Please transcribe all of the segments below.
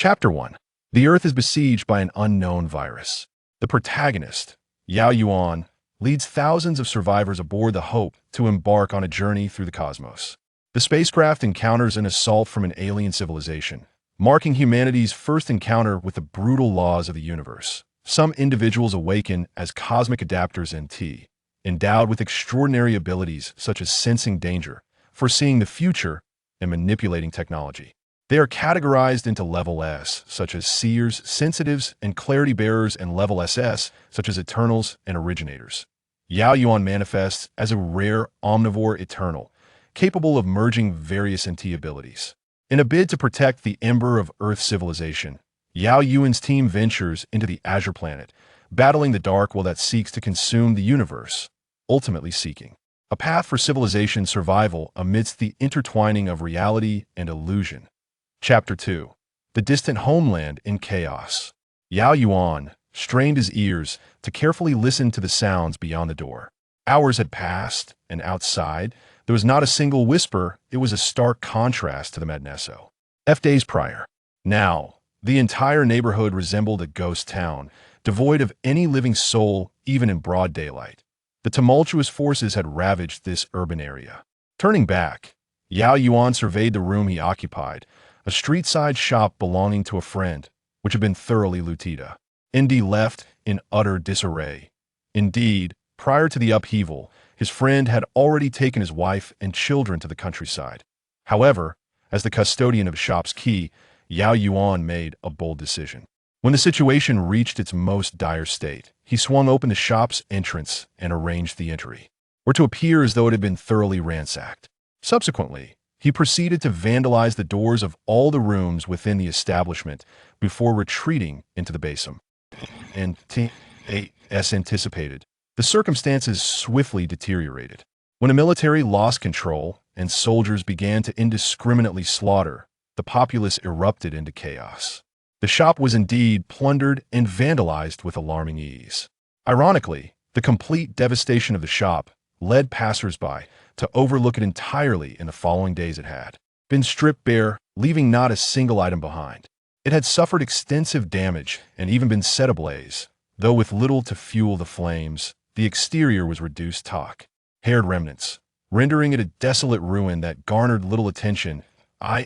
Chapter 1. The Earth is besieged by an unknown virus. The protagonist, Yao Yuan, leads thousands of survivors aboard the Hope to embark on a journey through the cosmos. The spacecraft encounters an assault from an alien civilization, marking humanity's first encounter with the brutal laws of the universe. Some individuals awaken as Cosmic Adaptors NT, endowed with extraordinary abilities such as sensing danger, foreseeing the future, and manipulating technology. They are categorized into Level S, such as Seers, Sensitives, and Clarity Bearers, and Level SS, such as Eternals and Originators. Yao Yuan manifests as a rare omnivore Eternal, capable of merging various NT abilities. In a bid to protect the ember of Earth civilization, Yao Yuan's team ventures into the Azure Planet, battling the dark will that seeks to consume the universe, ultimately seeking a path for civilization survival amidst the intertwining of reality and illusion. Chapter 2. The Distant Homeland in Chaos. Yao Yuan strained his ears to carefully listen to the sounds beyond the door. Hours had passed, and outside, there was not a single whisper. It was a stark contrast to the Madnesso. Days prior. Now, the entire neighborhood resembled a ghost town, devoid of any living soul, even in broad daylight. The tumultuous forces had ravaged this urban area. Turning back, Yao Yuan surveyed the room he occupied, a street-side shop belonging to a friend, which had been thoroughly looted. Indy left in utter disarray. Indeed, prior to the upheaval, his friend had already taken his wife and children to the countryside. However, as the custodian of the shop's key, Yao Yuan made a bold decision. When the situation reached its most dire state, he swung open the shop's entrance and arranged the entry, or to appear as though it had been thoroughly ransacked. Subsequently, he proceeded to vandalize the doors of all the rooms within the establishment before retreating into the basement. And as anticipated, the circumstances swiftly deteriorated. When the military lost control and soldiers began to indiscriminately slaughter, the populace erupted into chaos. The shop was indeed plundered and vandalized with alarming ease. Ironically, the complete devastation of the shop led passers-by to overlook it entirely. In the following days it had been stripped bare, leaving not a single item behind. It had suffered extensive damage and even been set ablaze, though with little to fuel the flames. The exterior was reduced to haired remnants, rendering it a desolate ruin that garnered little attention.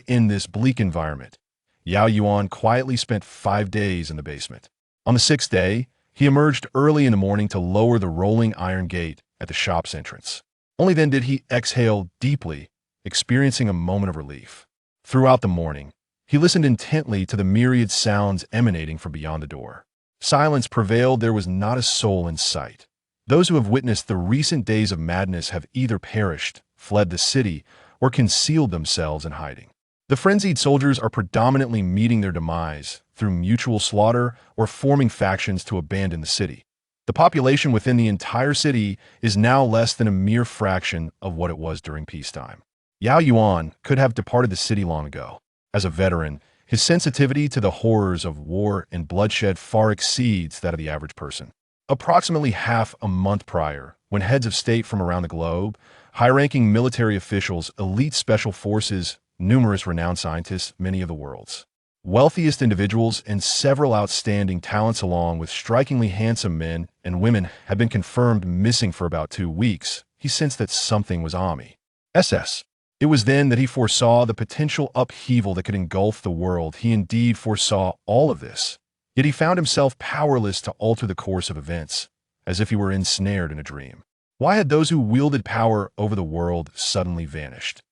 In this bleak environment, Yao Yuan quietly spent 5 days in the basement. On the 6th day, he emerged early in the morning to lower the rolling iron gate at the shop's entrance. Only then did he exhale deeply, experiencing a moment of relief. Throughout the morning, he listened intently to the myriad sounds emanating from beyond the door. Silence prevailed. There was not a soul in sight. Those who have witnessed the recent days of madness have either perished, fled the city, or concealed themselves in hiding. The frenzied soldiers are predominantly meeting their demise through mutual slaughter or forming factions to abandon the city. The population within the entire city is now less than a mere fraction of what it was during peacetime. Yao Yuan could have departed the city long ago. As a veteran, his sensitivity to the horrors of war and bloodshed far exceeds that of the average person. Approximately half a month prior, when heads of state from around the globe, high-ranking military officials, elite special forces, numerous renowned scientists, many of the world's wealthiest individuals, and several outstanding talents along with strikingly handsome men and women had been confirmed missing for about 2 weeks, he sensed that something was SS. It was then that he foresaw the potential upheaval that could engulf the world. He indeed foresaw all of this, yet he found himself powerless to alter the course of events, as if he were ensnared in a dream. Why had those who wielded power over the world suddenly vanished?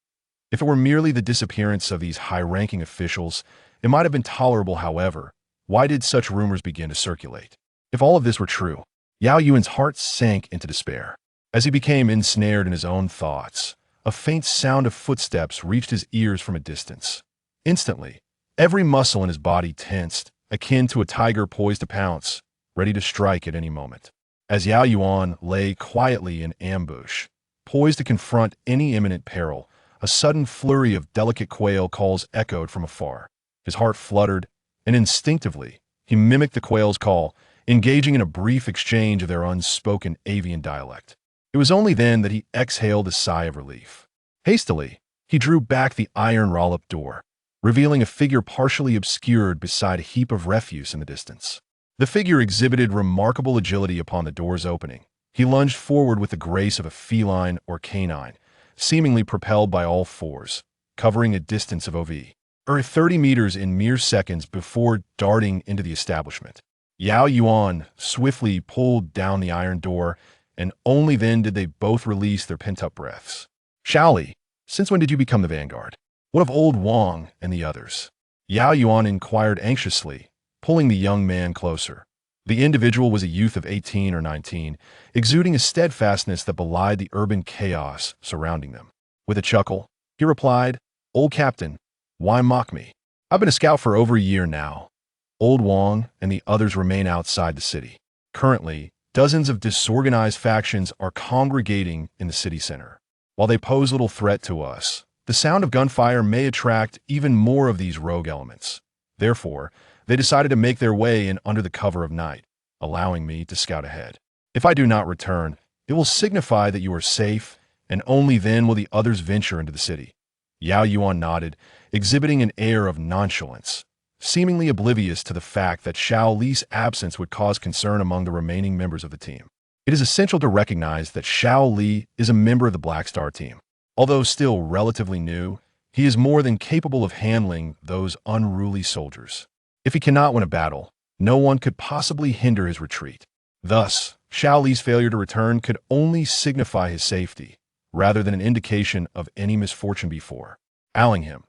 If it were merely the disappearance of these high-ranking officials, it might have been tolerable. However, why did such rumors begin to circulate? If all of this were true, Yao Yuan's heart sank into despair. As he became ensnared in his own thoughts, a faint sound of footsteps reached his ears from a distance. Instantly, every muscle in his body tensed, akin to a tiger poised to pounce, ready to strike at any moment. As Yao Yuan lay quietly in ambush, poised to confront any imminent peril, a sudden flurry of delicate quail calls echoed from afar. His heart fluttered, and instinctively, he mimicked the quail's call, engaging in a brief exchange of their unspoken avian dialect. It was only then that he exhaled a sigh of relief. Hastily, he drew back the iron roll-up door, revealing a figure partially obscured beside a heap of refuse in the distance. The figure exhibited remarkable agility upon the door's opening. He lunged forward with the grace of a feline or canine, seemingly propelled by all fours, covering a distance of over 30 meters in mere seconds before darting into the establishment. Yao Yuan swiftly pulled down the iron door, and only then did they both release their pent-up breaths. Shaoli, since when did you become the vanguard? What of old Wang and the others? Yao Yuan inquired anxiously, pulling the young man closer. The individual was a youth of 18 or 19, exuding a steadfastness that belied the urban chaos surrounding them. With a chuckle, he replied, "Old Captain, why mock me? I've been a scout for over a year now." Old Wang and the others remain outside the city. Currently, dozens of disorganized factions are congregating in the city center. While they pose little threat to us, the sound of gunfire may attract even more of these rogue elements. Therefore, they decided to make their way in under the cover of night, allowing me to scout ahead. If I do not return, it will signify that you are safe, and only then will the others venture into the city. Yao Yuan nodded, exhibiting an air of nonchalance, seemingly oblivious to the fact that Xiao Li's absence would cause concern among the remaining members of the team. It is essential to recognize that Xiao Li is a member of the Black Star team. Although still relatively new, he is more than capable of handling those unruly soldiers. If he cannot win a battle, no one could possibly hinder his retreat. Thus, Xiao Li's failure to return could only signify his safety, rather than an indication of any misfortune before ailing him.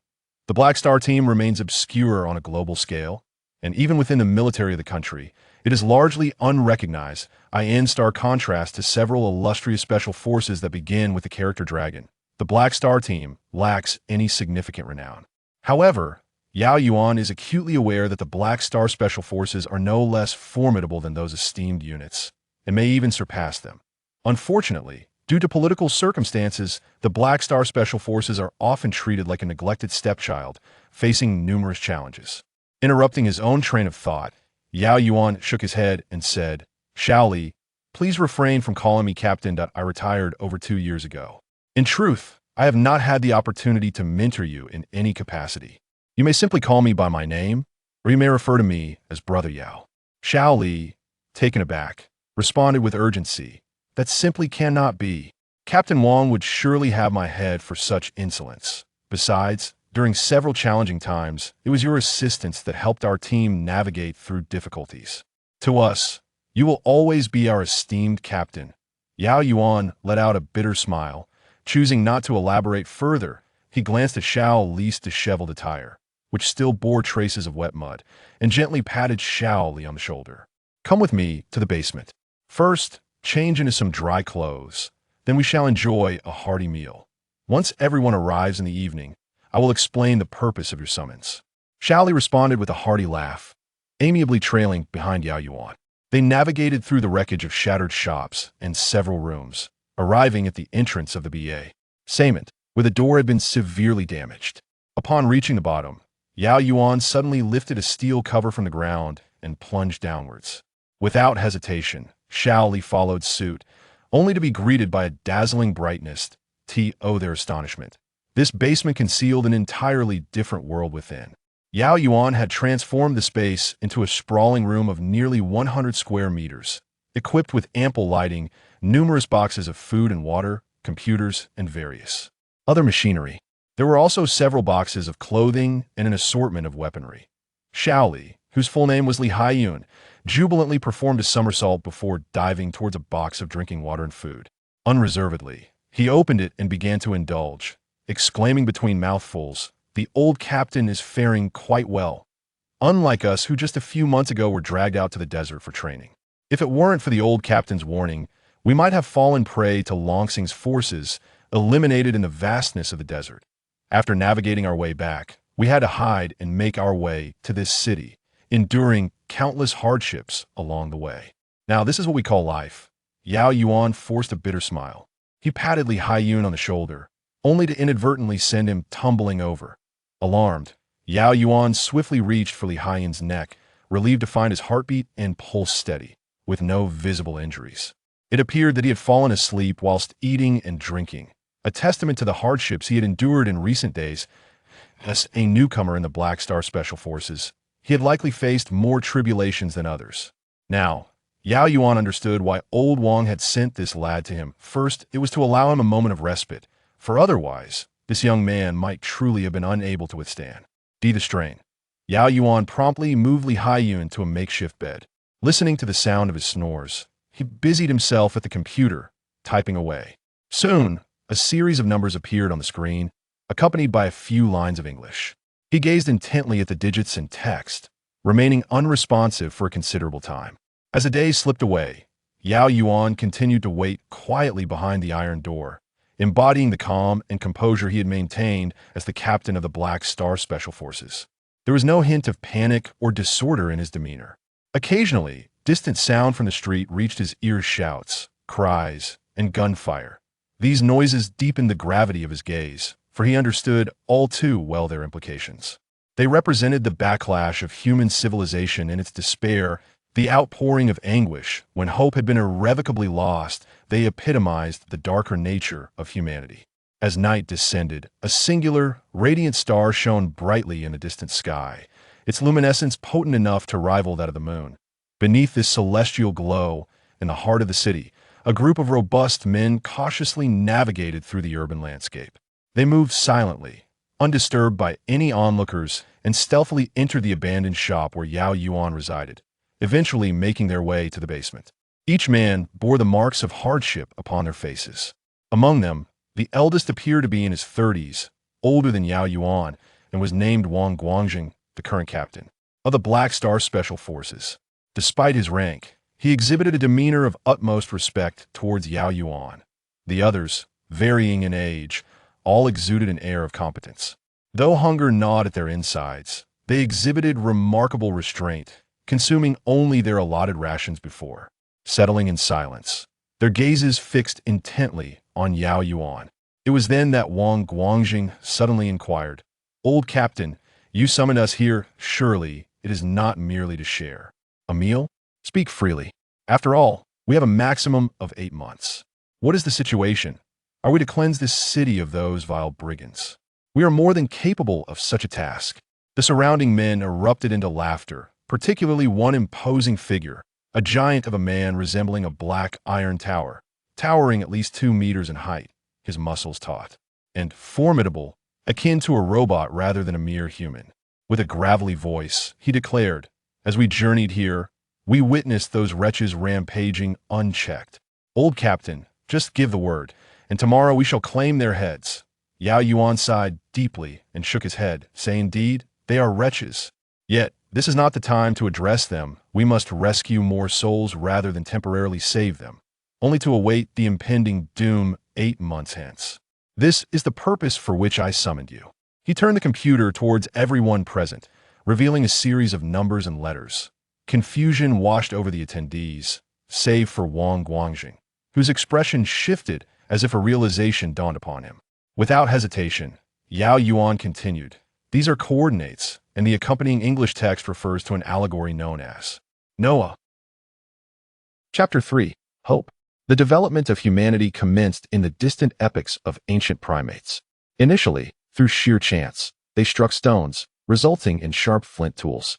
The Black Star team remains obscure on a global scale, and even within the military of the country, it is largely unrecognized, in stark contrast to several illustrious special forces that begin with the character Dragon. The Black Star team lacks any significant renown. However, Yao Yuan is acutely aware that the Black Star Special Forces are no less formidable than those esteemed units, and may even surpass them. Unfortunately, due to political circumstances, the Black Star Special Forces are often treated like a neglected stepchild, facing numerous challenges. Interrupting his own train of thought, Yao Yuan shook his head and said, "Xiao Li, please refrain from calling me Captain. I retired over 2 years ago. In truth, I have not had the opportunity to mentor you in any capacity. You may simply call me by my name, or you may refer to me as Brother Yao." Xiao Li, taken aback, responded with urgency, "That simply cannot be. Captain Wang would surely have my head for such insolence. Besides, during several challenging times, it was your assistance that helped our team navigate through difficulties. To us, you will always be our esteemed captain." Yao Yuan let out a bitter smile. Choosing not to elaborate further, he glanced at Xiao Li's disheveled attire, which still bore traces of wet mud, and gently patted Xiao Li on the shoulder. "Come with me to the basement. First, change into some dry clothes. Then we shall enjoy a hearty meal. Once everyone arrives in the evening, I will explain the purpose of your summons." Xiao Li responded with a hearty laugh, amiably trailing behind Yao Yuan. They navigated through the wreckage of shattered shops and several rooms, arriving at the entrance of the basement, where the door had been severely damaged. Upon reaching the bottom, Yao Yuan suddenly lifted a steel cover from the ground and plunged downwards. Without hesitation, Xiao Li followed suit, only to be greeted by a dazzling brightness. Their astonishment. This basement concealed an entirely different world within. Yao Yuan had transformed the space into a sprawling room of nearly 100 square meters, equipped with ample lighting, numerous boxes of food and water, computers, and various other machinery. There were also several boxes of clothing and an assortment of weaponry. Xiao Li, whose full name was Li Haiyun, jubilantly performed a somersault before diving towards a box of drinking water and food. Unreservedly, he opened it and began to indulge, exclaiming between mouthfuls, "The old captain is faring quite well. Unlike us who just a few months ago were dragged out to the desert for training. If it weren't for the old captain's warning, we might have fallen prey to Longsing's forces, eliminated in the vastness of the desert. After navigating our way back, we had to hide and make our way to this city, enduring countless hardships along the way. Now this is what we call life." Yao Yuan forced a bitter smile. He patted Li Haiyun on the shoulder, only to inadvertently send him tumbling over. Alarmed, Yao Yuan swiftly reached for Li Haiyun's neck, relieved to find his heartbeat and pulse steady, with no visible injuries. It appeared that he had fallen asleep whilst eating and drinking, a testament to the hardships he had endured in recent days. As a newcomer in the Black Star Special Forces, he had likely faced more tribulations than others. Now, Yao Yuan understood why Old Wang had sent this lad to him. First, it was to allow him a moment of respite, for otherwise, this young man might truly have been unable to withstand the strain. Yao Yuan promptly moved Li Haiyun to a makeshift bed. Listening to the sound of his snores, he busied himself at the computer, typing away. Soon, a series of numbers appeared on the screen, accompanied by a few lines of English. He gazed intently at the digits and text, remaining unresponsive for a considerable time. As the days slipped away, Yao Yuan continued to wait quietly behind the iron door, embodying the calm and composure he had maintained as the captain of the Black Star Special Forces. There was no hint of panic or disorder in his demeanor. Occasionally, distant sound from the street reached his ears: shouts, cries, and gunfire. These noises deepened the gravity of his gaze, for he understood all too well their implications. They represented the backlash of human civilization in its despair, the outpouring of anguish when hope had been irrevocably lost. They epitomized the darker nature of humanity. As night descended, a singular, radiant star shone brightly in the distant sky, its luminescence potent enough to rival that of the moon. Beneath this celestial glow, in the heart of the city, a group of robust men cautiously navigated through the urban landscape. They moved silently, undisturbed by any onlookers, and stealthily entered the abandoned shop where Yao Yuan resided, eventually making their way to the basement. Each man bore the marks of hardship upon their faces. Among them, the eldest appeared to be in his 30s, older than Yao Yuan, and was named Wang Guangjing, the current captain of the Black Star Special Forces. Despite his rank, he exhibited a demeanor of utmost respect towards Yao Yuan. The others, varying in age, all exuded an air of competence. Though hunger gnawed at their insides, they exhibited remarkable restraint, consuming only their allotted rations before settling in silence, their gazes fixed intently on Yao Yuan. It was then that Wang Guangjing suddenly inquired, "Old Captain, you summoned us here. Surely it is not merely to share a meal? Speak freely. After all, we have a maximum of 8 months. What is the situation? Are we to cleanse this city of those vile brigands? We are more than capable of such a task." The surrounding men erupted into laughter, particularly one imposing figure, a giant of a man resembling a black iron tower, towering at least 2 meters in height, his muscles taut and formidable, akin to a robot rather than a mere human. With a gravelly voice, he declared, "As we journeyed here, we witnessed those wretches rampaging unchecked. Old Captain, just give the word, and tomorrow we shall claim their heads." Yao Yuan sighed deeply and shook his head, saying, "Indeed, they are wretches. Yet, this is not the time to address them. We must rescue more souls rather than temporarily save them, only to await the impending doom 8 months hence. This is the purpose for which I summoned you." He turned the computer towards everyone present, revealing a series of numbers and letters. Confusion washed over the attendees, save for Wang Guangjing, whose expression shifted as if a realization dawned upon him. Without hesitation, Yao Yuan continued, "These are coordinates, and the accompanying English text refers to an allegory known as Noah." Chapter 3. Hope. The development of humanity commenced in the distant epochs of ancient primates. Initially, through sheer chance, they struck stones, resulting in sharp flint tools.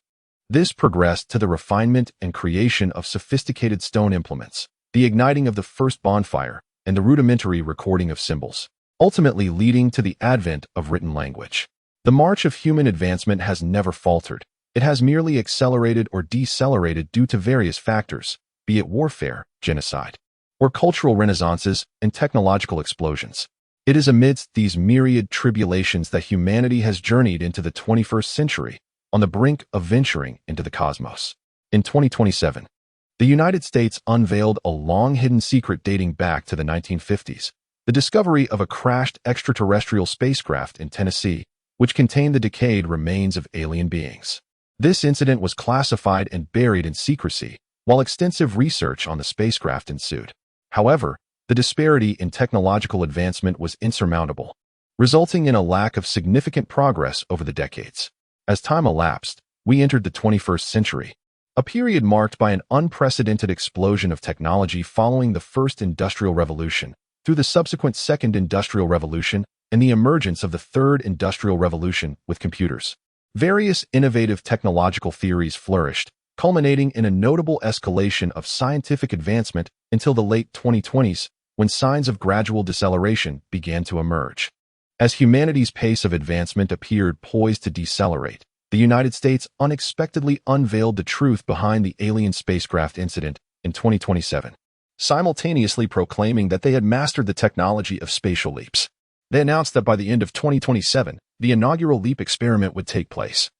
This progressed to the refinement and creation of sophisticated stone implements, the igniting of the first bonfire, and the rudimentary recording of symbols, ultimately leading to the advent of written language. The march of human advancement has never faltered. It has merely accelerated or decelerated due to various factors, be it warfare, genocide, or cultural renaissances and technological explosions. It is amidst these myriad tribulations that humanity has journeyed into the 21st century, on the brink of venturing into the cosmos. In 2027, the United States unveiled a long-hidden secret dating back to the 1950s, the discovery of a crashed extraterrestrial spacecraft in Tennessee, which contained the decayed remains of alien beings. This incident was classified and buried in secrecy, while extensive research on the spacecraft ensued. However, the disparity in technological advancement was insurmountable, resulting in a lack of significant progress over the decades. As time elapsed, we entered the 21st century, a period marked by an unprecedented explosion of technology following the first industrial revolution, through the subsequent Second Industrial Revolution and the emergence of the Third Industrial Revolution with computers. Various innovative technological theories flourished, culminating in a notable escalation of scientific advancement until the late 2020s, when signs of gradual deceleration began to emerge. As humanity's pace of advancement appeared poised to decelerate, the United States unexpectedly unveiled the truth behind the alien spacecraft incident in 2027, simultaneously proclaiming that they had mastered the technology of spatial leaps. They announced that by the end of 2027, the inaugural leap experiment would take place,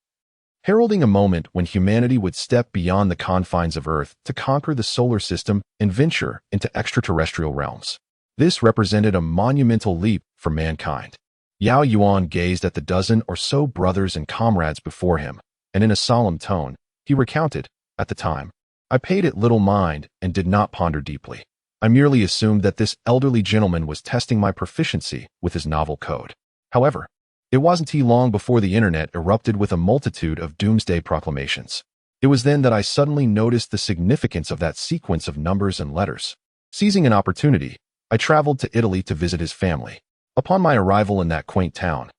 heralding a moment when humanity would step beyond the confines of Earth to conquer the solar system and venture into extraterrestrial realms. This represented a monumental leap for mankind. Yao Yuan gazed at the dozen or so brothers and comrades before him, and in a solemn tone, he recounted, "At the time, I paid it little mind and did not ponder deeply. I merely assumed that this elderly gentleman was testing my proficiency with his novel code. However, it wasn't long before the internet erupted with a multitude of doomsday proclamations. It was then that I suddenly noticed the significance of that sequence of numbers and letters. Seizing an opportunity, I traveled to Italy to visit his family. Upon my arrival in that quaint town,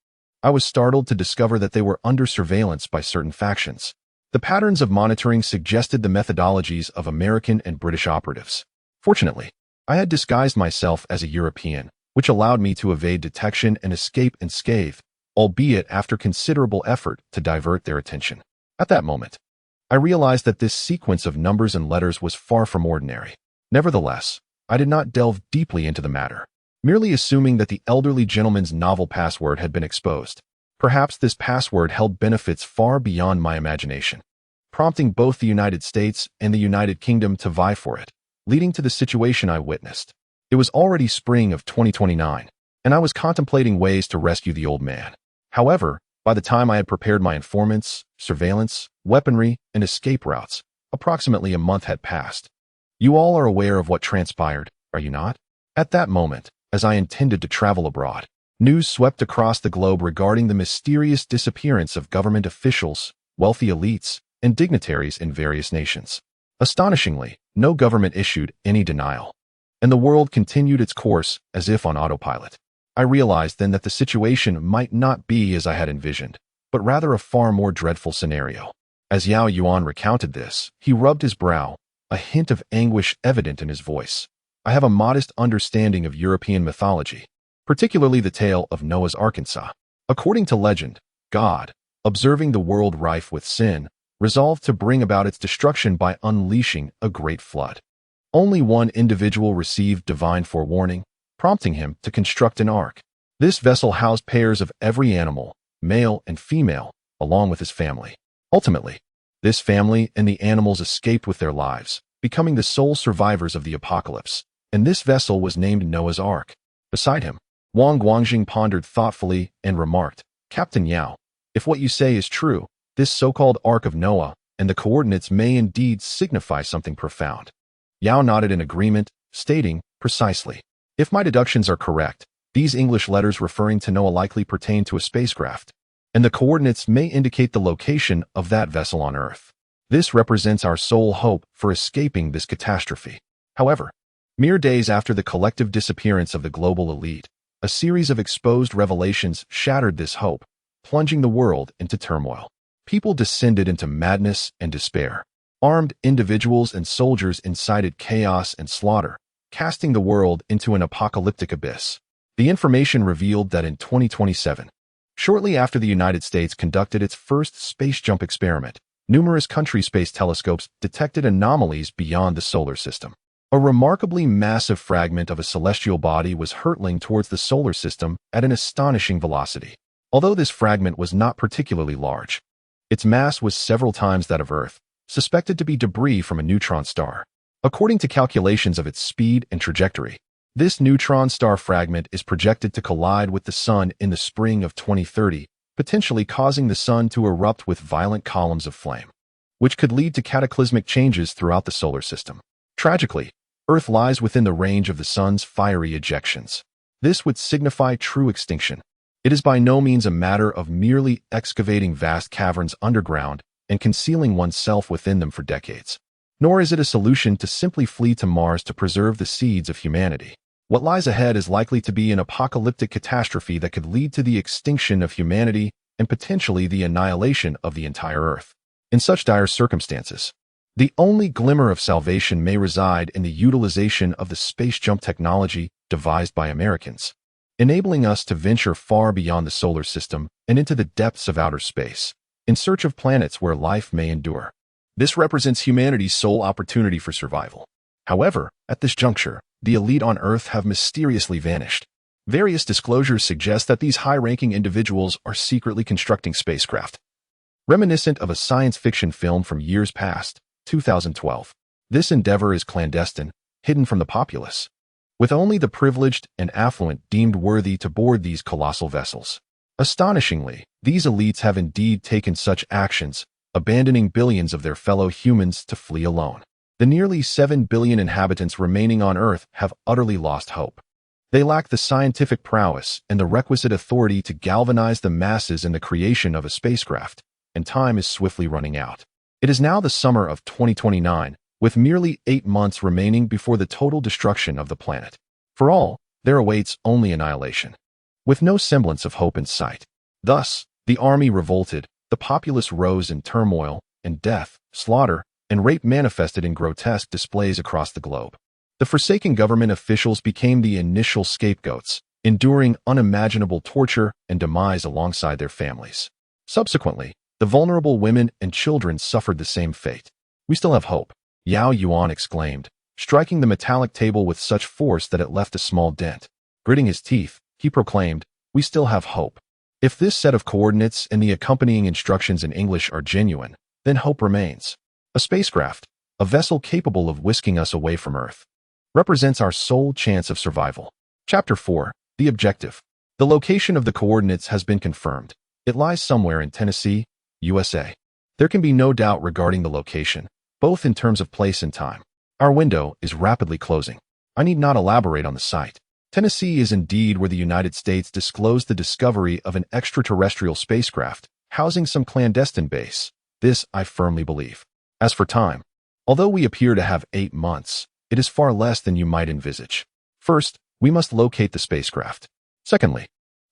I was startled to discover that they were under surveillance by certain factions. The patterns of monitoring suggested the methodologies of American and British operatives. Fortunately, I had disguised myself as a European, which allowed me to evade detection and escape unscathed, albeit after considerable effort to divert their attention. At that moment, I realized that this sequence of numbers and letters was far from ordinary. Nevertheless, I did not delve deeply into the matter, merely assuming that the elderly gentleman's novel password had been exposed. Perhaps this password held benefits far beyond my imagination, prompting both the United States and the United Kingdom to vie for it, leading to the situation I witnessed. It was already spring of 2029, and I was contemplating ways to rescue the old man. However, by the time I had prepared my informants, surveillance, weaponry, and escape routes, approximately a month had passed. You all are aware of what transpired, are you not? At that moment, as I intended to travel abroad, news swept across the globe regarding the mysterious disappearance of government officials, wealthy elites, and dignitaries in various nations. Astonishingly, no government issued any denial, and the world continued its course as if on autopilot. I realized then that the situation might not be as I had envisioned, but rather a far more dreadful scenario. As Yao Yuan recounted this, he rubbed his brow, a hint of anguish evident in his voice. I have a modest understanding of European mythology, particularly the tale of Noah's Ark. According to legend, God, observing the world rife with sin, resolved to bring about its destruction by unleashing a great flood. Only one individual received divine forewarning, prompting him to construct an ark. This vessel housed pairs of every animal, male and female, along with his family. Ultimately, this family and the animals escaped with their lives, becoming the sole survivors of the apocalypse, and this vessel was named Noah's Ark. Beside him, Wang Guangjing pondered thoughtfully and remarked, "Captain Yao, if what you say is true, this so-called Ark of Noah and the coordinates may indeed signify something profound." Yao nodded in agreement, stating, "Precisely. If my deductions are correct, these English letters referring to Noah likely pertain to a spacecraft, and the coordinates may indicate the location of that vessel on Earth. This represents our sole hope for escaping this catastrophe." However, mere days after the collective disappearance of the global elite, a series of exposed revelations shattered this hope, plunging the world into turmoil. People descended into madness and despair. Armed individuals and soldiers incited chaos and slaughter, casting the world into an apocalyptic abyss. The information revealed that in 2027, shortly after the United States conducted its first space jump experiment, numerous country space telescopes detected anomalies beyond the solar system. A remarkably massive fragment of a celestial body was hurtling towards the solar system at an astonishing velocity. Although this fragment was not particularly large, its mass was several times that of Earth, suspected to be debris from a neutron star. According to calculations of its speed and trajectory, this neutron star fragment is projected to collide with the Sun in the spring of 2030, potentially causing the Sun to erupt with violent columns of flame, which could lead to cataclysmic changes throughout the solar system. Tragically, Earth lies within the range of the Sun's fiery ejections. This would signify true extinction. It is by no means a matter of merely excavating vast caverns underground and concealing oneself within them for decades. Nor is it a solution to simply flee to Mars to preserve the seeds of humanity. What lies ahead is likely to be an apocalyptic catastrophe that could lead to the extinction of humanity and potentially the annihilation of the entire Earth. In such dire circumstances, the only glimmer of salvation may reside in the utilization of the space jump technology devised by Americans, enabling us to venture far beyond the solar system and into the depths of outer space, in search of planets where life may endure. This represents humanity's sole opportunity for survival. However, at this juncture, the elite on Earth have mysteriously vanished. Various disclosures suggest that these high-ranking individuals are secretly constructing spacecraft, reminiscent of a science fiction film from years past, 2012. This endeavor is clandestine, hidden from the populace, with only the privileged and affluent deemed worthy to board these colossal vessels. Astonishingly, these elites have indeed taken such actions, abandoning billions of their fellow humans to flee alone. The nearly 7 billion inhabitants remaining on Earth have utterly lost hope. They lack the scientific prowess and the requisite authority to galvanize the masses in the creation of a spacecraft, and time is swiftly running out. It is now the summer of 2029, with merely 8 months remaining before the total destruction of the planet. For all, there awaits only annihilation, with no semblance of hope in sight. Thus, the army revolted, the populace rose in turmoil, and death, slaughter, and rape manifested in grotesque displays across the globe. The forsaken government officials became the initial scapegoats, enduring unimaginable torture and demise alongside their families. Subsequently, the vulnerable women and children suffered the same fate. "We still have hope," Yao Yuan exclaimed, striking the metallic table with such force that it left a small dent. Gritting his teeth, he proclaimed, "We still have hope. If this set of coordinates and the accompanying instructions in English are genuine, then hope remains. A spacecraft, a vessel capable of whisking us away from Earth, represents our sole chance of survival." Chapter 4. The Objective. The location of the coordinates has been confirmed. It lies somewhere in Tennessee, USA. There can be no doubt regarding the location, both in terms of place and time. Our window is rapidly closing. I need not elaborate on the site. Tennessee is indeed where the United States disclosed the discovery of an extraterrestrial spacecraft housing some clandestine base. This I firmly believe. As for time, although we appear to have 8 months, it is far less than you might envisage. First, we must locate the spacecraft. Secondly,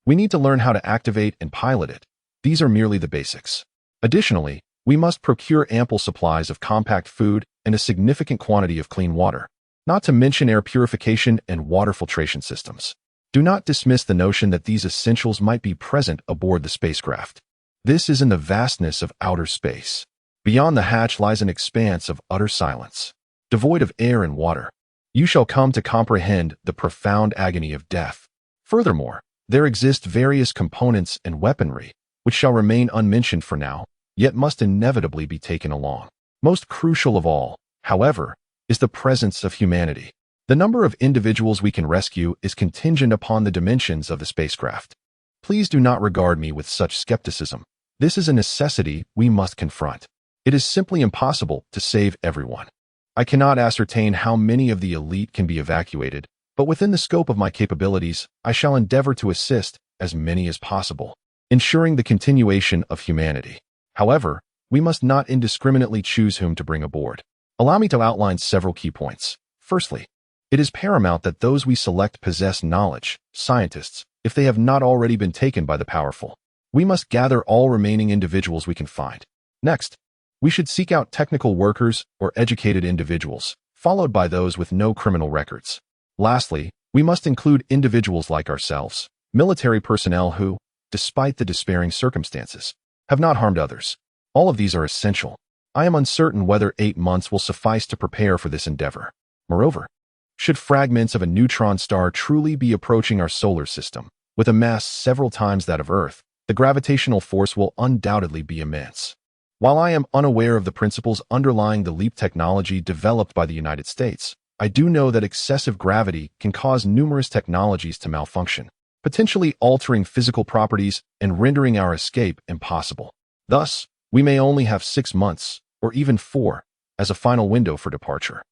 we need to learn how to activate and pilot it. These are merely the basics. Additionally, we must procure ample supplies of compact food and a significant quantity of clean water, not to mention air purification and water filtration systems. Do not dismiss the notion that these essentials might be present aboard the spacecraft. This is in the vastness of outer space. Beyond the hatch lies an expanse of utter silence, devoid of air and water. You shall come to comprehend the profound agony of death. Furthermore, there exist various components and weaponry, which shall remain unmentioned for now, yet must inevitably be taken along. Most crucial of all, however, is the presence of humanity. The number of individuals we can rescue is contingent upon the dimensions of the spacecraft. Please do not regard me with such skepticism. This is a necessity we must confront. It is simply impossible to save everyone. I cannot ascertain how many of the elite can be evacuated, but within the scope of my capabilities, I shall endeavor to assist as many as possible, ensuring the continuation of humanity. However, we must not indiscriminately choose whom to bring aboard. Allow me to outline several key points. Firstly, it is paramount that those we select possess knowledge, scientists, if they have not already been taken by the powerful. We must gather all remaining individuals we can find. Next, we should seek out technical workers or educated individuals, followed by those with no criminal records. Lastly, we must include individuals like ourselves, military personnel who, despite the despairing circumstances, have not harmed others. All of these are essential. I am uncertain whether 8 months will suffice to prepare for this endeavor. Moreover, should fragments of a neutron star truly be approaching our solar system, with a mass several times that of Earth, the gravitational force will undoubtedly be immense. While I am unaware of the principles underlying the LEAP technology developed by the United States, I do know that excessive gravity can cause numerous technologies to malfunction, potentially altering physical properties and rendering our escape impossible. Thus, we may only have 6 months, or even 4, as a final window for departure.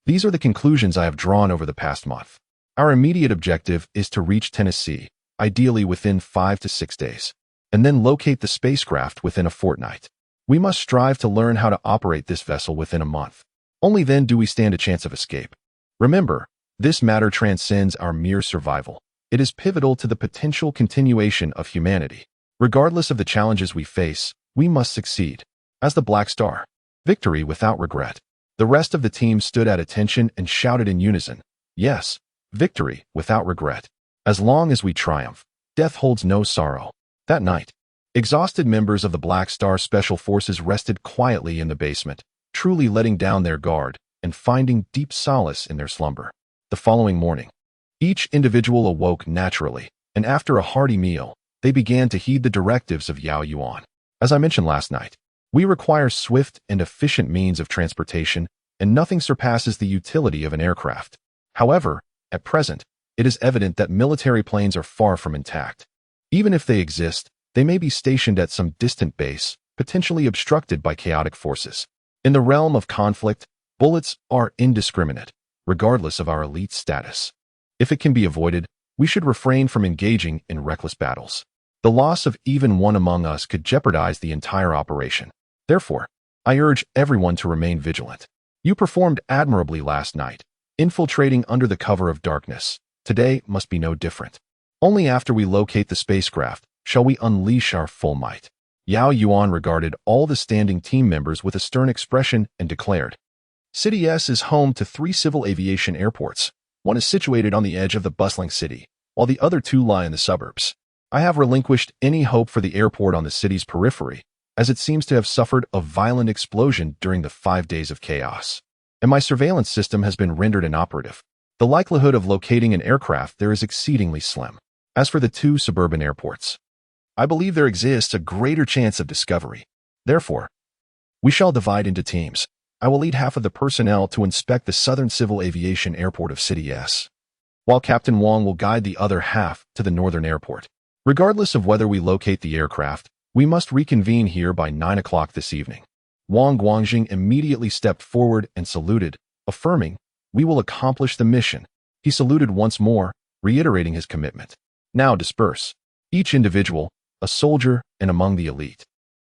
These are the conclusions I have drawn over the past month. Our immediate objective is to reach Tennessee, ideally within 5 to 6 days, and then locate the spacecraft within a fortnight. We must strive to learn how to operate this vessel within a month. Only then do we stand a chance of escape. Remember, This matter transcends our mere survival. It is pivotal to the potential continuation of humanity. Regardless of the challenges we face, we must succeed. As the Black Star, victory without regret. The rest of the team stood at attention and shouted in unison, yes, victory without regret. As long as we triumph, death holds no sorrow. That night, exhausted members of the Black Star Special Forces rested quietly in the basement, truly letting down their guard and finding deep solace in their slumber. The following morning, each individual awoke naturally, and after a hearty meal, they began to heed the directives of Yao Yuan. As I mentioned last night, we require swift and efficient means of transportation, and nothing surpasses the utility of an aircraft. However, at present, it is evident that military planes are far from intact. Even if they exist, they may be stationed at some distant base, potentially obstructed by chaotic forces. In the realm of conflict, bullets are indiscriminate, regardless of our elite status. If it can be avoided, we should refrain from engaging in reckless battles. The loss of even one among us could jeopardize the entire operation. Therefore, I urge everyone to remain vigilant. You performed admirably last night, infiltrating under the cover of darkness. Today must be no different. Only after we locate the spacecraft shall we unleash our full might. Yao Yuan regarded all the standing team members with a stern expression and declared, City S is home to 3 civil aviation airports. One is situated on the edge of the bustling city, while the other 2 lie in the suburbs. I have relinquished any hope for the airport on the city's periphery, as it seems to have suffered a violent explosion during the 5 days of chaos, and my surveillance system has been rendered inoperative. The likelihood of locating an aircraft there is exceedingly slim. As for the 2 suburban airports, I believe there exists a greater chance of discovery. Therefore, we shall divide into teams. I will lead half of the personnel to inspect the southern civil aviation airport of City S, while Captain Wang will guide the other half to the northern airport. Regardless of whether we locate the aircraft, we must reconvene here by 9 o'clock this evening. Wang Guangjing immediately stepped forward and saluted, affirming, we will accomplish the mission. He saluted once more, reiterating his commitment. Now disperse. Each individual, a soldier and among the elite,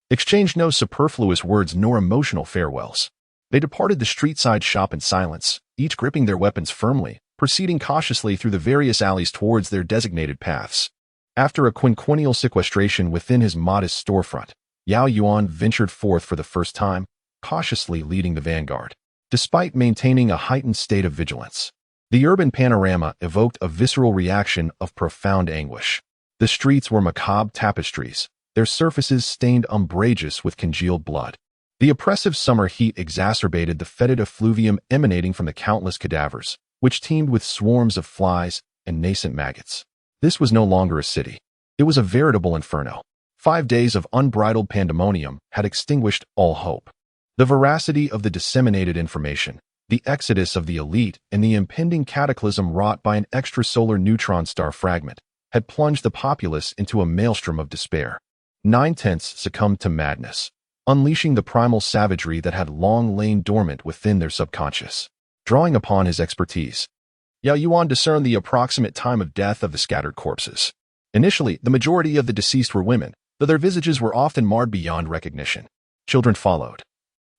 exchanged no superfluous words nor emotional farewells. They departed the street-side shop in silence, each gripping their weapons firmly, proceeding cautiously through the various alleys towards their designated paths. After a quinquennial sequestration within his modest storefront, Yao Yuan ventured forth for the first time, cautiously leading the vanguard. Despite maintaining a heightened state of vigilance, the urban panorama evoked a visceral reaction of profound anguish. The streets were macabre tapestries, their surfaces stained umbrageous with congealed blood. The oppressive summer heat exacerbated the fetid effluvium emanating from the countless cadavers, which teemed with swarms of flies and nascent maggots. This was no longer a city. It was a veritable inferno. 5 days of unbridled pandemonium had extinguished all hope. The veracity of the disseminated information, the exodus of the elite, and the impending cataclysm wrought by an extrasolar neutron star fragment had plunged the populace into a maelstrom of despair. 9/10 succumbed to madness, unleashing the primal savagery that had long lain dormant within their subconscious. Drawing upon his expertise, Yao Yuan discerned the approximate time of death of the scattered corpses. Initially, the majority of the deceased were women, though their visages were often marred beyond recognition. Children followed.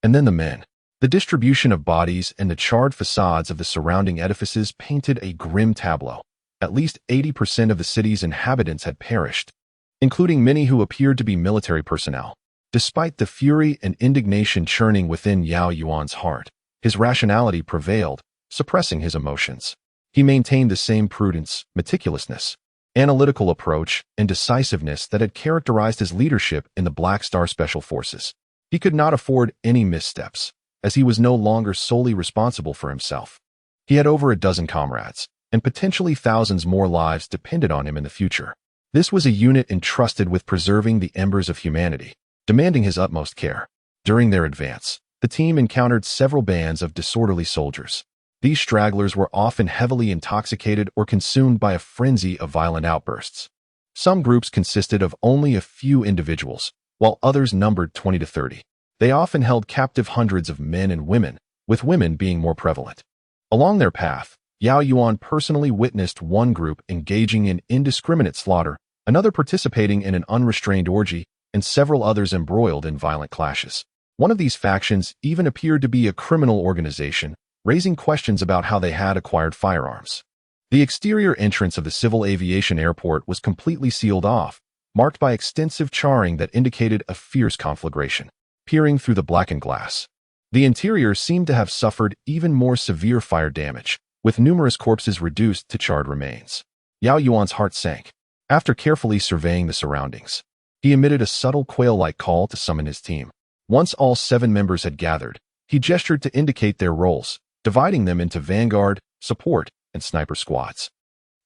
And then the men. The distribution of bodies and the charred facades of the surrounding edifices painted a grim tableau. At least 80% of the city's inhabitants had perished, including many who appeared to be military personnel. Despite the fury and indignation churning within Yao Yuan's heart, his rationality prevailed, suppressing his emotions. He maintained the same prudence, meticulousness, analytical approach, and decisiveness that had characterized his leadership in the Black Star Special Forces. He could not afford any missteps, as he was no longer solely responsible for himself. He had over a dozen comrades, and potentially thousands more lives depended on him in the future. This was a unit entrusted with preserving the embers of humanity, demanding his utmost care. During their advance, the team encountered several bands of disorderly soldiers. These stragglers were often heavily intoxicated or consumed by a frenzy of violent outbursts. Some groups consisted of only a few individuals, while others numbered 20 to 30. They often held captive hundreds of men and women, with women being more prevalent. Along their path, Yao Yuan personally witnessed one group engaging in indiscriminate slaughter, another participating in an unrestrained orgy, and several others embroiled in violent clashes. One of these factions even appeared to be a criminal organization, raising questions about how they had acquired firearms. The exterior entrance of the civil aviation airport was completely sealed off, marked by extensive charring that indicated a fierce conflagration. Peering through the blackened glass, the interior seemed to have suffered even more severe fire damage, with numerous corpses reduced to charred remains. Yao Yuan's heart sank. After carefully surveying the surroundings, he emitted a subtle quail-like call to summon his team. Once all 7 members had gathered, he gestured to indicate their roles, dividing them into vanguard, support, and sniper squads.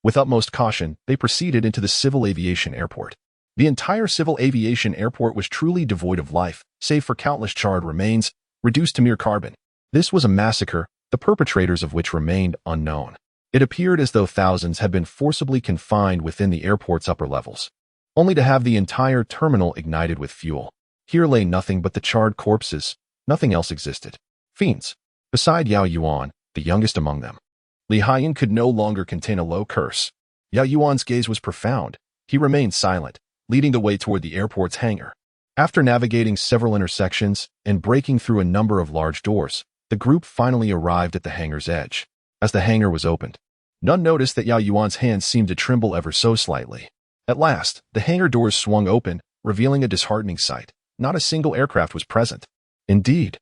With utmost caution, they proceeded into the civil aviation airport. The entire civil aviation airport was truly devoid of life, save for countless charred remains, reduced to mere carbon. This was a massacre, the perpetrators of which remained unknown. It appeared as though thousands had been forcibly confined within the airport's upper levels, only to have the entire terminal ignited with fuel. Here lay nothing but the charred corpses, nothing else existed. Fiends. Beside Yao Yuan, the youngest among them, Li Haiyan could no longer contain a low curse. Yao Yuan's gaze was profound. He remained silent, leading the way toward the airport's hangar. After navigating several intersections and breaking through a number of large doors, the group finally arrived at the hangar's edge. As the hangar was opened, none noticed that Yao Yuan's hands seemed to tremble ever so slightly. At last, the hangar doors swung open, revealing a disheartening sight. Not a single aircraft was present. Indeed,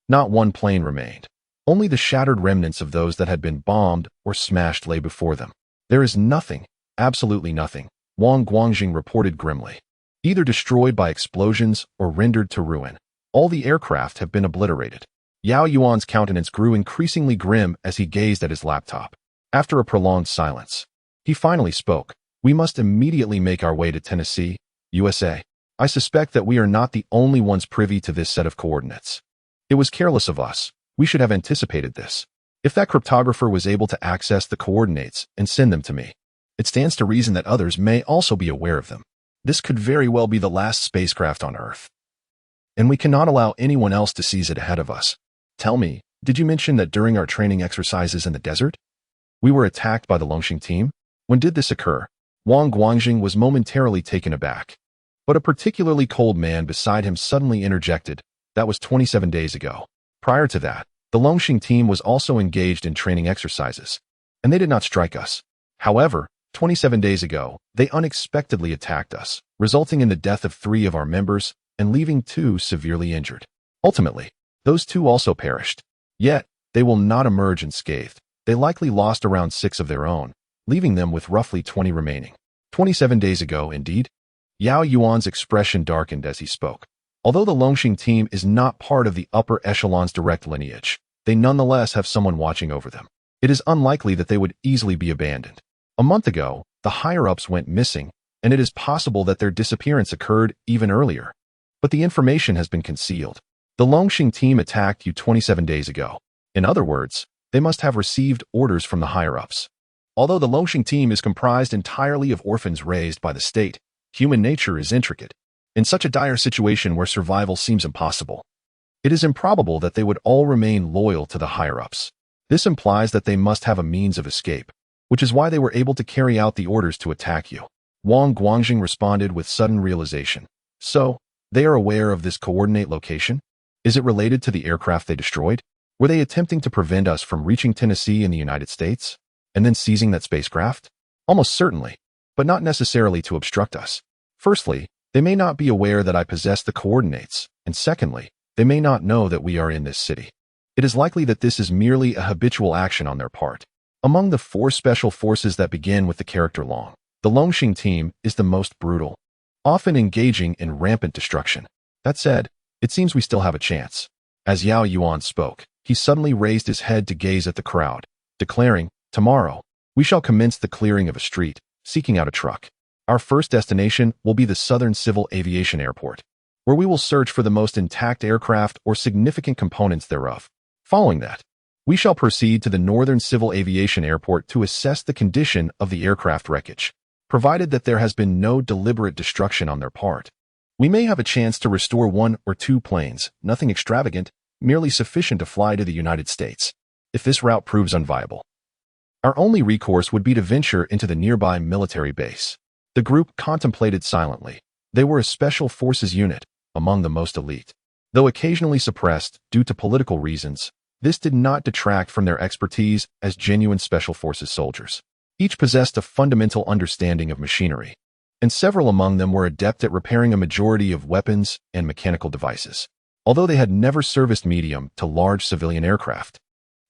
not one plane remained. Only the shattered remnants of those that had been bombed or smashed lay before them. There is nothing, absolutely nothing, Wang Guangjing reported grimly. Either destroyed by explosions or rendered to ruin. All the aircraft have been obliterated. Yao Yuan's countenance grew increasingly grim as he gazed at his laptop. After a prolonged silence, he finally spoke. We must immediately make our way to Tennessee, USA. I suspect that we are not the only ones privy to this set of coordinates. It was careless of us. We should have anticipated this. If that cryptographer was able to access the coordinates and send them to me, it stands to reason that others may also be aware of them. This could very well be the last spacecraft on Earth. And we cannot allow anyone else to seize it ahead of us. Tell me, did you mention that during our training exercises in the desert, we were attacked by the Longxing team? When did this occur? Wang Guangjing was momentarily taken aback. But a particularly cold man beside him suddenly interjected. That was 27 days ago. Prior to that, the Longxing team was also engaged in training exercises, and they did not strike us. However, 27 days ago, they unexpectedly attacked us, resulting in the death of 3 of our members and leaving 2 severely injured. Ultimately, those 2 also perished. Yet, they will not emerge unscathed. They likely lost around 6 of their own, leaving them with roughly 20 remaining. 27 days ago, indeed. Yao Yuan's expression darkened as he spoke. Although the Longxing team is not part of the upper echelon's direct lineage, they nonetheless have someone watching over them. It is unlikely that they would easily be abandoned. A month ago, the higher-ups went missing, and it is possible that their disappearance occurred even earlier. But the information has been concealed. The Longxing team attacked you 27 days ago. In other words, they must have received orders from the higher-ups. Although the Longxing team is comprised entirely of orphans raised by the state, human nature is intricate. In such a dire situation where survival seems impossible, it is improbable that they would all remain loyal to the higher-ups. This implies that they must have a means of escape, which is why they were able to carry out the orders to attack you. Wang Guangjing responded with sudden realization. So, they are aware of this coordinate location? Is it related to the aircraft they destroyed? Were they attempting to prevent us from reaching Tennessee in the United States, and then seizing that spacecraft? Almost certainly, but not necessarily to obstruct us. Firstly, they may not be aware that I possess the coordinates, and secondly, they may not know that we are in this city. It is likely that this is merely a habitual action on their part. Among the 4 special forces that begin with the character Long, the Longxing team is the most brutal, often engaging in rampant destruction. That said, it seems we still have a chance. As Yao Yuan spoke, he suddenly raised his head to gaze at the crowd, declaring, "Tomorrow, we shall commence the clearing of a street, seeking out a truck. Our first destination will be the Southern Civil Aviation Airport, where we will search for the most intact aircraft or significant components thereof. Following that, we shall proceed to the Northern Civil Aviation Airport to assess the condition of the aircraft wreckage. Provided that there has been no deliberate destruction on their part, we may have a chance to restore 1 or 2 planes, nothing extravagant, merely sufficient to fly to the United States. If this route proves unviable, our only recourse would be to venture into the nearby military base." The group contemplated silently. They were a special forces unit, among the most elite. Though occasionally suppressed due to political reasons, This did not detract from their expertise as genuine Special Forces soldiers. Each possessed a fundamental understanding of machinery, and several among them were adept at repairing a majority of weapons and mechanical devices. Although they had never serviced medium to large civilian aircraft,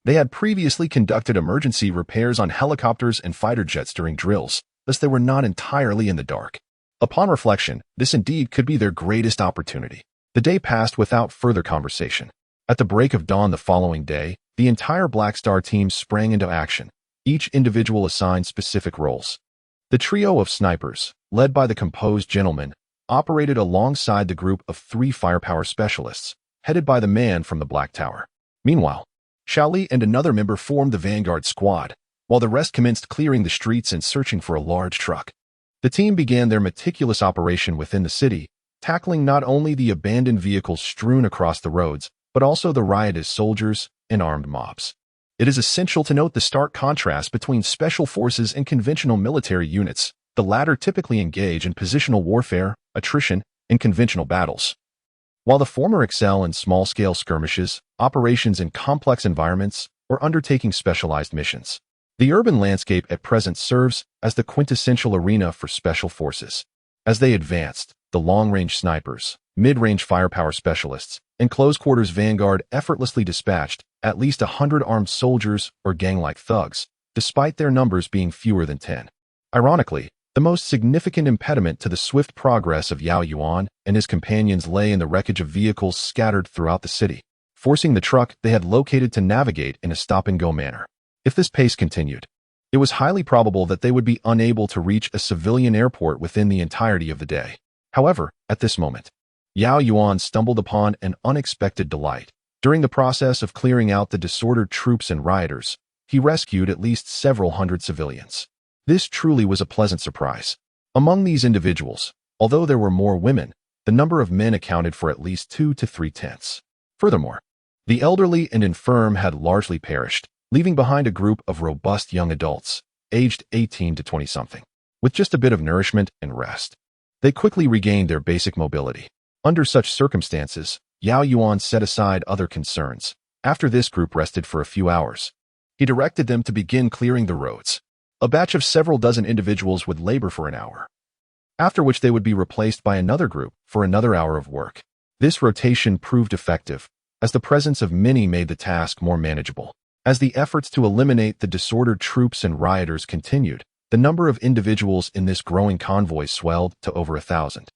they had previously conducted emergency repairs on helicopters and fighter jets during drills, thus they were not entirely in the dark. Upon reflection, this indeed could be their greatest opportunity. The day passed without further conversation. At the break of dawn the following day, the entire Black Star team sprang into action, each individual assigned specific roles. The trio of snipers, led by the composed gentleman, operated alongside the group of 3 firepower specialists, headed by the man from the Black Tower. Meanwhile, Shaoli and another member formed the vanguard squad, while the rest commenced clearing the streets and searching for a large truck. The team began their meticulous operation within the city, tackling not only the abandoned vehicles strewn across the roads, but also the riotous soldiers and armed mobs. It is essential to note the stark contrast between special forces and conventional military units. The latter typically engage in positional warfare, attrition, and conventional battles, while the former excel in small-scale skirmishes, operations in complex environments, or undertaking specialized missions. The urban landscape at present serves as the quintessential arena for special forces. As they advanced, the long-range snipers, mid-range firepower specialists, and close-quarters vanguard effortlessly dispatched at least 100 armed soldiers or gang-like thugs, despite their numbers being fewer than 10. Ironically, the most significant impediment to the swift progress of Yao Yuan and his companions lay in the wreckage of vehicles scattered throughout the city, forcing the truck they had located to navigate in a stop-and-go manner. If this pace continued, it was highly probable that they would be unable to reach a civilian airport within the entirety of the day. However, at this moment, Yao Yuan stumbled upon an unexpected delight. During the process of clearing out the disordered troops and rioters, he rescued at least several hundred civilians. This truly was a pleasant surprise. Among these individuals, although there were more women, the number of men accounted for at least 2 to 3/10. Furthermore, the elderly and infirm had largely perished, leaving behind a group of robust young adults, aged 18 to 20-something, with just a bit of nourishment and rest. They quickly regained their basic mobility. Under such circumstances, Yao Yuan set aside other concerns. After this group rested for a few hours, he directed them to begin clearing the roads. A batch of several dozen individuals would labor for an hour, after which they would be replaced by another group for another hour of work. This rotation proved effective, as the presence of many made the task more manageable. As the efforts to eliminate the disordered troops and rioters continued, the number of individuals in this growing convoy swelled to over 1,000,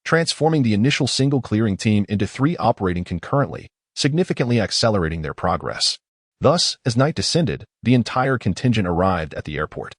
transforming the initial single clearing team into 3 operating concurrently, significantly accelerating their progress. Thus, as night descended, the entire contingent arrived at the airport.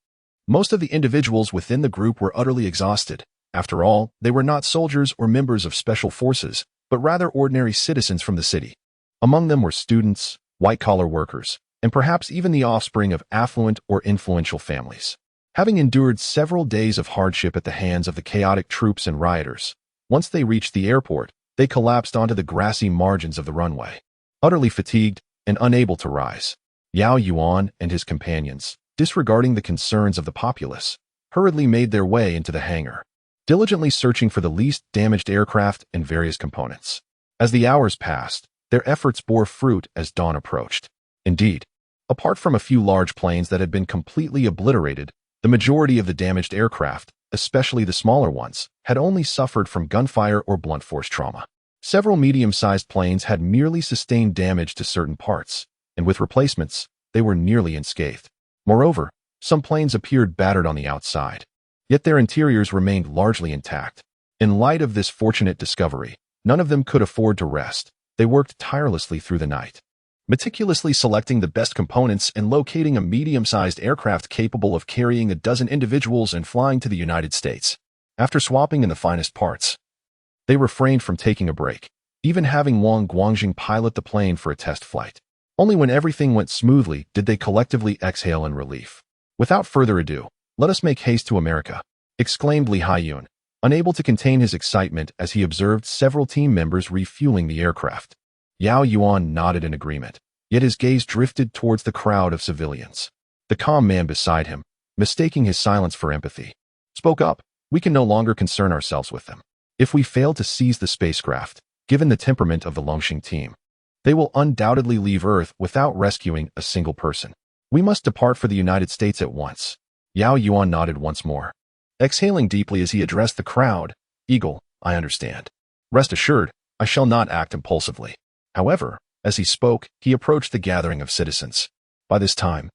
Most of the individuals within the group were utterly exhausted. After all, they were not soldiers or members of special forces, but rather ordinary citizens from the city. Among them were students, white-collar workers, and perhaps even the offspring of affluent or influential families. Having endured several days of hardship at the hands of the chaotic troops and rioters, once they reached the airport, they collapsed onto the grassy margins of the runway. Utterly fatigued and unable to rise, Yao Yuan and his companions, disregarding the concerns of the populace, hurriedly made their way into the hangar, diligently searching for the least damaged aircraft and various components. As the hours passed, their efforts bore fruit as dawn approached. Indeed, apart from a few large planes that had been completely obliterated, the majority of the damaged aircraft, especially the smaller ones, had only suffered from gunfire or blunt force trauma. Several medium-sized planes had merely sustained damage to certain parts, and with replacements, they were nearly unscathed. Moreover, some planes appeared battered on the outside, yet their interiors remained largely intact. In light of this fortunate discovery, none of them could afford to rest. They worked tirelessly through the night, meticulously selecting the best components and locating a medium-sized aircraft capable of carrying a dozen individuals and flying to the United States. After swapping in the finest parts, they refrained from taking a break, even having Wang Guangjing pilot the plane for a test flight. Only when everything went smoothly did they collectively exhale in relief. Without further ado, let us make haste to America, exclaimed Li Haiyun, unable to contain his excitement as he observed several team members refueling the aircraft. Yao Yuan nodded in agreement, yet his gaze drifted towards the crowd of civilians. The calm man beside him, mistaking his silence for empathy, spoke up. We can no longer concern ourselves with them. If we fail to seize the spacecraft, given the temperament of the Longxing team, They will undoubtedly leave Earth without rescuing a single person. We must depart for the United States at once. Yao Yuan nodded once more, exhaling deeply as he addressed the crowd. Eagle, I understand. Rest assured, I shall not act impulsively. However, as he spoke, he approached the gathering of citizens. By this time,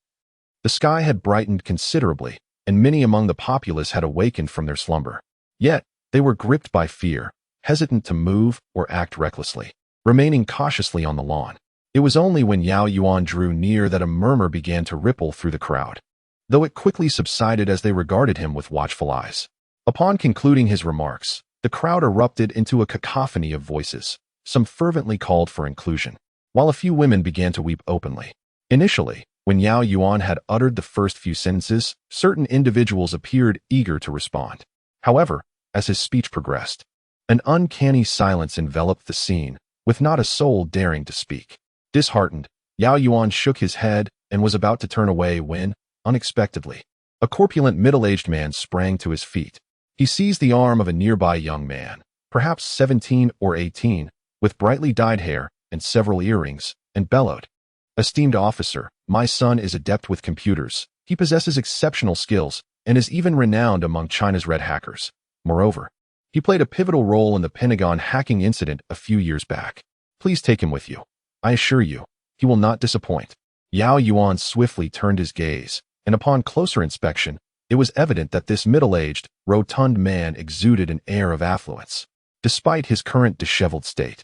the sky had brightened considerably, and many among the populace had awakened from their slumber. Yet, they were gripped by fear, hesitant to move or act recklessly, remaining cautiously on the lawn. It was only when Yao Yuan drew near that a murmur began to ripple through the crowd, though it quickly subsided as they regarded him with watchful eyes. Upon concluding his remarks, the crowd erupted into a cacophony of voices. Some fervently called for inclusion, while a few women began to weep openly. Initially, when Yao Yuan had uttered the first few sentences, certain individuals appeared eager to respond. However, as his speech progressed, an uncanny silence enveloped the scene, with not a soul daring to speak. Disheartened, Yao Yuan shook his head and was about to turn away when, unexpectedly, a corpulent middle-aged man sprang to his feet. He seized the arm of a nearby young man, perhaps 17 or 18, with brightly dyed hair and several earrings, and bellowed, "Esteemed officer, my son is adept with computers. He possesses exceptional skills and is even renowned among China's red hackers. Moreover, he played a pivotal role in the Pentagon hacking incident a few years back. Please take him with you. I assure you, he will not disappoint." Yao Yuan swiftly turned his gaze, and upon closer inspection, it was evident that this middle-aged, rotund man exuded an air of affluence. Despite his current disheveled state,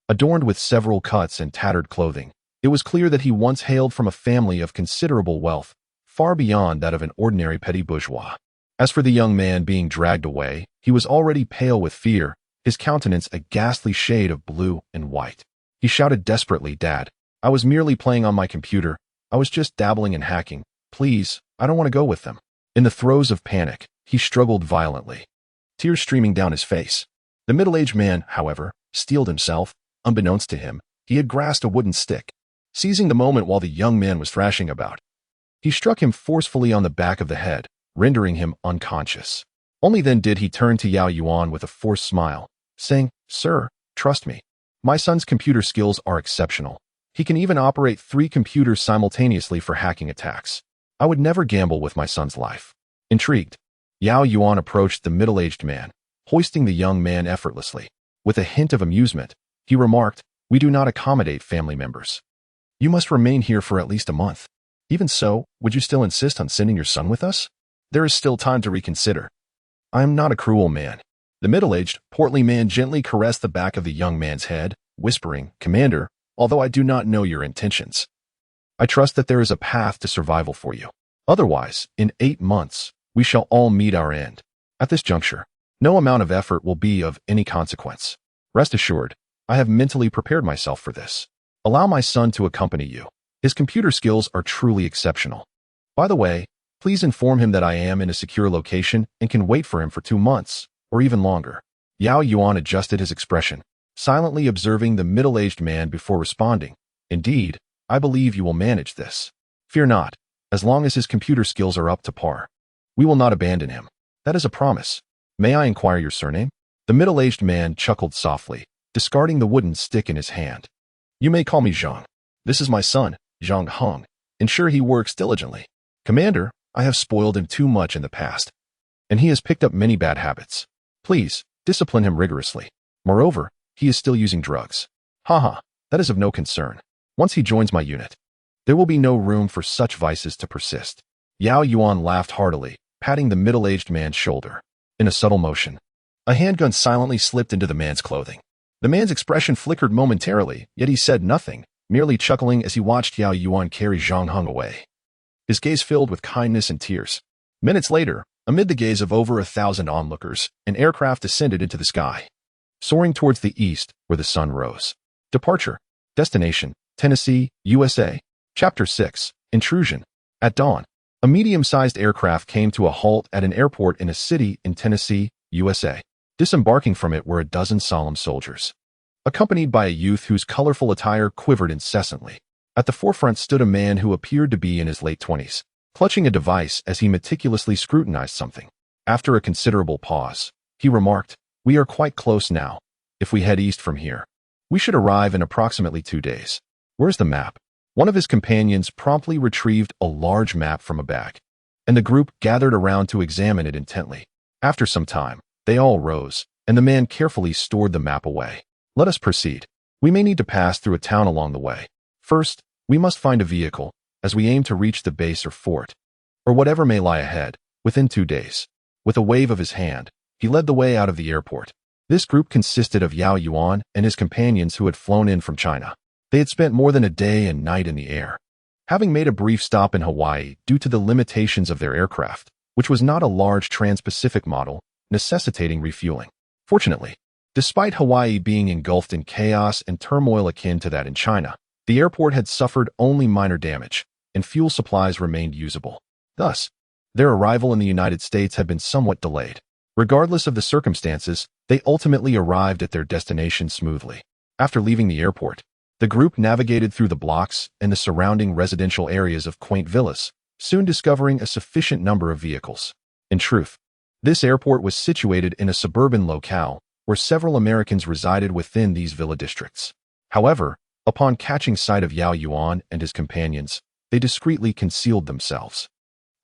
adorned with several cuts and tattered clothing, it was clear that he once hailed from a family of considerable wealth, far beyond that of an ordinary petty bourgeois. As for the young man being dragged away, he was already pale with fear, his countenance a ghastly shade of blue and white. He shouted desperately, "Dad, I was merely playing on my computer. I was just dabbling in hacking. Please, I don't want to go with them." In the throes of panic, he struggled violently, tears streaming down his face. The middle-aged man, however, steeled himself. Unbeknownst to him, he had grasped a wooden stick. Seizing the moment while the young man was thrashing about, he struck him forcefully on the back of the head, rendering him unconscious. Only then did he turn to Yao Yuan with a forced smile, saying, "Sir, trust me. My son's computer skills are exceptional. He can even operate 3 computers simultaneously for hacking attacks. I would never gamble with my son's life." Intrigued, Yao Yuan approached the middle-aged man, hoisting the young man effortlessly. With a hint of amusement, he remarked, "We do not accommodate family members. You must remain here for at least a month. Even so, would you still insist on sending your son with us? There is still time to reconsider. I am not a cruel man." The middle-aged, portly man gently caressed the back of the young man's head, whispering, "Commander, although I do not know your intentions, I trust that there is a path to survival for you. Otherwise, in 8 months, we shall all meet our end. At this juncture, no amount of effort will be of any consequence. Rest assured, I have mentally prepared myself for this. Allow my son to accompany you. His computer skills are truly exceptional. By the way, please inform him that I am in a secure location and can wait for him for 2 months, or even longer." Yao Yuan adjusted his expression, silently observing the middle-aged man before responding, "Indeed, I believe you will manage this. Fear not, as long as his computer skills are up to par. We will not abandon him. That is a promise. May I inquire your surname?" The middle-aged man chuckled softly, discarding the wooden stick in his hand. "You may call me Zhang. This is my son, Zhang Heng. Ensure he works diligently. Commander, I have spoiled him too much in the past, and he has picked up many bad habits. Please, discipline him rigorously. Moreover, he is still using drugs. Haha, that is of no concern. Once he joins my unit, there will be no room for such vices to persist." Yao Yuan laughed heartily, patting the middle-aged man's shoulder. In a subtle motion, a handgun silently slipped into the man's clothing. The man's expression flickered momentarily, yet he said nothing, merely chuckling as he watched Yao Yuan carry Zhang Heng away, his gaze filled with kindness and tears. Minutes later, amid the gaze of over 1,000 onlookers, an aircraft descended into the sky, soaring towards the east where the sun rose. Departure. Destination, Tennessee, USA. Chapter 6. Intrusion. At dawn, a medium-sized aircraft came to a halt at an airport in a city in Tennessee, USA. Disembarking from it were a dozen solemn soldiers, accompanied by a youth whose colorful attire quivered incessantly. At the forefront stood a man who appeared to be in his late 20s, clutching a device as he meticulously scrutinized something. After a considerable pause, he remarked, "We are quite close now. If we head east from here, We should arrive in approximately 2 days. Where's the map? One of his companions promptly retrieved a large map from a bag, and the group gathered around to examine it intently. After some time, they all rose, and the man carefully stored the map away. Let us proceed. We may need to pass through a town along the way. First, we must find a vehicle, as we aim to reach the base or fort, or whatever may lie ahead, within 2 days. With a wave of his hand, he led the way out of the airport. This group consisted of Yao Yuan and his companions who had flown in from China. They had spent more than a day and night in the air, having made a brief stop in Hawaii due to the limitations of their aircraft, which was not a large trans-Pacific model, necessitating refueling. Fortunately, despite Hawaii being engulfed in chaos and turmoil akin to that in China, the airport had suffered only minor damage, and fuel supplies remained usable. Thus, their arrival in the United States had been somewhat delayed. Regardless of the circumstances, they ultimately arrived at their destination smoothly. After leaving the airport, the group navigated through the blocks and the surrounding residential areas of quaint villas, soon discovering a sufficient number of vehicles. In truth, this airport was situated in a suburban locale where several Americans resided within these villa districts. However, upon catching sight of Yao Yuan and his companions, they discreetly concealed themselves.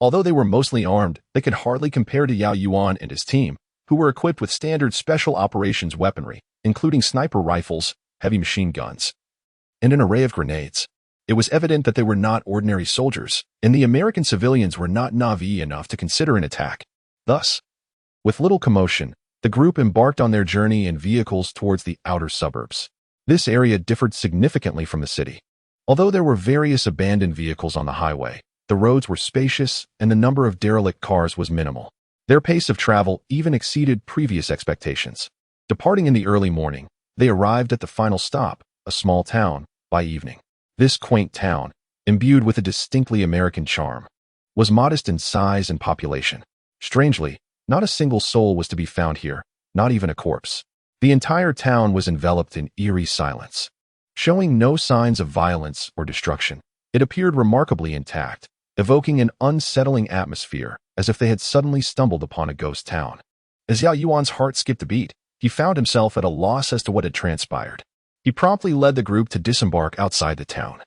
Although they were mostly armed, they could hardly compare to Yao Yuan and his team, who were equipped with standard special operations weaponry, including sniper rifles, heavy machine guns, and an array of grenades. It was evident that they were not ordinary soldiers, and the American civilians were not naive enough to consider an attack. Thus, with little commotion, the group embarked on their journey in vehicles towards the outer suburbs. This area differed significantly from the city. Although there were various abandoned vehicles on the highway, the roads were spacious and the number of derelict cars was minimal. Their pace of travel even exceeded previous expectations. Departing in the early morning, they arrived at the final stop, a small town, by evening. This quaint town, imbued with a distinctly American charm, was modest in size and population. Strangely, not a single soul was to be found here, not even a corpse. The entire town was enveloped in eerie silence, showing no signs of violence or destruction. It appeared remarkably intact, evoking an unsettling atmosphere, as if they had suddenly stumbled upon a ghost town. As Yao Yuan's heart skipped a beat, he found himself at a loss as to what had transpired. He promptly led the group to disembark outside the town.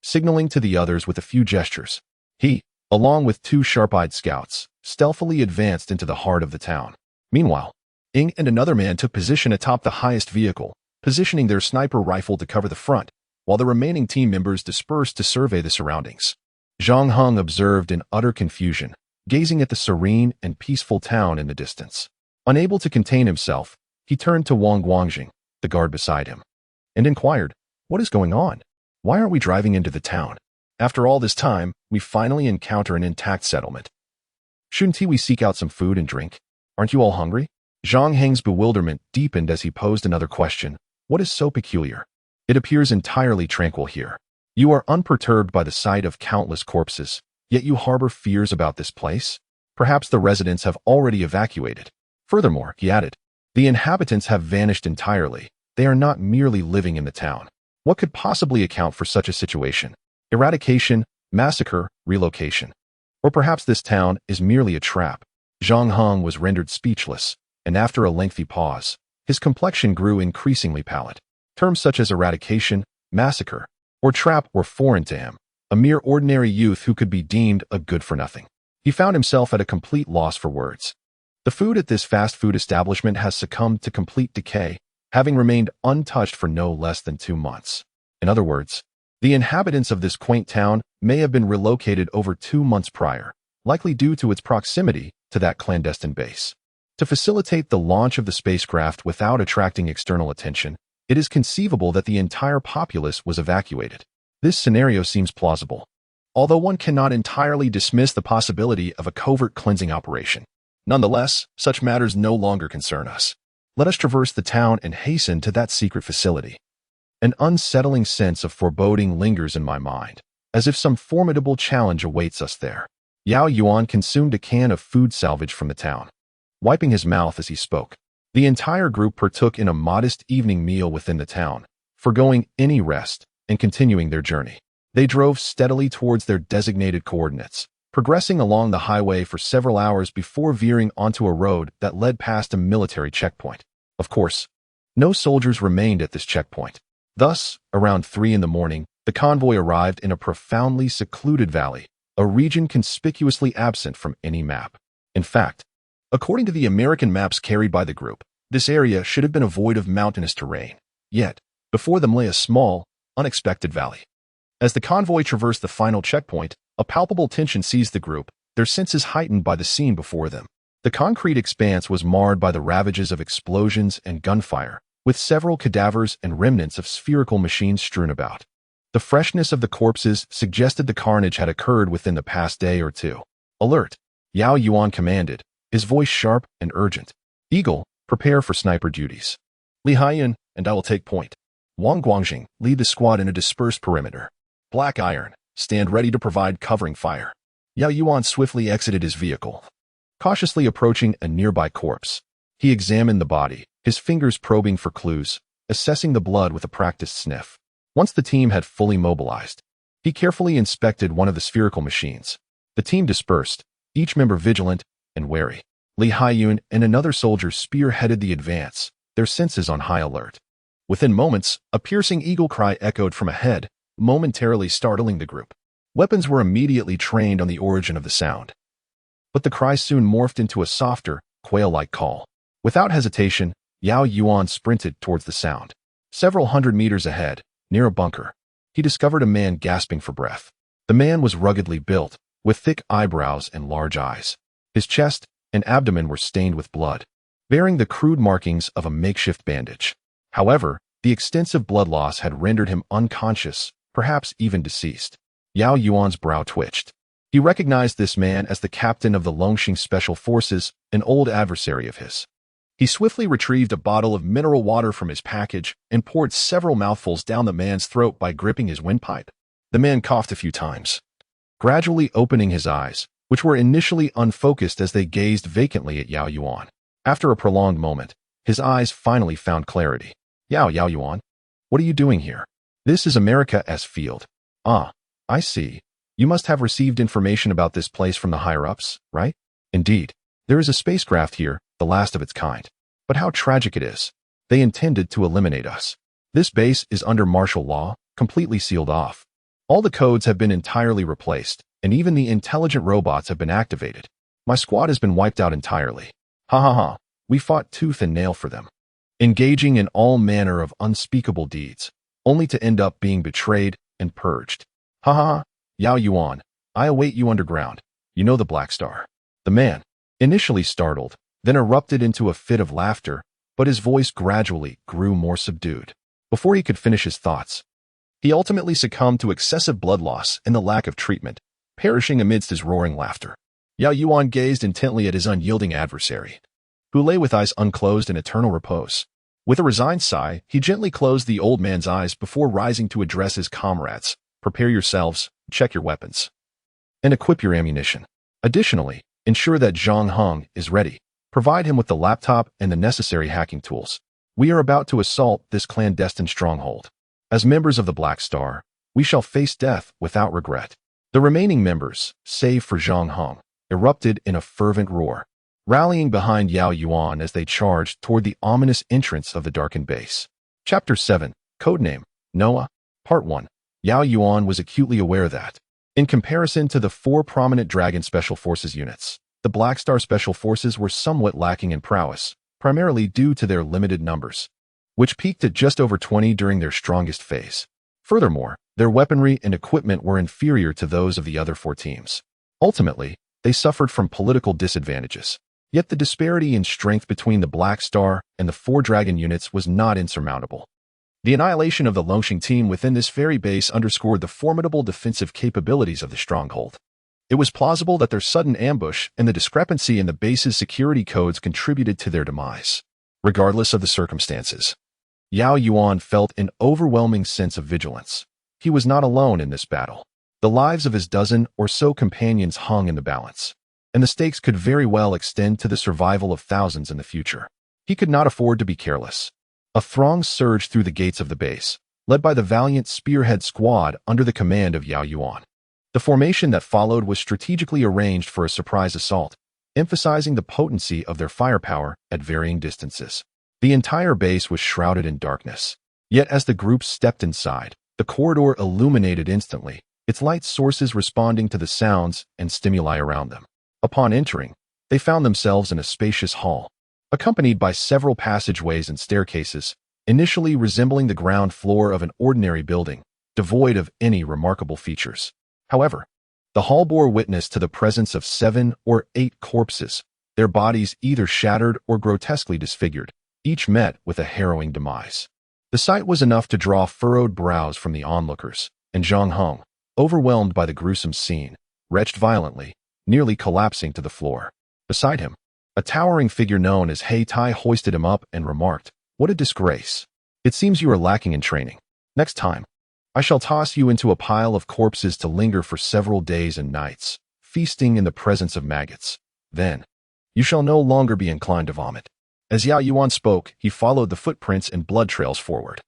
Signaling to the others with a few gestures, he, along with 2 sharp-eyed scouts, stealthily advanced into the heart of the town. Meanwhile, Ing and another man took position atop the highest vehicle, positioning their sniper rifle to cover the front, while the remaining team members dispersed to survey the surroundings. Zhang Heng observed in utter confusion, gazing at the serene and peaceful town in the distance. Unable to contain himself, he turned to Wang Guangjing, the guard beside him, and inquired, "What is going on? Why aren't we driving into the town? After all this time, we finally encounter an intact settlement. Shouldn't we seek out some food and drink? Aren't you all hungry?" Zhang Heng's bewilderment deepened as he posed another question. "What is so peculiar? It appears entirely tranquil here. You are unperturbed by the sight of countless corpses, yet you harbor fears about this place? Perhaps the residents have already evacuated. Furthermore," he added, "the inhabitants have vanished entirely. They are not merely living in the town. What could possibly account for such a situation? Eradication, massacre, relocation. Or perhaps this town is merely a trap." Zhang Heng was rendered speechless, and after a lengthy pause, his complexion grew increasingly pallid. Terms such as eradication, massacre, or trap were foreign to him, a mere ordinary youth who could be deemed a good-for-nothing. He found himself at a complete loss for words. The food at this fast food establishment has succumbed to complete decay, having remained untouched for no less than 2 months. In other words, the inhabitants of this quaint town may have been relocated over 2 months prior, likely due to its proximity to that clandestine base. To facilitate the launch of the spacecraft without attracting external attention, it is conceivable that the entire populace was evacuated. This scenario seems plausible, although one cannot entirely dismiss the possibility of a covert cleansing operation. Nonetheless, such matters no longer concern us. Let us traverse the town and hasten to that secret facility. An unsettling sense of foreboding lingers in my mind, as if some formidable challenge awaits us there. Yao Yuan consumed a can of food salvage from the town, wiping his mouth as he spoke. The entire group partook in a modest evening meal within the town, forgoing any rest and continuing their journey. They drove steadily towards their designated coordinates, progressing along the highway for several hours before veering onto a road that led past a military checkpoint. Of course, No soldiers remained at this checkpoint. Thus, around 3 in the morning, the convoy arrived in a profoundly secluded valley, a region conspicuously absent from any map. In fact, according to the American maps carried by the group, this area should have been void of mountainous terrain. Yet, before them lay a small, unexpected valley. As the convoy traversed the final checkpoint, a palpable tension seized the group, their senses heightened by the scene before them. The concrete expanse was marred by the ravages of explosions and gunfire, with several cadavers and remnants of spherical machines strewn about. The freshness of the corpses suggested the carnage had occurred within the past day or two. Alert! Yao Yuan commanded, his voice sharp and urgent. Eagle, prepare for sniper duties. Li Haiyan and I will take point. Wang Guangjing, lead the squad in a dispersed perimeter. Black Iron, stand ready to provide covering fire. Yao Yuan swiftly exited his vehicle. Cautiously approaching a nearby corpse, he examined the body, his fingers probing for clues, assessing the blood with a practiced sniff. Once the team had fully mobilized, he carefully inspected one of the spherical machines. The team dispersed, each member vigilant and wary. Li Haiyun and another soldier spearheaded the advance, their senses on high alert. Within moments, a piercing eagle cry echoed from ahead, momentarily startling the group. Weapons were immediately trained on the origin of the sound. But the cry soon morphed into a softer, quail-like call. Without hesitation, Yao Yuan sprinted towards the sound. Several hundred meters ahead, near a bunker, he discovered a man gasping for breath. The man was ruggedly built, with thick eyebrows and large eyes. His chest and abdomen were stained with blood, bearing the crude markings of a makeshift bandage. However, the extensive blood loss had rendered him unconscious, perhaps even deceased. Yao Yuan's brow twitched. He recognized this man as the captain of the Longxing Special Forces, an old adversary of his. He swiftly retrieved a bottle of mineral water from his package and poured several mouthfuls down the man's throat by gripping his windpipe. The man coughed a few times, gradually opening his eyes, which were initially unfocused as they gazed vacantly at Yao Yuan. After a prolonged moment, his eyes finally found clarity. Yao Yuan, what are you doing here? This is America's field. Ah, I see. You must have received information about this place from the higher-ups, right? Indeed. There is a spacecraft here, the last of its kind. But how tragic it is. They intended to eliminate us. This base is under martial law, completely sealed off. All the codes have been entirely replaced, and even the intelligent robots have been activated. My squad has been wiped out entirely. Ha ha ha. We fought tooth and nail for them, engaging in all manner of unspeakable deeds, only to end up being betrayed and purged. Ha ha ha. Yao Yuan, I await you underground. You know the Black Star. The man, initially startled, then erupted into a fit of laughter, but his voice gradually grew more subdued. Before he could finish his thoughts, he ultimately succumbed to excessive blood loss and the lack of treatment, perishing amidst his roaring laughter. Yao Yuan gazed intently at his unyielding adversary, who lay with eyes unclosed in eternal repose. With a resigned sigh, he gently closed the old man's eyes before rising to address his comrades. Prepare yourselves, check your weapons, and equip your ammunition. Additionally, ensure that Zhang Heng is ready. Provide him with the laptop and the necessary hacking tools. We are about to assault this clandestine stronghold. As members of the Black Star, we shall face death without regret. The remaining members, save for Zhang Heng, erupted in a fervent roar, rallying behind Yao Yuan as they charged toward the ominous entrance of the darkened base. Chapter 7, Codename, Noah, Part 1. Yao Yuan was acutely aware that, in comparison to the 4 prominent Dragon Special Forces units, the Black Star Special Forces were somewhat lacking in prowess, primarily due to their limited numbers, which peaked at just over 20 during their strongest phase. Furthermore, their weaponry and equipment were inferior to those of the other 4 teams. Ultimately, they suffered from political disadvantages. Yet the disparity in strength between the Black Star and the 4 Dragon units was not insurmountable. The annihilation of the Longxing team within this very base underscored the formidable defensive capabilities of the stronghold. It was plausible that their sudden ambush and the discrepancy in the base's security codes contributed to their demise. Regardless of the circumstances, Yao Yuan felt an overwhelming sense of vigilance. He was not alone in this battle. The lives of his dozen or so companions hung in the balance, and the stakes could very well extend to the survival of thousands in the future. He could not afford to be careless. A throng surged through the gates of the base, led by the valiant Spearhead Squad under the command of Yao Yuan. The formation that followed was strategically arranged for a surprise assault, emphasizing the potency of their firepower at varying distances. The entire base was shrouded in darkness. Yet as the group stepped inside, the corridor illuminated instantly, its light sources responding to the sounds and stimuli around them. Upon entering, they found themselves in a spacious hall, accompanied by several passageways and staircases, initially resembling the ground floor of an ordinary building, devoid of any remarkable features. However, the hall bore witness to the presence of 7 or 8 corpses, their bodies either shattered or grotesquely disfigured, each met with a harrowing demise. The sight was enough to draw furrowed brows from the onlookers, and Zhang Heng, overwhelmed by the gruesome scene, retched violently, nearly collapsing to the floor. Beside him, a towering figure known as He Tai hoisted him up and remarked, "What a disgrace. It seems you are lacking in training. Next time, I shall toss you into a pile of corpses to linger for several days and nights, feasting in the presence of maggots. Then, you shall no longer be inclined to vomit." As Yao Yuan spoke, he followed the footprints and blood trails forward,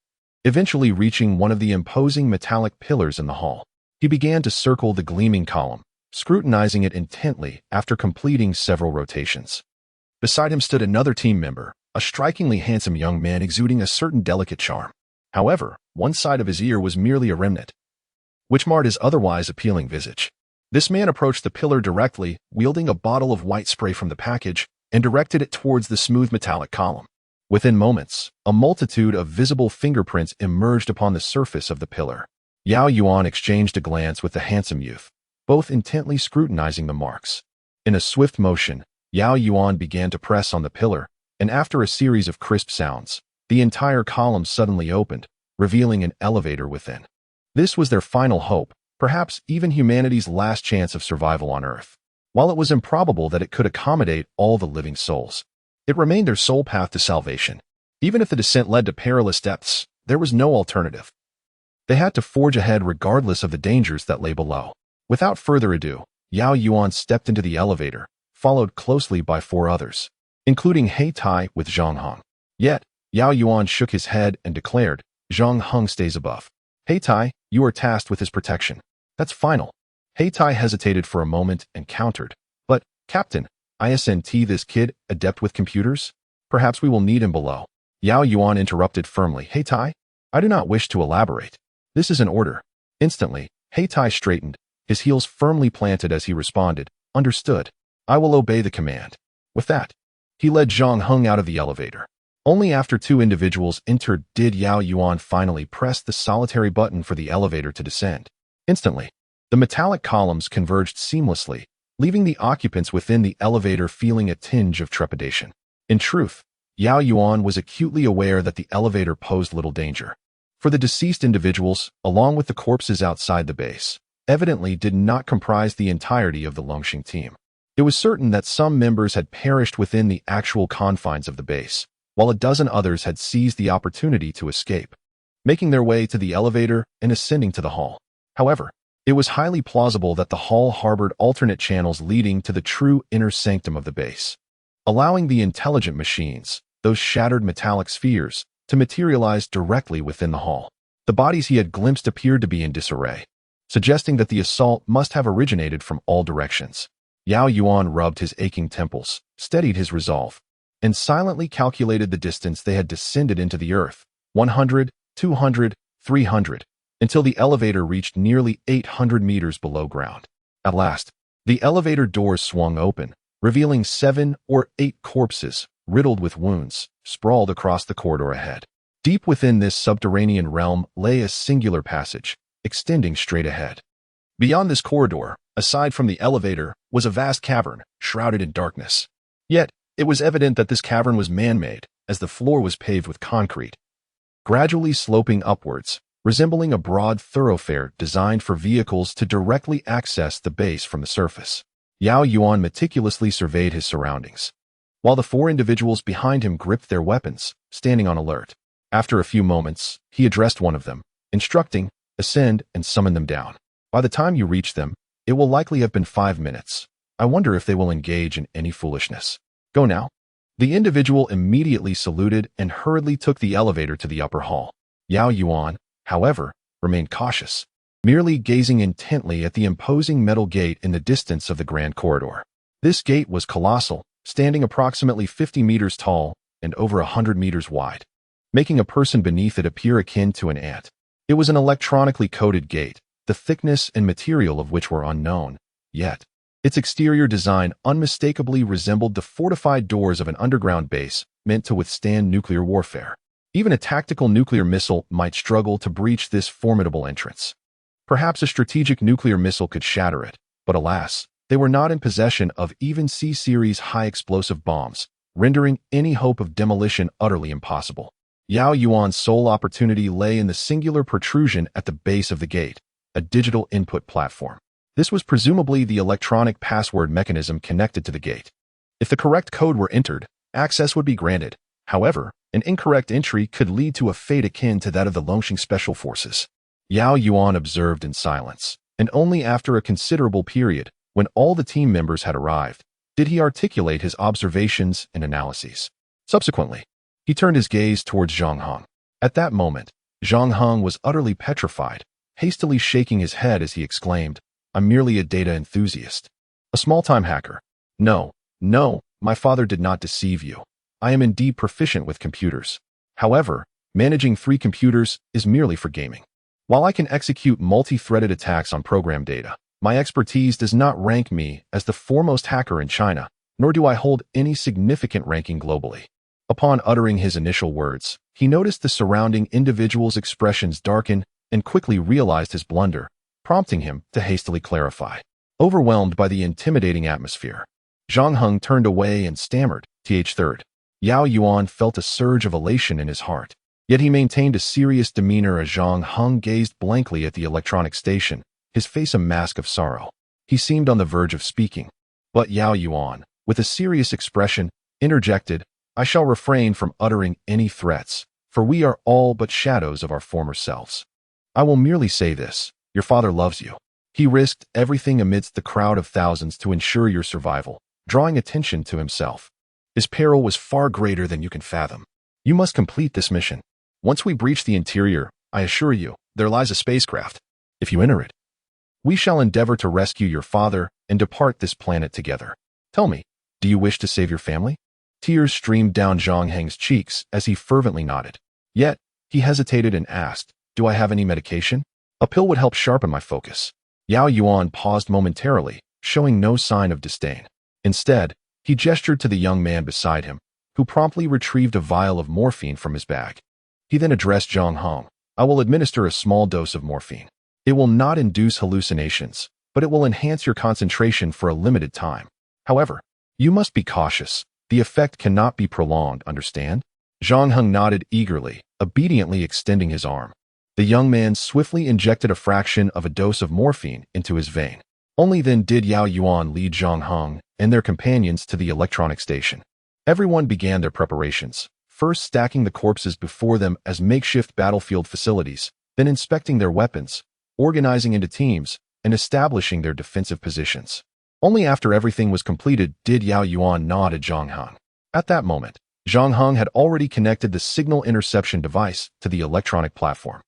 eventually reaching one of the imposing metallic pillars in the hall. He began to circle the gleaming column, scrutinizing it intently after completing several rotations. Beside him stood another team member, a strikingly handsome young man exuding a certain delicate charm. However, one side of his ear was merely a remnant, which marred his otherwise appealing visage. This man approached the pillar directly, wielding a bottle of white spray from the package, and directed it towards the smooth metallic column. Within moments, a multitude of visible fingerprints emerged upon the surface of the pillar. Yao Yuan exchanged a glance with the handsome youth, both intently scrutinizing the marks. In a swift motion, Yao Yuan began to press on the pillar, and after a series of crisp sounds, the entire column suddenly opened, revealing an elevator within. This was their final hope, perhaps even humanity's last chance of survival on Earth. While it was improbable that it could accommodate all the living souls, it remained their sole path to salvation. Even if the descent led to perilous depths, there was no alternative. They had to forge ahead regardless of the dangers that lay below. Without further ado, Yao Yuan stepped into the elevator, followed closely by 4 others, including He Tai with Zhang Heng. Yet, Yao Yuan shook his head and declared, "Zhang Heng stays above. He Tai, you are tasked with his protection. That's final." He Tai hesitated for a moment and countered, "But, Captain, isn't this kid adept with computers? Perhaps we will need him below." Yao Yuan interrupted firmly, "He Tai, I do not wish to elaborate. This is an order." Instantly, He Tai straightened, his heels firmly planted as he responded, "Understood. I will obey the command." With that, he led Zhang Heng out of the elevator. Only after 2 individuals entered did Yao Yuan finally press the solitary button for the elevator to descend. Instantly, the metallic columns converged seamlessly, leaving the occupants within the elevator feeling a tinge of trepidation. In truth, Yao Yuan was acutely aware that the elevator posed little danger, for the deceased individuals, along with the corpses outside the base, evidently did not comprise the entirety of the Longxing team. It was certain that some members had perished within the actual confines of the base, while a dozen others had seized the opportunity to escape, making their way to the elevator and ascending to the hall. However, it was highly plausible that the hall harbored alternate channels leading to the true inner sanctum of the base, allowing the intelligent machines, those shattered metallic spheres, to materialize directly within the hall. The bodies he had glimpsed appeared to be in disarray, suggesting that the assault must have originated from all directions. Yao Yuan rubbed his aching temples, steadied his resolve, and silently calculated the distance they had descended into the earth, 100, 200, 300, until the elevator reached nearly 800 meters below ground. At last, the elevator doors swung open, revealing 7 or 8 corpses, riddled with wounds, sprawled across the corridor ahead. Deep within this subterranean realm lay a singular passage, extending straight ahead. Beyond this corridor, aside from the elevator, was a vast cavern, shrouded in darkness. Yet, it was evident that this cavern was man-made, as the floor was paved with concrete, gradually sloping upwards, resembling a broad thoroughfare designed for vehicles to directly access the base from the surface. Yao Yuan meticulously surveyed his surroundings, while the 4 individuals behind him gripped their weapons, standing on alert. After a few moments, he addressed one of them, instructing, "Ascend and summon them down. By the time you reach them, it will likely have been 5 minutes. I wonder if they will engage in any foolishness. Go now." The individual immediately saluted and hurriedly took the elevator to the upper hall. Yao Yuan, however, remained cautious, merely gazing intently at the imposing metal gate in the distance of the grand corridor. This gate was colossal, standing approximately 50 meters tall, and over 100 meters wide, making a person beneath it appear akin to an ant. It was an electronically coated gate, the thickness and material of which were unknown, yet its exterior design unmistakably resembled the fortified doors of an underground base meant to withstand nuclear warfare. Even a tactical nuclear missile might struggle to breach this formidable entrance. Perhaps a strategic nuclear missile could shatter it, but alas, they were not in possession of even C-series high-explosive bombs, rendering any hope of demolition utterly impossible. Yao Yuan's sole opportunity lay in the singular protrusion at the base of the gate, a digital input platform. This was presumably the electronic password mechanism connected to the gate. If the correct code were entered, access would be granted. However, an incorrect entry could lead to a fate akin to that of the Longxing Special Forces. Yao Yuan observed in silence, and only after a considerable period, when all the team members had arrived, did he articulate his observations and analyses. Subsequently, he turned his gaze towards Zhang Heng. At that moment, Zhang Heng was utterly petrified, hastily shaking his head as he exclaimed, "I'm merely a data enthusiast. A small-time hacker. No, my father did not deceive you. I am indeed proficient with computers. However, managing 3 computers is merely for gaming. While I can execute multi-threaded attacks on program data, my expertise does not rank me as the foremost hacker in China, nor do I hold any significant ranking globally." Upon uttering his initial words, he noticed the surrounding individual's expressions darken and quickly realized his blunder, prompting him to hastily clarify. Overwhelmed by the intimidating atmosphere, Zhang Heng turned away and stammered, "Third." Yao Yuan felt a surge of elation in his heart, yet he maintained a serious demeanor as Zhang Heng gazed blankly at the electronic station, his face a mask of sorrow. He seemed on the verge of speaking, but Yao Yuan, with a serious expression, interjected, "I shall refrain from uttering any threats, for we are all but shadows of our former selves. I will merely say this, your father loves you. He risked everything amidst the crowd of thousands to ensure your survival, drawing attention to himself. His peril was far greater than you can fathom. You must complete this mission. Once we breach the interior, I assure you, there lies a spacecraft. If you enter it, we shall endeavor to rescue your father and depart this planet together. Tell me, do you wish to save your family?" Tears streamed down Zhang Heng's cheeks as he fervently nodded. Yet, he hesitated and asked, "Do I have any medication? A pill would help sharpen my focus." Yao Yuan paused momentarily, showing no sign of disdain. Instead, he gestured to the young man beside him, who promptly retrieved a vial of morphine from his bag. He then addressed Zhang Heng, "I will administer a small dose of morphine. It will not induce hallucinations, but it will enhance your concentration for a limited time. However, you must be cautious. The effect cannot be prolonged, understand?" Zhang Heng nodded eagerly, obediently extending his arm. The young man swiftly injected a fraction of a dose of morphine into his vein. Only then did Yao Yuan lead Zhang Heng and their companions to the electronic station. Everyone began their preparations, first stacking the corpses before them as makeshift battlefield facilities, then inspecting their weapons, organizing into teams, and establishing their defensive positions. Only after everything was completed did Yao Yuan nod at Zhang Heng. At that moment, Zhang Heng had already connected the signal interception device to the electronic platform.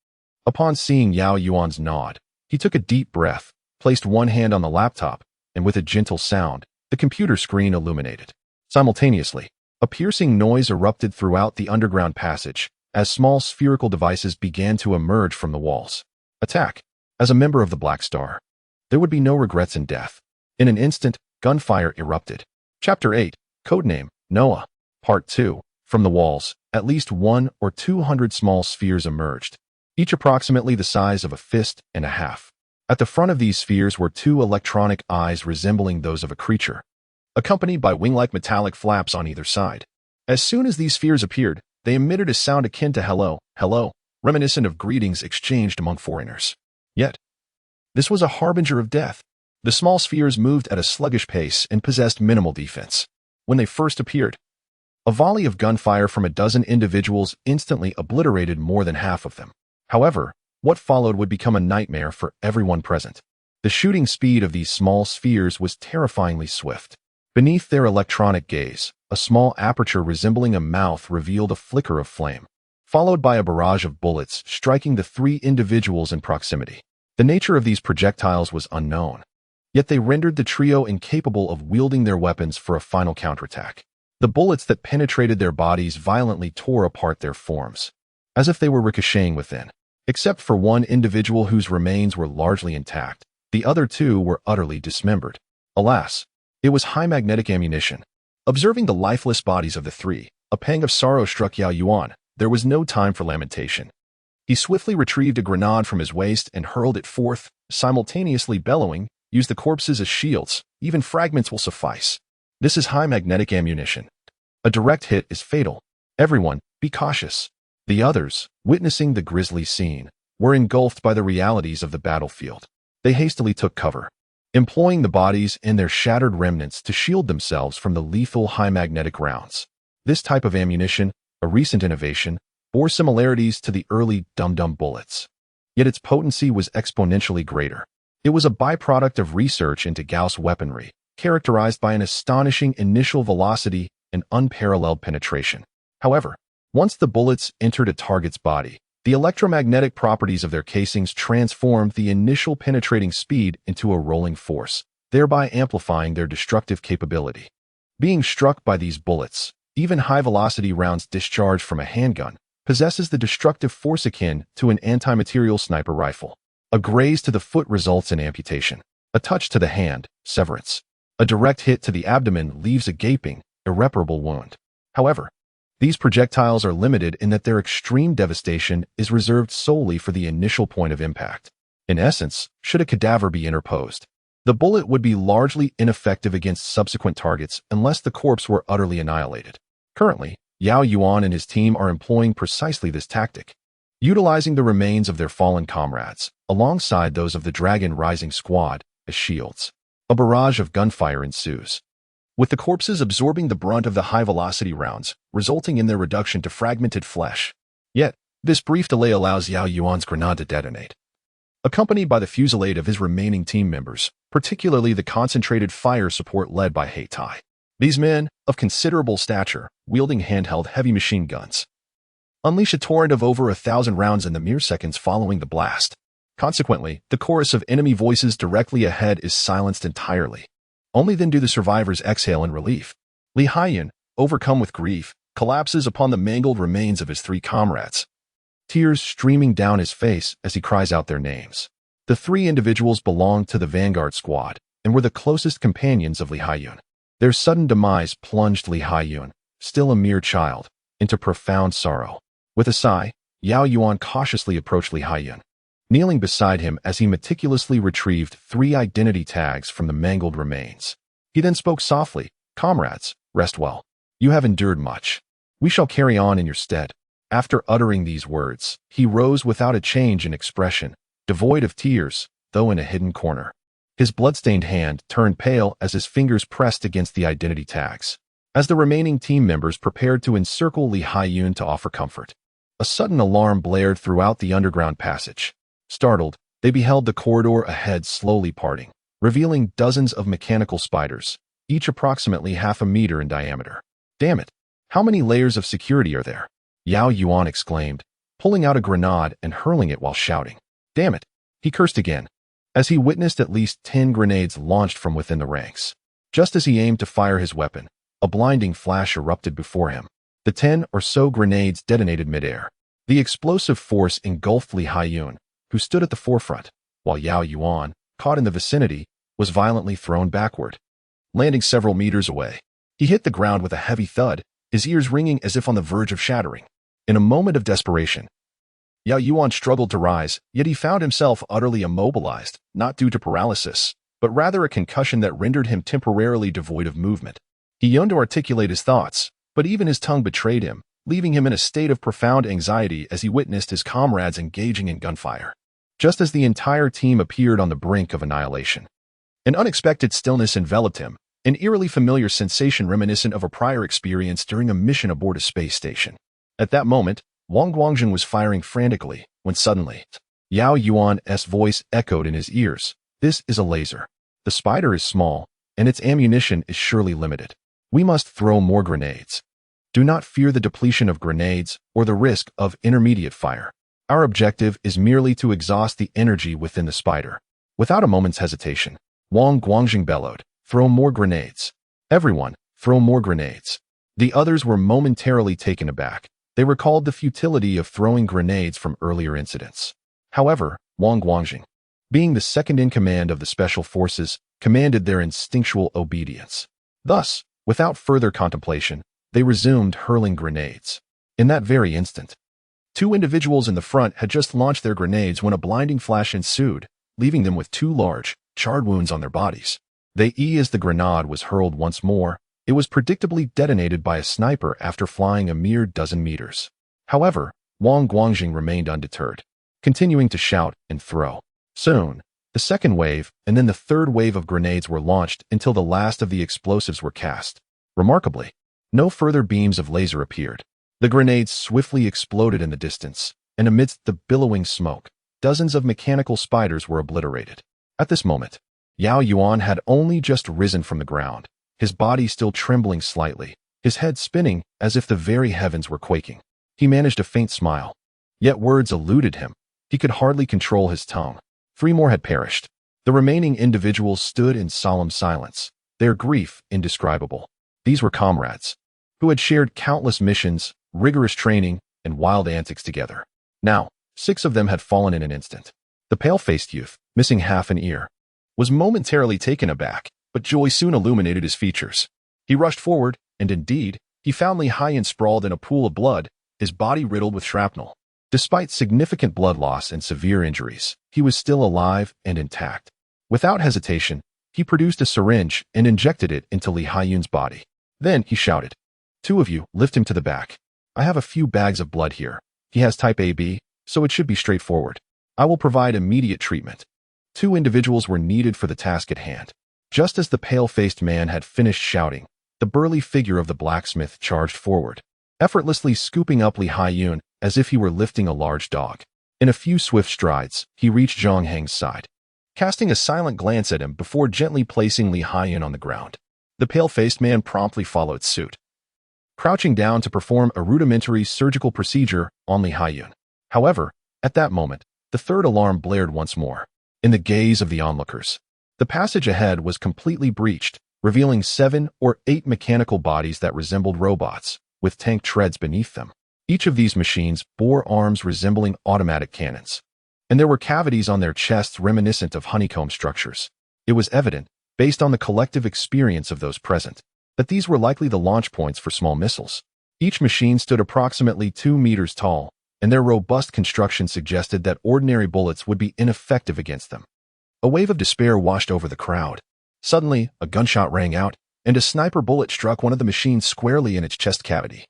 Upon seeing Yao Yuan's nod, he took a deep breath, placed one hand on the laptop, and with a gentle sound, the computer screen illuminated. Simultaneously, a piercing noise erupted throughout the underground passage as small spherical devices began to emerge from the walls. Attack. As a member of the Black Star, there would be no regrets in death. In an instant, gunfire erupted. Chapter 8, Codename, Noah. Part 2. From the walls, at least 100 or 200 small spheres emerged, each approximately the size of a fist and a half. At the front of these spheres were 2 electronic eyes resembling those of a creature, accompanied by wing-like metallic flaps on either side. As soon as these spheres appeared, they emitted a sound akin to hello, hello, reminiscent of greetings exchanged among foreigners. Yet, this was a harbinger of death. The small spheres moved at a sluggish pace and possessed minimal defense. When they first appeared, a volley of gunfire from a dozen individuals instantly obliterated more than half of them. However, what followed would become a nightmare for everyone present. The shooting speed of these small spheres was terrifyingly swift. Beneath their electronic gaze, a small aperture resembling a mouth revealed a flicker of flame, followed by a barrage of bullets striking the 3 individuals in proximity. The nature of these projectiles was unknown, yet they rendered the trio incapable of wielding their weapons for a final counterattack. The bullets that penetrated their bodies violently tore apart their forms, as if they were ricocheting within. Except for one individual whose remains were largely intact, the other two were utterly dismembered. Alas, it was high magnetic ammunition. Observing the lifeless bodies of the three, a pang of sorrow struck Yao Yuan. There was no time for lamentation. He swiftly retrieved a grenade from his waist and hurled it forth, simultaneously bellowing, "Use the corpses as shields, even fragments will suffice. This is high magnetic ammunition. A direct hit is fatal. Everyone, be cautious." The others, witnessing the grisly scene, were engulfed by the realities of the battlefield. They hastily took cover, employing the bodies and their shattered remnants to shield themselves from the lethal high magnetic rounds. This type of ammunition, a recent innovation, bore similarities to the early dum-dum bullets. Yet its potency was exponentially greater. It was a byproduct of research into Gauss weaponry, characterized by an astonishing initial velocity and unparalleled penetration. However, once the bullets entered a target's body, the electromagnetic properties of their casings transformed the initial penetrating speed into a rolling force, thereby amplifying their destructive capability. Being struck by these bullets, even high-velocity rounds discharged from a handgun, possesses the destructive force akin to an anti-material sniper rifle. A graze to the foot results in amputation. A touch to the hand, severance. A direct hit to the abdomen leaves a gaping, irreparable wound. However, these projectiles are limited in that their extreme devastation is reserved solely for the initial point of impact. In essence, should a cadaver be interposed, the bullet would be largely ineffective against subsequent targets unless the corpse were utterly annihilated. Currently, Yao Yuan and his team are employing precisely this tactic, utilizing the remains of their fallen comrades, alongside those of the Dragon Rising squad, as shields. A barrage of gunfire ensues, with the corpses absorbing the brunt of the high-velocity rounds, resulting in their reduction to fragmented flesh. Yet, this brief delay allows Yao Yuan's grenade to detonate. Accompanied by the fusillade of his remaining team members, particularly the concentrated fire support led by He Tai. These men, of considerable stature, wielding handheld heavy machine guns, unleash a torrent of over 1,000 rounds in the mere seconds following the blast. Consequently, the chorus of enemy voices directly ahead is silenced entirely. Only then do the survivors exhale in relief. Li Haiyun, overcome with grief, collapses upon the mangled remains of his three comrades, tears streaming down his face as he cries out their names. The three individuals belonged to the Vanguard squad and were the closest companions of Li Haiyun. Their sudden demise plunged Li Haiyun, still a mere child, into profound sorrow. With a sigh, Yao Yuan cautiously approached Li Haiyun, kneeling beside him as he meticulously retrieved 3 identity tags from the mangled remains. He then spoke softly, "Comrades, rest well. You have endured much. We shall carry on in your stead." After uttering these words, he rose without a change in expression, devoid of tears, though in a hidden corner. His bloodstained hand turned pale as his fingers pressed against the identity tags. As the remaining team members prepared to encircle Li Haiyun to offer comfort, a sudden alarm blared throughout the underground passage. Startled, they beheld the corridor ahead slowly parting, revealing dozens of mechanical spiders, each approximately half a meter in diameter. "Damn it! How many layers of security are there?" Yao Yuan exclaimed, pulling out a grenade and hurling it while shouting. "Damn it!" he cursed again, as he witnessed at least 10 grenades launched from within the ranks. Just as he aimed to fire his weapon, a blinding flash erupted before him. The 10 or so grenades detonated midair. The explosive force engulfed Li Haiyun, who stood at the forefront, while Yao Yuan, caught in the vicinity, was violently thrown backward, landing several meters away. He hit the ground with a heavy thud, his ears ringing as if on the verge of shattering. In a moment of desperation, Yao Yuan struggled to rise, yet he found himself utterly immobilized, not due to paralysis, but rather a concussion that rendered him temporarily devoid of movement. He yearned to articulate his thoughts, but even his tongue betrayed him, leaving him in a state of profound anxiety as he witnessed his comrades engaging in gunfire. Just as the entire team appeared on the brink of annihilation, an unexpected stillness enveloped him, an eerily familiar sensation reminiscent of a prior experience during a mission aboard a space station. At that moment, Wang Guangjun was firing frantically, when suddenly, Yao Yuan's voice echoed in his ears. "This is a laser. The spider is small, and its ammunition is surely limited. We must throw more grenades. Do not fear the depletion of grenades or the risk of intermediate fire. Our objective is merely to exhaust the energy within the spider." Without a moment's hesitation, Wang Guangjing bellowed, "Throw more grenades. Everyone, throw more grenades." The others were momentarily taken aback. They recalled the futility of throwing grenades from earlier incidents. However, Wang Guangjing, being the second in command of the Special Forces, commanded their instinctual obedience. Thus, without further contemplation, they resumed hurling grenades. In that very instant, two individuals in the front had just launched their grenades when a blinding flash ensued, leaving them with two large, charred wounds on their bodies. As the grenade was hurled once more, it was predictably detonated by a sniper after flying a mere dozen meters. However, Wang Guangjing remained undeterred, continuing to shout and throw. Soon, the second wave and then the third wave of grenades were launched until the last of the explosives were cast. Remarkably, no further beams of laser appeared. The grenades swiftly exploded in the distance, and amidst the billowing smoke, dozens of mechanical spiders were obliterated. At this moment, Yao Yuan had only just risen from the ground, his body still trembling slightly, his head spinning as if the very heavens were quaking. He managed a faint smile, yet words eluded him. He could hardly control his tongue. 3 more had perished. The remaining individuals stood in solemn silence, their grief indescribable. These were comrades who had shared countless missions, rigorous training, and wild antics together. Now, 6 of them had fallen in an instant. The pale-faced youth, missing half an ear, was momentarily taken aback, but joy soon illuminated his features. He rushed forward, and indeed, he found Li Haiyan sprawled in a pool of blood, his body riddled with shrapnel. Despite significant blood loss and severe injuries, he was still alive and intact. Without hesitation, he produced a syringe and injected it into Li Haiyan's body. Then he shouted, "2 of you, lift him to the back. I have a few bags of blood here. He has type AB, so it should be straightforward. I will provide immediate treatment." 2 individuals were needed for the task at hand. Just as the pale-faced man had finished shouting, the burly figure of the blacksmith charged forward, effortlessly scooping up Li Haiyan as if he were lifting a large dog. In a few swift strides, he reached Zhang Heng's side, casting a silent glance at him before gently placing Li Haiyan on the ground. The pale-faced man promptly followed suit, crouching down to perform a rudimentary surgical procedure on Li Haiyan. However, at that moment, the third alarm blared once more. In the gaze of the onlookers, the passage ahead was completely breached, revealing 7 or 8 mechanical bodies that resembled robots, with tank treads beneath them. Each of these machines bore arms resembling automatic cannons, and there were cavities on their chests reminiscent of honeycomb structures. It was evident, based on the collective experience of those present, that these were likely the launch points for small missiles. Each machine stood approximately 2 meters tall, and their robust construction suggested that ordinary bullets would be ineffective against them. A wave of despair washed over the crowd. Suddenly, a gunshot rang out, and a sniper bullet struck one of the machines squarely in its chest cavity,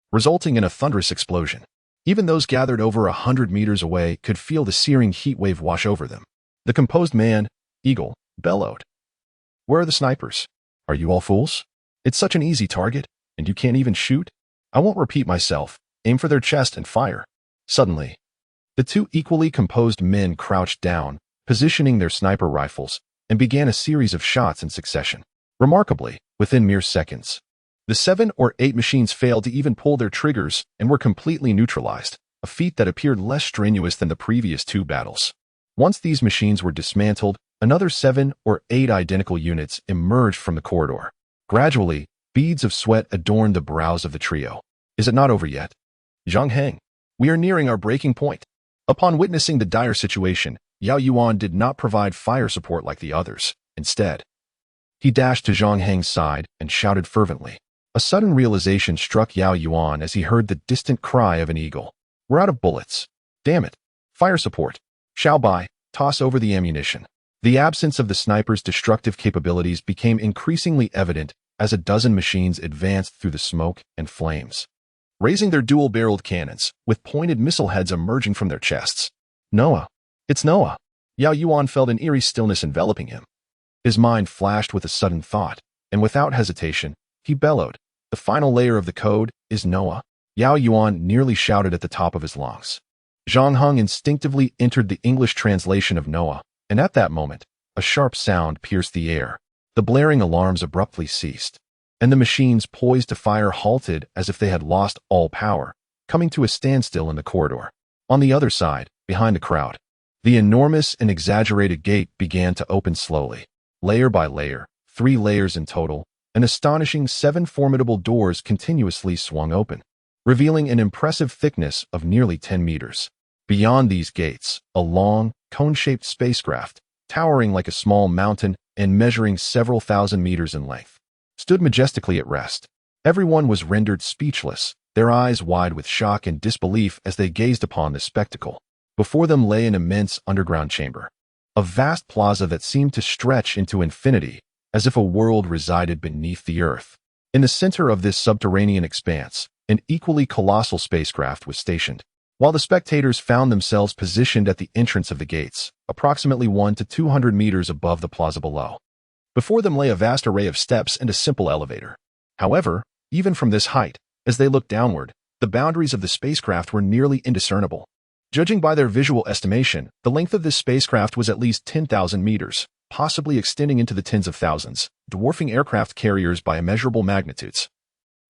resulting in a thunderous explosion. Even those gathered over 100 meters away could feel the searing heat wave wash over them. The composed man, Eagle, bellowed, "Where are the snipers? Are you all fools? It's such an easy target, and you can't even shoot? I won't repeat myself. Aim for their chest and fire." Suddenly, the 2 equally composed men crouched down, positioning their sniper rifles, and began a series of shots in succession. Remarkably, within mere seconds, the 7 or 8 machines failed to even pull their triggers and were completely neutralized, a feat that appeared less strenuous than the previous 2 battles. Once these machines were dismantled, another 7 or 8 identical units emerged from the corridor. Gradually, beads of sweat adorned the brows of the trio. "Is it not over yet? Zhang Heng, we are nearing our breaking point." Upon witnessing the dire situation, Yao Yuan did not provide fire support like the others. Instead, he dashed to Zhang Heng's side and shouted fervently. A sudden realization struck Yao Yuan as he heard the distant cry of an eagle. "We're out of bullets. Damn it. Fire support. Xiao Bai, toss over the ammunition." The absence of the sniper's destructive capabilities became increasingly evident as a dozen machines advanced through the smoke and flames, raising their dual-barreled cannons, with pointed missile heads emerging from their chests. "Noah. It's Noah." Yao Yuan felt an eerie stillness enveloping him. His mind flashed with a sudden thought, and without hesitation, he bellowed, "The final layer of the code is Noah." Yao Yuan nearly shouted at the top of his lungs. Zhang Heng instinctively entered the English translation of Noah, and at that moment, a sharp sound pierced the air. The blaring alarms abruptly ceased, and the machines poised to fire halted as if they had lost all power, coming to a standstill in the corridor. On the other side, behind the crowd, the enormous and exaggerated gate began to open slowly. Layer by layer, 3 layers in total, An astonishing 7 formidable doors continuously swung open, revealing an impressive thickness of nearly 10 meters. Beyond these gates, a long, cone-shaped spacecraft, towering like a small mountain and measuring several thousand meters in length, stood majestically at rest. Everyone was rendered speechless, their eyes wide with shock and disbelief as they gazed upon this spectacle. Before them lay an immense underground chamber, a vast plaza that seemed to stretch into infinity, as if a world resided beneath the earth. In the center of this subterranean expanse, an equally colossal spacecraft was stationed, while the spectators found themselves positioned at the entrance of the gates, approximately 1 to 200 meters above the plaza below. Before them lay a vast array of steps and a simple elevator. However, even from this height, as they looked downward, the boundaries of the spacecraft were nearly indiscernible. Judging by their visual estimation, the length of this spacecraft was at least 10,000 meters, possibly extending into the tens of thousands, dwarfing aircraft carriers by immeasurable magnitudes.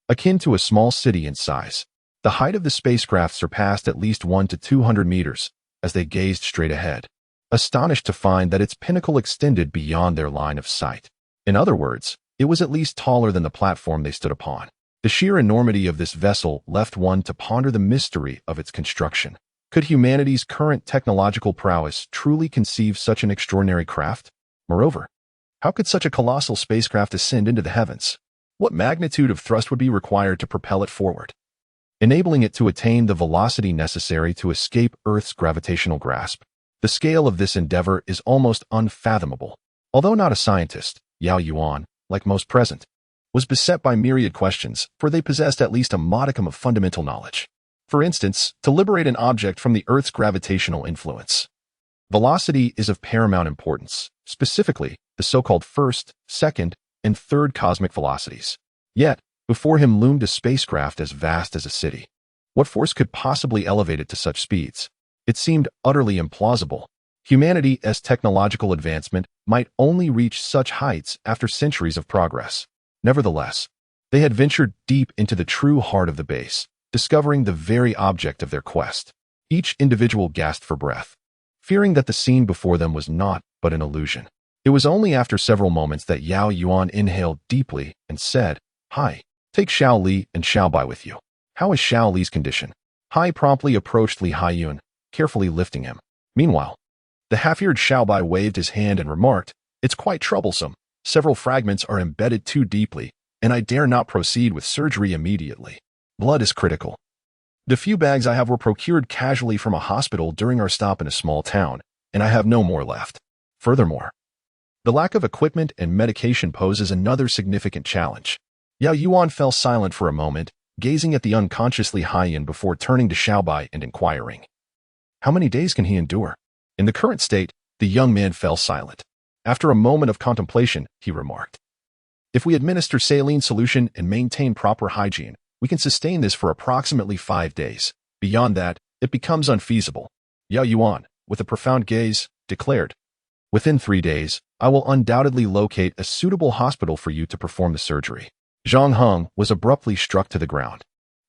Akin to a small city in size, the height of the spacecraft surpassed at least 1 to 200 meters as they gazed straight ahead, astonished to find that its pinnacle extended beyond their line of sight. In other words, it was at least taller than the platform they stood upon. The sheer enormity of this vessel left one to ponder the mystery of its construction. Could humanity's current technological prowess truly conceive such an extraordinary craft? Moreover, how could such a colossal spacecraft ascend into the heavens? What magnitude of thrust would be required to propel it forward, enabling it to attain the velocity necessary to escape Earth's gravitational grasp? The scale of this endeavor is almost unfathomable. Although not a scientist, Yao Yuan, like most present, was beset by myriad questions, for they possessed at least a modicum of fundamental knowledge. For instance, to liberate an object from the Earth's gravitational influence, velocity is of paramount importance, specifically the so-called first, second, and third cosmic velocities. Yet, before him loomed a spacecraft as vast as a city. What force could possibly elevate it to such speeds? It seemed utterly implausible. Humanity's technological advancement might only reach such heights after centuries of progress. Nevertheless, they had ventured deep into the true heart of the base, discovering the very object of their quest. Each individual gasped for breath, fearing that the scene before them was naught but an illusion. It was only after several moments that Yao Yuan inhaled deeply and said, "Hi, take Xiao Li and Xiao Bai with you." "How is Xiao Li's condition?" Hai promptly approached Li Haiyun, carefully lifting him. Meanwhile, the half-eared Xiao Bai waved his hand and remarked, "It's quite troublesome. Several fragments are embedded too deeply, and I dare not proceed with surgery immediately. Blood is critical. The few bags I have were procured casually from a hospital during our stop in a small town, and I have no more left. Furthermore, the lack of equipment and medication poses another significant challenge." Yao Yuan fell silent for a moment, gazing at the unconscious Li Haiyun before turning to Xiao Bai and inquiring, "How many days can he endure?" In the current state, the young man fell silent. After a moment of contemplation, he remarked, "If we administer saline solution and maintain proper hygiene, we can sustain this for approximately 5 days. Beyond that, it becomes unfeasible." Yao Yuan, with a profound gaze, declared, "Within 3 days, I will undoubtedly locate a suitable hospital for you to perform the surgery." Zhang Heng was abruptly struck to the ground,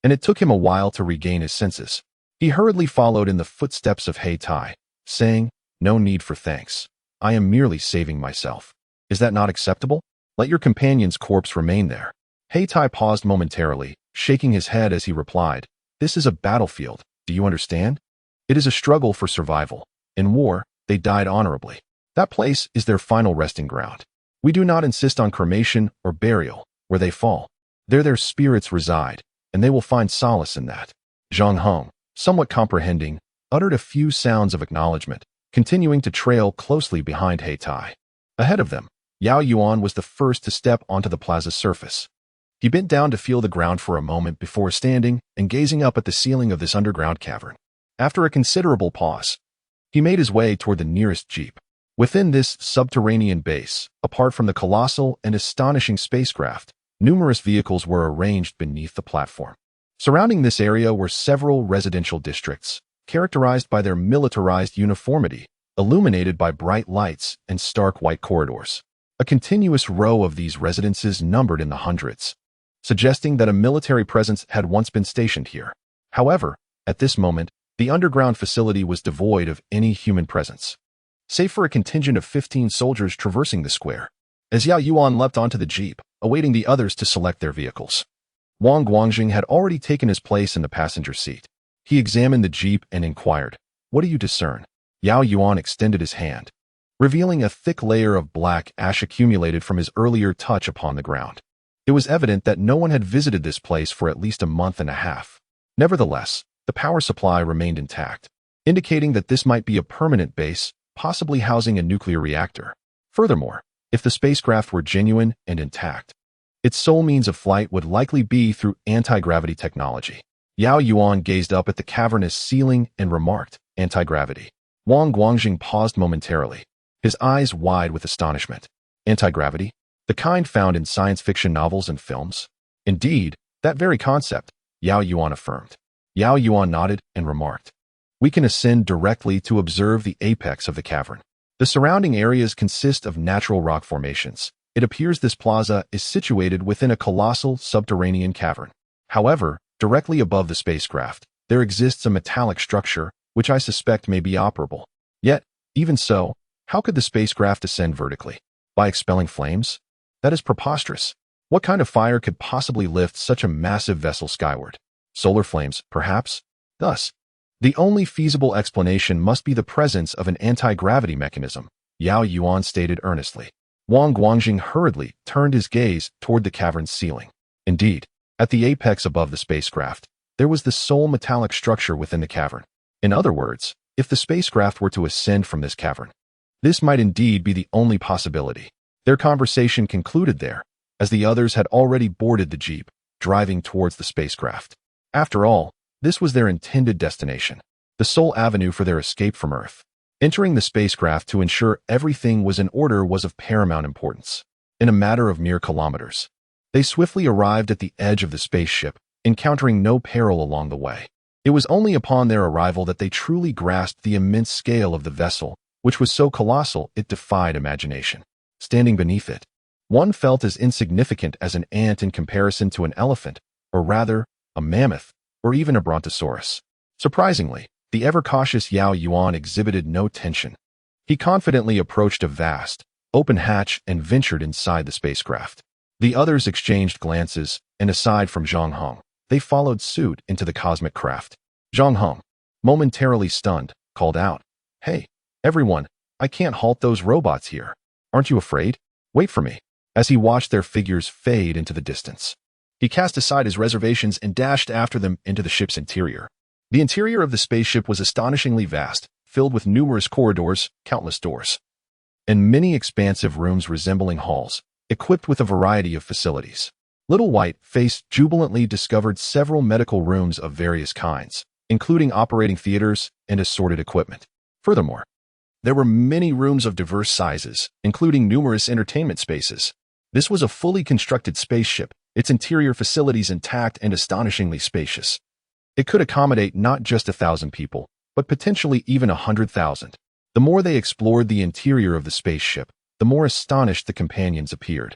and it took him a while to regain his senses. He hurriedly followed in the footsteps of He Tai, saying, "No need for thanks. I am merely saving myself. Is that not acceptable? Let your companion's corpse remain there." He Tai paused momentarily, shaking his head as he replied, "This is a battlefield, do you understand? It is a struggle for survival. In war, they died honorably. That place is their final resting ground. We do not insist on cremation or burial. Where they fall, there their spirits reside, and they will find solace in that." Zhang Heng, somewhat comprehending, uttered a few sounds of acknowledgement, continuing to trail closely behind He Tai. Ahead of them, Yao Yuan was the first to step onto the plaza's surface. He bent down to feel the ground for a moment before standing and gazing up at the ceiling of this underground cavern. After a considerable pause, he made his way toward the nearest jeep. Within this subterranean base, apart from the colossal and astonishing spacecraft, numerous vehicles were arranged beneath the platform. Surrounding this area were several residential districts, characterized by their militarized uniformity, illuminated by bright lights and stark white corridors. A continuous row of these residences numbered in the hundreds, suggesting that a military presence had once been stationed here. However, at this moment, the underground facility was devoid of any human presence, save for a contingent of 15 soldiers traversing the square. As Yao Yuan leapt onto the jeep, awaiting the others to select their vehicles. Wang Guangjing had already taken his place in the passenger seat. He examined the jeep and inquired, "What do you discern?" Yao Yuan extended his hand, revealing a thick layer of black ash accumulated from his earlier touch upon the ground. It was evident that no one had visited this place for at least a month and a half. Nevertheless, the power supply remained intact, indicating that this might be a permanent base, possibly housing a nuclear reactor. Furthermore, if the spacecraft were genuine and intact, its sole means of flight would likely be through anti-gravity technology. Yao Yuan gazed up at the cavernous ceiling and remarked, "Anti-gravity." Wang Guangjing paused momentarily, his eyes wide with astonishment. Anti-gravity? The kind found in science fiction novels and films? Indeed, that very concept, Yao Yuan affirmed. Yao Yuan nodded and remarked, "We can ascend directly to observe the apex of the cavern. The surrounding areas consist of natural rock formations. It appears this plaza is situated within a colossal subterranean cavern. However, directly above the spacecraft, there exists a metallic structure, which I suspect may be operable. Yet, even so, how could the spacecraft ascend vertically? By expelling flames? That is preposterous. What kind of fire could possibly lift such a massive vessel skyward? Solar flames, perhaps? Thus, the only feasible explanation must be the presence of an anti-gravity mechanism," Yao Yuan stated earnestly. Wang Guangjing hurriedly turned his gaze toward the cavern's ceiling. Indeed, at the apex above the spacecraft, there was the sole metallic structure within the cavern. In other words, if the spacecraft were to ascend from this cavern, this might indeed be the only possibility. Their conversation concluded there, as the others had already boarded the jeep, driving towards the spacecraft. After all, this was their intended destination, the sole avenue for their escape from Earth. Entering the spacecraft to ensure everything was in order was of paramount importance. In a matter of mere kilometers, they swiftly arrived at the edge of the spaceship, encountering no peril along the way. It was only upon their arrival that they truly grasped the immense scale of the vessel, which was so colossal it defied imagination. Standing beneath it, one felt as insignificant as an ant in comparison to an elephant, or rather, a mammoth, or even a brontosaurus. Surprisingly, the ever-cautious Yao Yuan exhibited no tension. He confidently approached a vast, open hatch and ventured inside the spacecraft. The others exchanged glances, and aside from Zhang Heng, they followed suit into the cosmic craft. Zhang Heng, momentarily stunned, called out, "Hey, everyone, I can't halt those robots here. Aren't you afraid? Wait for me," as he watched their figures fade into the distance. He cast aside his reservations and dashed after them into the ship's interior. The interior of the spaceship was astonishingly vast, filled with numerous corridors, countless doors, and many expansive rooms resembling halls, equipped with a variety of facilities. Little White-Face jubilantly discovered several medical rooms of various kinds, including operating theaters and assorted equipment. Furthermore, there were many rooms of diverse sizes, including numerous entertainment spaces. This was a fully constructed spaceship, its interior facilities intact and astonishingly spacious. It could accommodate not just 1,000 people, but potentially even 100,000. The more they explored the interior of the spaceship, the more astonished the companions appeared,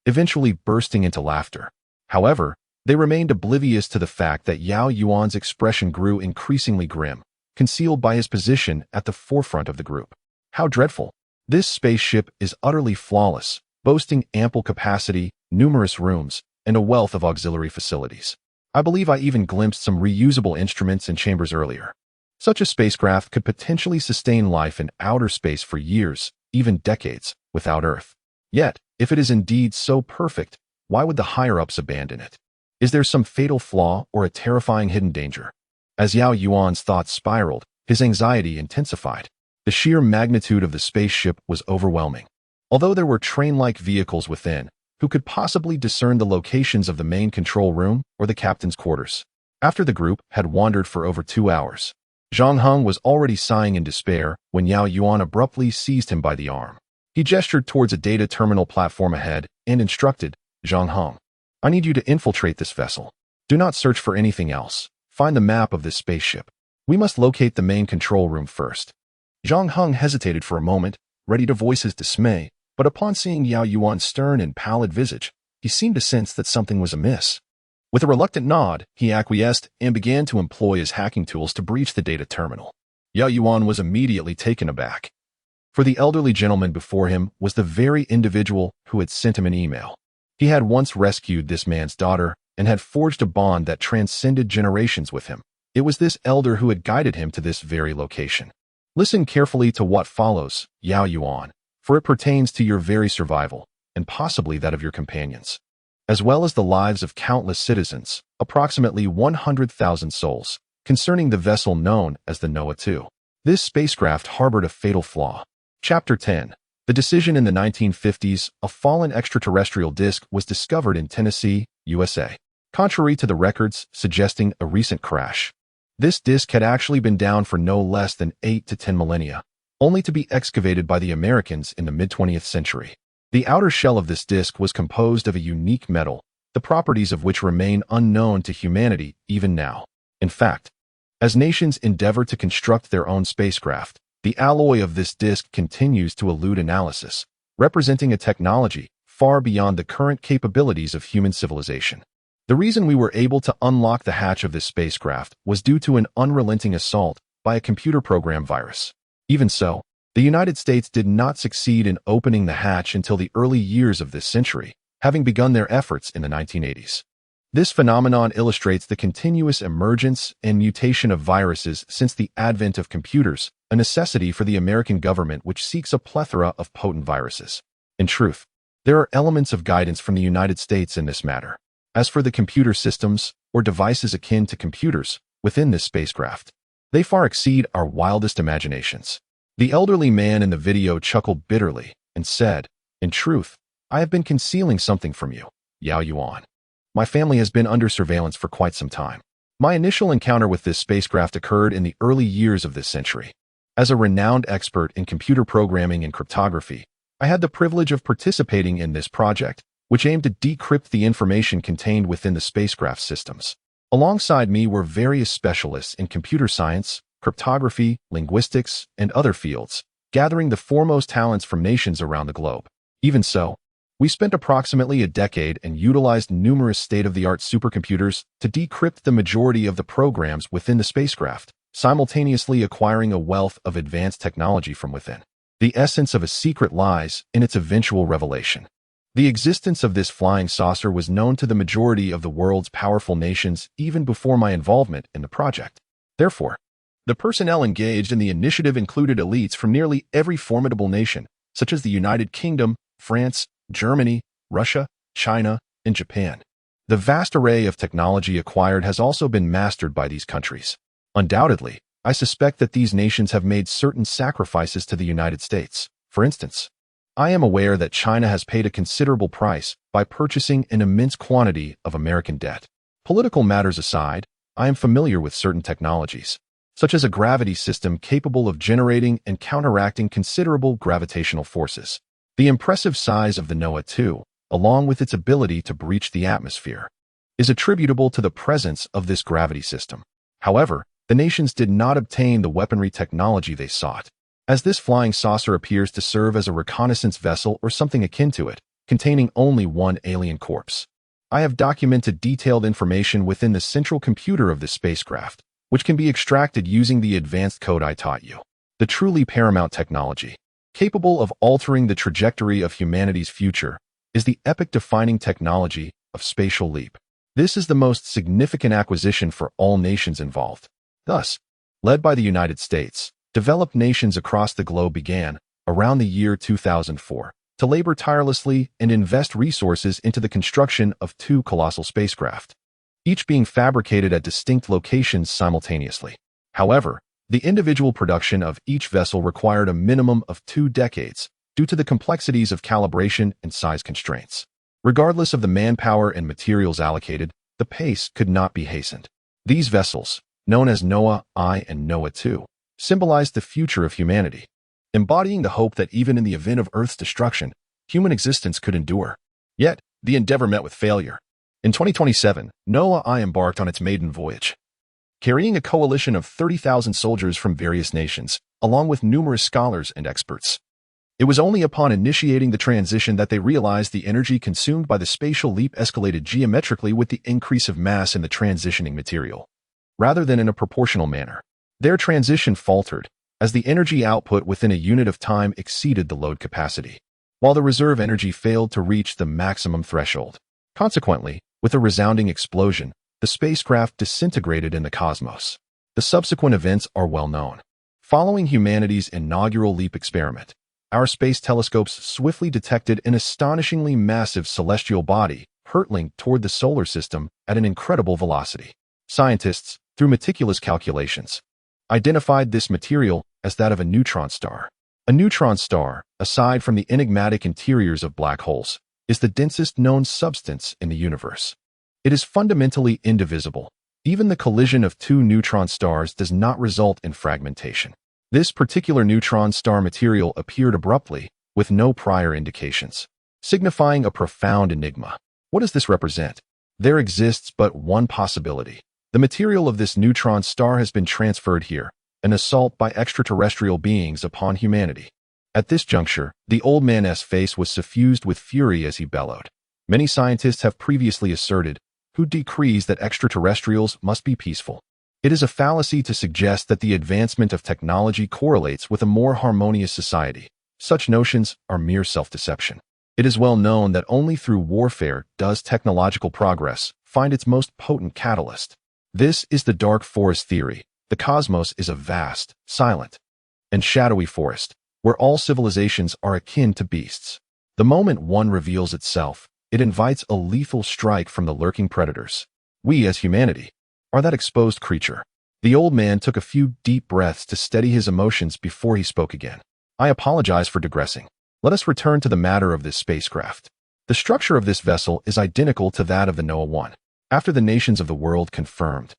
eventually bursting into laughter. However, they remained oblivious to the fact that Yao Yuan's expression grew increasingly grim, concealed by his position at the forefront of the group. How dreadful! This spaceship is utterly flawless, boasting ample capacity, numerous rooms, and a wealth of auxiliary facilities. I believe I even glimpsed some reusable instruments and chambers earlier. Such a spacecraft could potentially sustain life in outer space for years, even decades, without Earth. Yet, if it is indeed so perfect, why would the higher-ups abandon it? Is there some fatal flaw or a terrifying hidden danger? As Yao Yuan's thoughts spiraled, his anxiety intensified. The sheer magnitude of the spaceship was overwhelming. Although there were train-like vehicles within, who could possibly discern the locations of the main control room or the captain's quarters? After the group had wandered for over 2 hours, Zhang Heng was already sighing in despair when Yao Yuan abruptly seized him by the arm. He gestured towards a data terminal platform ahead and instructed, "Zhang Heng, I need you to infiltrate this vessel. Do not search for anything else. Find the map of this spaceship. We must locate the main control room first." Zhang Heng hesitated for a moment, ready to voice his dismay, but upon seeing Yao Yuan's stern and pallid visage, he seemed to sense that something was amiss. With a reluctant nod, he acquiesced and began to employ his hacking tools to breach the data terminal. Yao Yuan was immediately taken aback, for the elderly gentleman before him was the very individual who had sent him an email. He had once rescued this man's daughter and had forged a bond that transcended generations with him. It was this elder who had guided him to this very location. Listen carefully to what follows, Yao Yuan, for it pertains to your very survival, and possibly that of your companions, as well as the lives of countless citizens, approximately 100,000 souls, concerning the vessel known as the Noah 2. This spacecraft harbored a fatal flaw. Chapter 10. The decision in the 1950s, a fallen extraterrestrial disk was discovered in Tennessee, USA. Contrary to the records suggesting a recent crash, this disk had actually been down for no less than 8 to 10 millennia, only to be excavated by the Americans in the mid-20th century. The outer shell of this disk was composed of a unique metal, the properties of which remain unknown to humanity even now. In fact, as nations endeavor to construct their own spacecraft, the alloy of this disk continues to elude analysis, representing a technology far beyond the current capabilities of human civilization. The reason we were able to unlock the hatch of this spacecraft was due to an unrelenting assault by a computer program virus. Even so, the United States did not succeed in opening the hatch until the early years of this century, having begun their efforts in the 1980s. This phenomenon illustrates the continuous emergence and mutation of viruses since the advent of computers, a necessity for the American government which seeks a plethora of potent viruses. In truth, there are elements of guidance from the United States in this matter. As for the computer systems, or devices akin to computers, within this spacecraft, they far exceed our wildest imaginations. The elderly man in the video chuckled bitterly and said, "In truth, I have been concealing something from you, Yao Yuan. My family has been under surveillance for quite some time. My initial encounter with this spacecraft occurred in the early years of this century. As a renowned expert in computer programming and cryptography, I had the privilege of participating in this project, which aimed to decrypt the information contained within the spacecraft systems. Alongside me were various specialists in computer science, cryptography, linguistics, and other fields, gathering the foremost talents from nations around the globe. Even so, we spent approximately a decade and utilized numerous state-of-the-art supercomputers to decrypt the majority of the programs within the spacecraft, simultaneously acquiring a wealth of advanced technology from within. The essence of a secret lies in its eventual revelation. The existence of this flying saucer was known to the majority of the world's powerful nations even before my involvement in the project. Therefore, the personnel engaged in the initiative included elites from nearly every formidable nation, such as the United Kingdom, France, Germany, Russia, China, and Japan. The vast array of technology acquired has also been mastered by these countries. Undoubtedly, I suspect that these nations have made certain sacrifices to the United States. For instance, I am aware that China has paid a considerable price by purchasing an immense quantity of American debt. Political matters aside, I am familiar with certain technologies, such as a gravity system capable of generating and counteracting considerable gravitational forces. The impressive size of the Noah 2, along with its ability to breach the atmosphere, is attributable to the presence of this gravity system. However, the nations did not obtain the weaponry technology they sought, as this flying saucer appears to serve as a reconnaissance vessel or something akin to it, containing only one alien corpse. I have documented detailed information within the central computer of this spacecraft, which can be extracted using the advanced code I taught you. The truly paramount technology, capable of altering the trajectory of humanity's future, is the epoch-defining technology of spatial leap. This is the most significant acquisition for all nations involved. Thus, led by the United States, developed nations across the globe began, around the year 2004, to labor tirelessly and invest resources into the construction of two colossal spacecraft, each being fabricated at distinct locations simultaneously. However, the individual production of each vessel required a minimum of 2 decades due to the complexities of calibration and size constraints. Regardless of the manpower and materials allocated, the pace could not be hastened. These vessels, known as Noah I and Noah 2, symbolized the future of humanity, embodying the hope that even in the event of Earth's destruction, human existence could endure. Yet, the endeavor met with failure. In 2027, Noah I embarked on its maiden voyage, carrying a coalition of 30,000 soldiers from various nations, along with numerous scholars and experts. It was only upon initiating the transition that they realized the energy consumed by the spatial leap escalated geometrically with the increase of mass in the transitioning material, rather than in a proportional manner. Their transition faltered, as the energy output within a unit of time exceeded the load capacity. while the reserve energy failed to reach the maximum threshold. Consequently, with a resounding explosion, the spacecraft disintegrated in the cosmos. The subsequent events are well known. Following humanity's inaugural LEAP experiment, our space telescopes swiftly detected an astonishingly massive celestial body hurtling toward the solar system at an incredible velocity. Scientists, through meticulous calculations, identified this material as that of a neutron star. A neutron star, aside from the enigmatic interiors of black holes, is the densest known substance in the universe. It is fundamentally indivisible. Even the collision of two neutron stars does not result in fragmentation. This particular neutron star material appeared abruptly, with no prior indications, signifying a profound enigma. What does this represent? There exists but one possibility. The material of this neutron star has been transferred here, an assault by extraterrestrial beings upon humanity. At this juncture, the old man's face was suffused with fury as he bellowed. Many scientists have previously asserted, who decrees that extraterrestrials must be peaceful. It is a fallacy to suggest that the advancement of technology correlates with a more harmonious society. Such notions are mere self-deception. It is well known that only through warfare does technological progress find its most potent catalyst. This is the dark forest theory. The cosmos is a vast, silent, and shadowy forest, where all civilizations are akin to beasts. The moment one reveals itself, it invites a lethal strike from the lurking predators. We, as humanity, are that exposed creature. The old man took a few deep breaths to steady his emotions before he spoke again. I apologize for digressing. Let us return to the matter of this spacecraft. The structure of this vessel is identical to that of the Noah 1. After the nations of the world confirmed,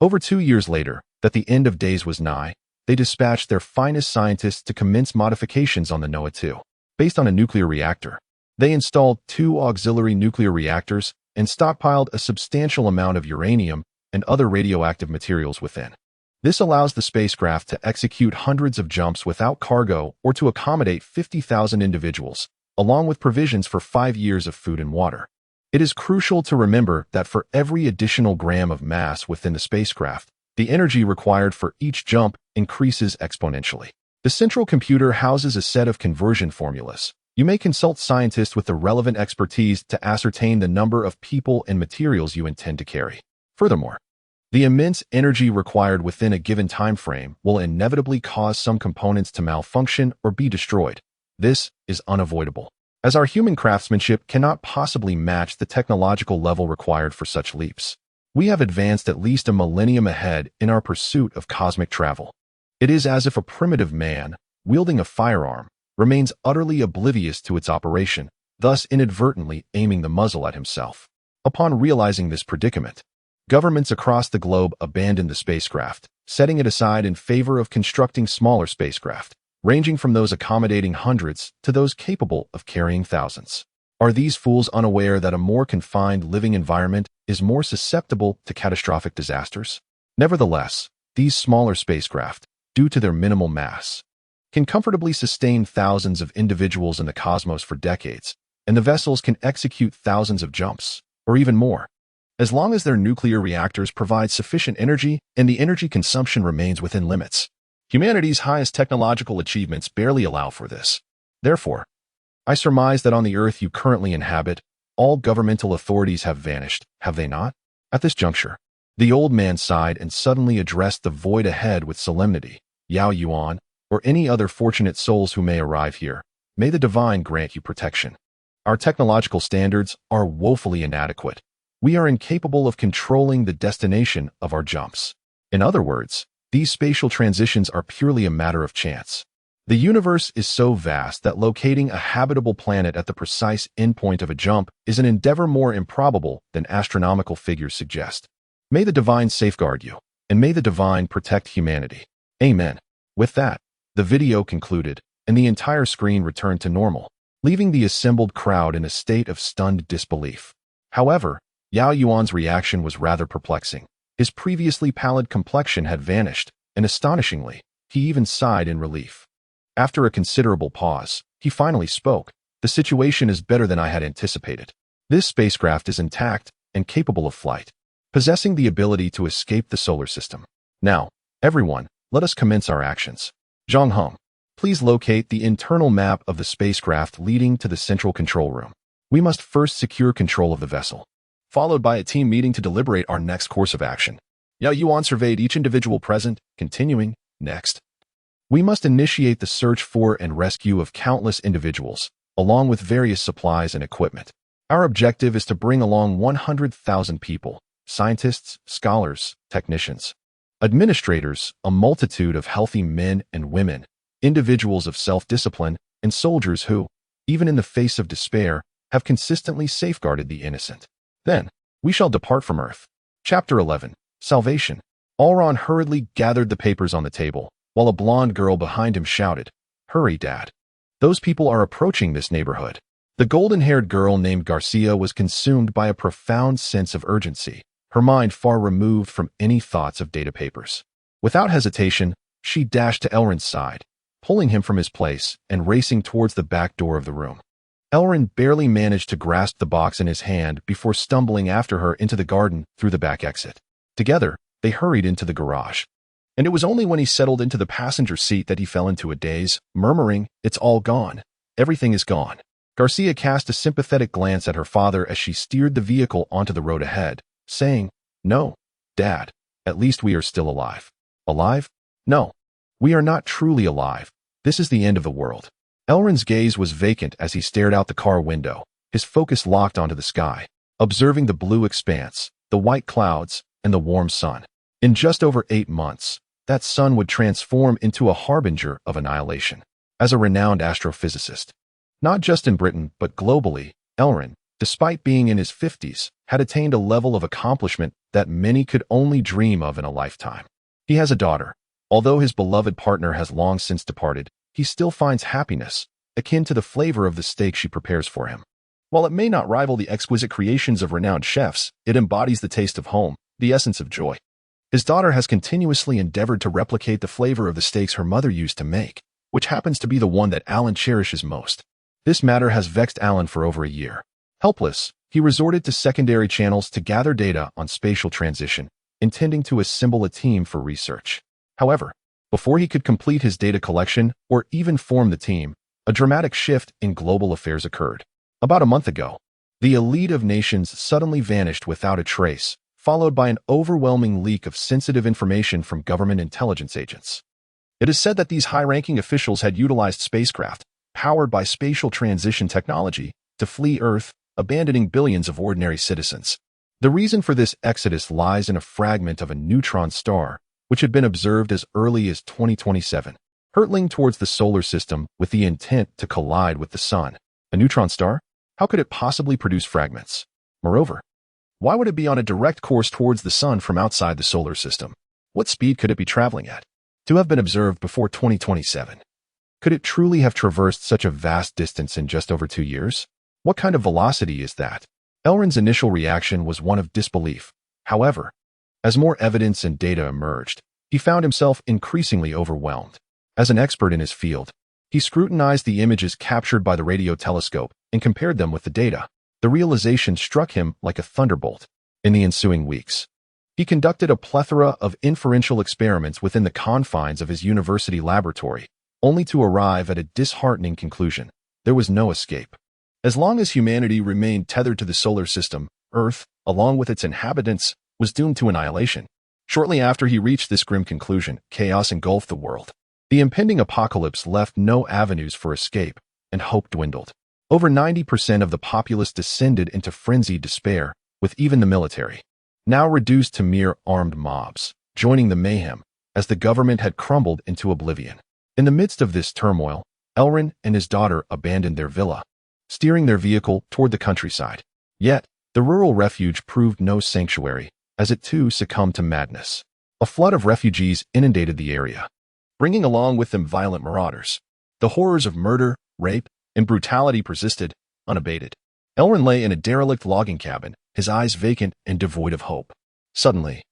over 2 years later, that the end of days was nigh, they dispatched their finest scientists to commence modifications on the Noah 2. Based on a nuclear reactor, they installed 2 auxiliary nuclear reactors and stockpiled a substantial amount of uranium and other radioactive materials within. This allows the spacecraft to execute hundreds of jumps without cargo or to accommodate 50,000 individuals, along with provisions for 5 years of food and water. It is crucial to remember that for every additional gram of mass within the spacecraft, the energy required for each jump increases exponentially. The central computer houses a set of conversion formulas. You may consult scientists with the relevant expertise to ascertain the number of people and materials you intend to carry. Furthermore, the immense energy required within a given time frame will inevitably cause some components to malfunction or be destroyed. This is unavoidable, as our human craftsmanship cannot possibly match the technological level required for such leaps. We have advanced at least a millennium ahead in our pursuit of cosmic travel. It is as if a primitive man, wielding a firearm, remains utterly oblivious to its operation, thus inadvertently aiming the muzzle at himself. Upon realizing this predicament, governments across the globe abandoned the spacecraft, setting it aside in favor of constructing smaller spacecraft, ranging from those accommodating hundreds to those capable of carrying thousands. Are these fools unaware that a more confined living environment is more susceptible to catastrophic disasters? Nevertheless, these smaller spacecraft, due to their minimal mass, can comfortably sustain thousands of individuals in the cosmos for decades, and the vessels can execute thousands of jumps, or even more, as long as their nuclear reactors provide sufficient energy and the energy consumption remains within limits. Humanity's highest technological achievements barely allow for this. Therefore, I surmise that on the Earth you currently inhabit, all governmental authorities have vanished, have they not? At this juncture, the old man sighed and suddenly addressed the void ahead with solemnity. Yao Yuan, or any other fortunate souls who may arrive here, may the divine grant you protection. Our technological standards are woefully inadequate. We are incapable of controlling the destination of our jumps. In other words, these spatial transitions are purely a matter of chance. The universe is so vast that locating a habitable planet at the precise endpoint of a jump is an endeavor more improbable than astronomical figures suggest. May the divine safeguard you, and may the divine protect humanity. Amen. With that, the video concluded, and the entire screen returned to normal, leaving the assembled crowd in a state of stunned disbelief. However, Yao Yuan's reaction was rather perplexing. His previously pallid complexion had vanished, and astonishingly, he even sighed in relief. After a considerable pause, he finally spoke. The situation is better than I had anticipated. This spacecraft is intact and capable of flight, possessing the ability to escape the solar system. Now, everyone, let us commence our actions. Zhang Heng, Please locate the internal map of the spacecraft leading to the central control room. We must first secure control of the vessel, followed by a team meeting to deliberate our next course of action. Yao Yuan surveyed each individual present, continuing, next. We must initiate the search for and rescue of countless individuals, along with various supplies and equipment. Our objective is to bring along 100,000 people, scientists, scholars, technicians, administrators, a multitude of healthy men and women, individuals of self-discipline, and soldiers who, even in the face of despair, have consistently safeguarded the innocent. Then, we shall depart from Earth. Chapter 11. Salvation. Alron hurriedly gathered the papers on the table, while a blonde girl behind him shouted, "Hurry, Dad. Those people are approaching this neighborhood." The golden-haired girl named Garcia was consumed by a profound sense of urgency, her mind far removed from any thoughts of data papers. Without hesitation, she dashed to Elrin's side, pulling him from his place and racing towards the back door of the room. Elrin barely managed to grasp the box in his hand before stumbling after her into the garden through the back exit. Together, they hurried into the garage. And it was only when he settled into the passenger seat that he fell into a daze, murmuring, "It's all gone. Everything is gone." Garcia cast a sympathetic glance at her father as she steered the vehicle onto the road ahead, saying, "No, Dad, at least we are still alive." Alive? No, we are not truly alive. This is the end of the world. Elrin's gaze was vacant as he stared out the car window, his focus locked onto the sky, observing the blue expanse, the white clouds, and the warm sun. In just over 8 months, that sun would transform into a harbinger of annihilation. As a renowned astrophysicist, not just in Britain but globally, Elrin, despite being in his 50s, had attained a level of accomplishment that many could only dream of in a lifetime. He has a daughter. Although his beloved partner has long since departed, he still finds happiness, akin to the flavor of the steak she prepares for him. While it may not rival the exquisite creations of renowned chefs, it embodies the taste of home, the essence of joy. His daughter has continuously endeavored to replicate the flavor of the steaks her mother used to make, which happens to be the one that Alan cherishes most. This matter has vexed Alan for over a year. Helpless, he resorted to secondary channels to gather data on spatial transition, intending to assemble a team for research. However, before he could complete his data collection or even form the team, a dramatic shift in global affairs occurred. About a month ago, the elite of nations suddenly vanished without a trace, followed by an overwhelming leak of sensitive information from government intelligence agents. It is said that these high-ranking officials had utilized spacecraft, powered by spatial transition technology, to flee Earth, abandoning billions of ordinary citizens. The reason for this exodus lies in a fragment of a neutron star, which had been observed as early as 2027, hurtling towards the solar system with the intent to collide with the sun. A neutron star? How could it possibly produce fragments? Moreover, why would it be on a direct course towards the sun from outside the solar system? What speed could it be traveling at? To have been observed before 2027. Could it truly have traversed such a vast distance in just over 2 years? What kind of velocity is that? Elrin's initial reaction was one of disbelief. However, as more evidence and data emerged, he found himself increasingly overwhelmed. As an expert in his field, he scrutinized the images captured by the radio telescope and compared them with the data. The realization struck him like a thunderbolt. In the ensuing weeks, he conducted a plethora of inferential experiments within the confines of his university laboratory, only to arrive at a disheartening conclusion. There was no escape. As long as humanity remained tethered to the solar system, Earth, along with its inhabitants, was doomed to annihilation. Shortly after he reached this grim conclusion, chaos engulfed the world. The impending apocalypse left no avenues for escape, and hope dwindled. Over 90% of the populace descended into frenzied despair, with even the military now reduced to mere armed mobs, joining the mayhem, as the government had crumbled into oblivion. In the midst of this turmoil, Elrin and his daughter abandoned their villa, steering their vehicle toward the countryside. Yet, the rural refuge proved no sanctuary, as it too succumbed to madness. A flood of refugees inundated the area, bringing along with them violent marauders. The horrors of murder, rape, and brutality persisted, unabated. Elrin lay in a derelict logging cabin, his eyes vacant and devoid of hope. Suddenly,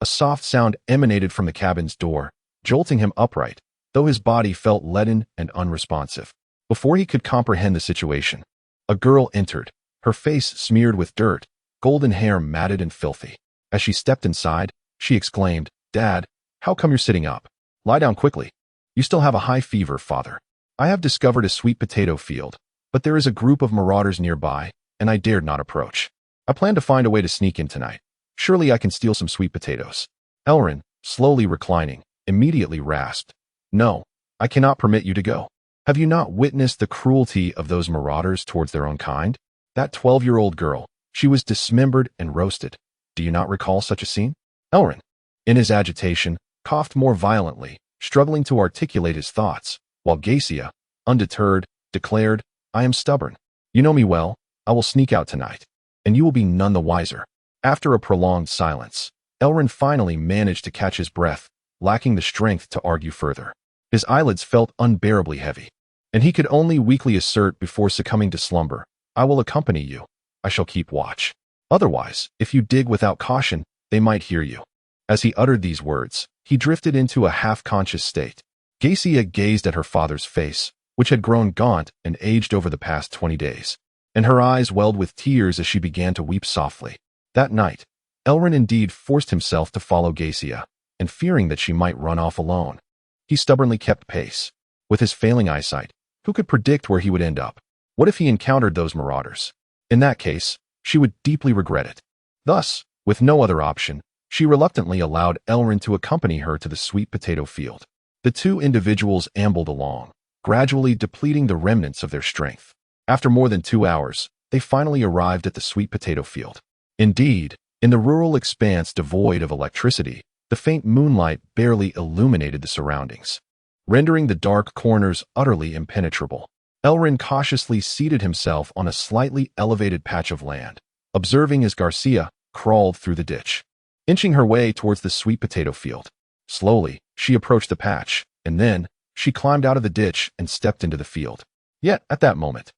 a soft sound emanated from the cabin's door, jolting him upright, though his body felt leaden and unresponsive. Before he could comprehend the situation, a girl entered, her face smeared with dirt, golden hair matted and filthy. As she stepped inside, she exclaimed, "Dad, how come you're sitting up? Lie down quickly." You still have a high fever, father. I have discovered a sweet potato field, but there is a group of marauders nearby, and I dared not approach. I plan to find a way to sneak in tonight. Surely I can steal some sweet potatoes. Elrin, slowly reclining, immediately rasped, No, I cannot permit you to go. Have you not witnessed the cruelty of those marauders towards their own kind? That 12-year-old girl, she was dismembered and roasted. Do you not recall such a scene? Elrin, in his agitation, coughed more violently, struggling to articulate his thoughts, while Gacia, undeterred, declared, I am stubborn. You know me well. I will sneak out tonight, and you will be none the wiser. After a prolonged silence, Elrin finally managed to catch his breath, lacking the strength to argue further. His eyelids felt unbearably heavy, and he could only weakly assert before succumbing to slumber, I will accompany you. I shall keep watch. Otherwise, if you dig without caution, they might hear you. As he uttered these words, he drifted into a half-conscious state. Gacia gazed at her father's face, which had grown gaunt and aged over the past 20 days, and her eyes welled with tears as she began to weep softly. That night, Elrin indeed forced himself to follow Gacia, and fearing that she might run off alone, he stubbornly kept pace. With his failing eyesight, who could predict where he would end up? What if he encountered those marauders? In that case, she would deeply regret it. Thus, with no other option, she reluctantly allowed Elrin to accompany her to the sweet potato field. The two individuals ambled along, gradually depleting the remnants of their strength. After more than 2 hours, they finally arrived at the sweet potato field. Indeed, in the rural expanse devoid of electricity, the faint moonlight barely illuminated the surroundings, rendering the dark corners utterly impenetrable. Elrin cautiously seated himself on a slightly elevated patch of land, observing as Garcia crawled through the ditch, inching her way towards the sweet potato field. Slowly, she approached the patch, and then she climbed out of the ditch and stepped into the field. Yet, at that moment,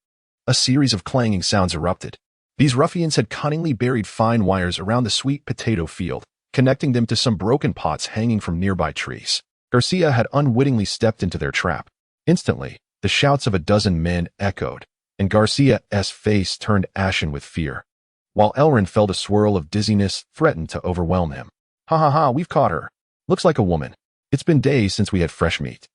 a series of clanging sounds erupted. These ruffians had cunningly buried fine wires around the sweet potato field, connecting them to some broken pots hanging from nearby trees. Garcia had unwittingly stepped into their trap. Instantly, the shouts of a dozen men echoed, and Garcia's face turned ashen with fear, while Elrin felt a swirl of dizziness threaten to overwhelm him. Ha ha ha, we've caught her. Looks like a woman. It's been days since we had fresh meat.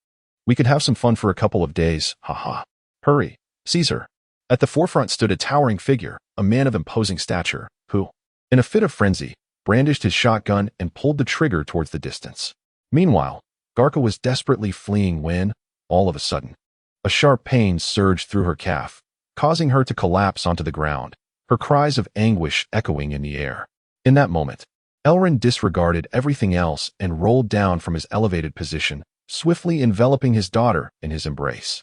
We could have some fun for a couple of days, ha ha. Hurry, seize her. At the forefront stood a towering figure, a man of imposing stature, who, in a fit of frenzy, brandished his shotgun and pulled the trigger towards the distance. Meanwhile, Garca was desperately fleeing when, all of a sudden, a sharp pain surged through her calf, causing her to collapse onto the ground, her cries of anguish echoing in the air. In that moment, Elrin disregarded everything else and rolled down from his elevated position, swiftly enveloping his daughter in his embrace.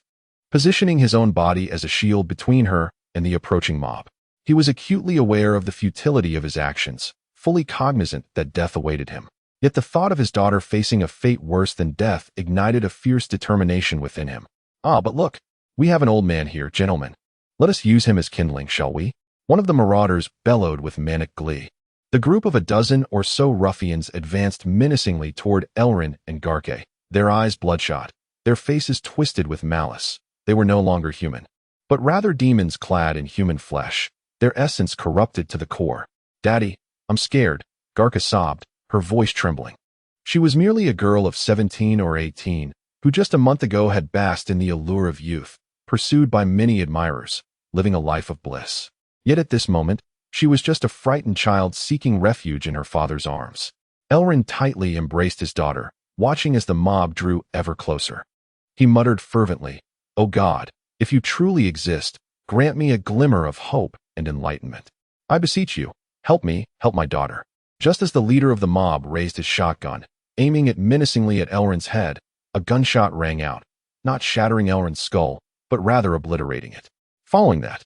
Positioning his own body as a shield between her and the approaching mob, he was acutely aware of the futility of his actions, fully cognizant that death awaited him. Yet the thought of his daughter facing a fate worse than death ignited a fierce determination within him. Ah, but look, we have an old man here, gentlemen. Let us use him as kindling, shall we? One of the marauders bellowed with manic glee. The group of a dozen or so ruffians advanced menacingly toward Elrin and Garca, their eyes bloodshot, their faces twisted with malice. They were no longer human, but rather demons clad in human flesh, their essence corrupted to the core. Daddy, I'm scared, Garca sobbed, her voice trembling. She was merely a girl of 17 or 18, who just a month ago had basked in the allure of youth, pursued by many admirers, living a life of bliss. Yet at this moment, she was just a frightened child seeking refuge in her father's arms. Elrin tightly embraced his daughter, watching as the mob drew ever closer. He muttered fervently, "O God, if you truly exist, grant me a glimmer of hope and enlightenment. I beseech you, help me, help my daughter." Just as the leader of the mob raised his shotgun, aiming it menacingly at Elrin's head, a gunshot rang out, not shattering Elrin's skull, but rather obliterating it. Following that,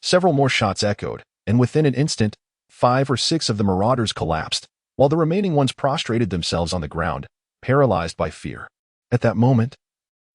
several more shots echoed, and within an instant, 5 or 6 of the marauders collapsed, while the remaining ones prostrated themselves on the ground, paralyzed by fear. At that moment,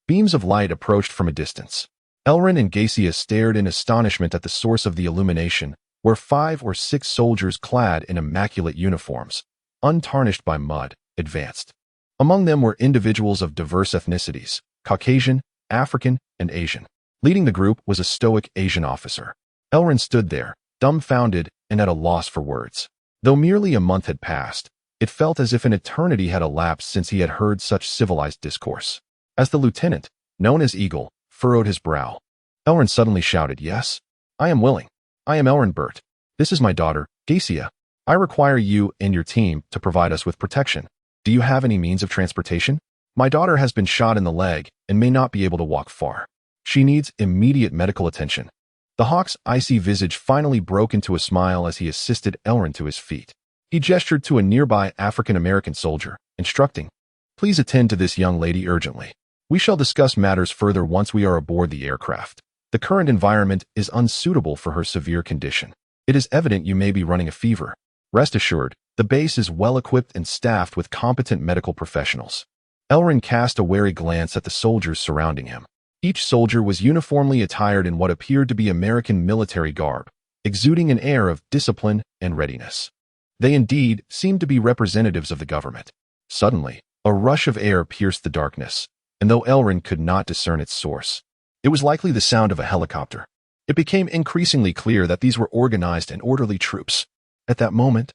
beams of light approached from a distance. Elrin and Gacia stared in astonishment at the source of the illumination, where 5 or 6 soldiers clad in immaculate uniforms, untarnished by mud, advanced. Among them were individuals of diverse ethnicities, Caucasian, African, and Asian. Leading the group was a stoic Asian officer. Elrin stood there, dumbfounded and at a loss for words. Though merely a month had passed, it felt as if an eternity had elapsed since he had heard such civilized discourse. As the lieutenant, known as Eagle, furrowed his brow, Elrin suddenly shouted, "Yes, I am willing. I am Elrin Burt. This is my daughter, Gacia. I require you and your team to provide us with protection. Do you have any means of transportation? My daughter has been shot in the leg and may not be able to walk far. She needs immediate medical attention." The Hawk's icy visage finally broke into a smile as he assisted Elrin to his feet. He gestured to a nearby African-American soldier, instructing, "Please attend to this young lady urgently. We shall discuss matters further once we are aboard the aircraft. The current environment is unsuitable for her severe condition. It is evident you may be running a fever. Rest assured, the base is well-equipped and staffed with competent medical professionals." Elrin cast a wary glance at the soldiers surrounding him. Each soldier was uniformly attired in what appeared to be American military garb, exuding an air of discipline and readiness. They indeed seemed to be representatives of the government. Suddenly, a rush of air pierced the darkness, and though Elrin could not discern its source, it was likely the sound of a helicopter. It became increasingly clear that these were organized and orderly troops. At that moment,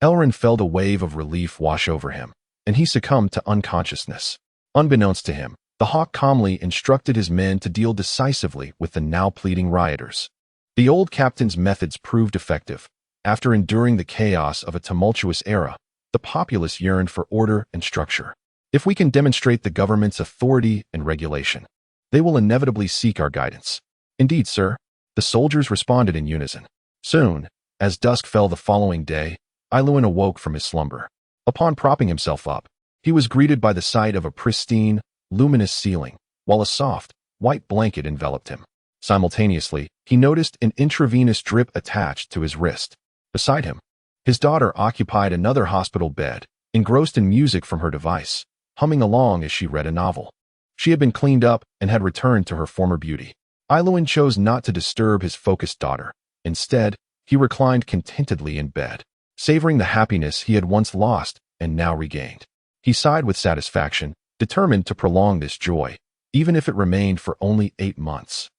Elrin felt a wave of relief wash over him, and he succumbed to unconsciousness. Unbeknownst to him, the Hawk calmly instructed his men to deal decisively with the now pleading rioters. The old captain's methods proved effective. After enduring the chaos of a tumultuous era, the populace yearned for order and structure. If we can demonstrate the government's authority and regulation, they will inevitably seek our guidance. Indeed, sir, the soldiers responded in unison. Soon, as dusk fell the following day, Yao Yuan awoke from his slumber. Upon propping himself up, he was greeted by the sight of a pristine, luminous ceiling, while a soft, white blanket enveloped him. Simultaneously, he noticed an intravenous drip attached to his wrist. Beside him, his daughter occupied another hospital bed, engrossed in music from her device, humming along as she read a novel. She had been cleaned up and had returned to her former beauty. Yao Yuan chose not to disturb his focused daughter. Instead, he reclined contentedly in bed, savoring the happiness he had once lost and now regained. He sighed with satisfaction, determined to prolong this joy, even if it remained for only 8 months.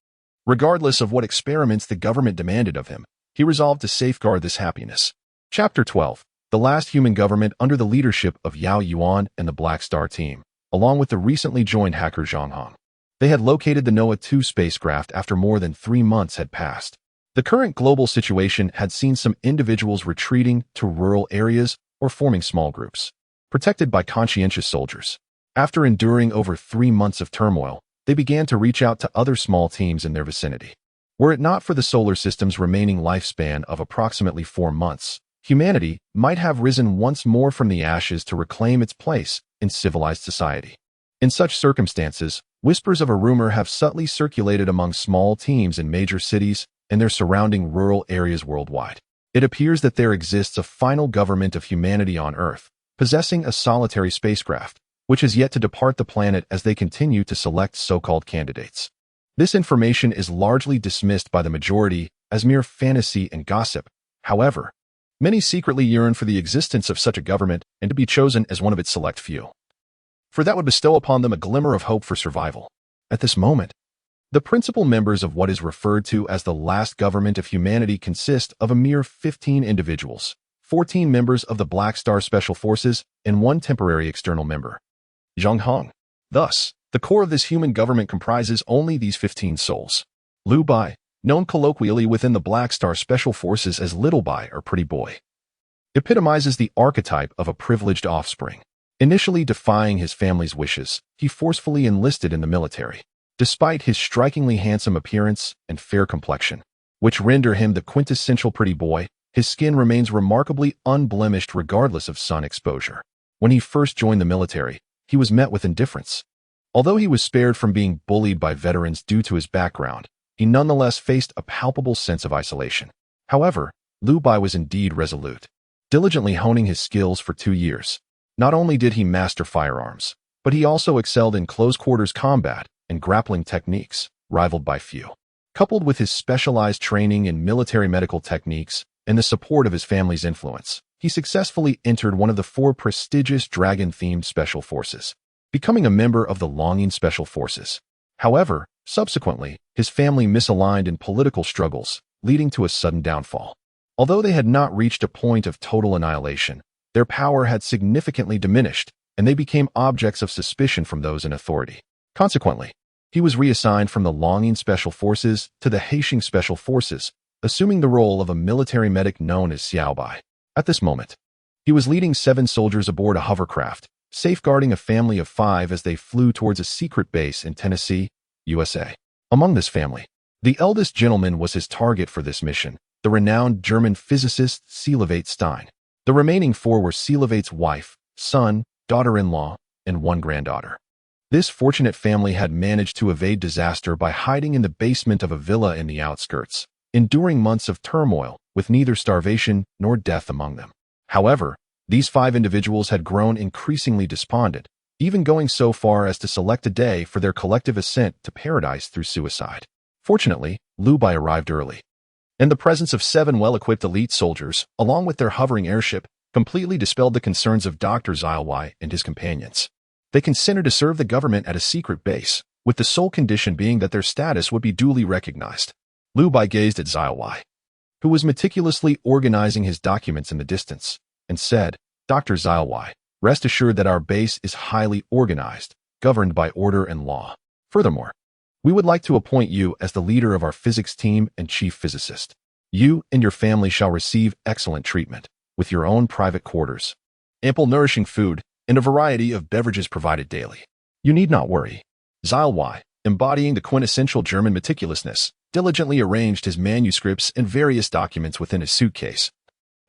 Regardless of what experiments the government demanded of him, he resolved to safeguard this happiness. Chapter 12. The last human government under the leadership of Yao Yuan and the Black Star team, along with the recently joined hacker Zhang Hong. They had located the Noah 2 spacecraft after more than 3 months had passed. The current global situation had seen some individuals retreating to rural areas or forming small groups, protected by conscientious soldiers. After enduring over 3 months of turmoil, they began to reach out to other small teams in their vicinity. Were it not for the solar system's remaining lifespan of approximately 4 months, humanity might have risen once more from the ashes to reclaim its place in civilized society. In such circumstances, whispers of a rumor have subtly circulated among small teams in major cities and their surrounding rural areas worldwide. It appears that there exists a final government of humanity on Earth, possessing a solitary spacecraft, which has yet to depart the planet as they continue to select so-called candidates. This information is largely dismissed by the majority as mere fantasy and gossip. However, many secretly yearn for the existence of such a government and to be chosen as one of its select few, for that would bestow upon them a glimmer of hope for survival. At this moment, the principal members of what is referred to as the last government of humanity consist of a mere 15 individuals, 14 members of the Black Star Special Forces, and 1 temporary external member, Zhang Hong. Thus, the core of this human government comprises only these 15 souls. Liu Bai, known colloquially within the Black Star Special Forces as Little Bai or Pretty Boy, epitomizes the archetype of a privileged offspring. Initially defying his family's wishes, he forcefully enlisted in the military. Despite his strikingly handsome appearance and fair complexion, which render him the quintessential pretty boy, his skin remains remarkably unblemished regardless of sun exposure. When he first joined the military, he was met with indifference. Although he was spared from being bullied by veterans due to his background, he nonetheless faced a palpable sense of isolation. However, Liu Bai was indeed resolute. Diligently honing his skills for 2 years, not only did he master firearms, but he also excelled in close-quarters combat and grappling techniques, rivaled by few. Coupled with his specialized training in military medical techniques and the support of his family's influence, he successfully entered one of the 4 prestigious dragon-themed special forces, becoming a member of the Longing Special Forces. However, subsequently, his family misaligned in political struggles, leading to a sudden downfall. Although they had not reached a point of total annihilation, their power had significantly diminished, and they became objects of suspicion from those in authority. Consequently, he was reassigned from the Longing Special Forces to the Haisheng Special Forces, assuming the role of a military medic known as Xiaobai. At this moment, he was leading 7 soldiers aboard a hovercraft, safeguarding a family of 5 as they flew towards a secret base in Tennessee, USA. Among this family, the eldest gentleman was his target for this mission, the renowned German physicist Seelevate Stein. The remaining 4 were Seelevate's wife, son, daughter-in-law, and 1 granddaughter. This fortunate family had managed to evade disaster by hiding in the basement of a villa in the outskirts, enduring months of turmoil with neither starvation nor death among them. However, these 5 individuals had grown increasingly despondent, even going so far as to select a day for their collective ascent to paradise through suicide. Fortunately, Liu Bai arrived early, and the presence of 7 well-equipped elite soldiers, along with their hovering airship, completely dispelled the concerns of Dr. Zilewei and his companions. They consented to serve the government at a secret base, with the sole condition being that their status would be duly recognized. Liu Bai gazed at Zilewei, who was meticulously organizing his documents in the distance, and said, "Dr. Zilewei, rest assured that our base is highly organized, governed by order and law. Furthermore, we would like to appoint you as the leader of our physics team and chief physicist. You and your family shall receive excellent treatment, with your own private quarters, ample nourishing food, and a variety of beverages provided daily. You need not worry." Zilewei, embodying the quintessential German meticulousness, diligently arranged his manuscripts and various documents within his suitcase.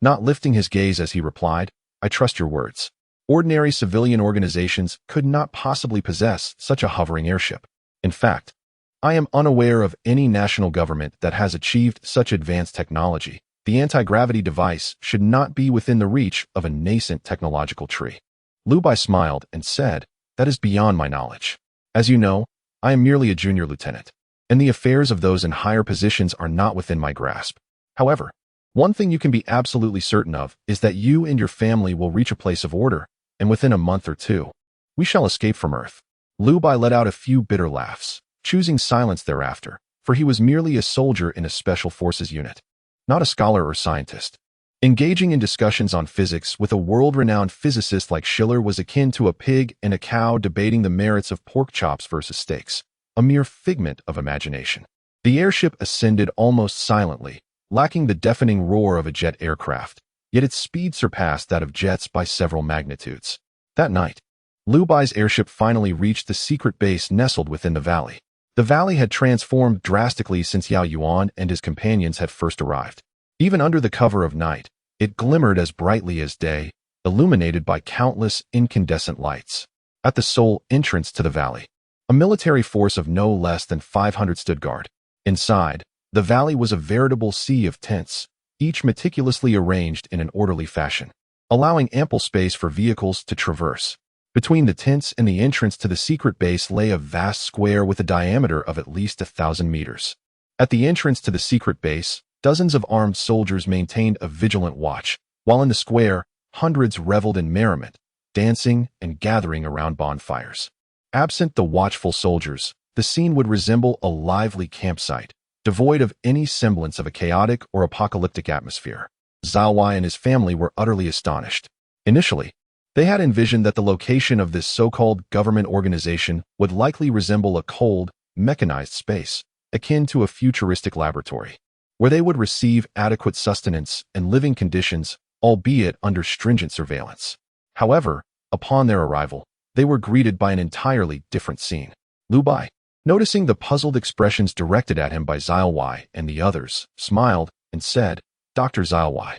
Not lifting his gaze as he replied, "I trust your words. Ordinary civilian organizations could not possibly possess such a hovering airship. In fact, I am unaware of any national government that has achieved such advanced technology. The anti-gravity device should not be within the reach of a nascent technological tree." Liu Bai smiled and said, "That is beyond my knowledge. As you know, I am merely a junior lieutenant, and the affairs of those in higher positions are not within my grasp. However, one thing you can be absolutely certain of is that you and your family will reach a place of order, and within a month or 2, we shall escape from Earth." Liu Bai let out a few bitter laughs, choosing silence thereafter, for he was merely a soldier in a special forces unit, not a scholar or scientist. Engaging in discussions on physics with a world-renowned physicist like Schiller was akin to a pig and a cow debating the merits of pork chops versus steaks, a mere figment of imagination. The airship ascended almost silently, lacking the deafening roar of a jet aircraft, yet its speed surpassed that of jets by several magnitudes. That night, Liu Bai's airship finally reached the secret base nestled within the valley. The valley had transformed drastically since Yao Yuan and his companions had first arrived. Even under the cover of night, it glimmered as brightly as day, illuminated by countless incandescent lights. At the sole entrance to the valley, a military force of no less than 500 stood guard. Inside, the valley was a veritable sea of tents, each meticulously arranged in an orderly fashion, allowing ample space for vehicles to traverse. Between the tents and the entrance to the secret base lay a vast square with a diameter of at least 1,000 meters. At the entrance to the secret base, dozens of armed soldiers maintained a vigilant watch, while in the square, hundreds reveled in merriment, dancing and gathering around bonfires. Absent the watchful soldiers, the scene would resemble a lively campsite, devoid of any semblance of a chaotic or apocalyptic atmosphere. Zilewei and his family were utterly astonished. Initially, they had envisioned that the location of this so-called government organization would likely resemble a cold, mechanized space, akin to a futuristic laboratory, where they would receive adequate sustenance and living conditions, albeit under stringent surveillance. However, upon their arrival, they were greeted by an entirely different scene. Liu Bai, noticing the puzzled expressions directed at him by Zilewei and the others, smiled and said, "Dr. Zilewei,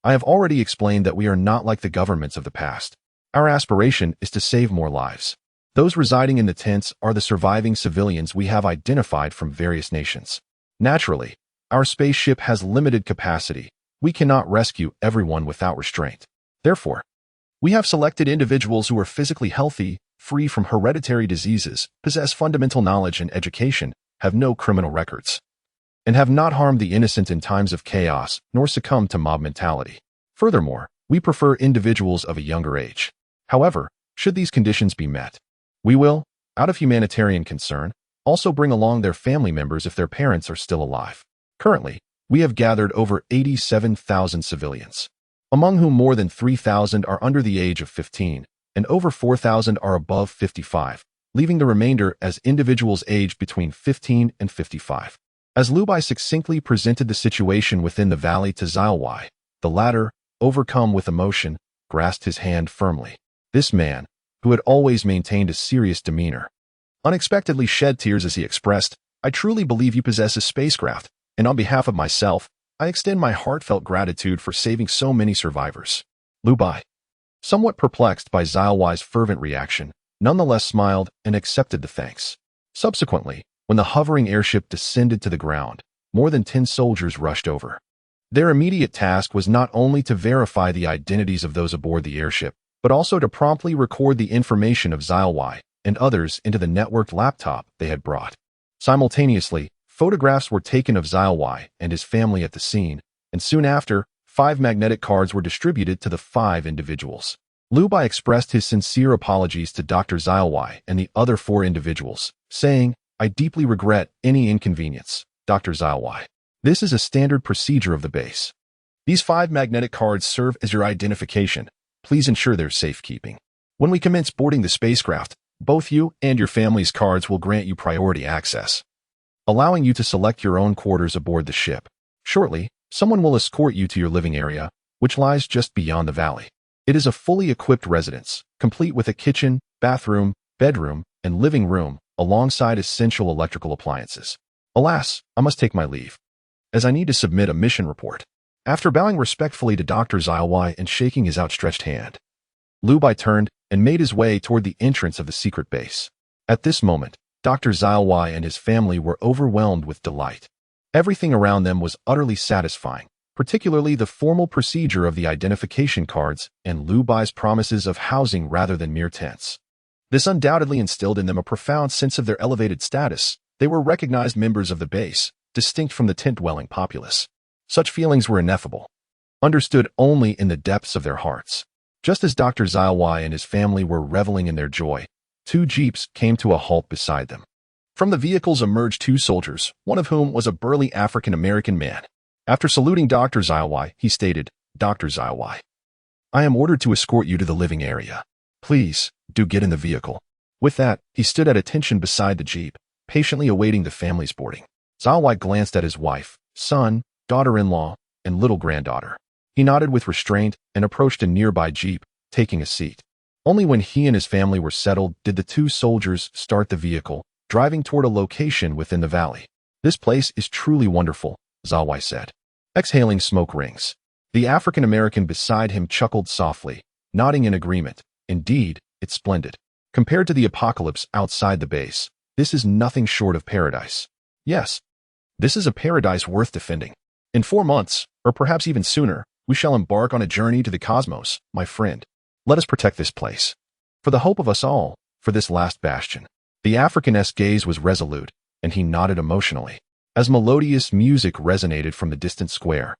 I have already explained that we are not like the governments of the past. Our aspiration is to save more lives. Those residing in the tents are the surviving civilians we have identified from various nations. Naturally, our spaceship has limited capacity. We cannot rescue everyone without restraint. Therefore, we have selected individuals who are physically healthy, free from hereditary diseases, possess fundamental knowledge and education, have no criminal records, and have not harmed the innocent in times of chaos nor succumbed to mob mentality. Furthermore, we prefer individuals of a younger age. However, should these conditions be met, we will, out of humanitarian concern, also bring along their family members if their parents are still alive. Currently, we have gathered over 87,000 civilians, among whom more than 3,000 are under the age of 15, and over 4,000 are above 55, leaving the remainder as individuals aged between 15 and 55. As Lu Bai succinctly presented the situation within the valley to Zhao Wai, the latter, overcome with emotion, grasped his hand firmly. This man, who had always maintained a serious demeanor, unexpectedly shed tears as he expressed, "I truly believe you possess a spacecraft, and on behalf of myself, I extend my heartfelt gratitude for saving so many survivors." Lu Bai, somewhat perplexed by Zhao Wai's fervent reaction, nonetheless smiled and accepted the thanks. Subsequently, when the hovering airship descended to the ground, more than 10 soldiers rushed over. Their immediate task was not only to verify the identities of those aboard the airship, but also to promptly record the information of Zhao Wai and others into the networked laptop they had brought. Simultaneously, photographs were taken of Zhao Wai and his family at the scene, and soon after, 5 magnetic cards were distributed to the 5 individuals. Lu Bai expressed his sincere apologies to Dr. Zhao Wai and the other 4 individuals, saying, "I deeply regret any inconvenience, Dr. Zhao Wai. This is a standard procedure of the base. These 5 magnetic cards serve as your identification. Please ensure their safekeeping. When we commence boarding the spacecraft, both you and your family's cards will grant you priority access, allowing you to select your own quarters aboard the ship. Shortly, someone will escort you to your living area, which lies just beyond the valley. It is a fully equipped residence, complete with a kitchen, bathroom, bedroom, and living room, alongside essential electrical appliances. Alas, I must take my leave, as I need to submit a mission report." After bowing respectfully to Dr. Zhao Wai and shaking his outstretched hand, Lu Bai turned and made his way toward the entrance of the secret base. At this moment, Dr. Zhao Wai and his family were overwhelmed with delight. Everything around them was utterly satisfying, particularly the formal procedure of the identification cards and Lu Bai's promises of housing rather than mere tents. This undoubtedly instilled in them a profound sense of their elevated status. They were recognized members of the base, distinct from the tent-dwelling populace. Such feelings were ineffable, understood only in the depths of their hearts. Just as Dr. Zhao Wai and his family were reveling in their joy, 2 jeeps came to a halt beside them. From the vehicles emerged 2 soldiers, one of whom was a burly African-American man. After saluting Dr. Zhao Wai, he stated, "Dr. Zhao Wai, I am ordered to escort you to the living area. Please, do get in the vehicle." With that, he stood at attention beside the jeep, patiently awaiting the family's boarding. Zhao Wai glanced at his wife, son, daughter-in-law, and little granddaughter. He nodded with restraint and approached a nearby jeep, taking a seat. Only when he and his family were settled did the 2 soldiers start the vehicle, driving toward a location within the valley. "This place is truly wonderful," Zhao Wai said, exhaling smoke rings. The African-American beside him chuckled softly, nodding in agreement. "Indeed, it's splendid. Compared to the apocalypse outside the base, this is nothing short of paradise. Yes, this is a paradise worth defending. In 4 months, or perhaps even sooner, we shall embark on a journey to the cosmos, my friend. Let us protect this place. For the hope of us all, for this last bastion." The African's gaze was resolute, and he nodded emotionally, as melodious music resonated from the distant square.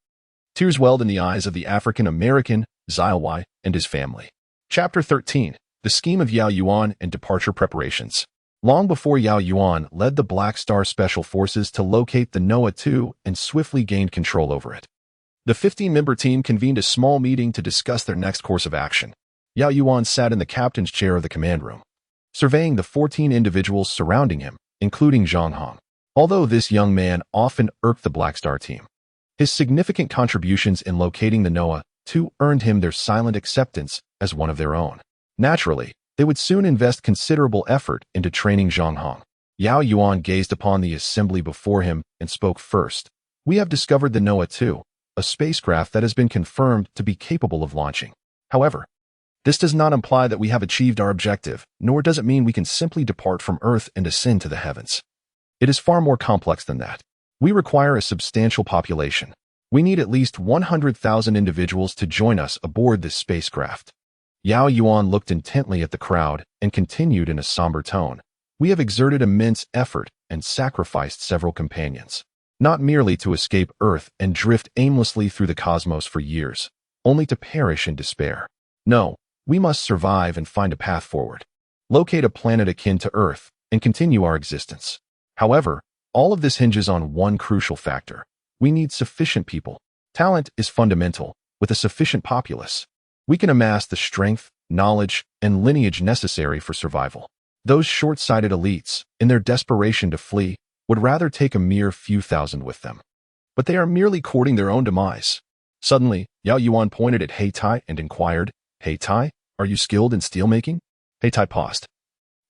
Tears welled in the eyes of the African-American, Zhao Wai, and his family. Chapter 13. The Scheme of Yao Yuan and Departure Preparations. Long before Yao Yuan led the Black Star Special Forces to locate the Noah 2 and swiftly gained control over it, the 15-member team convened a small meeting to discuss their next course of action. Yao Yuan sat in the captain's chair of the command room, surveying the 14 individuals surrounding him, including Zhang Hong. Although this young man often irked the Black Star team, his significant contributions in locating the Noah 2 earned him their silent acceptance as one of their own. Naturally, they would soon invest considerable effort into training Zhang Hong. Yao Yuan gazed upon the assembly before him and spoke first. "We have discovered the Noah 2, a spacecraft that has been confirmed to be capable of launching. However, this does not imply that we have achieved our objective, nor does it mean we can simply depart from Earth and ascend to the heavens. It is far more complex than that. We require a substantial population. We need at least 100,000 individuals to join us aboard this spacecraft." Yao Yuan looked intently at the crowd and continued in a somber tone. "We have exerted immense effort and sacrificed several companions, not merely to escape Earth and drift aimlessly through the cosmos for years, only to perish in despair. No, we must survive and find a path forward, locate a planet akin to Earth, and continue our existence. However, all of this hinges on one crucial factor. We need sufficient people. Talent is fundamental. With a sufficient populace, we can amass the strength, knowledge, and lineage necessary for survival. Those short-sighted elites, in their desperation to flee, would rather take a mere few thousand with them. But they are merely courting their own demise. Suddenly, Yao Yuan pointed at Heitai and inquired, "Heitai, are you skilled in steelmaking?" Heitai paused,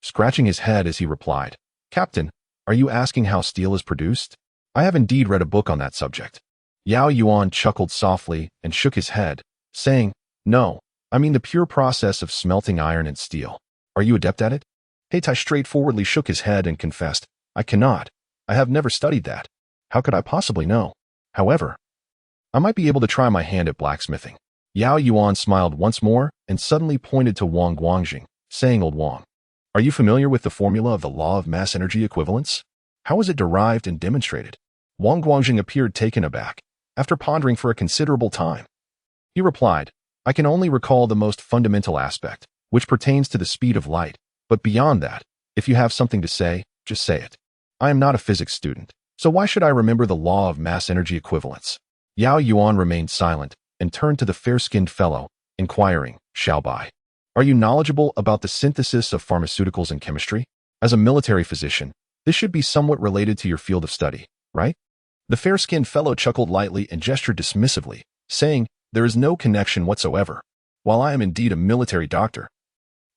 scratching his head as he replied, "Captain, are you asking how steel is produced? I have indeed read a book on that subject." Yao Yuan chuckled softly and shook his head, saying, "No, I mean the pure process of smelting iron and steel. Are you adept at it?" Heitai straightforwardly shook his head and confessed, "I cannot. I have never studied that. How could I possibly know? However, I might be able to try my hand at blacksmithing." Yao Yuan smiled once more and suddenly pointed to Wang Guangjing, saying, "Old Wang, are you familiar with the formula of the law of mass energy equivalence? How is it derived and demonstrated?" Wang Guangjing appeared taken aback, after pondering for a considerable time. He replied, "I can only recall the most fundamental aspect, which pertains to the speed of light, but beyond that, if you have something to say, just say it. I am not a physics student, so why should I remember the law of mass energy equivalence?" Yao Yuan remained silent and turned to the fair-skinned fellow, inquiring, "Xiaobai, are you knowledgeable about the synthesis of pharmaceuticals and chemistry? As a military physician, this should be somewhat related to your field of study, right?" The fair-skinned fellow chuckled lightly and gestured dismissively, saying, "There is no connection whatsoever. While I am indeed a military doctor,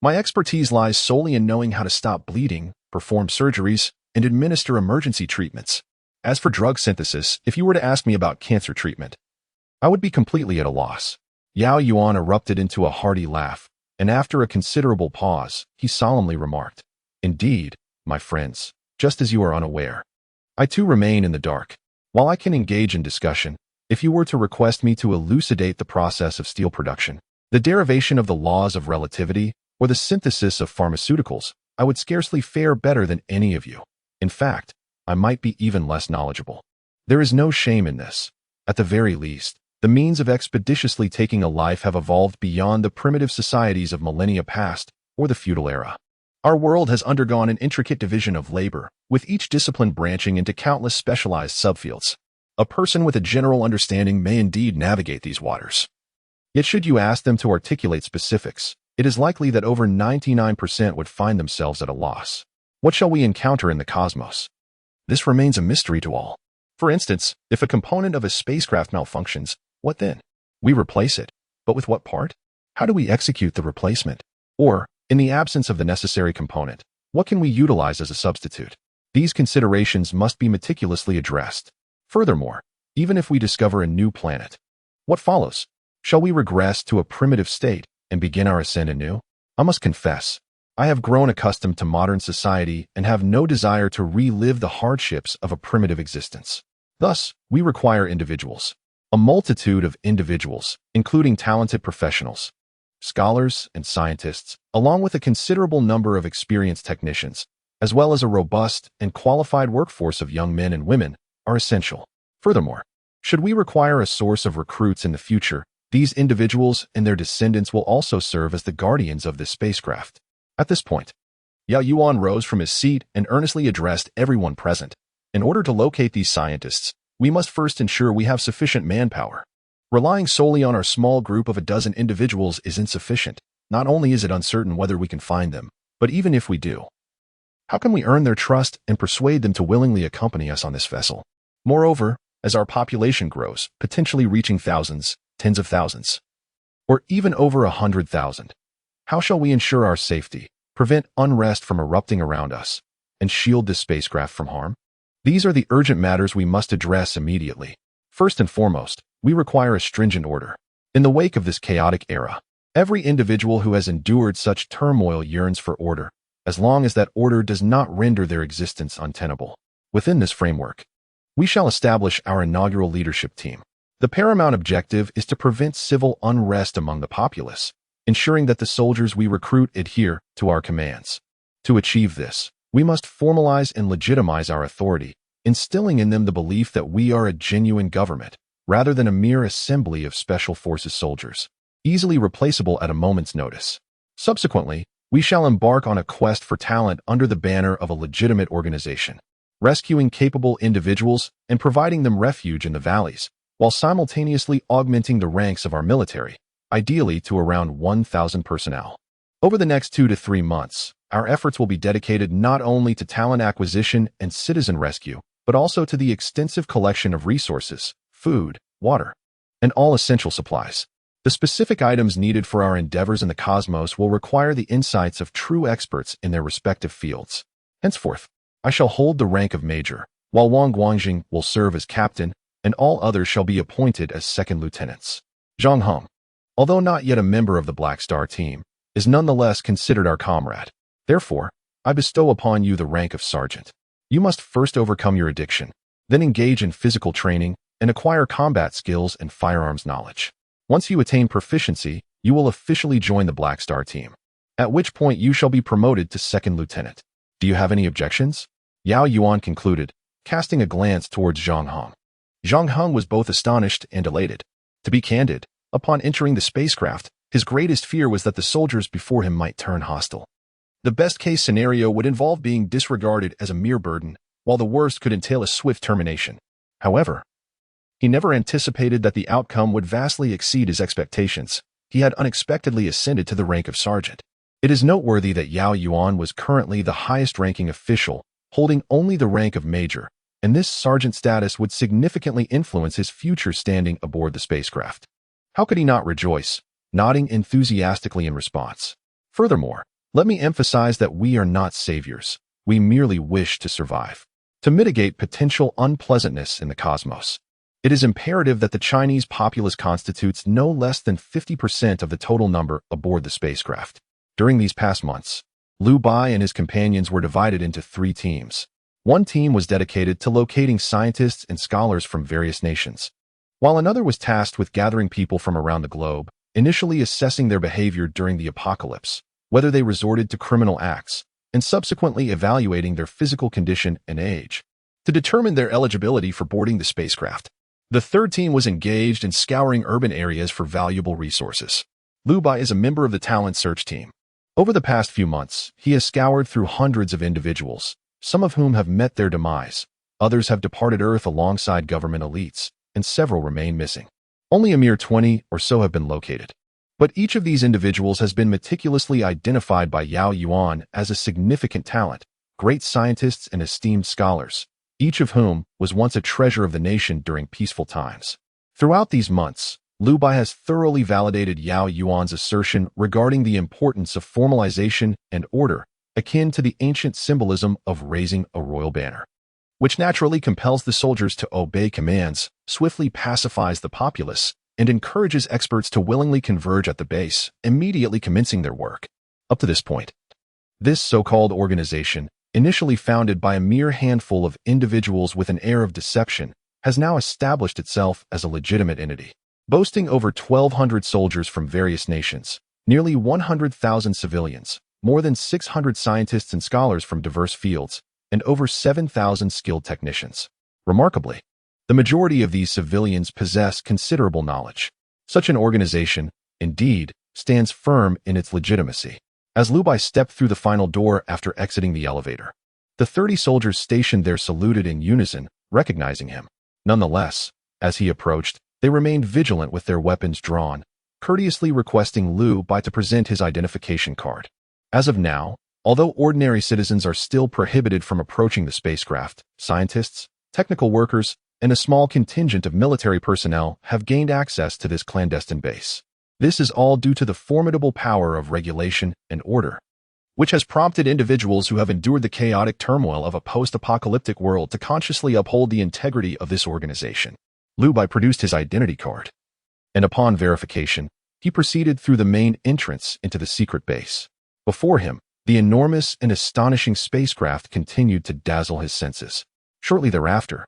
my expertise lies solely in knowing how to stop bleeding, perform surgeries, and administer emergency treatments. As for drug synthesis, if you were to ask me about cancer treatment, I would be completely at a loss." Yao Yuan erupted into a hearty laugh, and after a considerable pause, he solemnly remarked, "Indeed, my friends, just as you are unaware, I too remain in the dark. While I can engage in discussion, if you were to request me to elucidate the process of steel production, the derivation of the laws of relativity, or the synthesis of pharmaceuticals, I would scarcely fare better than any of you. In fact, I might be even less knowledgeable. There is no shame in this. At the very least, the means of expeditiously taking a life have evolved beyond the primitive societies of millennia past or the feudal era. Our world has undergone an intricate division of labor, with each discipline branching into countless specialized subfields. A person with a general understanding may indeed navigate these waters. Yet should you ask them to articulate specifics, it is likely that over 99% would find themselves at a loss. What shall we encounter in the cosmos? This remains a mystery to all. For instance, if a component of a spacecraft malfunctions, what then? We replace it. But with what part? How do we execute the replacement? Or, in the absence of the necessary component, what can we utilize as a substitute? These considerations must be meticulously addressed. Furthermore, even if we discover a new planet, what follows? Shall we regress to a primitive state and begin our ascent anew? I must confess, I have grown accustomed to modern society and have no desire to relive the hardships of a primitive existence. Thus, we require individuals. A multitude of individuals, including talented professionals, scholars, and scientists, along with a considerable number of experienced technicians, as well as a robust and qualified workforce of young men and women, are essential. Furthermore, should we require a source of recruits in the future, these individuals and their descendants will also serve as the guardians of this spacecraft. At this point, Yao Yuan rose from his seat and earnestly addressed everyone present. In order to locate these scientists, we must first ensure we have sufficient manpower. Relying solely on our small group of a dozen individuals is insufficient. Not only is it uncertain whether we can find them, but even if we do, how can we earn their trust and persuade them to willingly accompany us on this vessel? Moreover, as our population grows, potentially reaching thousands, tens of thousands, or even over 100,000, how shall we ensure our safety, prevent unrest from erupting around us, and shield this spacecraft from harm? These are the urgent matters we must address immediately. First and foremost, we require a stringent order. In the wake of this chaotic era, every individual who has endured such turmoil yearns for order, as long as that order does not render their existence untenable. Within this framework, we shall establish our inaugural leadership team. The paramount objective is to prevent civil unrest among the populace, ensuring that the soldiers we recruit adhere to our commands. To achieve this, we must formalize and legitimize our authority, instilling in them the belief that we are a genuine government, rather than a mere assembly of special forces soldiers, easily replaceable at a moment's notice. Subsequently, we shall embark on a quest for talent under the banner of a legitimate organization, rescuing capable individuals and providing them refuge in the valleys, while simultaneously augmenting the ranks of our military, ideally to around 1,000 personnel. Over the next 2 to 3 months, our efforts will be dedicated not only to talent acquisition and citizen rescue, but also to the extensive collection of resources, food, water, and all essential supplies. The specific items needed for our endeavors in the cosmos will require the insights of true experts in their respective fields. Henceforth, I shall hold the rank of major, while Wang Guangjing will serve as captain, and all others shall be appointed as second lieutenants. Zhang Heng, although not yet a member of the Black Star team, is nonetheless considered our comrade. Therefore, I bestow upon you the rank of sergeant. You must first overcome your addiction, then engage in physical training and acquire combat skills and firearms knowledge. Once you attain proficiency, you will officially join the Black Star team, at which point you shall be promoted to second lieutenant. Do you have any objections? Yao Yuan concluded, casting a glance towards Zhang Heng. Zhang Heng was both astonished and elated. To be candid, upon entering the spacecraft, his greatest fear was that the soldiers before him might turn hostile. The best-case scenario would involve being disregarded as a mere burden, while the worst could entail a swift termination. However, he never anticipated that the outcome would vastly exceed his expectations. He had unexpectedly ascended to the rank of sergeant. It is noteworthy that Yao Yuan was currently the highest-ranking official, holding only the rank of major, and this sergeant status would significantly influence his future standing aboard the spacecraft. How could he not rejoice, nodding enthusiastically in response? Furthermore, let me emphasize that we are not saviors. We merely wish to survive. To mitigate potential unpleasantness in the cosmos, it is imperative that the Chinese populace constitutes no less than 50% of the total number aboard the spacecraft. During these past months, Liu Bai and his companions were divided into 3 teams. One team was dedicated to locating scientists and scholars from various nations, while another was tasked with gathering people from around the globe, initially assessing their behavior during the apocalypse, whether they resorted to criminal acts, and subsequently evaluating their physical condition and age to determine their eligibility for boarding the spacecraft. The third team was engaged in scouring urban areas for valuable resources. Liu Bai is a member of the talent search team. Over the past few months, he has scoured through hundreds of individuals, some of whom have met their demise, others have departed Earth alongside government elites, and several remain missing. Only a mere 20 or so have been located. But each of these individuals has been meticulously identified by Yao Yuan as a significant talent, great scientists and esteemed scholars, each of whom was once a treasure of the nation during peaceful times. Throughout these months, Liu Bai has thoroughly validated Yao Yuan's assertion regarding the importance of formalization and order, akin to the ancient symbolism of raising a royal banner, which naturally compels the soldiers to obey commands, swiftly pacifies the populace, and encourages experts to willingly converge at the base, immediately commencing their work. Up to this point, this so-called organization, initially founded by a mere handful of individuals with an air of deception, has now established itself as a legitimate entity. Boasting over 1,200 soldiers from various nations, nearly 100,000 civilians, more than 600 scientists and scholars from diverse fields, and over 7,000 skilled technicians. Remarkably, the majority of these civilians possess considerable knowledge. Such an organization, indeed, stands firm in its legitimacy. As Liu Bai stepped through the final door after exiting the elevator, the 30 soldiers stationed there saluted in unison, recognizing him. Nonetheless, as he approached, they remained vigilant with their weapons drawn, courteously requesting Liu Bai to present his identification card. As of now, although ordinary citizens are still prohibited from approaching the spacecraft, scientists, technical workers, and a small contingent of military personnel have gained access to this clandestine base. This is all due to the formidable power of regulation and order, which has prompted individuals who have endured the chaotic turmoil of a post-apocalyptic world to consciously uphold the integrity of this organization. Liu Bai produced his identity card, and upon verification, he proceeded through the main entrance into the secret base. Before him, the enormous and astonishing spacecraft continued to dazzle his senses. Shortly thereafter,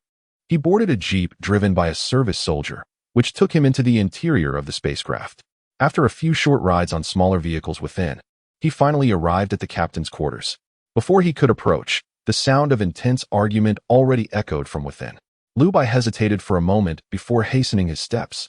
he boarded a jeep driven by a service soldier, which took him into the interior of the spacecraft. After a few short rides on smaller vehicles within, he finally arrived at the captain's quarters. Before he could approach, the sound of intense argument already echoed from within. Liu Bai hesitated for a moment before hastening his steps,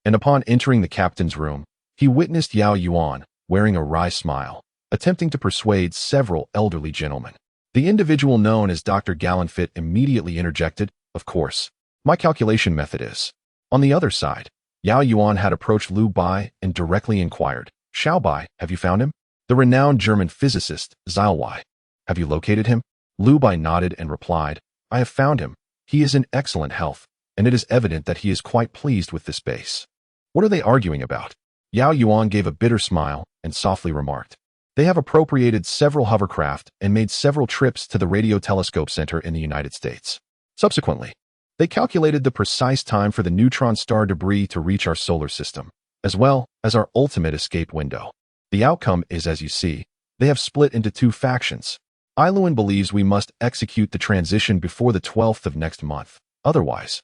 and upon entering the captain's room, he witnessed Yao Yuan, wearing a wry smile, attempting to persuade several elderly gentlemen. The individual known as Dr. Gallanfit immediately interjected, "Of course, my calculation method is." On the other side, Yao Yuan had approached Liu Bai and directly inquired, "Xiao Bai, have you found him?" the renowned German physicist Yao Yuan. Have you located him? Lu Bai nodded and replied, I have found him. He is in excellent health, and it is evident that he is quite pleased with this base. What are they arguing about? Yao Yuan gave a bitter smile and softly remarked, they have appropriated several hovercraft and made several trips to the Radio Telescope Center in the United States. Subsequently, they calculated the precise time for the neutron star debris to reach our solar system, as well as our ultimate escape window. The outcome is, as you see, they have split into two factions. Iluan believes we must execute the transition before the 12th of next month. Otherwise,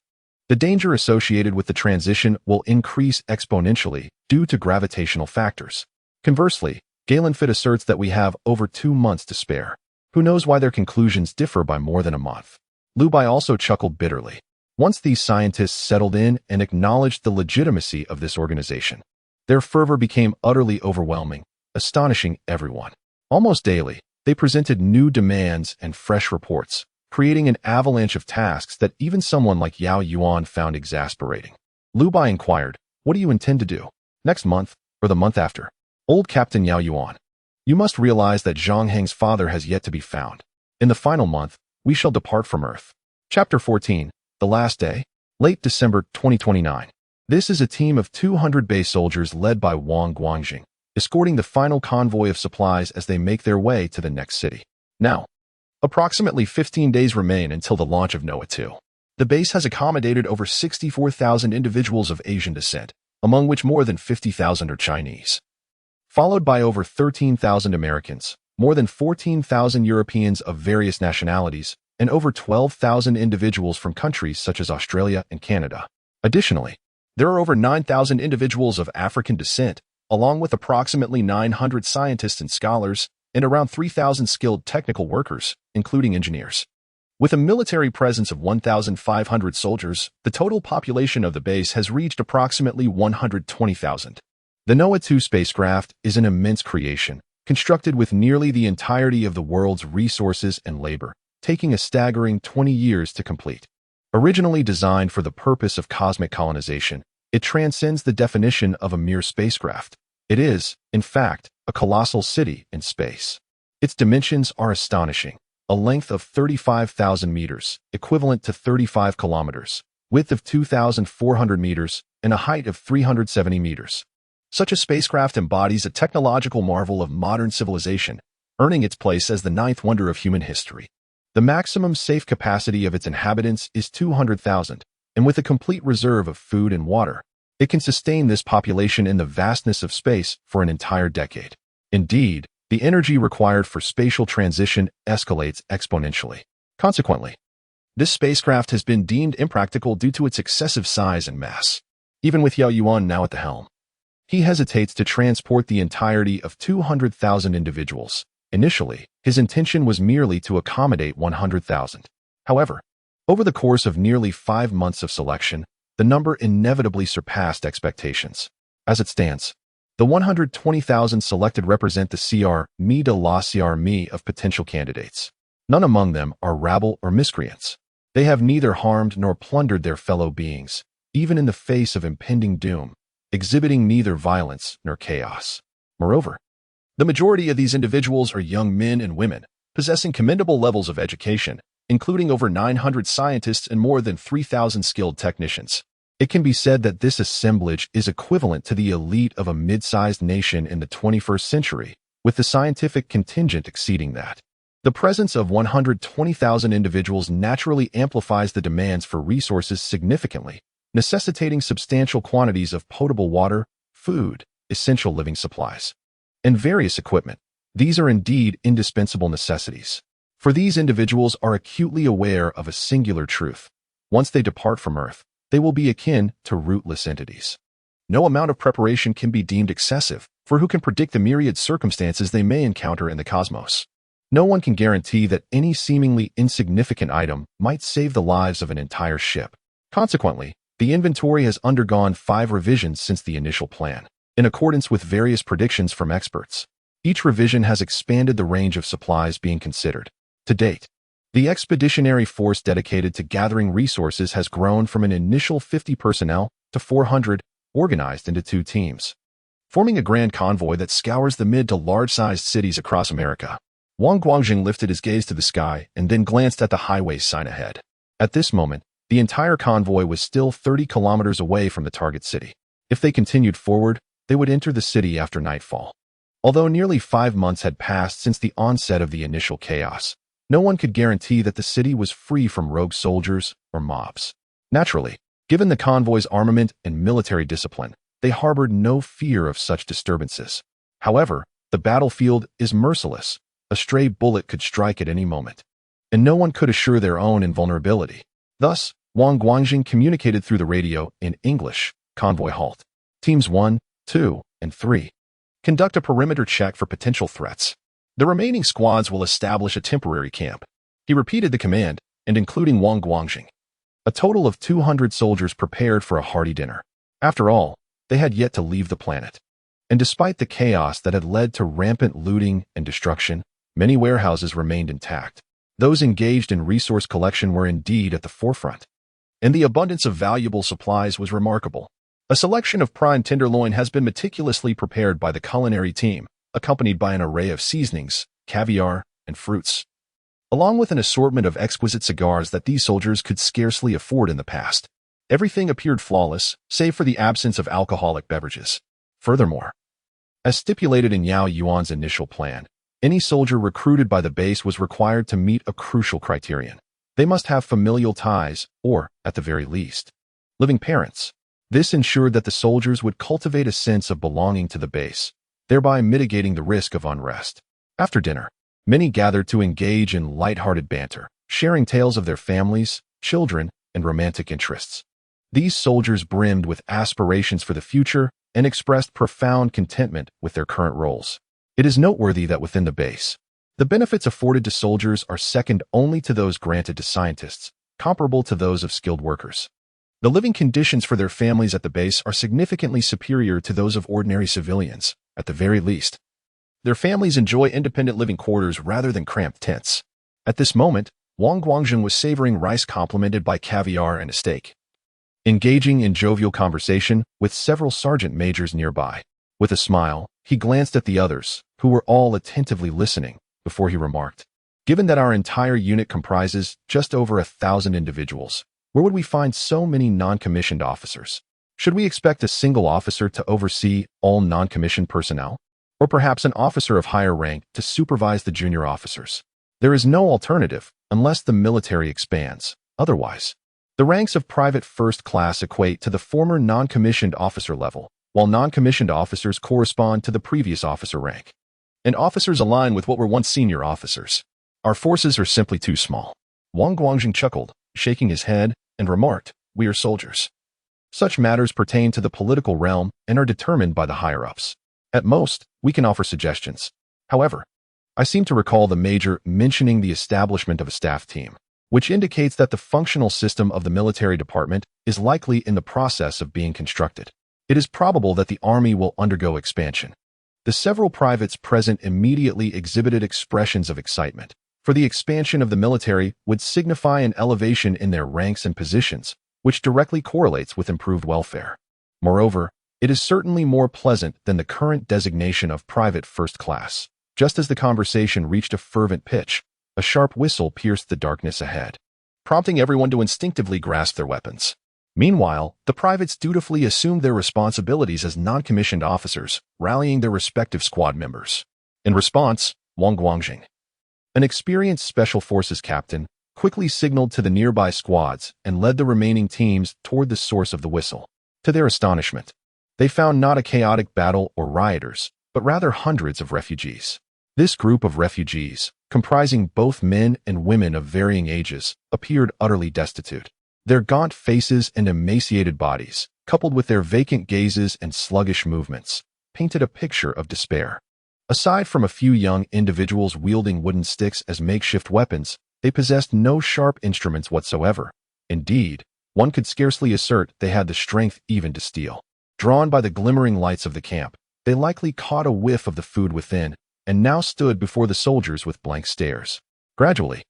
the danger associated with the transition will increase exponentially due to gravitational factors. Conversely, Galen Fit asserts that we have over 2 months to spare. Who knows why their conclusions differ by more than a month? Lu Bai also chuckled bitterly. Once these scientists settled in and acknowledged the legitimacy of this organization, their fervor became utterly overwhelming, astonishing everyone. Almost daily, they presented new demands and fresh reports, creating an avalanche of tasks that even someone like Yao Yuan found exasperating. Lu Bai inquired, what do you intend to do? Next month, or the month after? Old Captain Yao Yuan, you must realize that Zhang Heng's father has yet to be found. In the final month, we shall depart from Earth. Chapter 14, The Last Day, late December 2029. This is a team of 200 base soldiers led by Wang Guangjing, escorting the final convoy of supplies as they make their way to the next city. Now, approximately 15 days remain until the launch of Noah 2. The base has accommodated over 64,000 individuals of Asian descent, among which more than 50,000 are Chinese, followed by over 13,000 Americans, more than 14,000 Europeans of various nationalities, and over 12,000 individuals from countries such as Australia and Canada. Additionally, there are over 9,000 individuals of African descent, along with approximately 900 scientists and scholars, and around 3,000 skilled technical workers, including engineers. With a military presence of 1,500 soldiers, the total population of the base has reached approximately 120,000. The Noah 2 spacecraft is an immense creation, constructed with nearly the entirety of the world's resources and labor, taking a staggering 20 years to complete. Originally designed for the purpose of cosmic colonization, it transcends the definition of a mere spacecraft. It is, in fact, a colossal city in space. Its dimensions are astonishing. A length of 35,000 meters, equivalent to 35 kilometers, width of 2,400 meters, and a height of 370 meters. Such a spacecraft embodies a technological marvel of modern civilization, earning its place as the ninth wonder of human history. The maximum safe capacity of its inhabitants is 200,000, and with a complete reserve of food and water, it can sustain this population in the vastness of space for an entire decade. Indeed, the energy required for spatial transition escalates exponentially. Consequently, this spacecraft has been deemed impractical due to its excessive size and mass. Even with Yao Yuan now at the helm, he hesitates to transport the entirety of 200,000 individuals. Initially, his intention was merely to accommodate 100,000. However, over the course of nearly 5 months of selection, the number inevitably surpassed expectations. As it stands, the 120,000 selected represent the CR de la CR of potential candidates. None among them are rabble or miscreants. They have neither harmed nor plundered their fellow beings, even in the face of impending doom, exhibiting neither violence nor chaos. Moreover, the majority of these individuals are young men and women, possessing commendable levels of education, including over 900 scientists and more than 3,000 skilled technicians. It can be said that this assemblage is equivalent to the elite of a mid-sized nation in the 21st century, with the scientific contingent exceeding that. The presence of 120,000 individuals naturally amplifies the demands for resources significantly, necessitating substantial quantities of potable water, food, essential living supplies, and various equipment. These are indeed indispensable necessities. For these individuals are acutely aware of a singular truth. Once they depart from Earth, they will be akin to rootless entities. No amount of preparation can be deemed excessive, for who can predict the myriad circumstances they may encounter in the cosmos? No one can guarantee that any seemingly insignificant item might save the lives of an entire ship. Consequently, the inventory has undergone 5 revisions since the initial plan, in accordance with various predictions from experts. Each revision has expanded the range of supplies being considered. To date, the expeditionary force dedicated to gathering resources has grown from an initial 50 personnel to 400, organized into 2 teams. forming a grand convoy that scours the mid to large-sized cities across America. Wang Guangjing lifted his gaze to the sky and then glanced at the highway sign ahead. At this moment, the entire convoy was still 30 kilometers away from the target city. If they continued forward, they would enter the city after nightfall. Although nearly 5 months had passed since the onset of the initial chaos, no one could guarantee that the city was free from rogue soldiers or mobs. Naturally, given the convoy's armament and military discipline, they harbored no fear of such disturbances. However, the battlefield is merciless. A stray bullet could strike at any moment, and no one could assure their own invulnerability. Thus, Wang Guangjing communicated through the radio in English: "Convoy halt. Teams 1, 2, and 3. Conduct a perimeter check for potential threats. The remaining squads will establish a temporary camp." He repeated the command, and including Wang Guangjing, a total of 200 soldiers prepared for a hearty dinner. After all, they had yet to leave the planet. And despite the chaos that had led to rampant looting and destruction, many warehouses remained intact. Those engaged in resource collection were indeed at the forefront, and the abundance of valuable supplies was remarkable. A selection of prime tenderloin has been meticulously prepared by the culinary team, accompanied by an array of seasonings, caviar, and fruits, along with an assortment of exquisite cigars that these soldiers could scarcely afford in the past. Everything appeared flawless, save for the absence of alcoholic beverages. Furthermore, as stipulated in Yao Yuan's initial plan, any soldier recruited by the base was required to meet a crucial criterion. They must have familial ties, or, at the very least, living parents. This ensured that the soldiers would cultivate a sense of belonging to the base, thereby mitigating the risk of unrest. After dinner, many gathered to engage in light-hearted banter, sharing tales of their families, children, and romantic interests. These soldiers brimmed with aspirations for the future and expressed profound contentment with their current roles. It is noteworthy that within the base, the benefits afforded to soldiers are second only to those granted to scientists, comparable to those of skilled workers. The living conditions for their families at the base are significantly superior to those of ordinary civilians, at the very least. Their families enjoy independent living quarters rather than cramped tents. At this moment, Wang Guangjing was savoring rice complemented by caviar and a steak, engaging in jovial conversation with several sergeant majors nearby. With a smile, he glanced at the others, who were all attentively listening, before he remarked, "Given that our entire unit comprises just over 1,000 individuals, where would we find so many non-commissioned officers? Should we expect a single officer to oversee all non-commissioned personnel? Or perhaps an officer of higher rank to supervise the junior officers? There is no alternative, unless the military expands. Otherwise, the ranks of private first class equate to the former non-commissioned officer level, while non-commissioned officers correspond to the previous officer rank. And officers align with what were once senior officers. Our forces are simply too small." Wang Guangjing chuckled, shaking his head, and remarked, "We are soldiers. Such matters pertain to the political realm and are determined by the higher-ups. At most, we can offer suggestions. However, I seem to recall the Major mentioning the establishment of a staff team, which indicates that the functional system of the military department is likely in the process of being constructed. It is probable that the Army will undergo expansion." The several privates present immediately exhibited expressions of excitement, for the expansion of the military would signify an elevation in their ranks and positions, which directly correlates with improved welfare. Moreover, it is certainly more pleasant than the current designation of private first class. Just as the conversation reached a fervent pitch, a sharp whistle pierced the darkness ahead, prompting everyone to instinctively grasp their weapons. Meanwhile, the privates dutifully assumed their responsibilities as non-commissioned officers, rallying their respective squad members. In response, Wang Guangjing, an experienced Special Forces captain, quickly signaled to the nearby squads and led the remaining teams toward the source of the whistle. To their astonishment, they found not a chaotic battle or rioters, but rather hundreds of refugees. This group of refugees, comprising both men and women of varying ages, appeared utterly destitute. Their gaunt faces and emaciated bodies, coupled with their vacant gazes and sluggish movements, painted a picture of despair. Aside from a few young individuals wielding wooden sticks as makeshift weapons, they possessed no sharp instruments whatsoever. Indeed, one could scarcely assert they had the strength even to steal. Drawn by the glimmering lights of the camp, they likely caught a whiff of the food within, and now stood before the soldiers with blank stares. Gradually,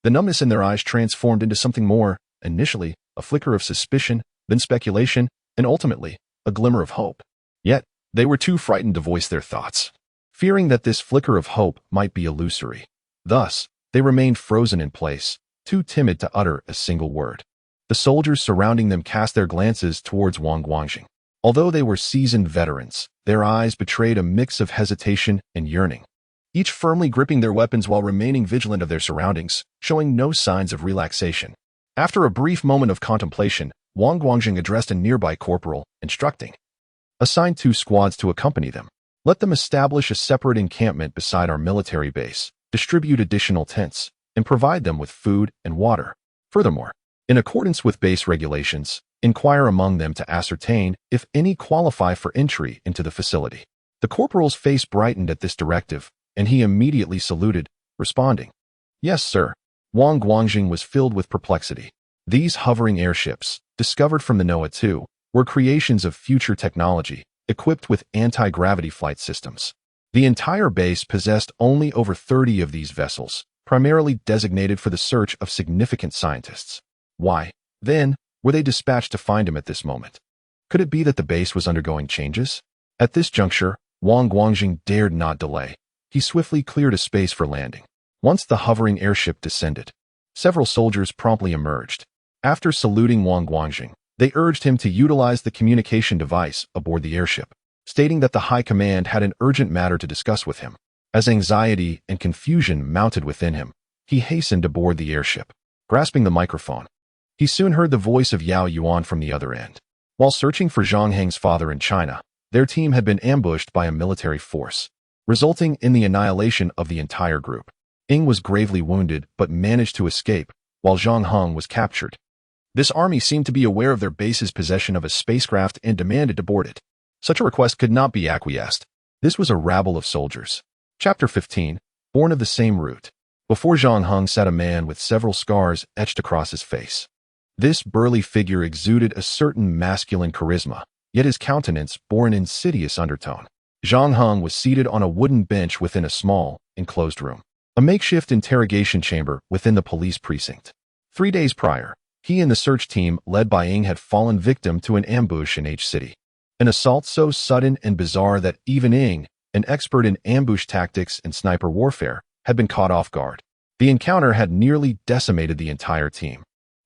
the numbness in their eyes transformed into something more. Initially, a flicker of suspicion, then speculation, and ultimately, a glimmer of hope. Yet, They were too frightened to voice their thoughts, fearing that this flicker of hope might be illusory. Thus, they remained frozen in place, too timid to utter a single word. The soldiers surrounding them cast their glances towards Wang Guangjing. Although they were seasoned veterans, their eyes betrayed a mix of hesitation and yearning, each firmly gripping their weapons while remaining vigilant of their surroundings, showing no signs of relaxation. After a brief moment of contemplation, Wang Guangjing addressed a nearby corporal, instructing, "Assign 2 squads to accompany them. Let them establish a separate encampment beside our military base, distribute additional tents, and provide them with food and water. Furthermore, in accordance with base regulations, inquire among them to ascertain if any qualify for entry into the facility." The corporal's face brightened at this directive, and he immediately saluted, responding, "Yes, sir." Wang Guangjing was filled with perplexity. These hovering airships, discovered from the NOAA-2, were creations of future technology, equipped with anti-gravity flight systems. The entire base possessed only over 30 of these vessels, primarily designated for the search of significant scientists. Why, then, were they dispatched to find him at this moment? Could it be that the base was undergoing changes? At this juncture, Wang Guangjing dared not delay. He swiftly cleared a space for landing. Once the hovering airship descended, several soldiers promptly emerged. After saluting Wang Guangjing, they urged him to utilize the communication device aboard the airship, stating that the High Command had an urgent matter to discuss with him. As anxiety and confusion mounted within him, he hastened aboard the airship. Grasping the microphone, he soon heard the voice of Yao Yuan from the other end. While searching for Zhang Heng's father in China, their team had been ambushed by a military force, resulting in the annihilation of the entire group. Ying was gravely wounded but managed to escape, while Zhang Heng was captured. This army seemed to be aware of their base's possession of a spacecraft and demanded to board it. Such a request could not be acquiesced. This was a rabble of soldiers. Chapter 15, born of the same root. Before Zhang Heng sat a man with several scars etched across his face. This burly figure exuded a certain masculine charisma, yet his countenance bore an insidious undertone. Zhang Heng was seated on a wooden bench within a small, enclosed room, a makeshift interrogation chamber within the police precinct. 3 days prior, he and the search team led by Ying had fallen victim to an ambush in H City. An assault so sudden and bizarre that even Ying, an expert in ambush tactics and sniper warfare, had been caught off guard. The encounter had nearly decimated the entire team.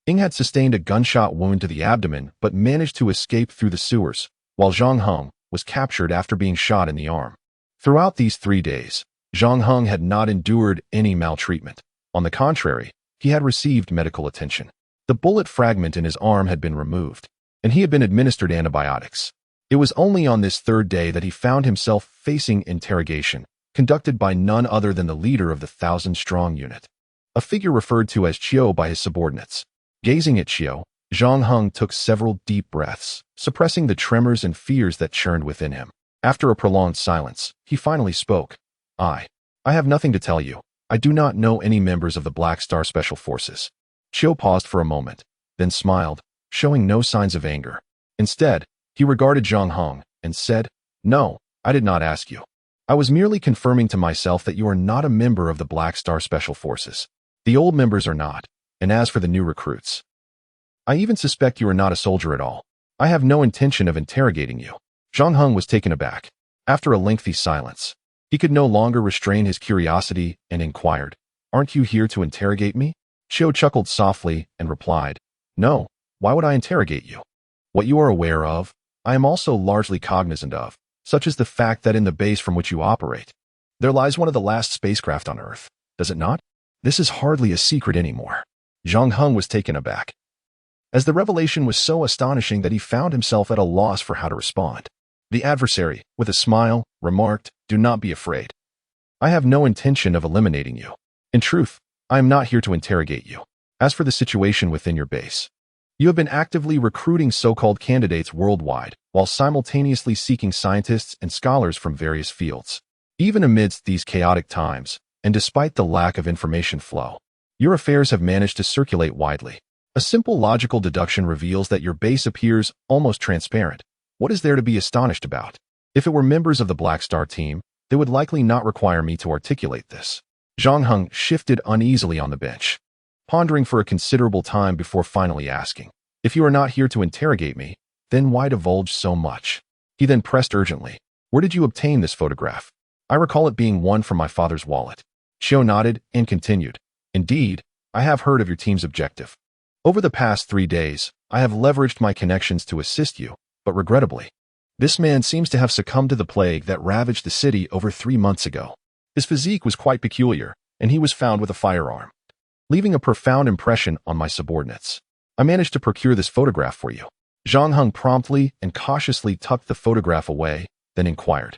Ying had sustained a gunshot wound to the abdomen but managed to escape through the sewers, while Zhang Heng was captured after being shot in the arm. Throughout these 3 days, Zhang Heng had not endured any maltreatment. On the contrary, he had received medical attention. The bullet fragment in his arm had been removed, and he had been administered antibiotics. It was only on this 3rd day that he found himself facing interrogation, conducted by none other than the leader of the 1,000-strong unit, a figure referred to as Qiu by his subordinates. Gazing at Qiu, Zhang Heng took several deep breaths, suppressing the tremors and fears that churned within him. After a prolonged silence, he finally spoke. I have nothing to tell you. I do not know any members of the Black Star Special Forces." Qiu paused for a moment, then smiled, showing no signs of anger. Instead, he regarded Zhang Heng and said, "No, I did not ask you. I was merely confirming to myself that you are not a member of the Black Star Special Forces. The old members are not, and as for the new recruits, I even suspect you are not a soldier at all. I have no intention of interrogating you." Zhang Heng was taken aback. After a lengthy silence, he could no longer restrain his curiosity and inquired, "Aren't you here to interrogate me?" Qiu chuckled softly and replied, "No, why would I interrogate you? What you are aware of, I am also largely cognizant of, such as the fact that in the base from which you operate, there lies one of the last spacecraft on Earth, does it not? This is hardly a secret anymore." Zhang Heng was taken aback, as the revelation was so astonishing that he found himself at a loss for how to respond. The adversary, with a smile, remarked, "Do not be afraid. I have no intention of eliminating you. In truth, I am not here to interrogate you. As for the situation within your base, you have been actively recruiting so-called candidates worldwide, while simultaneously seeking scientists and scholars from various fields. Even amidst these chaotic times, and despite the lack of information flow, your affairs have managed to circulate widely. A simple logical deduction reveals that your base appears almost transparent. What is there to be astonished about? If it were members of the Black Star team, they would likely not require me to articulate this." Zhang Heng shifted uneasily on the bench, pondering for a considerable time before finally asking, "If you are not here to interrogate me, then why divulge so much?" He then pressed urgently, Where did you obtain this photograph? I recall it being one from my father's wallet. Xiao nodded and continued. Indeed, I have heard of your team's objective. Over the past 3 days, I have leveraged my connections to assist you, but regrettably, this man seems to have succumbed to the plague that ravaged the city over 3 months ago. His physique was quite peculiar, and he was found with a firearm, leaving a profound impression on my subordinates. I managed to procure this photograph for you. Zhang Heng promptly and cautiously tucked the photograph away, then inquired,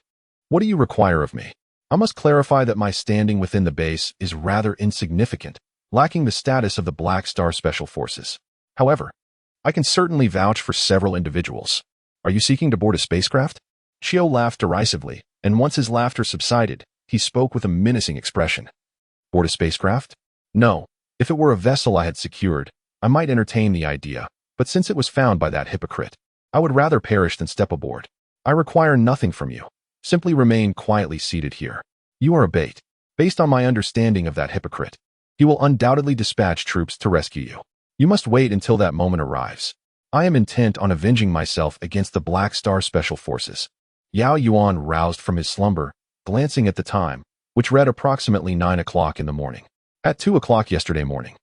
What do you require of me? I must clarify that my standing within the base is rather insignificant, lacking the status of the Black Star Special Forces. However, I can certainly vouch for several individuals. Are you seeking to board a spacecraft? Qiu laughed derisively, and once his laughter subsided, he spoke with a menacing expression. Board a spacecraft? No. If it were a vessel I had secured, I might entertain the idea, but since it was found by that hypocrite, I would rather perish than step aboard. I require nothing from you. Simply remain quietly seated here. You are a bait. Based on my understanding of that hypocrite, he will undoubtedly dispatch troops to rescue you. You must wait until that moment arrives. I am intent on avenging myself against the Black Star Special Forces. Yao Yuan roused from his slumber, glancing at the time, which read approximately 9 o'clock in the morning. At 2 o'clock yesterday morning,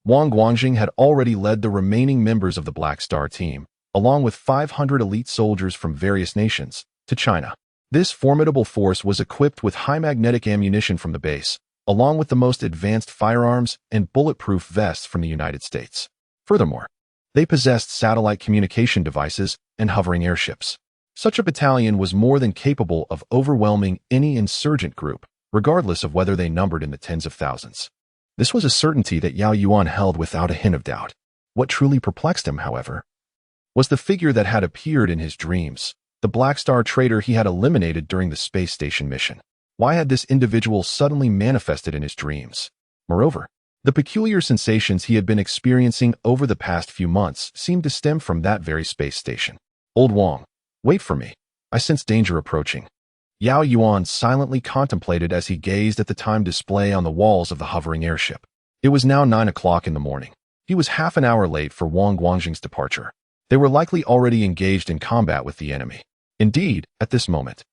Wang Guangjing had already led the remaining members of the Black Star team, along with 500 elite soldiers from various nations, to China. This formidable force was equipped with high magnetic ammunition from the base, along with the most advanced firearms and bulletproof vests from the United States. Furthermore, they possessed satellite communication devices and hovering airships. Such a battalion was more than capable of overwhelming any insurgent group, regardless of whether they numbered in the tens of thousands. This was a certainty that Yao Yuan held without a hint of doubt. What truly perplexed him, however, was the figure that had appeared in his dreams, the Black Star traitor he had eliminated during the space station mission. Why had this individual suddenly manifested in his dreams? Moreover, the peculiar sensations he had been experiencing over the past few months seemed to stem from that very space station. Old Wang, wait for me. I sense danger approaching. Yao Yuan silently contemplated as he gazed at the time display on the walls of the hovering airship. It was now 9 o'clock in the morning. He was half an hour late for Wang Guangjing's departure. They were likely already engaged in combat with the enemy. Indeed, at this moment,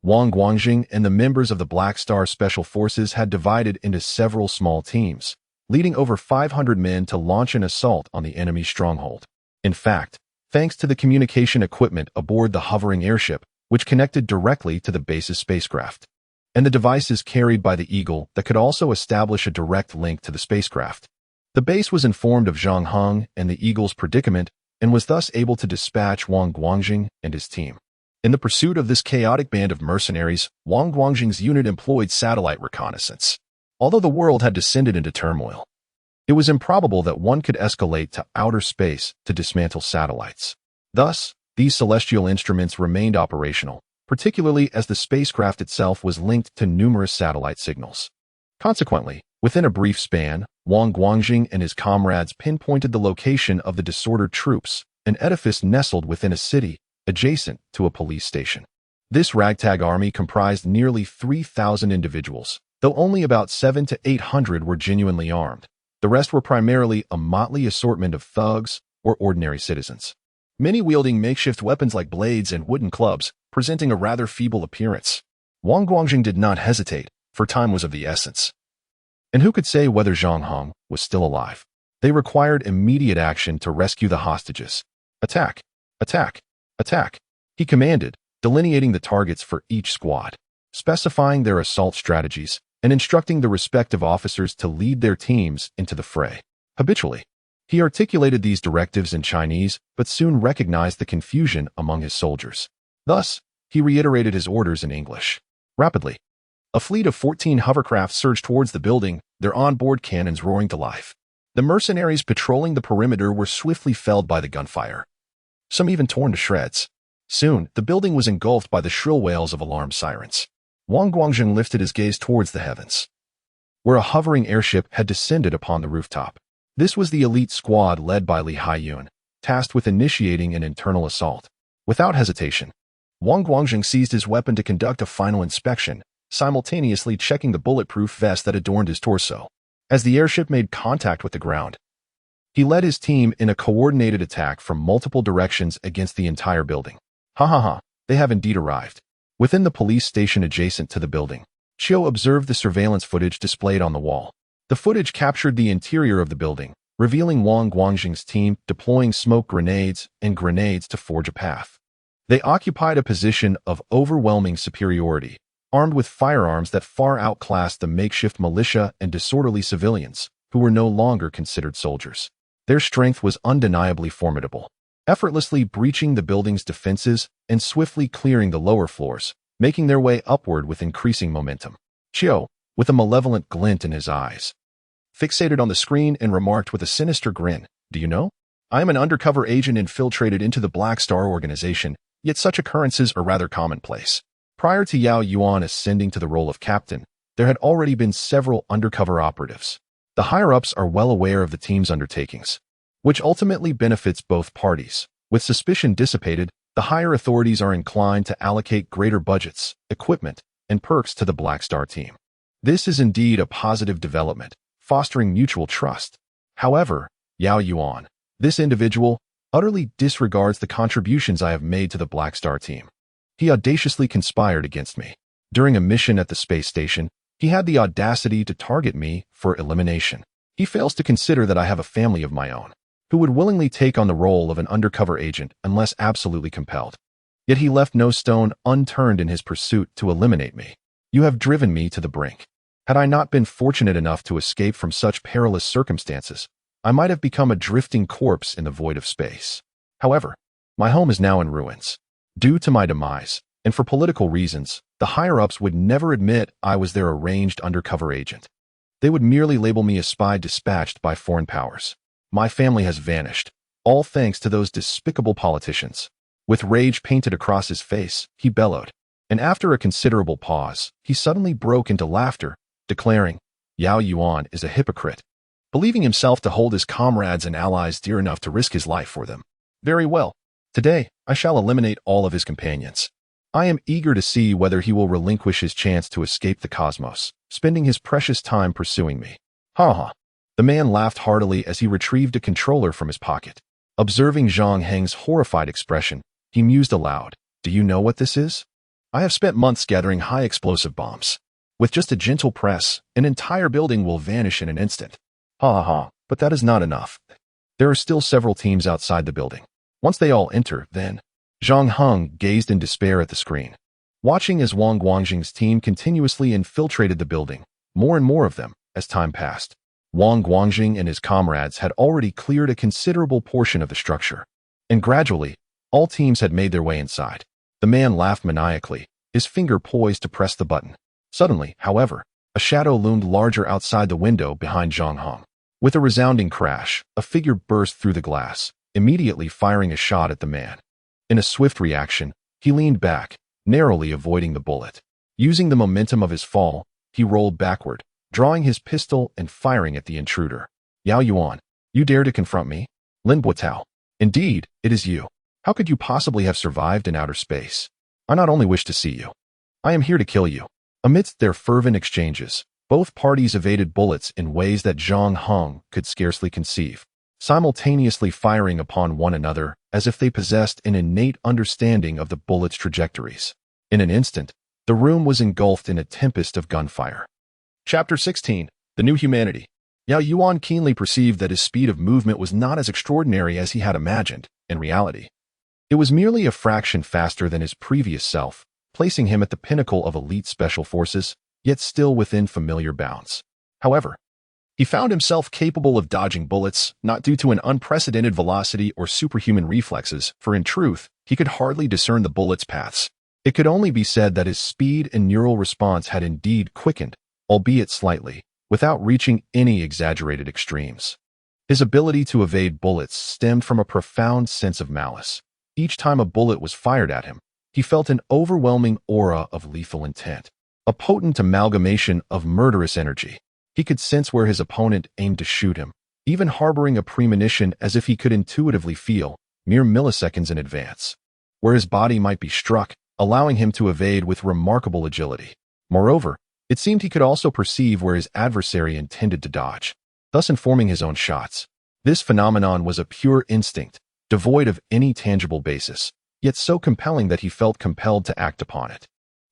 Wang Guangjing and the members of the Black Star Special Forces had divided into several small teams, leading over 500 men to launch an assault on the enemy's stronghold. In fact, thanks to the communication equipment aboard the hovering airship, which connected directly to the base's spacecraft, and the devices carried by the Eagle that could also establish a direct link to the spacecraft, the base was informed of Zhang Heng and the Eagle's predicament and was thus able to dispatch Wang Guangjing and his team. In the pursuit of this chaotic band of mercenaries, Wang Guangjing's unit employed satellite reconnaissance. Although the world had descended into turmoil, it was improbable that one could escalate to outer space to dismantle satellites. Thus, these celestial instruments remained operational, particularly as the spacecraft itself was linked to numerous satellite signals. Consequently, within a brief span, Wang Guangjing and his comrades pinpointed the location of the disordered troops, an edifice nestled within a city, adjacent to a police station. This ragtag army comprised nearly 3,000 individuals, though only about 700 to 800 were genuinely armed. The rest were primarily a motley assortment of thugs or ordinary citizens, many wielding makeshift weapons like blades and wooden clubs, presenting a rather feeble appearance. Wang Guangjing did not hesitate, for time was of the essence. And who could say whether Zhang Heng was still alive? They required immediate action to rescue the hostages. Attack! Attack! Attack! He commanded, delineating the targets for each squad, specifying their assault strategies, and instructing the respective officers to lead their teams into the fray. Habitually, he articulated these directives in Chinese, but soon recognized the confusion among his soldiers. Thus, he reiterated his orders in English. Rapidly, a fleet of 14 hovercraft surged towards the building, their onboard cannons roaring to life. The mercenaries patrolling the perimeter were swiftly felled by the gunfire, some even torn to shreds. Soon, the building was engulfed by the shrill wails of alarm sirens. Wang Guangjing lifted his gaze towards the heavens, where a hovering airship had descended upon the rooftop. This was the elite squad led by Li Haiyun, tasked with initiating an internal assault. Without hesitation, Wang Guangjing seized his weapon to conduct a final inspection, simultaneously checking the bulletproof vest that adorned his torso. As the airship made contact with the ground, he led his team in a coordinated attack from multiple directions against the entire building. Ha ha ha, they have indeed arrived. Within the police station adjacent to the building, Chiu observed the surveillance footage displayed on the wall. The footage captured the interior of the building, revealing Wang Guangjing's team deploying smoke grenades and grenades to forge a path. They occupied a position of overwhelming superiority, armed with firearms that far outclassed the makeshift militia and disorderly civilians, who were no longer considered soldiers. Their strength was undeniably formidable, effortlessly breaching the building's defenses and swiftly clearing the lower floors, making their way upward with increasing momentum. Chiu, with a malevolent glint in his eyes, fixated on the screen and remarked with a sinister grin, "Do you know? I am an undercover agent infiltrated into the Black Star organization, yet such occurrences are rather commonplace." Prior to Yao Yuan ascending to the role of captain, there had already been several undercover operatives. The higher-ups are well aware of the team's undertakings, which ultimately benefits both parties. With suspicion dissipated, the higher authorities are inclined to allocate greater budgets, equipment, and perks to the Black Star team. This is indeed a positive development, fostering mutual trust. However, Yao Yuan, this individual, utterly disregards the contributions I have made to the Black Star team. He audaciously conspired against me. During a mission at the space station, he had the audacity to target me for elimination. He fails to consider that I have a family of my own, who would willingly take on the role of an undercover agent unless absolutely compelled. Yet he left no stone unturned in his pursuit to eliminate me. You have driven me to the brink. Had I not been fortunate enough to escape from such perilous circumstances, I might have become a drifting corpse in the void of space. However, my home is now in ruins. Due to my demise, and for political reasons, the higher-ups would never admit I was their arranged undercover agent. They would merely label me a spy dispatched by foreign powers. My family has vanished, all thanks to those despicable politicians. With rage painted across his face, he bellowed, and after a considerable pause, he suddenly broke into laughter, declaring, "Yao Yuan is a hypocrite," believing himself to hold his comrades and allies dear enough to risk his life for them. Very well. Today, I shall eliminate all of his companions. I am eager to see whether he will relinquish his chance to escape the cosmos, spending his precious time pursuing me. Ha ha. The man laughed heartily as he retrieved a controller from his pocket. Observing Zhang Heng's horrified expression, he mused aloud, "Do you know what this is? I have spent months gathering high-explosive bombs. With just a gentle press, an entire building will vanish in an instant." Ha ha ha, but that is not enough. There are still several teams outside the building. Once they all enter, then... Zhang Heng gazed in despair at the screen, watching as Wang Guangjing's team continuously infiltrated the building, more and more of them, as time passed. Wang Guangjing and his comrades had already cleared a considerable portion of the structure, and gradually, all teams had made their way inside. The man laughed maniacally, his finger poised to press the button. Suddenly, however, a shadow loomed larger outside the window behind Zhang Heng. With a resounding crash, a figure burst through the glass, immediately firing a shot at the man. In a swift reaction, he leaned back, narrowly avoiding the bullet. Using the momentum of his fall, he rolled backward, drawing his pistol and firing at the intruder. "Yao Yuan, you dare to confront me? Lin Buotao. Indeed, it is you. How could you possibly have survived in outer space? I not only wish to see you. I am here to kill you." Amidst their fervent exchanges, both parties evaded bullets in ways that Zhang Heng could scarcely conceive, simultaneously firing upon one another as if they possessed an innate understanding of the bullets' trajectories. In an instant, the room was engulfed in a tempest of gunfire. Chapter 16. The New Humanity. Yao Yuan keenly perceived that his speed of movement was not as extraordinary as he had imagined. In reality, it was merely a fraction faster than his previous self, placing him at the pinnacle of elite special forces, yet still within familiar bounds. However, he found himself capable of dodging bullets, not due to an unprecedented velocity or superhuman reflexes, for in truth, he could hardly discern the bullets' paths. It could only be said that his speed and neural response had indeed quickened, albeit slightly, without reaching any exaggerated extremes. His ability to evade bullets stemmed from a profound sense of malice. Each time a bullet was fired at him, he felt an overwhelming aura of lethal intent, a potent amalgamation of murderous energy. He could sense where his opponent aimed to shoot him, even harboring a premonition as if he could intuitively feel, mere milliseconds in advance, where his body might be struck, allowing him to evade with remarkable agility. Moreover, it seemed he could also perceive where his adversary intended to dodge, thus informing his own shots. This phenomenon was a pure instinct, devoid of any tangible basis, yet so compelling that he felt compelled to act upon it.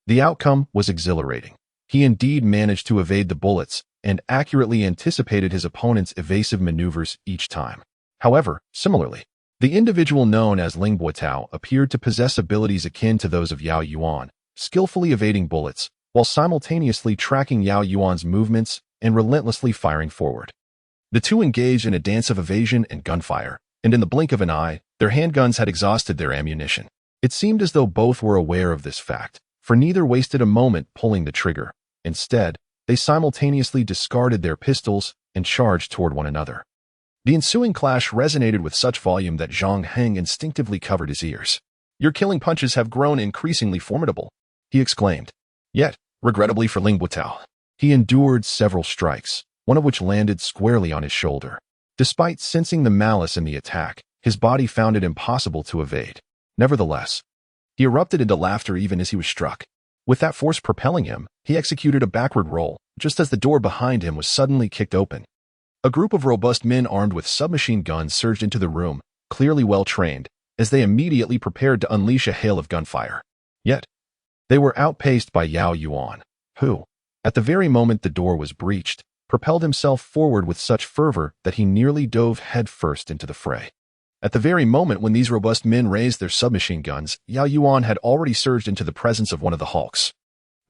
The outcome was exhilarating. He indeed managed to evade the bullets and accurately anticipated his opponent's evasive maneuvers each time. However, similarly, the individual known as Ling Buotao appeared to possess abilities akin to those of Yao Yuan, skillfully evading bullets, while simultaneously tracking Yao Yuan's movements and relentlessly firing forward. The two engaged in a dance of evasion and gunfire, and in the blink of an eye, their handguns had exhausted their ammunition. It seemed as though both were aware of this fact, for neither wasted a moment pulling the trigger. Instead, they simultaneously discarded their pistols and charged toward one another. The ensuing clash resonated with such volume that Zhang Heng instinctively covered his ears. "Your killing punches have grown increasingly formidable," he exclaimed. Yet, regrettably for Ling Buotao, he endured several strikes, one of which landed squarely on his shoulder. Despite sensing the malice in the attack, his body found it impossible to evade. Nevertheless, he erupted into laughter even as he was struck. With that force propelling him, he executed a backward roll, just as the door behind him was suddenly kicked open. A group of robust men armed with submachine guns surged into the room, clearly well-trained, as they immediately prepared to unleash a hail of gunfire. Yet, they were outpaced by Yao Yuan, who, at the very moment the door was breached, propelled himself forward with such fervor that he nearly dove headfirst into the fray. At the very moment when these robust men raised their submachine guns, Yao Yuan had already surged into the presence of one of the hulks.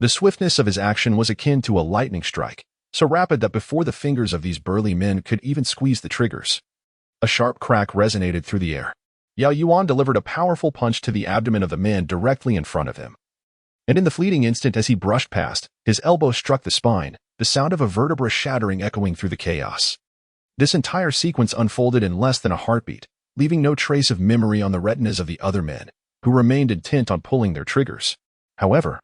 The swiftness of his action was akin to a lightning strike, so rapid that before the fingers of these burly men could even squeeze the triggers, a sharp crack resonated through the air. Yao Yuan delivered a powerful punch to the abdomen of the man directly in front of him. And in the fleeting instant as he brushed past, his elbow struck the spine, the sound of a vertebra shattering echoing through the chaos. This entire sequence unfolded in less than a heartbeat, leaving no trace of memory on the retinas of the other men, who remained intent on pulling their triggers. However,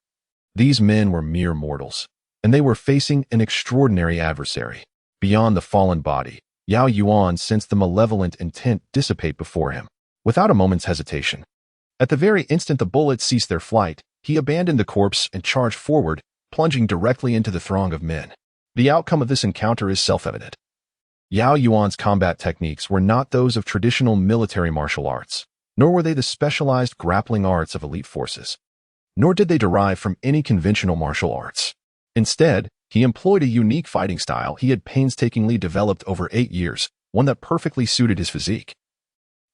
these men were mere mortals, and they were facing an extraordinary adversary. Beyond the fallen body, Yao Yuan sensed the malevolent intent dissipate before him, without a moment's hesitation. At the very instant the bullets ceased their flight, he abandoned the corpse and charged forward, plunging directly into the throng of men. The outcome of this encounter is self-evident. Yao Yuan's combat techniques were not those of traditional military martial arts, nor were they the specialized grappling arts of elite forces. Nor did they derive from any conventional martial arts. Instead, he employed a unique fighting style he had painstakingly developed over 8 years, one that perfectly suited his physique.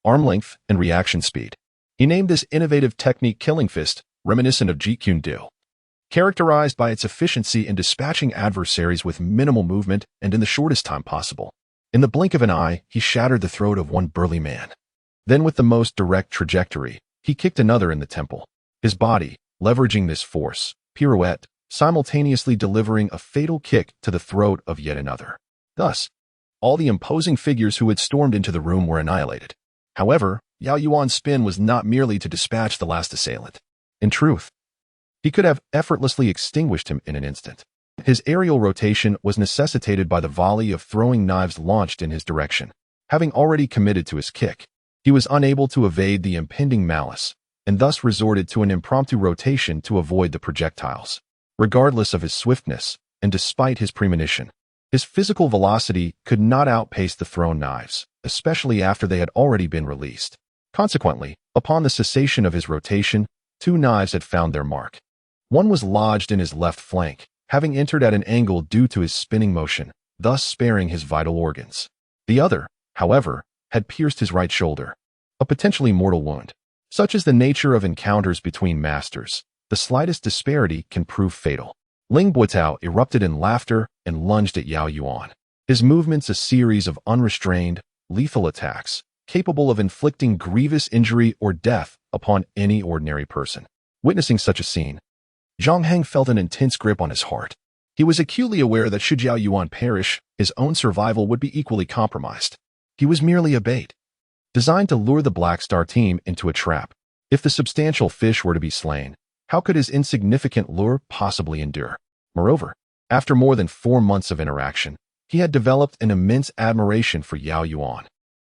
Arm length and reaction speed. He named this innovative technique Killing Fist, reminiscent of Jeet Kune Do, characterized by its efficiency in dispatching adversaries with minimal movement and in the shortest time possible. In the blink of an eye, he shattered the throat of one burly man. Then with the most direct trajectory, he kicked another in the temple. His body, leveraging this force, pirouette, simultaneously delivering a fatal kick to the throat of yet another. Thus, all the imposing figures who had stormed into the room were annihilated. However, Yao Yuan's spin was not merely to dispatch the last assailant. In truth, he could have effortlessly extinguished him in an instant. His aerial rotation was necessitated by the volley of throwing knives launched in his direction. Having already committed to his kick, he was unable to evade the impending malice, and thus resorted to an impromptu rotation to avoid the projectiles. Regardless of his swiftness, and despite his premonition, his physical velocity could not outpace the thrown knives, especially after they had already been released. Consequently, upon the cessation of his rotation, 2 knives had found their mark. One was lodged in his left flank, having entered at an angle due to his spinning motion, thus sparing his vital organs. The other, however, had pierced his right shoulder, a potentially mortal wound. Such is the nature of encounters between masters. The slightest disparity can prove fatal. Ling Buotao erupted in laughter and lunged at Yao Yuan. His movements a series of unrestrained, lethal attacks, capable of inflicting grievous injury or death upon any ordinary person. Witnessing such a scene, Zhang Heng felt an intense grip on his heart. He was acutely aware that should Yao Yuan perish, his own survival would be equally compromised. He was merely a bait, designed to lure the Black Star team into a trap. If the substantial fish were to be slain, how could his insignificant lure possibly endure? Moreover, after more than 4 months of interaction, he had developed an immense admiration for Yao Yuan,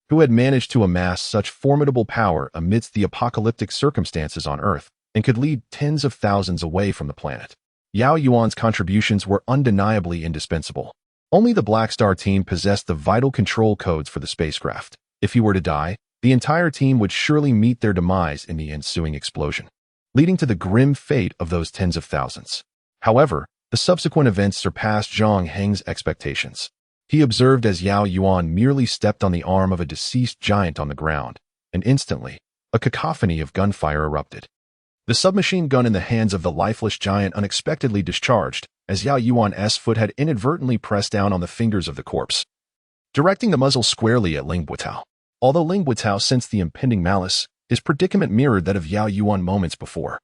who had managed to amass such formidable power amidst the apocalyptic circumstances on Earth, and could lead tens of thousands away from the planet. Yao Yuan's contributions were undeniably indispensable. Only the Black Star team possessed the vital control codes for the spacecraft. If he were to die, the entire team would surely meet their demise in the ensuing explosion. leading to the grim fate of those tens of thousands. However, the subsequent events surpassed Zhang Heng's expectations. He observed as Yao Yuan merely stepped on the arm of a deceased giant on the ground, and instantly, a cacophony of gunfire erupted. The submachine gun in the hands of the lifeless giant unexpectedly discharged, as Yao Yuan's foot had inadvertently pressed down on the fingers of the corpse, directing the muzzle squarely at Ling Buitao. Although Ling Buitao sensed the impending malice, his predicament mirrored that of Yao Yuan moments before.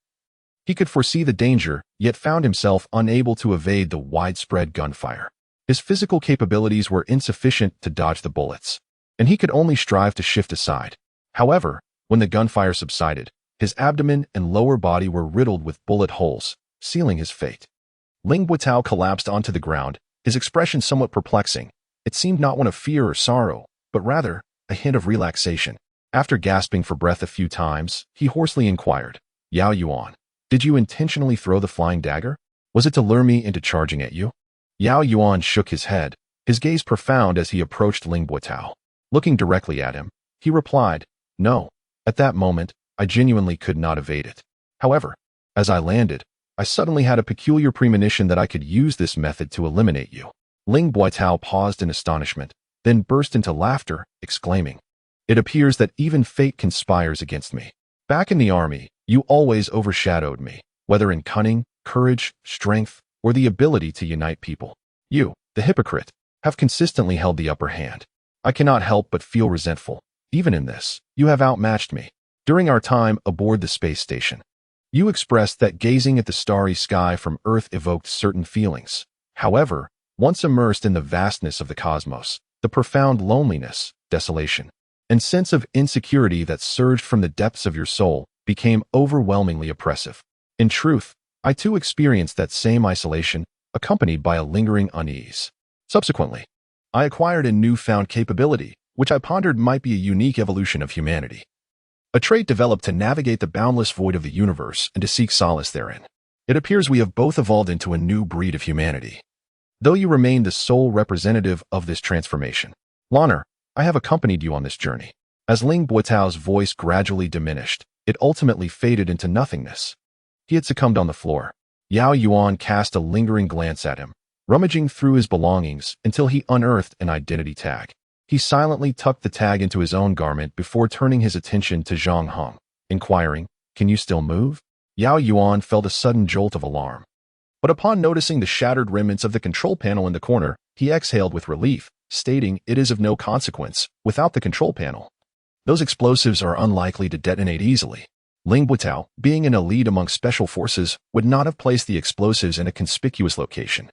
He could foresee the danger, yet found himself unable to evade the widespread gunfire. His physical capabilities were insufficient to dodge the bullets, and he could only strive to shift aside. However, when the gunfire subsided, his abdomen and lower body were riddled with bullet holes, sealing his fate. Ling Buitao collapsed onto the ground, his expression somewhat perplexing. It seemed not one of fear or sorrow, but rather a hint of relaxation. After gasping for breath a few times, he hoarsely inquired, "Yao Yuan, did you intentionally throw the flying dagger? Was it to lure me into charging at you?" Yao Yuan shook his head, his gaze profound as he approached Ling Buitao. Looking directly at him, he replied, "No, at that moment, I genuinely could not evade it. However, as I landed, I suddenly had a peculiar premonition that I could use this method to eliminate you." Ling Buitao paused in astonishment, then burst into laughter, exclaiming, "It appears that even fate conspires against me. Back in the army, you always overshadowed me, whether in cunning, courage, strength, or the ability to unite people. You, the hypocrite, have consistently held the upper hand. I cannot help but feel resentful. Even in this, you have outmatched me. During our time aboard the space station, you expressed that gazing at the starry sky from Earth evoked certain feelings. However, once immersed in the vastness of the cosmos, the profound loneliness, desolation, and sense of insecurity that surged from the depths of your soul became overwhelmingly oppressive. In truth, I too experienced that same isolation, accompanied by a lingering unease. Subsequently, I acquired a newfound capability, which I pondered might be a unique evolution of humanity. A trait developed to navigate the boundless void of the universe and to seek solace therein. It appears we have both evolved into a new breed of humanity. Though you remain the sole representative of this transformation, Lanner, I have accompanied you on this journey." As Ling Buitao's voice gradually diminished, it ultimately faded into nothingness. He had succumbed on the floor. Yao Yuan cast a lingering glance at him, rummaging through his belongings until he unearthed an identity tag. He silently tucked the tag into his own garment before turning his attention to Zhang Heng, inquiring, "Can you still move?" Yao Yuan felt a sudden jolt of alarm. But upon noticing the shattered remnants of the control panel in the corner, he exhaled with relief, stating, "It is of no consequence. Without the control panel, those explosives are unlikely to detonate easily." Ling Buitao, being an elite among special forces, would not have placed the explosives in a conspicuous location,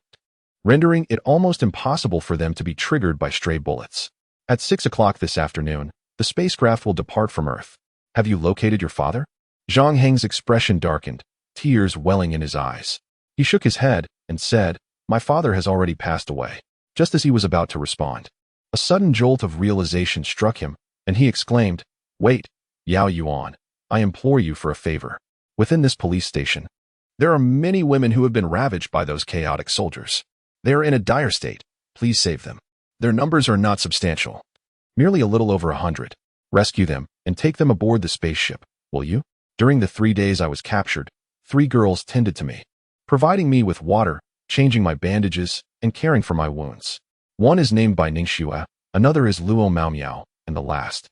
rendering it almost impossible for them to be triggered by stray bullets. At 6 o'clock this afternoon, the spacecraft will depart from Earth. Have you located your father? Zhang Heng's expression darkened, tears welling in his eyes. He shook his head and said, "My father has already passed away." Just as he was about to respond, a sudden jolt of realization struck him, and he exclaimed, "Wait, Yao Yuan, I implore you for a favor. Within this police station, there are many women who have been ravaged by those chaotic soldiers. They are in a dire state. Please save them. Their numbers are not substantial, merely a little over 100. Rescue them and take them aboard the spaceship, will you?" During the 3 days I was captured, 3 girls tended to me, providing me with water, changing my bandages, and caring for my wounds. One is named by Ningxue, another is Luo Maomiao, and the last,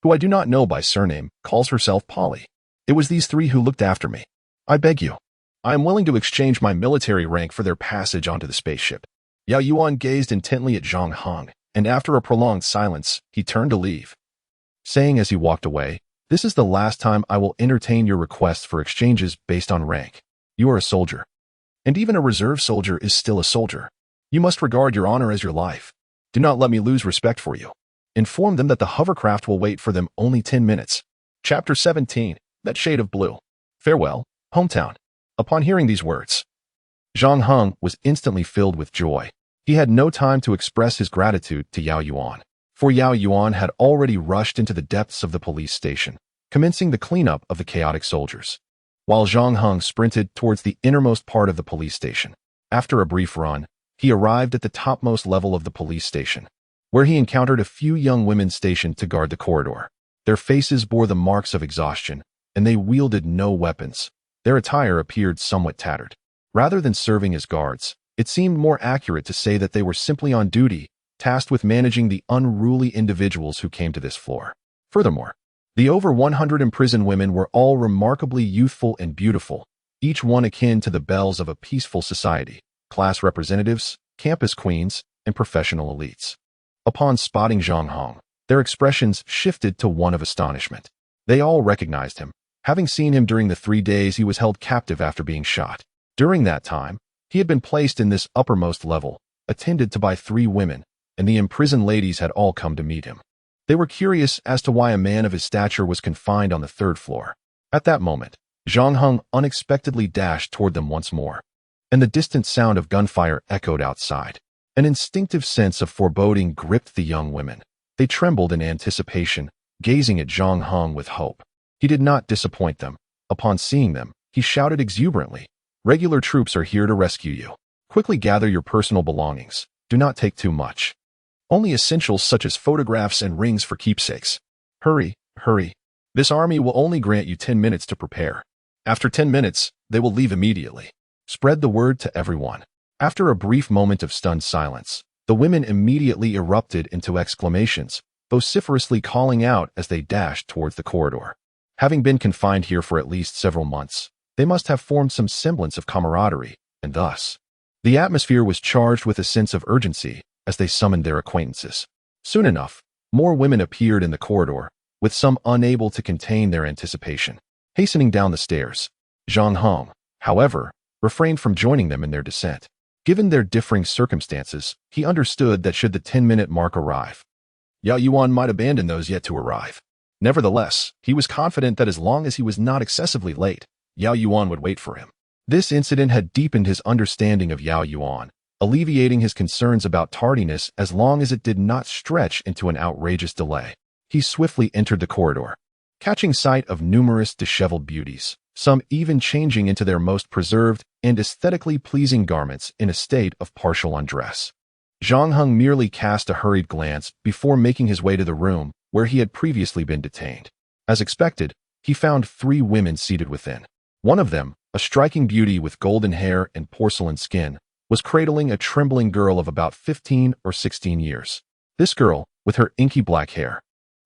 who I do not know by surname, calls herself Polly. It was these 3 who looked after me. I beg you, I am willing to exchange my military rank for their passage onto the spaceship." Yao Yuan gazed intently at Zhang Heng, and after a prolonged silence, he turned to leave, saying as he walked away, "This is the last time I will entertain your requests for exchanges based on rank. You are a soldier. And even a reserve soldier is still a soldier. You must regard your honor as your life. Do not let me lose respect for you. Inform them that the hovercraft will wait for them only 10 minutes. Chapter 17, That Shade of Blue. Farewell, hometown." Upon hearing these words, Zhang Heng was instantly filled with joy. He had no time to express his gratitude to Yao Yuan, for Yao Yuan had already rushed into the depths of the police station, commencing the cleanup of the chaotic soldiers, while Zhang Heng sprinted towards the innermost part of the police station. After a brief run, he arrived at the topmost level of the police station, where he encountered a few young women stationed to guard the corridor. Their faces bore the marks of exhaustion, and they wielded no weapons, Their attire appeared somewhat tattered. Rather than serving as guards, it seemed more accurate to say that they were simply on duty, tasked with managing the unruly individuals who came to this floor. Furthermore, the over 100 imprisoned women were all remarkably youthful and beautiful, each one akin to the belles of a peaceful society, class representatives, campus queens, and professional elites. Upon spotting Zhang Hong, their expressions shifted to one of astonishment. They all recognized him, having seen him during the 3 days he was held captive after being shot. During that time, he had been placed in this uppermost level, attended to by 3 women, and the imprisoned ladies had all come to meet him. They were curious as to why a man of his stature was confined on the 3rd floor. At that moment, Zhang Hong unexpectedly dashed toward them once more, and the distant sound of gunfire echoed outside. An instinctive sense of foreboding gripped the young women. They trembled in anticipation, gazing at Zhang Hong with hope. He did not disappoint them. Upon seeing them, he shouted exuberantly, "Regular troops are here to rescue you. Quickly gather your personal belongings. Do not take too much. Only essentials such as photographs and rings for keepsakes. Hurry, hurry. This army will only grant you 10 minutes to prepare. After 10 minutes, they will leave immediately. Spread the word to everyone." After a brief moment of stunned silence, the women immediately erupted into exclamations, vociferously calling out as they dashed towards the corridor. Having been confined here for at least several months, they must have formed some semblance of camaraderie, and thus, the atmosphere was charged with a sense of urgency as they summoned their acquaintances. Soon enough, more women appeared in the corridor, with some unable to contain their anticipation. Hastening down the stairs, Zhang Hong, however, refrained from joining them in their descent. Given their differing circumstances, he understood that should the 10-minute mark arrive, Yao Yuan might abandon those yet to arrive. Nevertheless, he was confident that as long as he was not excessively late, Yao Yuan would wait for him. This incident had deepened his understanding of Yao Yuan, alleviating his concerns about tardiness as long as it did not stretch into an outrageous delay. He swiftly entered the corridor, catching sight of numerous disheveled beauties, some even changing into their most preserved and aesthetically pleasing garments in a state of partial undress. Zhang Hong merely cast a hurried glance before making his way to the room where he had previously been detained. As expected, he found 3 women seated within. One of them, a striking beauty with golden hair and porcelain skin, was cradling a trembling girl of about 15 or 16 years. This girl, with her inky black hair,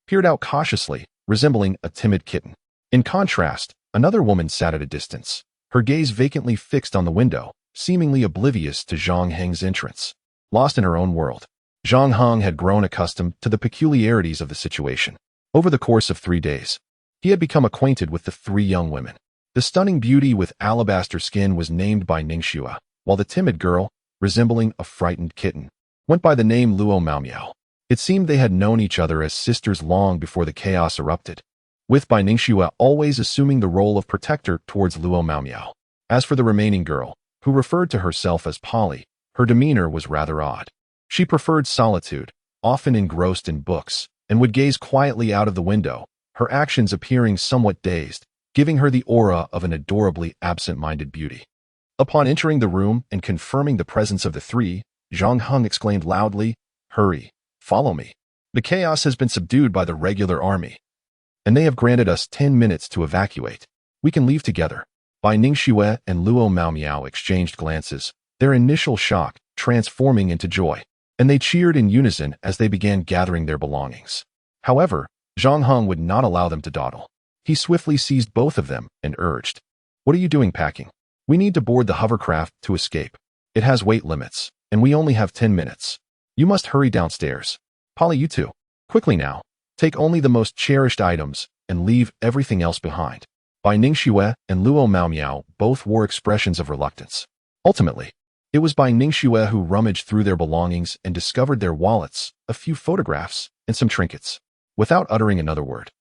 peered out cautiously, resembling a timid kitten. In contrast, another woman sat at a distance, her gaze vacantly fixed on the window, seemingly oblivious to Zhang Heng's entrance. Lost in her own world, Zhang Hong had grown accustomed to the peculiarities of the situation. Over the course of 3 days, he had become acquainted with the 3 young women. The stunning beauty with alabaster skin was named by Ningxue, while the timid girl, resembling a frightened kitten, went by the name Luo Maomiao. It seemed they had known each other as sisters long before the chaos erupted, with Bai Ningxue always assuming the role of protector towards Luo Maomiao. As for the remaining girl, who referred to herself as Polly, her demeanor was rather odd. She preferred solitude, often engrossed in books, and would gaze quietly out of the window, her actions appearing somewhat dazed, giving her the aura of an adorably absent-minded beauty. Upon entering the room and confirming the presence of the 3, Zhang Hong exclaimed loudly, "Hurry, follow me. The chaos has been subdued by the regular army, and they have granted us 10 minutes to evacuate. We can leave together." Bai Ningxue and Luo Maomiao exchanged glances, their initial shock transforming into joy, and they cheered in unison as they began gathering their belongings. However, Zhang Hong would not allow them to dawdle. He swiftly seized both of them and urged, "What are you doing packing? We need to board the hovercraft to escape. It has weight limits, and we only have 10 minutes. You must hurry downstairs. Polly, you too. Quickly now. Take only the most cherished items and leave everything else behind." Bai Ningxue and Luo Maomiao both wore expressions of reluctance. Ultimately, it was Bai Ningxue who rummaged through their belongings and discovered their wallets, a few photographs, and some trinkets. Without uttering another word,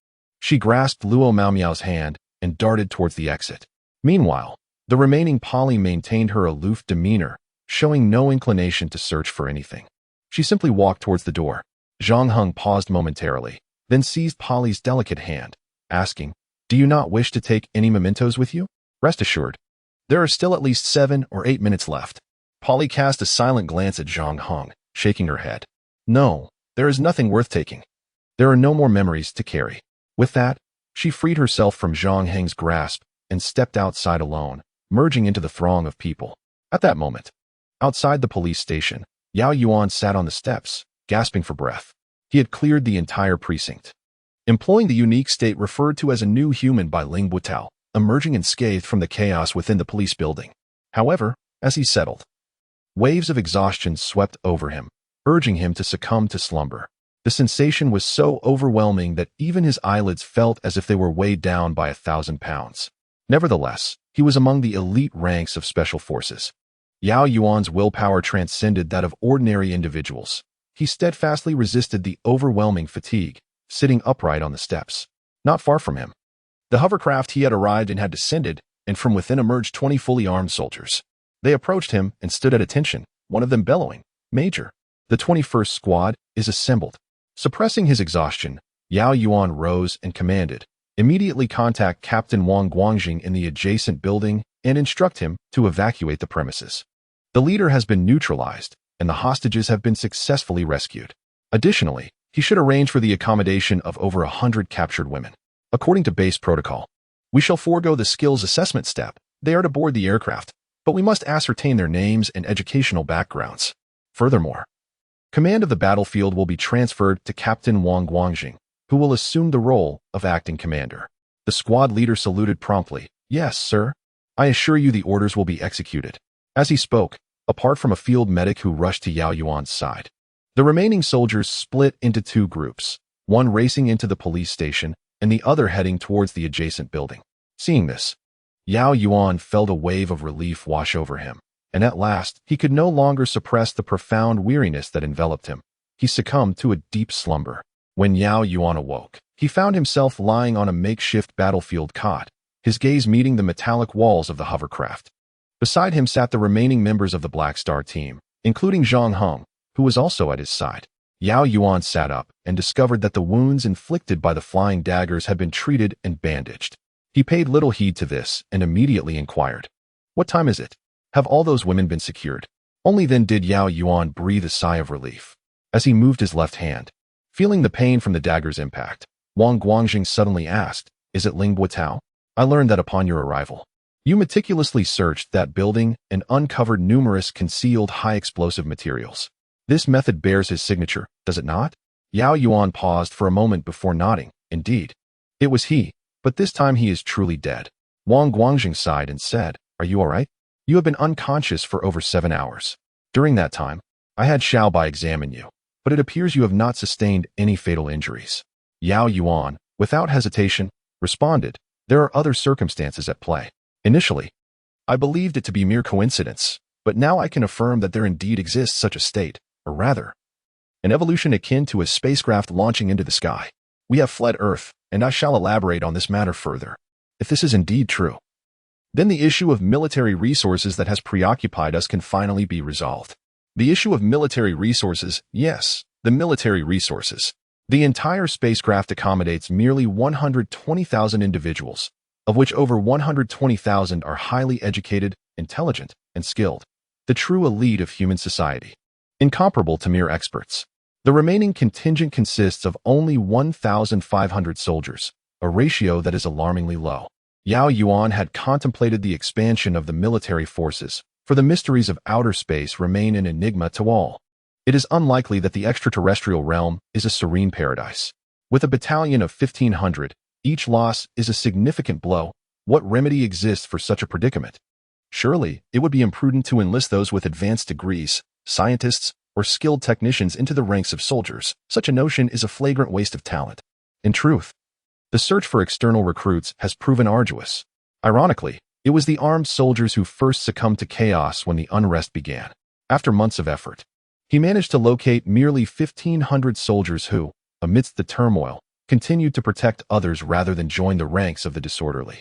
she grasped Luo Maomiao's hand and darted towards the exit. Meanwhile, the remaining Polly maintained her aloof demeanor, showing no inclination to search for anything. She simply walked towards the door. Zhang Hong paused momentarily, then seized Polly's delicate hand, asking, "Do you not wish to take any mementos with you? Rest assured, there are still at least 7 or 8 minutes left." Polly cast a silent glance at Zhang Hong, shaking her head. "No, there is nothing worth taking. There are no more memories to carry." With that, she freed herself from Zhang Heng's grasp and stepped outside alone, merging into the throng of people. At that moment, outside the police station, Yao Yuan sat on the steps, gasping for breath. He had cleared the entire precinct, employing the unique state referred to as a new human by Ling Buitao, emerging unscathed from the chaos within the police building. However, as he settled, waves of exhaustion swept over him, urging him to succumb to slumber. The sensation was so overwhelming that even his eyelids felt as if they were weighed down by 1,000 pounds. Nevertheless, he was among the elite ranks of special forces. Yao Yuan's willpower transcended that of ordinary individuals. He steadfastly resisted the overwhelming fatigue, sitting upright on the steps. Not far from him, the hovercraft he had arrived in had descended, and from within emerged 20 fully armed soldiers. They approached him and stood at attention, one of them bellowing, "Major, the 21st Squad is assembled." Suppressing his exhaustion, Yao Yuan rose and commanded, "Immediately contact Captain Wang Guangjing in the adjacent building and instruct him to evacuate the premises. The leader has been neutralized, and the hostages have been successfully rescued. Additionally, he should arrange for the accommodation of over 100 captured women. According to base protocol, we shall forego the skills assessment step. They are to board the aircraft, but we must ascertain their names and educational backgrounds. Furthermore, command of the battlefield will be transferred to Captain Wang Guangjing, who will assume the role of acting commander." The squad leader saluted promptly. "Yes, sir. I assure you the orders will be executed." As he spoke, apart from a field medic who rushed to Yao Yuan's side, the remaining soldiers split into two groups, one racing into the police station and the other heading towards the adjacent building. Seeing this, Yao Yuan felt a wave of relief wash over him, and at last he could no longer suppress the profound weariness that enveloped him. He succumbed to a deep slumber. When Yao Yuan awoke, he found himself lying on a makeshift battlefield cot, his gaze meeting the metallic walls of the hovercraft. Beside him sat the remaining members of the Black Star team, including Zhang Heng, who was also at his side. Yao Yuan sat up and discovered that the wounds inflicted by the flying daggers had been treated and bandaged. He paid little heed to this and immediately inquired, "What time is it? Have all those women been secured?" Only then did Yao Yuan breathe a sigh of relief. As he moved his left hand, feeling the pain from the dagger's impact, Wang Guangjing suddenly asked, "Is it Ling Buitao? I learned that upon your arrival, you meticulously searched that building and uncovered numerous concealed high-explosive materials. This method bears his signature, does it not?" Yao Yuan paused for a moment before nodding. "Indeed, it was he, but this time he is truly dead." Wang Guangjing sighed and said, "Are you all right? You have been unconscious for over 7 hours. During that time, I had Xiaobai examine you, but it appears you have not sustained any fatal injuries." Yao Yuan, without hesitation, responded, "There are other circumstances at play. Initially, I believed it to be mere coincidence, but now I can affirm that there indeed exists such a state, or rather, an evolution akin to a spacecraft launching into the sky. We have fled Earth, and I shall elaborate on this matter further. If this is indeed true, then the issue of military resources that has preoccupied us can finally be resolved." The issue of military resources, yes, the military resources. The entire spacecraft accommodates merely 120,000 individuals, of which over 120,000 are highly educated, intelligent, and skilled, the true elite of human society, incomparable to mere experts. The remaining contingent consists of only 1,500 soldiers, a ratio that is alarmingly low. Yao Yuan had contemplated the expansion of the military forces, for the mysteries of outer space remain an enigma to all. It is unlikely that the extraterrestrial realm is a serene paradise. With a battalion of 1,500, each loss is a significant blow. What remedy exists for such a predicament? Surely, it would be imprudent to enlist those with advanced degrees, scientists, or skilled technicians into the ranks of soldiers. Such a notion is a flagrant waste of talent. In truth, the search for external recruits has proven arduous. Ironically, it was the armed soldiers who first succumbed to chaos when the unrest began. After months of effort, he managed to locate merely 1,500 soldiers who, amidst the turmoil, continued to protect others rather than join the ranks of the disorderly.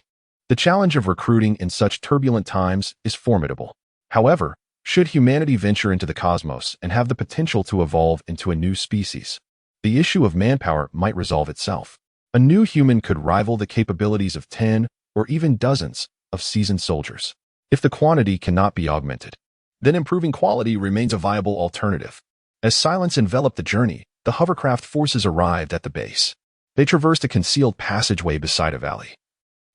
The challenge of recruiting in such turbulent times is formidable. However, should humanity venture into the cosmos and have the potential to evolve into a new species, the issue of manpower might resolve itself. A new human could rival the capabilities of 10 or even dozens of seasoned soldiers. If the quantity cannot be augmented, then improving quality remains a viable alternative. As silence enveloped the journey, the hovercraft forces arrived at the base. They traversed a concealed passageway beside a valley,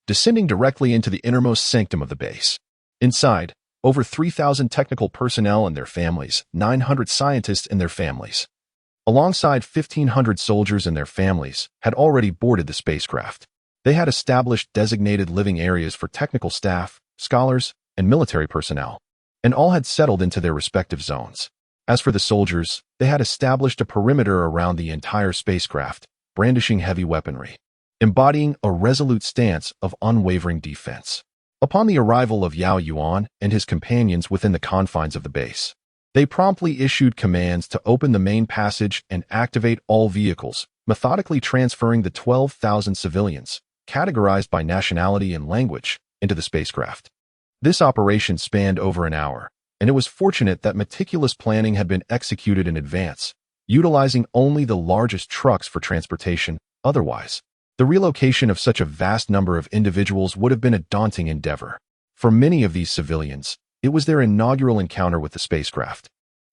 descending directly into the innermost sanctum of the base. Inside, over 3,000 technical personnel and their families, 900 scientists and their families, alongside 1,500 soldiers and their families, had already boarded the spacecraft. They had established designated living areas for technical staff, scholars, and military personnel, and all had settled into their respective zones. As for the soldiers, they had established a perimeter around the entire spacecraft, brandishing heavy weaponry, embodying a resolute stance of unwavering defense. Upon the arrival of Yao Yuan and his companions within the confines of the base, they promptly issued commands to open the main passage and activate all vehicles, methodically transferring the 12,000 civilians, categorized by nationality and language, into the spacecraft. This operation spanned over an hour, and it was fortunate that meticulous planning had been executed in advance, utilizing only the largest trucks for transportation. Otherwise, the relocation of such a vast number of individuals would have been a daunting endeavor. For many of these civilians, it was their inaugural encounter with the spacecraft,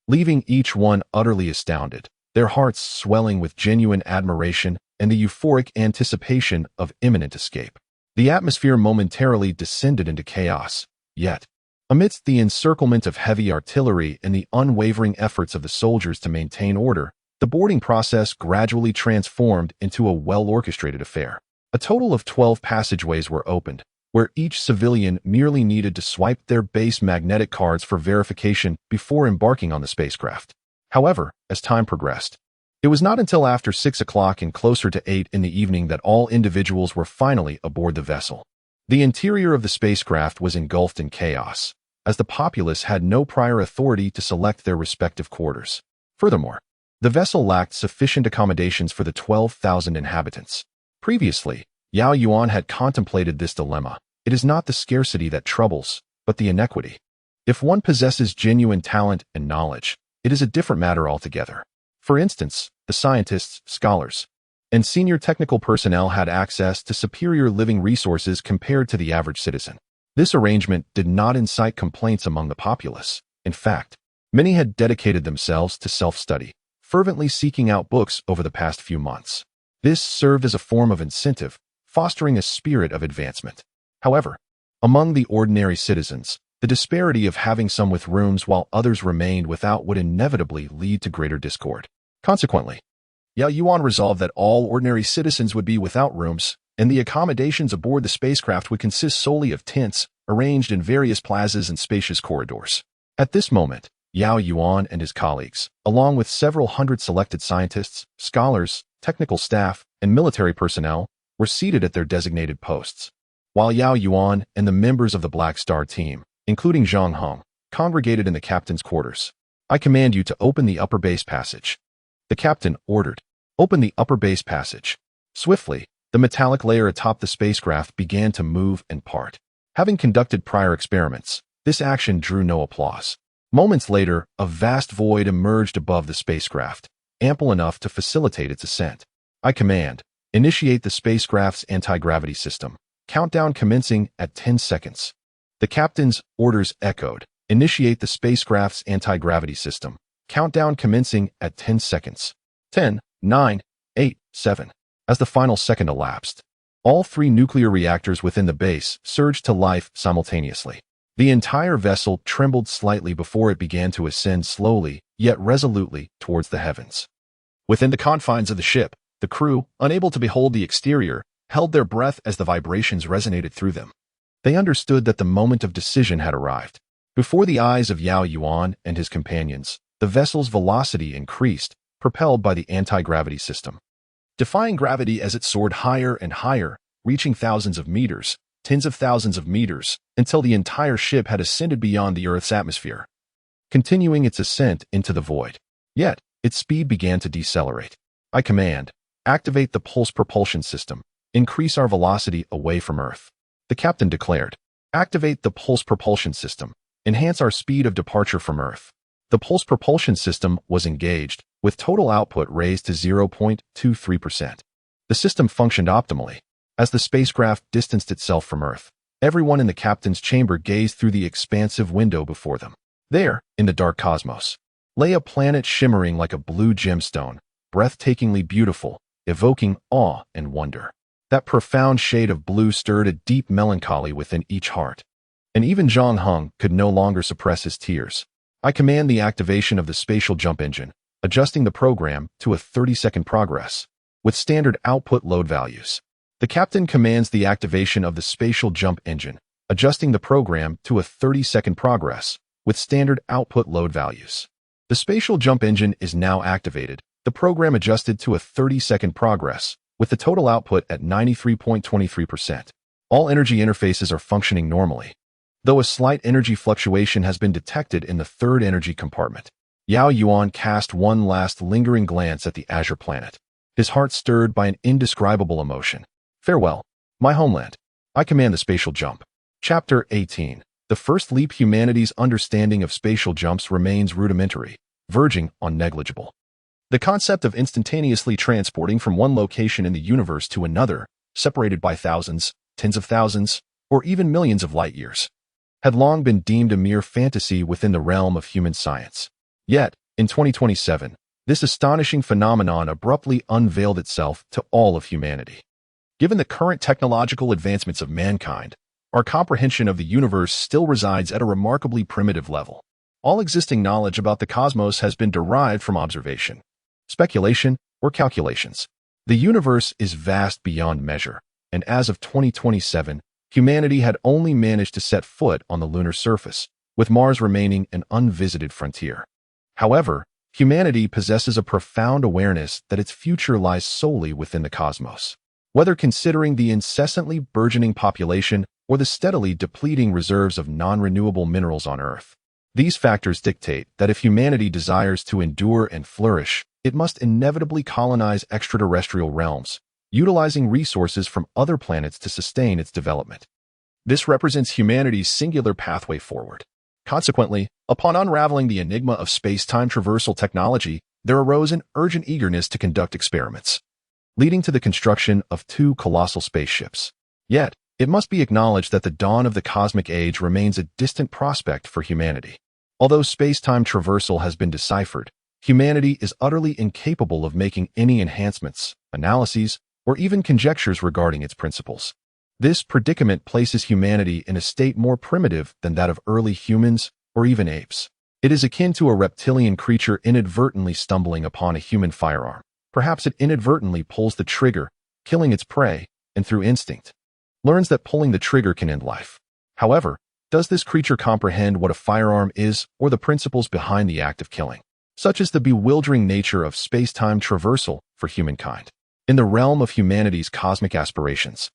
leaving each one utterly astounded, their hearts swelling with genuine admiration and the euphoric anticipation of imminent escape. The atmosphere momentarily descended into chaos, yet, amidst the encirclement of heavy artillery and the unwavering efforts of the soldiers to maintain order, the boarding process gradually transformed into a well-orchestrated affair. A total of 12 passageways were opened, where each civilian merely needed to swipe their base magnetic cards for verification before embarking on the spacecraft. However, as time progressed, it was not until after 6 o'clock and closer to 8 in the evening that all individuals were finally aboard the vessel. The interior of the spacecraft was engulfed in chaos, as the populace had no prior authority to select their respective quarters. Furthermore, the vessel lacked sufficient accommodations for the 12,000 inhabitants. Previously, Yao Yuan had contemplated this dilemma. It is not the scarcity that troubles, but the inequity. If one possesses genuine talent and knowledge, it is a different matter altogether. For instance, the scientists, scholars, and senior technical personnel had access to superior living resources compared to the average citizen. This arrangement did not incite complaints among the populace. In fact, many had dedicated themselves to self-study, fervently seeking out books over the past few months. This served as a form of incentive, fostering a spirit of advancement. However, among the ordinary citizens, the disparity of having some with rooms while others remained without would inevitably lead to greater discord. Consequently, Yao Yuan resolved that all ordinary citizens would be without rooms, and the accommodations aboard the spacecraft would consist solely of tents, arranged in various plazas and spacious corridors. At this moment, Yao Yuan and his colleagues, along with several hundred selected scientists, scholars, technical staff, and military personnel, were seated at their designated posts, while Yao Yuan and the members of the Black Star team, including Zhang Hong, congregated in the captain's quarters. "I command you to open the upper base passage," the captain ordered. "Open the upper base passage." Swiftly, the metallic layer atop the spacecraft began to move and part. Having conducted prior experiments, this action drew no applause. Moments later, a vast void emerged above the spacecraft, ample enough to facilitate its ascent. "I command, initiate the spacecraft's anti-gravity system. Countdown commencing at 10 seconds. The captain's orders echoed. "Initiate the spacecraft's anti-gravity system. Countdown commencing at 10 seconds. 10, 9, 8, 7. As the final second elapsed, all 3 nuclear reactors within the base surged to life simultaneously. The entire vessel trembled slightly before it began to ascend slowly, yet resolutely, towards the heavens. Within the confines of the ship, the crew, unable to behold the exterior, held their breath as the vibrations resonated through them. They understood that the moment of decision had arrived. Before the eyes of Yao Yuan and his companions, the vessel's velocity increased, propelled by the anti-gravity system, defying gravity as it soared higher and higher, reaching thousands of meters, tens of thousands of meters, until the entire ship had ascended beyond the Earth's atmosphere, continuing its ascent into the void. Yet, its speed began to decelerate. "I command, activate the pulse propulsion system. Increase our velocity away from Earth," the captain declared. "Activate the pulse propulsion system. Enhance our speed of departure from Earth." The pulse propulsion system was engaged, with total output raised to 0.23%. The system functioned optimally. As the spacecraft distanced itself from Earth, everyone in the captain's chamber gazed through the expansive window before them. There, in the dark cosmos, lay a planet shimmering like a blue gemstone, breathtakingly beautiful, evoking awe and wonder. That profound shade of blue stirred a deep melancholy within each heart. And even Zhang Heng could no longer suppress his tears. I command the activation of the spatial jump engine, adjusting the program to a 30-second progress, with standard output load values. The captain commands the activation of the spatial jump engine, adjusting the program to a 30-second progress, with standard output load values. The spatial jump engine is now activated, the program adjusted to a 30-second progress, with the total output at 93.23%. All energy interfaces are functioning normally, though a slight energy fluctuation has been detected in the third energy compartment. Yao Yuan cast one last lingering glance at the Azure Planet, his heart stirred by an indescribable emotion. Farewell, my homeland. I command the spatial jump. Chapter 18. The first leap. Humanity's understanding of spatial jumps remains rudimentary, verging on negligible. The concept of instantaneously transporting from one location in the universe to another, separated by thousands, tens of thousands, or even millions of light years, had long been deemed a mere fantasy within the realm of human science. Yet, in 2027, this astonishing phenomenon abruptly unveiled itself to all of humanity. Given the current technological advancements of mankind, our comprehension of the universe still resides at a remarkably primitive level. All existing knowledge about the cosmos has been derived from observation, speculation, or calculations. The universe is vast beyond measure, and as of 2027, humanity had only managed to set foot on the lunar surface, with Mars remaining an unvisited frontier. However, humanity possesses a profound awareness that its future lies solely within the cosmos. Whether considering the incessantly burgeoning population or the steadily depleting reserves of non-renewable minerals on Earth, these factors dictate that if humanity desires to endure and flourish, it must inevitably colonize extraterrestrial realms, utilizing resources from other planets to sustain its development. This represents humanity's singular pathway forward. Consequently, upon unraveling the enigma of space-time traversal technology, there arose an urgent eagerness to conduct experiments, leading to the construction of two colossal spaceships. Yet, it must be acknowledged that the dawn of the cosmic age remains a distant prospect for humanity. Although space-time traversal has been deciphered, humanity is utterly incapable of making any enhancements, analyses, or even conjectures regarding its principles. This predicament places humanity in a state more primitive than that of early humans or even apes. It is akin to a reptilian creature inadvertently stumbling upon a human firearm. Perhaps it inadvertently pulls the trigger, killing its prey, and through instinct, learns that pulling the trigger can end life. However, does this creature comprehend what a firearm is or the principles behind the act of killing? Such is the bewildering nature of space-time traversal for humankind. In the realm of humanity's cosmic aspirations,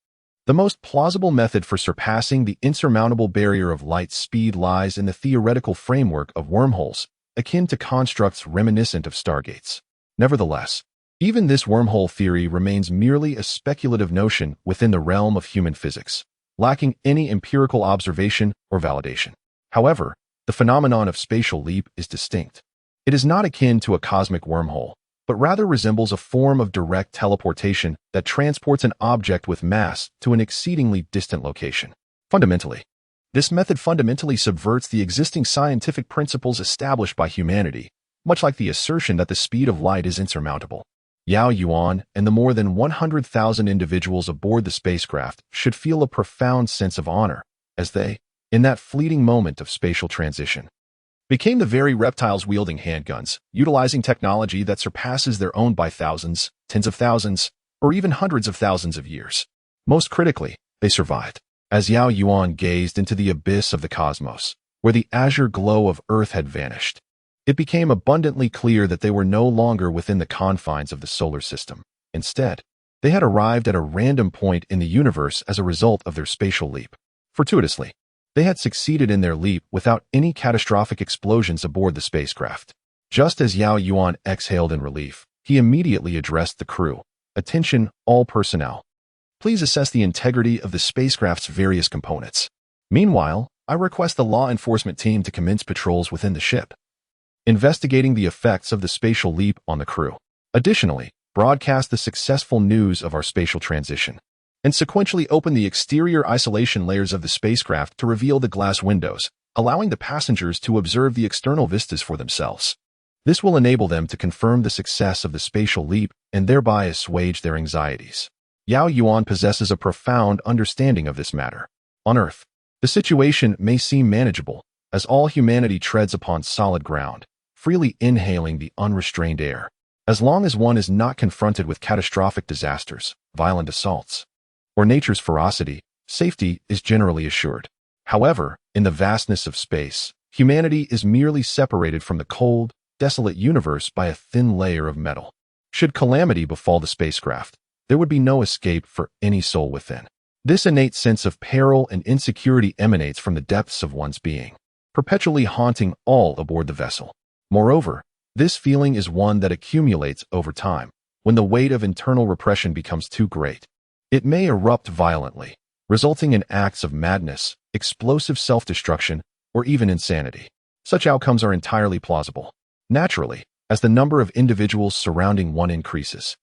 the most plausible method for surpassing the insurmountable barrier of light speed lies in the theoretical framework of wormholes, akin to constructs reminiscent of stargates. Nevertheless, even this wormhole theory remains merely a speculative notion within the realm of human physics, lacking any empirical observation or validation. However, the phenomenon of spatial leap is distinct. It is not akin to a cosmic wormhole, but rather resembles a form of direct teleportation that transports an object with mass to an exceedingly distant location. Fundamentally, this method fundamentally subverts the existing scientific principles established by humanity, much like the assertion that the speed of light is insurmountable. Yao Yuan and the more than 100,000 individuals aboard the spacecraft should feel a profound sense of honor, as they, in that fleeting moment of spatial transition, became the very reptiles wielding handguns, utilizing technology that surpasses their own by thousands, tens of thousands, or even hundreds of thousands of years. Most critically, they survived. As Yao Yuan gazed into the abyss of the cosmos, where the azure glow of Earth had vanished, it became abundantly clear that they were no longer within the confines of the solar system. Instead, they had arrived at a random point in the universe as a result of their spatial leap. Fortuitously, they had succeeded in their leap without any catastrophic explosions aboard the spacecraft. Just as Yao Yuan exhaled in relief, he immediately addressed the crew. Attention, all personnel. Please assess the integrity of the spacecraft's various components. Meanwhile, I request the law enforcement team to commence patrols within the ship, investigating the effects of the spatial leap on the crew. Additionally, broadcast the successful news of our spatial transition, and sequentially open the exterior isolation layers of the spacecraft to reveal the glass windows, allowing the passengers to observe the external vistas for themselves. This will enable them to confirm the success of the spatial leap and thereby assuage their anxieties. Yao Yuan possesses a profound understanding of this matter. On Earth, the situation may seem manageable, as all humanity treads upon solid ground, freely inhaling the unrestrained air. As long as one is not confronted with catastrophic disasters, violent assaults, or nature's ferocity, safety is generally assured. However, in the vastness of space, humanity is merely separated from the cold, desolate universe by a thin layer of metal. Should calamity befall the spacecraft, there would be no escape for any soul within. This innate sense of peril and insecurity emanates from the depths of one's being, perpetually haunting all aboard the vessel. Moreover, this feeling is one that accumulates over time. When the weight of internal repression becomes too great, it may erupt violently, resulting in acts of madness, explosive self-destruction, or even insanity. Such outcomes are entirely plausible. Naturally, as the number of individuals surrounding one increases,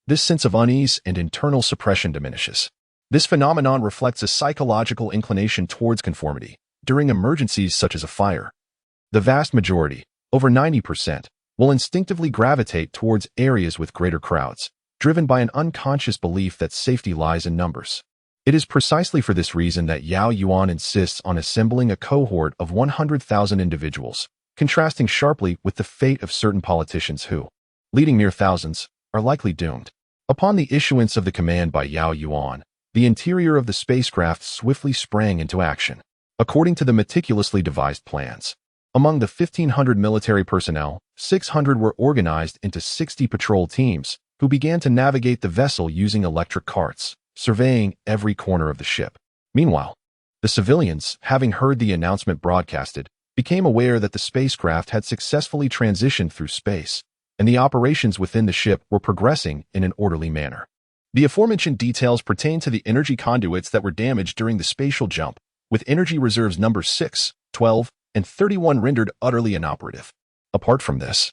this sense of unease and internal suppression diminishes. This phenomenon reflects a psychological inclination towards conformity. During emergencies such as a fire, the vast majority, over 90%, will instinctively gravitate towards areas with greater crowds, driven by an unconscious belief that safety lies in numbers. It is precisely for this reason that Yao Yuan insists on assembling a cohort of 100,000 individuals, contrasting sharply with the fate of certain politicians who, leading mere thousands, are likely doomed. Upon the issuance of the command by Yao Yuan, the interior of the spacecraft swiftly sprang into action, according to the meticulously devised plans. Among the 1,500 military personnel, 600 were organized into 60 patrol teams, who began to navigate the vessel using electric carts, surveying every corner of the ship. Meanwhile, the civilians, having heard the announcement broadcasted, became aware that the spacecraft had successfully transitioned through space, and the operations within the ship were progressing in an orderly manner. The aforementioned details pertain to the energy conduits that were damaged during the spatial jump, with energy reserves numbers 6, 12, and 31 rendered utterly inoperative. Apart from this,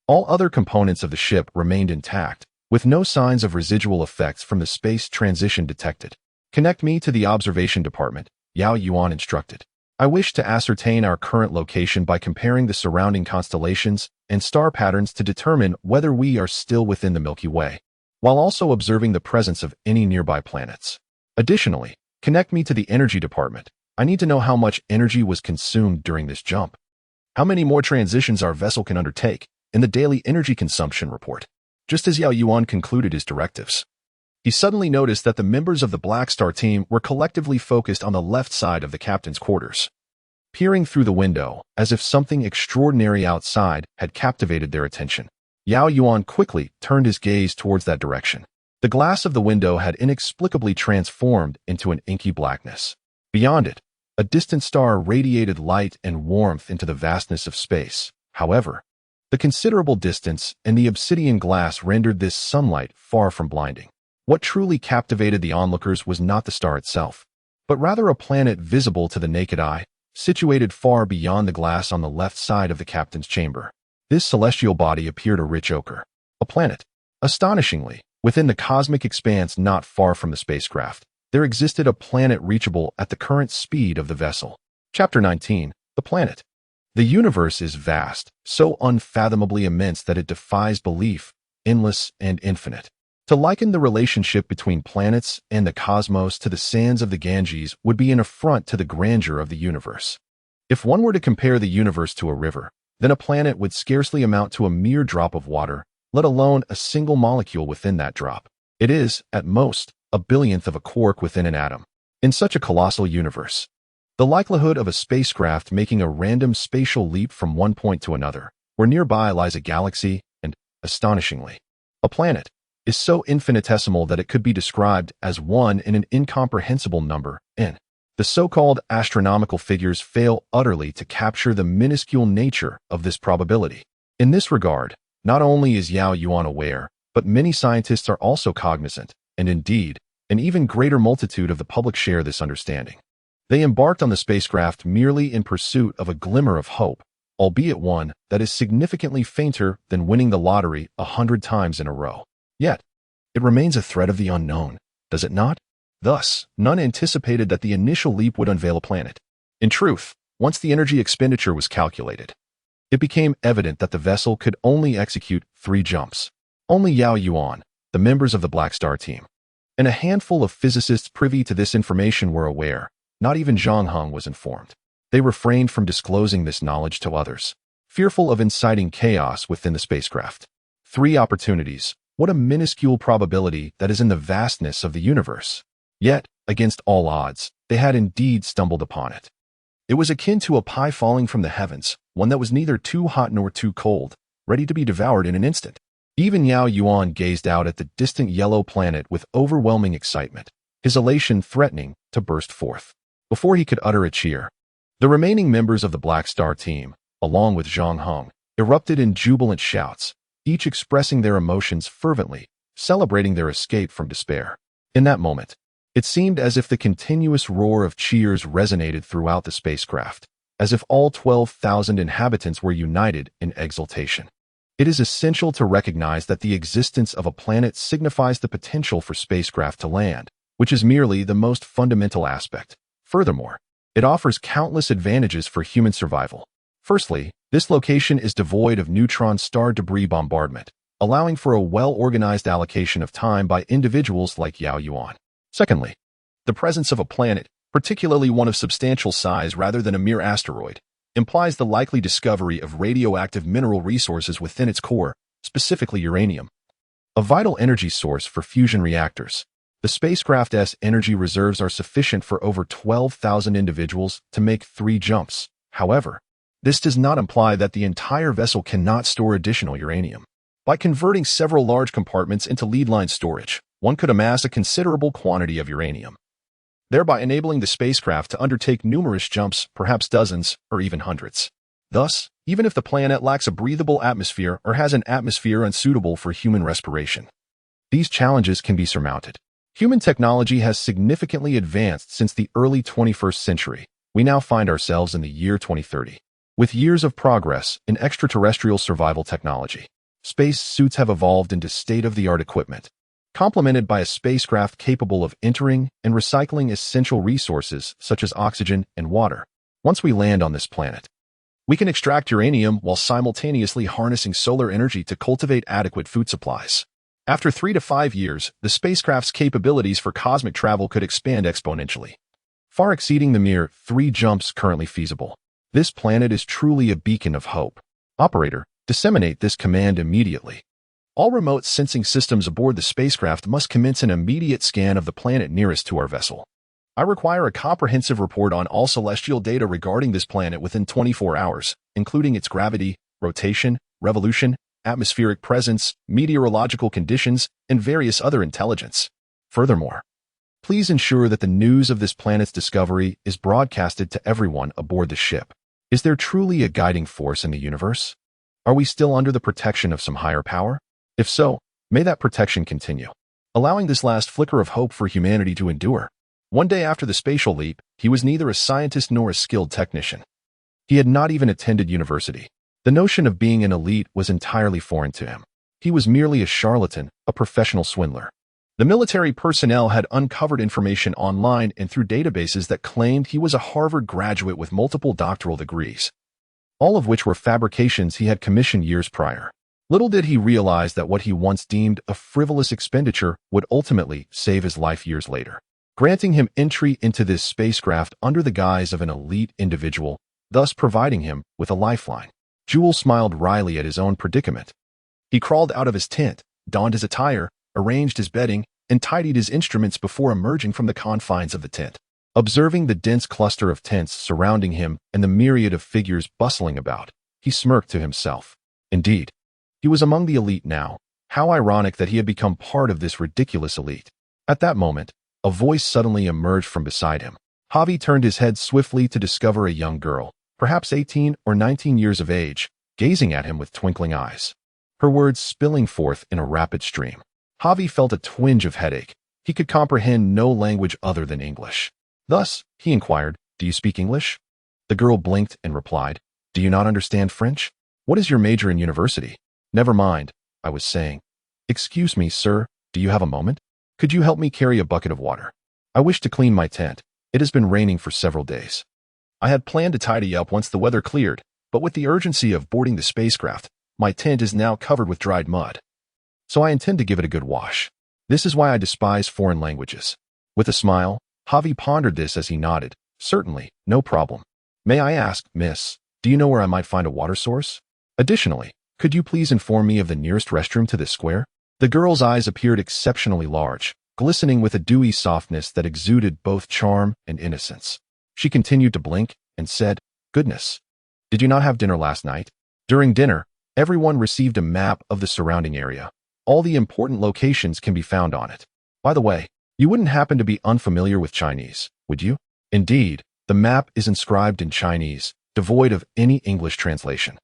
all other components of the ship remained intact, with no signs of residual effects from the space transition detected. Connect me to the observation department, Yao Yuan instructed. I wish to ascertain our current location by comparing the surrounding constellations and star patterns to determine whether we are still within the Milky Way, while also observing the presence of any nearby planets. Additionally, connect me to the energy department. I need to know how much energy was consumed during this jump. How many more transitions our vessel can undertake in the daily energy consumption report. Just as Yao Yuan concluded his directives, he suddenly noticed that the members of the Black Star team were collectively focused on the left side of the captain's quarters, peering through the window as if something extraordinary outside had captivated their attention. Yao Yuan quickly turned his gaze towards that direction. The glass of the window had inexplicably transformed into an inky blackness. Beyond it, a distant star radiated light and warmth into the vastness of space. However, the considerable distance and the obsidian glass rendered this sunlight far from blinding. What truly captivated the onlookers was not the star itself, but rather a planet visible to the naked eye, situated far beyond the glass on the left side of the captain's chamber. This celestial body appeared a rich ochre. A planet. Astonishingly, within the cosmic expanse not far from the spacecraft, there existed a planet reachable at the current speed of the vessel. Chapter 19. The Planet. The universe is vast, so unfathomably immense that it defies belief, endless and infinite. To liken the relationship between planets and the cosmos to the sands of the Ganges would be an affront to the grandeur of the universe. If one were to compare the universe to a river, then a planet would scarcely amount to a mere drop of water, let alone a single molecule within that drop. It is, at most, a billionth of a quark within an atom. In such a colossal universe, the likelihood of a spacecraft making a random spatial leap from one point to another, where nearby lies a galaxy, and, astonishingly, a planet, is so infinitesimal that it could be described as one in an incomprehensible number, n. The so-called astronomical figures fail utterly to capture the minuscule nature of this probability. In this regard, not only is Yao Yuan aware, but many scientists are also cognizant, and indeed, an even greater multitude of the public share this understanding. They embarked on the spacecraft merely in pursuit of a glimmer of hope, albeit one that is significantly fainter than winning the lottery 100 times in a row. Yet, it remains a threat of the unknown, does it not? Thus, none anticipated that the initial leap would unveil a planet. In truth, once the energy expenditure was calculated, it became evident that the vessel could only execute 3 jumps. Only Yao Yuan, the members of the Black Star team, and a handful of physicists privy to this information were aware. Not even Zhang Heng was informed. They refrained from disclosing this knowledge to others, fearful of inciting chaos within the spacecraft. 3 opportunities. What a minuscule probability that is in the vastness of the universe. Yet, against all odds, they had indeed stumbled upon it. It was akin to a pie falling from the heavens, one that was neither too hot nor too cold, ready to be devoured in an instant. Even Yao Yuan gazed out at the distant yellow planet with overwhelming excitement, his elation threatening to burst forth. Before he could utter a cheer, the remaining members of the Black Star team, along with Zhang Heng, erupted in jubilant shouts, each expressing their emotions fervently, celebrating their escape from despair. In that moment, it seemed as if the continuous roar of cheers resonated throughout the spacecraft, as if all 12,000 inhabitants were united in exultation. It is essential to recognize that the existence of a planet signifies the potential for spacecraft to land, which is merely the most fundamental aspect. Furthermore, it offers countless advantages for human survival. Firstly, this location is devoid of neutron star debris bombardment, allowing for a well-organized allocation of time by individuals like Yao Yuan. Secondly, the presence of a planet, particularly one of substantial size rather than a mere asteroid, implies the likely discovery of radioactive mineral resources within its core, specifically uranium, a vital energy source for fusion reactors. The spacecraft's energy reserves are sufficient for over 12,000 individuals to make 3 jumps. However, this does not imply that the entire vessel cannot store additional uranium. By converting several large compartments into lead-line storage, one could amass a considerable quantity of uranium, thereby enabling the spacecraft to undertake numerous jumps, perhaps dozens or even hundreds. Thus, even if the planet lacks a breathable atmosphere or has an atmosphere unsuitable for human respiration, these challenges can be surmounted. Human technology has significantly advanced since the early 21st century. We now find ourselves in the year 2030. With years of progress in extraterrestrial survival technology, space suits have evolved into state-of-the-art equipment, complemented by a spacecraft capable of entering and recycling essential resources such as oxygen and water. Once we land on this planet, we can extract uranium while simultaneously harnessing solar energy to cultivate adequate food supplies. After 3 to 5 years, the spacecraft's capabilities for cosmic travel could expand exponentially, far exceeding the mere 3 jumps currently feasible. This planet is truly a beacon of hope. Operator, disseminate this command immediately. All remote sensing systems aboard the spacecraft must commence an immediate scan of the planet nearest to our vessel. I require a comprehensive report on all celestial data regarding this planet within 24 hours, including its gravity, rotation, revolution, atmospheric presence, meteorological conditions, and various other intelligence. Furthermore, please ensure that the news of this planet's discovery is broadcasted to everyone aboard the ship. Is there truly a guiding force in the universe? Are we still under the protection of some higher power? If so, may that protection continue, allowing this last flicker of hope for humanity to endure. One day after the spatial leap, he was neither a scientist nor a skilled technician. He had not even attended university. The notion of being an elite was entirely foreign to him. He was merely a charlatan, a professional swindler. The military personnel had uncovered information online and through databases that claimed he was a Harvard graduate with multiple doctoral degrees, all of which were fabrications he had commissioned years prior. Little did he realize that what he once deemed a frivolous expenditure would ultimately save his life years later, granting him entry into this spacecraft under the guise of an elite individual, thus providing him with a lifeline. Jewel smiled wryly at his own predicament. He crawled out of his tent, donned his attire, arranged his bedding, and tidied his instruments before emerging from the confines of the tent. Observing the dense cluster of tents surrounding him and the myriad of figures bustling about, he smirked to himself. Indeed, he was among the elite now. How ironic that he had become part of this ridiculous elite. At that moment, a voice suddenly emerged from beside him. Javi turned his head swiftly to discover a young girl, perhaps 18 or 19 years of age, gazing at him with twinkling eyes, her words spilling forth in a rapid stream. Javi felt a twinge of headache. He could comprehend no language other than English. Thus, he inquired, "Do you speak English?" The girl blinked and replied, "Do you not understand French? What is your major in university?" "Never mind," I was saying. "Excuse me, sir, do you have a moment? Could you help me carry a bucket of water? I wish to clean my tent. It has been raining for several days." I had planned to tidy up once the weather cleared, but with the urgency of boarding the spacecraft, my tent is now covered with dried mud. So I intend to give it a good wash. This is why I despise foreign languages. With a smile, Javi pondered this as he nodded. Certainly, no problem. May I ask, miss, do you know where I might find a water source? Additionally, could you please inform me of the nearest restroom to this square? The girl's eyes appeared exceptionally large, glistening with a dewy softness that exuded both charm and innocence. She continued to blink and said, Goodness, did you not have dinner last night? During dinner, everyone received a map of the surrounding area. All the important locations can be found on it. By the way, you wouldn't happen to be unfamiliar with Chinese, would you? Indeed, the map is inscribed in Chinese, devoid of any English translation,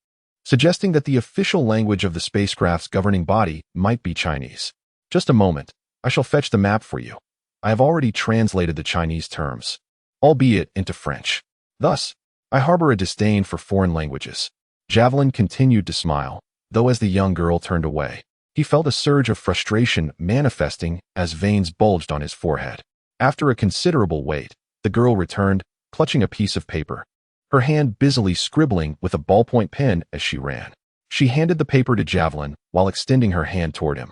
suggesting that the official language of the spacecraft's governing body might be Chinese. Just a moment, I shall fetch the map for you. I have already translated the Chinese terms, albeit into French. Thus, I harbor a disdain for foreign languages. Javelin continued to smile, though as the young girl turned away, he felt a surge of frustration manifesting as veins bulged on his forehead. After a considerable wait, the girl returned, clutching a piece of paper, her hand busily scribbling with a ballpoint pen as she ran. She handed the paper to Javelin while extending her hand toward him.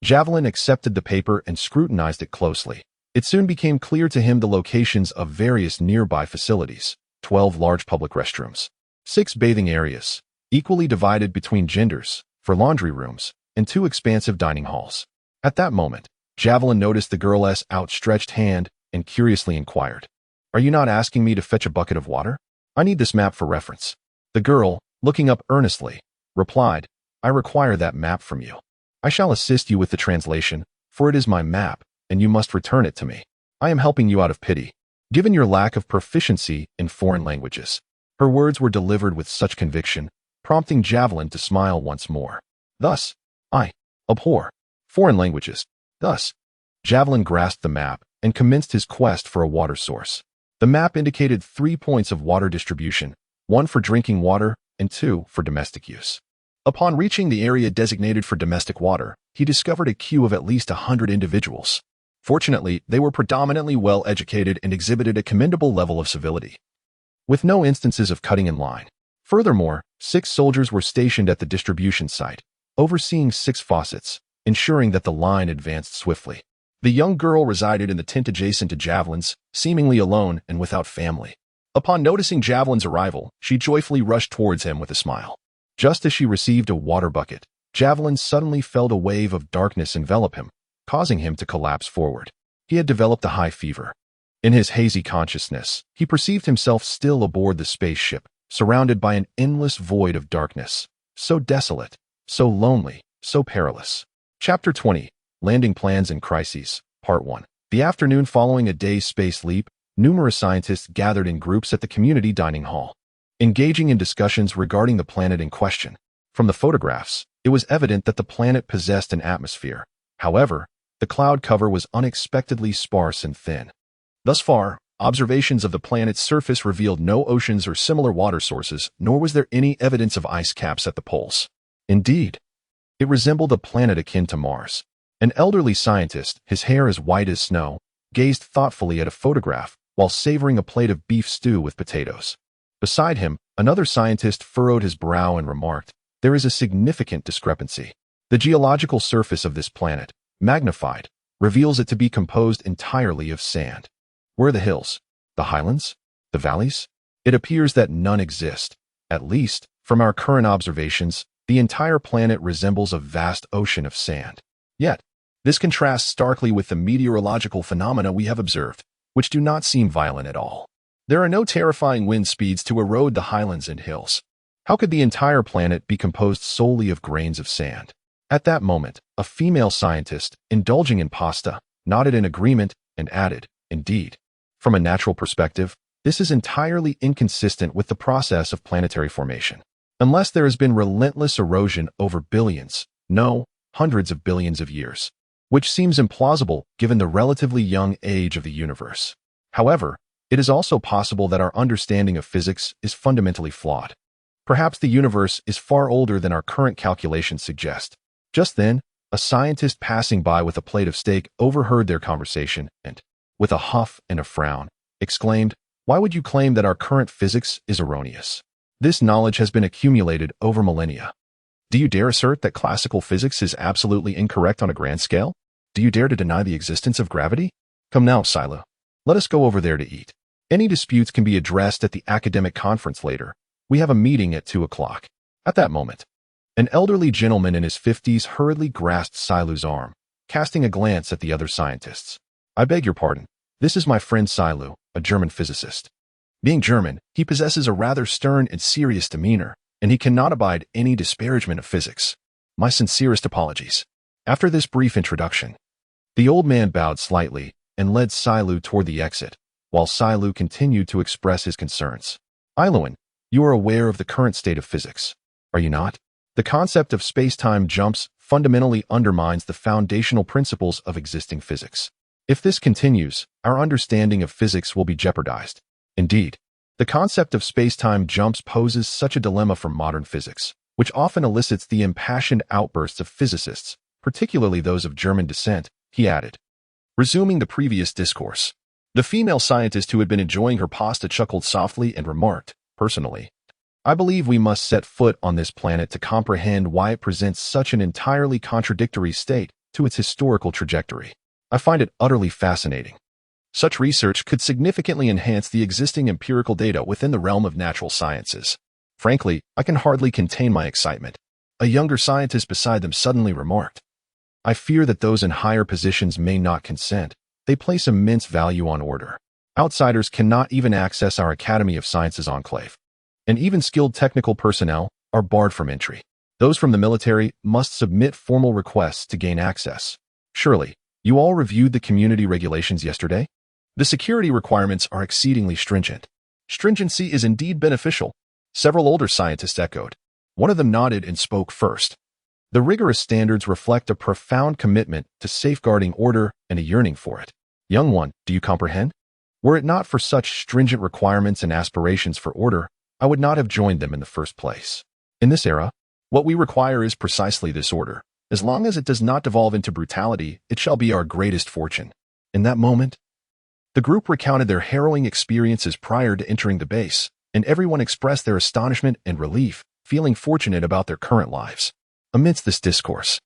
Javelin accepted the paper and scrutinized it closely. It soon became clear to him the locations of various nearby facilities: 12 large public restrooms, 6 bathing areas, equally divided between genders, for laundry rooms, and 2 expansive dining halls. At that moment, Javelin noticed the girl's outstretched hand and curiously inquired, Are you not asking me to fetch a bucket of water? I need this map for reference. The girl, looking up earnestly, replied, I require that map from you. I shall assist you with the translation, for it is my map, and you must return it to me. I am helping you out of pity, given your lack of proficiency in foreign languages. Her words were delivered with such conviction, prompting Javelin to smile once more. Thus, I abhor foreign languages. Thus, Javelin grasped the map and commenced his quest for a water source. The map indicated 3 points of water distribution, 1 for drinking water and 2 for domestic use. Upon reaching the area designated for domestic water, he discovered a queue of at least 100 individuals. Fortunately, they were predominantly well-educated and exhibited a commendable level of civility, with no instances of cutting in line. Furthermore, 6 soldiers were stationed at the distribution site, overseeing 6 faucets, ensuring that the line advanced swiftly. The young girl resided in the tent adjacent to Javelin's, seemingly alone and without family. Upon noticing Javelin's arrival, she joyfully rushed towards him with a smile. Just as she received a water bucket, Javelin suddenly felt a wave of darkness envelop him, causing him to collapse forward. He had developed a high fever. In his hazy consciousness, he perceived himself still aboard the spaceship, surrounded by an endless void of darkness, so desolate, so lonely, so perilous. Chapter 20, Landing Plans and Crises, Part 1. The afternoon following a day's space leap, numerous scientists gathered in groups at the community dining hall, engaging in discussions regarding the planet in question. From the photographs, it was evident that the planet possessed an atmosphere. However, the cloud cover was unexpectedly sparse and thin. Thus far, observations of the planet's surface revealed no oceans or similar water sources, nor was there any evidence of ice caps at the poles. Indeed, it resembled a planet akin to Mars. An elderly scientist, his hair as white as snow, gazed thoughtfully at a photograph while savoring a plate of beef stew with potatoes. Beside him, another scientist furrowed his brow and remarked, There is a significant discrepancy. The geological surface of this planet, magnified, reveals it to be composed entirely of sand. Where are the hills? The highlands? The valleys? It appears that none exist. At least, from our current observations, the entire planet resembles a vast ocean of sand. Yet, this contrasts starkly with the meteorological phenomena we have observed, which do not seem violent at all. There are no terrifying wind speeds to erode the highlands and hills. How could the entire planet be composed solely of grains of sand? At that moment, a female scientist, indulging in pasta, nodded in agreement and added, Indeed, from a natural perspective, this is entirely inconsistent with the process of planetary formation. Unless there has been relentless erosion over billions, no, hundreds of billions of years, which seems implausible given the relatively young age of the universe. However, it is also possible that our understanding of physics is fundamentally flawed. Perhaps the universe is far older than our current calculations suggest. Just then, a scientist passing by with a plate of steak overheard their conversation and, with a huff and a frown, exclaimed, Why would you claim that our current physics is erroneous? This knowledge has been accumulated over millennia. Do you dare assert that classical physics is absolutely incorrect on a grand scale? Do you dare to deny the existence of gravity? Come now, Silo. Let us go over there to eat. Any disputes can be addressed at the academic conference later. We have a meeting at 2 o'clock. At that moment, an elderly gentleman in his 50s hurriedly grasped Silu's arm, casting a glance at the other scientists. I beg your pardon. This is my friend Silu, a German physicist. Being German, he possesses a rather stern and serious demeanor, and he cannot abide any disparagement of physics. My sincerest apologies. After this brief introduction, the old man bowed slightly and led Silu toward the exit, while Silu continued to express his concerns. Iluan, you are aware of the current state of physics, are you not? The concept of space-time jumps fundamentally undermines the foundational principles of existing physics. If this continues, our understanding of physics will be jeopardized. Indeed, the concept of space-time jumps poses such a dilemma for modern physics, which often elicits the impassioned outbursts of physicists, particularly those of German descent, he added. Resuming the previous discourse, the female scientist who had been enjoying her pasta chuckled softly and remarked, personally, I believe we must set foot on this planet to comprehend why it presents such an entirely contradictory state to its historical trajectory. I find it utterly fascinating. Such research could significantly enhance the existing empirical data within the realm of natural sciences. Frankly, I can hardly contain my excitement. A younger scientist beside them suddenly remarked, I fear that those in higher positions may not consent. They place immense value on order. Outsiders cannot even access our Academy of Sciences enclave. And even skilled technical personnel are barred from entry. Those from the military must submit formal requests to gain access. Surely, you all reviewed the community regulations yesterday? The security requirements are exceedingly stringent. Stringency is indeed beneficial. Several older scientists echoed. One of them nodded and spoke first. The rigorous standards reflect a profound commitment to safeguarding order and a yearning for it. Young one, do you comprehend? Were it not for such stringent requirements and aspirations for order, I would not have joined them in the first place. In this era, what we require is precisely this order. As long as it does not devolve into brutality, it shall be our greatest fortune. In that moment, the group recounted their harrowing experiences prior to entering the base, and everyone expressed their astonishment and relief, feeling fortunate about their current lives. Amidst this discourse,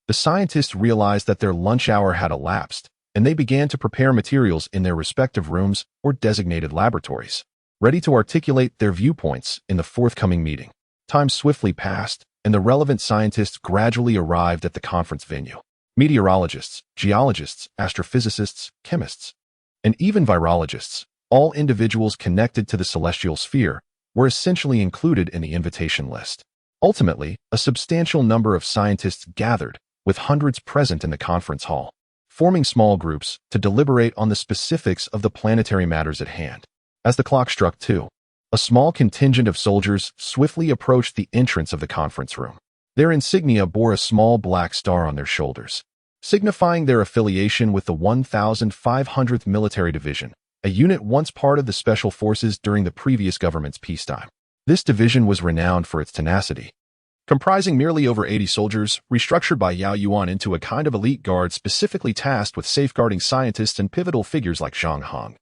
the scientists realized that their lunch hour had elapsed, and they began to prepare materials in their respective rooms or designated laboratories, ready to articulate their viewpoints in the forthcoming meeting. Time swiftly passed, and the relevant scientists gradually arrived at the conference venue. Meteorologists, geologists, astrophysicists, chemists, and even virologists, all individuals connected to the celestial sphere, were essentially included in the invitation list. Ultimately, a substantial number of scientists gathered, with hundreds present in the conference hall, forming small groups to deliberate on the specifics of the planetary matters at hand. As the clock struck 2, a small contingent of soldiers swiftly approached the entrance of the conference room. Their insignia bore a small black star on their shoulders, signifying their affiliation with the 1,500th Military Division, a unit once part of the Special Forces during the previous government's peacetime. This division was renowned for its tenacity, comprising merely over 80 soldiers, restructured by Yao Yuan into a kind of elite guard specifically tasked with safeguarding scientists and pivotal figures like Zhang Hong,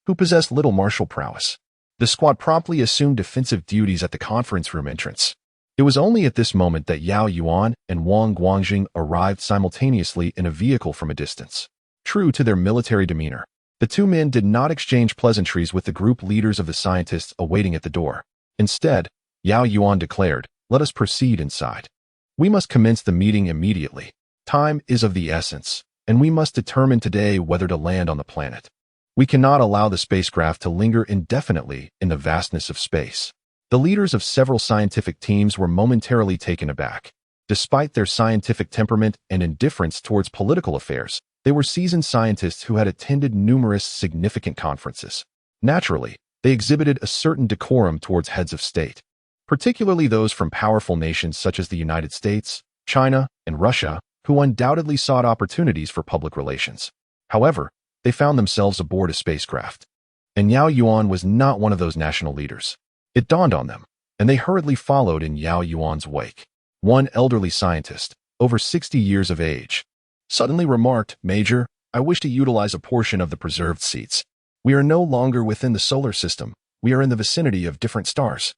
who possessed little martial prowess. The squad promptly assumed defensive duties at the conference room entrance. It was only at this moment that Yao Yuan and Wang Guangjing arrived simultaneously in a vehicle from a distance. True to their military demeanor, the two men did not exchange pleasantries with the group leaders of the scientists awaiting at the door. Instead, Yao Yuan declared, let us proceed inside. We must commence the meeting immediately. Time is of the essence, and we must determine today whether to land on the planet. We cannot allow the spacecraft to linger indefinitely in the vastness of space. The leaders of several scientific teams were momentarily taken aback. Despite their scientific temperament and indifference towards political affairs, they were seasoned scientists who had attended numerous significant conferences. Naturally, they exhibited a certain decorum towards heads of state, particularly those from powerful nations such as the United States, China, and Russia, who undoubtedly sought opportunities for public relations. However, they found themselves aboard a spacecraft, and Yao Yuan was not one of those national leaders. It dawned on them, and they hurriedly followed in Yao Yuan's wake. One elderly scientist, over 60 years of age, suddenly remarked, Major, I wish to utilize a portion of the preserved seats. We are no longer within the solar system. We are in the vicinity of different stars,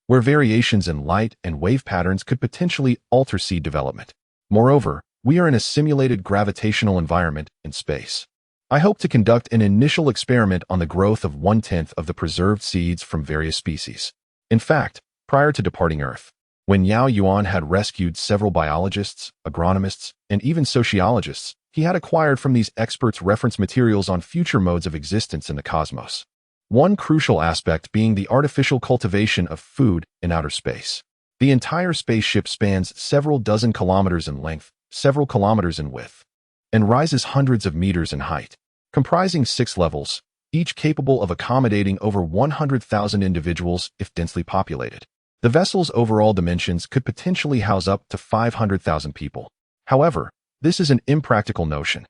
where variations in light and wave patterns could potentially alter seed development. Moreover, We are in a simulated gravitational environment in space. I hope to conduct an initial experiment on the growth of 1/10 of the preserved seeds from various species. In fact, prior to departing Earth, when Yao Yuan had rescued several biologists, agronomists, and even sociologists, he had acquired from these experts reference materials on future modes of existence in the cosmos. One crucial aspect being the artificial cultivation of food in outer space. The entire spaceship spans several dozen kilometers in length, several kilometers in width, and rises hundreds of meters in height, comprising 6 levels, each capable of accommodating over 100,000 individuals if densely populated. The vessel's overall dimensions could potentially house up to 500,000 people. However, this is an impractical notion,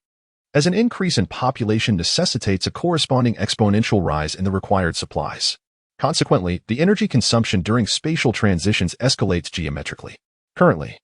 as an increase in population necessitates a corresponding exponential rise in the required supplies. Consequently, the energy consumption during spatial transitions escalates geometrically. Currently,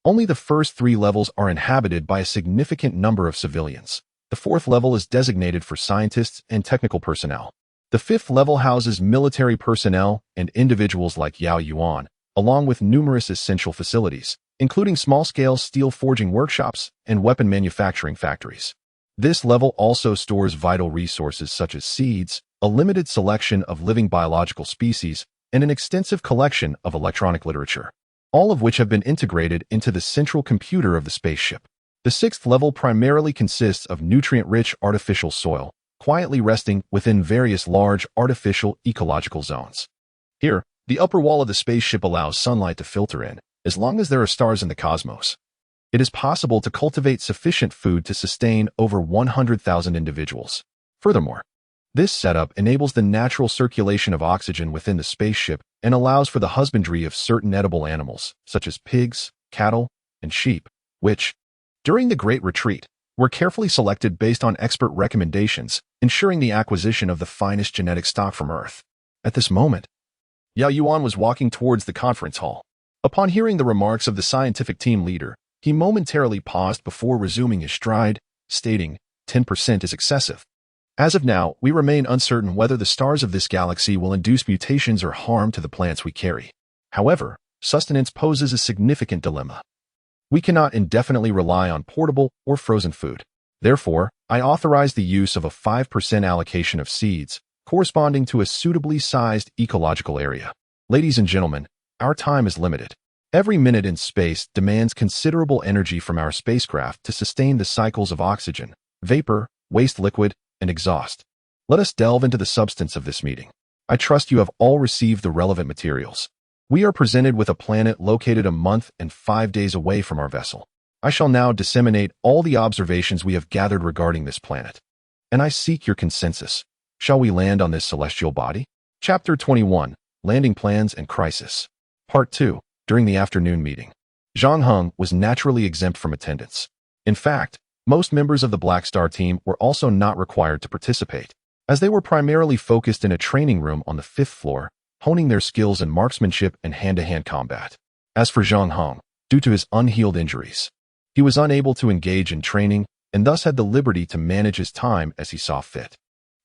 only the first 3 levels are inhabited by a significant number of civilians. The 4th level is designated for scientists and technical personnel. The 5th level houses military personnel and individuals like Yao Yuan, along with numerous essential facilities, including small-scale steel forging workshops and weapon manufacturing factories. This level also stores vital resources such as seeds, a limited selection of living biological species, and an extensive collection of electronic literature, all of which have been integrated into the central computer of the spaceship. The 6th level primarily consists of nutrient-rich artificial soil, quietly resting within various large artificial ecological zones. Here, the upper wall of the spaceship allows sunlight to filter in, as long as there are stars in the cosmos. It is possible to cultivate sufficient food to sustain over 100,000 individuals. Furthermore, this setup enables the natural circulation of oxygen within the spaceship and allows for the husbandry of certain edible animals, such as pigs, cattle, and sheep, which, during the Great Retreat, were carefully selected based on expert recommendations, ensuring the acquisition of the finest genetic stock from Earth. At this moment, Yao Yuan was walking towards the conference hall. Upon hearing the remarks of the scientific team leader, he momentarily paused before resuming his stride, stating, 10% is excessive. As of now, we remain uncertain whether the stars of this galaxy will induce mutations or harm to the plants we carry. However, sustenance poses a significant dilemma. We cannot indefinitely rely on portable or frozen food. Therefore, I authorize the use of a 5% allocation of seeds, corresponding to a suitably sized ecological area. Ladies and gentlemen, our time is limited. Every minute in space demands considerable energy from our spacecraft to sustain the cycles of oxygen, vapor, waste liquid, and exhaust. Let us delve into the substance of this meeting. I trust you have all received the relevant materials. We are presented with a planet located a month and 5 days away from our vessel. I shall now disseminate all the observations we have gathered regarding this planet. And I seek your consensus. Shall we land on this celestial body? Chapter 21, Landing Plans and Crisis. Part 2, During the afternoon meeting. Zhang Heng was naturally exempt from attendance. In fact, most members of the Black Star team were also not required to participate, as they were primarily focused in a training room on the 5th floor, honing their skills in marksmanship and hand-to-hand combat. As for Zhang Heng, due to his unhealed injuries, he was unable to engage in training and thus had the liberty to manage his time as he saw fit.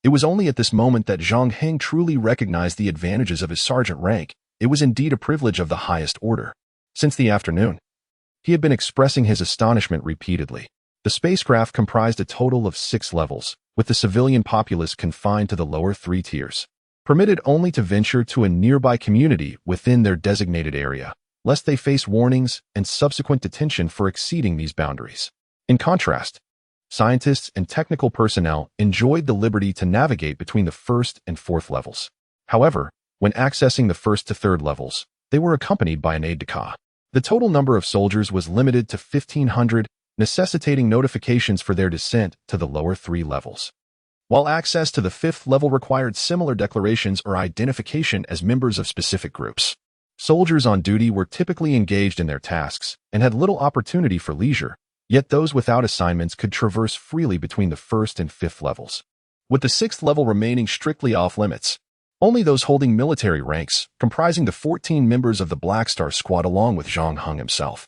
It was only at this moment that Zhang Heng truly recognized the advantages of his sergeant rank. It was indeed a privilege of the highest order. Since the afternoon, he had been expressing his astonishment repeatedly. The spacecraft comprised a total of 6 levels, with the civilian populace confined to the lower 3 tiers, permitted only to venture to a nearby community within their designated area, lest they face warnings and subsequent detention for exceeding these boundaries. In contrast, scientists and technical personnel enjoyed the liberty to navigate between the 1st and 4th levels. However, when accessing the 1st to 3rd levels, they were accompanied by an aide-de-camp. The total number of soldiers was limited to 1,500, necessitating notifications for their descent to the lower 3 levels. While access to the 5th level required similar declarations or identification as members of specific groups. Soldiers on duty were typically engaged in their tasks and had little opportunity for leisure, yet those without assignments could traverse freely between the 1st and 5th levels, with the 6th level remaining strictly off-limits. Only those holding military ranks, comprising the 14 members of the Black Star Squad along with Zhang Heng himself,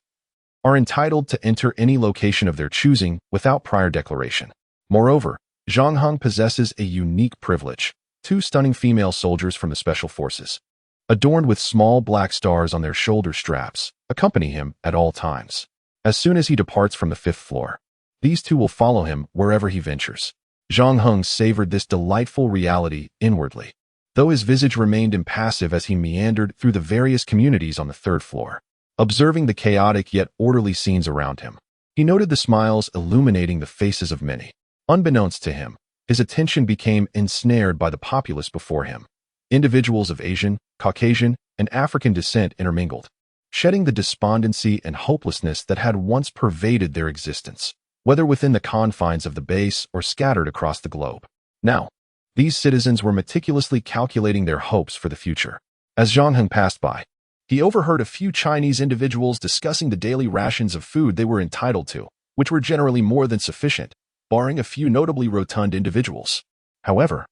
are entitled to enter any location of their choosing without prior declaration. Moreover, Zhang Heng possesses a unique privilege. 2 stunning female soldiers from the Special Forces, adorned with small black stars on their shoulder straps, accompany him at all times. As soon as he departs from the 5th floor, these two will follow him wherever he ventures. Zhang Heng savored this delightful reality inwardly, though his visage remained impassive as he meandered through the various communities on the 3rd floor. Observing the chaotic yet orderly scenes around him, he noted the smiles illuminating the faces of many. Unbeknownst to him, his attention became ensnared by the populace before him. Individuals of Asian, Caucasian, and African descent intermingled, shedding the despondency and hopelessness that had once pervaded their existence, whether within the confines of the base or scattered across the globe. Now, these citizens were meticulously calculating their hopes for the future. As Zhang Heng passed by, he overheard a few Chinese individuals discussing the daily rations of food they were entitled to, which were generally more than sufficient, barring a few notably rotund individuals. However,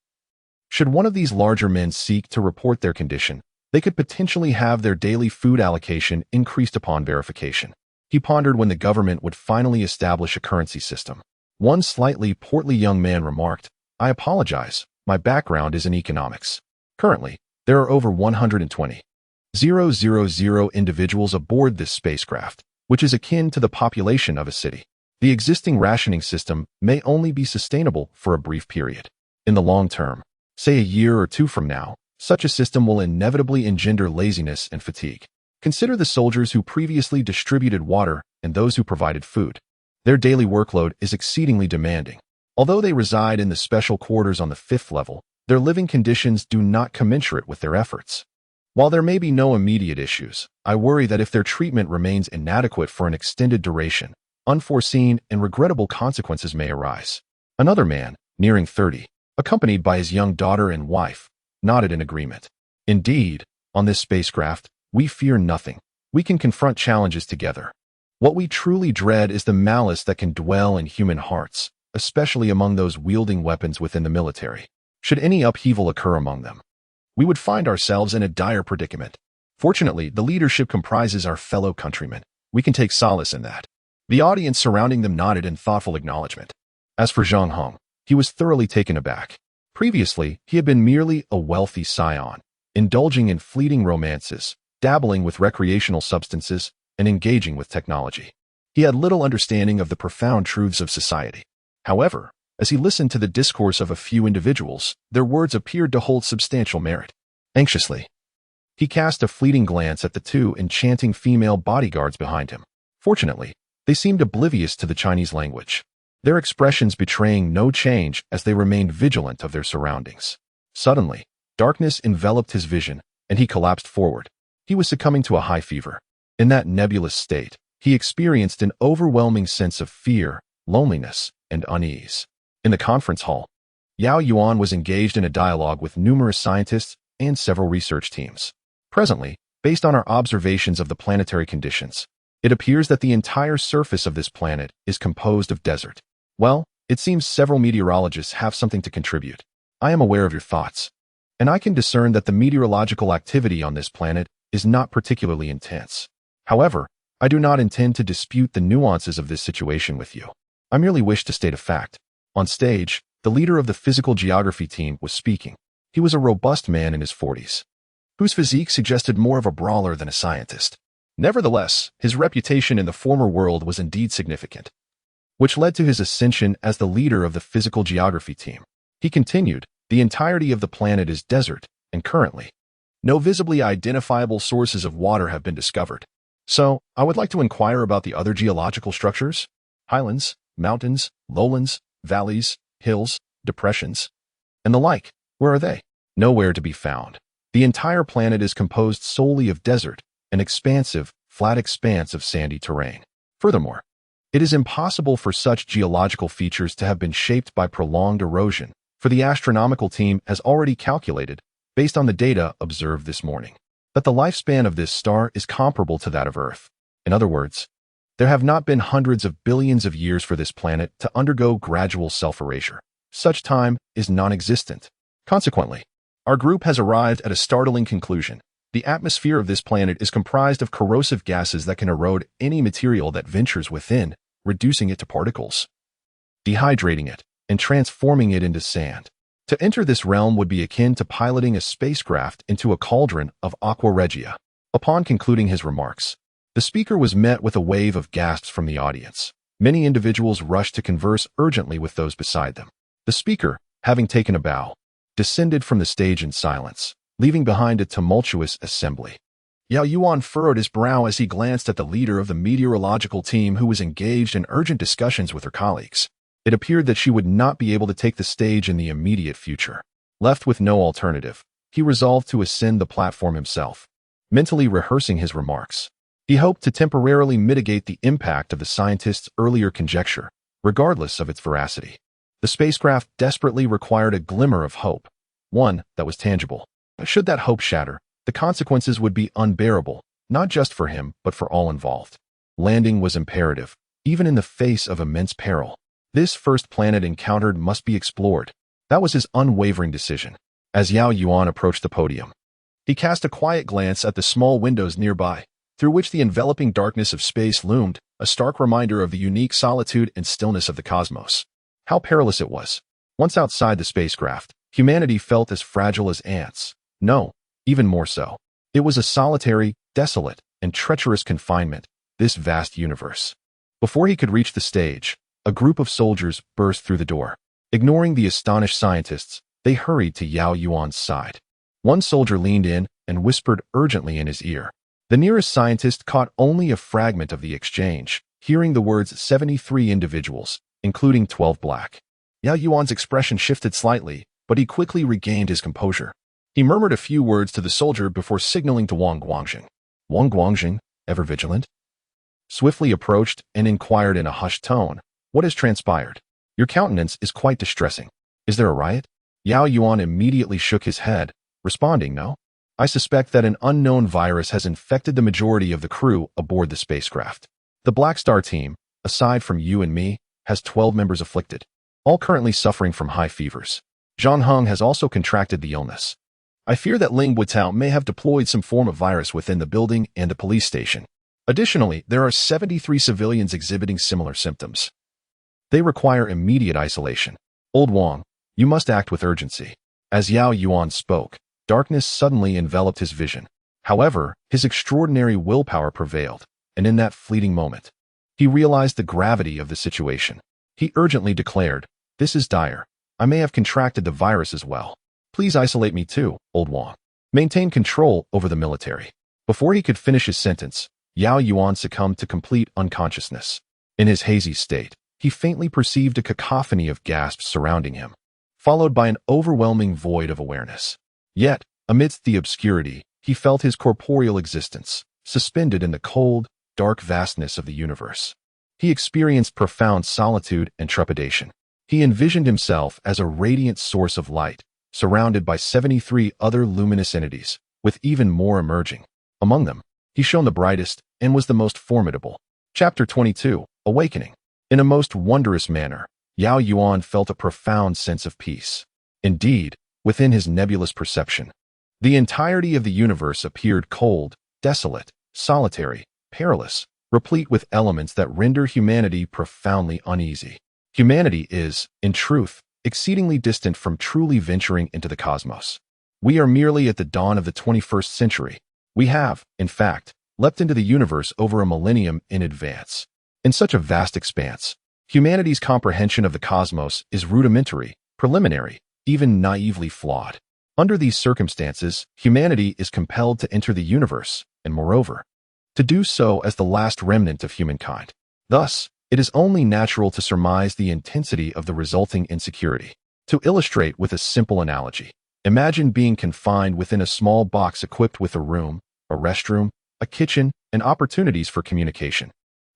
should one of these larger men seek to report their condition, they could potentially have their daily food allocation increased upon verification. He pondered when the government would finally establish a currency system. One slightly portly young man remarked, "I apologize, my background is in economics. Currently, there are over 120,000 individuals aboard this spacecraft, which is akin to the population of a city. The existing rationing system may only be sustainable for a brief period. In the long term, say a year or two from now, such a system will inevitably engender laziness and fatigue. Consider the soldiers who previously distributed water and those who provided food. Their daily workload is exceedingly demanding. Although they reside in the special quarters on the 5th level, their living conditions do not commensurate with their efforts. While there may be no immediate issues, I worry that if their treatment remains inadequate for an extended duration, unforeseen and regrettable consequences may arise." Another man, nearing 30, accompanied by his young daughter and wife, nodded in agreement. "Indeed, on this spacecraft, we fear nothing. We can confront challenges together. What we truly dread is the malice that can dwell in human hearts, especially among those wielding weapons within the military. Should any upheaval occur among them, we would find ourselves in a dire predicament. Fortunately, the leadership comprises our fellow countrymen. We can take solace in that." The audience surrounding them nodded in thoughtful acknowledgement. As for Zhang Heng, he was thoroughly taken aback. Previously, he had been merely a wealthy scion, indulging in fleeting romances, dabbling with recreational substances, and engaging with technology. He had little understanding of the profound truths of society. However, as he listened to the discourse of a few individuals, their words appeared to hold substantial merit. Anxiously, he cast a fleeting glance at the two enchanting female bodyguards behind him. Fortunately, they seemed oblivious to the Chinese language, their expressions betraying no change as they remained vigilant of their surroundings. Suddenly, darkness enveloped his vision, and he collapsed forward. He was succumbing to a high fever. In that nebulous state, he experienced an overwhelming sense of fear, loneliness, and unease. In the conference hall, Yao Yuan was engaged in a dialogue with numerous scientists and several research teams. Presently, based on our observations of the planetary conditions, it appears that the entire surface of this planet is composed of desert. Well, it seems several meteorologists have something to contribute. I am aware of your thoughts, and I can discern that the meteorological activity on this planet is not particularly intense. However, I do not intend to dispute the nuances of this situation with you. I merely wish to state a fact. On stage, the leader of the physical geography team was speaking. He was a robust man in his 40s, whose physique suggested more of a brawler than a scientist. Nevertheless, his reputation in the former world was indeed significant, which led to his ascension as the leader of the physical geography team. He continued, "The entirety of the planet is desert, and currently, no visibly identifiable sources of water have been discovered. So, I would like to inquire about the other geological structures: highlands, mountains, lowlands, valleys, hills, depressions, and the like. Where are they? Nowhere to be found. The entire planet is composed solely of desert, an expansive, flat expanse of sandy terrain. Furthermore, it is impossible for such geological features to have been shaped by prolonged erosion, for the astronomical team has already calculated, based on the data observed this morning, that the lifespan of this star is comparable to that of Earth. In other words, there have not been hundreds of billions of years for this planet to undergo gradual self-erasure. Such time is non-existent. Consequently, our group has arrived at a startling conclusion. The atmosphere of this planet is comprised of corrosive gases that can erode any material that ventures within, reducing it to particles, dehydrating it, and transforming it into sand. To enter this realm would be akin to piloting a spacecraft into a cauldron of aqua regia." Upon concluding his remarks, The speaker was met with a wave of gasps from the audience. Many individuals rushed to converse urgently with those beside them. The speaker, having taken a bow, descended from the stage in silence, leaving behind a tumultuous assembly. Yao Yuan furrowed his brow as he glanced at the leader of the meteorological team who was engaged in urgent discussions with her colleagues. It appeared that she would not be able to take the stage in the immediate future. Left with no alternative, he resolved to ascend the platform himself, mentally rehearsing his remarks. He hoped to temporarily mitigate the impact of the scientist's earlier conjecture, regardless of its veracity. The spacecraft desperately required a glimmer of hope, one that was tangible. Should that hope shatter, the consequences would be unbearable, not just for him, but for all involved. Landing was imperative, even in the face of immense peril. This first planet encountered must be explored. That was his unwavering decision. As Yao Yuan approached the podium, he cast a quiet glance at the small windows nearby, through which the enveloping darkness of space loomed, a stark reminder of the unique solitude and stillness of the cosmos. How perilous it was. Once outside the spacecraft, humanity felt as fragile as ants. No, even more so. It was a solitary, desolate, and treacherous confinement, this vast universe. Before he could reach the stage, a group of soldiers burst through the door. Ignoring the astonished scientists, they hurried to Yao Yuan's side. One soldier leaned in and whispered urgently in his ear. The nearest scientist caught only a fragment of the exchange, hearing the words 73 individuals, including 12 black. Yao Yuan's expression shifted slightly, but he quickly regained his composure. He murmured a few words to the soldier before signaling to Wang Guangjing. Wang Guangjing, ever vigilant, swiftly approached and inquired in a hushed tone, "What has transpired? Your countenance is quite distressing. Is there a riot?" Yao Yuan immediately shook his head, responding, "No. I suspect that an unknown virus has infected the majority of the crew aboard the spacecraft. The Black Star team, aside from you and me, has 12 members afflicted, all currently suffering from high fevers. Zhang Heng has also contracted the illness. I fear that Ling Wutao may have deployed some form of virus within the building and the police station. Additionally, there are 73 civilians exhibiting similar symptoms. They require immediate isolation. Old Wang, you must act with urgency." As Yao Yuan spoke, darkness suddenly enveloped his vision. However, his extraordinary willpower prevailed, and in that fleeting moment, he realized the gravity of the situation. He urgently declared, "This is dire. I may have contracted the virus as well. Please isolate me too, Old Wang. Maintain control over the military." Before he could finish his sentence, Yao Yuan succumbed to complete unconsciousness. In his hazy state, he faintly perceived a cacophony of gasps surrounding him, followed by an overwhelming void of awareness. Yet, amidst the obscurity, he felt his corporeal existence, suspended in the cold, dark vastness of the universe. He experienced profound solitude and trepidation. He envisioned himself as a radiant source of light, surrounded by 73 other luminous entities, with even more emerging. Among them, he shone the brightest and was the most formidable. Chapter 22, Awakening. In a most wondrous manner, Yao Yuan felt a profound sense of peace. Indeed, within his nebulous perception, the entirety of the universe appeared cold, desolate, solitary, perilous, replete with elements that render humanity profoundly uneasy. Humanity is, in truth, exceedingly distant from truly venturing into the cosmos. We are merely at the dawn of the 21st century. We have, in fact, leapt into the universe over a millennium in advance. In such a vast expanse, humanity's comprehension of the cosmos is rudimentary, preliminary, even naively flawed. Under these circumstances, humanity is compelled to enter the universe, and moreover, to do so as the last remnant of humankind. Thus, it is only natural to surmise the intensity of the resulting insecurity. To illustrate with a simple analogy, imagine being confined within a small box equipped with a room, a restroom, a kitchen, and opportunities for communication,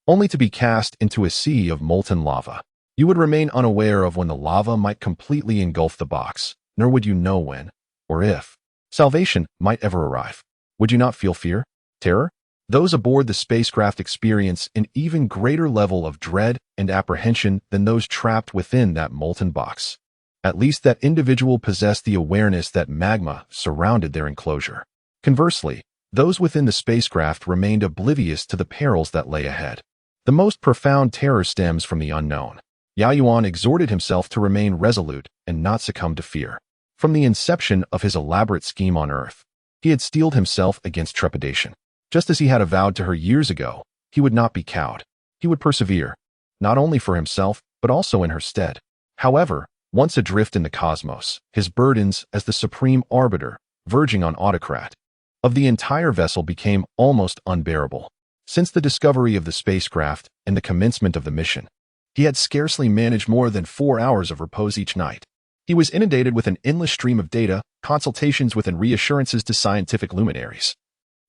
only to be cast into a sea of molten lava. You would remain unaware of when the lava might completely engulf the box, nor would you know when, or if, salvation might ever arrive. Would you not feel fear, terror? Those aboard the spacecraft experience an even greater level of dread and apprehension than those trapped within that molten box. At least that individual possessed the awareness that magma surrounded their enclosure. Conversely, those within the spacecraft remained oblivious to the perils that lay ahead. The most profound terror stems from the unknown. Yao Yuan exhorted himself to remain resolute and not succumb to fear. From the inception of his elaborate scheme on Earth, he had steeled himself against trepidation. Just as he had avowed to her years ago, he would not be cowed. He would persevere, not only for himself, but also in her stead. However, once adrift in the cosmos, his burdens as the supreme arbiter, verging on autocrat, of the entire vessel became almost unbearable. Since the discovery of the spacecraft and the commencement of the mission, he had scarcely managed more than 4 hours of repose each night. He was inundated with an endless stream of data, consultations with and reassurances to scientific luminaries,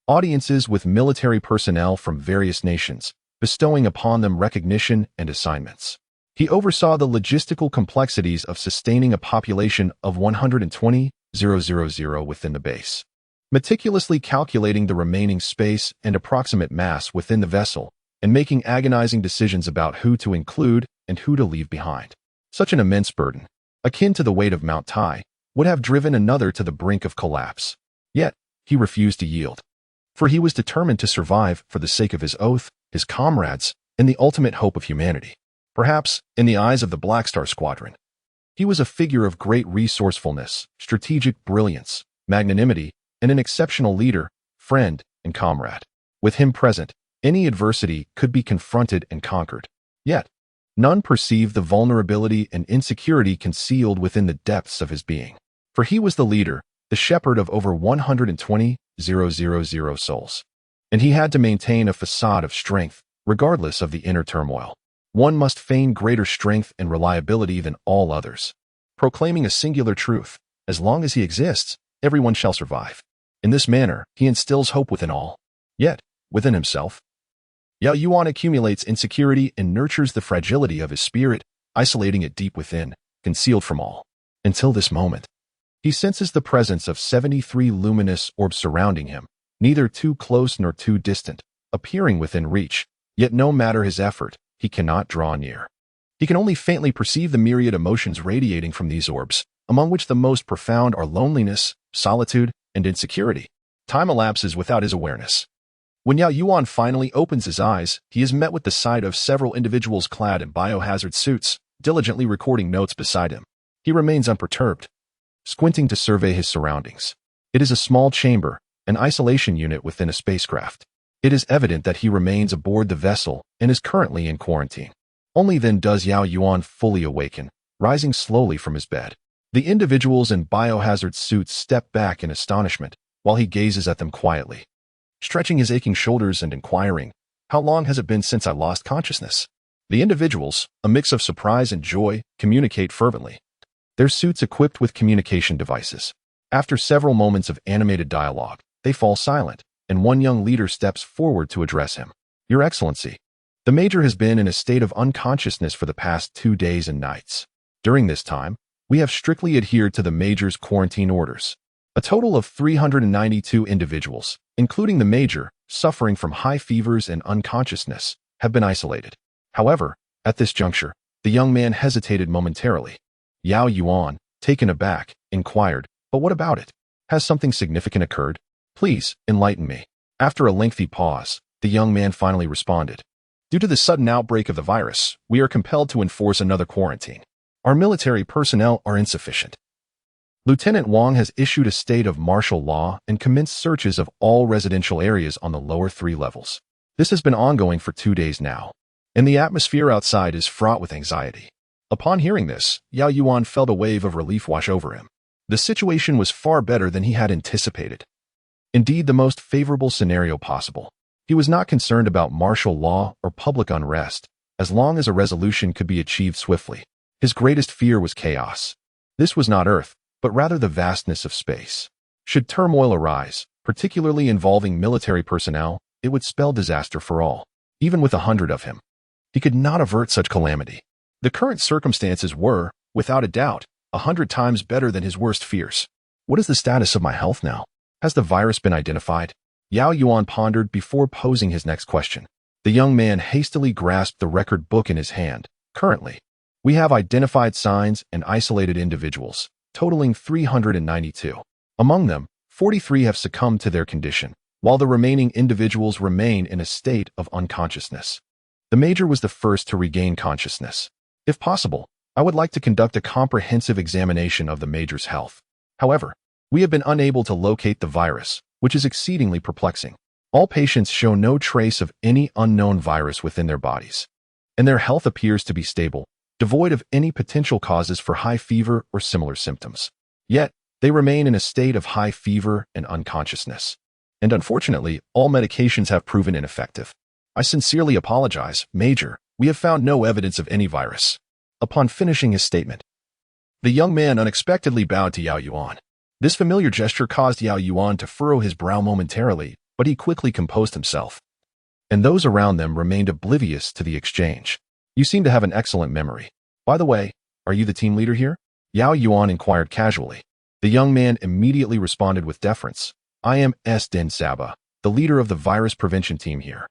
audiences with military personnel from various nations, bestowing upon them recognition and assignments. He oversaw the logistical complexities of sustaining a population of 120,000 within the base, meticulously calculating the remaining space and approximate mass within the vessel, and making agonizing decisions about who to include and who to leave behind. Such an immense burden, akin to the weight of Mount Tai, would have driven another to the brink of collapse. Yet, he refused to yield. For he was determined to survive for the sake of his oath, his comrades, and the ultimate hope of humanity. Perhaps, in the eyes of the Black Star Squadron, he was a figure of great resourcefulness, strategic brilliance, magnanimity, and an exceptional leader, friend, and comrade. With him present, any adversity could be confronted and conquered. Yet, none perceived the vulnerability and insecurity concealed within the depths of his being. For he was the leader, the shepherd of over 120,000 souls. And he had to maintain a facade of strength, regardless of the inner turmoil. One must feign greater strength and reliability than all others, proclaiming a singular truth: as long as he exists, everyone shall survive. In this manner, he instills hope within all. Yet, within himself, Yao Yuan accumulates insecurity and nurtures the fragility of his spirit, isolating it deep within, concealed from all. Until this moment, he senses the presence of 73 luminous orbs surrounding him, neither too close nor too distant, appearing within reach, yet no matter his effort, he cannot draw near. He can only faintly perceive the myriad emotions radiating from these orbs, among which the most profound are loneliness, solitude, and insecurity. Time elapses without his awareness. When Yao Yuan finally opens his eyes, he is met with the sight of several individuals clad in biohazard suits, diligently recording notes beside him. He remains unperturbed, squinting to survey his surroundings. It is a small chamber, an isolation unit within a spacecraft. It is evident that he remains aboard the vessel and is currently in quarantine. Only then does Yao Yuan fully awaken, rising slowly from his bed. The individuals in biohazard suits step back in astonishment, while he gazes at them quietly, stretching his aching shoulders and inquiring, "How long has it been since I lost consciousness?" The individuals, a mix of surprise and joy, communicate fervently, their suits equipped with communication devices. After several moments of animated dialogue, they fall silent, and one young leader steps forward to address him. "Your Excellency, the Major has been in a state of unconsciousness for the past 2 days and nights. During this time, we have strictly adhered to the Major's quarantine orders. A total of 392 individuals, including the Major, suffering from high fevers and unconsciousness, have been isolated." However, at this juncture, the young man hesitated momentarily. Yao Yuan, taken aback, inquired, "But what about it? Has something significant occurred? Please, enlighten me." After a lengthy pause, the young man finally responded, "Due to the sudden outbreak of the virus, we are compelled to enforce another quarantine. Our military personnel are insufficient. Lieutenant Wang has issued a state of martial law and commenced searches of all residential areas on the lower 3 levels. This has been ongoing for 2 days now, and the atmosphere outside is fraught with anxiety." Upon hearing this, Yao Yuan felt a wave of relief wash over him. The situation was far better than he had anticipated. Indeed, the most favorable scenario possible. He was not concerned about martial law or public unrest, as long as a resolution could be achieved swiftly. His greatest fear was chaos. This was not Earth, but rather the vastness of space. Should turmoil arise, particularly involving military personnel, it would spell disaster for all. Even with 100 of him, he could not avert such calamity. The current circumstances were, without a doubt, 100 times better than his worst fears. What is the status of my health now? Has the virus been identified? Yao Yuan pondered before posing his next question. The young man hastily grasped the record book in his hand. "Currently, we have identified signs and isolated individuals, totaling 392. Among them, 43 have succumbed to their condition, while the remaining individuals remain in a state of unconsciousness. The Major was the first to regain consciousness. If possible, I would like to conduct a comprehensive examination of the Major's health. However, we have been unable to locate the virus, which is exceedingly perplexing. All patients show no trace of any unknown virus within their bodies, and their health appears to be stable, devoid of any potential causes for high fever or similar symptoms. Yet, they remain in a state of high fever and unconsciousness. And unfortunately, all medications have proven ineffective. I sincerely apologize, Major. We have found no evidence of any virus. Upon finishing his statement, the young man unexpectedly bowed to Yao Yuan. This familiar gesture caused Yao Yuan to furrow his brow momentarily, but he quickly composed himself. And those around them remained oblivious to the exchange. You seem to have an excellent memory. By the way, are you the team leader here? Yao Yuan inquired casually. The young man immediately responded with deference. I am Den Saba, the leader of the virus prevention team here.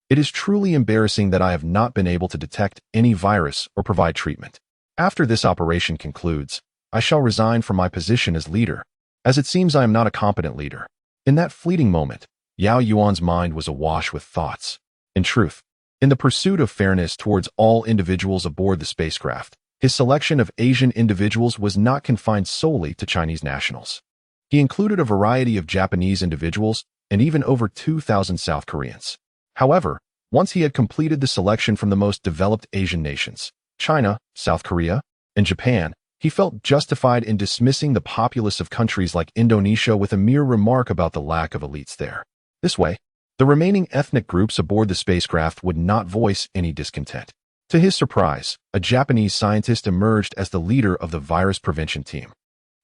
It is truly embarrassing that I have not been able to detect any virus or provide treatment. After this operation concludes, I shall resign from my position as leader, as it seems I am not a competent leader. In that fleeting moment, Yao Yuan's mind was awash with thoughts. In truth, in the pursuit of fairness towards all individuals aboard the spacecraft, his selection of Asian individuals was not confined solely to Chinese nationals. He included a variety of Japanese individuals and even over 2,000 South Koreans. However, once he had completed the selection from the most developed Asian nations, China, South Korea, and Japan, he felt justified in dismissing the populace of countries like Indonesia with a mere remark about the lack of elites there. This way, the remaining ethnic groups aboard the spacecraft would not voice any discontent. To his surprise, a Japanese scientist emerged as the leader of the virus prevention team,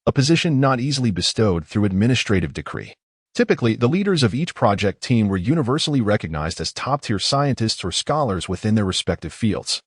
a position not easily bestowed through administrative decree. Typically, the leaders of each project team were universally recognized as top-tier scientists or scholars within their respective fields,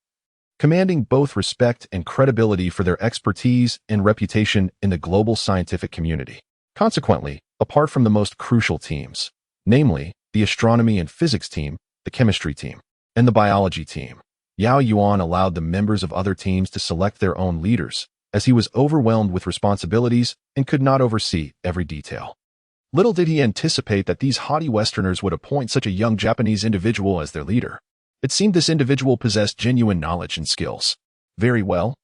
commanding both respect and credibility for their expertise and reputation in the global scientific community. Consequently, apart from the most crucial teams, namely the astronomy and physics team, the chemistry team, and the biology team, Yao Yuan allowed the members of other teams to select their own leaders, as he was overwhelmed with responsibilities and could not oversee every detail. Little did he anticipate that these haughty Westerners would appoint such a young Japanese individual as their leader. It seemed this individual possessed genuine knowledge and skills. Very well,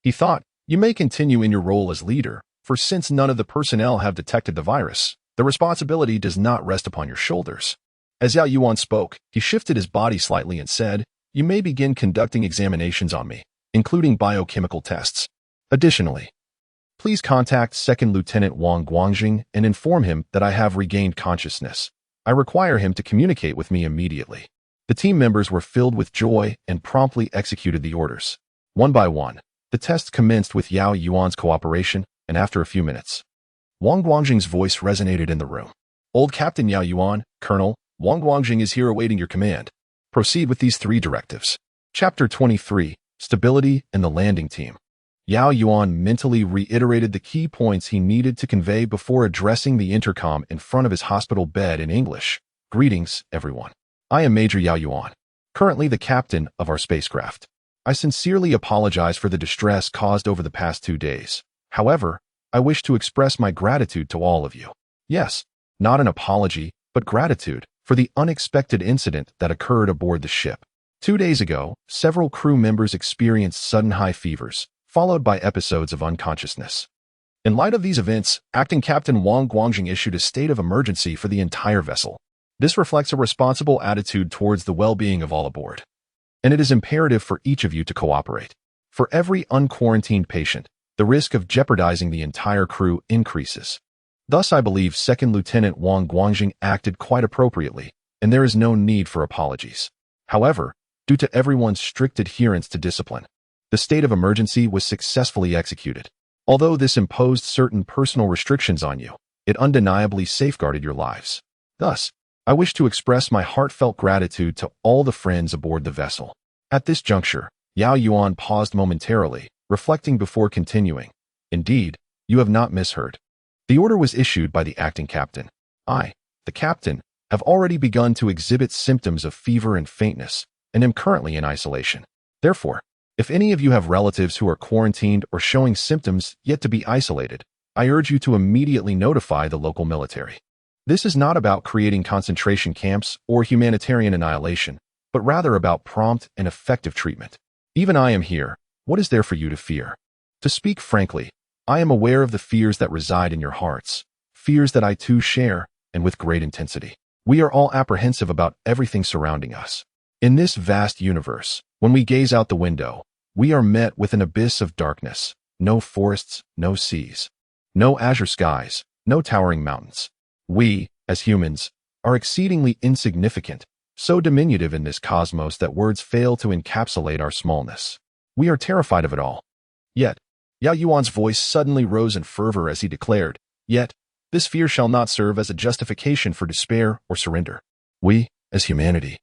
he thought, you may continue in your role as leader, for since none of the personnel have detected the virus, the responsibility does not rest upon your shoulders. As Yao Yuan spoke, he shifted his body slightly and said, you may begin conducting examinations on me, including biochemical tests. Additionally, please contact Second Lieutenant Wang Guangjing and inform him that I have regained consciousness. I require him to communicate with me immediately. The team members were filled with joy and promptly executed the orders. One by one, the test commenced with Yao Yuan's cooperation, and after a few minutes, Wang Guangjing's voice resonated in the room. Old Captain Yao Yuan, Colonel, Wang Guangjing is here awaiting your command. Proceed with these 3 directives. Chapter 23, Stability and the Landing Team. Yao Yuan mentally reiterated the key points he needed to convey before addressing the intercom in front of his hospital bed in English. Greetings, everyone. I am Major Yao Yuan, currently the captain of our spacecraft. I sincerely apologize for the distress caused over the past 2 days. However, I wish to express my gratitude to all of you. Yes, not an apology, but gratitude for the unexpected incident that occurred aboard the ship. 2 days ago, several crew members experienced sudden high fevers, followed by episodes of unconsciousness. In light of these events, Acting Captain Wang Guangjing issued a state of emergency for the entire vessel. This reflects a responsible attitude towards the well-being of all aboard, and it is imperative for each of you to cooperate. For every unquarantined patient, the risk of jeopardizing the entire crew increases. Thus, I believe Second Lieutenant Wang Guangjing acted quite appropriately, and there is no need for apologies. However, due to everyone's strict adherence to discipline, the state of emergency was successfully executed. Although this imposed certain personal restrictions on you, it undeniably safeguarded your lives. Thus, I wish to express my heartfelt gratitude to all the friends aboard the vessel. At this juncture, Yao Yuan paused momentarily, reflecting before continuing. Indeed, you have not misheard. The order was issued by the acting captain. I, the captain, have already begun to exhibit symptoms of fever and faintness, and am currently in isolation. Therefore, if any of you have relatives who are quarantined or showing symptoms yet to be isolated, I urge you to immediately notify the local military. This is not about creating concentration camps or humanitarian annihilation, but rather about prompt and effective treatment. Even I am here. What is there for you to fear? To speak frankly, I am aware of the fears that reside in your hearts, fears that I too share, and with great intensity. We are all apprehensive about everything surrounding us. In this vast universe, when we gaze out the window, we are met with an abyss of darkness. No forests, no seas, no azure skies, no towering mountains. We, as humans, are exceedingly insignificant, so diminutive in this cosmos that words fail to encapsulate our smallness. We are terrified of it all. Yet, Yao Yuan's voice suddenly rose in fervor as he declared, "Yet, this fear shall not serve as a justification for despair or surrender. We, as humanity,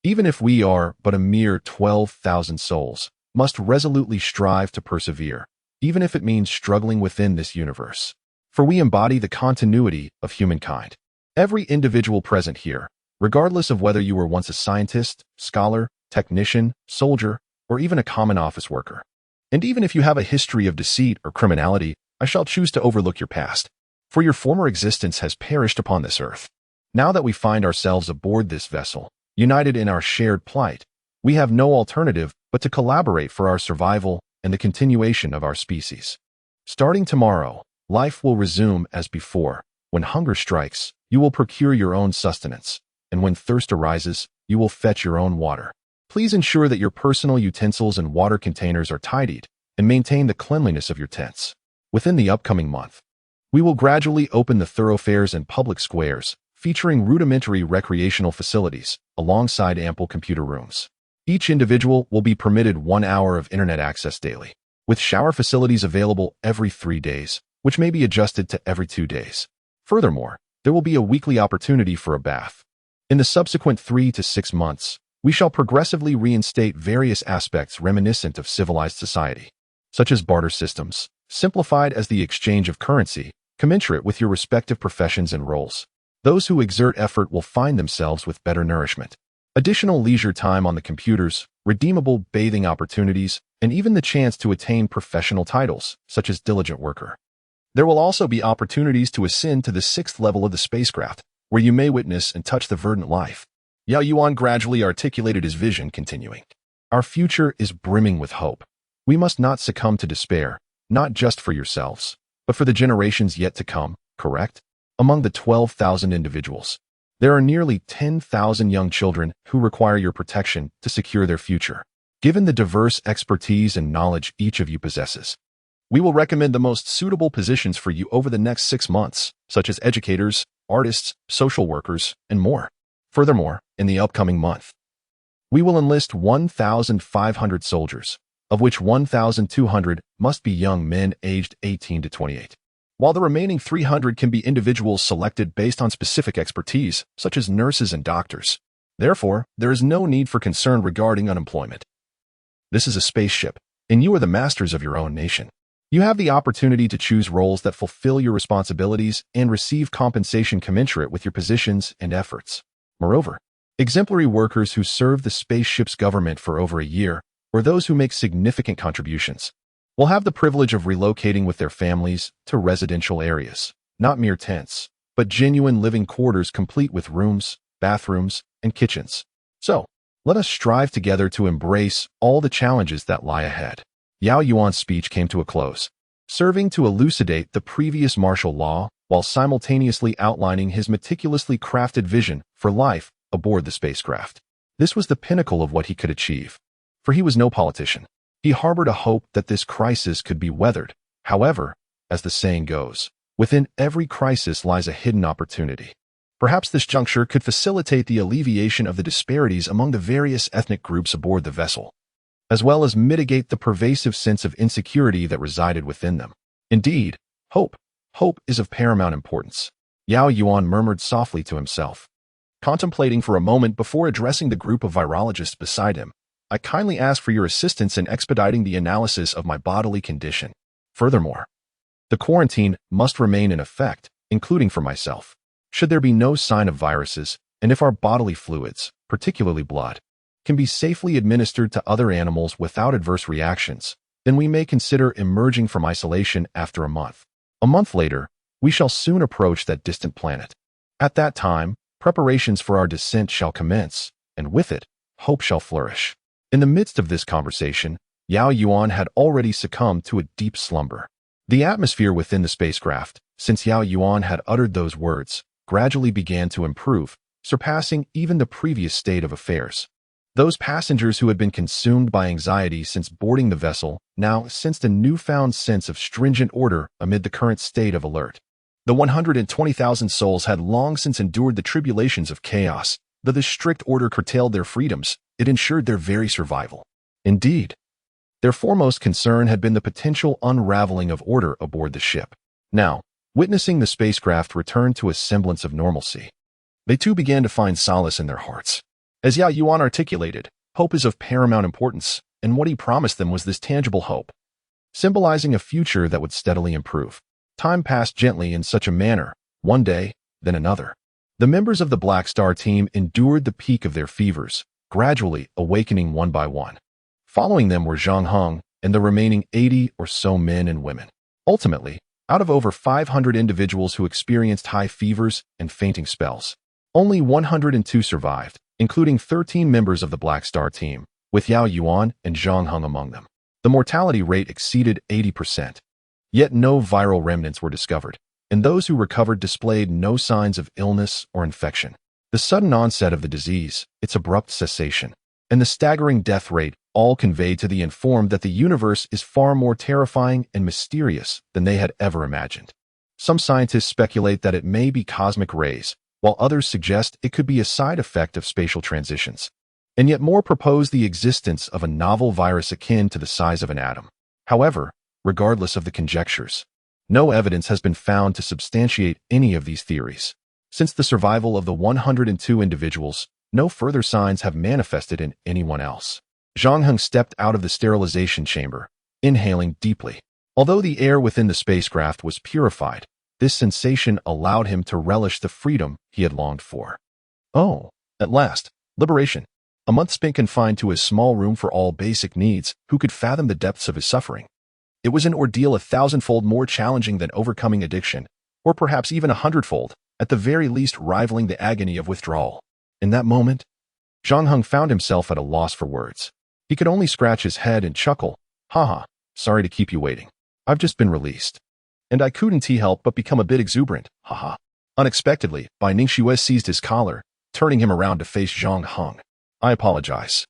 even if we are but a mere 12,000 souls, must resolutely strive to persevere, even if it means struggling within this universe. For we embody the continuity of humankind. Every individual present here, regardless of whether you were once a scientist, scholar, technician, soldier, or even a common office worker. And even if you have a history of deceit or criminality, I shall choose to overlook your past, for your former existence has perished upon this earth. Now that we find ourselves aboard this vessel, united in our shared plight, we have no alternative but to collaborate for our survival and the continuation of our species. Starting tomorrow, life will resume as before. When hunger strikes, you will procure your own sustenance, and when thirst arises, you will fetch your own water. Please ensure that your personal utensils and water containers are tidied, and maintain the cleanliness of your tents. Within the upcoming month, we will gradually open the thoroughfares and public squares, featuring rudimentary recreational facilities, alongside ample computer rooms. Each individual will be permitted 1 hour of internet access daily, with shower facilities available every 3 days, which may be adjusted to every 2 days. Furthermore, there will be a weekly opportunity for a bath. In the subsequent 3 to 6 months, we shall progressively reinstate various aspects reminiscent of civilized society, such as barter systems, simplified as the exchange of currency, commensurate with your respective professions and roles. Those who exert effort will find themselves with better nourishment, additional leisure time on the computers, redeemable bathing opportunities, and even the chance to attain professional titles, such as diligent worker. There will also be opportunities to ascend to the 6th level of the spacecraft, where you may witness and touch the verdant life. Yao Yuan gradually articulated his vision, continuing, "Our future is brimming with hope. We must not succumb to despair, not just for yourselves, but for the generations yet to come, correct? Among the 12,000 individuals, there are nearly 10,000 young children who require your protection to secure their future. Given the diverse expertise and knowledge each of you possesses, we will recommend the most suitable positions for you over the next 6 months, such as educators, artists, social workers, and more. Furthermore, in the upcoming month, we will enlist 1,500 soldiers, of which 1,200 must be young men aged 18 to 28, while the remaining 300 can be individuals selected based on specific expertise, such as nurses and doctors. Therefore, there is no need for concern regarding unemployment. This is a spaceship, and you are the masters of your own nation. You have the opportunity to choose roles that fulfill your responsibilities and receive compensation commensurate with your positions and efforts. Moreover, exemplary workers who serve the spaceship's government for over a year, or those who make significant contributions, will have the privilege of relocating with their families to residential areas, not mere tents, but genuine living quarters complete with rooms, bathrooms, and kitchens. So, let us strive together to embrace all the challenges that lie ahead." Yao Yuan's speech came to a close, serving to elucidate the previous martial law while simultaneously outlining his meticulously crafted vision for life aboard the spacecraft. This was the pinnacle of what he could achieve, for he was no politician. He harbored a hope that this crisis could be weathered. However, as the saying goes, within every crisis lies a hidden opportunity. Perhaps this juncture could facilitate the alleviation of the disparities among the various ethnic groups aboard the vessel, as well as mitigate the pervasive sense of insecurity that resided within them. Indeed, hope is of paramount importance, Yao Yuan murmured softly to himself. Contemplating for a moment before addressing the group of virologists beside him, "I kindly ask for your assistance in expediting the analysis of my bodily condition. Furthermore, the quarantine must remain in effect, including for myself. Should there be no sign of viruses, and if our bodily fluids, particularly blood, can be safely administered to other animals without adverse reactions, then we may consider emerging from isolation after a month. A month later, we shall soon approach that distant planet. At that time, preparations for our descent shall commence, and with it, hope shall flourish." In the midst of this conversation, Yao Yuan had already succumbed to a deep slumber. The atmosphere within the spacecraft, since Yao Yuan had uttered those words, gradually began to improve, surpassing even the previous state of affairs. Those passengers who had been consumed by anxiety since boarding the vessel now sensed a newfound sense of stringent order amid the current state of alert. The 120,000 souls had long since endured the tribulations of chaos. Though this strict order curtailed their freedoms, it ensured their very survival. Indeed, their foremost concern had been the potential unraveling of order aboard the ship. Now, witnessing the spacecraft return to a semblance of normalcy, they too began to find solace in their hearts. As Yao Yuan articulated, hope is of paramount importance, and what he promised them was this tangible hope, symbolizing a future that would steadily improve. Time passed gently in such a manner, one day, then another. The members of the Black Star team endured the peak of their fevers, gradually awakening one by one. Following them were Zhang Heng and the remaining 80 or so men and women. Ultimately, out of over 500 individuals who experienced high fevers and fainting spells, only 102 survived, including 13 members of the Black Star team, with Yao Yuan and Zhang Heng among them. The mortality rate exceeded 80%. Yet no viral remnants were discovered, and those who recovered displayed no signs of illness or infection. The sudden onset of the disease, its abrupt cessation, and the staggering death rate all conveyed to the informed that the universe is far more terrifying and mysterious than they had ever imagined. Some scientists speculate that it may be cosmic rays, while others suggest it could be a side effect of spatial transitions. And yet more propose the existence of a novel virus akin to the size of an atom. However, regardless of the conjectures, no evidence has been found to substantiate any of these theories. Since the survival of the 102 individuals, no further signs have manifested in anyone else. Zhang Heng stepped out of the sterilization chamber, inhaling deeply. Although the air within the spacecraft was purified, this sensation allowed him to relish the freedom he had longed for. Oh, at last, liberation. A month spent confined to his small room for all basic needs, who could fathom the depths of his suffering? It was an ordeal 1,000-fold more challenging than overcoming addiction, or perhaps even 100-fold, at the very least rivaling the agony of withdrawal. In that moment, Zhang Heng found himself at a loss for words. He could only scratch his head and chuckle. Haha, sorry to keep you waiting. I've just been released. And I couldn't help but become a bit exuberant, haha. Unexpectedly, Bai Ningxue seized his collar, turning him around to face Zhang Heng. I apologize.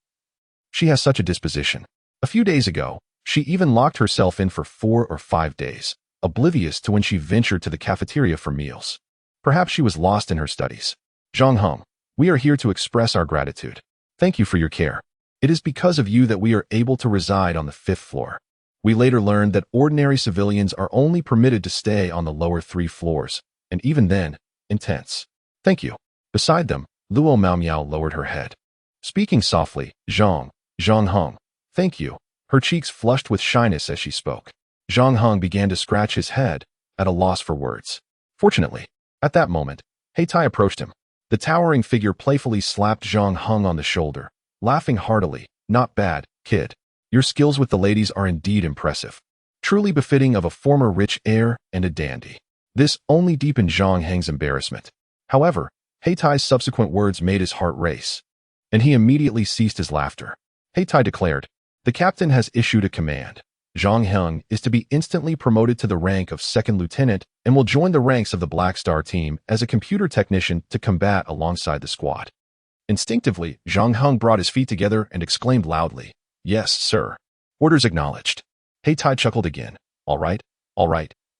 She has such a disposition. A few days ago, she even locked herself in for 4 or 5 days, oblivious to when she ventured to the cafeteria for meals. Perhaps she was lost in her studies. Zhang Heng, we are here to express our gratitude. Thank you for your care. It is because of you that we are able to reside on the 5th floor. We later learned that ordinary civilians are only permitted to stay on the lower 3 floors, and even then, intense. Thank you. Beside them, Luo Maomiao lowered her head. Speaking softly, Zhang Heng, thank you. Her cheeks flushed with shyness as she spoke. Zhang Heng began to scratch his head, at a loss for words. Fortunately, at that moment, Heitai approached him. The towering figure playfully slapped Zhang Heng on the shoulder, laughing heartily. Not bad, kid. Your skills with the ladies are indeed impressive. Truly befitting of a former rich heir and a dandy. This only deepened Zhang Heng's embarrassment. However, Heitai's subsequent words made his heart race, and he immediately ceased his laughter. Heitai declared, the captain has issued a command. Zhang Heng is to be instantly promoted to the rank of 2nd lieutenant and will join the ranks of the Black Star team as a computer technician to combat alongside the squad. Instinctively, Zhang Heng brought his feet together and exclaimed loudly, Yes, sir. Orders acknowledged. Heitai chuckled again. All right.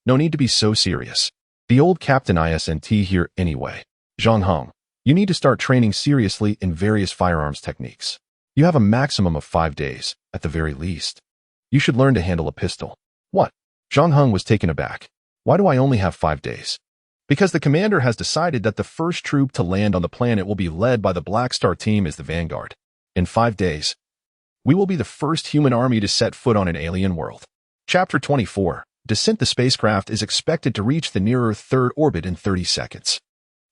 No need to be so serious. The old captain isn't here anyway. Zhang Heng, you need to start training seriously in various firearms techniques. You have a maximum of 5 days, at the very least. You should learn to handle a pistol. What? Zhang Heng was taken aback. Why do I only have 5 days? Because the commander has decided that the first troop to land on the planet will be led by the Black Star team as the vanguard. In 5 days, we will be the first human army to set foot on an alien world. Chapter 24. Descent. The spacecraft is expected to reach the near-Earth 3rd orbit in 30 seconds.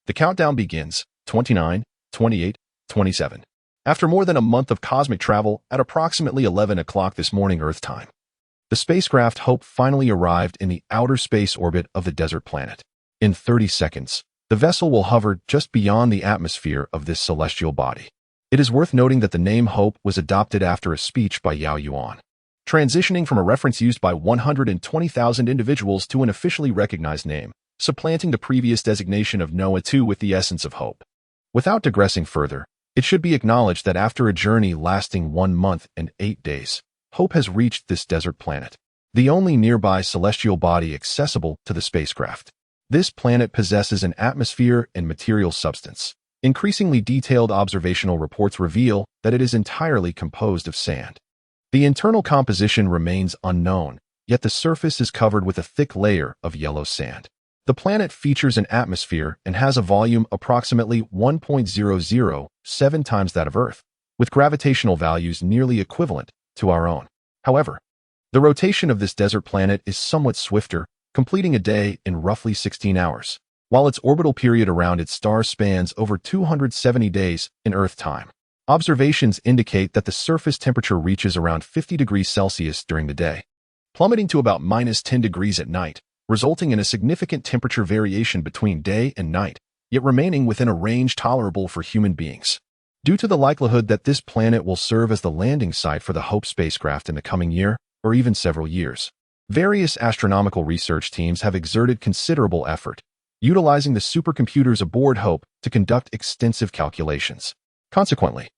The countdown begins. 29, 28, 27. After more than a month of cosmic travel, at approximately 11 o'clock this morning Earth time, the spacecraft Hope finally arrived in the outer space orbit of the desert planet. In 30 seconds, the vessel will hover just beyond the atmosphere of this celestial body. It is worth noting that the name Hope was adopted after a speech by Yao Yuan, transitioning from a reference used by 120,000 individuals to an officially recognized name, supplanting the previous designation of Noah 2 with the essence of Hope. Without digressing further, it should be acknowledged that after a journey lasting 1 month and 8 days, Hope has reached this desert planet, the only nearby celestial body accessible to the spacecraft. This planet possesses an atmosphere and material substance. Increasingly detailed observational reports reveal that it is entirely composed of sand. The internal composition remains unknown, yet the surface is covered with a thick layer of yellow sand. The planet features an atmosphere and has a volume approximately 1.007 times that of Earth, with gravitational values nearly equivalent to our own. However, the rotation of this desert planet is somewhat swifter, completing a day in roughly 16 hours, while its orbital period around its star spans over 270 days in Earth time. Observations indicate that the surface temperature reaches around 50 degrees Celsius during the day, plummeting to about -10 degrees at night, resulting in a significant temperature variation between day and night, yet remaining within a range tolerable for human beings. Due to the likelihood that this planet will serve as the landing site for the Hope spacecraft in the coming year, or even several years, various astronomical research teams have exerted considerable effort, utilizing the supercomputers aboard Hope to conduct extensive calculations. Consequently,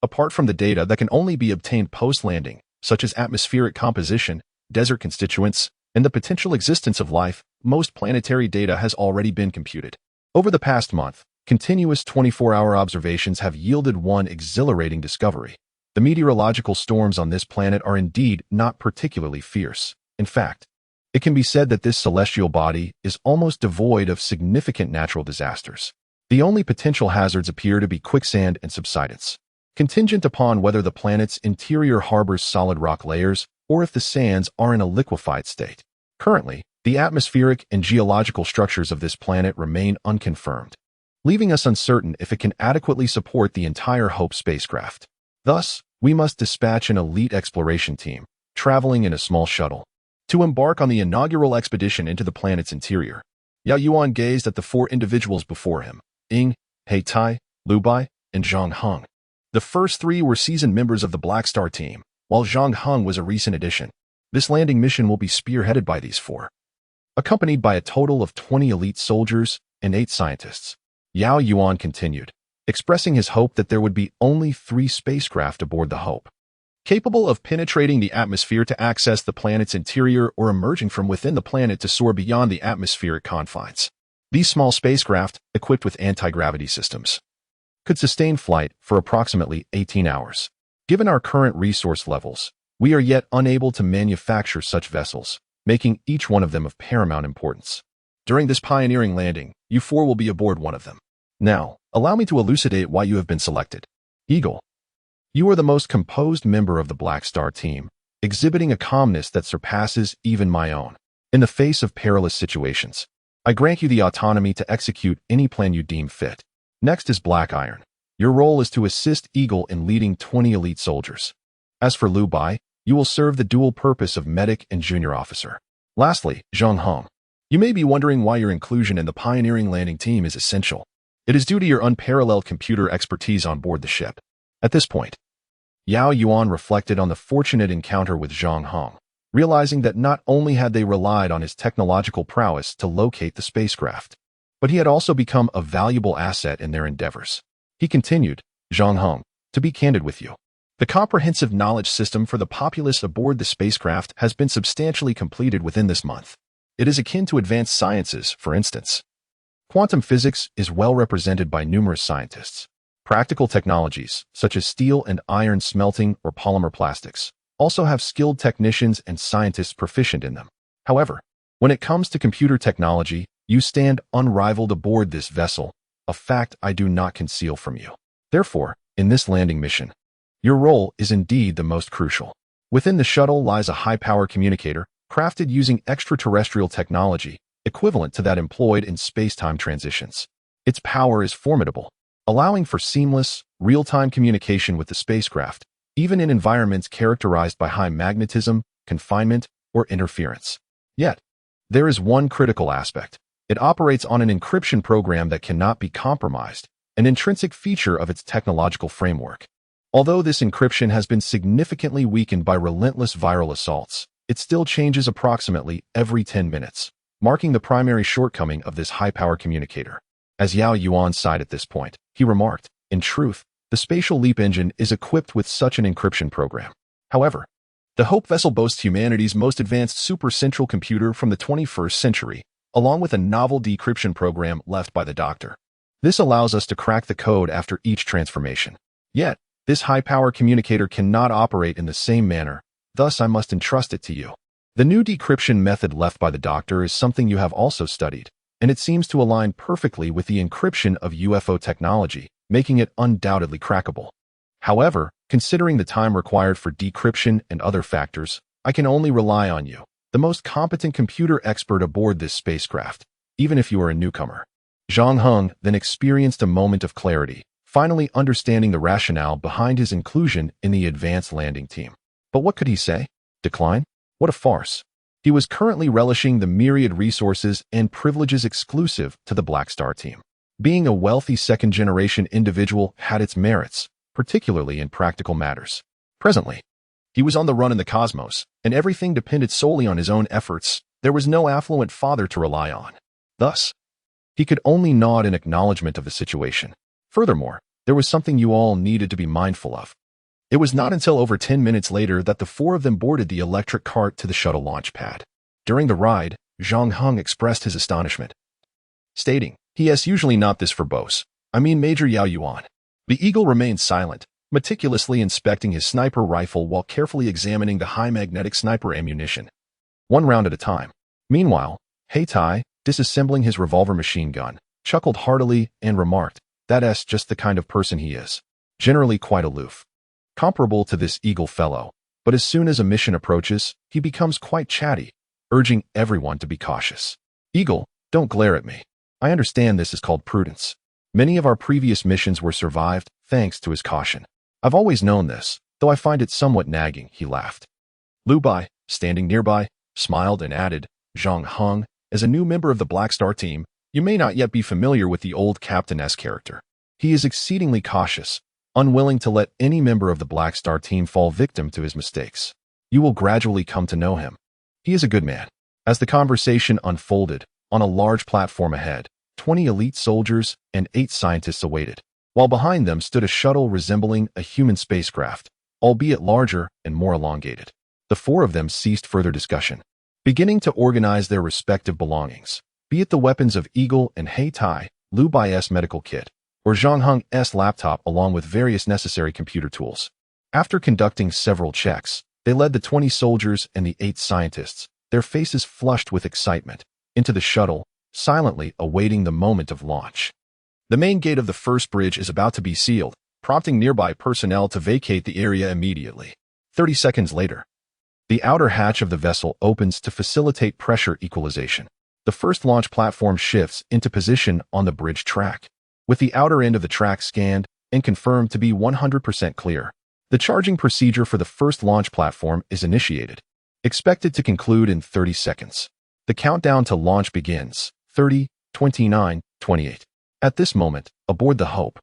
apart from the data that can only be obtained post-landing, such as atmospheric composition, desert constituents, and the potential existence of life, most planetary data has already been computed. Over the past month, continuous 24-hour observations have yielded one exhilarating discovery. The meteorological storms on this planet are indeed not particularly fierce. In fact, it can be said that this celestial body is almost devoid of significant natural disasters. The only potential hazards appear to be quicksand and subsidence, contingent upon whether the planet's interior harbors solid rock layers or if the sands are in a liquefied state. Currently, the atmospheric and geological structures of this planet remain unconfirmed, leaving us uncertain if it can adequately support the entire Hope spacecraft. Thus, we must dispatch an elite exploration team, traveling in a small shuttle, to embark on the inaugural expedition into the planet's interior. Yao Yuan gazed at the 4 individuals before him: Ying, Heitai, Lu Bai, and Zhang Heng. The first 3 were seasoned members of the Black Star team, while Zhang Heng was a recent addition. This landing mission will be spearheaded by these 4, accompanied by a total of 20 elite soldiers and 8 scientists. Yao Yuan continued, expressing his hope that there would be only 3 spacecraft aboard the Hope, capable of penetrating the atmosphere to access the planet's interior or emerging from within the planet to soar beyond the atmospheric confines. These small spacecraft, equipped with anti-gravity systems, could sustain flight for approximately 18 hours. Given our current resource levels, we are yet unable to manufacture such vessels, making each one of them of paramount importance. During this pioneering landing, you 4 will be aboard one of them. Now, allow me to elucidate why you have been selected. Eagle, you are the most composed member of the Black Star team, exhibiting a calmness that surpasses even my own. In the face of perilous situations, I grant you the autonomy to execute any plan you deem fit. Next is Black Iron. Your role is to assist Eagle in leading 20 elite soldiers. As for Lu Bai, you will serve the dual purpose of medic and junior officer. Lastly, Zhang Heng. You may be wondering why your inclusion in the pioneering landing team is essential. It is due to your unparalleled computer expertise on board the ship. At this point, Yao Yuan reflected on the fortunate encounter with Zhang Heng, realizing that not only had they relied on his technological prowess to locate the spacecraft, but he had also become a valuable asset in their endeavors. He continued, Zhang Heng, to be candid with you, the comprehensive knowledge system for the populace aboard the spacecraft has been substantially completed within this month. It is akin to advanced sciences, for instance. Quantum physics is well represented by numerous scientists. Practical technologies, such as steel and iron smelting or polymer plastics, also have skilled technicians and scientists proficient in them. However, when it comes to computer technology, you stand unrivaled aboard this vessel, a fact I do not conceal from you. Therefore, in this landing mission, your role is indeed the most crucial. Within the shuttle lies a high-power communicator, crafted using extraterrestrial technology, equivalent to that employed in space-time transitions. Its power is formidable, allowing for seamless, real-time communication with the spacecraft, even in environments characterized by high magnetism, confinement, or interference. Yet, there is one critical aspect. It operates on an encryption program that cannot be compromised, an intrinsic feature of its technological framework. Although this encryption has been significantly weakened by relentless viral assaults, it still changes approximately every 10 minutes, marking the primary shortcoming of this high-power communicator. As Yao Yuan sighed at this point, he remarked, "In truth, the spatial leap engine is equipped with such an encryption program. However, the Hope vessel boasts humanity's most advanced supercentral computer from the 21st century, along with a novel decryption program left by the Doctor. This allows us to crack the code after each transformation. Yet, this high-power communicator cannot operate in the same manner, thus I must entrust it to you. The new decryption method left by the Doctor is something you have also studied, and it seems to align perfectly with the encryption of UFO technology, making it undoubtedly crackable. However, considering the time required for decryption and other factors, I can only rely on you, the most competent computer expert aboard this spacecraft, even if you are a newcomer." Zhang Heng then experienced a moment of clarity, finally understanding the rationale behind his inclusion in the advanced landing team. But what could he say? Decline? What a farce. He was currently relishing the myriad resources and privileges exclusive to the Black Star team. Being a wealthy second-generation individual had its merits, particularly in practical matters. Presently, he was on the run in the cosmos, and everything depended solely on his own efforts. There was no affluent father to rely on. Thus, he could only nod in acknowledgement of the situation. Furthermore, there was something you all needed to be mindful of. It was not until over 10 minutes later that the four of them boarded the electric cart to the shuttle launch pad. During the ride, Zhang Heng expressed his astonishment, stating, "He is usually not this verbose. I mean Major Yao Yuan." The Eagle remained silent, meticulously inspecting his sniper rifle while carefully examining the high magnetic sniper ammunition, one round at a time. Meanwhile, He Tai, disassembling his revolver machine gun, chuckled heartily and remarked, "That's just the kind of person he is. Generally quite aloof. Comparable to this Eagle fellow, but as soon as a mission approaches, he becomes quite chatty, urging everyone to be cautious. Eagle, don't glare at me. I understand this is called prudence. Many of our previous missions were survived thanks to his caution. I've always known this, though I find it somewhat nagging," he laughed. Lu Bai, standing nearby, smiled and added, "Zhang Heng, as a new member of the Black Star team, you may not yet be familiar with the old Captain S character. He is exceedingly cautious, unwilling to let any member of the Black Star team fall victim to his mistakes. You will gradually come to know him. He is a good man." As the conversation unfolded, on a large platform ahead, 20 elite soldiers and 8 scientists awaited, while behind them stood a shuttle resembling a human spacecraft, albeit larger and more elongated. The four of them ceased further discussion, beginning to organize their respective belongings, be it the weapons of Eagle and He Tai, Lu Bai's medical kit, or Zhang Heng's laptop along with various necessary computer tools. After conducting several checks, they led the 20 soldiers and the 8 scientists, their faces flushed with excitement, into the shuttle, silently awaiting the moment of launch. The main gate of the first bridge is about to be sealed, prompting nearby personnel to vacate the area immediately. 30 seconds later, the outer hatch of the vessel opens to facilitate pressure equalization. The first launch platform shifts into position on the bridge track, with the outer end of the track scanned and confirmed to be 100% clear. The charging procedure for the first launch platform is initiated, expected to conclude in 30 seconds. The countdown to launch begins. 30, 29, 28. At this moment, aboard the Hope,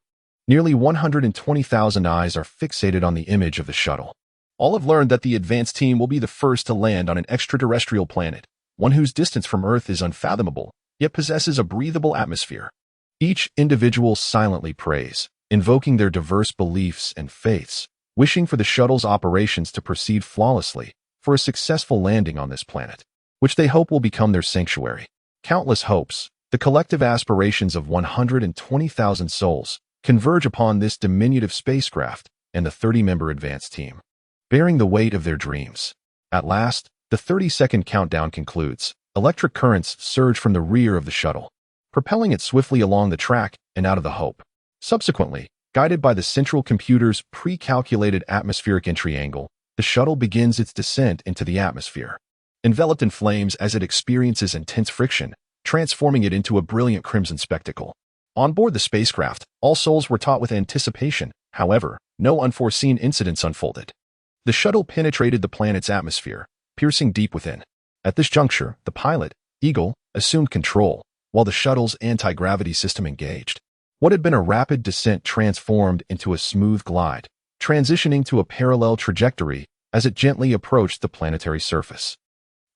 nearly 120,000 eyes are fixated on the image of the shuttle. All have learned that the advanced team will be the first to land on an extraterrestrial planet, one whose distance from Earth is unfathomable, yet possesses a breathable atmosphere. Each individual silently prays, invoking their diverse beliefs and faiths, wishing for the shuttle's operations to proceed flawlessly for a successful landing on this planet, which they hope will become their sanctuary. Countless hopes, the collective aspirations of 120,000 souls, converge upon this diminutive spacecraft and the 30-member advanced team, bearing the weight of their dreams. At last, the 30-second countdown concludes. Electric currents surge from the rear of the shuttle, propelling it swiftly along the track and out of the Hope. Subsequently, guided by the central computer's pre-calculated atmospheric entry angle, the shuttle begins its descent into the atmosphere, enveloped in flames as it experiences intense friction, transforming it into a brilliant crimson spectacle. On board the spacecraft, all souls were taut with anticipation. However, no unforeseen incidents unfolded. The shuttle penetrated the planet's atmosphere, piercing deep within. At this juncture, the pilot, Eagle, assumed control, while the shuttle's anti-gravity system engaged. What had been a rapid descent transformed into a smooth glide, transitioning to a parallel trajectory as it gently approached the planetary surface.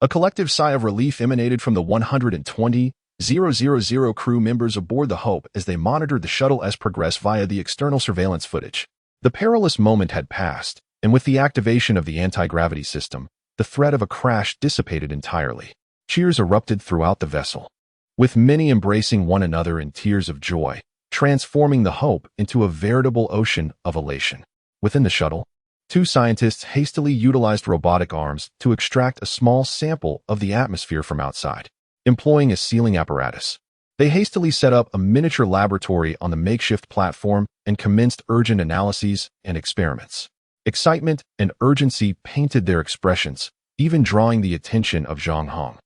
A collective sigh of relief emanated from the 120 000 crew members aboard the Hope as they monitored the shuttle as progressed via the external surveillance footage. The perilous moment had passed, and with the activation of the anti-gravity system, the threat of a crash dissipated entirely. Cheers erupted throughout the vessel, with many embracing one another in tears of joy, transforming the Hope into a veritable ocean of elation. Within the shuttle, two scientists hastily utilized robotic arms to extract a small sample of the atmosphere from outside. Employing a sealing apparatus, they hastily set up a miniature laboratory on the makeshift platform and commenced urgent analyses and experiments. Excitement and urgency painted their expressions, even drawing the attention of Zhang Hong,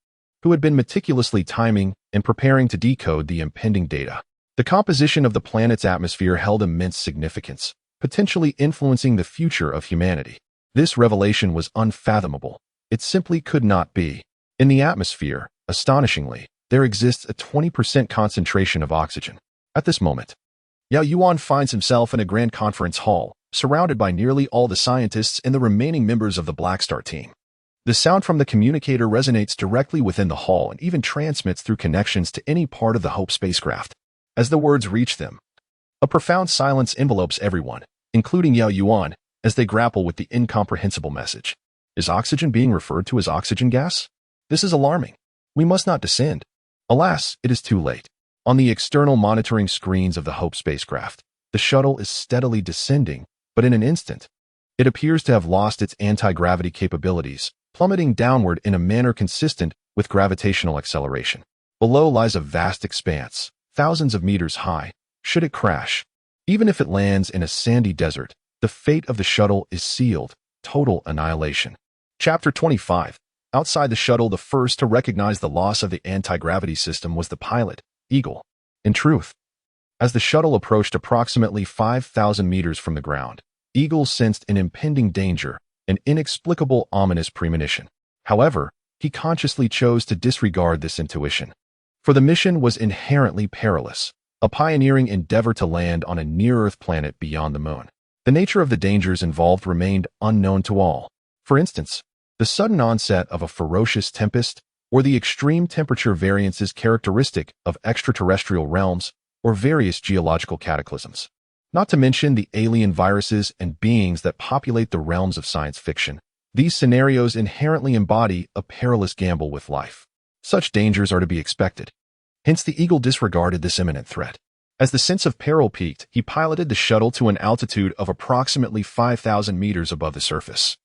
who had been meticulously timing and preparing to decode the impending data. The composition of the planet's atmosphere held immense significance, potentially influencing the future of humanity. This revelation was unfathomable. It simply could not be. In the atmosphere, astonishingly, there exists a 20% concentration of oxygen. At this moment, Yao Yuan finds himself in a grand conference hall, surrounded by nearly all the scientists and the remaining members of the Black Star team. The sound from the communicator resonates directly within the hall and even transmits through connections to any part of the Hope spacecraft. As the words reach them, a profound silence envelopes everyone, including Yao Yuan, as they grapple with the incomprehensible message. Is oxygen being referred to as oxygen gas? This is alarming. We must not descend. Alas, it is too late. On the external monitoring screens of the Hope spacecraft, the shuttle is steadily descending, but in an instant, it appears to have lost its anti-gravity capabilities, plummeting downward in a manner consistent with gravitational acceleration. Below lies a vast expanse, thousands of meters high. Should it crash, even if it lands in a sandy desert, the fate of the shuttle is sealed, total annihilation. Chapter 25. Outside the shuttle, the first to recognize the loss of the anti-gravity system was the pilot, Eagle. In truth, as the shuttle approached approximately 5,000 meters from the ground, Eagle sensed an impending danger, an inexplicable ominous premonition. However, he consciously chose to disregard this intuition. For the mission was inherently perilous, a pioneering endeavor to land on a near-Earth planet beyond the moon. The nature of the dangers involved remained unknown to all. For instance, the sudden onset of a ferocious tempest, or the extreme temperature variances characteristic of extraterrestrial realms, or various geological cataclysms. Not to mention the alien viruses and beings that populate the realms of science fiction. These scenarios inherently embody a perilous gamble with life. Such dangers are to be expected. Hence, the Eagle disregarded this imminent threat. As the sense of peril peaked, he piloted the shuttle to an altitude of approximately 5,000 meters above the surface.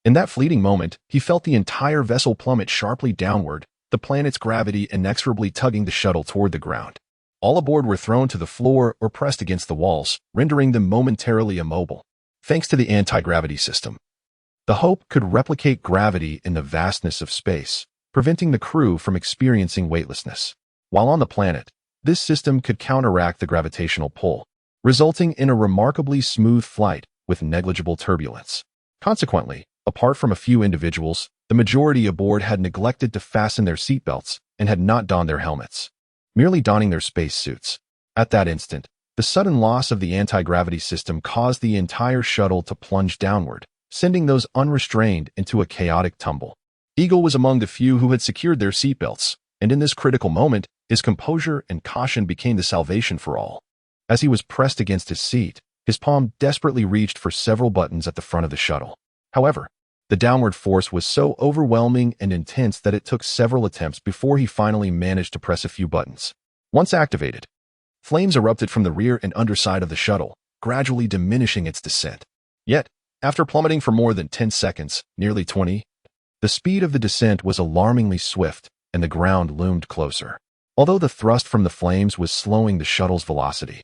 In that fleeting moment, he felt the entire vessel plummet sharply downward, the planet's gravity inexorably tugging the shuttle toward the ground. All aboard were thrown to the floor or pressed against the walls, rendering them momentarily immobile. Thanks to the anti-gravity system, the Hope could replicate gravity in the vastness of space, preventing the crew from experiencing weightlessness. While on the planet, this system could counteract the gravitational pull, resulting in a remarkably smooth flight with negligible turbulence. Consequently, apart from a few individuals, the majority aboard had neglected to fasten their seatbelts and had not donned their helmets, merely donning their spacesuits. At that instant, the sudden loss of the anti-gravity system caused the entire shuttle to plunge downward, sending those unrestrained into a chaotic tumble. Eagle was among the few who had secured their seatbelts, and in this critical moment, his composure and caution became the salvation for all. As he was pressed against his seat, his palm desperately reached for several buttons at the front of the shuttle. However, the downward force was so overwhelming and intense that it took several attempts before he finally managed to press a few buttons. Once activated, flames erupted from the rear and underside of the shuttle, gradually diminishing its descent. Yet, after plummeting for more than 10 seconds, nearly 20, the speed of the descent was alarmingly swift, and the ground loomed closer. Although the thrust from the flames was slowing the shuttle's velocity,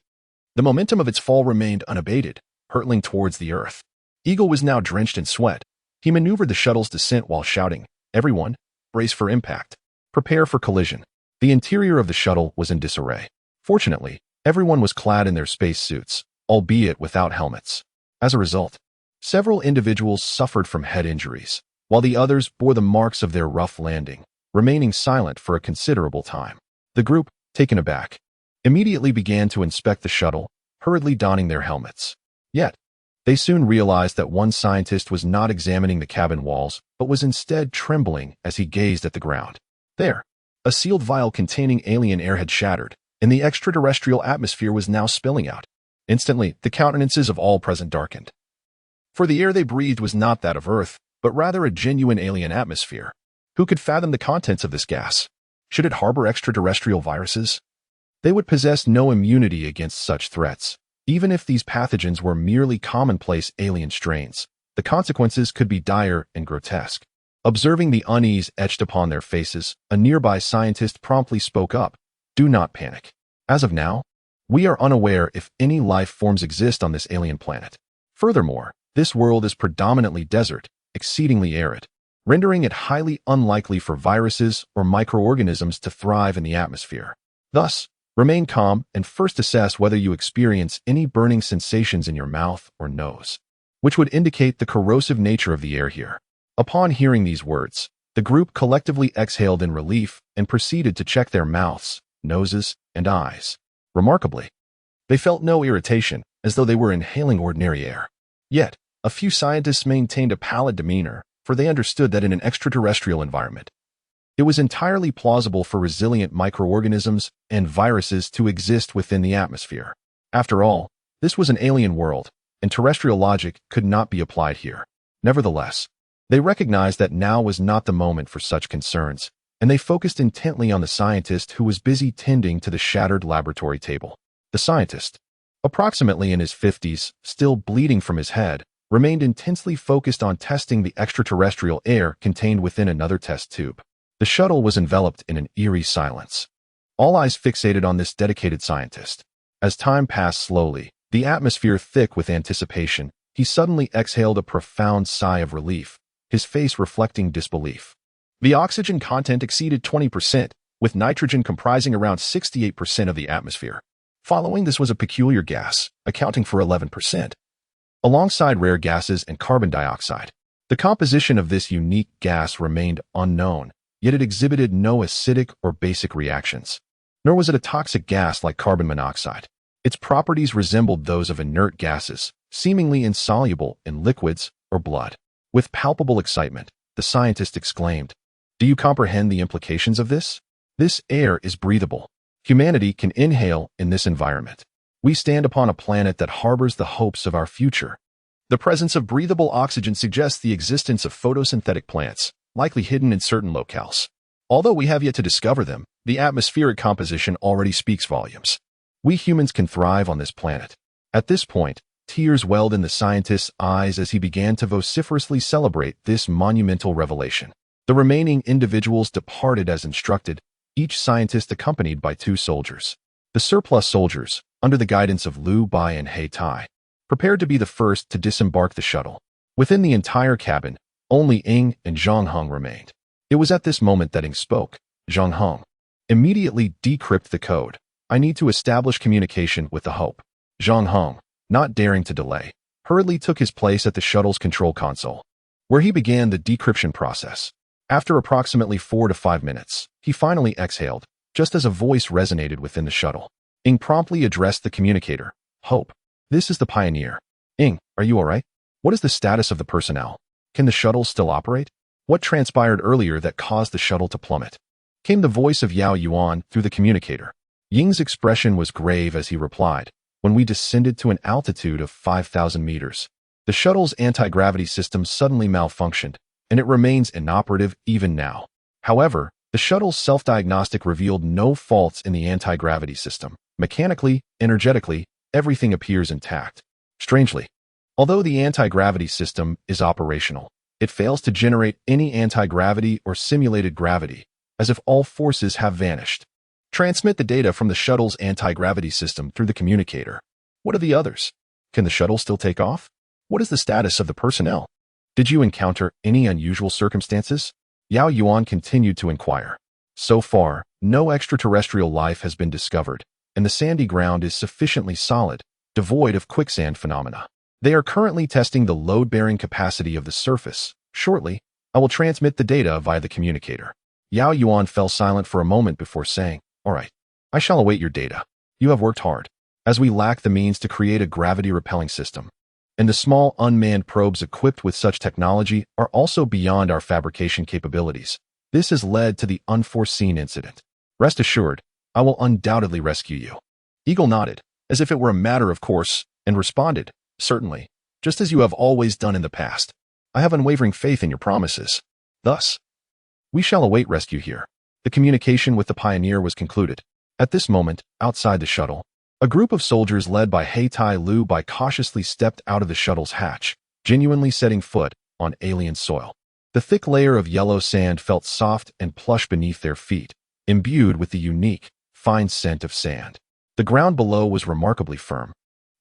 the momentum of its fall remained unabated, hurtling towards the Earth. Eagle was now drenched in sweat. He maneuvered the shuttle's descent while shouting, "Everyone, brace for impact. Prepare for collision." The interior of the shuttle was in disarray. Fortunately, everyone was clad in their space suits, albeit without helmets. As a result, several individuals suffered from head injuries, while the others bore the marks of their rough landing, remaining silent for a considerable time. The group, taken aback, immediately began to inspect the shuttle, hurriedly donning their helmets. Yet, they soon realized that one scientist was not examining the cabin walls, but was instead trembling as he gazed at the ground. There, A sealed vial containing alien air had shattered, and the extraterrestrial atmosphere was now spilling out. Instantly, the countenances of all present darkened. For the air they breathed was not that of Earth, but rather a genuine alien atmosphere. Who could fathom the contents of this gas? Should it harbor extraterrestrial viruses? They would possess no immunity against such threats. Even if these pathogens were merely commonplace alien strains, the consequences could be dire and grotesque. Observing the unease etched upon their faces, a nearby scientist promptly spoke up. Do not panic. As of now, we are unaware if any life forms exist on this alien planet. Furthermore, this world is predominantly desert, exceedingly arid, rendering it highly unlikely for viruses or microorganisms to thrive in the atmosphere. Thus, remain calm and first assess whether you experience any burning sensations in your mouth or nose, which would indicate the corrosive nature of the air here. Upon hearing these words, the group collectively exhaled in relief and proceeded to check their mouths, noses, and eyes. Remarkably, they felt no irritation, as though they were inhaling ordinary air. Yet, a few scientists maintained a pallid demeanor, for they understood that in an extraterrestrial environment, it was entirely plausible for resilient microorganisms and viruses to exist within the atmosphere. After all, this was an alien world, and terrestrial logic could not be applied here. Nevertheless, they recognized that now was not the moment for such concerns, and they focused intently on the scientist who was busy tending to the shattered laboratory table. The scientist, approximately in his 50s, still bleeding from his head, remained intensely focused on testing the extraterrestrial air contained within another test tube. The shuttle was enveloped in an eerie silence. All eyes fixated on this dedicated scientist. As time passed slowly, the atmosphere thick with anticipation, he suddenly exhaled a profound sigh of relief, his face reflecting disbelief. The oxygen content exceeded 20%, with nitrogen comprising around 68% of the atmosphere. Following this was a peculiar gas, accounting for 11%. Alongside rare gases and carbon dioxide, the composition of this unique gas remained unknown, yet it exhibited no acidic or basic reactions. Nor was it a toxic gas like carbon monoxide. Its properties resembled those of inert gases, seemingly insoluble in liquids or blood. With palpable excitement, the scientist exclaimed, "Do you comprehend the implications of this? This air is breathable. Humanity can inhale in this environment. We stand upon a planet that harbors the hopes of our future. The presence of breathable oxygen suggests the existence of photosynthetic plants, likely hidden in certain locales. Although we have yet to discover them, the atmospheric composition already speaks volumes. We humans can thrive on this planet." At this point, tears welled in the scientist's eyes as he began to vociferously celebrate this monumental revelation. The remaining individuals departed as instructed, each scientist accompanied by 2 soldiers. The surplus soldiers, under the guidance of Liu Bai and He Tai, prepared to be the first to disembark the shuttle. Within the entire cabin, only Ying and Zhang Heng remained. It was at this moment that Ying spoke. Zhang Heng, immediately decrypt the code. I need to establish communication with the Hope. Zhang Heng, not daring to delay, hurriedly took his place at the shuttle's control console, where he began the decryption process. After approximately 4 to 5 minutes, he finally exhaled, just as a voice resonated within the shuttle. Ying promptly addressed the communicator. "Hope, this is the Pioneer. Ying, are you all right? What is the status of the personnel? Can the shuttle still operate? What transpired earlier that caused the shuttle to plummet?" Came the voice of Yao Yuan through the communicator. Ying's expression was grave as he replied, "When we descended to an altitude of 5,000 meters, the shuttle's anti-gravity system suddenly malfunctioned, and it remains inoperative even now. However, the shuttle's self-diagnostic revealed no faults in the anti-gravity system. Mechanically, energetically, everything appears intact. Strangely, although the anti-gravity system is operational, it fails to generate any anti-gravity or simulated gravity, as if all forces have vanished. Transmit the data from the shuttle's anti-gravity system through the communicator. What are the others? Can the shuttle still take off? What is the status of the personnel? Did you encounter any unusual circumstances?" Yao Yuan continued to inquire. "So far, no extraterrestrial life has been discovered, and the sandy ground is sufficiently solid, devoid of quicksand phenomena. They are currently testing the load-bearing capacity of the surface. Shortly, I will transmit the data via the communicator." Yao Yuan fell silent for a moment before saying, "All right, I shall await your data. You have worked hard, as we lack the means to create a gravity-repelling system, and the small unmanned probes equipped with such technology are also beyond our fabrication capabilities. This has led to the unforeseen incident. Rest assured, I will undoubtedly rescue you." Eagle nodded, as if it were a matter of course, and responded, "Certainly, just as you have always done in the past. I have unwavering faith in your promises. Thus, we shall await rescue here." The communication with the pioneer was concluded. At this moment, outside the shuttle, a group of soldiers led by Tai Lu Bai cautiously stepped out of the shuttle's hatch, genuinely setting foot on alien soil. The thick layer of yellow sand felt soft and plush beneath their feet, imbued with the unique, fine scent of sand. The ground below was remarkably firm,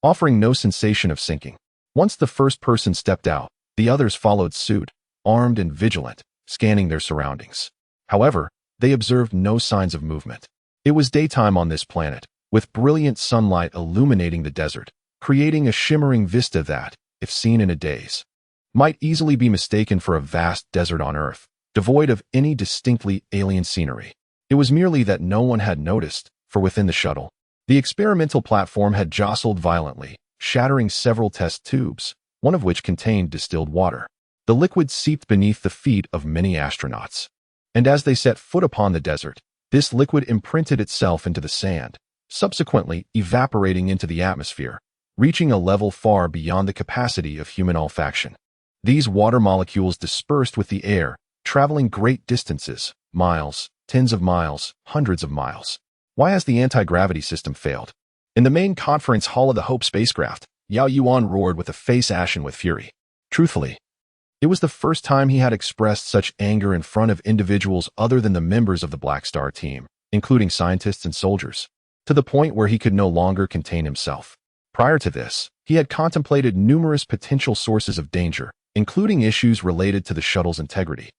offering no sensation of sinking. Once the first person stepped out, the others followed suit, armed and vigilant, scanning their surroundings. However, they observed no signs of movement. It was daytime on this planet, with brilliant sunlight illuminating the desert, creating a shimmering vista that, if seen in a daze, might easily be mistaken for a vast desert on Earth, devoid of any distinctly alien scenery. It was merely that no one had noticed, for within the shuttle, the experimental platform had jostled violently, shattering several test tubes, one of which contained distilled water. The liquid seeped beneath the feet of many astronauts. And as they set foot upon the desert, this liquid imprinted itself into the sand, subsequently evaporating into the atmosphere, reaching a level far beyond the capacity of human olfaction. These water molecules dispersed with the air, traveling great distances, miles, tens of miles, hundreds of miles. Why has the anti-gravity system failed? In the main conference hall of the Hope spacecraft, Yao Yuan roared with a face ashen with fury. Truthfully, it was the first time he had expressed such anger in front of individuals other than the members of the Black Star team, including scientists and soldiers, to the point where he could no longer contain himself. Prior to this, he had contemplated numerous potential sources of danger, including issues related to the shuttle's integrity,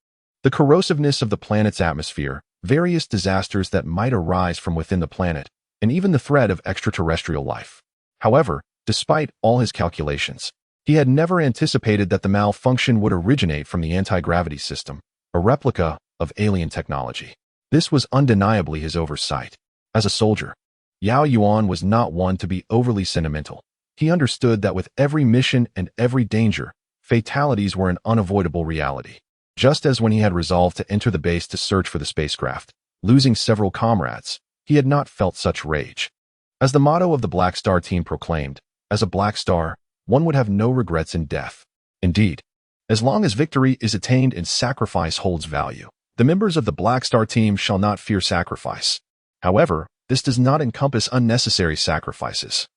the corrosiveness of the planet's atmosphere, various disasters that might arise from within the planet, and even the threat of extraterrestrial life. However, despite all his calculations, he had never anticipated that the malfunction would originate from the anti-gravity system, a replica of alien technology. This was undeniably his oversight. As a soldier, Yao Yuan was not one to be overly sentimental. He understood that with every mission and every danger, fatalities were an unavoidable reality. Just as when he had resolved to enter the base to search for the spacecraft, losing several comrades, he had not felt such rage. As the motto of the Black Star team proclaimed, as a Black Star, one would have no regrets in death. Indeed, as long as victory is attained and sacrifice holds value, the members of the Black Star team shall not fear sacrifice. However, this does not encompass unnecessary sacrifices,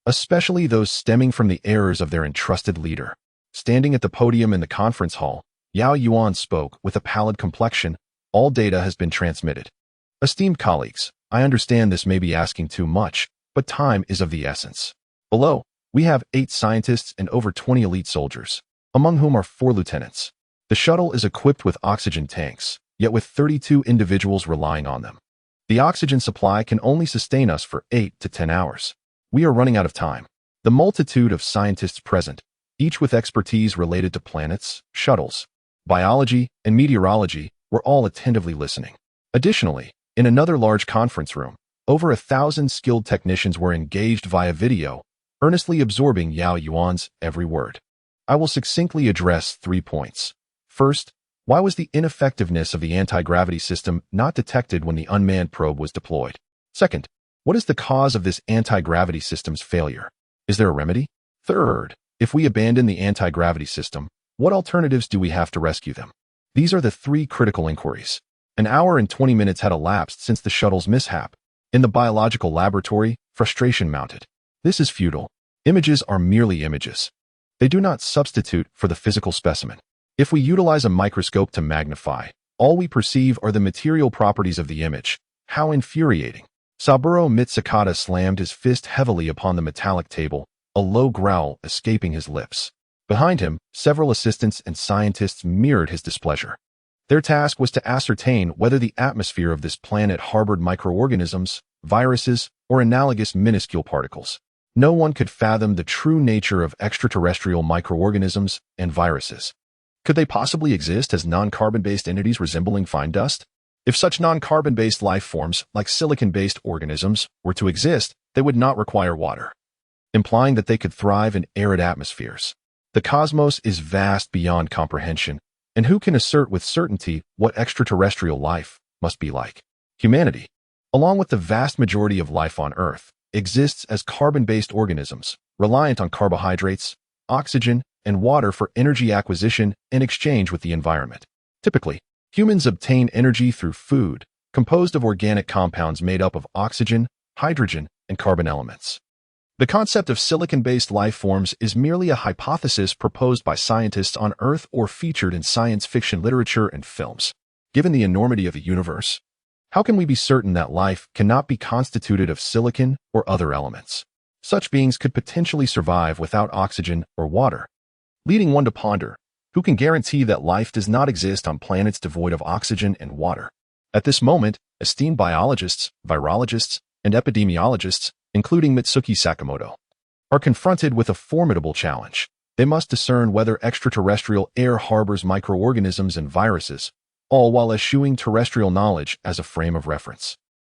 especially those stemming from the errors of their entrusted leader. Standing at the podium in the conference hall, Yao Yuan spoke with a pallid complexion. All data has been transmitted. Esteemed colleagues, I understand this may be asking too much, but time is of the essence. Below, we have 8 scientists and over 20 elite soldiers, among whom are 4 lieutenants. The shuttle is equipped with oxygen tanks, yet with 32 individuals relying on them. The oxygen supply can only sustain us for 8 to 10 hours. We are running out of time. The multitude of scientists present, each with expertise related to planets, shuttles, biology, and meteorology, were all attentively listening. Additionally, in another large conference room, over 1,000 skilled technicians were engaged via video, earnestly absorbing Yao Yuan's every word. I will succinctly address 3 points. First, why was the ineffectiveness of the anti-gravity system not detected when the unmanned probe was deployed? Second, what is the cause of this anti-gravity system's failure? Is there a remedy? Third, if we abandon the anti-gravity system, what alternatives do we have to rescue them? These are the 3 critical inquiries. An hour and 20 minutes had elapsed since the shuttle's mishap. In the biological laboratory, frustration mounted. This is futile. Images are merely images. They do not substitute for the physical specimen. If we utilize a microscope to magnify, all we perceive are the material properties of the image. How infuriating. Saburo Mitsukata slammed his fist heavily upon the metallic table, a low growl escaping his lips. Behind him, several assistants and scientists mirrored his displeasure. Their task was to ascertain whether the atmosphere of this planet harbored microorganisms, viruses, or analogous minuscule particles. No one could fathom the true nature of extraterrestrial microorganisms and viruses. Could they possibly exist as non-carbon-based entities resembling fine dust? If such non-carbon-based life forms, like silicon-based organisms, were to exist, they would not require water, implying that they could thrive in arid atmospheres. The cosmos is vast beyond comprehension, And who can assert with certainty what extraterrestrial life must be like? Humanity, along with the vast majority of life on Earth, exists as carbon-based organisms, reliant on carbohydrates, oxygen, and water for energy acquisition and exchange with the environment. Typically, humans obtain energy through food, composed of organic compounds made up of oxygen, hydrogen, and carbon elements. The concept of silicon-based life forms is merely a hypothesis proposed by scientists on Earth or featured in science fiction literature and films. Given the enormity of the universe, how can we be certain that life cannot be constituted of silicon or other elements? Such beings could potentially survive without oxygen or water, leading one to ponder, who can guarantee that life does not exist on planets devoid of oxygen and water? At this moment, esteemed biologists, virologists, and epidemiologists, including Mitsuki Sakamoto, are confronted with a formidable challenge. They must discern whether extraterrestrial air harbors microorganisms and viruses, all while eschewing terrestrial knowledge as a frame of reference.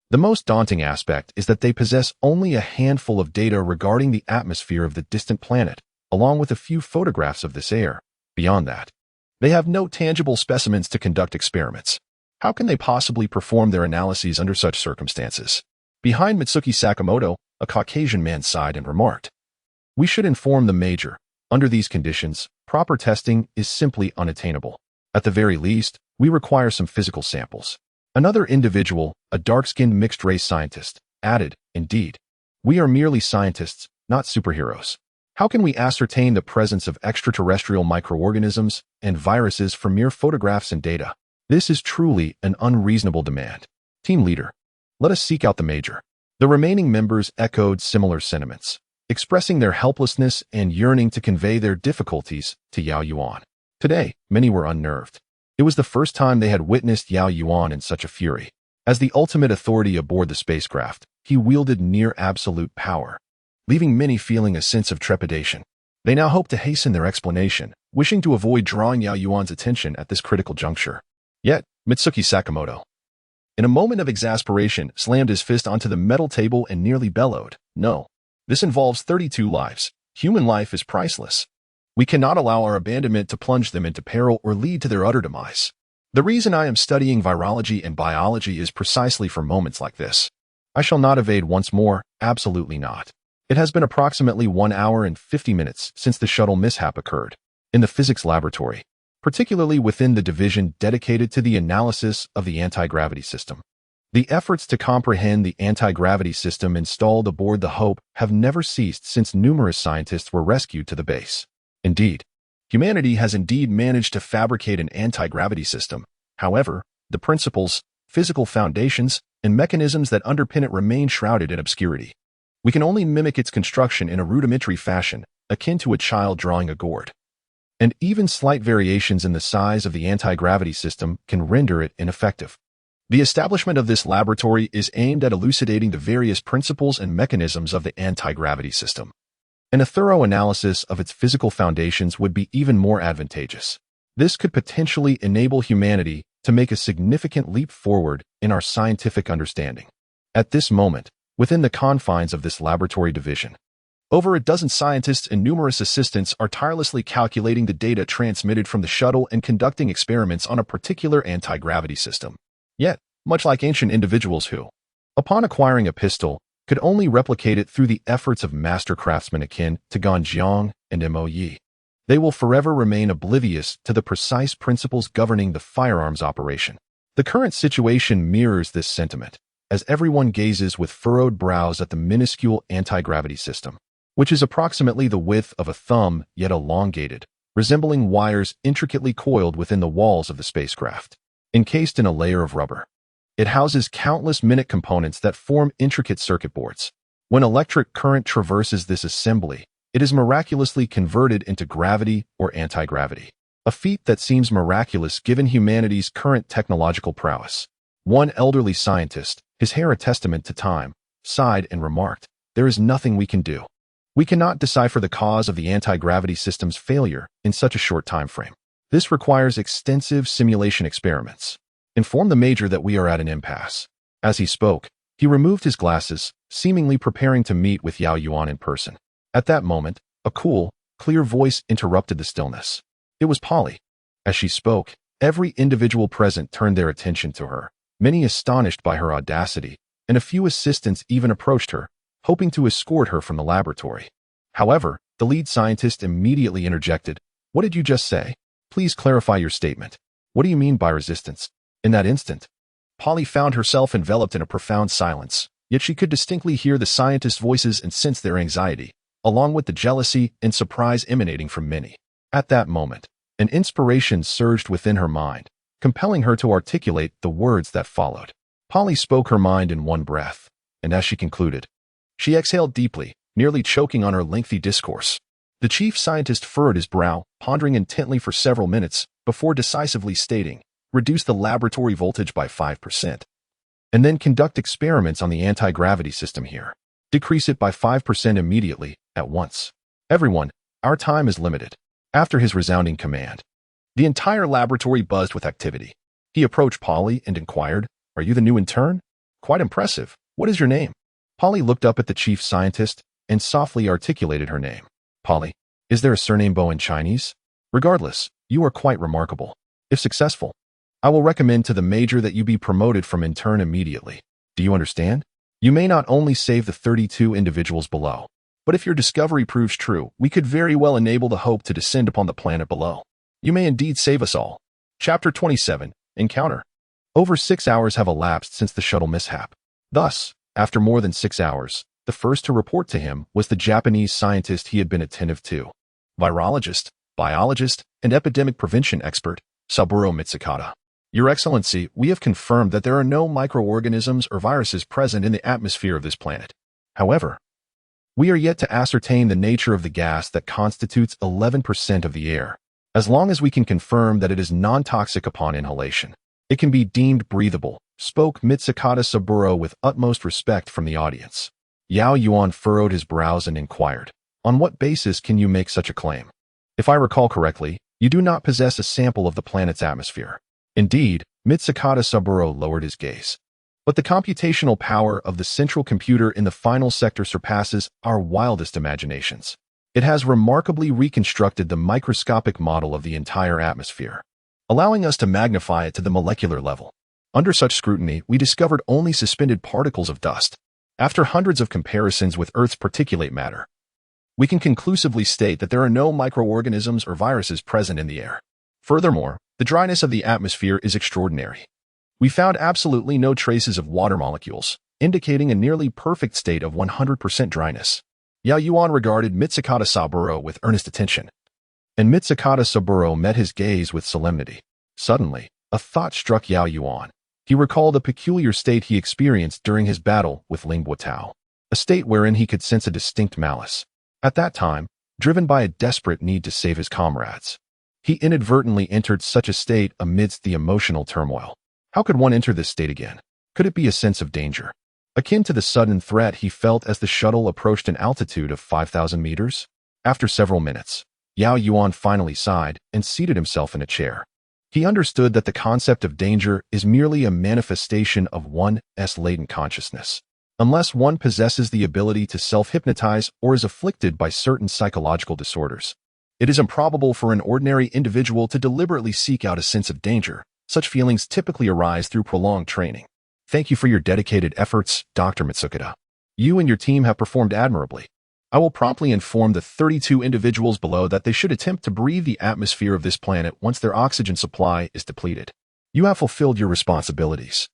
The most daunting aspect is that they possess only a handful of data regarding the atmosphere of the distant planet, along with a few photographs of this air. Beyond that, they have no tangible specimens to conduct experiments. How can they possibly perform their analyses under such circumstances? Behind Mitsuki Sakamoto, a Caucasian man sighed and remarked, "We should inform the Major. Under these conditions, proper testing is simply unattainable. At the very least, we require some physical samples." Another individual, a dark-skinned mixed-race scientist, added, "Indeed, we are merely scientists, not superheroes. How can we ascertain the presence of extraterrestrial microorganisms and viruses from mere photographs and data? This is truly an unreasonable demand. Team leader, let us seek out the Major." The remaining members echoed similar sentiments, expressing their helplessness and yearning to convey their difficulties to Yao Yuan. Today, many were unnerved. It was the first time they had witnessed Yao Yuan in such a fury. As the ultimate authority aboard the spacecraft, he wielded near absolute power, leaving many feeling a sense of trepidation. They now hoped to hasten their explanation, wishing to avoid drawing Yao Yuan's attention at this critical juncture. Yet, Mitsuki Sakamoto, in a moment of exasperation, slammed his fist onto the metal table and nearly bellowed, "No. This involves 32 lives. Human life is priceless. We cannot allow our abandonment to plunge them into peril or lead to their utter demise. The reason I am studying virology and biology is precisely for moments like this. I shall not evade once more, absolutely not." It has been approximately 1 hour and 50 minutes since the shuttle mishap occurred. In the physics laboratory, particularly within the division dedicated to the analysis of the anti-gravity system, the efforts to comprehend the anti-gravity system installed aboard the Hope have never ceased since numerous scientists were rescued to the base. Indeed, humanity has indeed managed to fabricate an anti-gravity system. However, the principles, physical foundations, and mechanisms that underpin it remain shrouded in obscurity. We can only mimic its construction in a rudimentary fashion, akin to a child drawing a gourd. And even slight variations in the size of the anti-gravity system can render it ineffective. The establishment of this laboratory is aimed at elucidating the various principles and mechanisms of the anti-gravity system. And a thorough analysis of its physical foundations would be even more advantageous. This could potentially enable humanity to make a significant leap forward in our scientific understanding. At this moment, within the confines of this laboratory division, over a dozen scientists and numerous assistants are tirelessly calculating the data transmitted from the shuttle and conducting experiments on a particular anti-gravity system. Yet, much like ancient individuals who, upon acquiring a pistol, could only replicate it through the efforts of master craftsmen akin to Ganjiang and Mo Yi, they will forever remain oblivious to the precise principles governing the firearms operation. The current situation mirrors this sentiment, as everyone gazes with furrowed brows at the minuscule anti-gravity system, which is approximately the width of a thumb yet elongated, resembling wires intricately coiled within the walls of the spacecraft. Encased in a layer of rubber, it houses countless minute components that form intricate circuit boards. When electric current traverses this assembly, it is miraculously converted into gravity or anti-gravity, a feat that seems miraculous given humanity's current technological prowess. One elderly scientist, his hair a testament to time, sighed and remarked, "There is nothing we can do. We cannot decipher the cause of the anti-gravity system's failure in such a short time frame. This requires extensive simulation experiments. Inform the Major that we are at an impasse." As he spoke, he removed his glasses, seemingly preparing to meet with Yao Yuan in person. At that moment, a cool, clear voice interrupted the stillness. It was Polly. As she spoke, every individual present turned their attention to her, many astonished by her audacity, and a few assistants even approached her, hoping to escort her from the laboratory. However, the lead scientist immediately interjected, "What did you just say? Please clarify your statement. What do you mean by resistance?" In that instant, Polly found herself enveloped in a profound silence, yet she could distinctly hear the scientists' voices and sense their anxiety, along with the jealousy and surprise emanating from many. At that moment, an inspiration surged within her mind, compelling her to articulate the words that followed. Polly spoke her mind in one breath, and as she concluded, she exhaled deeply, nearly choking on her lengthy discourse. The chief scientist furrowed his brow, pondering intently for several minutes, before decisively stating, "Reduce the laboratory voltage by 5%. And then conduct experiments on the anti-gravity system here. Decrease it by 5% immediately, at once. Everyone, our time is limited." After his resounding command, the entire laboratory buzzed with activity. He approached Polly and inquired, "Are you the new intern? Quite impressive. What is your name?" Polly looked up at the chief scientist and softly articulated her name. "Polly, is there a surname Bo in Chinese? Regardless, you are quite remarkable. If successful, I will recommend to the major that you be promoted from intern immediately. Do you understand? You may not only save the 32 individuals below, but if your discovery proves true, we could very well enable the Hope to descend upon the planet below. You may indeed save us all." Chapter 27, Encounter. Over 6 hours have elapsed since the shuttle mishap. Thus, after more than 6 hours, the first to report to him was the Japanese scientist he had been attentive to. Virologist, biologist, and epidemic prevention expert, Saburo Mitsukata. "Your Excellency, we have confirmed that there are no microorganisms or viruses present in the atmosphere of this planet. However, we are yet to ascertain the nature of the gas that constitutes 11% of the air. As long as we can confirm that it is non-toxic upon inhalation, it can be deemed breathable," spoke Mitsukata Saburo with utmost respect from the audience. Yao Yuan furrowed his brows and inquired, "On what basis can you make such a claim? If I recall correctly, you do not possess a sample of the planet's atmosphere." Indeed, Mitsukata Saburo lowered his gaze. "But the computational power of the central computer in the final sector surpasses our wildest imaginations. It has remarkably reconstructed the microscopic model of the entire atmosphere, allowing us to magnify it to the molecular level. Under such scrutiny, we discovered only suspended particles of dust. After hundreds of comparisons with Earth's particulate matter, we can conclusively state that there are no microorganisms or viruses present in the air. Furthermore, the dryness of the atmosphere is extraordinary. We found absolutely no traces of water molecules, indicating a nearly perfect state of 100% dryness." Yao Yuan regarded Mitsukata Saburo with earnest attention, and Mitsukata Saburo met his gaze with solemnity. Suddenly, a thought struck Yao Yuan. He recalled a peculiar state he experienced during his battle with Ling Buotao, a state wherein he could sense a distinct malice. At that time, driven by a desperate need to save his comrades, he inadvertently entered such a state amidst the emotional turmoil. How could one enter this state again? Could it be a sense of danger, akin to the sudden threat he felt as the shuttle approached an altitude of 5,000 meters? After several minutes, Yao Yuan finally sighed and seated himself in a chair. He understood that the concept of danger is merely a manifestation of one's latent consciousness. Unless one possesses the ability to self-hypnotize or is afflicted by certain psychological disorders, it is improbable for an ordinary individual to deliberately seek out a sense of danger. Such feelings typically arise through prolonged training. Thank you for your dedicated efforts, Dr. Mitsukata. You and your team have performed admirably. I will promptly inform the 32 individuals below that they should attempt to breathe the atmosphere of this planet once their oxygen supply is depleted. You have fulfilled your responsibilities.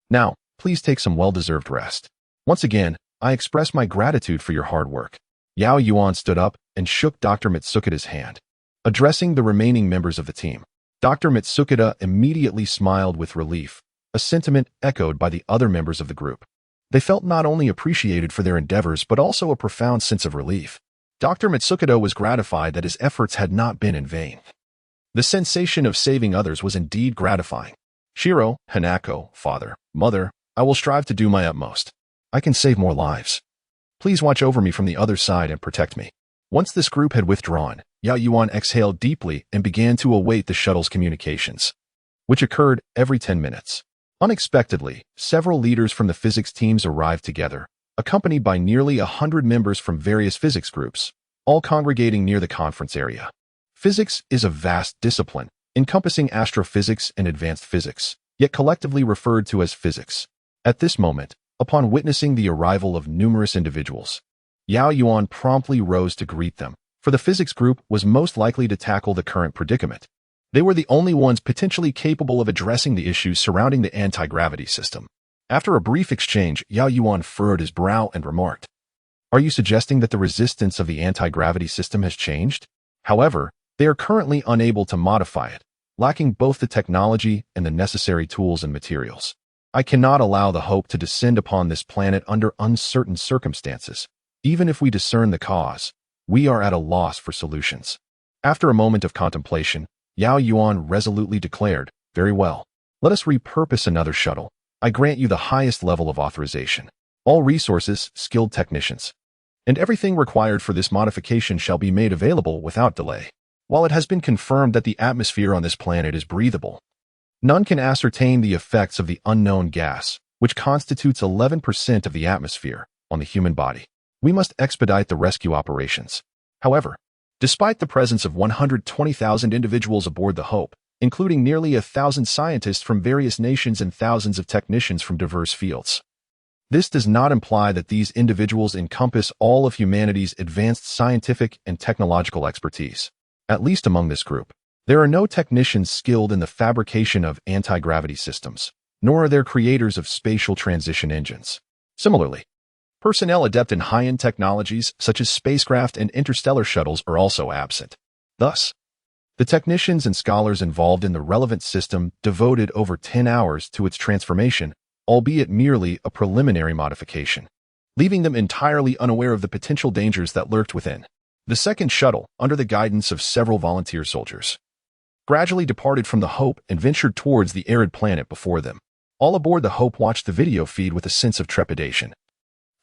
Now, please take some well-deserved rest. Once again, I express my gratitude for your hard work." Yao Yuan stood up and shook Dr. Mitsukata's hand. Addressing the remaining members of the team, Dr. Mitsukata immediately smiled with relief, a sentiment echoed by the other members of the group. They felt not only appreciated for their endeavors but also a profound sense of relief. Dr. Mitsukata was gratified that his efforts had not been in vain. The sensation of saving others was indeed gratifying. "Shiro, Hanako, father, mother, I will strive to do my utmost. I can save more lives. Please watch over me from the other side and protect me." Once this group had withdrawn, Yao Yuan exhaled deeply and began to await the shuttle's communications, which occurred every 10 minutes. Unexpectedly, several leaders from the physics teams arrived together, accompanied by nearly 100 members from various physics groups, all congregating near the conference area. Physics is a vast discipline, encompassing astrophysics and advanced physics, yet collectively referred to as physics. At this moment, upon witnessing the arrival of numerous individuals, Yao Yuan promptly rose to greet them, for the physics group was most likely to tackle the current predicament. They were the only ones potentially capable of addressing the issues surrounding the anti-gravity system. After a brief exchange, Yao Yuan furrowed his brow and remarked, "Are you suggesting that the resistance of the anti-gravity system has changed? However, they are currently unable to modify it, lacking both the technology and the necessary tools and materials. I cannot allow the hope to descend upon this planet under uncertain circumstances. Even if we discern the cause, we are at a loss for solutions." After a moment of contemplation, Yao Yuan resolutely declared, "Very well. Let us repurpose another shuttle. I grant you the highest level of authorization. All resources, skilled technicians, and everything required for this modification shall be made available without delay. While it has been confirmed that the atmosphere on this planet is breathable, none can ascertain the effects of the unknown gas, which constitutes 11% of the atmosphere, on the human body. We must expedite the rescue operations. However, despite the presence of 120,000 individuals aboard the Hope, including nearly 1,000 scientists from various nations and thousands of technicians from diverse fields, this does not imply that these individuals encompass all of humanity's advanced scientific and technological expertise. At least among this group, there are no technicians skilled in the fabrication of anti-gravity systems, nor are there creators of spatial transition engines. Similarly, personnel adept in high-end technologies such as spacecraft and interstellar shuttles are also absent. Thus, the technicians and scholars involved in the relevant system devoted over 10 hours to its transformation, albeit merely a preliminary modification, leaving them entirely unaware of the potential dangers that lurked within. The second shuttle, under the guidance of several volunteer soldiers, gradually departed from the Hope and ventured towards the arid planet before them. All aboard the Hope watched the video feed with a sense of trepidation.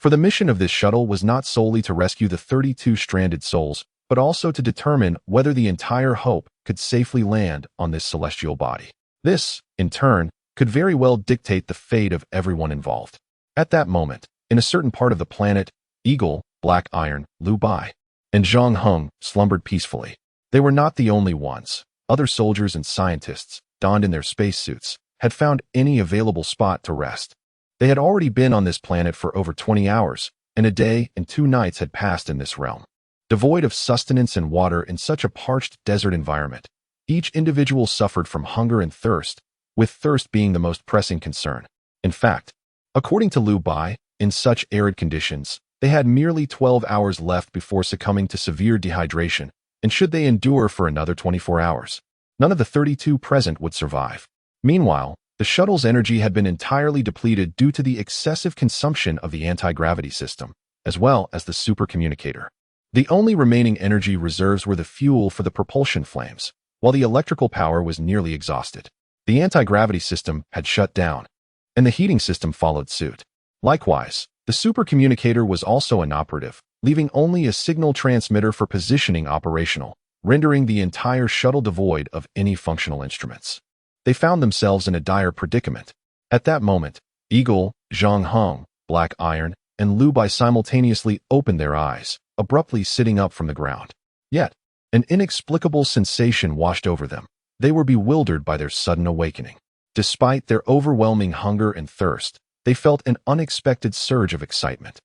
For the mission of this shuttle was not solely to rescue the 32 stranded souls, but also to determine whether the entire Hope could safely land on this celestial body. This, in turn, could very well dictate the fate of everyone involved. At that moment, in a certain part of the planet, Eagle, Black Iron, Lu Bai, and Zhang Heng slumbered peacefully. They were not the only ones. Other soldiers and scientists, donned in their spacesuits, had found any available spot to rest. They had already been on this planet for over 20 hours, and a day and 2 nights had passed in this realm. Devoid of sustenance and water in such a parched desert environment, each individual suffered from hunger and thirst, with thirst being the most pressing concern. In fact, according to Lu Bai, in such arid conditions, they had merely 12 hours left before succumbing to severe dehydration, and should they endure for another 24 hours, none of the 32 present would survive. Meanwhile, the shuttle's energy had been entirely depleted due to the excessive consumption of the anti-gravity system, as well as the supercommunicator. The only remaining energy reserves were the fuel for the propulsion flames, while the electrical power was nearly exhausted. The anti-gravity system had shut down, and the heating system followed suit. Likewise, the supercommunicator was also inoperative, leaving only a signal transmitter for positioning operational, rendering the entire shuttle devoid of any functional instruments. They found themselves in a dire predicament. At that moment, Eagle, Zhang Heng, Black Iron, and Lu Bai simultaneously opened their eyes, abruptly sitting up from the ground. Yet, an inexplicable sensation washed over them. They were bewildered by their sudden awakening. Despite their overwhelming hunger and thirst, they felt an unexpected surge of excitement.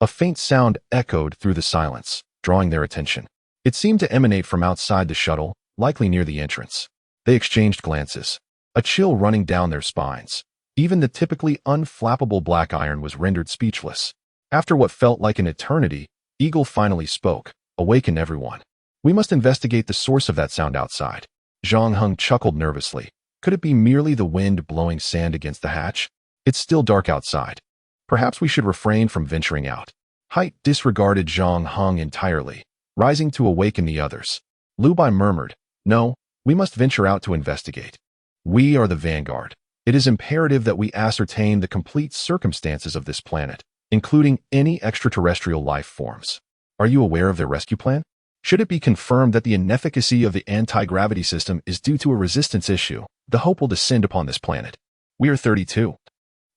A faint sound echoed through the silence, drawing their attention. It seemed to emanate from outside the shuttle, likely near the entrance. They exchanged glances, a chill running down their spines. Even the typically unflappable Black Iron was rendered speechless. After what felt like an eternity, Eagle finally spoke, "Awaken everyone. We must investigate the source of that sound outside." Zhang Heng chuckled nervously. Could it be merely the wind blowing sand against the hatch? It's still dark outside. Perhaps we should refrain from venturing out. Height disregarded Zhang Heng entirely, rising to awaken the others. Lu Bai murmured, "No, we must venture out to investigate. We are the vanguard. It is imperative that we ascertain the complete circumstances of this planet, including any extraterrestrial life forms. Are you aware of their rescue plan? Should it be confirmed that the inefficacy of the anti-gravity system is due to a resistance issue, the Hope will descend upon this planet. We are 32.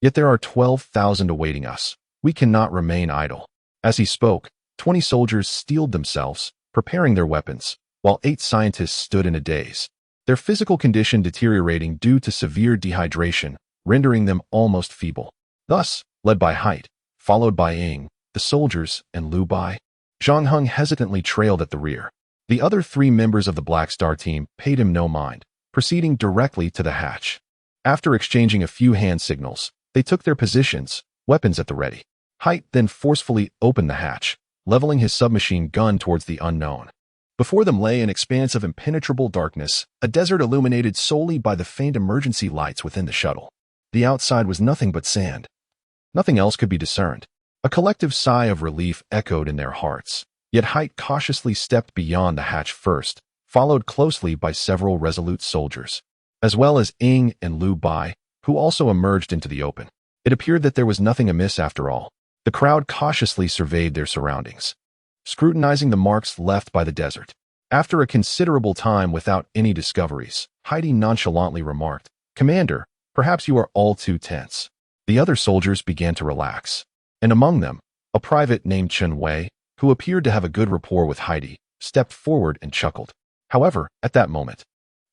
Yet there are 12,000 awaiting us. We cannot remain idle." As he spoke, 20 soldiers steeled themselves, preparing their weapons, while 8 scientists stood in a daze. their physical condition deteriorating due to severe dehydration, rendering them almost feeble. Thus, led by Height, followed by Ying, the soldiers, and Lu Bai, Zhang Heng hesitantly trailed at the rear. The other 3 members of the Black Star team paid him no mind, proceeding directly to the hatch. After exchanging a few hand signals, they took their positions, weapons at the ready. Height then forcefully opened the hatch, leveling his submachine gun towards the unknown. Before them lay an expanse of impenetrable darkness, a desert illuminated solely by the faint emergency lights within the shuttle. The outside was nothing but sand. Nothing else could be discerned. A collective sigh of relief echoed in their hearts. Yet Height cautiously stepped beyond the hatch first, followed closely by several resolute soldiers, as well as Ying and Lu Bai, who also emerged into the open. It appeared that there was nothing amiss after all. The crowd cautiously surveyed their surroundings, scrutinizing the marks left by the desert. After a considerable time without any discoveries, Heidi nonchalantly remarked, "Commander, perhaps you are all too tense." The other soldiers began to relax, and among them, a private named Chen Wei, who appeared to have a good rapport with Heidi, stepped forward and chuckled. However, at that moment,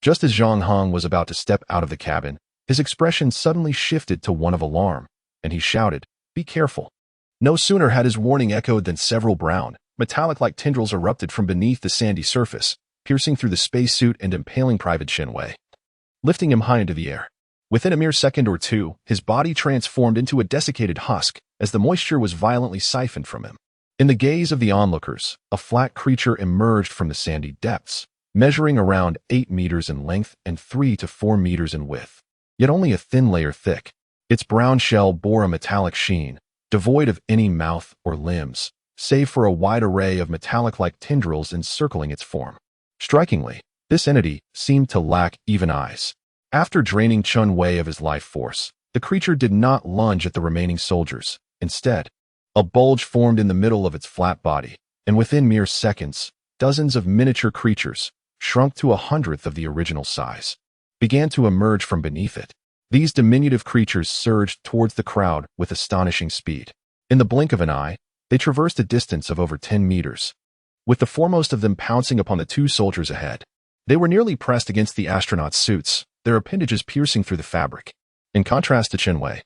just as Zhang Heng was about to step out of the cabin, his expression suddenly shifted to one of alarm, and he shouted, "Be careful." No sooner had his warning echoed than several brown, metallic-like tendrils erupted from beneath the sandy surface, piercing through the spacesuit and impaling Private Chen Wei, lifting him high into the air. Within a mere second or two, his body transformed into a desiccated husk as the moisture was violently siphoned from him. In the gaze of the onlookers, a flat creature emerged from the sandy depths, measuring around 8 meters in length and 3 to 4 meters in width, yet only a thin layer thick. Its brown shell bore a metallic sheen, devoid of any mouth or limbs, save for a wide array of metallic-like tendrils encircling its form. Strikingly, this entity seemed to lack even eyes. After draining Chen Wei of his life force, the creature did not lunge at the remaining soldiers. Instead, a bulge formed in the middle of its flat body, and within mere seconds, dozens of miniature creatures, shrunk to 1/100th of the original size, began to emerge from beneath it. These diminutive creatures surged towards the crowd with astonishing speed. In the blink of an eye, they traversed a distance of over 10 meters, with the foremost of them pouncing upon the 2 soldiers ahead. They were nearly pressed against the astronauts' suits, their appendages piercing through the fabric. In contrast to Chen Wei,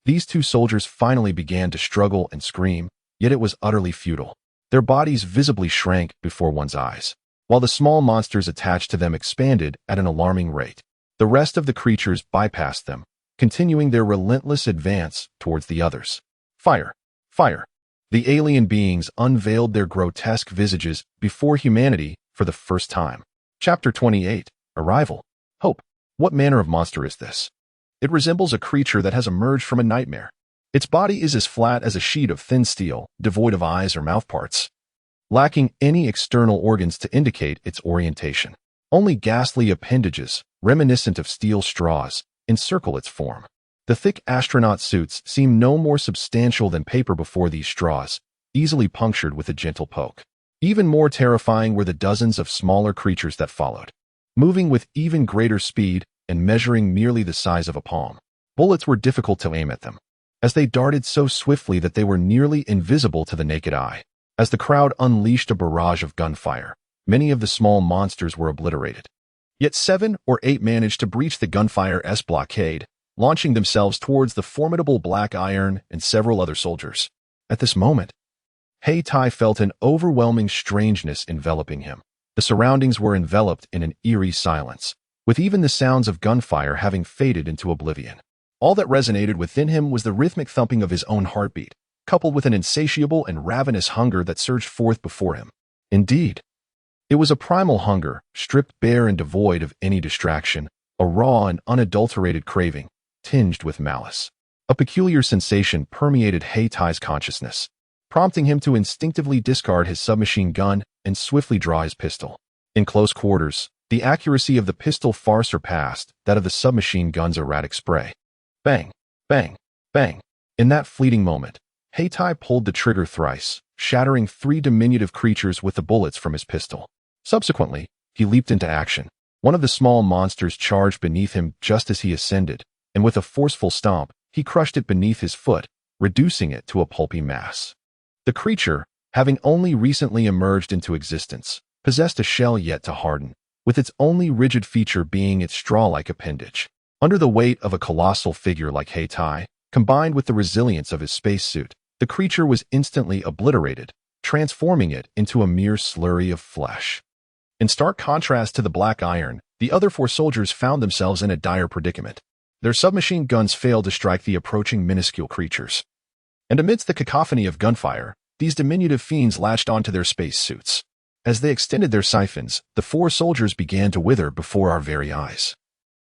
these 2 soldiers finally began to struggle and scream, yet it was utterly futile. Their bodies visibly shrank before one's eyes, while the small monsters attached to them expanded at an alarming rate. The rest of the creatures bypassed them, continuing their relentless advance towards the others. Fire! Fire! The alien beings unveiled their grotesque visages before humanity for the first time. Chapter 28. Arrival. Hope. What manner of monster is this? It resembles a creature that has emerged from a nightmare. Its body is as flat as a sheet of thin steel, devoid of eyes or mouthparts, lacking any external organs to indicate its orientation. Only ghastly appendages, reminiscent of steel straws, encircle its form. The thick astronaut suits seem no more substantial than paper before these straws, easily punctured with a gentle poke. Even more terrifying were the dozens of smaller creatures that followed, moving with even greater speed and measuring merely the size of a palm. Bullets were difficult to aim at them, as they darted so swiftly that they were nearly invisible to the naked eye. As the crowd unleashed a barrage of gunfire, many of the small monsters were obliterated. Yet 7 or 8 managed to breach the gunfire's blockade, launching themselves towards the formidable Black Iron and several other soldiers. At this moment, Hei Tai felt an overwhelming strangeness enveloping him. The surroundings were enveloped in an eerie silence, with even the sounds of gunfire having faded into oblivion. All that resonated within him was the rhythmic thumping of his own heartbeat, coupled with an insatiable and ravenous hunger that surged forth before him. Indeed, it was a primal hunger, stripped bare and devoid of any distraction, a raw and unadulterated craving, tinged with malice. A peculiar sensation permeated Hei Tai's consciousness, prompting him to instinctively discard his submachine gun and swiftly draw his pistol. In close quarters, the accuracy of the pistol far surpassed that of the submachine gun's erratic spray. Bang! Bang! Bang! In that fleeting moment, Hei Tai pulled the trigger thrice, shattering 3 diminutive creatures with the bullets from his pistol. Subsequently, he leaped into action. One of the small monsters charged beneath him just as he ascended, and with a forceful stomp, he crushed it beneath his foot, reducing it to a pulpy mass. The creature, having only recently emerged into existence, possessed a shell yet to harden, with its only rigid feature being its straw-like appendage. Under the weight of a colossal figure like Heitai, combined with the resilience of his spacesuit, the creature was instantly obliterated, transforming it into a mere slurry of flesh. In stark contrast to the black iron, the other 4 soldiers found themselves in a dire predicament. Their submachine guns failed to strike the approaching minuscule creatures. And amidst the cacophony of gunfire, these diminutive fiends latched onto their spacesuits. As they extended their siphons, the 4 soldiers began to wither before our very eyes,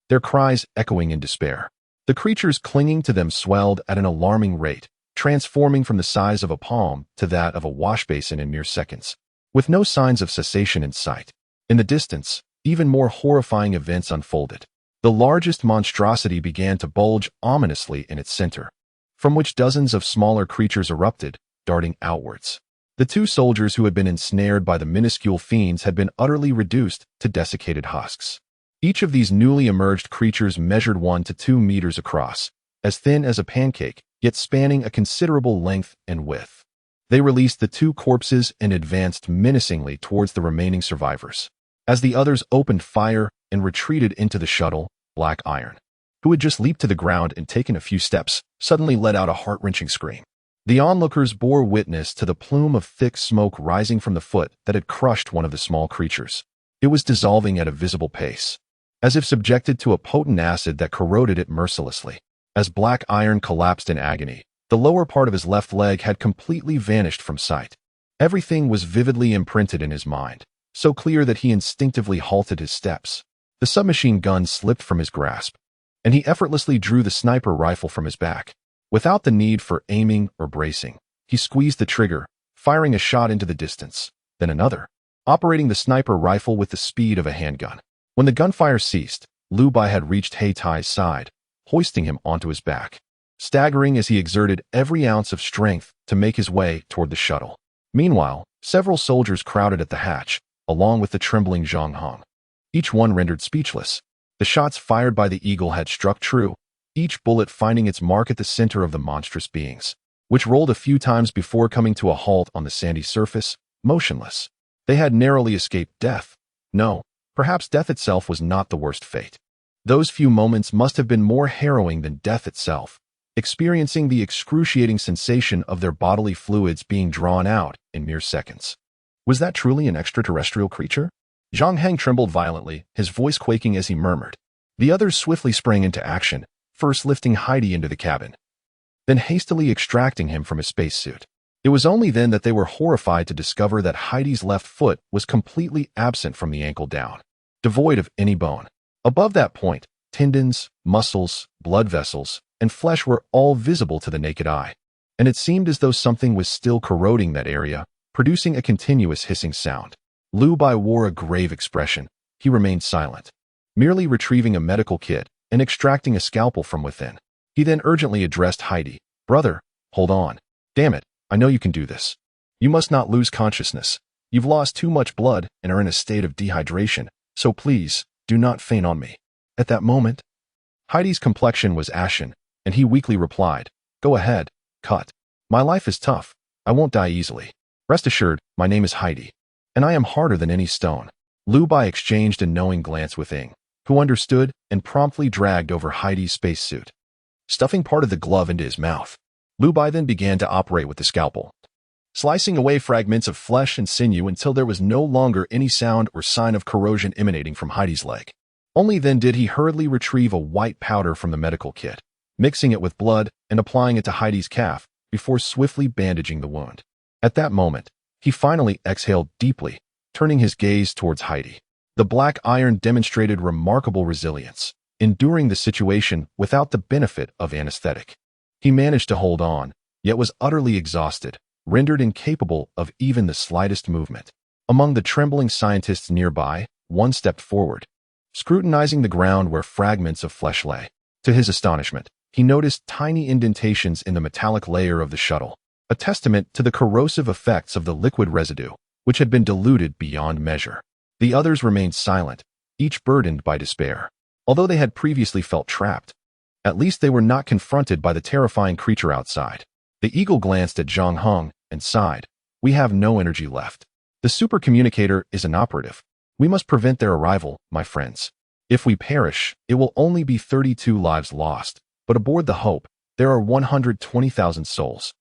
their cries echoing in despair. The creatures clinging to them swelled at an alarming rate, transforming from the size of a palm to that of a washbasin in mere seconds, with no signs of cessation in sight. In the distance, even more horrifying events unfolded. The largest monstrosity began to bulge ominously in its center, from which dozens of smaller creatures erupted, darting outwards. The 2 soldiers who had been ensnared by the minuscule fiends had been utterly reduced to desiccated husks. Each of these newly emerged creatures measured 1 to 2 meters across, as thin as a pancake, yet spanning a considerable length and width. They released the 2 corpses and advanced menacingly towards the remaining survivors. As the others opened fire and retreated into the shuttle, Black Iron, who had just leaped to the ground and taken a few steps, suddenly let out a heart-wrenching scream. The onlookers bore witness to the plume of thick smoke rising from the foot that had crushed one of the small creatures. It was dissolving at a visible pace, as if subjected to a potent acid that corroded it mercilessly. As Black Iron collapsed in agony, the lower part of his left leg had completely vanished from sight. Everything was vividly imprinted in his mind, so clear that he instinctively halted his steps. The submachine gun slipped from his grasp, and he effortlessly drew the sniper rifle from his back. Without the need for aiming or bracing, he squeezed the trigger, firing a shot into the distance, then another, operating the sniper rifle with the speed of a handgun. When the gunfire ceased, Liu Bai had reached Heitai's side, hoisting him onto his back, staggering as he exerted every ounce of strength to make his way toward the shuttle. Meanwhile, several soldiers crowded at the hatch, along with the trembling Zhang Hong, each one rendered speechless. The shots fired by the Eagle had struck true, each bullet finding its mark at the center of the monstrous beings, which rolled a few times before coming to a halt on the sandy surface, motionless. They had narrowly escaped death. No, perhaps death itself was not the worst fate. Those few moments must have been more harrowing than death itself, experiencing the excruciating sensation of their bodily fluids being drawn out in mere seconds. Was that truly an extraterrestrial creature? Zhang Heng trembled violently, his voice quaking as he murmured. The others swiftly sprang into action, first lifting Heidi into the cabin, then hastily extracting him from his spacesuit. It was only then that they were horrified to discover that Heidi's left foot was completely absent from the ankle down, devoid of any bone. Above that point, tendons, muscles, blood vessels, and flesh were all visible to the naked eye, and it seemed as though something was still corroding that area, producing a continuous hissing sound. Liu Bai wore a grave expression. He remained silent, merely retrieving a medical kit and extracting a scalpel from within. He then urgently addressed Heidi. "Brother, hold on. Damn it, I know you can do this. You must not lose consciousness. You've lost too much blood and are in a state of dehydration, so please, do not faint on me." At that moment, Heidi's complexion was ashen, and he weakly replied, "Go ahead, cut. My life is tough. I won't die easily. Rest assured, my name is Heidi, and I am harder than any stone." Liu Bai exchanged a knowing glance with Ying, who understood and promptly dragged over Heidi's spacesuit, stuffing part of the glove into his mouth. Liu Bai then began to operate with the scalpel, slicing away fragments of flesh and sinew until there was no longer any sound or sign of corrosion emanating from Heidi's leg. Only then did he hurriedly retrieve a white powder from the medical kit, mixing it with blood and applying it to Heidi's calf before swiftly bandaging the wound. At that moment, he finally exhaled deeply, turning his gaze towards Heidi. The Black Iron demonstrated remarkable resilience, enduring the situation without the benefit of anesthetic. He managed to hold on, yet was utterly exhausted, rendered incapable of even the slightest movement. Among the trembling scientists nearby, one stepped forward, scrutinizing the ground where fragments of flesh lay. To his astonishment, he noticed tiny indentations in the metallic layer of the shuttle, a testament to the corrosive effects of the liquid residue, which had been diluted beyond measure. The others remained silent, each burdened by despair. Although they had previously felt trapped, at least they were not confronted by the terrifying creature outside. The Eagle glanced at Zhang Heng and sighed. "We have no energy left. The supercommunicator is inoperative. We must prevent their arrival, my friends. If we perish, it will only be 32 lives lost, but aboard the Hope, there are 120,000 souls,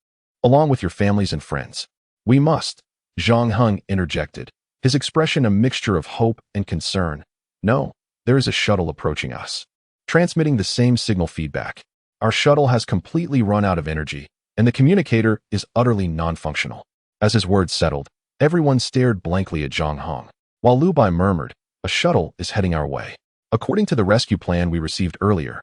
along with your families and friends. We must, Zhang Heng interjected, his expression a mixture of hope and concern. No, there is a shuttle approaching us, transmitting the same signal feedback. Our shuttle has completely run out of energy, and the communicator is utterly non-functional. As his words settled, everyone stared blankly at Zhang Heng, while Lu Bai murmured, "A shuttle is heading our way. According to the rescue plan we received earlier,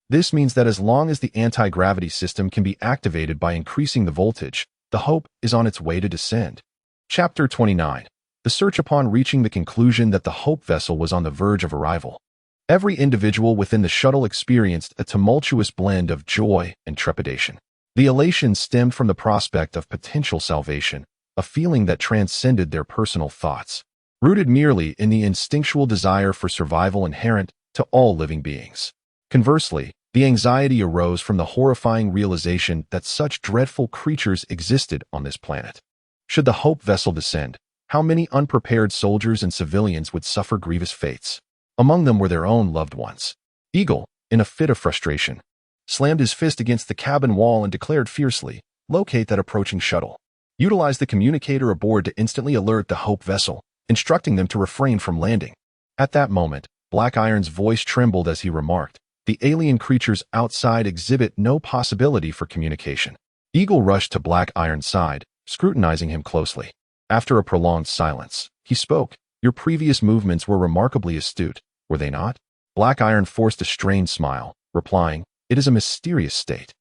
this means that as long as the anti-gravity system can be activated by increasing the voltage, the Hope is on its way to descend." Chapter 29. The search. Upon reaching the conclusion that the Hope vessel was on the verge of arrival, every individual within the shuttle experienced a tumultuous blend of joy and trepidation. The elation stemmed from the prospect of potential salvation, a feeling that transcended their personal thoughts, rooted merely in the instinctual desire for survival inherent to all living beings. Conversely, the anxiety arose from the horrifying realization that such dreadful creatures existed on this planet. Should the Hope vessel descend, how many unprepared soldiers and civilians would suffer grievous fates? Among them were their own loved ones. Eagle, in a fit of frustration, slammed his fist against the cabin wall and declared fiercely, "Locate that approaching shuttle. Utilize the communicator aboard to instantly alert the Hope vessel, instructing them to refrain from landing." At that moment, Black Iron's voice trembled as he remarked, "The alien creatures outside exhibit no possibility for communication." Eagle rushed to Black Iron's side, scrutinizing him closely. After a prolonged silence, he spoke, "Your previous movements were remarkably astute, were they not?" Black Iron forced a strained smile, replying, "It is a mysterious state."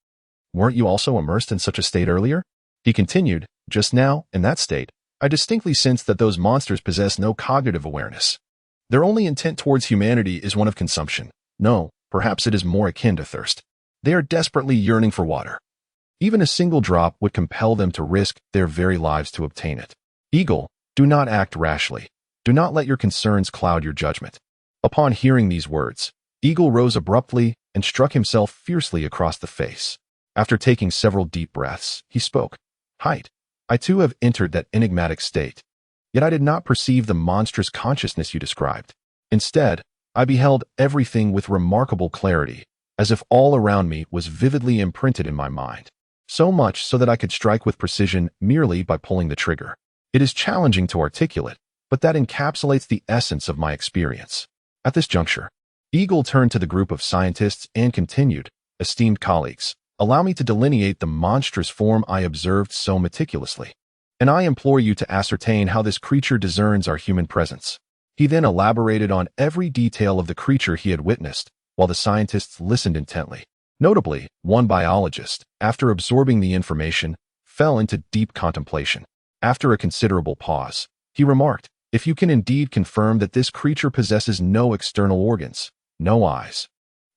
"Weren't you also immersed in such a state earlier?" He continued, "Just now, in that state, I distinctly sensed that those monsters possess no cognitive awareness. Their only intent towards humanity is one of consumption. No, perhaps it is more akin to thirst. They are desperately yearning for water. Even a single drop would compel them to risk their very lives to obtain it. Eagle, do not act rashly. Do not let your concerns cloud your judgment." Upon hearing these words, Eagle rose abruptly and struck himself fiercely across the face. After taking several deep breaths, he spoke, "Height, I too have entered that enigmatic state. Yet I did not perceive the monstrous consciousness you described. Instead, I beheld everything with remarkable clarity, as if all around me was vividly imprinted in my mind. So much so that I could strike with precision merely by pulling the trigger. It is challenging to articulate, but that encapsulates the essence of my experience." At this juncture, Eagle turned to the group of scientists and continued, "Esteemed colleagues, allow me to delineate the monstrous form I observed so meticulously. And I implore you to ascertain how this creature discerns our human presence." He then elaborated on every detail of the creature he had witnessed, while the scientists listened intently. Notably, one biologist, after absorbing the information, fell into deep contemplation. After a considerable pause, he remarked, "If you can indeed confirm that this creature possesses no external organs, no eyes,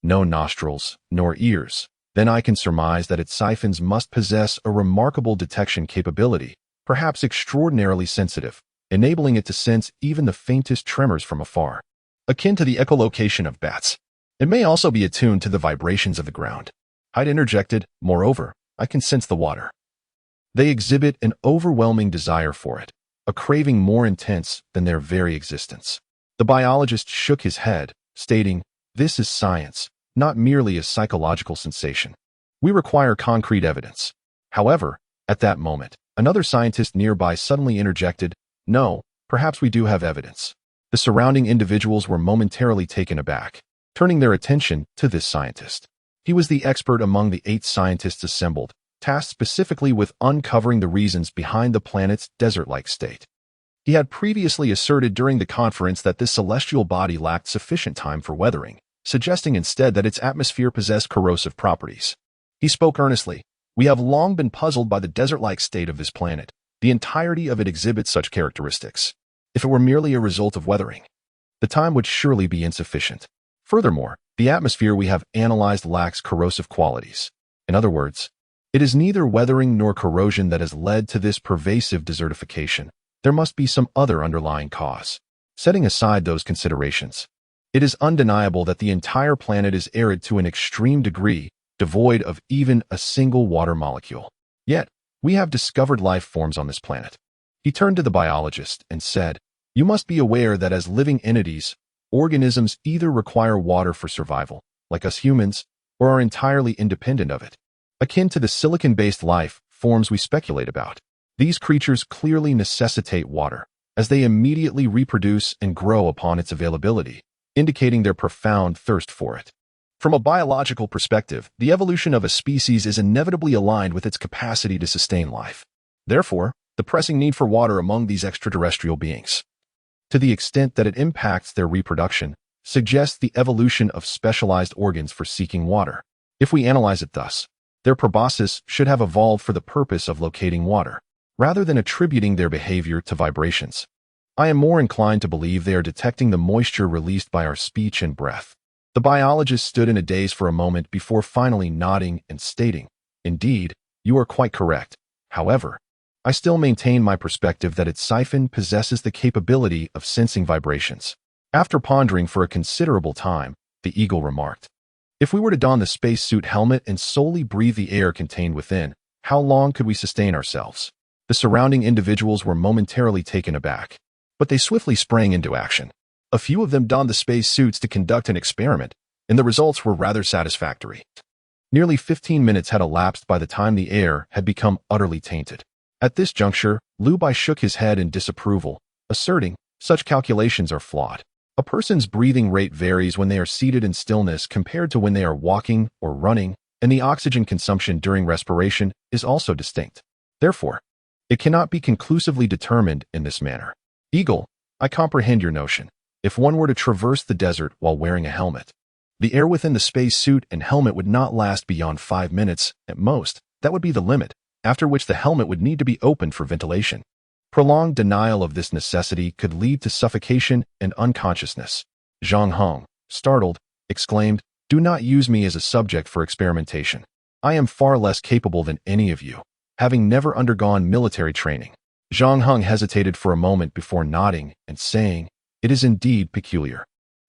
no nostrils, nor ears, then I can surmise that its siphons must possess a remarkable detection capability, perhaps extraordinarily sensitive, enabling it to sense even the faintest tremors from afar, akin to the echolocation of bats. It may also be attuned to the vibrations of the ground." I'd interjected, "Moreover, I can sense the water. They exhibit an overwhelming desire for it, a craving more intense than their very existence." The biologist shook his head, stating, "This is science, not merely a psychological sensation. We require concrete evidence." However, at that moment, another scientist nearby suddenly interjected, "No, perhaps we do have evidence." The surrounding individuals were momentarily taken aback, turning their attention to this scientist. He was the expert among the 8 scientists assembled, tasked specifically with uncovering the reasons behind the planet's desert-like state. He had previously asserted during the conference that this celestial body lacked sufficient time for weathering, suggesting instead that its atmosphere possessed corrosive properties. He spoke earnestly, "We have long been puzzled by the desert-like state of this planet. The entirety of it exhibits such characteristics. If it were merely a result of weathering, the time would surely be insufficient. Furthermore, the atmosphere we have analyzed lacks corrosive qualities. In other words, it is neither weathering nor corrosion that has led to this pervasive desertification. There must be some other underlying cause. Setting aside those considerations, it is undeniable that the entire planet is arid to an extreme degree, devoid of even a single water molecule. Yet, we have discovered life forms on this planet." He turned to the biologist and said, You must be aware that as living entities, organisms either require water for survival, like us humans, or are entirely independent of it. Akin to the silicon-based life forms we speculate about, these creatures clearly necessitate water, as they immediately reproduce and grow upon its availability, indicating their profound thirst for it. From a biological perspective, the evolution of a species is inevitably aligned with its capacity to sustain life. Therefore, the pressing need for water among these extraterrestrial beings, to the extent that it impacts their reproduction, suggests the evolution of specialized organs for seeking water. If we analyze it thus, their proboscis should have evolved for the purpose of locating water, rather than attributing their behavior to vibrations. I am more inclined to believe they are detecting the moisture released by our speech and breath. The biologist stood in a daze for a moment before finally nodding and stating, "Indeed, you are quite correct. However, I still maintain my perspective that its siphon possesses the capability of sensing vibrations." After pondering for a considerable time, the eagle remarked, "If we were to don the spacesuit helmet and solely breathe the air contained within, how long could we sustain ourselves?" The surrounding individuals were momentarily taken aback, but they swiftly sprang into action. A few of them donned the spacesuits to conduct an experiment, and the results were rather satisfactory. Nearly 15 minutes had elapsed by the time the air had become utterly tainted. At this juncture, Liu Bai shook his head in disapproval, asserting, "Such calculations are flawed. A person's breathing rate varies when they are seated in stillness compared to when they are walking or running, and the oxygen consumption during respiration is also distinct. Therefore, it cannot be conclusively determined in this manner." Eagle, I comprehend your notion. If one were to traverse the desert while wearing a helmet, the air within the spacesuit and helmet would not last beyond 5 minutes, at most. That would be the limit, after which the helmet would need to be opened for ventilation. Prolonged denial of this necessity could lead to suffocation and unconsciousness. Zhang Hong, startled, exclaimed, "Do not use me as a subject for experimentation. I am far less capable than any of you, having never undergone military training." Zhang Hong hesitated for a moment before nodding and saying, "It is indeed peculiar.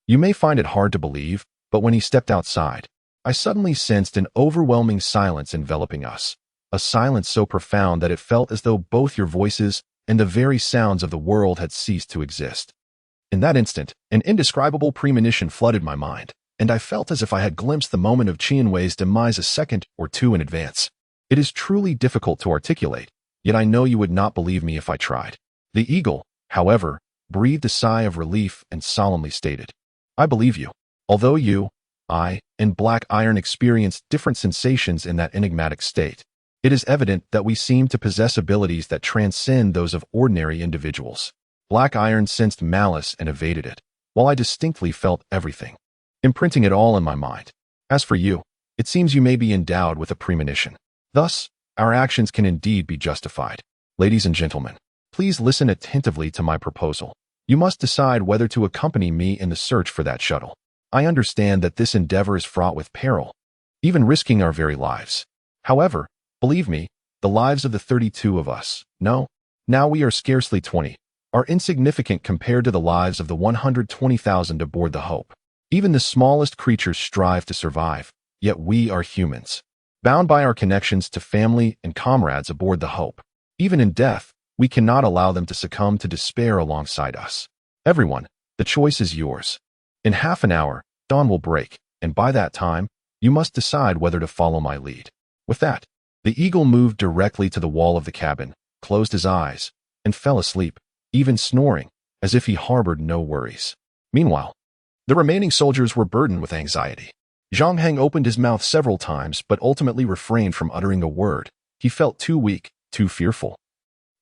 You may find it hard to believe, but when he stepped outside, I suddenly sensed an overwhelming silence enveloping us, a silence so profound that it felt as though both your voices and the very sounds of the world had ceased to exist. In that instant, an indescribable premonition flooded my mind, and I felt as if I had glimpsed the moment of Qianwei's demise a second or two in advance. It is truly difficult to articulate, yet I know you would not believe me if I tried." The eagle, however, breathed a sigh of relief and solemnly stated, "I believe you. Although you, I, and Black Iron experienced different sensations in that enigmatic state, it is evident that we seem to possess abilities that transcend those of ordinary individuals." Black Iron sensed malice and evaded it, while I distinctly felt everything, imprinting it all in my mind. "As for you, it seems you may be endowed with a premonition. Thus, our actions can indeed be justified. Ladies and gentlemen, please listen attentively to my proposal. You must decide whether to accompany me in the search for that shuttle. I understand that this endeavor is fraught with peril, even risking our very lives. However, believe me, the lives of the 32 of us, no, now we are scarcely 20, are insignificant compared to the lives of the 120,000 aboard the Hope. Even the smallest creatures strive to survive, yet we are humans, bound by our connections to family and comrades aboard the Hope. Even in death, we cannot allow them to succumb to despair alongside us. Everyone, the choice is yours. In half an hour, dawn will break, and by that time, you must decide whether to follow my lead." With that, the eagle moved directly to the wall of the cabin, closed his eyes, and fell asleep, even snoring, as if he harbored no worries. Meanwhile, the remaining soldiers were burdened with anxiety. Zhang Heng opened his mouth several times but ultimately refrained from uttering a word. He felt too weak, too fearful,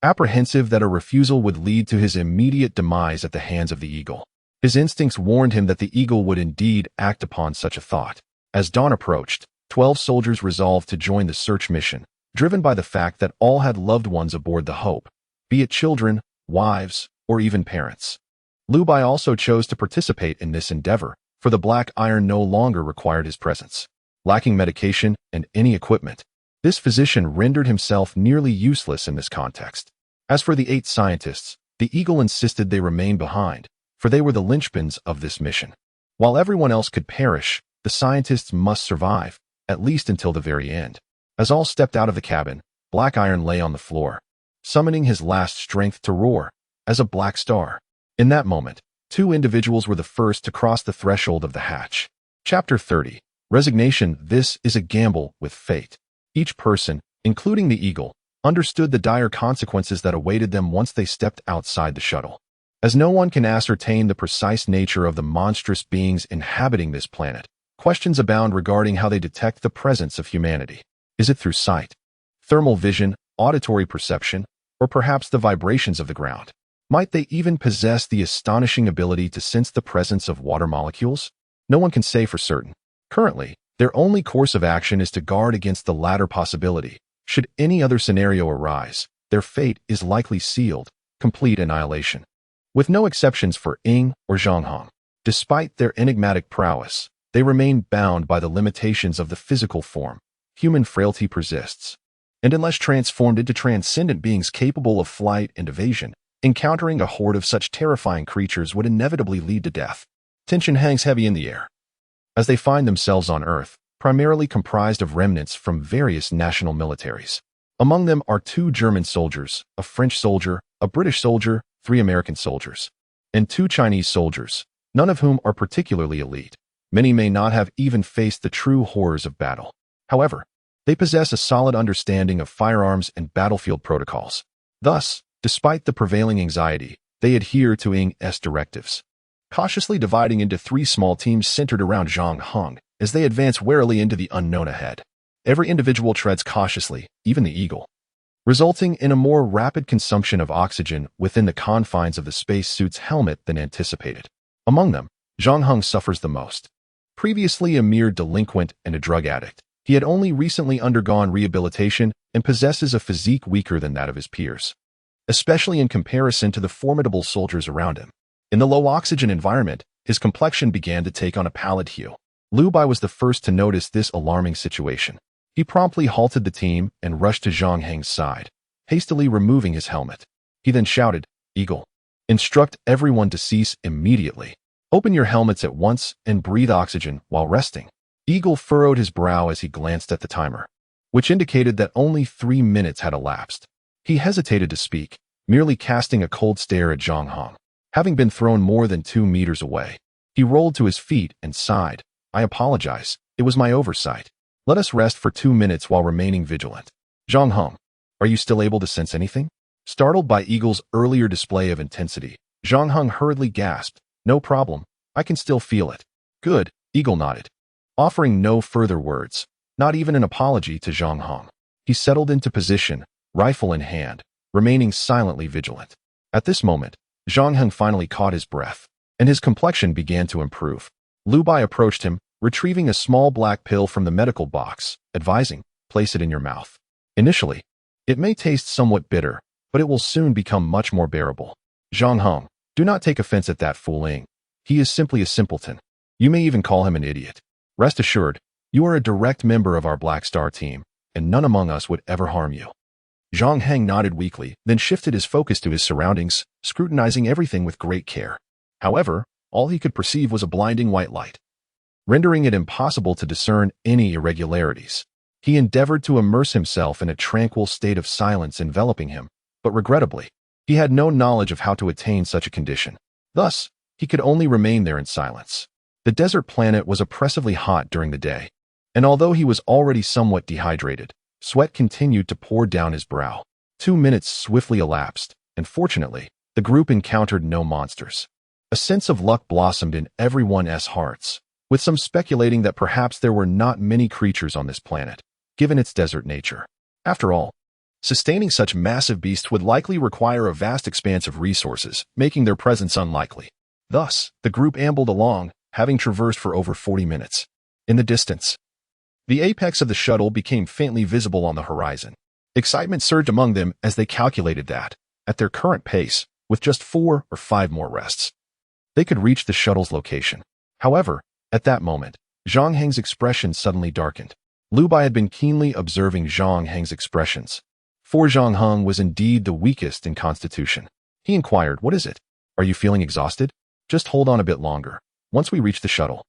apprehensive that a refusal would lead to his immediate demise at the hands of the eagle. His instincts warned him that the eagle would indeed act upon such a thought. As dawn approached, 12 soldiers resolved to join the search mission, driven by the fact that all had loved ones aboard the Hope, be it children, wives, or even parents. Liu Bai also chose to participate in this endeavor, for the Black Iron no longer required his presence. Lacking medication and any equipment, this physician rendered himself nearly useless in this context. As for the 8 scientists, the eagle insisted they remain behind, for they were the linchpins of this mission. While everyone else could perish, the scientists must survive, at least until the very end. As all stepped out of the cabin, Black Iron lay on the floor, summoning his last strength to roar, as a black star, In that moment, two individuals were the first to cross the threshold of the hatch. Chapter 30. Resignation. This is a gamble with fate. Each person, including the eagle, understood the dire consequences that awaited them once they stepped outside the shuttle. As no one can ascertain the precise nature of the monstrous beings inhabiting this planet, questions abound regarding how they detect the presence of humanity. Is it through sight, thermal vision, auditory perception, or perhaps the vibrations of the ground? Might they even possess the astonishing ability to sense the presence of water molecules? No one can say for certain. Currently, their only course of action is to guard against the latter possibility. Should any other scenario arise, their fate is likely sealed, complete annihilation. With no exceptions for Ying or Zhonghong, despite their enigmatic prowess, they remain bound by the limitations of the physical form. Human frailty persists. And unless transformed into transcendent beings capable of flight and evasion, encountering a horde of such terrifying creatures would inevitably lead to death. Tension hangs heavy in the air. As they find themselves on Earth, primarily comprised of remnants from various national militaries. Among them are 2 German soldiers, a French soldier, a British soldier, 3 American soldiers, and 2 Chinese soldiers, none of whom are particularly elite. Many may not have even faced the true horrors of battle. However, they possess a solid understanding of firearms and battlefield protocols. Thus, despite the prevailing anxiety, they adhere to Ying's directives, cautiously dividing into 3 small teams centered around Zhonghong as they advance warily into the unknown ahead. Every individual treads cautiously, even the eagle, resulting in a more rapid consumption of oxygen within the confines of the spacesuit's helmet than anticipated. Among them, Zhonghong suffers the most. Previously a mere delinquent and a drug addict, he had only recently undergone rehabilitation and possesses a physique weaker than that of his peers, especially in comparison to the formidable soldiers around him. In the low-oxygen environment, his complexion began to take on a pallid hue. Liu Bai was the first to notice this alarming situation. He promptly halted the team and rushed to Zhang Heng's side, hastily removing his helmet. He then shouted, "Eagle, instruct everyone to cease immediately. Open your helmets at once and breathe oxygen while resting." Eagle furrowed his brow as he glanced at the timer, which indicated that only 3 minutes had elapsed. He hesitated to speak, merely casting a cold stare at Zhang Hong. Having been thrown more than 2 meters away, he rolled to his feet and sighed, "I apologize. It was my oversight. Let us rest for 2 minutes while remaining vigilant." "Zhang Hong, are you still able to sense anything?" Startled by Eagle's earlier display of intensity, Zhang Hong hurriedly gasped, "No problem. I can still feel it." "Good," Eagle nodded. Offering no further words, not even an apology to Zhang Hong, he settled into position, rifle in hand, remaining silently vigilant. At this moment, Zhang Hong finally caught his breath, and his complexion began to improve. Liu Bai approached him, retrieving a small black pill from the medical box, advising, "Place it in your mouth. Initially, it may taste somewhat bitter, but it will soon become much more bearable." "Zhang Hong, do not take offense at that fooling. He is simply a simpleton. You may even call him an idiot. Rest assured, you are a direct member of our Black Star team, and none among us would ever harm you." Zhang Heng nodded weakly, then shifted his focus to his surroundings, scrutinizing everything with great care. However, all he could perceive was a blinding white light, rendering it impossible to discern any irregularities. He endeavored to immerse himself in a tranquil state of silence enveloping him, but regrettably, he had no knowledge of how to attain such a condition. Thus, he could only remain there in silence. The desert planet was oppressively hot during the day, and although he was already somewhat dehydrated, sweat continued to pour down his brow. 2 minutes swiftly elapsed, and fortunately, the group encountered no monsters. A sense of luck blossomed in everyone's hearts, with some speculating that perhaps there were not many creatures on this planet, given its desert nature. After all, sustaining such massive beasts would likely require a vast expanse of resources, making their presence unlikely. Thus, the group ambled along, having traversed for over 40 minutes. In the distance, the apex of the shuttle became faintly visible on the horizon. Excitement surged among them as they calculated that, at their current pace, with just 4 or 5 more rests, they could reach the shuttle's location. However, at that moment, Zhang Heng's expression suddenly darkened. Liu Bai had been keenly observing Zhang Heng's expressions, for Zhang Heng was indeed the weakest in constitution. He inquired, "What is it? Are you feeling exhausted? Just hold on a bit longer. Once we reach the shuttle,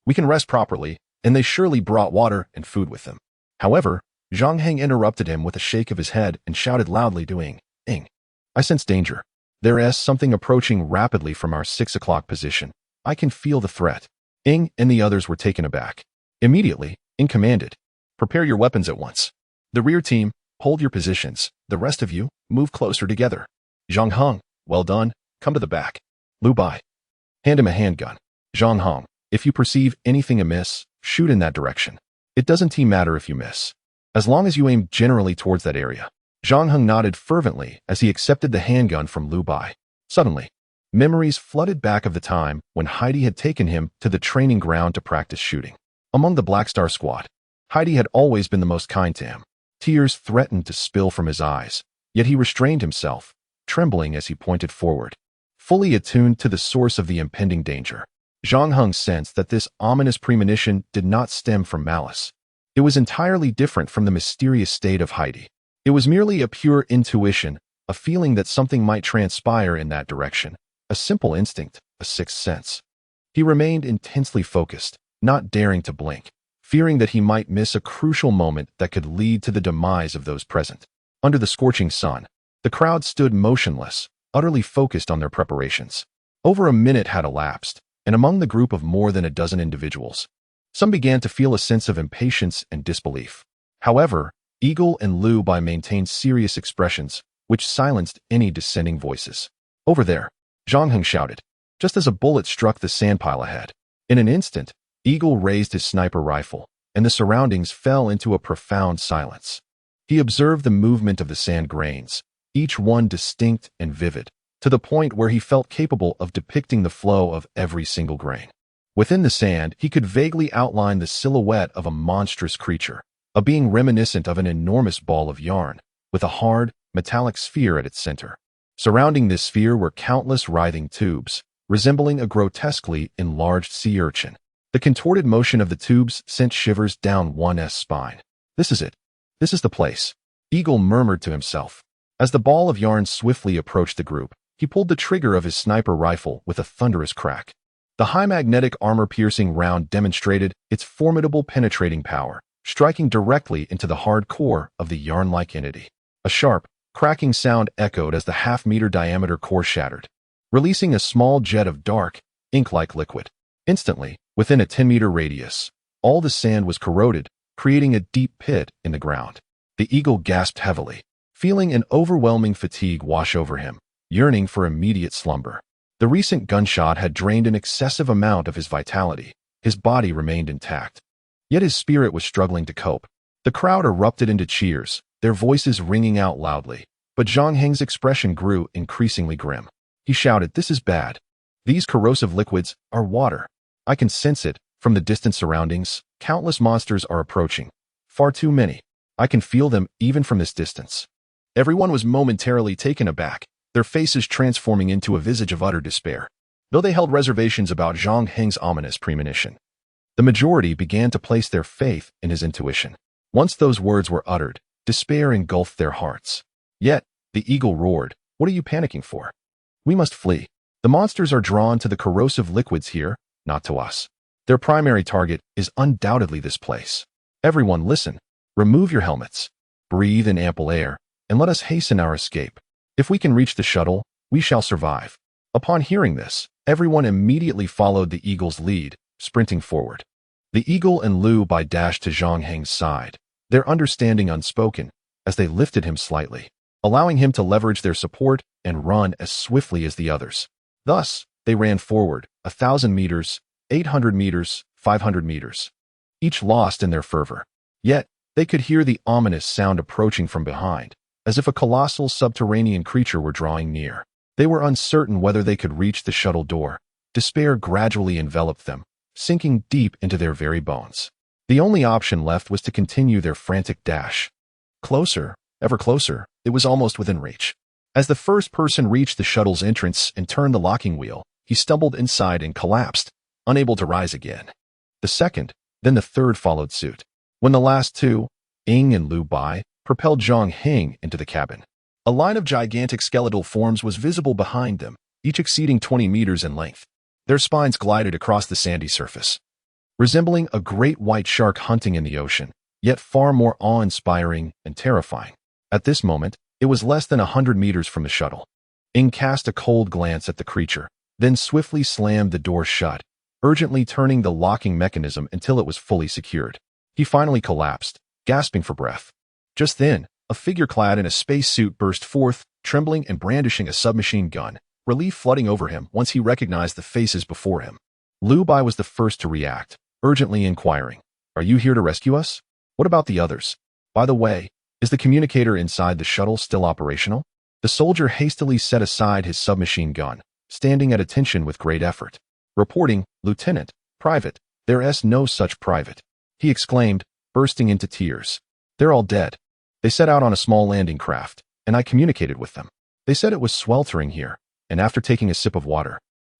we can rest properly," and they surely brought water and food with them. However, Zhang Heng interrupted him with a shake of his head and shouted loudly to Ying, "Ying, I sense danger." There's something approaching rapidly from our 6 o'clock position. I can feel the threat. Ing and the others were taken aback. Immediately, Ing commanded, "Prepare your weapons at once. The rear team, hold your positions. The rest of you, move closer together. Zhang Heng, well done. Come to the back. Lu Bai, hand him a handgun. Zhang Heng, if you perceive anything amiss, shoot in that direction. It doesn't matter if you miss, as long as you aim generally towards that area." Zhang Heng nodded fervently as he accepted the handgun from Lu Bai. Suddenly, memories flooded back of the time when Heidi had taken him to the training ground to practice shooting. Among the Black Star squad, Heidi had always been the most kind to him. Tears threatened to spill from his eyes, yet he restrained himself, trembling as he pointed forward, fully attuned to the source of the impending danger. Zhang Heng sensed that this ominous premonition did not stem from malice. It was entirely different from the mysterious state of Heidi. It was merely a pure intuition, a feeling that something might transpire in that direction, a simple instinct, a sixth sense. He remained intensely focused, not daring to blink, fearing that he might miss a crucial moment that could lead to the demise of those present. Under the scorching sun, the crowd stood motionless, utterly focused on their preparations. Over a minute had elapsed, and among the group of more than a dozen individuals, some began to feel a sense of impatience and disbelief. However, Eagle and Lu Bai maintained serious expressions, which silenced any dissenting voices. "Over there," Zhang Heng shouted, just as a bullet struck the sandpile ahead. In an instant, Eagle raised his sniper rifle, and the surroundings fell into a profound silence. He observed the movement of the sand grains, each one distinct and vivid, to the point where he felt capable of depicting the flow of every single grain. Within the sand, he could vaguely outline the silhouette of a monstrous creature, a being reminiscent of an enormous ball of yarn, with a hard, metallic sphere at its center. Surrounding this sphere were countless writhing tubes, resembling a grotesquely enlarged sea urchin. The contorted motion of the tubes sent shivers down one's spine. "This is it. This is the place," Eagle murmured to himself. As the ball of yarn swiftly approached the group, he pulled the trigger of his sniper rifle with a thunderous crack. The high magnetic armor-piercing round demonstrated its formidable penetrating power, striking directly into the hard core of the yarn-like entity. A sharp, cracking sound echoed as the half-meter diameter core shattered, releasing a small jet of dark, ink-like liquid. Instantly, within a 10-meter radius, all the sand was corroded, creating a deep pit in the ground. The Eagle gasped heavily, feeling an overwhelming fatigue wash over him, yearning for immediate slumber. The recent gunshot had drained an excessive amount of his vitality. His body remained intact, yet his spirit was struggling to cope. The crowd erupted into cheers, their voices ringing out loudly, but Zhang Heng's expression grew increasingly grim. He shouted, "This is bad. These corrosive liquids are water. I can sense it from the distant surroundings. Countless monsters are approaching. Far too many. I can feel them even from this distance." Everyone was momentarily taken aback, their faces transforming into a visage of utter despair. Though they held reservations about Zhang Heng's ominous premonition, the majority began to place their faith in his intuition. Once those words were uttered, despair engulfed their hearts. Yet, the Eagle roared, "What are you panicking for? We must flee. The monsters are drawn to the corrosive liquids here, not to us. Their primary target is undoubtedly this place. Everyone listen. Remove your helmets. Breathe in ample air, and let us hasten our escape. If we can reach the shuttle, we shall survive." Upon hearing this, everyone immediately followed the Eagle's lead, sprinting forward. The Eagle and Lu Bai dashed to Zhang Heng's side, their understanding unspoken, as they lifted him slightly, allowing him to leverage their support and run as swiftly as the others. Thus, they ran forward, 1,000 meters, 800 meters, 500 meters, each lost in their fervor. Yet, they could hear the ominous sound approaching from behind, as if a colossal subterranean creature were drawing near. They were uncertain whether they could reach the shuttle door. Despair gradually enveloped them, sinking deep into their very bones. The only option left was to continue their frantic dash. Closer, ever closer, it was almost within reach. As the first person reached the shuttle's entrance and turned the locking wheel, he stumbled inside and collapsed, unable to rise again. The second, then the third followed suit. When the last two, Ing and Lu Bai, propelled Zhang Heng into the cabin. A line of gigantic skeletal forms was visible behind them, each exceeding 20 meters in length. Their spines glided across the sandy surface, resembling a great white shark hunting in the ocean, yet far more awe-inspiring and terrifying. At this moment, it was less than 100 meters from the shuttle. Ing cast a cold glance at the creature, then swiftly slammed the door shut, urgently turning the locking mechanism until it was fully secured. He finally collapsed, gasping for breath. Just then, a figure clad in a spacesuit burst forth, trembling and brandishing a submachine gun, relief flooding over him once he recognized the faces before him. Liu Bai was the first to react, urgently inquiring, "Are you here to rescue us? What about the others? By the way, is the communicator inside the shuttle still operational?" The soldier hastily set aside his submachine gun, standing at attention with great effort. Reporting, "Lieutenant, Private, there's no such private," he exclaimed, bursting into tears. "They're all dead. They set out on a small landing craft, and I communicated with them. They said it was sweltering here, and after taking a sip of water,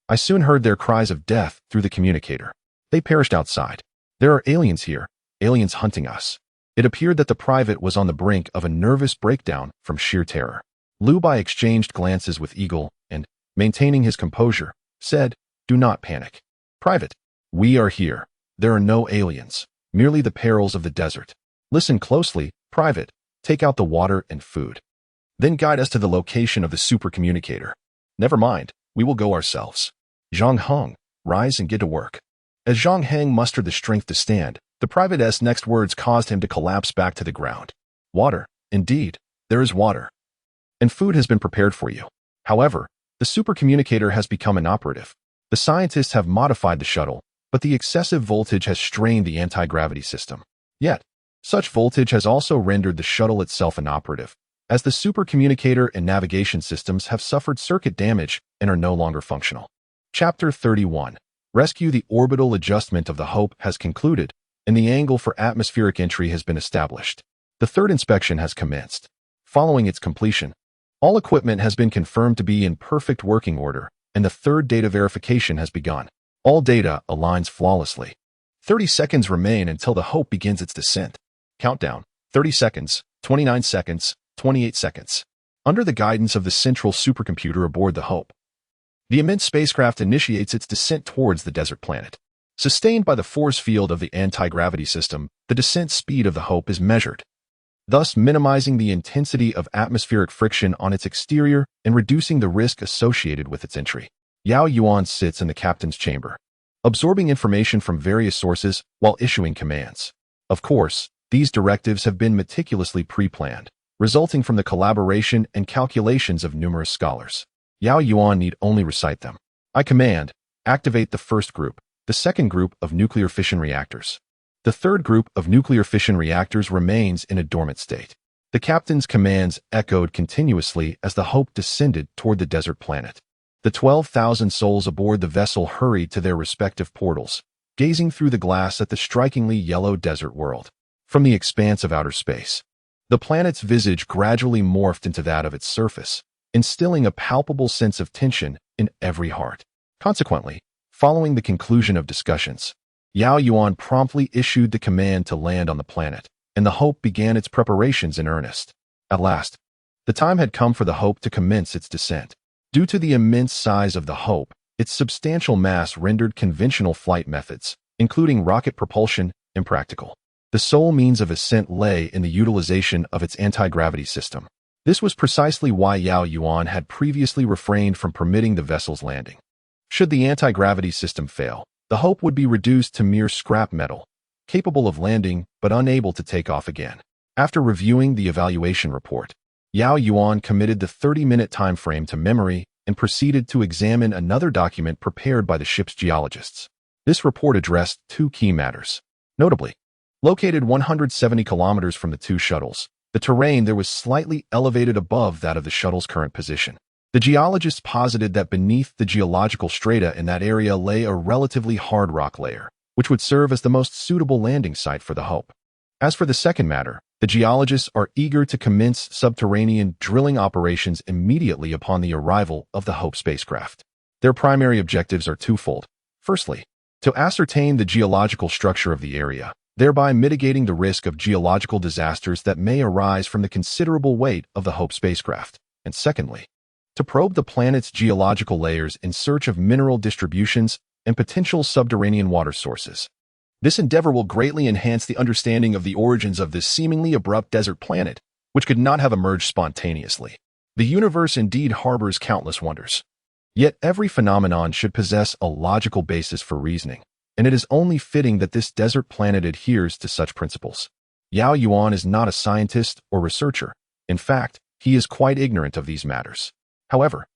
I soon heard their cries of death through the communicator. They perished outside. There are aliens here, aliens hunting us." It appeared that the private was on the brink of a nervous breakdown from sheer terror. Liu Bai exchanged glances with Eagle and, maintaining his composure, said, "Do not panic. Private, we are here. There are no aliens, merely the perils of the desert. Listen closely, Private. Take out the water and food. Then guide us to the location of the supercommunicator. Never mind, we will go ourselves. Zhang Heng, rise and get to work." As Zhang Heng mustered the strength to stand, the private's next words caused him to collapse back to the ground. "Water, indeed, there is water. And food has been prepared for you. However, the supercommunicator has become inoperative. The scientists have modified the shuttle, but the excessive voltage has strained the anti-gravity system. Yet, such voltage has also rendered the shuttle itself inoperative, as the supercommunicator and navigation systems have suffered circuit damage and are no longer functional." Chapter 31. Rescue. The orbital adjustment of the Hope has concluded, and the angle for atmospheric entry has been established. The third inspection has commenced. Following its completion, all equipment has been confirmed to be in perfect working order, and the third data verification has begun. All data aligns flawlessly. 30 seconds remain until the Hope begins its descent. Countdown: 30 seconds, 29 seconds, 28 seconds. Under the guidance of the central supercomputer aboard the Hope, the immense spacecraft initiates its descent towards the desert planet. Sustained by the force field of the anti-gravity system, the descent speed of the Hope is measured, thus minimizing the intensity of atmospheric friction on its exterior and reducing the risk associated with its entry. Yao Yuan sits in the captain's chamber, absorbing information from various sources while issuing commands. Of course, these directives have been meticulously pre-planned, resulting from the collaboration and calculations of numerous scholars. Yao Yuan need only recite them. "I command, activate the first group, the second group of nuclear fission reactors. The third group of nuclear fission reactors remains in a dormant state." The captain's commands echoed continuously as the Hope descended toward the desert planet. The 12,000 souls aboard the vessel hurried to their respective portals, gazing through the glass at the strikingly yellow desert world. From the expanse of outer space, the planet's visage gradually morphed into that of its surface, instilling a palpable sense of tension in every heart. Consequently, following the conclusion of discussions, Yao Yuan promptly issued the command to land on the planet, and the Hope began its preparations in earnest. At last, the time had come for the Hope to commence its descent. Due to the immense size of the Hope, its substantial mass rendered conventional flight methods, including rocket propulsion, impractical. The sole means of ascent lay in the utilization of its anti-gravity system. This was precisely why Yao Yuan had previously refrained from permitting the vessel's landing. Should the anti-gravity system fail, the Hope would be reduced to mere scrap metal, capable of landing but unable to take off again. After reviewing the evaluation report, Yao Yuan committed the 30-minute time frame to memory and proceeded to examine another document prepared by the ship's geologists. This report addressed two key matters. Notably, located 170 kilometers from the two shuttles, the terrain there was slightly elevated above that of the shuttle's current position. The geologists posited that beneath the geological strata in that area lay a relatively hard rock layer, which would serve as the most suitable landing site for the Hope. As for the second matter, the geologists are eager to commence subterranean drilling operations immediately upon the arrival of the Hope spacecraft. Their primary objectives are twofold. Firstly, to ascertain the geological structure of the area, thereby mitigating the risk of geological disasters that may arise from the considerable weight of the Hope spacecraft. And secondly, to probe the planet's geological layers in search of mineral distributions and potential subterranean water sources. This endeavor will greatly enhance the understanding of the origins of this seemingly abrupt desert planet, which could not have emerged spontaneously. The universe indeed harbors countless wonders. Yet every phenomenon should possess a logical basis for reasoning, and it is only fitting that this desert planet adheres to such principles. Yao Yuan is not a scientist or researcher. In fact, he is quite ignorant of these matters. However,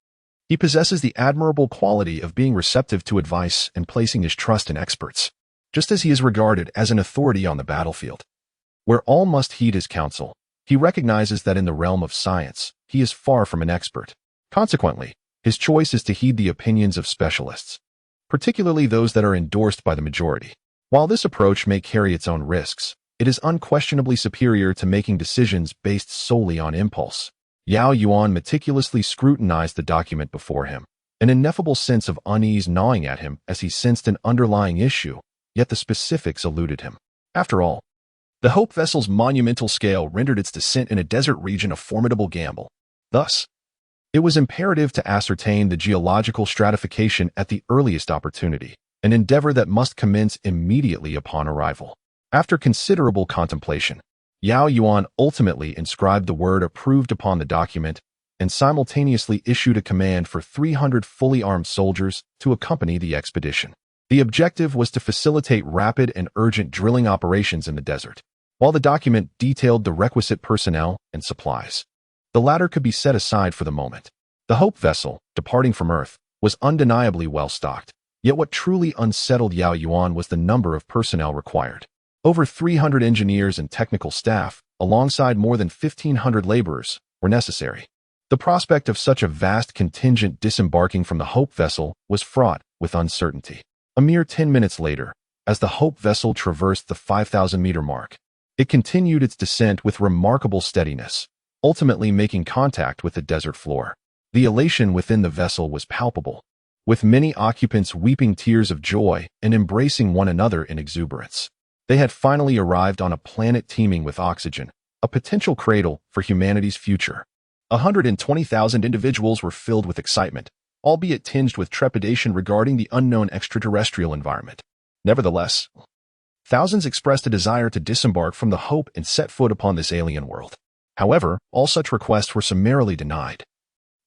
he possesses the admirable quality of being receptive to advice and placing his trust in experts, just as he is regarded as an authority on the battlefield. Where all must heed his counsel, he recognizes that in the realm of science, he is far from an expert. Consequently, his choice is to heed the opinions of specialists, particularly those that are endorsed by the majority. While this approach may carry its own risks, it is unquestionably superior to making decisions based solely on impulse. Yao Yuan meticulously scrutinized the document before him, an ineffable sense of unease gnawing at him as he sensed an underlying issue, yet the specifics eluded him. After all, the Hope vessel's monumental scale rendered its descent in a desert region a formidable gamble. Thus, it was imperative to ascertain the geological stratification at the earliest opportunity, an endeavor that must commence immediately upon arrival. After considerable contemplation, Yao Yuan ultimately inscribed the word approved upon the document and simultaneously issued a command for 300 fully armed soldiers to accompany the expedition. The objective was to facilitate rapid and urgent drilling operations in the desert, while the document detailed the requisite personnel and supplies. The latter could be set aside for the moment. The Hope vessel, departing from Earth, was undeniably well stocked, yet what truly unsettled Yao Yuan was the number of personnel required. Over 300 engineers and technical staff, alongside more than 1,500 laborers, were necessary. The prospect of such a vast contingent disembarking from the Hope vessel was fraught with uncertainty. A mere 10 minutes later, as the Hope vessel traversed the 5,000-meter mark, it continued its descent with remarkable steadiness, ultimately making contact with the desert floor. The elation within the vessel was palpable, with many occupants weeping tears of joy and embracing one another in exuberance. They had finally arrived on a planet teeming with oxygen, a potential cradle for humanity's future. 120,000 individuals were filled with excitement, albeit tinged with trepidation regarding the unknown extraterrestrial environment. Nevertheless, thousands expressed a desire to disembark from the Hope and set foot upon this alien world. However, all such requests were summarily denied.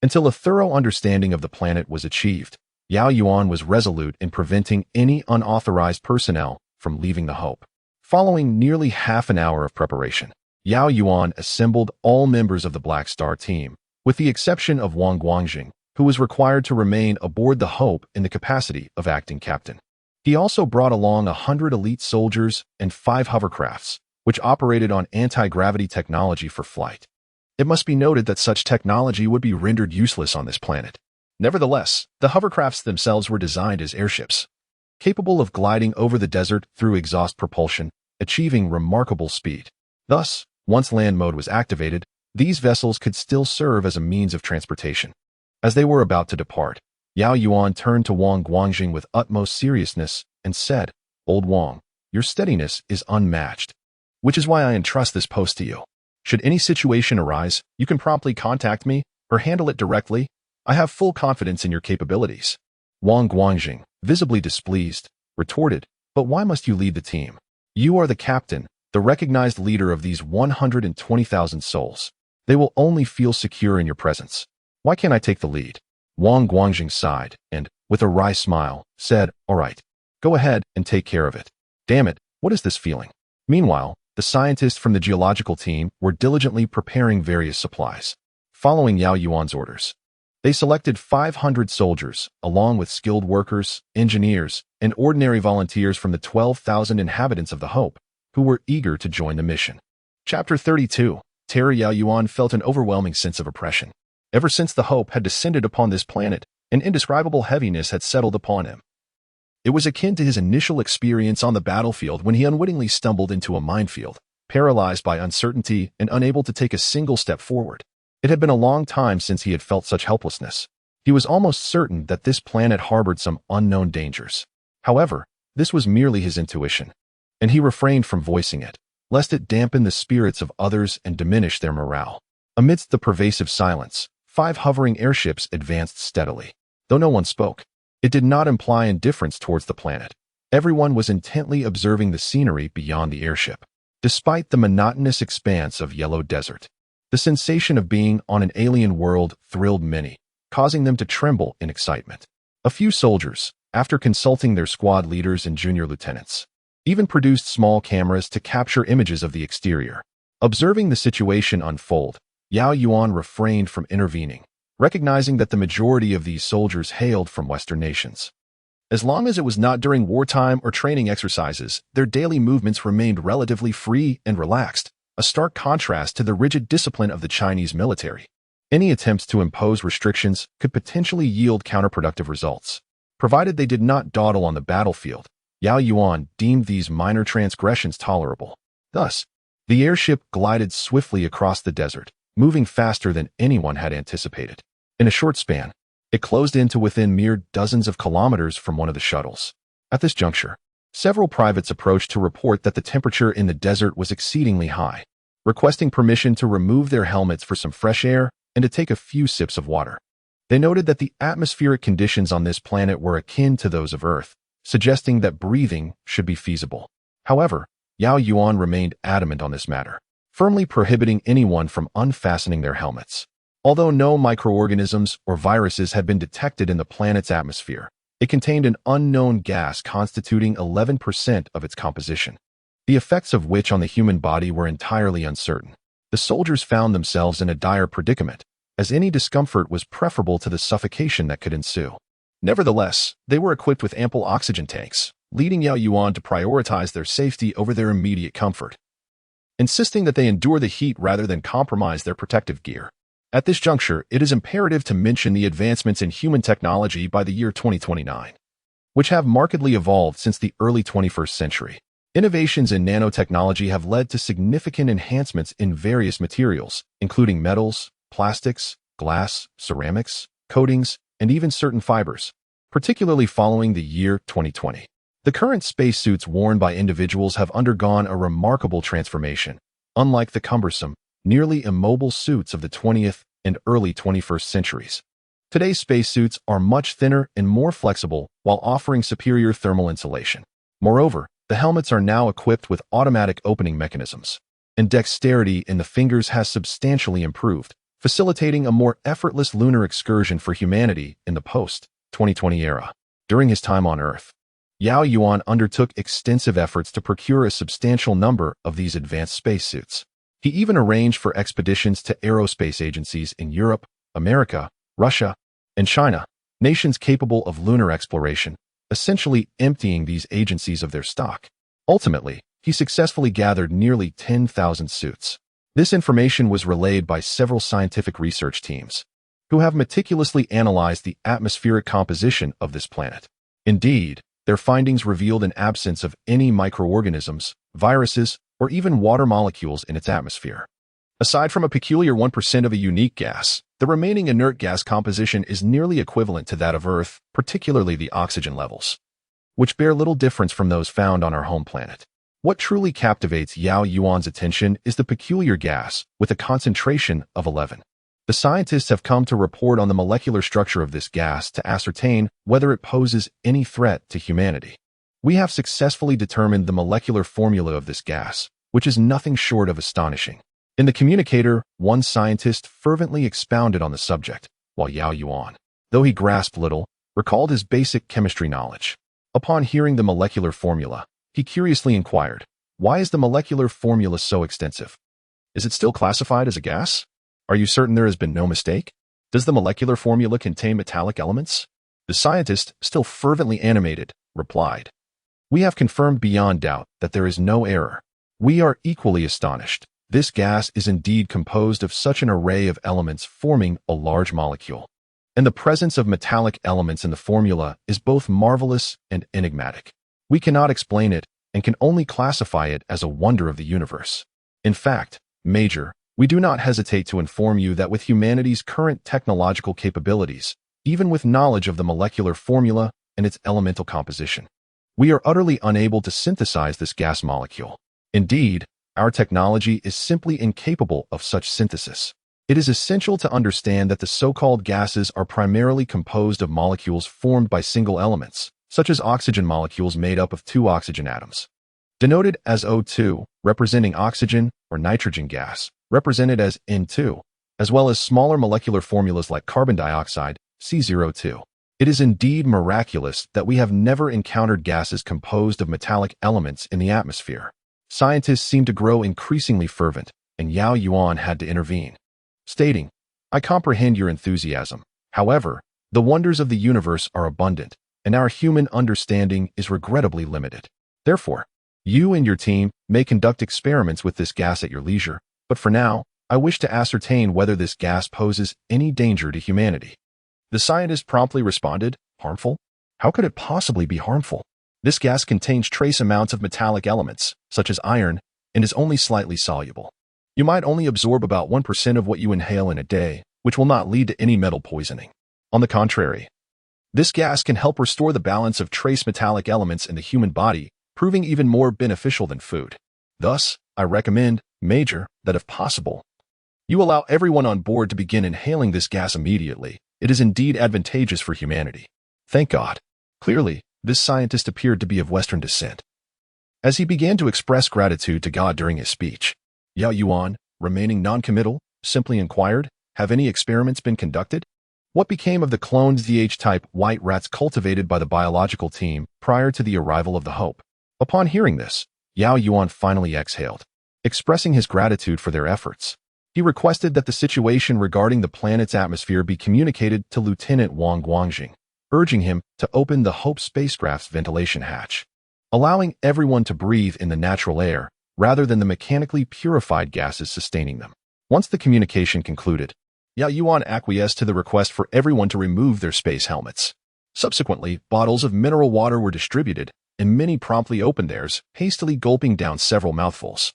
Until a thorough understanding of the planet was achieved, Yao Yuan was resolute in preventing any unauthorized personnel from leaving the Hope. Following nearly half an hour of preparation, Yao Yuan assembled all members of the Black Star team, with the exception of Wang Guangjing, who was required to remain aboard the Hope in the capacity of acting captain. He also brought along 100 elite soldiers and 5 hovercrafts, which operated on anti-gravity technology for flight. It must be noted that such technology would be rendered useless on this planet. Nevertheless, the hovercrafts themselves were designed as airships, capable of gliding over the desert through exhaust propulsion, achieving remarkable speed. Thus, once land mode was activated, these vessels could still serve as a means of transportation. As they were about to depart, Yao Yuan turned to Wang Guangjing with utmost seriousness and said, "Old Wang, your steadiness is unmatched, which is why I entrust this post to you. Should any situation arise, you can promptly contact me or handle it directly. I have full confidence in your capabilities." Wang Guangjing, visibly displeased, retorted, "But why must you lead the team? You are the captain, the recognized leader of these 120,000 souls. They will only feel secure in your presence. Why can't I take the lead?" Wang Guangjing sighed and, with a wry smile, said, "All right, go ahead and take care of it. Damn it, what is this feeling?" Meanwhile, the scientists from the geological team were diligently preparing various supplies. Following Yao Yuan's orders, they selected 500 soldiers, along with skilled workers, engineers, and ordinary volunteers from the 12,000 inhabitants of the Hope, who were eager to join the mission. Chapter 32. Terror. Yao Yuan felt an overwhelming sense of oppression. Ever since the Hope had descended upon this planet, an indescribable heaviness had settled upon him. It was akin to his initial experience on the battlefield when he unwittingly stumbled into a minefield, paralyzed by uncertainty and unable to take a single step forward. It had been a long time since he had felt such helplessness. He was almost certain that this planet harbored some unknown dangers. However, this was merely his intuition, and he refrained from voicing it, lest it dampen the spirits of others and diminish their morale. Amidst the pervasive silence, 5 hovering airships advanced steadily. Though no one spoke, it did not imply indifference towards the planet. Everyone was intently observing the scenery beyond the airship. Despite the monotonous expanse of yellow desert, The sensation of being on an alien world thrilled many, causing them to tremble in excitement. A few soldiers, after consulting their squad leaders and junior lieutenants, even produced small cameras to capture images of the exterior. Observing the situation unfold, Yao Yuan refrained from intervening, recognizing that the majority of these soldiers hailed from Western nations. As long as it was not during wartime or training exercises, their daily movements remained relatively free and relaxed, a stark contrast to the rigid discipline of the Chinese military. Any attempts to impose restrictions could potentially yield counterproductive results. Provided they did not dawdle on the battlefield, Yao Yuan deemed these minor transgressions tolerable. Thus, the airship glided swiftly across the desert, moving faster than anyone had anticipated. In a short span, it closed in to within mere dozens of kilometers from one of the shuttles. At this juncture, several privates approached to report that the temperature in the desert was exceedingly high, requesting permission to remove their helmets for some fresh air and to take a few sips of water. They noted that the atmospheric conditions on this planet were akin to those of Earth, suggesting that breathing should be feasible. However, Yao Yuan remained adamant on this matter, firmly prohibiting anyone from unfastening their helmets. Although no microorganisms or viruses had been detected in the planet's atmosphere, it contained an unknown gas constituting 11% of its composition, the effects of which on the human body were entirely uncertain. The soldiers found themselves in a dire predicament, as any discomfort was preferable to the suffocation that could ensue. Nevertheless, they were equipped with ample oxygen tanks, leading Yao Yuan to prioritize their safety over their immediate comfort, insisting that they endure the heat rather than compromise their protective gear. At this juncture, it is imperative to mention the advancements in human technology by the year 2029, which have markedly evolved since the early 21st century. Innovations in nanotechnology have led to significant enhancements in various materials, including metals, plastics, glass, ceramics, coatings, and even certain fibers, particularly following the year 2020. The current spacesuits worn by individuals have undergone a remarkable transformation, unlike the cumbersome, nearly immobile suits of the 20th and early 21st centuries. Today's spacesuits are much thinner and more flexible while offering superior thermal insulation. Moreover, the helmets are now equipped with automatic opening mechanisms, and dexterity in the fingers has substantially improved, facilitating a more effortless lunar excursion for humanity in the post-2020 era. During his time on Earth, Yao Yuan undertook extensive efforts to procure a substantial number of these advanced spacesuits. He even arranged for expeditions to aerospace agencies in Europe, America, Russia, and China, nations capable of lunar exploration, essentially emptying these agencies of their stock. Ultimately, he successfully gathered nearly 10,000 suits. This information was relayed by several scientific research teams, who have meticulously analyzed the atmospheric composition of this planet. Indeed, their findings revealed an absence of any microorganisms, viruses, or even water molecules in its atmosphere. Aside from a peculiar 1% of a unique gas, the remaining inert gas composition is nearly equivalent to that of Earth, particularly the oxygen levels, which bear little difference from those found on our home planet. What truly captivates Yao Yuan's attention is the peculiar gas, with a concentration of 11. The scientists have come to report on the molecular structure of this gas to ascertain whether it poses any threat to humanity. We have successfully determined the molecular formula of this gas, which is nothing short of astonishing. In the communicator, one scientist fervently expounded on the subject, while Yao Yuan, though he grasped little, recalled his basic chemistry knowledge. Upon hearing the molecular formula, he curiously inquired, "Why is the molecular formula so extensive? Is it still classified as a gas? Are you certain there has been no mistake? Does the molecular formula contain metallic elements?" The scientist, still fervently animated, replied, "We have confirmed beyond doubt that there is no error. We are equally astonished. This gas is indeed composed of such an array of elements forming a large molecule, and the presence of metallic elements in the formula is both marvelous and enigmatic. We cannot explain it and can only classify it as a wonder of the universe. In fact, Major, we do not hesitate to inform you that with humanity's current technological capabilities, even with knowledge of the molecular formula and its elemental composition, we are utterly unable to synthesize this gas molecule. Indeed, our technology is simply incapable of such synthesis. It is essential to understand that the so-called gases are primarily composed of molecules formed by single elements, such as oxygen molecules made up of 2 oxygen atoms, denoted as O2, representing oxygen, or nitrogen gas, represented as N2, as well as smaller molecular formulas like carbon dioxide, C02. It is indeed miraculous that we have never encountered gases composed of metallic elements in the atmosphere. Scientists seem to grow increasingly fervent, and Yao Yuan had to intervene, stating, "I comprehend your enthusiasm. However, the wonders of the universe are abundant, and our human understanding is regrettably limited. Therefore, you and your team may conduct experiments with this gas at your leisure, but for now, I wish to ascertain whether this gas poses any danger to humanity." The scientist promptly responded, "Harmful? How could it possibly be harmful? This gas contains trace amounts of metallic elements, such as iron, and is only slightly soluble. You might only absorb about 1% of what you inhale in a day, which will not lead to any metal poisoning. On the contrary, this gas can help restore the balance of trace metallic elements in the human body, proving even more beneficial than food. Thus, I recommend, Major, that if possible, you allow everyone on board to begin inhaling this gas immediately. It is indeed advantageous for humanity." Thank God. Clearly, this scientist appeared to be of Western descent. As he began to express gratitude to God during his speech, Yao Yuan, remaining non-committal, simply inquired, "Have any experiments been conducted? What became of the cloned ZH-type white rats cultivated by the biological team prior to the arrival of the Hope?" Upon hearing this, Yao Yuan finally exhaled, expressing his gratitude for their efforts. He requested that the situation regarding the planet's atmosphere be communicated to Lieutenant Wang Guangjing, urging him to open the Hope spacecraft's ventilation hatch, allowing everyone to breathe in the natural air rather than the mechanically purified gases sustaining them. Once the communication concluded, Yao Yuan acquiesced to the request for everyone to remove their space helmets. Subsequently, bottles of mineral water were distributed, and many promptly opened theirs, hastily gulping down several mouthfuls.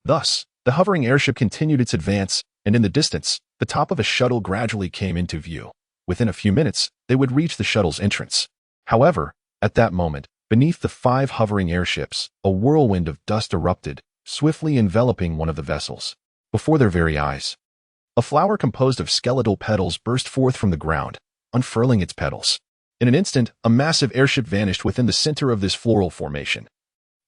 Thus, the hovering airship continued its advance, and in the distance, the top of a shuttle gradually came into view. Within a few minutes, they would reach the shuttle's entrance. However, at that moment, beneath the 5 hovering airships, a whirlwind of dust erupted, swiftly enveloping one of the vessels. Before their very eyes, a flower composed of skeletal petals burst forth from the ground, unfurling its petals. In an instant, a massive airship vanished within the center of this floral formation,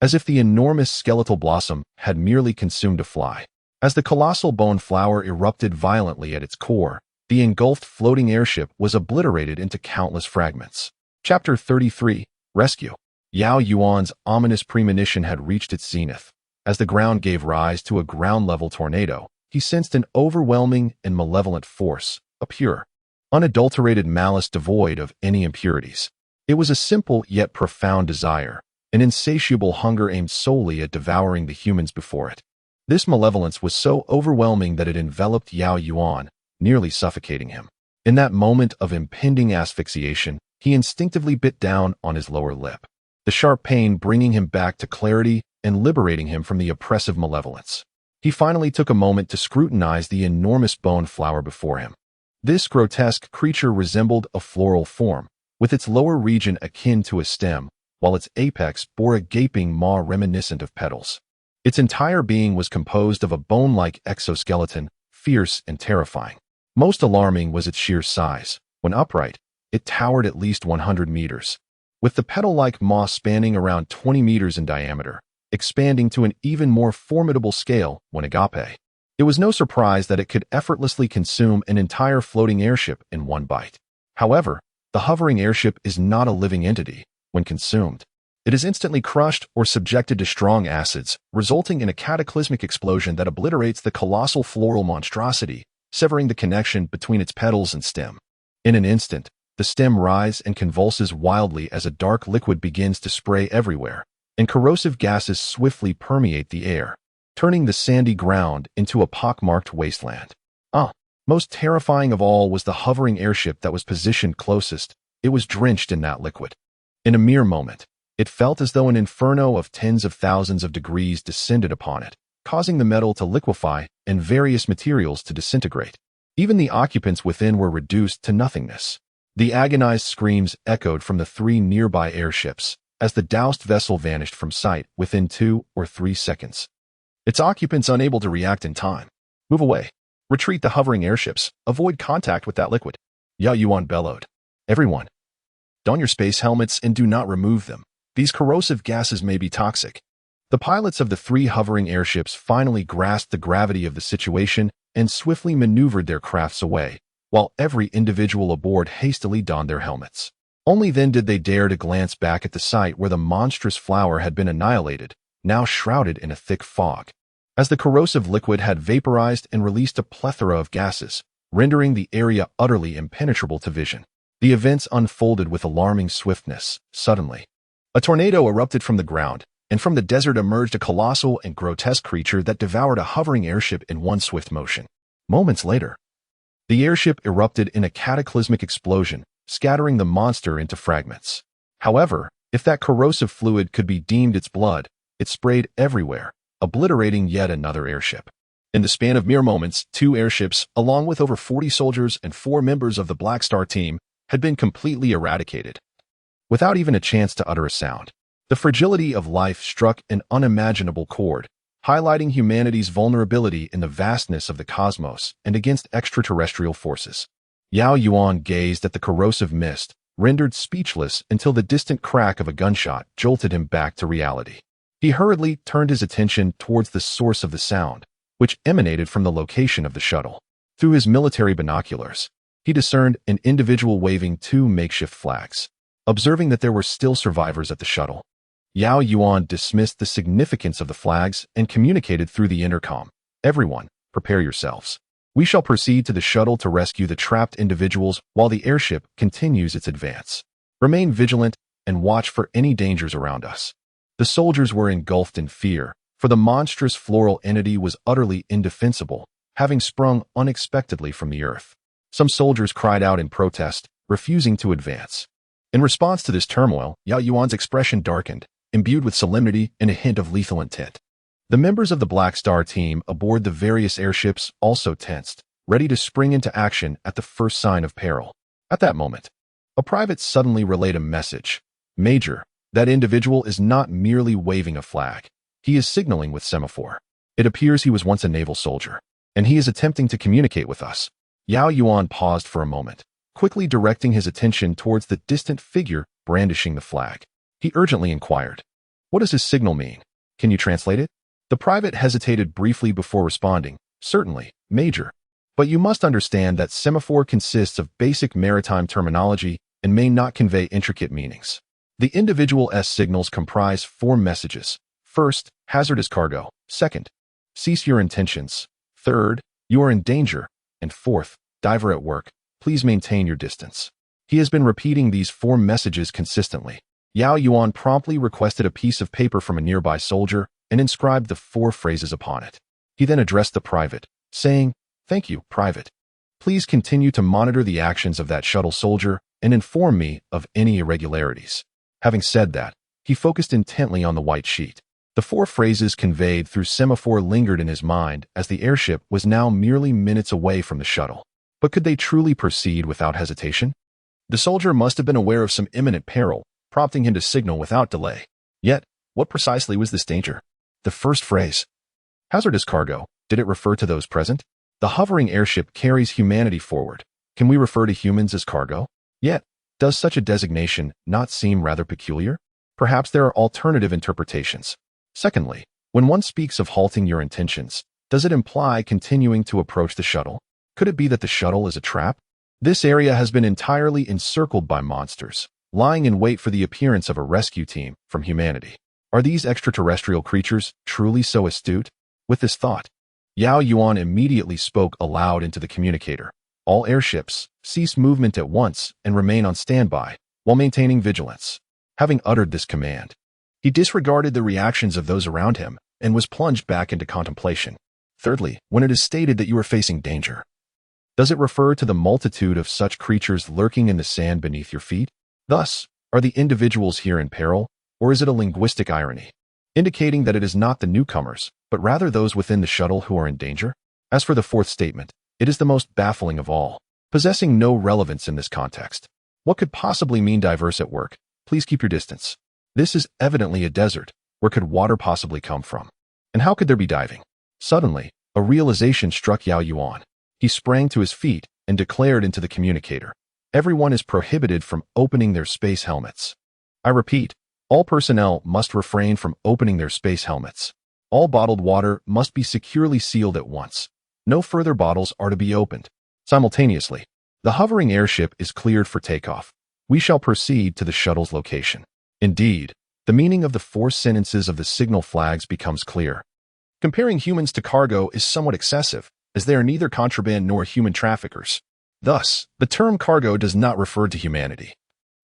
as if the enormous skeletal blossom had merely consumed a fly. As the colossal bone flower erupted violently at its core, the engulfed floating airship was obliterated into countless fragments. Chapter 33, Rescue. Yao Yuan's ominous premonition had reached its zenith. As the ground gave rise to a ground-level tornado, he sensed an overwhelming and malevolent force, a pure, unadulterated malice devoid of any impurities. It was a simple yet profound desire, an insatiable hunger aimed solely at devouring the humans before it. This malevolence was so overwhelming that it enveloped Yao Yuan, nearly suffocating him. In that moment of impending asphyxiation, he instinctively bit down on his lower lip, the sharp pain bringing him back to clarity and liberating him from the oppressive malevolence. He finally took a moment to scrutinize the enormous bone flower before him. This grotesque creature resembled a floral form, with its lower region akin to a stem, while its apex bore a gaping maw reminiscent of petals. Its entire being was composed of a bone-like exoskeleton, fierce and terrifying. Most alarming was its sheer size. When upright, it towered at least 100 meters, with the petal-like maw spanning around 20 meters in diameter, expanding to an even more formidable scale when agape. It was no surprise that it could effortlessly consume an entire floating airship in one bite. However, the hovering airship is not a living entity. When consumed, it is instantly crushed or subjected to strong acids, resulting in a cataclysmic explosion that obliterates the colossal floral monstrosity, severing the connection between its petals and stem. In an instant, the stem writhes and convulses wildly as a dark liquid begins to spray everywhere, and corrosive gases swiftly permeate the air, turning the sandy ground into a pockmarked wasteland. Most terrifying of all was the hovering airship that was positioned closest. It was drenched in that liquid. In a mere moment, it felt as though an inferno of tens of thousands of degrees descended upon it, causing the metal to liquefy and various materials to disintegrate. Even the occupants within were reduced to nothingness. The agonized screams echoed from the 3 nearby airships as the doused vessel vanished from sight within 2 or 3 seconds. Its occupants unable to react in time. "Move away. Retreat the hovering airships. Avoid contact with that liquid," Yao Yuan bellowed. "Everyone, don your space helmets and do not remove them. These corrosive gases may be toxic." The pilots of the 3 hovering airships finally grasped the gravity of the situation and swiftly maneuvered their crafts away, while every individual aboard hastily donned their helmets. Only then did they dare to glance back at the site where the monstrous flower had been annihilated, now shrouded in a thick fog. As the corrosive liquid had vaporized and released a plethora of gases, rendering the area utterly impenetrable to vision. The events unfolded with alarming swiftness. Suddenly, a tornado erupted from the ground, and from the desert emerged a colossal and grotesque creature that devoured a hovering airship in one swift motion. Moments later, the airship erupted in a cataclysmic explosion, scattering the monster into fragments. However, if that corrosive fluid could be deemed its blood, it sprayed everywhere, obliterating yet another airship. In the span of mere moments, 2 airships, along with over 40 soldiers and 4 members of the Black Star team, had been completely eradicated. Without even a chance to utter a sound, the fragility of life struck an unimaginable chord, highlighting humanity's vulnerability in the vastness of the cosmos and against extraterrestrial forces. Yao Yuan gazed at the corrosive mist, rendered speechless until the distant crack of a gunshot jolted him back to reality. He hurriedly turned his attention towards the source of the sound, which emanated from the location of the shuttle. Through his military binoculars, he discerned an individual waving 2 makeshift flags. Observing that there were still survivors at the shuttle, Yao Yuan dismissed the significance of the flags and communicated through the intercom. "Everyone, prepare yourselves. We shall proceed to the shuttle to rescue the trapped individuals while the airship continues its advance. Remain vigilant and watch for any dangers around us." The soldiers were engulfed in fear, for the monstrous floral entity was utterly indefensible, having sprung unexpectedly from the earth. Some soldiers cried out in protest, refusing to advance. In response to this turmoil, Yao Yuan's expression darkened, imbued with solemnity and a hint of lethal intent. The members of the Black Star team aboard the various airships also tensed, ready to spring into action at the first sign of peril. At that moment, a private suddenly relayed a message. "Major, that individual is not merely waving a flag. He is signaling with semaphore. It appears he was once a naval soldier, and he is attempting to communicate with us." Yao Yuan paused for a moment, quickly directing his attention towards the distant figure brandishing the flag. He urgently inquired, "What does his signal mean? Can you translate it?" The private hesitated briefly before responding, "Certainly, Major. But you must understand that semaphore consists of basic maritime terminology and may not convey intricate meanings. The individual S signals comprise 4 messages. First, hazardous cargo. Second, cease your intentions. Third, you are in danger. And fourth, diver at work. Please maintain your distance." He has been repeating these 4 messages consistently. Yao Yuan promptly requested a piece of paper from a nearby soldier and inscribed the 4 phrases upon it. He then addressed the private, saying, "Thank you, Private. Please continue to monitor the actions of that shuttle soldier and inform me of any irregularities." Having said that, he focused intently on the white sheet. The 4 phrases conveyed through semaphore lingered in his mind as the airship was now merely minutes away from the shuttle. But could they truly proceed without hesitation? The soldier must have been aware of some imminent peril, prompting him to signal without delay. Yet, what precisely was this danger? The first phrase, hazardous cargo, did it refer to those present? The hovering airship carries humanity forward. Can we refer to humans as cargo? Yet, does such a designation not seem rather peculiar? Perhaps there are alternative interpretations. Secondly, when one speaks of halting your intentions, does it imply continuing to approach the shuttle? Could it be that the shuttle is a trap? This area has been entirely encircled by monsters, lying in wait for the appearance of a rescue team from humanity. Are these extraterrestrial creatures truly so astute? With this thought, Yao Yuan immediately spoke aloud into the communicator. "All airships, cease movement at once and remain on standby, while maintaining vigilance." Having uttered this command, he disregarded the reactions of those around him and was plunged back into contemplation. Thirdly, when it is stated that you are facing danger, does it refer to the multitude of such creatures lurking in the sand beneath your feet? Thus, are the individuals here in peril, or is it a linguistic irony, indicating that it is not the newcomers, but rather those within the shuttle who are in danger? As for the 4th statement, it is the most baffling of all, possessing no relevance in this context. What could possibly mean diverse at work? Please keep your distance. This is evidently a desert. Where could water possibly come from? And how could there be diving? Suddenly, a realization struck Yao Yuan. He sprang to his feet and declared into the communicator, "Everyone is prohibited from opening their space helmets. I repeat, All personnel must refrain from opening their space helmets. All bottled water must be securely sealed at once. No further bottles are to be opened. Simultaneously, the hovering airship is cleared for takeoff. We shall proceed to the shuttle's location. Indeed, the meaning of the 4 sentences of the signal flags becomes clear. Comparing humans to cargo is somewhat excessive, as they are neither contraband nor human traffickers. Thus, the term cargo does not refer to humanity,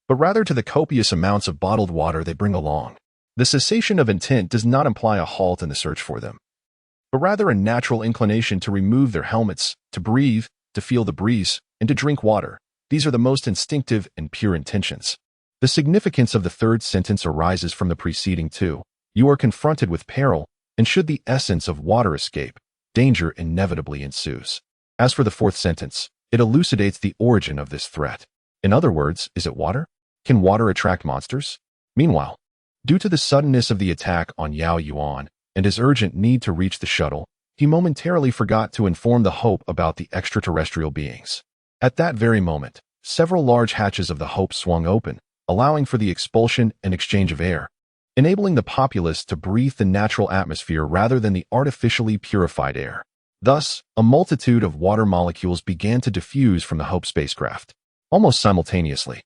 but rather to the copious amounts of bottled water they bring along. The cessation of intent does not imply a halt in the search for them, but rather a natural inclination to remove their helmets, to breathe, to feel the breeze, and to drink water. These are the most instinctive and pure intentions. The significance of the 3rd sentence arises from the preceding 2. You are confronted with peril, and should the essence of water escape, danger inevitably ensues. As for the 4th sentence, it elucidates the origin of this threat. In other words, is it water? Can water attract monsters? Meanwhile, due to the suddenness of the attack on Yao Yuan and his urgent need to reach the shuttle, he momentarily forgot to inform the Hope about the extraterrestrial beings. At that very moment, several large hatches of the Hope swung open, allowing for the expulsion and exchange of air, enabling the populace to breathe the natural atmosphere rather than the artificially purified air. Thus, a multitude of water molecules began to diffuse from the Hope spacecraft. Almost simultaneously,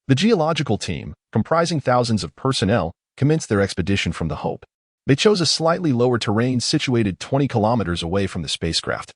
the geological team, comprising thousands of personnel, commenced their expedition from the Hope. They chose a slightly lower terrain situated 20 kilometers away from the spacecraft,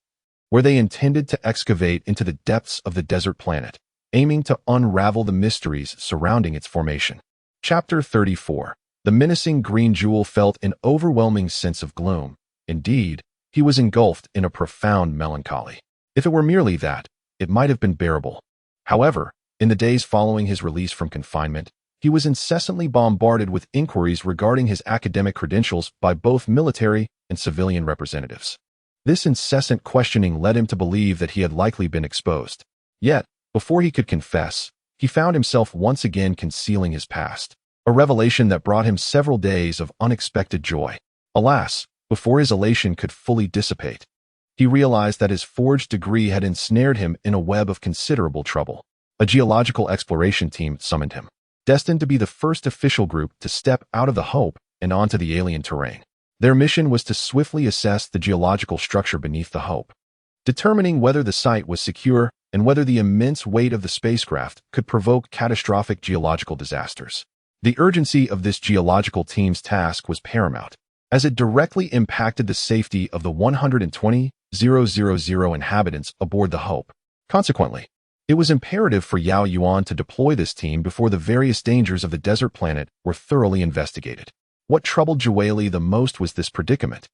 where they intended to excavate into the depths of the desert planet, aiming to unravel the mysteries surrounding its formation. Chapter 34. The menacing green jewel felt an overwhelming sense of gloom. Indeed, he was engulfed in a profound melancholy. If it were merely that, it might have been bearable. However, in the days following his release from confinement, he was incessantly bombarded with inquiries regarding his academic credentials by both military and civilian representatives. This incessant questioning led him to believe that he had likely been exposed. Yet, before he could confess, he found himself once again concealing his past, a revelation that brought him several days of unexpected joy. Alas, before his elation could fully dissipate, he realized that his forged degree had ensnared him in a web of considerable trouble. A geological exploration team summoned him, destined to be the first official group to step out of the Hope and onto the alien terrain. Their mission was to swiftly assess the geological structure beneath the Hope, determining whether the site was secure and whether the immense weight of the spacecraft could provoke catastrophic geological disasters. The urgency of this geological team's task was paramount, as it directly impacted the safety of the 120,000 inhabitants aboard the Hope. Consequently, it was imperative for Yao Yuan to deploy this team before the various dangers of the desert planet were thoroughly investigated. What troubled Zhueli the most was this predicament.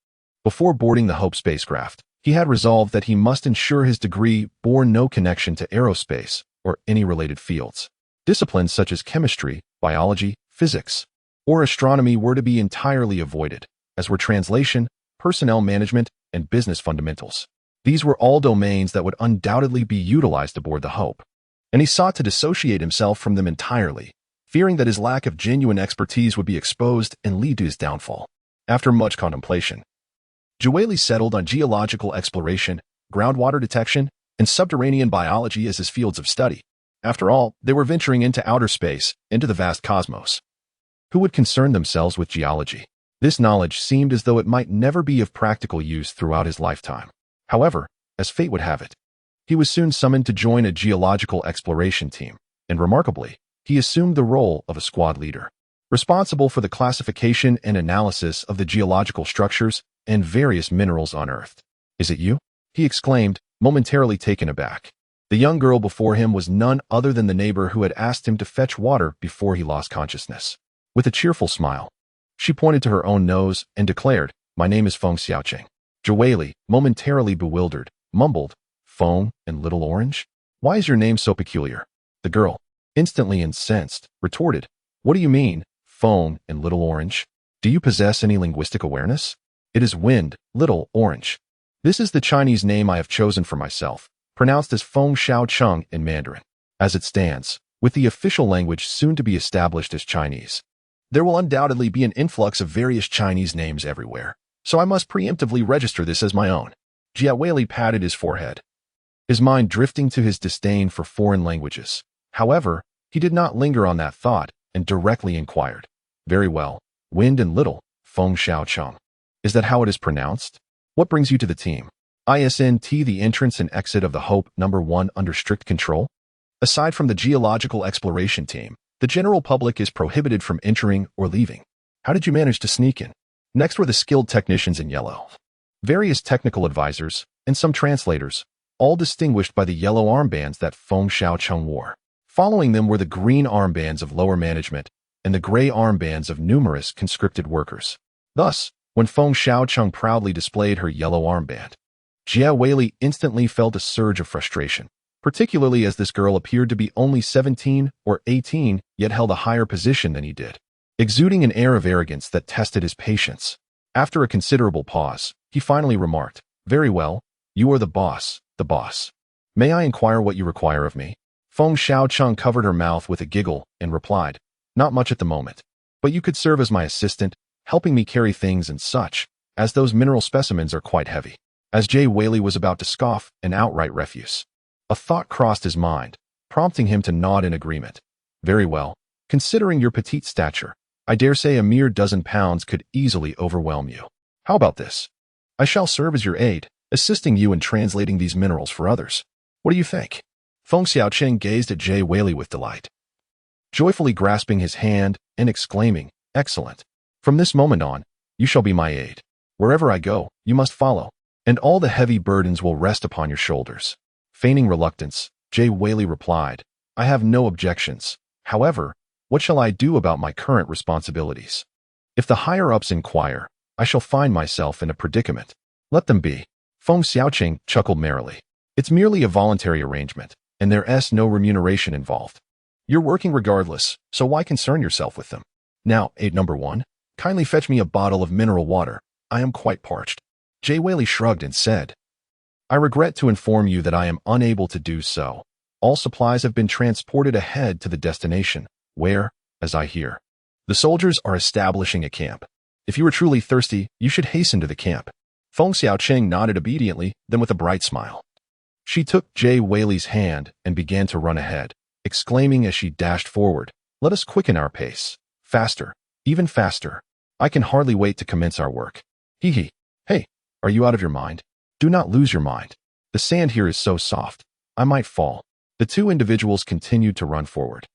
Before boarding the Hope spacecraft, he had resolved that he must ensure his degree bore no connection to aerospace or any related fields. Disciplines such as chemistry, biology, physics, or astronomy were to be entirely avoided, as were translation, personnel management, and business fundamentals. These were all domains that would undoubtedly be utilized aboard the Hope, and he sought to dissociate himself from them entirely, fearing that his lack of genuine expertise would be exposed and lead to his downfall. After much contemplation, Zhueli settled on geological exploration, groundwater detection, and subterranean biology as his fields of study. After all, they were venturing into outer space, into the vast cosmos. Who would concern themselves with geology? This knowledge seemed as though it might never be of practical use throughout his lifetime. However, as fate would have it, he was soon summoned to join a geological exploration team, and remarkably, he assumed the role of a squad leader, responsible for the classification and analysis of the geological structures and various minerals on Earth. "Is it you?" he exclaimed, momentarily taken aback. The young girl before him was none other than the neighbor who had asked him to fetch water before he lost consciousness. With a cheerful smile, she pointed to her own nose and declared, "My name is Feng Xiaoqing." Zhueli, momentarily bewildered, mumbled, "Feng and Little Orange? Why is your name so peculiar?" The girl, instantly incensed, retorted, "What do you mean, Feng and Little Orange? Do you possess any linguistic awareness? It is Wind, Little Orange. This is the Chinese name I have chosen for myself, pronounced as Feng Xiaocheng in Mandarin. As it stands, with the official language soon to be established as Chinese, there will undoubtedly be an influx of various Chinese names everywhere, so I must preemptively register this as my own." Zhueli patted his forehead, his mind drifting to his disdain for foreign languages. However, he did not linger on that thought and directly inquired, Very well. Wind and little, Feng Xiaocheng. Is that how it is pronounced? What brings you to the team? ISNT. The entrance and exit of the Hope number 1 under strict control? Aside from the geological exploration team, the general public is prohibited from entering or leaving. How did you manage to sneak in? Next were the skilled technicians in yellow. Various technical advisors, and some translators, all distinguished by the yellow armbands that Feng Xiaocheng wore. Following them were the green armbands of lower management and the gray armbands of numerous conscripted workers. Thus, when Feng Xiaocheng proudly displayed her yellow armband, Jia Weili instantly felt a surge of frustration, particularly as this girl appeared to be only 17 or 18, yet held a higher position than he did, exuding an air of arrogance that tested his patience. After a considerable pause, he finally remarked, "Very well, you are the boss, the boss. May I inquire what you require of me?" Feng Xiaocheng covered her mouth with a giggle and replied, "Not much at the moment, but you could serve as my assistant, helping me carry things and such, as those mineral specimens are quite heavy." As Jia Weili was about to scoff an outright refuse, a thought crossed his mind, prompting him to nod in agreement. "Very well. Considering your petite stature, I dare say a mere dozen pounds could easily overwhelm you. How about this? I shall serve as your aide, assisting you in translating these minerals for others. What do you think?" Feng Xiaocheng gazed at Jia Weili with delight, joyfully grasping his hand and exclaiming, "Excellent. From this moment on, you shall be my aide. Wherever I go, you must follow, and all the heavy burdens will rest upon your shoulders." Feigning reluctance, Jia Weili replied, "I have no objections. However, what shall I do about my current responsibilities? If the higher-ups inquire, I shall find myself in a predicament. Let them be." Feng Xiaocheng chuckled merrily. "It's merely a voluntary arrangement, and there's no remuneration involved. You're working regardless, so why concern yourself with them? Now, aide number 1, kindly fetch me a bottle of mineral water. I am quite parched." Jia Weili shrugged and said, "I regret to inform you that I am unable to do so. All supplies have been transported ahead to the destination, where, as I hear, the soldiers are establishing a camp. If you are truly thirsty, you should hasten to the camp." Feng Xiaocheng nodded obediently, then with a bright smile, she took Jia Weili's hand and began to run ahead, exclaiming as she dashed forward, "Let us quicken our pace. Faster, even faster. I can hardly wait to commence our work. Hee hee. Hey, are you out of your mind? Do not lose your mind. The sand here is so soft, I might fall." The two individuals continued to run forward,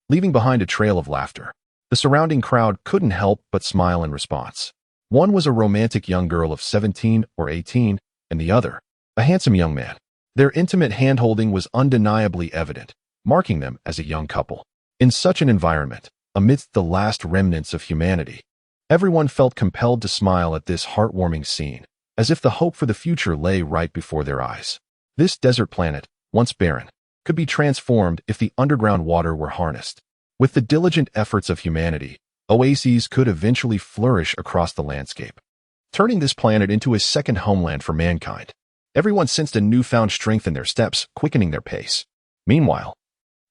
leaving behind a trail of laughter. The surrounding crowd couldn't help but smile in response. One was a romantic young girl of 17 or 18, and the other, a handsome young man. Their intimate hand-holding was undeniably evident, marking them as a young couple. In such an environment, amidst the last remnants of humanity, everyone felt compelled to smile at this heartwarming scene, as if the hope for the future lay right before their eyes. This desert planet, once barren, could be transformed if the underground water were harnessed. With the diligent efforts of humanity, oases could eventually flourish across the landscape, turning this planet into a second homeland for mankind. Everyone sensed a newfound strength in their steps, quickening their pace. Meanwhile,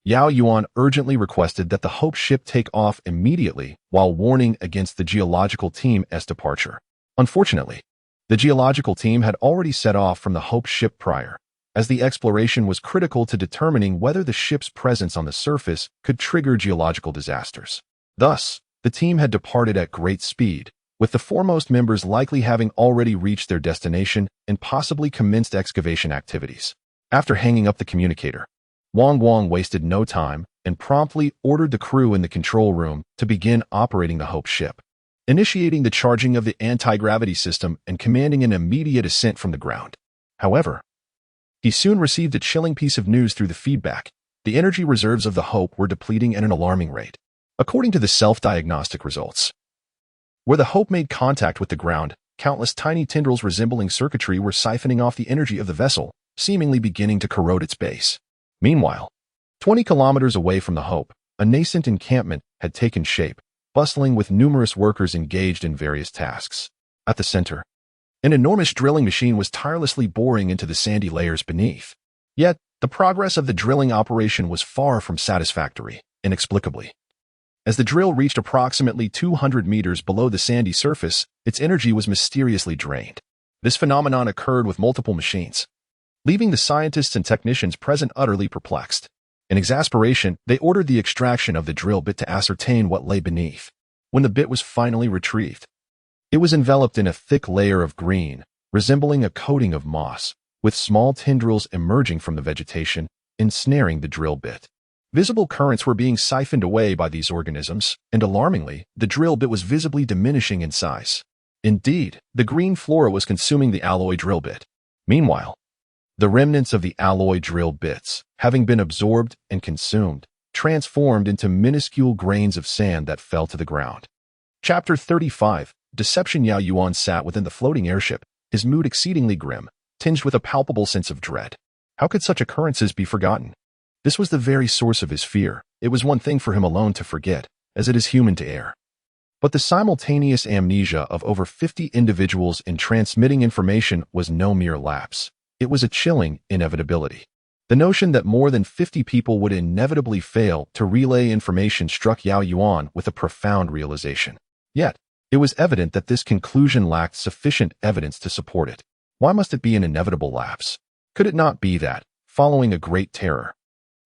Yao Yuan urgently requested that the Hope ship take off immediately while warning against the geological team's departure. Unfortunately, the geological team had already set off from the Hope ship prior, as the exploration was critical to determining whether the ship's presence on the surface could trigger geological disasters. Thus, the team had departed at great speed, with the foremost members likely having already reached their destination and possibly commenced excavation activities. After hanging up the communicator, Wang wasted no time and promptly ordered the crew in the control room to begin operating the Hope ship, initiating the charging of the anti-gravity system and commanding an immediate ascent from the ground. However, he soon received a chilling piece of news through the feedback. The energy reserves of the Hope were depleting at an alarming rate. According to the self-diagnostic results, where the Hope made contact with the ground, countless tiny tendrils resembling circuitry were siphoning off the energy of the vessel, seemingly beginning to corrode its base. Meanwhile, 20 kilometers away from the Hope, a nascent encampment had taken shape, bustling with numerous workers engaged in various tasks. At the center, an enormous drilling machine was tirelessly boring into the sandy layers beneath. Yet, the progress of the drilling operation was far from satisfactory, inexplicably. As the drill reached approximately 200 meters below the sandy surface, its energy was mysteriously drained. This phenomenon occurred with multiple machines, leaving the scientists and technicians present utterly perplexed. In exasperation, they ordered the extraction of the drill bit to ascertain what lay beneath. when the bit was finally retrieved. It was enveloped in a thick layer of green, resembling a coating of moss, with small tendrils emerging from the vegetation, ensnaring the drill bit. Visible currents were being siphoned away by these organisms, and alarmingly, the drill bit was visibly diminishing in size. Indeed, the green flora was consuming the alloy drill bit. Meanwhile, the remnants of the alloy drill bits, having been absorbed and consumed, transformed into minuscule grains of sand that fell to the ground. Chapter 35. Deception. Yao Yuan sat within the floating airship, his mood exceedingly grim, tinged with a palpable sense of dread. How could such occurrences be forgotten? This was the very source of his fear. It was one thing for him alone to forget, as it is human to err. But the simultaneous amnesia of over 50 individuals in transmitting information was no mere lapse. It was a chilling inevitability. The notion that more than 50 people would inevitably fail to relay information struck Yao Yuan with a profound realization. Yet, it was evident that this conclusion lacked sufficient evidence to support it. Why must it be an inevitable lapse? Could it not be that, following a great terror,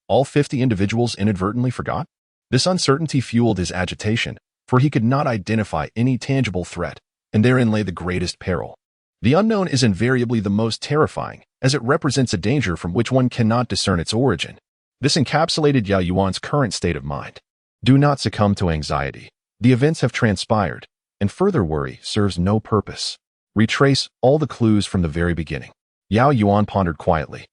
all 50 individuals inadvertently forgot? This uncertainty fueled his agitation, for he could not identify any tangible threat, and therein lay the greatest peril. The unknown is invariably the most terrifying, as it represents a danger from which one cannot discern its origin. This encapsulated Yao Yuan's current state of mind. Do not succumb to anxiety. The events have transpired, and further worry serves no purpose. Retrace all the clues from the very beginning. Yao Yuan pondered quietly,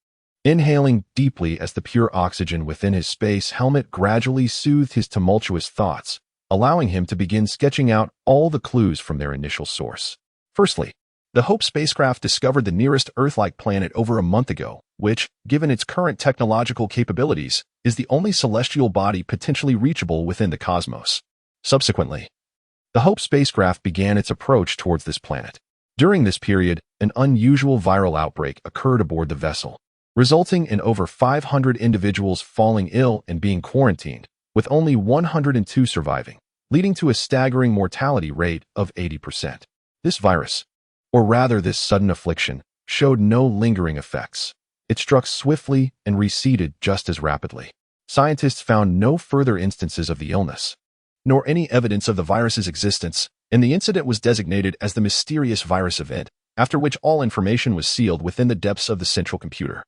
inhaling deeply as the pure oxygen within his space helmet gradually soothed his tumultuous thoughts, allowing him to begin sketching out all the clues from their initial source. Firstly, the Hope spacecraft discovered the nearest Earth-like planet over a month ago, which, given its current technological capabilities, is the only celestial body potentially reachable within the cosmos. Subsequently, the Hope spacecraft began its approach towards this planet. During this period, an unusual viral outbreak occurred aboard the vessel, resulting in over 500 individuals falling ill and being quarantined, with only 102 surviving, leading to a staggering mortality rate of 80%. This virus, or rather this sudden affliction, showed no lingering effects. It struck swiftly and receded just as rapidly. Scientists found no further instances of the illness, nor any evidence of the virus's existence, and the incident was designated as the mysterious virus event, after which all information was sealed within the depths of the central computer.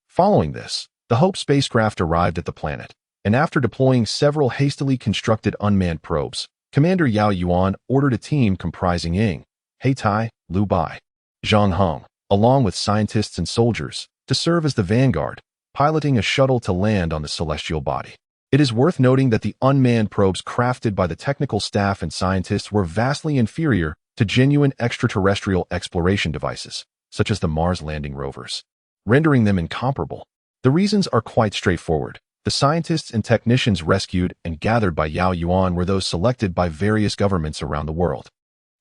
Following this, the Hope spacecraft arrived at the planet, and after deploying several hastily constructed unmanned probes, Commander Yao Yuan ordered a team comprising Ying, Heitai, Liu Bai, Zhang Hong, along with scientists and soldiers, to serve as the vanguard, piloting a shuttle to land on the celestial body. It is worth noting that the unmanned probes crafted by the technical staff and scientists were vastly inferior to genuine extraterrestrial exploration devices, such as the Mars landing rovers, rendering them incomparable. The reasons are quite straightforward. The scientists and technicians rescued and gathered by Yao Yuan were those selected by various governments around the world.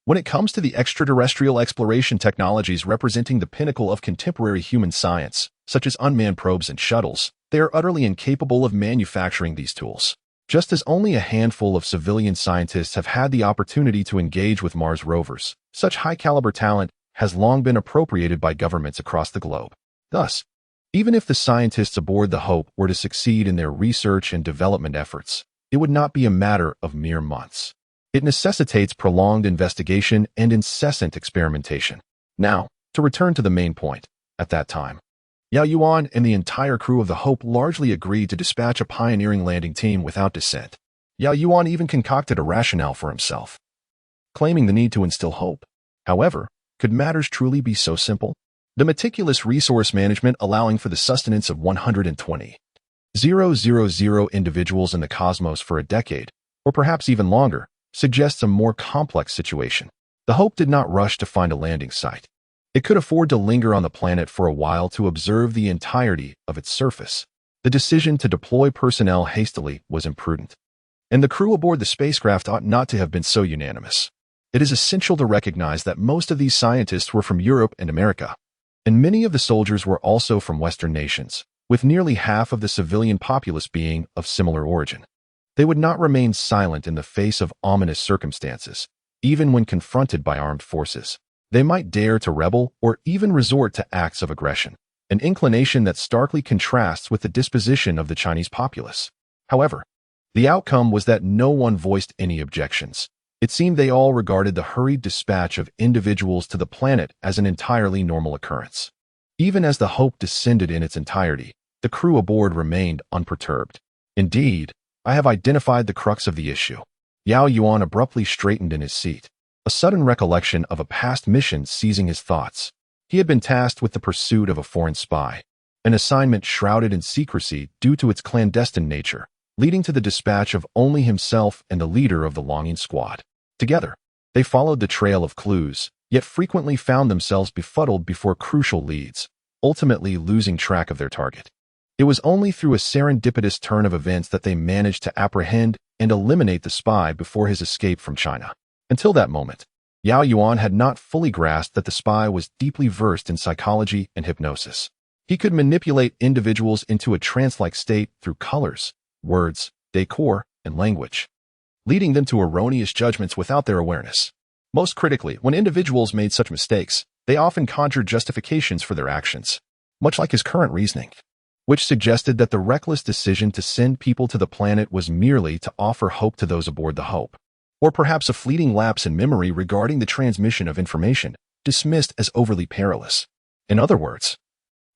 When it comes to the extraterrestrial exploration technologies representing the pinnacle of contemporary human science, such as unmanned probes and shuttles, they are utterly incapable of manufacturing these tools. Just as only a handful of civilian scientists have had the opportunity to engage with Mars rovers, such high-caliber talent has long been appropriated by governments across the globe. Thus, even if the scientists aboard the Hope were to succeed in their research and development efforts, it would not be a matter of mere months. It necessitates prolonged investigation and incessant experimentation. Now, to return to the main point, at that time, Yao Yuan and the entire crew of the Hope largely agreed to dispatch a pioneering landing team without dissent. Yao Yuan even concocted a rationale for himself, claiming the need to instill hope. However, could matters truly be so simple? The meticulous resource management allowing for the sustenance of 120,000 individuals in the cosmos for a decade, or perhaps even longer, suggests a more complex situation. The Hope did not rush to find a landing site. It could afford to linger on the planet for a while to observe the entirety of its surface. The decision to deploy personnel hastily was imprudent, and the crew aboard the spacecraft ought not to have been so unanimous. It is essential to recognize that most of these scientists were from Europe and America, and many of the soldiers were also from Western nations, with nearly half of the civilian populace being of similar origin. They would not remain silent in the face of ominous circumstances, even when confronted by armed forces. They might dare to rebel or even resort to acts of aggression, an inclination that starkly contrasts with the disposition of the Chinese populace. However, the outcome was that no one voiced any objections. It seemed they all regarded the hurried dispatch of individuals to the planet as an entirely normal occurrence. Even as the Hope descended in its entirety, the crew aboard remained unperturbed. Indeed, I have identified the crux of the issue. Yao Yuan abruptly straightened in his seat, a sudden recollection of a past mission seizing his thoughts. He had been tasked with the pursuit of a foreign spy, an assignment shrouded in secrecy due to its clandestine nature, leading to the dispatch of only himself and the leader of the longing squad. Together, they followed the trail of clues, yet frequently found themselves befuddled before crucial leads, ultimately losing track of their target. It was only through a serendipitous turn of events that they managed to apprehend and eliminate the spy before his escape from China. Until that moment, Yao Yuan had not fully grasped that the spy was deeply versed in psychology and hypnosis. He could manipulate individuals into a trance-like state through colors, words, decor, and language, leading them to erroneous judgments without their awareness. Most critically, when individuals made such mistakes, they often conjured justifications for their actions, much like his current reasoning, which suggested that the reckless decision to send people to the planet was merely to offer hope to those aboard the Hope, or perhaps a fleeting lapse in memory regarding the transmission of information, dismissed as overly perilous. In other words,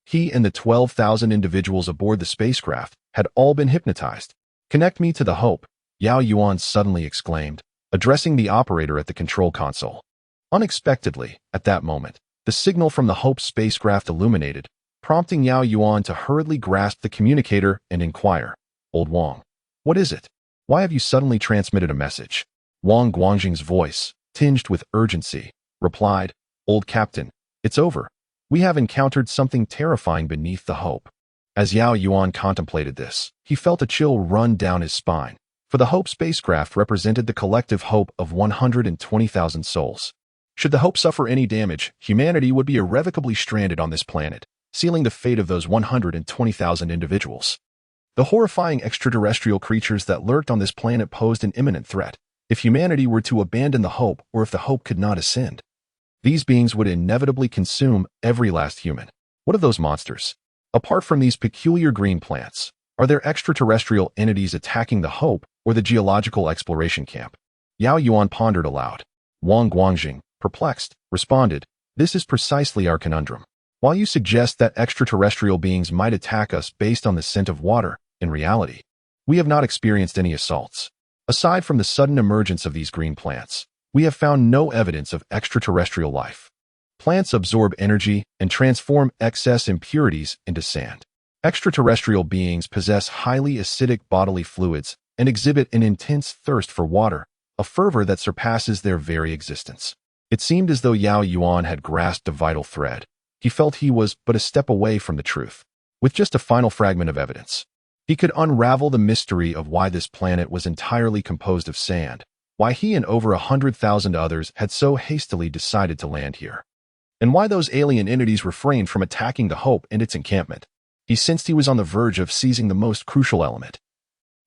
he and the 12,000 individuals aboard the spacecraft had all been hypnotized. "Connect me to the Hope," Yao Yuan suddenly exclaimed, addressing the operator at the control console. Unexpectedly, at that moment, the signal from the Hope spacecraft illuminated, prompting Yao Yuan to hurriedly grasp the communicator and inquire, "Old Wang, what is it? Why have you suddenly transmitted a message?" Wang Guangjing's voice, tinged with urgency, replied, "Old Captain, it's over. We have encountered something terrifying beneath the Hope." As Yao Yuan contemplated this, he felt a chill run down his spine, for the Hope spacecraft represented the collective hope of 120,000 souls. Should the Hope suffer any damage, humanity would be irrevocably stranded on this planet, sealing the fate of those 120,000 individuals. The horrifying extraterrestrial creatures that lurked on this planet posed an imminent threat. If humanity were to abandon the Hope, or if the Hope could not ascend, these beings would inevitably consume every last human. What of those monsters? Apart from these peculiar green plants, are there extraterrestrial entities attacking the Hope or the geological exploration camp? Yao Yuan pondered aloud. Wang Guangjing, perplexed, responded, "This is precisely our conundrum. While you suggest that extraterrestrial beings might attack us based on the scent of water, in reality, we have not experienced any assaults. Aside from the sudden emergence of these green plants, we have found no evidence of extraterrestrial life. Plants absorb energy and transform excess impurities into sand. Extraterrestrial beings possess highly acidic bodily fluids and exhibit an intense thirst for water, a fervor that surpasses their very existence." It seemed as though Yao Yuan had grasped a vital thread. He felt he was but a step away from the truth. With just a final fragment of evidence, he could unravel the mystery of why this planet was entirely composed of sand, why he and over 100,000 others had so hastily decided to land here, and why those alien entities refrained from attacking the Hope and its encampment. He sensed he was on the verge of seizing the most crucial element.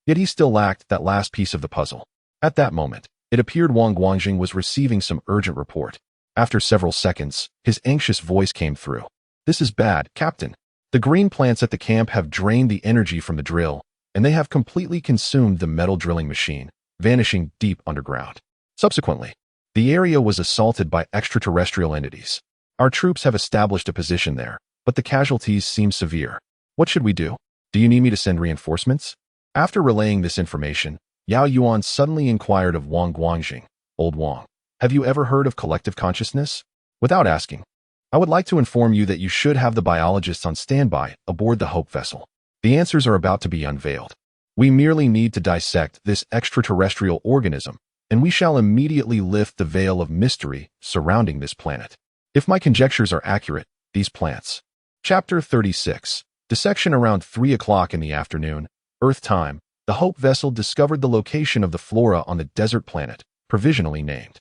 Yet he still lacked that last piece of the puzzle. At that moment, it appeared Wang Guangjing was receiving some urgent report. After several seconds, his anxious voice came through. "This is bad, Captain. The green plants at the camp have drained the energy from the drill, and they have completely consumed the metal drilling machine, vanishing deep underground. Subsequently, the area was assaulted by extraterrestrial entities. Our troops have established a position there, but the casualties seem severe. What should we do? Do you need me to send reinforcements?" After relaying this information, Yao Yuan suddenly inquired of Wang Guangjing, "Old Wang, have you ever heard of collective consciousness?" "Without asking, I would like to inform you that you should have the biologists on standby aboard the Hope vessel. The answers are about to be unveiled. We merely need to dissect this extraterrestrial organism, and we shall immediately lift the veil of mystery surrounding this planet. If my conjectures are accurate, these plants." Chapter 36. Dissection. Around 3 o'clock in the afternoon, Earth time, the Hope vessel discovered the location of the flora on the desert planet, provisionally named.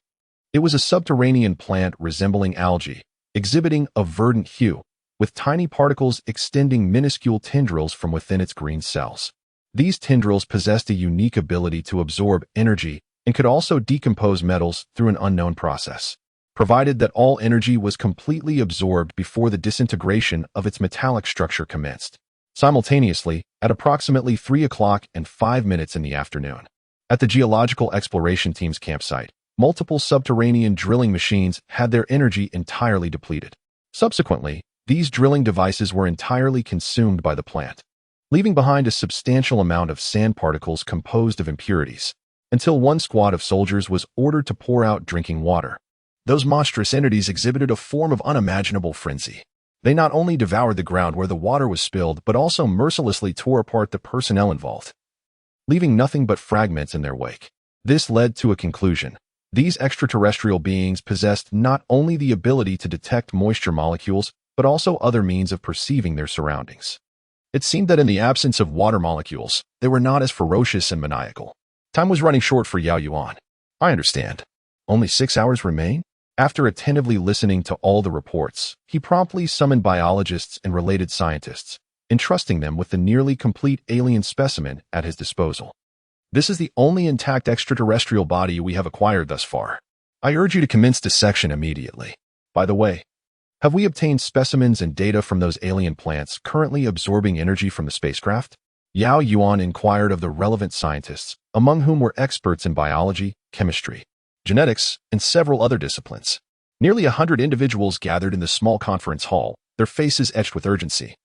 It was a subterranean plant resembling algae, exhibiting a verdant hue, with tiny particles extending minuscule tendrils from within its green cells. These tendrils possessed a unique ability to absorb energy and could also decompose metals through an unknown process, provided that all energy was completely absorbed before the disintegration of its metallic structure commenced. Simultaneously, at approximately 3 o'clock and 5 minutes in the afternoon, at the Geological Exploration Team's campsite, multiple subterranean drilling machines had their energy entirely depleted. Subsequently, these drilling devices were entirely consumed by the plant, leaving behind a substantial amount of sand particles composed of impurities, until one squad of soldiers was ordered to pour out drinking water. Those monstrous entities exhibited a form of unimaginable frenzy. They not only devoured the ground where the water was spilled, but also mercilessly tore apart the personnel involved, leaving nothing but fragments in their wake. This led to a conclusion. These extraterrestrial beings possessed not only the ability to detect moisture molecules, but also other means of perceiving their surroundings. It seemed that in the absence of water molecules, they were not as ferocious and maniacal. Time was running short for Yao Yuan. I understand. Only 6 hours remain? After attentively listening to all the reports, he promptly summoned biologists and related scientists, entrusting them with the nearly complete alien specimen at his disposal. This is the only intact extraterrestrial body we have acquired thus far. I urge you to commence dissection immediately. By the way, have we obtained specimens and data from those alien plants currently absorbing energy from the spacecraft? Yao Yuan inquired of the relevant scientists, among whom were experts in biology, chemistry, genetics, and several other disciplines. Nearly 100 individuals gathered in the small conference hall, their faces etched with urgency.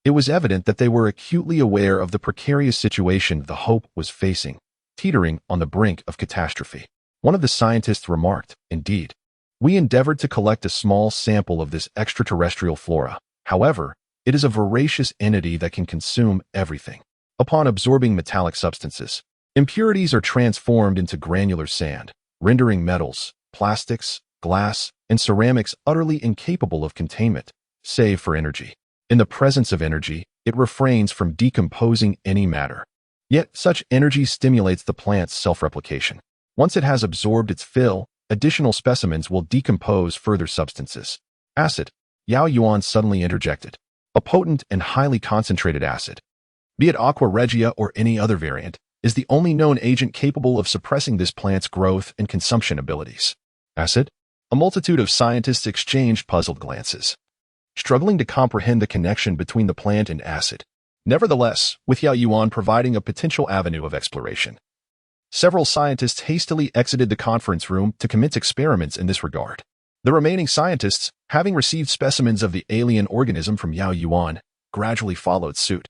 It was evident that they were acutely aware of the precarious situation the Hope was facing, teetering on the brink of catastrophe. One of the scientists remarked, "Indeed, we endeavored to collect a small sample of this extraterrestrial flora. However, it is a voracious entity that can consume everything. Upon absorbing metallic substances, impurities are transformed into granular sand, rendering metals, plastics, glass, and ceramics utterly incapable of containment, save for energy. In the presence of energy, it refrains from decomposing any matter. Yet such energy stimulates the plant's self-replication. Once it has absorbed its fill, additional specimens will decompose further substances. Acid, Yao Yuan suddenly interjected. A potent and highly concentrated acid, be it aqua regia or any other variant, is the only known agent capable of suppressing this plant's growth and consumption abilities. Acid? A multitude of scientists exchanged puzzled glances, struggling to comprehend the connection between the plant and acid. Nevertheless, with Yao Yuan providing a potential avenue of exploration, several scientists hastily exited the conference room to commence experiments in this regard. The remaining scientists, having received specimens of the alien organism from Yao Yuan, gradually followed suit,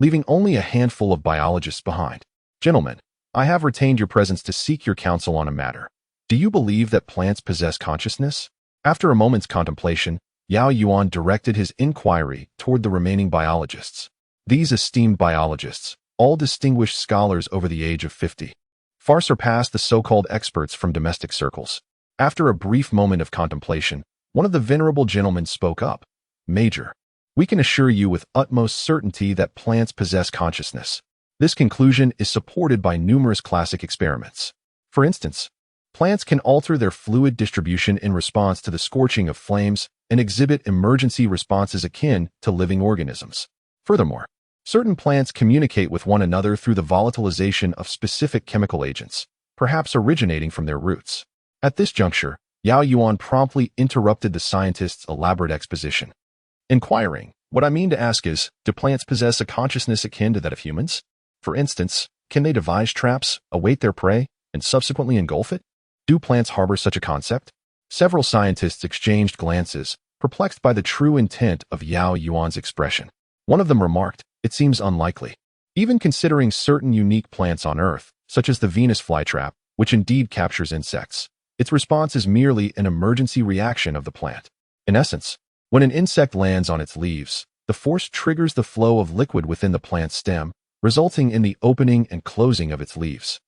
leaving only a handful of biologists behind. Gentlemen, I have retained your presence to seek your counsel on a matter. Do you believe that plants possess consciousness? After a moment's contemplation, Yao Yuan directed his inquiry toward the remaining biologists. These esteemed biologists, all distinguished scholars over the age of 50, far surpassed the so-called experts from domestic circles. After a brief moment of contemplation, one of the venerable gentlemen spoke up. Major, we can assure you with utmost certainty that plants possess consciousness. This conclusion is supported by numerous classic experiments. For instance, plants can alter their fluid distribution in response to the scorching of flames and exhibit emergency responses akin to living organisms. Furthermore, certain plants communicate with one another through the volatilization of specific chemical agents, perhaps originating from their roots. At this juncture, Yao Yuan promptly interrupted the scientist's elaborate exposition, inquiring, "What I mean to ask is, do plants possess a consciousness akin to that of humans? For instance, can they devise traps, await their prey, and subsequently engulf it? Do plants harbor such a concept?" Several scientists exchanged glances, perplexed by the true intent of Yao Yuan's expression. One of them remarked, "It seems unlikely. Even considering certain unique plants on Earth, such as the Venus flytrap, which indeed captures insects, its response is merely an emergency reaction of the plant. In essence, when an insect lands on its leaves, the force triggers the flow of liquid within the plant's stem, resulting in the opening and closing of its leaves.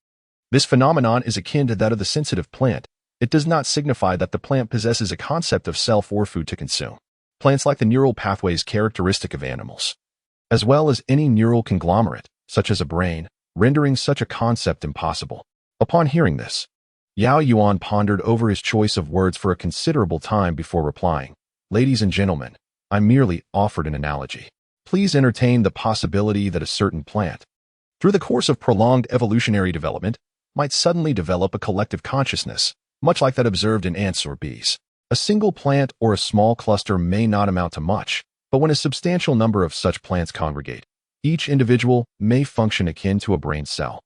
This phenomenon is akin to that of the sensitive plant. It does not signify that the plant possesses a concept of self or food to consume. Plants lack the neural pathways characteristic of animals, as well as any neural conglomerate, such as a brain, rendering such a concept impossible." Upon hearing this, Yao Yuan pondered over his choice of words for a considerable time before replying, "Ladies and gentlemen, I merely offered an analogy. Please entertain the possibility that a certain plant, through the course of prolonged evolutionary development, might suddenly develop a collective consciousness, much like that observed in ants or bees. A single plant or a small cluster may not amount to much, but when a substantial number of such plants congregate, each individual may function akin to a brain cell,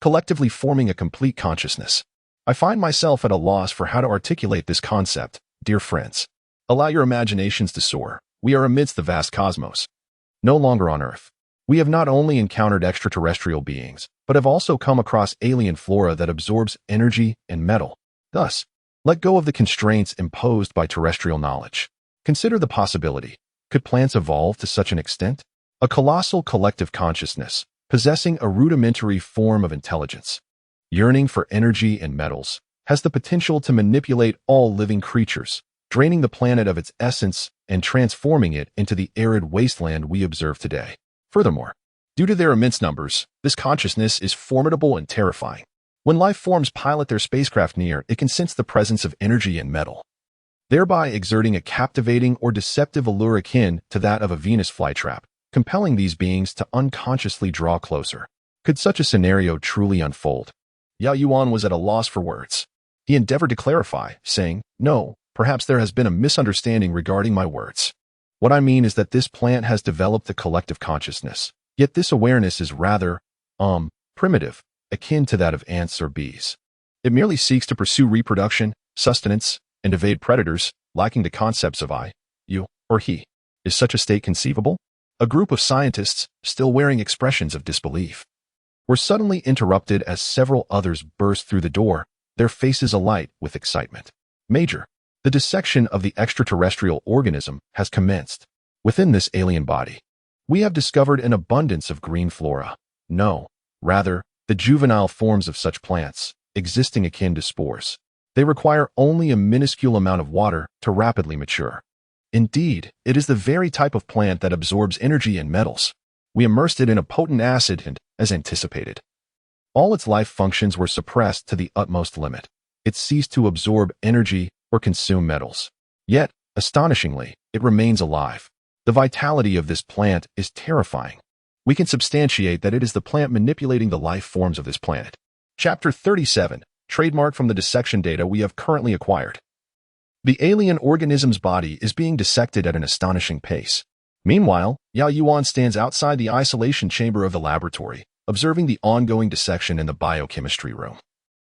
collectively forming a complete consciousness. I find myself at a loss for how to articulate this concept, dear friends. Allow your imaginations to soar. We are amidst the vast cosmos. No longer on Earth. We have not only encountered extraterrestrial beings, but have also come across alien flora that absorbs energy and metal. Thus, let go of the constraints imposed by terrestrial knowledge. Consider the possibility. Could plants evolve to such an extent? A colossal collective consciousness, possessing a rudimentary form of intelligence, yearning for energy and metals, has the potential to manipulate all living creatures, draining the planet of its essence and transforming it into the arid wasteland we observe today. Furthermore, due to their immense numbers, this consciousness is formidable and terrifying. When life forms pilot their spacecraft near, it can sense the presence of energy and metal, thereby exerting a captivating or deceptive allure akin to that of a Venus flytrap, compelling these beings to unconsciously draw closer. Could such a scenario truly unfold? Yao Yuan was at a loss for words. He endeavored to clarify, saying, "No, perhaps there has been a misunderstanding regarding my words. What I mean is that this plant has developed a collective consciousness, yet this awareness is rather, primitive, akin to that of ants or bees. It merely seeks to pursue reproduction, sustenance, and evade predators, lacking the concepts of I, you, or he. Is such a state conceivable?" A group of scientists, still wearing expressions of disbelief, were suddenly interrupted as several others burst through the door, their faces alight with excitement. "Major, the dissection of the extraterrestrial organism has commenced. Within this alien body, we have discovered an abundance of green flora. No, rather, the juvenile forms of such plants, existing akin to spores. They require only a minuscule amount of water to rapidly mature. Indeed, it is the very type of plant that absorbs energy and metals. We immersed it in a potent acid and, as anticipated, all its life functions were suppressed to the utmost limit. It ceased to absorb energy or consume metals. Yet, astonishingly, it remains alive. The vitality of this plant is terrifying. We can substantiate that it is the plant manipulating the life forms of this planet." Chapter 37, trademark from the dissection data we have currently acquired. The alien organism's body is being dissected at an astonishing pace. Meanwhile, Yao Yuan stands outside the isolation chamber of the laboratory, observing the ongoing dissection in the biochemistry room,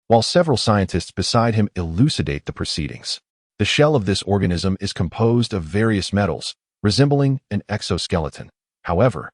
while several scientists beside him elucidate the proceedings. The shell of this organism is composed of various metals, resembling an exoskeleton. However,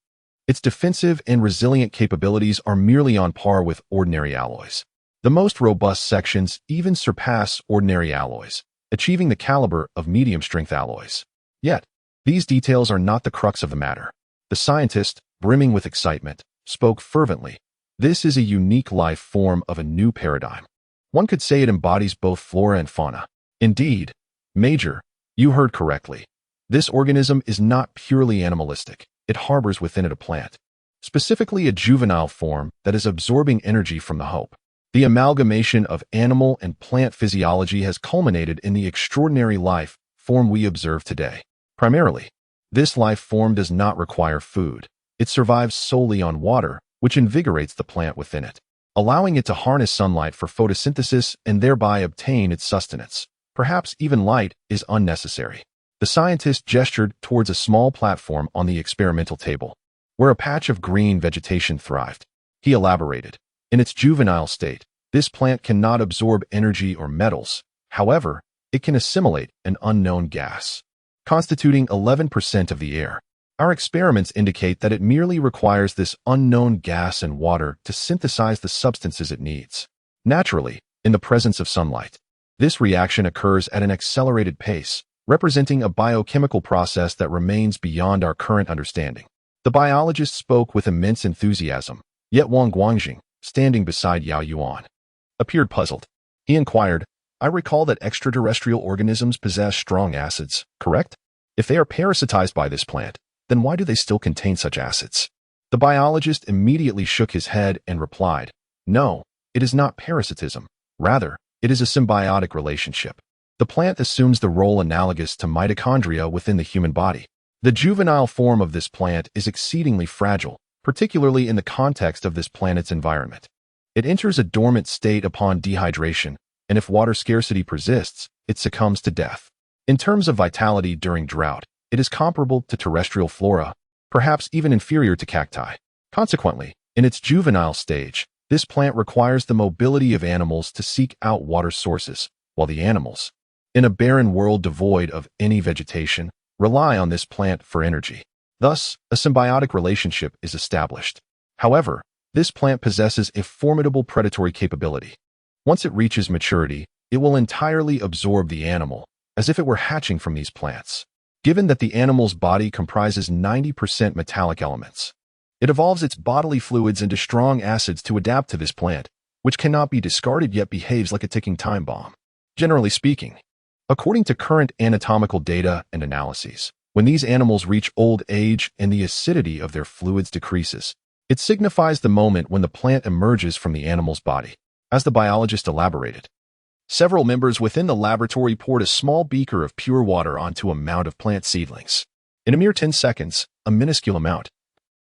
its defensive and resilient capabilities are merely on par with ordinary alloys. The most robust sections even surpass ordinary alloys, achieving the caliber of medium-strength alloys. Yet, these details are not the crux of the matter. The scientist, brimming with excitement, spoke fervently. "This is a unique life form of a new paradigm. One could say it embodies both flora and fauna. Indeed, Major, you heard correctly. This organism is not purely animalistic. It harbors within it a plant, specifically a juvenile form that is absorbing energy from the hope. The amalgamation of animal and plant physiology has culminated in the extraordinary life form we observe today. Primarily, this life form does not require food. It survives solely on water, which invigorates the plant within it, allowing it to harness sunlight for photosynthesis and thereby obtain its sustenance. Perhaps even light is unnecessary." The scientist gestured towards a small platform on the experimental table, where a patch of green vegetation thrived. He elaborated, "In its juvenile state, this plant cannot absorb energy or metals. However, it can assimilate an unknown gas, constituting 11% of the air. Our experiments indicate that it merely requires this unknown gas and water to synthesize the substances it needs. Naturally, in the presence of sunlight, this reaction occurs at an accelerated pace, representing a biochemical process that remains beyond our current understanding." The biologist spoke with immense enthusiasm, yet Wang Guangjing, standing beside Yao Yuan, appeared puzzled. He inquired, "I recall that extraterrestrial organisms possess strong acids, correct? If they are parasitized by this plant, then why do they still contain such acids?" The biologist immediately shook his head and replied, "No, it is not parasitism. Rather, it is a symbiotic relationship. The plant assumes the role analogous to mitochondria within the human body. The juvenile form of this plant is exceedingly fragile, particularly in the context of this planet's environment. It enters a dormant state upon dehydration, and if water scarcity persists, it succumbs to death. In terms of vitality during drought, it is comparable to terrestrial flora, perhaps even inferior to cacti. Consequently, in its juvenile stage, This plant requires the mobility of animals to seek out water sources, while the animals, in a barren world devoid of any vegetation, rely on this plant for energy. Thus, a symbiotic relationship is established. However, this plant possesses a formidable predatory capability. Once it reaches maturity, it will entirely absorb the animal, as if it were hatching from these plants. Given that the animal's body comprises 90% metallic elements, it evolves its bodily fluids into strong acids to adapt to this plant, which cannot be discarded yet behaves like a ticking time bomb. Generally speaking, according to current anatomical data and analyses, when these animals reach old age and the acidity of their fluids decreases, it signifies the moment when the plant emerges from the animal's body. As the biologist elaborated, several members within the laboratory poured a small beaker of pure water onto a mound of plant seedlings. In a mere 10 seconds, a minuscule amount,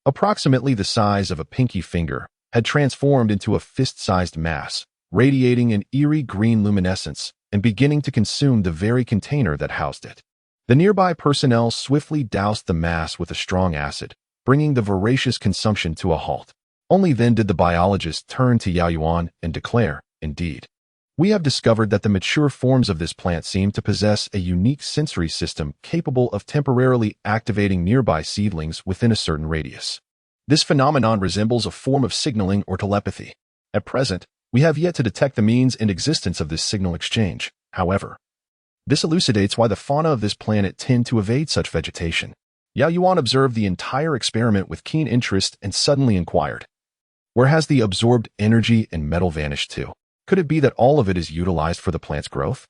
approximately the size of a pinky finger, had transformed into a fist-sized mass, radiating an eerie green luminescence and beginning to consume the very container that housed it. The nearby personnel swiftly doused the mass with a strong acid, bringing the voracious consumption to a halt. Only then did the biologist turn to Yao Yuan and declare, "Indeed, we have discovered that the mature forms of this plant seem to possess a unique sensory system capable of temporarily activating nearby seedlings within a certain radius. This phenomenon resembles a form of signaling or telepathy. At present, we have yet to detect the means and existence of this signal exchange. However, this elucidates why the fauna of this planet tend to evade such vegetation." Yao Yuan observed the entire experiment with keen interest and suddenly inquired, "Where has the absorbed energy and metal vanished to? Could it be that all of it is utilized for the plant's growth?"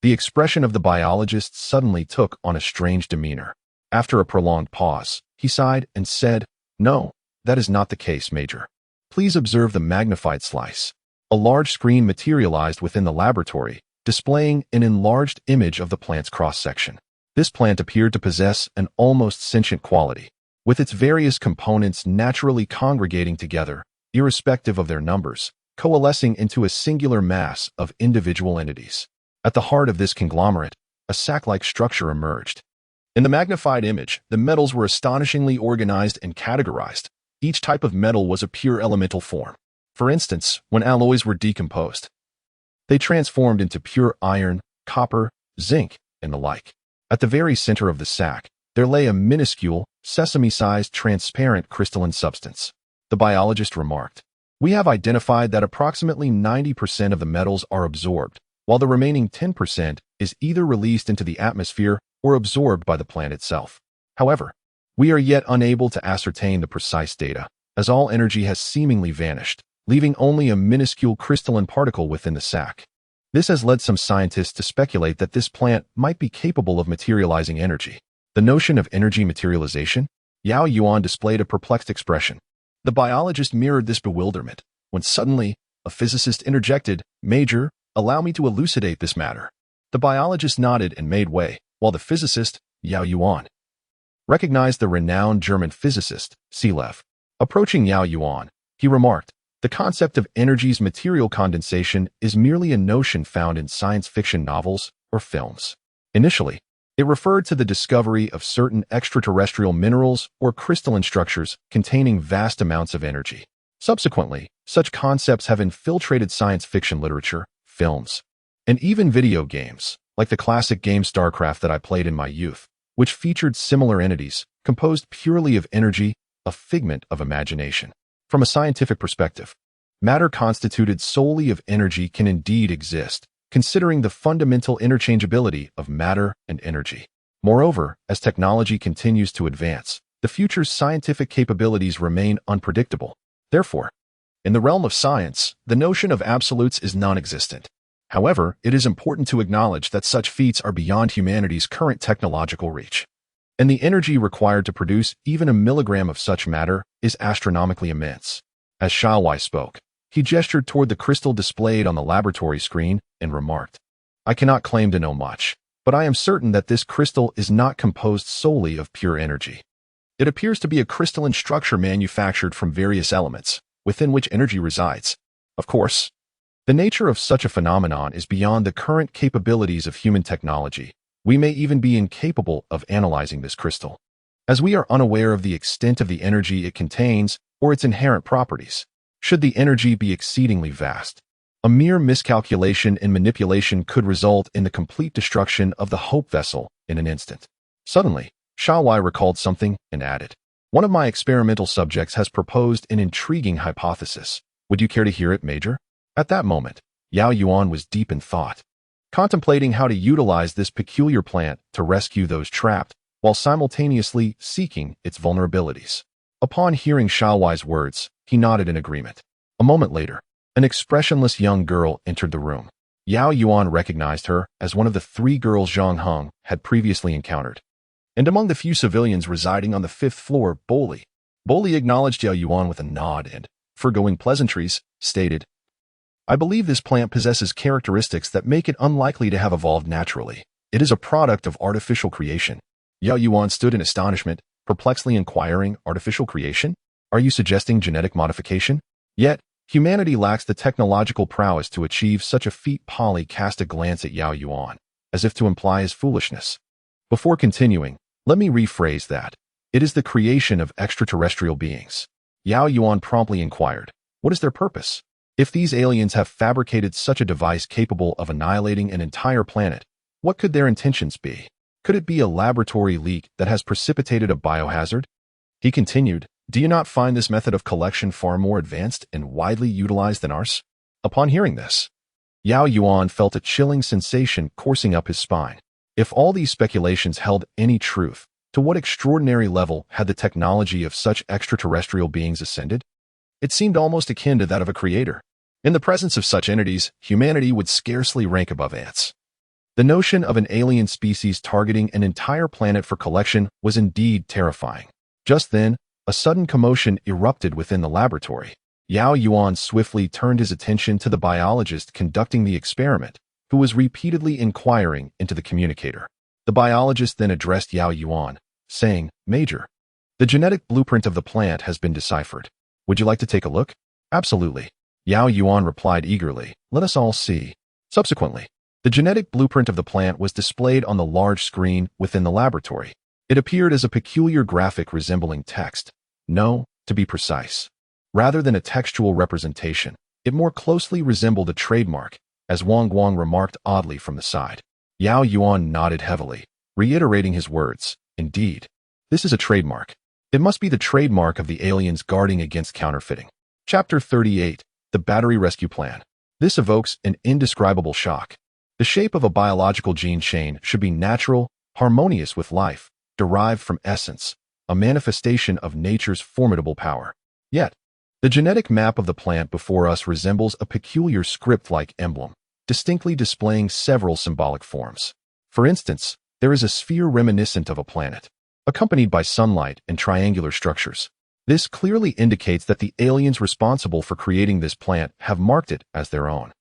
The expression of the biologist suddenly took on a strange demeanor. After a prolonged pause, he sighed and said, "No, that is not the case, Major. Please observe the magnified slice." A large screen materialized within the laboratory, displaying an enlarged image of the plant's cross-section. This plant appeared to possess an almost sentient quality, with its various components naturally congregating together, irrespective of their numbers, coalescing into a singular mass of individual entities. At the heart of this conglomerate, a sac-like structure emerged. In the magnified image, the metals were astonishingly organized and categorized. Each type of metal was a pure elemental form. For instance, when alloys were decomposed, they transformed into pure iron, copper, zinc, and the like. At the very center of the sac, there lay a minuscule, sesame-sized transparent crystalline substance. The biologist remarked, "We have identified that approximately 90% of the metals are absorbed, while the remaining 10% is either released into the atmosphere or absorbed by the plant itself. However, we are yet unable to ascertain the precise data, as all energy has seemingly vanished, leaving only a minuscule crystalline particle within the sac. This has led some scientists to speculate that this plant might be capable of materializing energy." The notion of energy materialization? Yao Yuan displayed a perplexed expression. The biologist mirrored this bewilderment, when suddenly, a physicist interjected, "Major, allow me to elucidate this matter." The biologist nodded and made way, while the physicist, Yao Yuan, recognized the renowned German physicist, Seelev. Approaching Yao Yuan, he remarked, "The concept of energy's material condensation is merely a notion found in science fiction novels or films. Initially, it referred to the discovery of certain extraterrestrial minerals or crystalline structures containing vast amounts of energy. Subsequently, such concepts have infiltrated science fiction literature, films, and even video games, like the classic game StarCraft that I played in my youth, which featured similar entities, composed purely of energy, a figment of imagination. From a scientific perspective, matter constituted solely of energy can indeed exist, considering the fundamental interchangeability of matter and energy. Moreover, as technology continues to advance, the future's scientific capabilities remain unpredictable. Therefore, in the realm of science, the notion of absolutes is non-existent. However, it is important to acknowledge that such feats are beyond humanity's current technological reach, and the energy required to produce even a milligram of such matter is astronomically immense. As Xiaowai spoke, he gestured toward the crystal displayed on the laboratory screen and remarked, "I cannot claim to know much, but I am certain that this crystal is not composed solely of pure energy. It appears to be a crystalline structure manufactured from various elements, within which energy resides. Of course, the nature of such a phenomenon is beyond the current capabilities of human technology. We may even be incapable of analyzing this crystal, as we are unaware of the extent of the energy it contains or its inherent properties. should the energy be exceedingly vast? A mere miscalculation and manipulation could result in the complete destruction of the Hope vessel in an instant. Suddenly, Yao Yuan recalled something and added, "One of my experimental subjects has proposed an intriguing hypothesis. Would you care to hear it, Major?" At that moment, Yao Yuan was deep in thought, contemplating how to utilize this peculiar plant to rescue those trapped, while simultaneously seeking its vulnerabilities. Upon hearing Yao Yuan's words, he nodded in agreement. A moment later, an expressionless young girl entered the room. Yao Yuan recognized her as one of the 3 girls Zhang Heng had previously encountered. And among the few civilians residing on the 5th floor, Boli acknowledged Yao Yuan with a nod and, foregoing pleasantries, stated, "I believe this plant possesses characteristics that make it unlikely to have evolved naturally. It is a product of artificial creation." Yao Yuan stood in astonishment, perplexedly inquiring, "Artificial creation? Are you suggesting genetic modification?" Yet, humanity lacks the technological prowess to achieve such a feat. Polly cast a glance at Yao Yuan, as if to imply his foolishness. Before continuing, let me rephrase that. It is the creation of extraterrestrial beings. Yao Yuan promptly inquired, "What is their purpose? If these aliens have fabricated such a device capable of annihilating an entire planet, what could their intentions be? Could it be a laboratory leak that has precipitated a biohazard?" He continued, "Do you not find this method of collection far more advanced and widely utilized than ours?" Upon hearing this, Yao Yuan felt a chilling sensation coursing up his spine. If all these speculations held any truth, to what extraordinary level had the technology of such extraterrestrial beings ascended? It seemed almost akin to that of a creator. In the presence of such entities, humanity would scarcely rank above ants. The notion of an alien species targeting an entire planet for collection was indeed terrifying. Just then, a sudden commotion erupted within the laboratory. Yao Yuan swiftly turned his attention to the biologist conducting the experiment, who was repeatedly inquiring into the communicator. The biologist then addressed Yao Yuan, saying, "Major, the genetic blueprint of the plant has been deciphered. Would you like to take a look?" "Absolutely," Yao Yuan replied eagerly. "Let us all see." Subsequently, the genetic blueprint of the plant was displayed on the large screen within the laboratory. It appeared as a peculiar graphic resembling text. No, to be precise. Rather than a textual representation, it more closely resembled a trademark, as Wang Guang remarked oddly from the side. Yao Yuan nodded heavily, reiterating his words. "Indeed, this is a trademark. It must be the trademark of the aliens guarding against counterfeiting." Chapter 38, The Battery Rescue Plan. This evokes an indescribable shock. The shape of a biological gene chain should be natural, harmonious with life, derived from essence, a manifestation of nature's formidable power. Yet, the genetic map of the plant before us resembles a peculiar script-like emblem, distinctly displaying several symbolic forms. For instance, there is a sphere reminiscent of a planet, accompanied by sunlight and triangular structures. This clearly indicates that the aliens responsible for creating this plant have marked it as their own.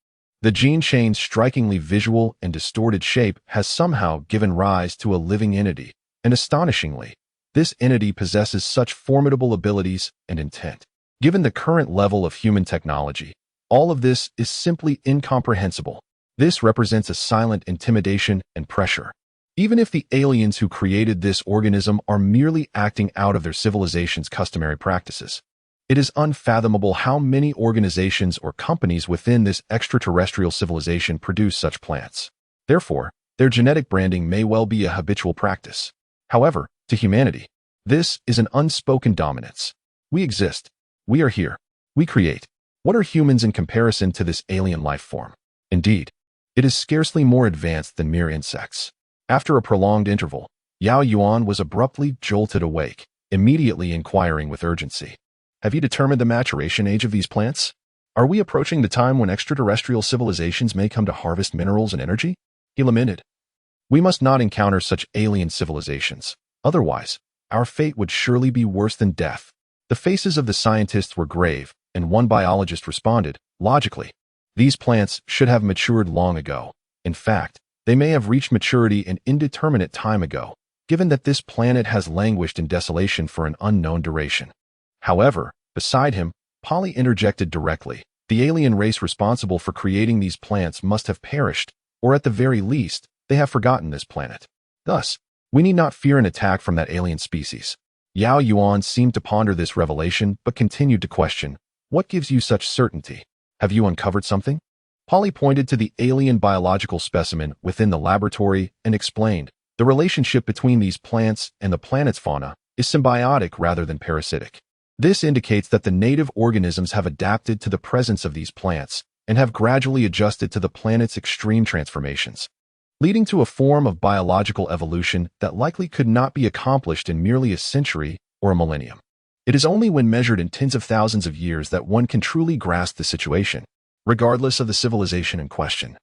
The gene chain's strikingly visual and distorted shape has somehow given rise to a living entity, and astonishingly, this entity possesses such formidable abilities and intent. Given the current level of human technology, all of this is simply incomprehensible. This represents a silent intimidation and pressure. Even if the aliens who created this organism are merely acting out of their civilization's customary practices, it is unfathomable how many organizations or companies within this extraterrestrial civilization produce such plants. Therefore, their genetic branding may well be a habitual practice. However, to humanity, this is an unspoken dominance. We exist. We are here. We create. What are humans in comparison to this alien life form? Indeed, it is scarcely more advanced than mere insects. After a prolonged interval, Yao Yuan was abruptly jolted awake, immediately inquiring with urgency. "Have you determined the maturation age of these plants? Are we approaching the time when extraterrestrial civilizations may come to harvest minerals and energy?" He lamented. "We must not encounter such alien civilizations. Otherwise, our fate would surely be worse than death." The faces of the scientists were grave, and one biologist responded, logically, "These plants should have matured long ago. In fact, they may have reached maturity an indeterminate time ago, given that this planet has languished in desolation for an unknown duration." However, beside him, Polly interjected directly, "The alien race responsible for creating these plants must have perished, or at the very least, they have forgotten this planet. Thus, we need not fear an attack from that alien species." Yao Yuan seemed to ponder this revelation but continued to question, What gives you such certainty? Have you uncovered something? Polly pointed to the alien biological specimen within the laboratory and explained, the relationship between these plants and the planet's fauna is symbiotic rather than parasitic. This indicates that the native organisms have adapted to the presence of these plants and have gradually adjusted to the planet's extreme transformations, leading to a form of biological evolution that likely could not be accomplished in merely a century or a millennium. It is only when measured in tens of thousands of years that one can truly grasp the situation, regardless of the civilization in question.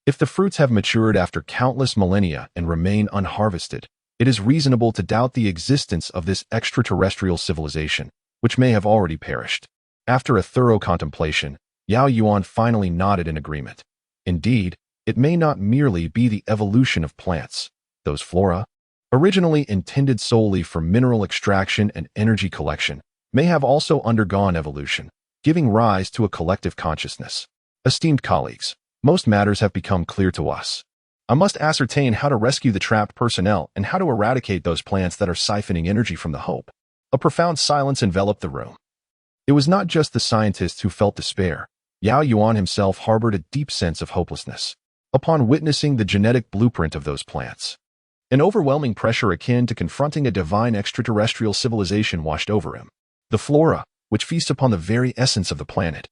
If the fruits have matured after countless millennia and remain unharvested, it is reasonable to doubt the existence of this extraterrestrial civilization, which may have already perished. After a thorough contemplation, Yao Yuan finally nodded in agreement. Indeed, it may not merely be the evolution of plants. Those flora, originally intended solely for mineral extraction and energy collection, may have also undergone evolution, giving rise to a collective consciousness. Esteemed colleagues, most matters have become clear to us. I must ascertain how to rescue the trapped personnel and how to eradicate those plants that are siphoning energy from the Hope. A profound silence enveloped the room. It was not just the scientists who felt despair. Yao Yuan himself harbored a deep sense of hopelessness upon witnessing the genetic blueprint of those plants. An overwhelming pressure akin to confronting a divine extraterrestrial civilization washed over him. The flora, which feasts upon the very essence of the planet,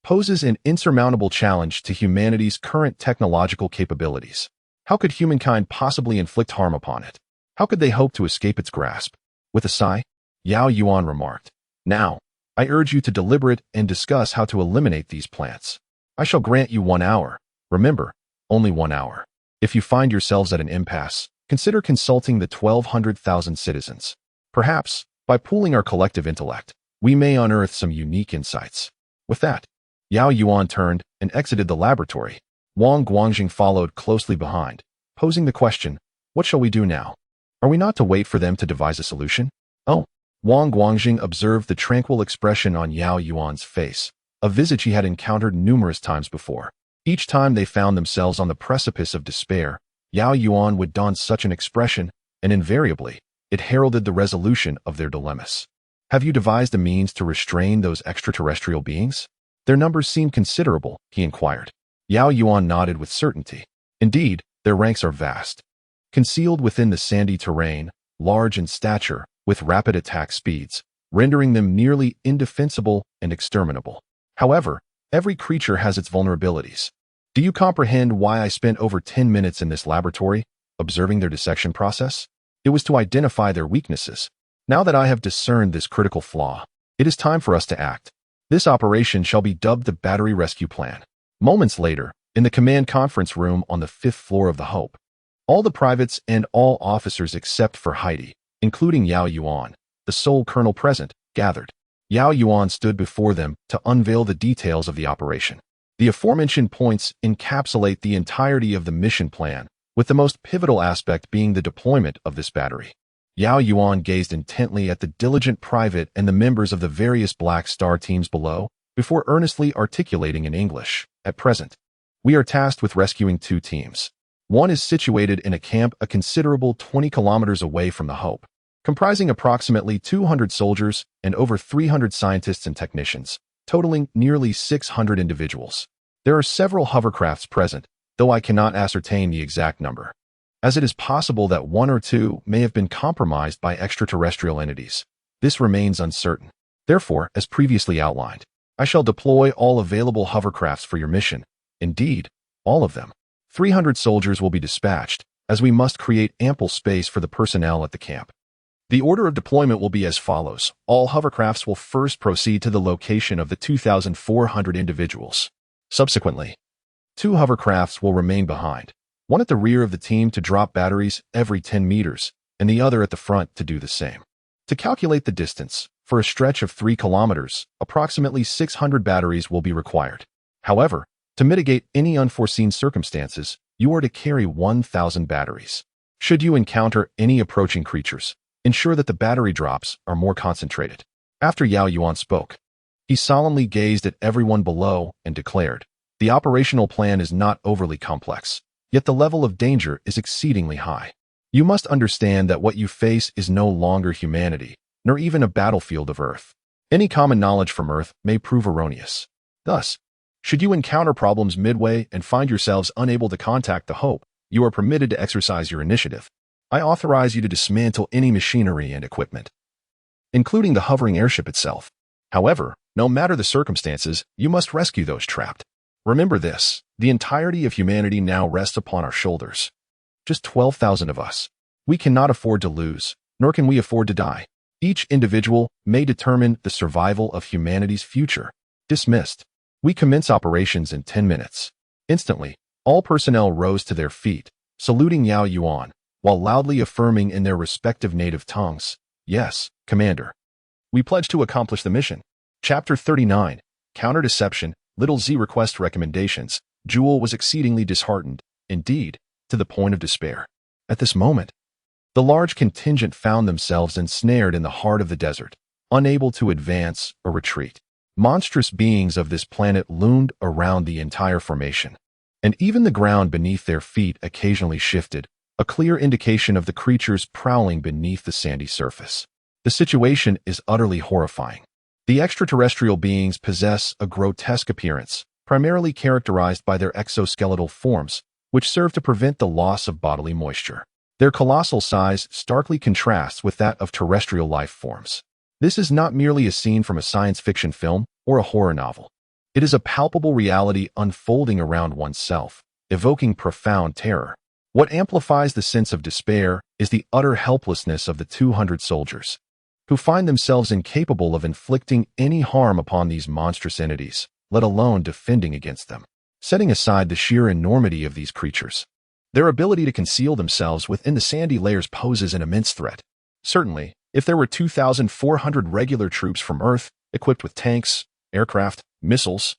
poses an insurmountable challenge to humanity's current technological capabilities. How could humankind possibly inflict harm upon it? How could they hope to escape its grasp? With a sigh, Yao Yuan remarked, "Now, I urge you to deliberate and discuss how to eliminate these plants. I shall grant you 1 hour. Remember, only 1 hour. If you find yourselves at an impasse, consider consulting the 1,200,000 citizens. Perhaps, by pooling our collective intellect, we may unearth some unique insights." With that, Yao Yuan turned and exited the laboratory. Wang Guangjing followed closely behind, posing the question, "What shall we do now? Are we not to wait for them to devise a solution?" "Oh." Wang Guangjing observed the tranquil expression on Yao Yuan's face, a visage he had encountered numerous times before. Each time they found themselves on the precipice of despair, Yao Yuan would don such an expression, and invariably, it heralded the resolution of their dilemmas. "Have you devised a means to restrain those extraterrestrial beings? Their numbers seem considerable," he inquired. Yao Yuan nodded with certainty. "Indeed, their ranks are vast. Concealed within the sandy terrain, large in stature, with rapid attack speeds, rendering them nearly indefensible and exterminable. However, every creature has its vulnerabilities. Do you comprehend why I spent over 10 minutes in this laboratory, observing their dissection process? It was to identify their weaknesses. Now that I have discerned this critical flaw, it is time for us to act. This operation shall be dubbed the Battery Rescue Plan." Moments later, in the command conference room on the 5th floor of the Hope, all the privates and all officers except for Heidi, including Yao Yuan, the sole colonel present, gathered. Yao Yuan stood before them to unveil the details of the operation. The aforementioned points encapsulate the entirety of the mission plan, with the most pivotal aspect being the deployment of this battery. Yao Yuan gazed intently at the diligent private and the members of the various Black Star teams below, before earnestly articulating in English, "At present, we are tasked with rescuing 2 teams. One is situated in a camp a considerable 20 kilometers away from the Hope, comprising approximately 200 soldiers and over 300 scientists and technicians, totaling nearly 600 individuals. There are several hovercrafts present, though I cannot ascertain the exact number, as it is possible that 1 or 2 may have been compromised by extraterrestrial entities. This remains uncertain. Therefore, as previously outlined, I shall deploy all available hovercrafts for your mission. Indeed, all of them. 300 soldiers will be dispatched, as we must create ample space for the personnel at the camp. The order of deployment will be as follows. All hovercrafts will first proceed to the location of the 2,400 individuals. Subsequently, 2 hovercrafts will remain behind, one at the rear of the team to drop batteries every 10 meters, and the other at the front to do the same. To calculate the distance, for a stretch of 3 kilometers, approximately 600 batteries will be required. However, to mitigate any unforeseen circumstances, you are to carry 1,000 batteries. Should you encounter any approaching creatures, ensure that the battery drops are more concentrated." After Yao Yuan spoke, he solemnly gazed at everyone below and declared, "The operational plan is not overly complex, yet the level of danger is exceedingly high. You must understand that what you face is no longer humanity, nor even a battlefield of Earth. Any common knowledge from Earth may prove erroneous. Thus, should you encounter problems midway and find yourselves unable to contact the Hope, you are permitted to exercise your initiative. I authorize you to dismantle any machinery and equipment, including the hovering airship itself. However, no matter the circumstances, you must rescue those trapped. Remember this, the entirety of humanity now rests upon our shoulders. Just 12,000 of us. We cannot afford to lose, nor can we afford to die. Each individual may determine the survival of humanity's future. Dismissed. We commence operations in 10 minutes. Instantly, all personnel rose to their feet, saluting Yao Yuan, while loudly affirming in their respective native tongues, "Yes, Commander." We pledge to accomplish the mission. Chapter 39, Counter-Deception, Little Z Request Recommendations. Jewel was exceedingly disheartened, indeed, to the point of despair. At this moment, the large contingent found themselves ensnared in the heart of the desert, unable to advance or retreat. Monstrous beings of this planet loomed around the entire formation, and even the ground beneath their feet occasionally shifted, a clear indication of the creatures prowling beneath the sandy surface. The situation is utterly horrifying. The extraterrestrial beings possess a grotesque appearance, primarily characterized by their exoskeletal forms, which serve to prevent the loss of bodily moisture. Their colossal size starkly contrasts with that of terrestrial life forms. This is not merely a scene from a science fiction film or a horror novel. It is a palpable reality unfolding around oneself, evoking profound terror. What amplifies the sense of despair is the utter helplessness of the 200 soldiers, who find themselves incapable of inflicting any harm upon these monstrous entities, let alone defending against them. Setting aside the sheer enormity of these creatures, their ability to conceal themselves within the sandy layers poses an immense threat. Certainly, if there were 2,400 regular troops from Earth, equipped with tanks, aircraft, missiles,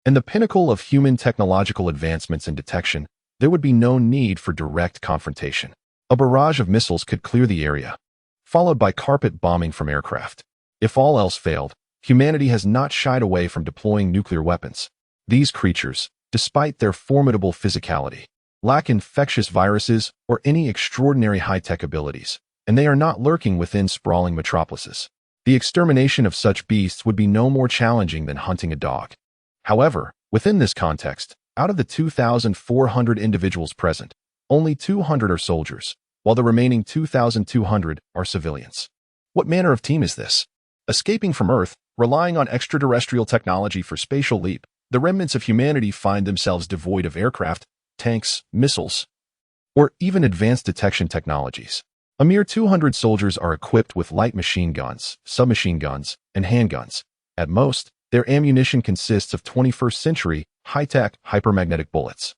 and the pinnacle of human technological advancements in detection, there would be no need for direct confrontation. A barrage of missiles could clear the area, followed by carpet bombing from aircraft. If all else failed, humanity has not shied away from deploying nuclear weapons. These creatures, despite their formidable physicality, lack infectious viruses or any extraordinary high-tech abilities, and they are not lurking within sprawling metropolises. The extermination of such beasts would be no more challenging than hunting a dog. However, within this context, out of the 2,400 individuals present, only 200 are soldiers, while the remaining 2,200 are civilians. What manner of team is this? Escaping from Earth, relying on extraterrestrial technology for spatial leap, the remnants of humanity find themselves devoid of aircraft, tanks, missiles, or even advanced detection technologies. A mere 200 soldiers are equipped with light machine guns, submachine guns, and handguns. At most, their ammunition consists of 21st century, high-tech, hypermagnetic bullets,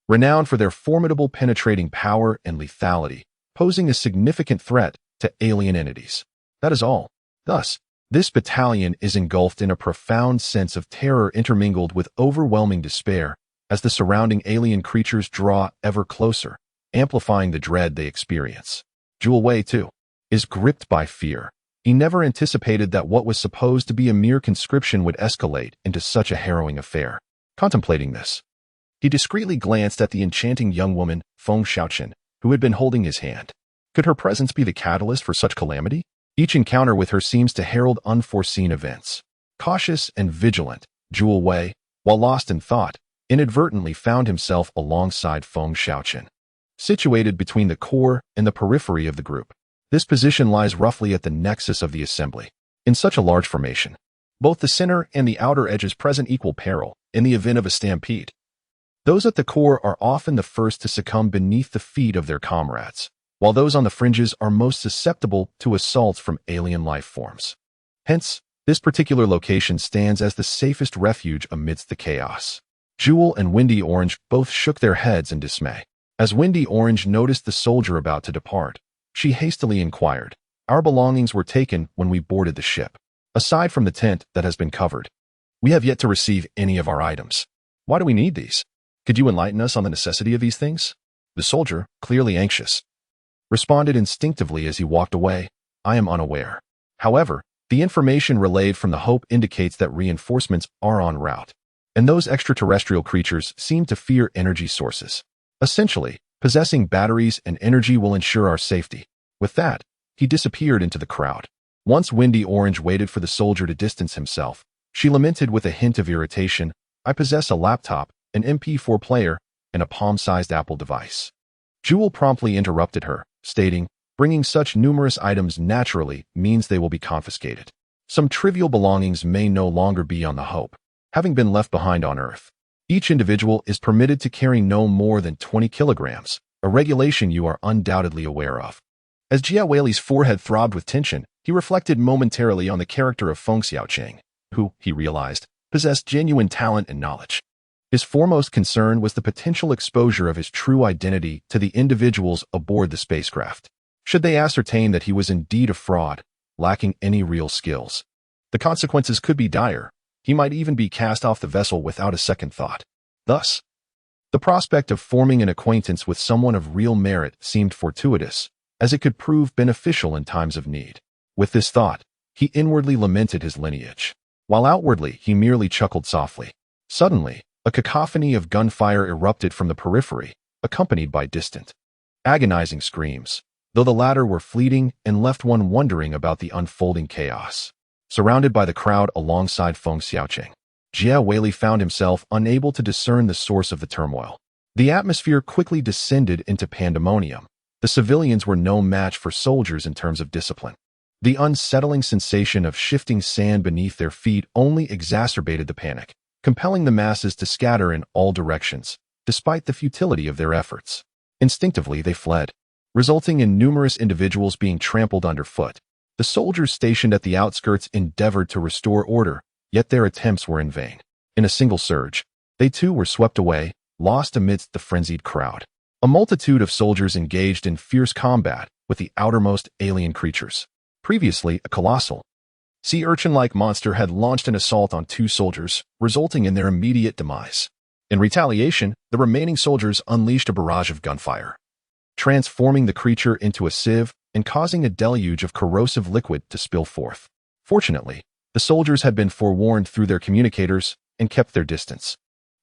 renowned for their formidable penetrating power and lethality, posing a significant threat to alien entities. That is all. Thus, this battalion is engulfed in a profound sense of terror intermingled with overwhelming despair, as the surrounding alien creatures draw ever closer, amplifying the dread they experience. Jewel Wei, too, is gripped by fear. He never anticipated that what was supposed to be a mere conscription would escalate into such a harrowing affair. Contemplating this, he discreetly glanced at the enchanting young woman, Feng Xiaoqian, who had been holding his hand. Could her presence be the catalyst for such calamity? Each encounter with her seems to herald unforeseen events. Cautious and vigilant, Jewel Wei, while lost in thought, inadvertently found himself alongside Feng Xiaoqian, situated between the core and the periphery of the group. This position lies roughly at the nexus of the assembly. In such a large formation, both the center and the outer edges present equal peril in the event of a stampede. Those at the core are often the first to succumb beneath the feet of their comrades, while those on the fringes are most susceptible to assaults from alien life forms. Hence, this particular location stands as the safest refuge amidst the chaos. Jewel and Windy Orange both shook their heads in dismay. As Windy Orange noticed the soldier about to depart, she hastily inquired, "Our belongings were taken when we boarded the ship. Aside from the tent that has been covered, we have yet to receive any of our items. Why do we need these? Could you enlighten us on the necessity of these things?" The soldier, clearly anxious, responded instinctively as he walked away, "I am unaware. However, the information relayed from the Hope indicates that reinforcements are en route, and those extraterrestrial creatures seem to fear energy sources. Essentially, possessing batteries and energy will ensure our safety." With that, he disappeared into the crowd. Once Windy Orange waited for the soldier to distance himself, she lamented with a hint of irritation, "I possess a laptop, an MP4 player, and a palm-sized Apple device." Jewel promptly interrupted her, stating, "Bringing such numerous items naturally means they will be confiscated. Some trivial belongings may no longer be on the Hope, having been left behind on Earth. Each individual is permitted to carry no more than 20 kilograms, a regulation you are undoubtedly aware of." As Jia Weili's forehead throbbed with tension, he reflected momentarily on the character of Feng Xiaocheng, who, he realized, possessed genuine talent and knowledge. His foremost concern was the potential exposure of his true identity to the individuals aboard the spacecraft. Should they ascertain that he was indeed a fraud, lacking any real skills, the consequences could be dire. He might even be cast off the vessel without a second thought. Thus, the prospect of forming an acquaintance with someone of real merit seemed fortuitous, as it could prove beneficial in times of need. With this thought, he inwardly lamented his lineage, while outwardly he merely chuckled softly. Suddenly, a cacophony of gunfire erupted from the periphery, accompanied by distant, agonizing screams, though the latter were fleeting and left one wondering about the unfolding chaos. Surrounded by the crowd alongside Feng Xiaocheng, Jia Weili found himself unable to discern the source of the turmoil. The atmosphere quickly descended into pandemonium. The civilians were no match for soldiers in terms of discipline. The unsettling sensation of shifting sand beneath their feet only exacerbated the panic, compelling the masses to scatter in all directions, despite the futility of their efforts. Instinctively, they fled, resulting in numerous individuals being trampled underfoot. The soldiers stationed at the outskirts endeavored to restore order, yet their attempts were in vain. In a single surge, they too were swept away, lost amidst the frenzied crowd. A multitude of soldiers engaged in fierce combat with the outermost alien creatures. Previously, a colossal, sea urchin-like monster had launched an assault on two soldiers, resulting in their immediate demise. In retaliation, the remaining soldiers unleashed a barrage of gunfire, transforming the creature into a sieve and causing a deluge of corrosive liquid to spill forth. Fortunately, the soldiers had been forewarned through their communicators and kept their distance,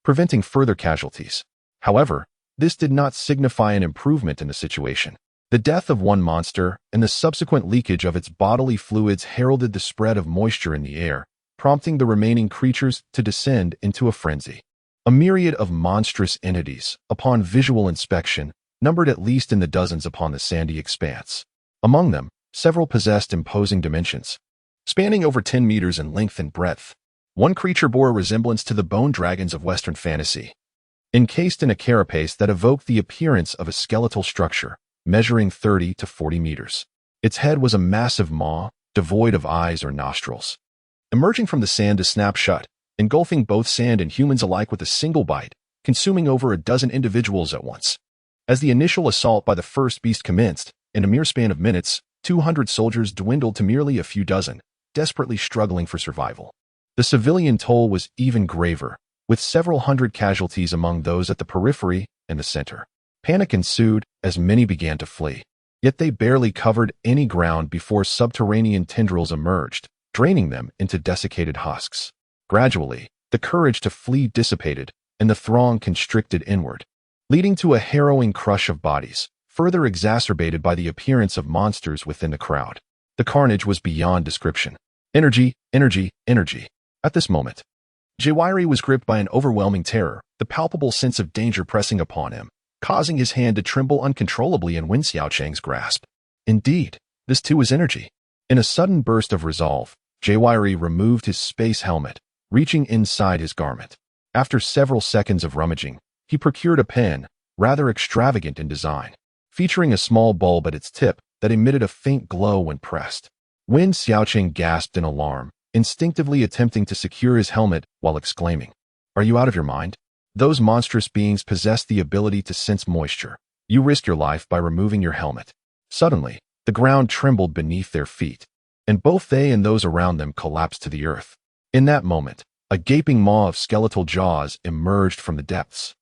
preventing further casualties. However, this did not signify an improvement in the situation. The death of one monster and the subsequent leakage of its bodily fluids heralded the spread of moisture in the air, prompting the remaining creatures to descend into a frenzy. A myriad of monstrous entities, upon visual inspection, numbered at least in the dozens upon the sandy expanse. Among them, several possessed imposing dimensions, spanning over 10 meters in length and breadth. One creature bore a resemblance to the bone dragons of Western fantasy, encased in a carapace that evoked the appearance of a skeletal structure, measuring 30 to 40 meters. Its head was a massive maw, devoid of eyes or nostrils, emerging from the sand to snap shut, engulfing both sand and humans alike with a single bite, consuming over a dozen individuals at once. As the initial assault by the first beast commenced, in a mere span of minutes, 200 soldiers dwindled to merely a few dozen, desperately struggling for survival. The civilian toll was even graver, with several hundred casualties among those at the periphery and the center. Panic ensued as many began to flee, yet they barely covered any ground before subterranean tendrils emerged, draining them into desiccated husks. Gradually, the courage to flee dissipated, and the throng constricted inward, leading to a harrowing crush of bodies, further exacerbated by the appearance of monsters within the crowd. The carnage was beyond description. Energy, energy, energy. At this moment, Jawairi was gripped by an overwhelming terror, the palpable sense of danger pressing upon him, causing his hand to tremble uncontrollably in Wen Xiaocheng's grasp. Indeed, this too was energy. In a sudden burst of resolve, Jawairi removed his space helmet, reaching inside his garment. After several seconds of rummaging, he procured a pen, rather extravagant in design, featuring a small bulb at its tip that emitted a faint glow when pressed. Wen Xiaocheng gasped in alarm, instinctively attempting to secure his helmet while exclaiming, "Are you out of your mind? Those monstrous beings possess the ability to sense moisture. You risk your life by removing your helmet." Suddenly, the ground trembled beneath their feet, and both they and those around them collapsed to the earth. In that moment, a gaping maw of skeletal jaws emerged from the depths.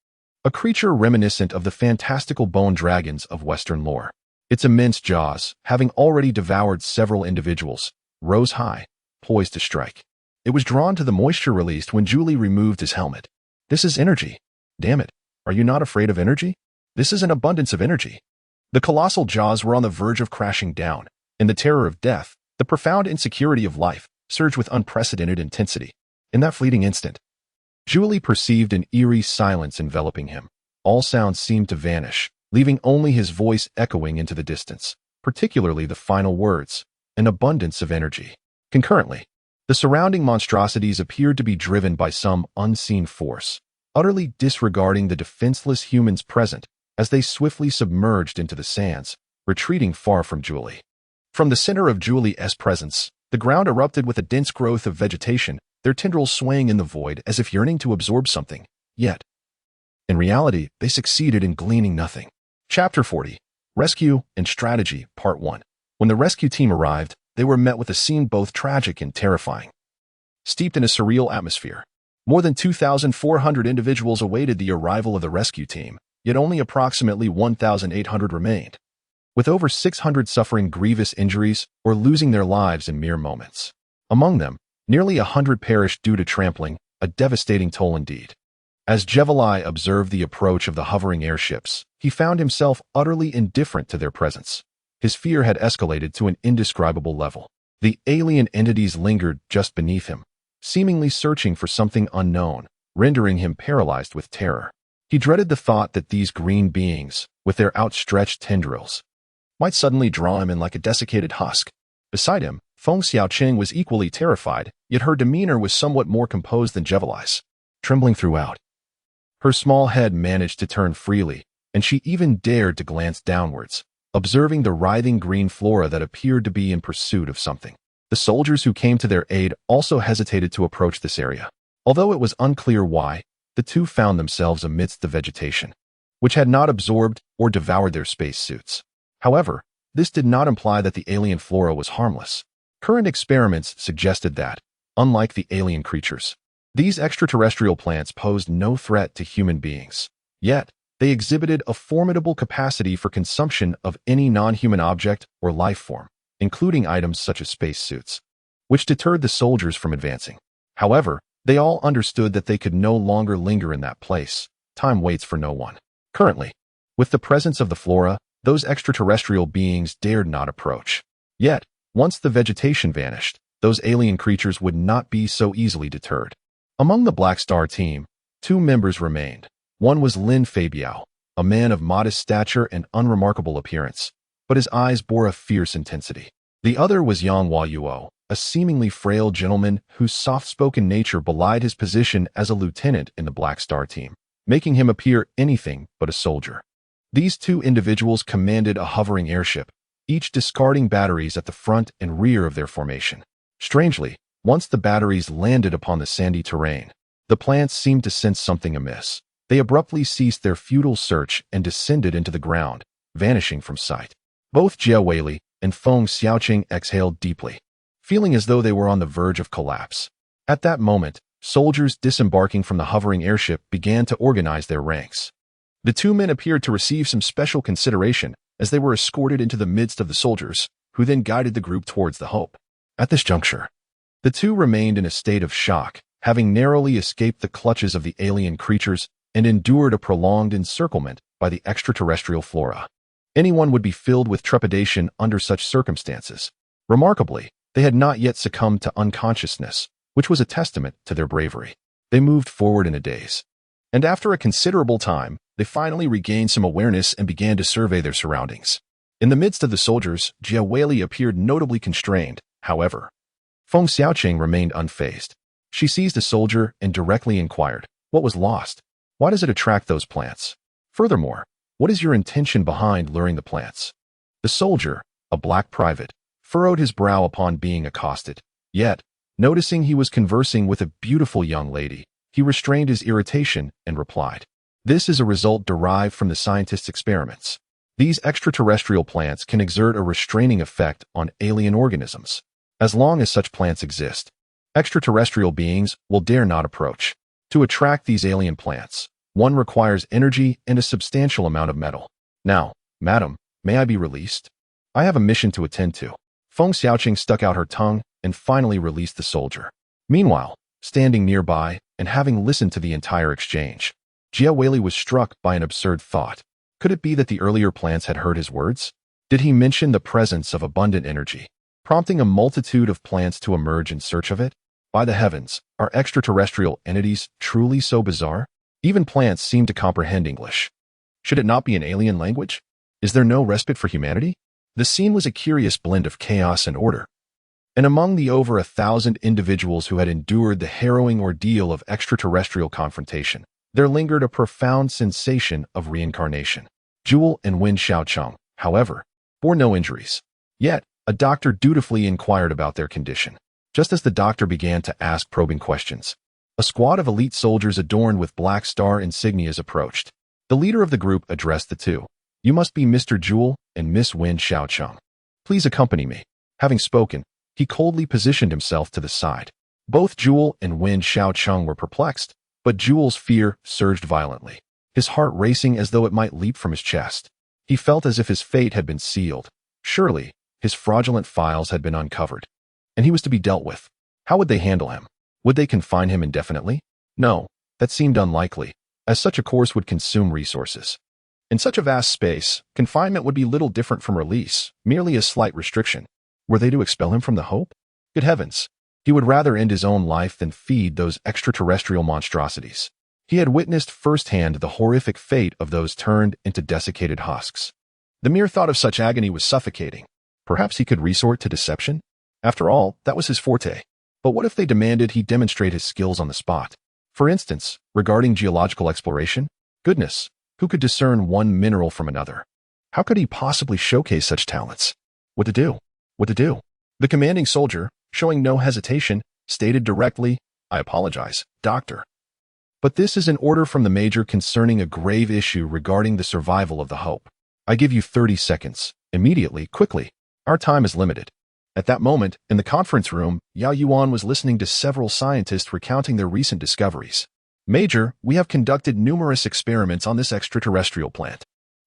A creature reminiscent of the fantastical bone dragons of Western lore. Its immense jaws, having already devoured several individuals, rose high, poised to strike. It was drawn to the moisture released when Julie removed his helmet. "This is energy. Damn it. Are you not afraid of energy? This is an abundance of energy." The colossal jaws were on the verge of crashing down, and the terror of death, The profound insecurity of life surged with unprecedented intensity. In that fleeting instant, Julie perceived an eerie silence enveloping him. All sounds seemed to vanish, leaving only his voice echoing into the distance, particularly the final words, an abundance of energy. Concurrently, the surrounding monstrosities appeared to be driven by some unseen force, utterly disregarding the defenseless humans present as they swiftly submerged into the sands, retreating far from Julie. From the center of Julie's presence, the ground erupted with a dense growth of vegetation, their tendrils swaying in the void as if yearning to absorb something. Yet, in reality, they succeeded in gleaning nothing. Chapter 40. Rescue and Strategy, Part 1. When the rescue team arrived, they were met with a scene both tragic and terrifying. Steeped in a surreal atmosphere, more than 2,400 individuals awaited the arrival of the rescue team, yet only approximately 1,800 remained, with over 600 suffering grievous injuries or losing their lives in mere moments. Among them, nearly 100 perished due to trampling, a devastating toll indeed. As Jevalai observed the approach of the hovering airships, he found himself utterly indifferent to their presence. His fear had escalated to an indescribable level. The alien entities lingered just beneath him, seemingly searching for something unknown, rendering him paralyzed with terror. He dreaded the thought that these green beings, with their outstretched tendrils, might suddenly draw him in like a desiccated husk. Beside him, Feng Xiaoqing was equally terrified, yet her demeanor was somewhat more composed than Jevalai's. Trembling throughout, her small head managed to turn freely, and she even dared to glance downwards, observing the writhing green flora that appeared to be in pursuit of something. The soldiers who came to their aid also hesitated to approach this area. Although it was unclear why, the two found themselves amidst the vegetation, which had not absorbed or devoured their spacesuits. However, this did not imply that the alien flora was harmless. Current experiments suggested that, unlike the alien creatures, these extraterrestrial plants posed no threat to human beings. Yet, they exhibited a formidable capacity for consumption of any non-human object or life form, including items such as spacesuits, which deterred the soldiers from advancing. However, they all understood that they could no longer linger in that place. Time waits for no one. Currently, with the presence of the flora, those extraterrestrial beings dared not approach. Yet, once the vegetation vanished, those alien creatures would not be so easily deterred. Among the Black Star team, 2 members remained. One was Lin Feibiao, a man of modest stature and unremarkable appearance, but his eyes bore a fierce intensity. The other was Yang Yuan, a seemingly frail gentleman whose soft-spoken nature belied his position as a lieutenant in the Black Star team, making him appear anything but a soldier. These 2 individuals commanded a hovering airship, each discarding batteries at the front and rear of their formation. Strangely, once the batteries landed upon the sandy terrain, the plants seemed to sense something amiss. They abruptly ceased their futile search and descended into the ground, vanishing from sight. Both Jia Weili and Feng Xiaoqing exhaled deeply, feeling as though they were on the verge of collapse. At that moment, soldiers disembarking from the hovering airship began to organize their ranks. The 2 men appeared to receive some special consideration as they were escorted into the midst of the soldiers, who then guided the group towards the Hope. At this juncture, the 2 remained in a state of shock, having narrowly escaped the clutches of the alien creatures and endured a prolonged encirclement by the extraterrestrial flora. Anyone would be filled with trepidation under such circumstances. Remarkably, they had not yet succumbed to unconsciousness, which was a testament to their bravery. They moved forward in a daze, and after a considerable time, they finally regained some awareness and began to survey their surroundings. In the midst of the soldiers, Jia Weili appeared notably constrained. However, Feng Xiaoqing remained unfazed. She seized a soldier and directly inquired, "What was lost? Why does it attract those plants? Furthermore, what is your intention behind luring the plants?" The soldier, a black private, furrowed his brow upon being accosted. Yet, noticing he was conversing with a beautiful young lady, he restrained his irritation and replied, "This is a result derived from the scientists' experiments. These extraterrestrial plants can exert a restraining effect on alien organisms. As long as such plants exist, extraterrestrial beings will dare not approach. To attract these alien plants, one requires energy and a substantial amount of metal. Now, madam, may I be released? I have a mission to attend to." Feng Xiaoqing stuck out her tongue and finally released the soldier. Meanwhile, standing nearby and having listened to the entire exchange, Jia Weili was struck by an absurd thought. Could it be that the earlier plants had heard his words? Did he mention the presence of abundant energy? prompting a multitude of plants to emerge in search of it. By the heavens, are extraterrestrial entities truly so bizarre? Even plants seem to comprehend English. Should it not be an alien language? Is there no respite for humanity? The scene was a curious blend of chaos and order. And among the over 1,000 individuals who had endured the harrowing ordeal of extraterrestrial confrontation, there lingered a profound sensation of reincarnation. Jewel and Wen Xiaocheng, however, bore no injuries. Yet, a doctor dutifully inquired about their condition. Just as the doctor began to ask probing questions, a squad of elite soldiers adorned with Black Star insignias approached. The leader of the group addressed the two. "You must be Mr. Jewel and Miss Wen Xiaocheng. Please accompany me." Having spoken, he coldly positioned himself to the side. Both Jewel and Wen Xiaocheng were perplexed, but Jewel's fear surged violently, his heart racing as though it might leap from his chest. He felt as if his fate had been sealed. Surely, his fraudulent files had been uncovered, and he was to be dealt with. How would they handle him? Would they confine him indefinitely? No, that seemed unlikely, as such a course would consume resources. In such a vast space, confinement would be little different from release, merely a slight restriction. Were they to expel him from the Hope? Good heavens! He would rather end his own life than feed those extraterrestrial monstrosities. He had witnessed firsthand the horrific fate of those turned into desiccated husks. The mere thought of such agony was suffocating. Perhaps he could resort to deception? After all, that was his forte. But what if they demanded he demonstrate his skills on the spot? For instance, regarding geological exploration? Goodness, who could discern one mineral from another? How could he possibly showcase such talents? What to do? What to do? The commanding soldier, showing no hesitation, stated directly, "I apologize, Doctor. But this is an order from the Major concerning a grave issue regarding the survival of the Hope. I give you 30 seconds. Immediately, quickly. Our time is limited." At that moment, in the conference room, Yao Yuan was listening to several scientists recounting their recent discoveries. "Major, we have conducted numerous experiments on this extraterrestrial plant.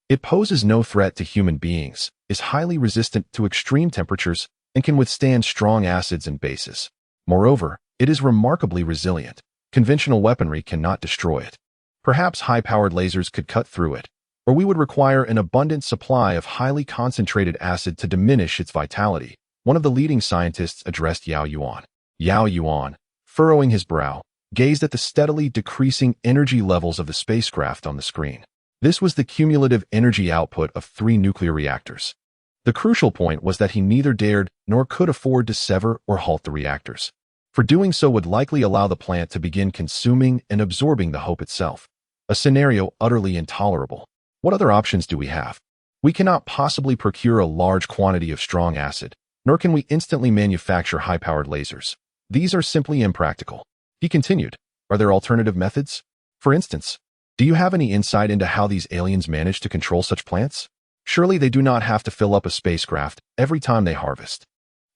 It poses no threat to human beings, is highly resistant to extreme temperatures, and can withstand strong acids and bases. Moreover, it is remarkably resilient. Conventional weaponry cannot destroy it. Perhaps high-powered lasers could cut through it, or we would require an abundant supply of highly concentrated acid to diminish its vitality." One of the leading scientists addressed Yao Yuan. Yao Yuan, furrowing his brow, gazed at the steadily decreasing energy levels of the spacecraft on the screen. This was the cumulative energy output of 3 nuclear reactors. The crucial point was that he neither dared nor could afford to sever or halt the reactors, for doing so would likely allow the plant to begin consuming and absorbing the Hope itself, a scenario utterly intolerable. What other options do we have? We cannot possibly procure a large quantity of strong acid, nor can we instantly manufacture high-powered lasers. These are simply impractical. He continued, "Are there alternative methods? For instance, do you have any insight into how these aliens manage to control such plants? Surely they do not have to fill up a spacecraft every time they harvest."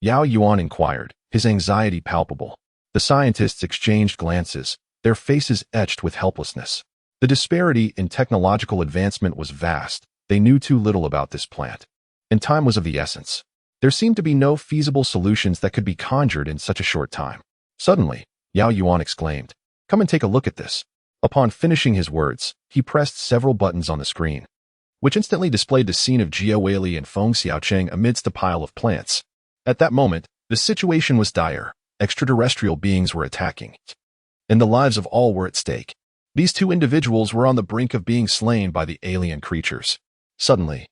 Yao Yuan inquired, his anxiety palpable. The scientists exchanged glances, their faces etched with helplessness. The disparity in technological advancement was vast. They knew too little about this plant, and time was of the essence. There seemed to be no feasible solutions that could be conjured in such a short time. Suddenly, Yao Yuan exclaimed, "Come and take a look at this." Upon finishing his words, he pressed several buttons on the screen, which instantly displayed the scene of Jia Weili and Feng Xiaocheng amidst a pile of plants. At that moment, the situation was dire. Extraterrestrial beings were attacking, and the lives of all were at stake. These 2 individuals were on the brink of being slain by the alien creatures. Suddenly,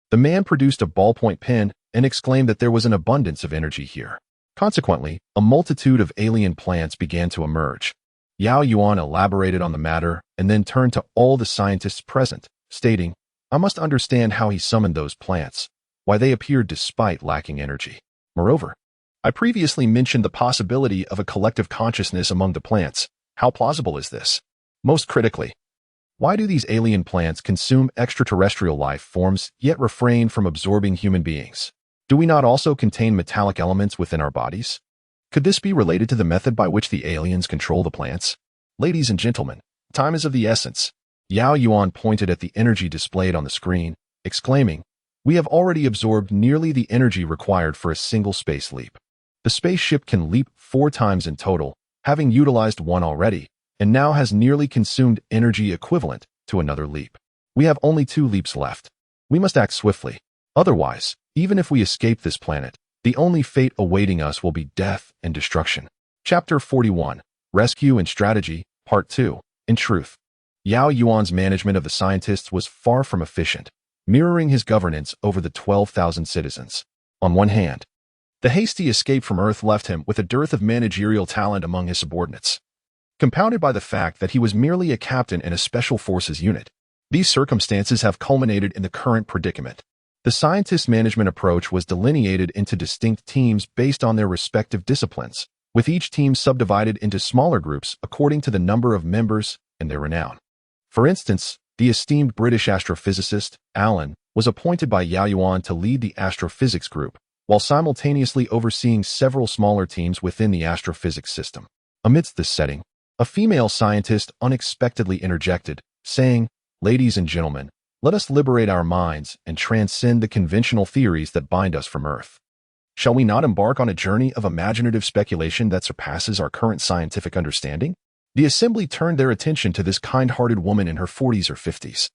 the man produced a ballpoint pen and exclaimed that there was an abundance of energy here. Consequently, a multitude of alien plants began to emerge. Yao Yuan elaborated on the matter and then turned to all the scientists present, stating, "I must understand how he summoned those plants, why they appeared despite lacking energy. Moreover, I previously mentioned the possibility of a collective consciousness among the plants. How plausible is this? Most critically, why do these alien plants consume extraterrestrial life forms yet refrain from absorbing human beings? Do we not also contain metallic elements within our bodies? Could this be related to the method by which the aliens control the plants? Ladies and gentlemen, time is of the essence." Yao Yuan pointed at the energy displayed on the screen, exclaiming, "We have already absorbed nearly the energy required for a single space leap. The spaceship can leap 4 times in total, having utilized 1 already, and now has nearly consumed energy equivalent to another leap. We have only 2 leaps left. We must act swiftly. Otherwise, even if we escape this planet, The only fate awaiting us will be death and destruction. Chapter 41. Rescue and Strategy, Part 2. In truth, Yao Yuan's management of the scientists was far from efficient, mirroring his governance over the 12,000 citizens. On one hand, the hasty escape from Earth left him with a dearth of managerial talent among his subordinates, compounded by the fact that he was merely a captain in a special forces unit. These circumstances have culminated in the current predicament. The scientist management approach was delineated into distinct teams based on their respective disciplines, with each team subdivided into smaller groups according to the number of members and their renown. For instance, the esteemed British astrophysicist, Alan, was appointed by Yao Yuan to lead the astrophysics group, while simultaneously overseeing several smaller teams within the astrophysics system. Amidst this setting, a female scientist unexpectedly interjected, saying, "Ladies and gentlemen, let us liberate our minds and transcend the conventional theories that bind us from Earth. Shall we not embark on a journey of imaginative speculation that surpasses our current scientific understanding?" The assembly turned their attention to this kind-hearted woman in her 40s or 50s,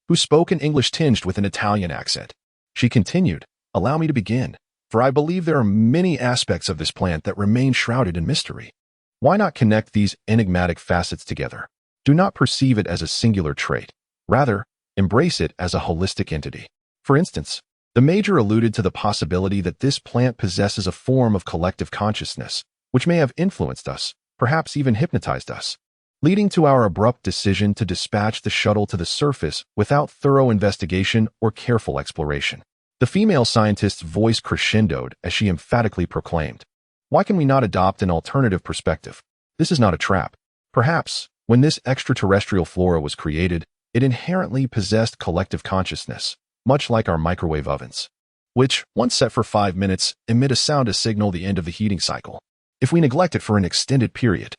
who spoke in English tinged with an Italian accent. She continued, "Allow me to begin, for I believe there are many aspects of this plant that remain shrouded in mystery. Why not connect these enigmatic facets together? Do not perceive it as a singular trait. Rather, embrace it as a holistic entity. For instance, the Major alluded to the possibility that this plant possesses a form of collective consciousness, which may have influenced us, perhaps even hypnotized us, leading to our abrupt decision to dispatch the shuttle to the surface without thorough investigation or careful exploration." The female scientist's voice crescendoed as she emphatically proclaimed, "Why can we not adopt an alternative perspective? This is not a trap. Perhaps, when this extraterrestrial flora was created, it inherently possessed collective consciousness, much like our microwave ovens, which, once set for 5 minutes, emit a sound to signal the end of the heating cycle. If we neglect it for an extended period,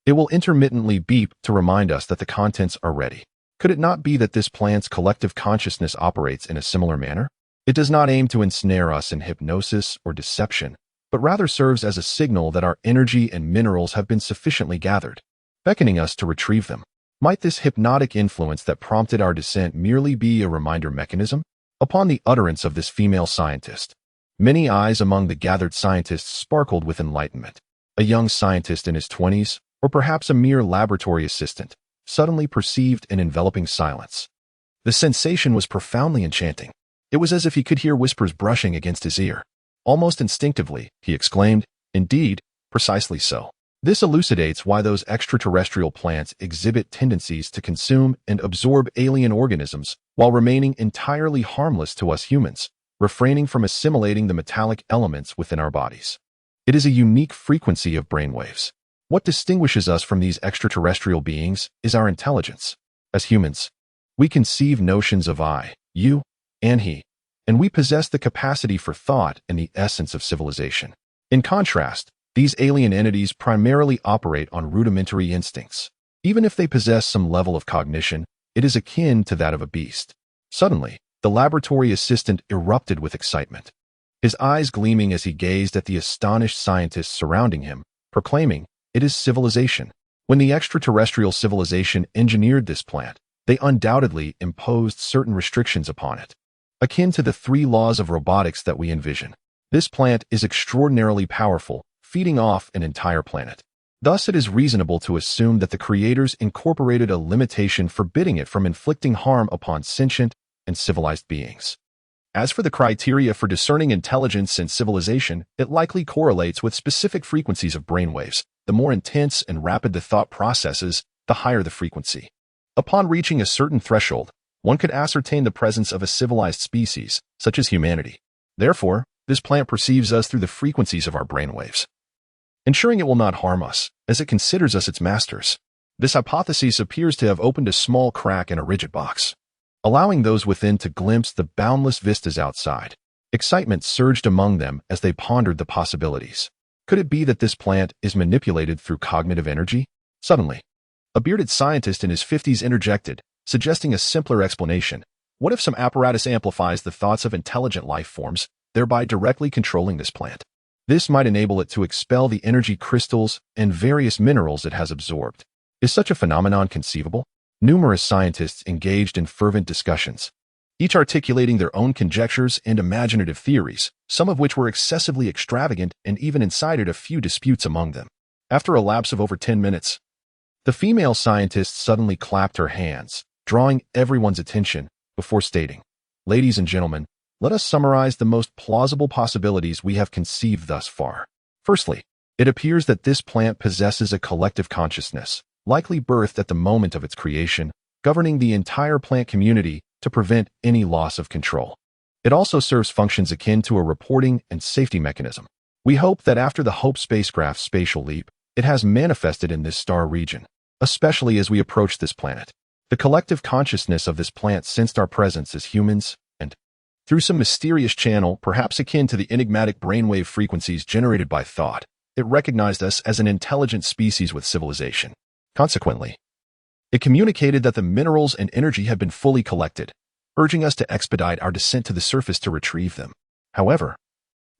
it will intermittently beep to remind us that the contents are ready. Could it not be that this plant's collective consciousness operates in a similar manner? It does not aim to ensnare us in hypnosis or deception, but rather serves as a signal that our energy and minerals have been sufficiently gathered, beckoning us to retrieve them. Might this hypnotic influence that prompted our descent merely be a reminder mechanism?" Upon the utterance of this female scientist, many eyes among the gathered scientists sparkled with enlightenment. A young scientist in his 20s, or perhaps a mere laboratory assistant, suddenly perceived an enveloping silence. The sensation was profoundly enchanting. It was as if he could hear whispers brushing against his ear. Almost instinctively, he exclaimed, "Indeed, precisely so. This elucidates why those extraterrestrial plants exhibit tendencies to consume and absorb alien organisms while remaining entirely harmless to us humans, refraining from assimilating the metallic elements within our bodies. It is a unique frequency of brainwaves. What distinguishes us from these extraterrestrial beings is our intelligence. As humans, we conceive notions of I, you, and he, and we possess the capacity for thought and the essence of civilization. In contrast, these alien entities primarily operate on rudimentary instincts. Even if they possess some level of cognition, it is akin to that of a beast." Suddenly, the laboratory assistant erupted with excitement, his eyes gleaming as he gazed at the astonished scientists surrounding him, proclaiming, "It is civilization. When the extraterrestrial civilization engineered this plant, they undoubtedly imposed certain restrictions upon it, akin to the 3 laws of robotics that we envision. This plant is extraordinarily powerful, feeding off an entire planet. Thus, it is reasonable to assume that the creators incorporated a limitation forbidding it from inflicting harm upon sentient and civilized beings. As for the criteria for discerning intelligence and civilization, it likely correlates with specific frequencies of brainwaves. The more intense and rapid the thought processes, the higher the frequency. Upon reaching a certain threshold, one could ascertain the presence of a civilized species, such as humanity. Therefore, this plant perceives us through the frequencies of our brainwaves, ensuring it will not harm us, as it considers us its masters. This hypothesis appears to have opened a small crack in a rigid box, allowing those within to glimpse the boundless vistas outside. Excitement surged among them as they pondered the possibilities. Could it be that this plant is manipulated through cognitive energy? Suddenly, a bearded scientist in his 50s interjected, suggesting a simpler explanation. What if some apparatus amplifies the thoughts of intelligent life forms, thereby directly controlling this plant? This might enable it to expel the energy crystals and various minerals it has absorbed. Is such a phenomenon conceivable? Numerous scientists engaged in fervent discussions, each articulating their own conjectures and imaginative theories, some of which were excessively extravagant and even incited a few disputes among them. After a lapse of over 10 minutes, the female scientist suddenly clapped her hands, drawing everyone's attention before stating, "Ladies and gentlemen, let us summarize the most plausible possibilities we have conceived thus far. Firstly, it appears that this plant possesses a collective consciousness, likely birthed at the moment of its creation, governing the entire plant community to prevent any loss of control. It also serves functions akin to a reporting and safety mechanism. We hope that after the Hope spacecraft's spatial leap, it has manifested in this star region, especially as we approach this planet. The collective consciousness of this plant sensed our presence as humans, and through some mysterious channel, perhaps akin to the enigmatic brainwave frequencies generated by thought, it recognized us as an intelligent species with civilization. Consequently, it communicated that the minerals and energy had been fully collected, urging us to expedite our descent to the surface to retrieve them. However,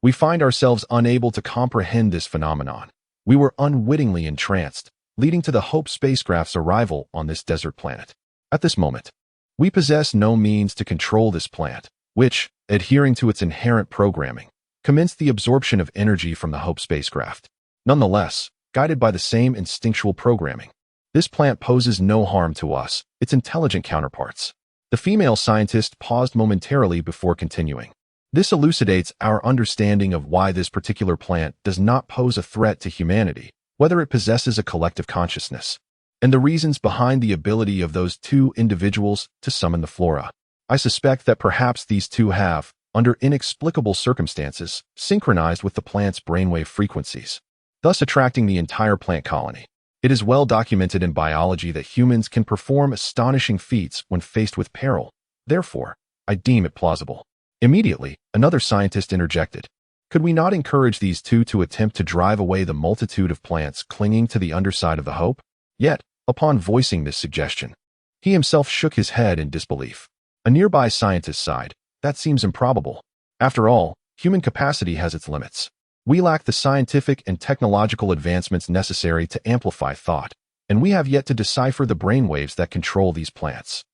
we find ourselves unable to comprehend this phenomenon. We were unwittingly entranced, leading to the Hope spacecraft's arrival on this desert planet. At this moment, we possess no means to control this plant, which, adhering to its inherent programming, commenced the absorption of energy from the Hope spacecraft. Nonetheless, guided by the same instinctual programming, this plant poses no harm to us, its intelligent counterparts. The female scientist paused momentarily before continuing. This elucidates our understanding of why this particular plant does not pose a threat to humanity, whether it possesses a collective consciousness, and the reasons behind the ability of those two individuals to summon the flora. I suspect that perhaps these two have, under inexplicable circumstances, synchronized with the plant's brainwave frequencies, thus attracting the entire plant colony. It is well documented in biology that humans can perform astonishing feats when faced with peril. Therefore, I deem it plausible. Immediately, another scientist interjected. Could we not encourage these two to attempt to drive away the multitude of plants clinging to the underside of the Hope? Yet, upon voicing this suggestion, he himself shook his head in disbelief. A nearby scientist sighed. That seems improbable. After all, human capacity has its limits. We lack the scientific and technological advancements necessary to amplify thought, and we have yet to decipher the brainwaves that control these plants.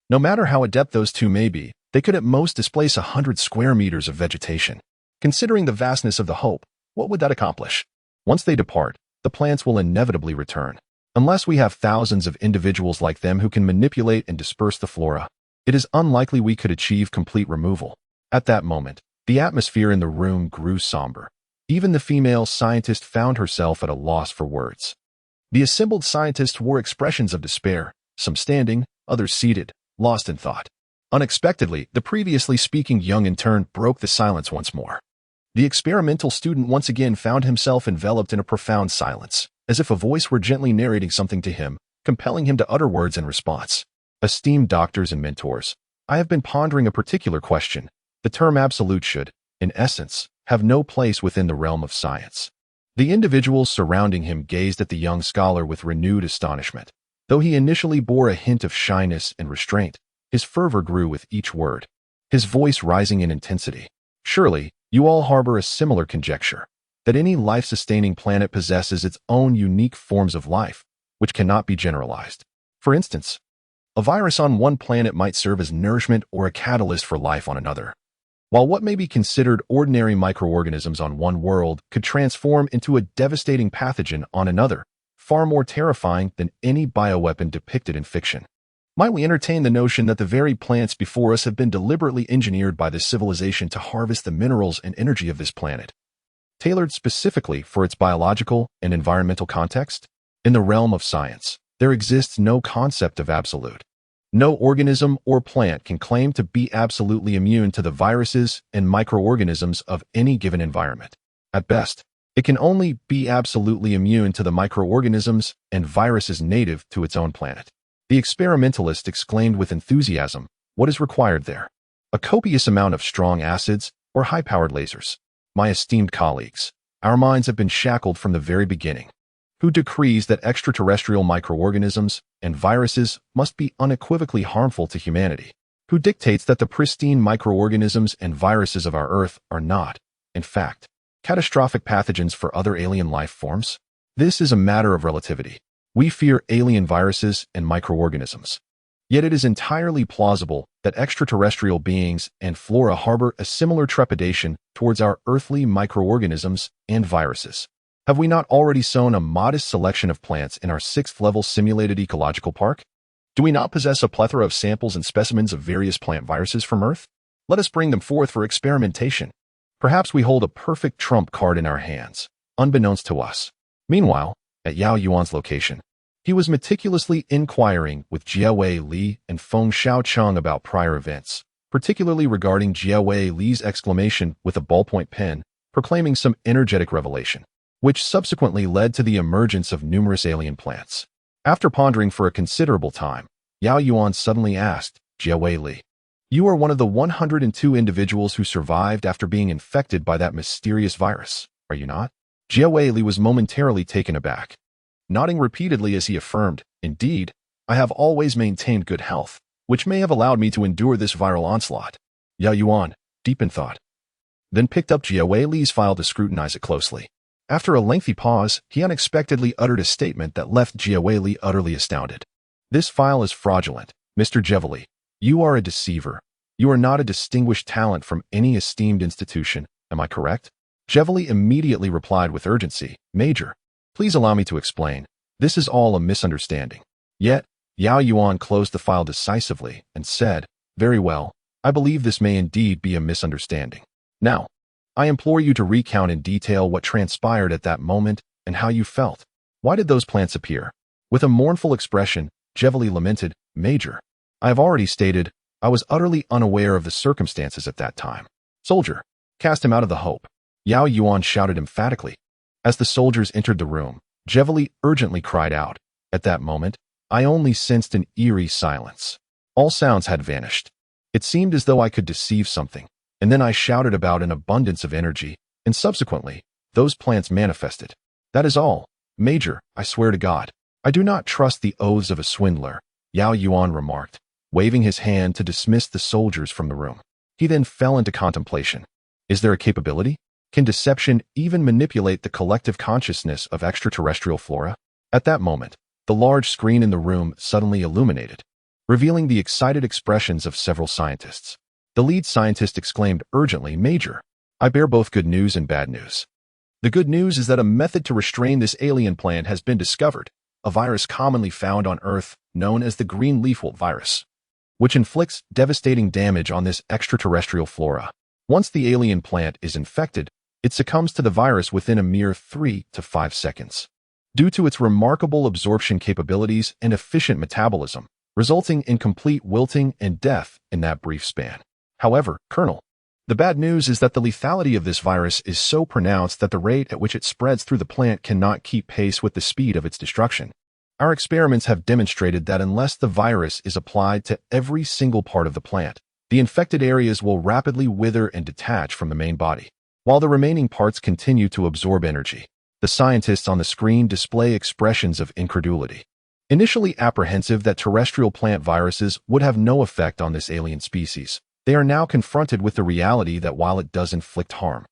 No matter how adept those two may be, they could at most displace 100 square meters of vegetation. Considering the vastness of the Hope, what would that accomplish? Once they depart, the plants will inevitably return. Unless we have thousands of individuals like them who can manipulate and disperse the flora, it is unlikely we could achieve complete removal. At that moment, the atmosphere in the room grew somber. Even the female scientist found herself at a loss for words. The assembled scientists wore expressions of despair, some standing, others seated, lost in thought. Unexpectedly, the previously speaking young intern broke the silence once more. The experimental student once again found himself enveloped in a profound silence, as if a voice were gently narrating something to him, compelling him to utter words in response. Esteemed doctors and mentors, I have been pondering a particular question. The term absolute should, in essence, have no place within the realm of science. The individuals surrounding him gazed at the young scholar with renewed astonishment. Though he initially bore a hint of shyness and restraint, his fervor grew with each word, his voice rising in intensity. Surely, you all harbor a similar conjecture, that any life-sustaining planet possesses its own unique forms of life, which cannot be generalized. For instance, a virus on one planet might serve as nourishment or a catalyst for life on another, while what may be considered ordinary microorganisms on one world could transform into a devastating pathogen on another, far more terrifying than any bioweapon depicted in fiction. Might we entertain the notion that the very plants before us have been deliberately engineered by this civilization to harvest the minerals and energy of this planet, tailored specifically for its biological and environmental context? In the realm of science, there exists no concept of absolute. No organism or plant can claim to be absolutely immune to the viruses and microorganisms of any given environment. At best, it can only be absolutely immune to the microorganisms and viruses native to its own planet. The experimentalist exclaimed with enthusiasm, "What is required there? A copious amount of strong acids or high-powered lasers. My esteemed colleagues, our minds have been shackled from the very beginning. Who decrees that extraterrestrial microorganisms and viruses must be unequivocally harmful to humanity? Who dictates that the pristine microorganisms and viruses of our Earth are not, in fact, catastrophic pathogens for other alien life forms? This is a matter of relativity. We fear alien viruses and microorganisms. Yet it is entirely plausible that extraterrestrial beings and flora harbor a similar trepidation towards our earthly microorganisms and viruses. Have we not already sown a modest selection of plants in our 6th-level simulated ecological park? Do we not possess a plethora of samples and specimens of various plant viruses from Earth? Let us bring them forth for experimentation. Perhaps we hold a perfect trump card in our hands, unbeknownst to us. Meanwhile, at Yao Yuan's location, he was meticulously inquiring with Jiawei Li and Feng Xiaocheng about prior events, particularly regarding Jiawei Li's exclamation with a ballpoint pen, proclaiming some energetic revelation, which subsequently led to the emergence of numerous alien plants. After pondering for a considerable time, Yao Yuan suddenly asked Jiawei Li, "You are one of the 102 individuals who survived after being infected by that mysterious virus, are you not?" Jiawei Li was momentarily taken aback, nodding repeatedly as he affirmed, "Indeed, I have always maintained good health, which may have allowed me to endure this viral onslaught." Yao Yuan, deep in thought, then picked up Jiawei Li's file to scrutinize it closely. After a lengthy pause, he unexpectedly uttered a statement that left Jiawei Li utterly astounded. "This file is fraudulent, Mr. Jiawei. You are a deceiver. You are not a distinguished talent from any esteemed institution, am I correct?" Jiawei immediately replied with urgency, "Major, please allow me to explain. This is all a misunderstanding." Yet, Yao Yuan closed the file decisively and said, "Very well, I believe this may indeed be a misunderstanding. Now, I implore you to recount in detail what transpired at that moment and how you felt. Why did those plants appear?" With a mournful expression, Jiawei lamented, "Major, I have already stated, I was utterly unaware of the circumstances at that time." "Soldier, cast him out of the hope," Yao Yuan shouted emphatically. As the soldiers entered the room, Jiawei urgently cried out. At that moment, I only sensed an eerie silence. All sounds had vanished. It seemed as though I could deceive something, and then I shouted about an abundance of energy, and subsequently, those plants manifested. That is all. Major, I swear to God, I do not trust the oaths of a swindler, Yao Yuan remarked, waving his hand to dismiss the soldiers from the room. He then fell into contemplation. Is there a capability? Can deception even manipulate the collective consciousness of extraterrestrial flora? At that moment, the large screen in the room suddenly illuminated, revealing the excited expressions of several scientists. The lead scientist exclaimed urgently, "Major, I bear both good news and bad news. The good news is that a method to restrain this alien plant has been discovered, a virus commonly found on Earth known as the green leaflet virus, which inflicts devastating damage on this extraterrestrial flora. Once the alien plant is infected, it succumbs to the virus within a mere 3 to 5 seconds. Due to its remarkable absorption capabilities and efficient metabolism, resulting in complete wilting and death in that brief span. However, Colonel, the bad news is that the lethality of this virus is so pronounced that the rate at which it spreads through the plant cannot keep pace with the speed of its destruction. Our experiments have demonstrated that unless the virus is applied to every single part of the plant, the infected areas will rapidly wither and detach from the main body, while the remaining parts continue to absorb energy. The scientists on the screen display expressions of incredulity. Initially apprehensive that terrestrial plant viruses would have no effect on this alien species, they are now confronted with the reality that while it does inflict harm,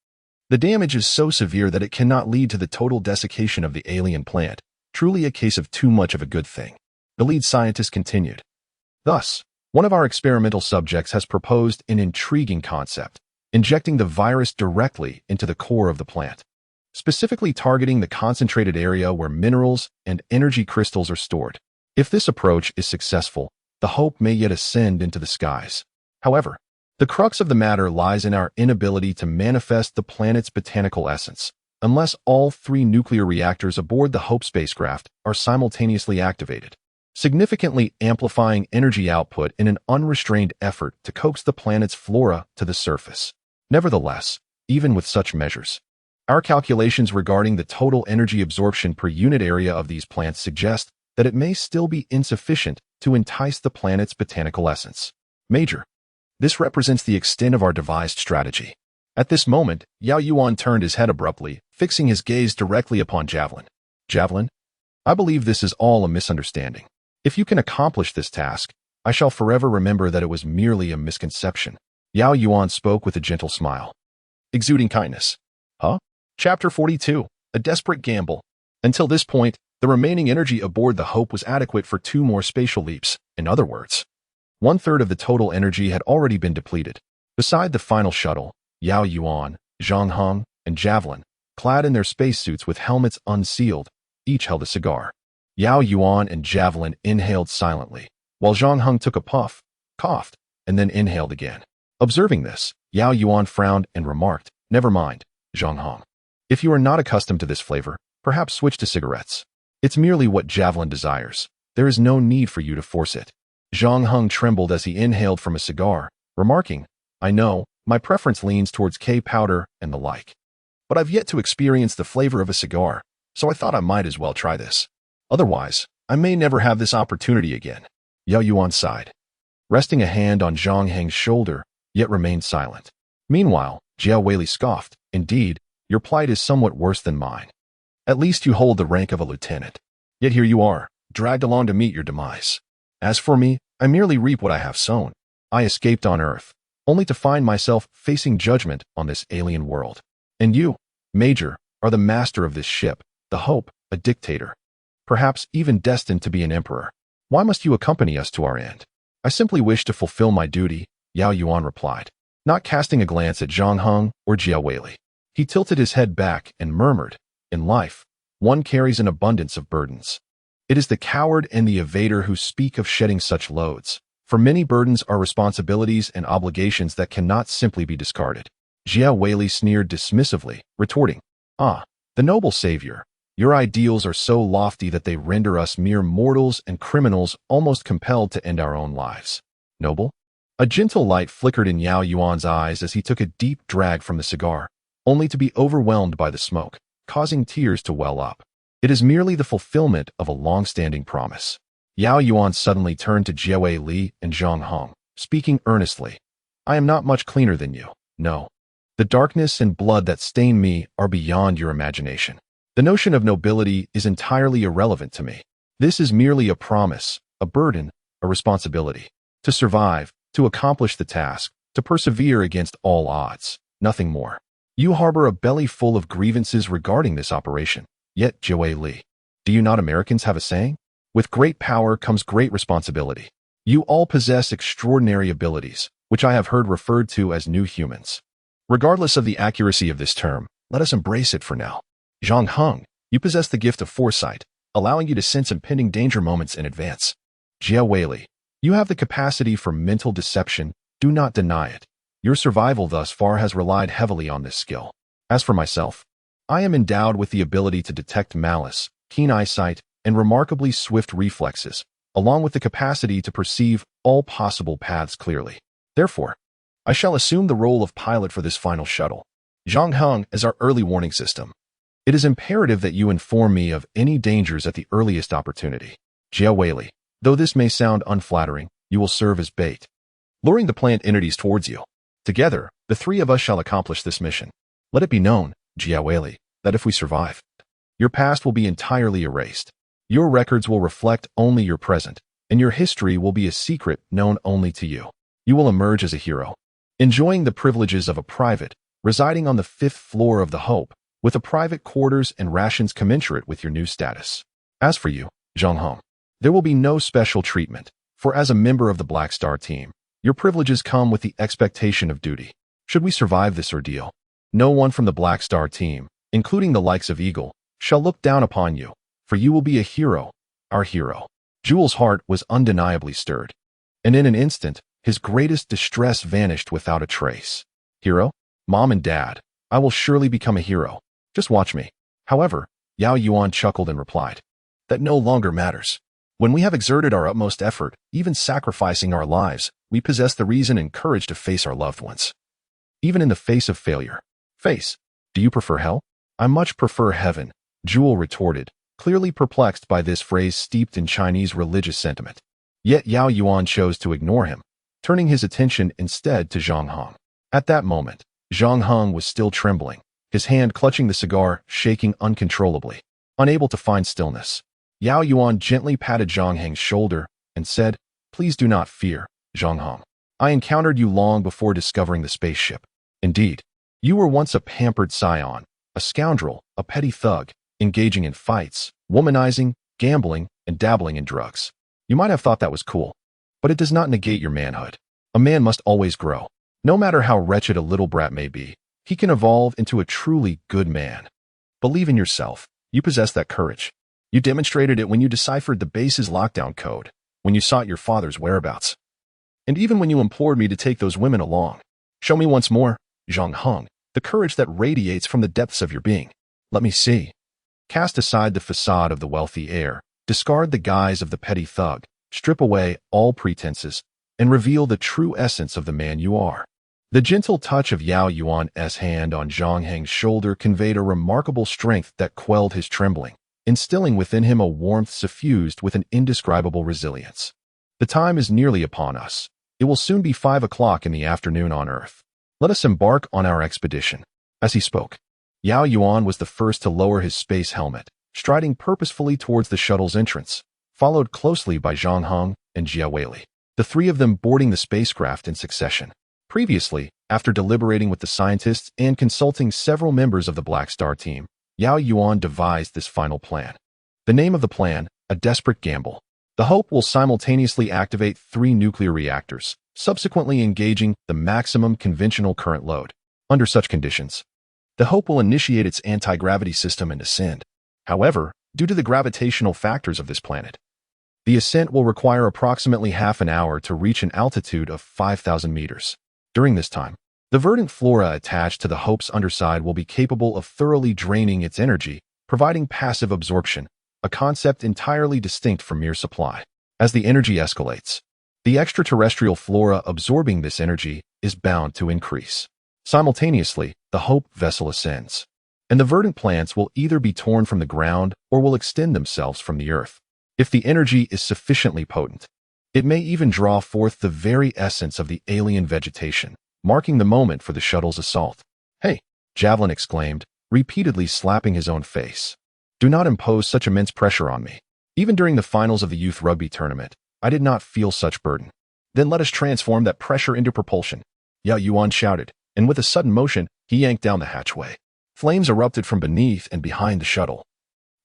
the damage is so severe that it cannot lead to the total desiccation of the alien plant, truly a case of too much of a good thing. The lead scientist continued. Thus, one of our experimental subjects has proposed an intriguing concept, injecting the virus directly into the core of the plant, specifically targeting the concentrated area where minerals and energy crystals are stored. If this approach is successful, the hope may yet ascend into the skies. However, the crux of the matter lies in our inability to manifest the planet's botanical essence, unless all 3 nuclear reactors aboard the Hope spacecraft are simultaneously activated, significantly amplifying energy output in an unrestrained effort to coax the planet's flora to the surface. Nevertheless, even with such measures, our calculations regarding the total energy absorption per unit area of these plants suggest that it may still be insufficient to entice the planet's botanical essence. Major, this represents the extent of our devised strategy. At this moment, Yao Yuan turned his head abruptly, fixing his gaze directly upon Javelin. Javelin, I believe this is all a misunderstanding. If you can accomplish this task, I shall forever remember that it was merely a misconception. Yao Yuan spoke with a gentle smile, exuding kindness. Huh? Chapter 42, A Desperate Gamble. Until this point, the remaining energy aboard the Hope was adequate for 2 more spatial leaps. In other words, 1/3 of the total energy had already been depleted. Beside the final shuttle, Yao Yuan, Zhang Heng, and Javelin, clad in their spacesuits with helmets unsealed, each held a cigar. Yao Yuan and Javelin inhaled silently, while Zhang Heng took a puff, coughed, and then inhaled again. Observing this, Yao Yuan frowned and remarked, "Never mind, Zhang Heng. If you are not accustomed to this flavor, perhaps switch to cigarettes. It's merely what Javelin desires. There is no need for you to force it." Zhang Heng trembled as he inhaled from a cigar, remarking, "I know, my preference leans towards K-powder and the like. But I've yet to experience the flavor of a cigar, so I thought I might as well try this. Otherwise, I may never have this opportunity again." Yao Yuan sighed, resting a hand on Zhang Heng's shoulder, yet remained silent. Meanwhile, Jiao Weili scoffed, "Indeed, your plight is somewhat worse than mine. At least you hold the rank of a lieutenant. Yet here you are, dragged along to meet your demise. As for me, I merely reap what I have sown. I escaped on Earth, only to find myself facing judgment on this alien world. And you, Major, are the master of this ship, the Hope, a dictator. Perhaps even destined to be an emperor. Why must you accompany us to our end?" "I simply wish to fulfill my duty," Yao Yuan replied, not casting a glance at Zhang Heng or Jiao Weili. He tilted his head back and murmured, "In life, one carries an abundance of burdens. It is the coward and the evader who speak of shedding such loads, for many burdens are responsibilities and obligations that cannot simply be discarded." Jiao Weili sneered dismissively, retorting, "Ah, the noble savior, your ideals are so lofty that they render us mere mortals and criminals almost compelled to end our own lives. Noble?" A gentle light flickered in Yao Yuan's eyes as he took a deep drag from the cigar, only to be overwhelmed by the smoke, causing tears to well up. "It is merely the fulfillment of a long-standing promise." Yao Yuan suddenly turned to Jiao Weili and Zhang Heng, speaking earnestly, "I am not much cleaner than you, no. The darkness and blood that stain me are beyond your imagination. The notion of nobility is entirely irrelevant to me. This is merely a promise, a burden, a responsibility. To survive, to accomplish the task, to persevere against all odds, nothing more. You harbor a belly full of grievances regarding this operation. Yet, Jiao Weili, do you not Americans have a saying? With great power comes great responsibility. You all possess extraordinary abilities, which I have heard referred to as new humans. Regardless of the accuracy of this term, let us embrace it for now. Zhang Heng, you possess the gift of foresight, allowing you to sense impending danger moments in advance. Jiao Weili, you have the capacity for mental deception, do not deny it. Your survival thus far has relied heavily on this skill. As for myself, I am endowed with the ability to detect malice, keen eyesight, and remarkably swift reflexes, along with the capacity to perceive all possible paths clearly. Therefore, I shall assume the role of pilot for this final shuttle. Zhang Heng is our early warning system. It is imperative that you inform me of any dangers at the earliest opportunity. Jiao Weili, though this may sound unflattering, you will serve as bait, luring the plant entities towards you. Together, the three of us shall accomplish this mission. Let it be known, Jiao Weili, that if we survive, your past will be entirely erased. Your records will reflect only your present, and your history will be a secret known only to you. You will emerge as a hero, enjoying the privileges of a private, residing on the 5th floor of the Hope, with a private quarters and rations commensurate with your new status. As for you, Zhang Heng, there will be no special treatment, for as a member of the Black Star team, your privileges come with the expectation of duty. Should we survive this ordeal, no one from the Black Star team, including the likes of Eagle, shall look down upon you, for you will be a hero, our hero. Jules' heart was undeniably stirred, and in an instant, his greatest distress vanished without a trace. Hero? Mom and Dad, I will surely become a hero. Just watch me. However, Yao Yuan chuckled and replied, "That no longer matters. When we have exerted our utmost effort, even sacrificing our lives, we possess the reason and courage to face our loved ones. Even in the face of failure. Face. Do you prefer hell?" "I much prefer heaven," Jewel retorted, clearly perplexed by this phrase steeped in Chinese religious sentiment. Yet Yao Yuan chose to ignore him, turning his attention instead to Zhang Heng. At that moment, Zhang Heng was still trembling, his hand clutching the cigar, shaking uncontrollably. Unable to find stillness, Yao Yuan gently patted Zhang Heng's shoulder and said, "Please do not fear, Zhang Heng. I encountered you long before discovering the spaceship. Indeed, you were once a pampered scion, a scoundrel, a petty thug, engaging in fights, womanizing, gambling, and dabbling in drugs. You might have thought that was cool. but it does not negate your manhood. A man must always grow. No matter how wretched a little brat may be, he can evolve into a truly good man. Believe in yourself. You possess that courage. You demonstrated it when you deciphered the base's lockdown code, when you sought your father's whereabouts, and even when you implored me to take those women along. Show me once more, Zhang Heng, the courage that radiates from the depths of your being. Let me see. Cast aside the facade of the wealthy heir, discard the guise of the petty thug, strip away all pretenses, and reveal the true essence of the man you are. The gentle touch of Yao Yuan's hand on Zhang Heng's shoulder conveyed a remarkable strength that quelled his trembling, instilling within him a warmth suffused with an indescribable resilience. The time is nearly upon us. It will soon be 5 o'clock in the afternoon on Earth. Let us embark on our expedition. As he spoke, Yao Yuan was the first to lower his space helmet, striding purposefully towards the shuttle's entrance, followed closely by Zhang Heng and Jia Weili, the three of them boarding the spacecraft in succession. Previously, after deliberating with the scientists and consulting several members of the Black Star team, Yao Yuan devised this final plan. The name of the plan, a desperate gamble. The Hope will simultaneously activate 3 nuclear reactors, subsequently engaging the maximum conventional current load. Under such conditions, the Hope will initiate its anti-gravity system and ascend. However, due to the gravitational factors of this planet, the ascent will require approximately half an hour to reach an altitude of 5,000 meters. During this time, the verdant flora attached to the Hope's underside will be capable of thoroughly draining its energy, providing passive absorption, a concept entirely distinct from mere supply. As the energy escalates, the extraterrestrial flora absorbing this energy is bound to increase. Simultaneously, the Hope vessel ascends, and the verdant plants will either be torn from the ground or will extend themselves from the Earth. If the energy is sufficiently potent, it may even draw forth the very essence of the alien vegetation, marking the moment for the shuttle's assault. "Hey," Javelin exclaimed, repeatedly slapping his own face. "Do not impose such immense pressure on me. Even during the finals of the youth rugby tournament, I did not feel such burden." "Then let us transform that pressure into propulsion," Yao Yuan shouted, and with a sudden motion, he yanked down the hatchway. Flames erupted from beneath and behind the shuttle,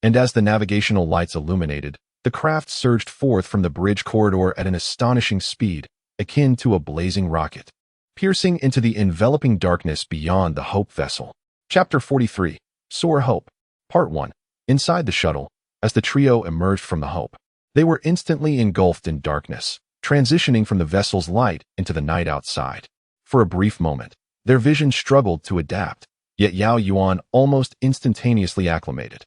and as the navigational lights illuminated, the craft surged forth from the bridge corridor at an astonishing speed, akin to a blazing rocket, piercing into the enveloping darkness beyond the Hope vessel. Chapter 43, Soar Hope, Part 1. Inside the shuttle, as the trio emerged from the Hope, they were instantly engulfed in darkness, transitioning from the vessel's light into the night outside. For a brief moment, their vision struggled to adapt, yet Yao Yuan almost instantaneously acclimated.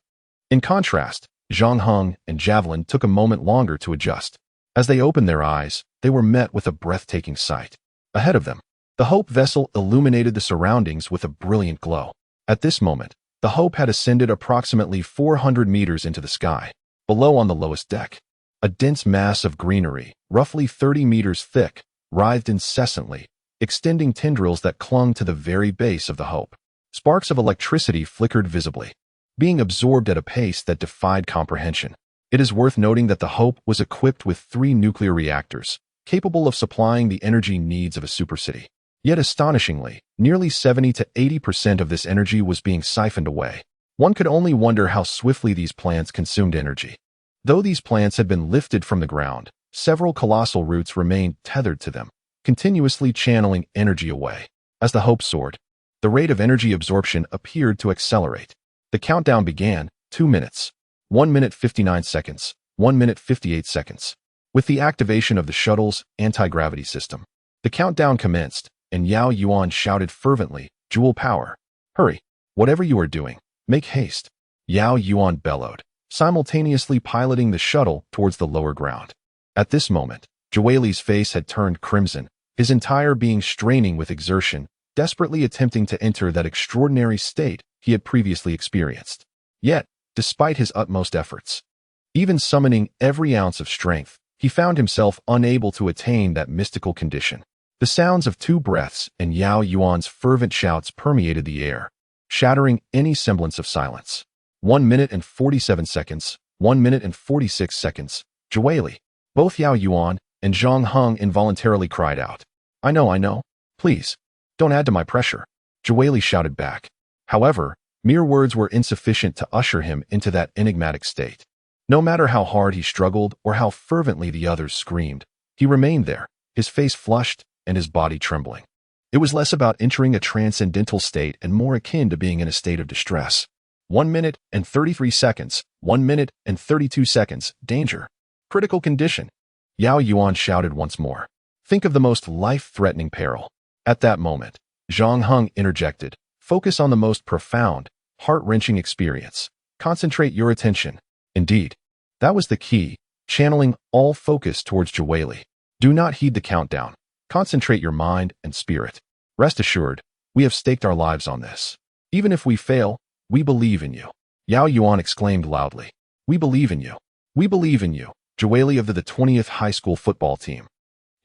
In contrast, Zhang Heng and Javelin took a moment longer to adjust. As they opened their eyes, they were met with a breathtaking sight. Ahead of them, the Hope vessel illuminated the surroundings with a brilliant glow. At this moment, the Hope had ascended approximately 400 meters into the sky. Below on the lowest deck, a dense mass of greenery, roughly 30 meters thick, writhed incessantly, extending tendrils that clung to the very base of the Hope. Sparks of electricity flickered visibly, being absorbed at a pace that defied comprehension. It is worth noting that the Hope was equipped with 3 nuclear reactors, capable of supplying the energy needs of a supercity. Yet astonishingly, nearly 70 to 80% of this energy was being siphoned away. One could only wonder how swiftly these plants consumed energy. Though these plants had been lifted from the ground, several colossal roots remained tethered to them, continuously channeling energy away. As the Hope soared, the rate of energy absorption appeared to accelerate. The countdown began: 2 minutes, 1 minute 59 seconds, 1 minute 58 seconds. With the activation of the shuttle's anti-gravity system, the countdown commenced, and Yao Yuan shouted fervently, "Jewel power! Hurry! Whatever you are doing, make haste!" Yao Yuan bellowed, simultaneously piloting the shuttle towards the lower ground. At this moment, Jaweli's face had turned crimson, his entire being straining with exertion, desperately attempting to enter that extraordinary state he had previously experienced. Yet, despite his utmost efforts, even summoning every ounce of strength, he found himself unable to attain that mystical condition. The sounds of 2 breaths and Yao Yuan's fervent shouts permeated the air, shattering any semblance of silence. 1 minute and 47 seconds, 1 minute and 46 seconds. Jaweli. Both Yao Yuan and Zhang Heng involuntarily cried out. I know. Please, don't add to my pressure," Jaweli shouted back. However, mere words were insufficient to usher him into that enigmatic state. No matter how hard he struggled or how fervently the others screamed, He remained there, his face flushed and his body trembling. It was less about entering a transcendental state and more akin to being in a state of distress. 1 minute and 33 seconds, 1 minute and 32 seconds, danger. Critical condition. Yao Yuan shouted once more. Think of the most life-threatening peril. At that moment, Zhang Heng interjected. Focus on the most profound, heart-wrenching experience. Concentrate your attention. Indeed, that was the key, channeling all focus towards Juweli. Do not heed the countdown. Concentrate your mind and spirit. Rest assured, we have staked our lives on this. Even if we fail, we believe in you. Yao Yuan exclaimed loudly. We believe in you. We believe in you, Juweli of the 20th high school football team.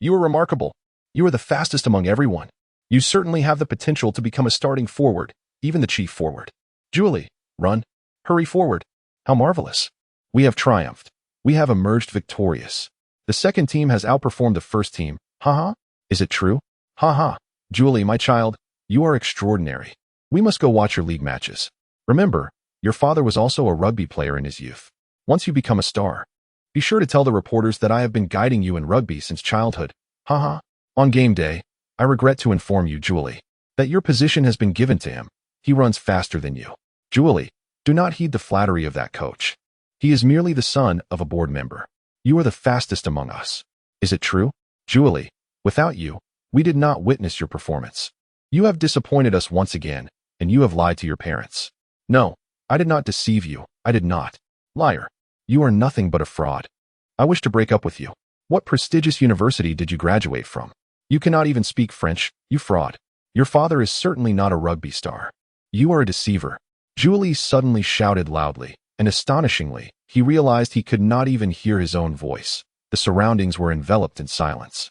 You are remarkable. You are the fastest among everyone. You certainly have the potential to become a starting forward, even the chief forward. Julie, run. Hurry forward. How marvelous. We have triumphed. We have emerged victorious. The second team has outperformed the first team. Haha. Is it true? Haha. Julie, my child, you are extraordinary. We must go watch your league matches. Remember, your father was also a rugby player in his youth. Once you become a star, be sure to tell the reporters that I have been guiding you in rugby since childhood. Haha. On game day, I regret to inform you, Julie, that your position has been given to him. He runs faster than you. Julie, do not heed the flattery of that coach. He is merely the son of a board member. You are the fastest among us. Is it true? Julie, without you, we did not witness your performance. You have disappointed us once again, and you have lied to your parents. No, I did not deceive you. I did not. Liar. You are nothing but a fraud. I wish to break up with you. What prestigious university did you graduate from? You cannot even speak French, you fraud. Your father is certainly not a rugby star. You are a deceiver. Julie suddenly shouted loudly, and astonishingly, he realized he could not even hear his own voice. The surroundings were enveloped in silence,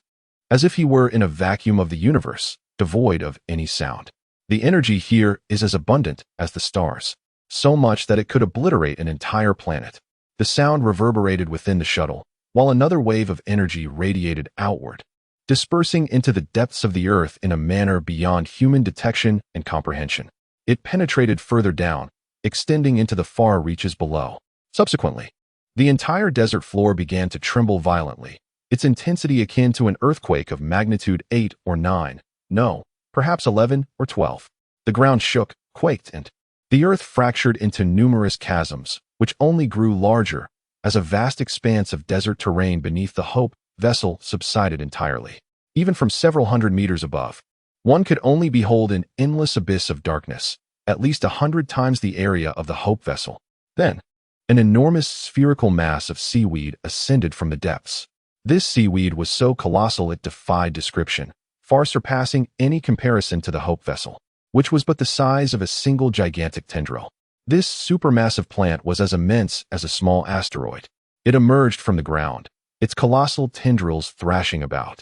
as if he were in a vacuum of the universe, devoid of any sound. The energy here is as abundant as the stars, so much that it could obliterate an entire planet. The sound reverberated within the shuttle, while another wave of energy radiated outward, dispersing into the depths of the earth in a manner beyond human detection and comprehension. It penetrated further down, extending into the far reaches below. Subsequently, the entire desert floor began to tremble violently, its intensity akin to an earthquake of magnitude 8 or 9, no, perhaps 11 or 12. The ground shook, quaked, and the earth fractured into numerous chasms, which only grew larger as a vast expanse of desert terrain beneath the Hope vessel subsided entirely. Even from several hundred meters above, one could only behold an endless abyss of darkness, at least 100 times the area of the Hope vessel. Then, an enormous spherical mass of seaweed ascended from the depths. This seaweed was so colossal it defied description, far surpassing any comparison to the Hope vessel, which was but the size of a single gigantic tendril. This supermassive plant was as immense as a small asteroid. It emerged from the ground, its colossal tendrils thrashing about,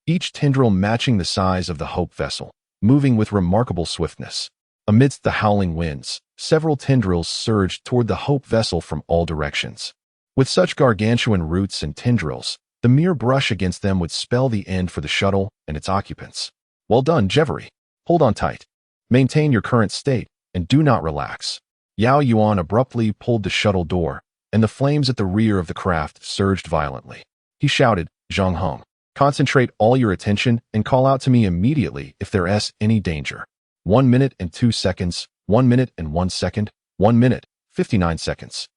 each tendril matching the size of the Hope vessel, moving with remarkable swiftness. Amidst the howling winds, several tendrils surged toward the Hope vessel from all directions. With such gargantuan roots and tendrils, the mere brush against them would spell the end for the shuttle and its occupants. Well done, Jevery. Hold on tight. Maintain your current state, and do not relax. Yao Yuan abruptly pulled the shuttle door, and the flames at the rear of the craft surged violently. He shouted, Zhang Heng, concentrate all your attention and call out to me immediately if there is any danger. 1 minute and 2 seconds, 1 minute and 1 second, 1 minute, 59 seconds.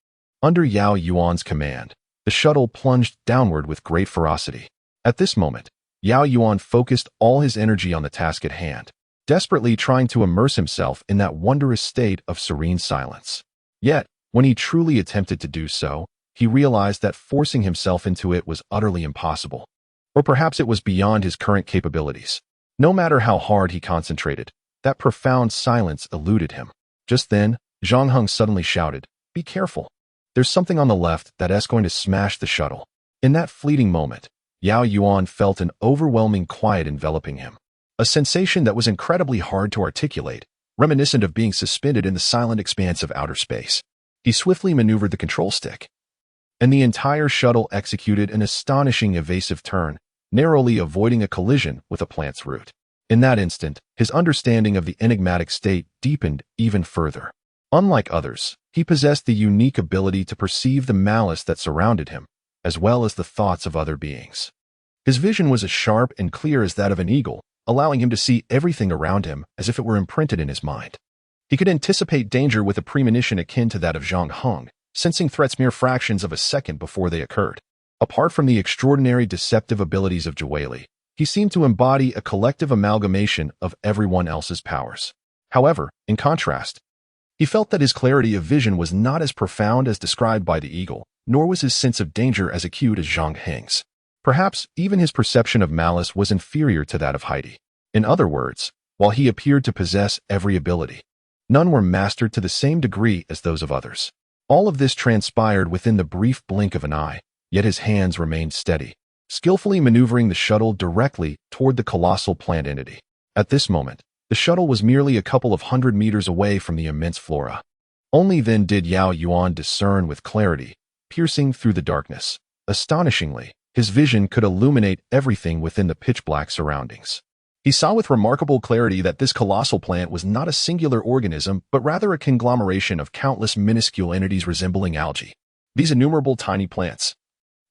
Under Yao Yuan's command, the shuttle plunged downward with great ferocity. At this moment, Yao Yuan focused all his energy on the task at hand, desperately trying to immerse himself in that wondrous state of serene silence. Yet, when he truly attempted to do so, he realized that forcing himself into it was utterly impossible. Or perhaps it was beyond his current capabilities. No matter how hard he concentrated, that profound silence eluded him. Just then, Zhang Heng suddenly shouted, be careful. There's something on the left that's going to smash the shuttle. In that fleeting moment, Yao Yuan felt an overwhelming quiet enveloping him. A sensation that was incredibly hard to articulate, reminiscent of being suspended in the silent expanse of outer space. He swiftly maneuvered the control stick, and the entire shuttle executed an astonishing evasive turn, narrowly avoiding a collision with a plant's root. In that instant, his understanding of the enigmatic state deepened even further. Unlike others, he possessed the unique ability to perceive the malice that surrounded him, as well as the thoughts of other beings. His vision was as sharp and clear as that of an eagle, allowing him to see everything around him as if it were imprinted in his mind. He could anticipate danger with a premonition akin to that of Zhang Heng, sensing threats mere fractions of a second before they occurred. Apart from the extraordinary deceptive abilities of Jawali, he seemed to embody a collective amalgamation of everyone else's powers. However, in contrast, he felt that his clarity of vision was not as profound as described by the eagle, nor was his sense of danger as acute as Zhang Heng's. Perhaps even his perception of malice was inferior to that of Heidi. In other words, while he appeared to possess every ability, none were mastered to the same degree as those of others. All of this transpired within the brief blink of an eye, yet his hands remained steady, skillfully maneuvering the shuttle directly toward the colossal plant entity. At this moment, the shuttle was merely a couple of 100 meters away from the immense flora. Only then did Yao Yuan discern with clarity, piercing through the darkness. Astonishingly, his vision could illuminate everything within the pitch-black surroundings. He saw with remarkable clarity that this colossal plant was not a singular organism, but rather a conglomeration of countless minuscule entities resembling algae. These innumerable tiny plants,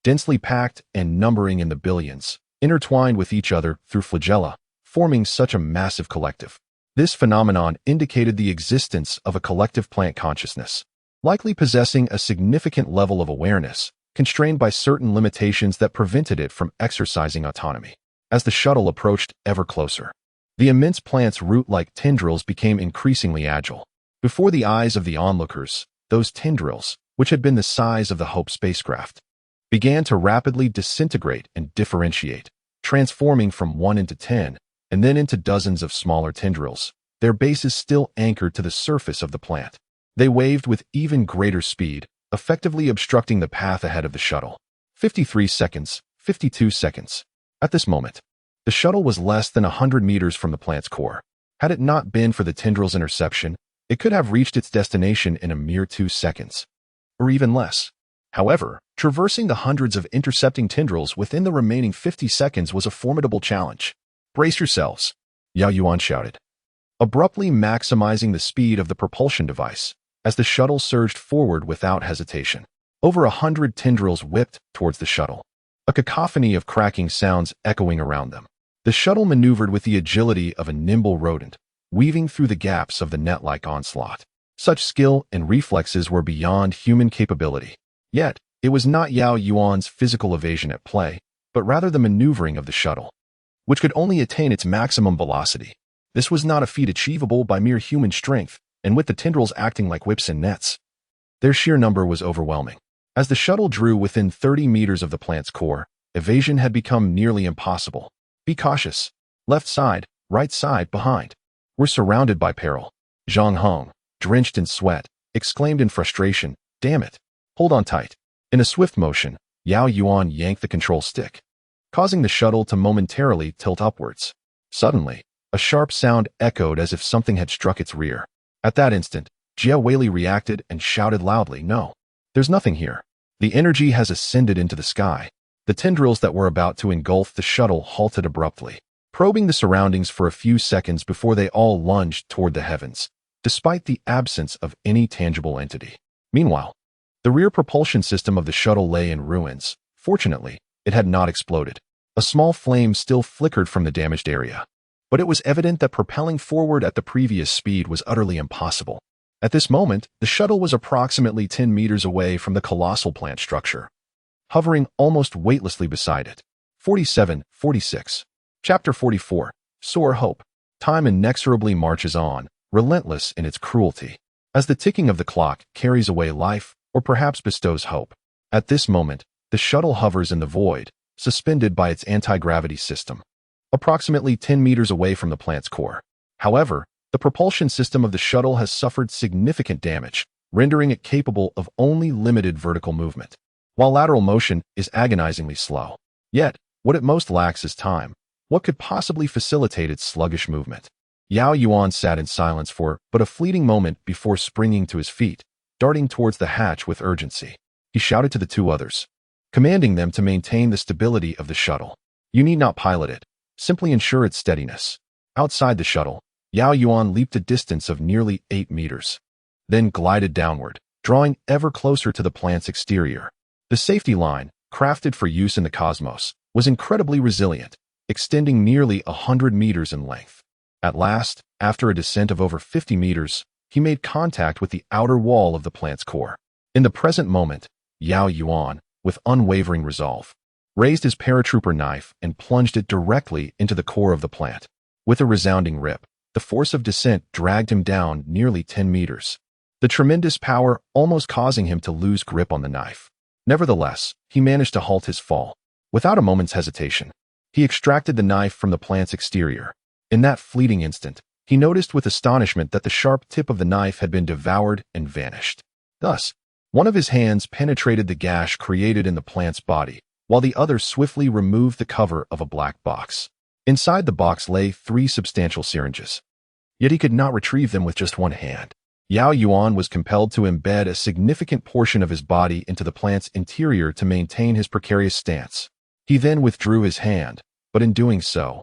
densely packed and numbering in the billions, intertwined with each other through flagella, forming such a massive collective. This phenomenon indicated the existence of a collective plant consciousness, likely possessing a significant level of awareness, constrained by certain limitations that prevented it from exercising autonomy. As the shuttle approached ever closer, the immense plant's root-like tendrils became increasingly agile. Before the eyes of the onlookers, those tendrils, which had been the size of the Hope spacecraft, began to rapidly disintegrate and differentiate, transforming from 1 into 10, and then into dozens of smaller tendrils, their bases still anchored to the surface of the plant. They waved with even greater speed, effectively obstructing the path ahead of the shuttle. 53 seconds, 52 seconds. At this moment, the shuttle was less than 100 meters from the plant's core. Had it not been for the tendrils' interception, it could have reached its destination in a mere 2 seconds, or even less. However, traversing the hundreds of intercepting tendrils within the remaining 50 seconds was a formidable challenge. "Brace yourselves," Yao Yuan shouted, abruptly maximizing the speed of the propulsion device as the shuttle surged forward without hesitation. Over 100 tendrils whipped towards the shuttle, a cacophony of cracking sounds echoing around them. The shuttle maneuvered with the agility of a nimble rodent, weaving through the gaps of the net-like onslaught. Such skill and reflexes were beyond human capability. Yet, it was not Yao Yuan's physical evasion at play, but rather the maneuvering of the shuttle, which could only attain its maximum velocity. This was not a feat achievable by mere human strength, and with the tendrils acting like whips and nets, their sheer number was overwhelming. As the shuttle drew within 30 meters of the plant's core, evasion had become nearly impossible. "Be cautious. Left side, right side, behind. We're surrounded by peril." Zhang Heng, drenched in sweat, exclaimed in frustration, "Damn it. Hold on tight." In a swift motion, Yao Yuan yanked the control stick, causing the shuttle to momentarily tilt upwards. Suddenly, a sharp sound echoed as if something had struck its rear. At that instant, Jia Weili reacted and shouted loudly, "No, there's nothing here. The energy has ascended into the sky." The tendrils that were about to engulf the shuttle halted abruptly, probing the surroundings for a few seconds before they all lunged toward the heavens, despite the absence of any tangible entity. Meanwhile, the rear propulsion system of the shuttle lay in ruins. Fortunately, it had not exploded. A small flame still flickered from the damaged area, but it was evident that propelling forward at the previous speed was utterly impossible. At this moment, the shuttle was approximately 10 meters away from the colossal plant structure, hovering almost weightlessly beside it. 47-46. Chapter 44. Soar Hope. Time inexorably marches on, relentless in its cruelty, as the ticking of the clock carries away life, or perhaps bestows hope. At this moment, the shuttle hovers in the void, suspended by its anti-gravity system, approximately 10 meters away from the plant's core. However, the propulsion system of the shuttle has suffered significant damage, rendering it capable of only limited vertical movement, while lateral motion is agonizingly slow. Yet, what it most lacks is time. What could possibly facilitate its sluggish movement? Yao Yuan sat in silence for but a fleeting moment before springing to his feet, darting towards the hatch with urgency. He shouted to the two others, commanding them to maintain the stability of the shuttle. "You need not pilot it. Simply ensure its steadiness." Outside the shuttle, Yao Yuan leaped a distance of nearly 8 meters, then glided downward, drawing ever closer to the plant's exterior. The safety line, crafted for use in the cosmos, was incredibly resilient, extending nearly 100 meters in length. At last, after a descent of over 50 meters, he made contact with the outer wall of the plant's core. In the present moment, Yao Yuan, with unwavering resolve, raised his paratrooper knife and plunged it directly into the core of the plant. With a resounding rip, the force of descent dragged him down nearly 10 meters, the tremendous power almost causing him to lose grip on the knife. Nevertheless, he managed to halt his fall. Without a moment's hesitation, he extracted the knife from the plant's exterior. In that fleeting instant, he noticed with astonishment that the sharp tip of the knife had been devoured and vanished. Thus, one of his hands penetrated the gash created in the plant's body, while the other swiftly removed the cover of a black box. Inside the box lay 3 substantial syringes. Yet he could not retrieve them with just one hand. Yao Yuan was compelled to embed a significant portion of his body into the plant's interior to maintain his precarious stance. He then withdrew his hand, but in doing so,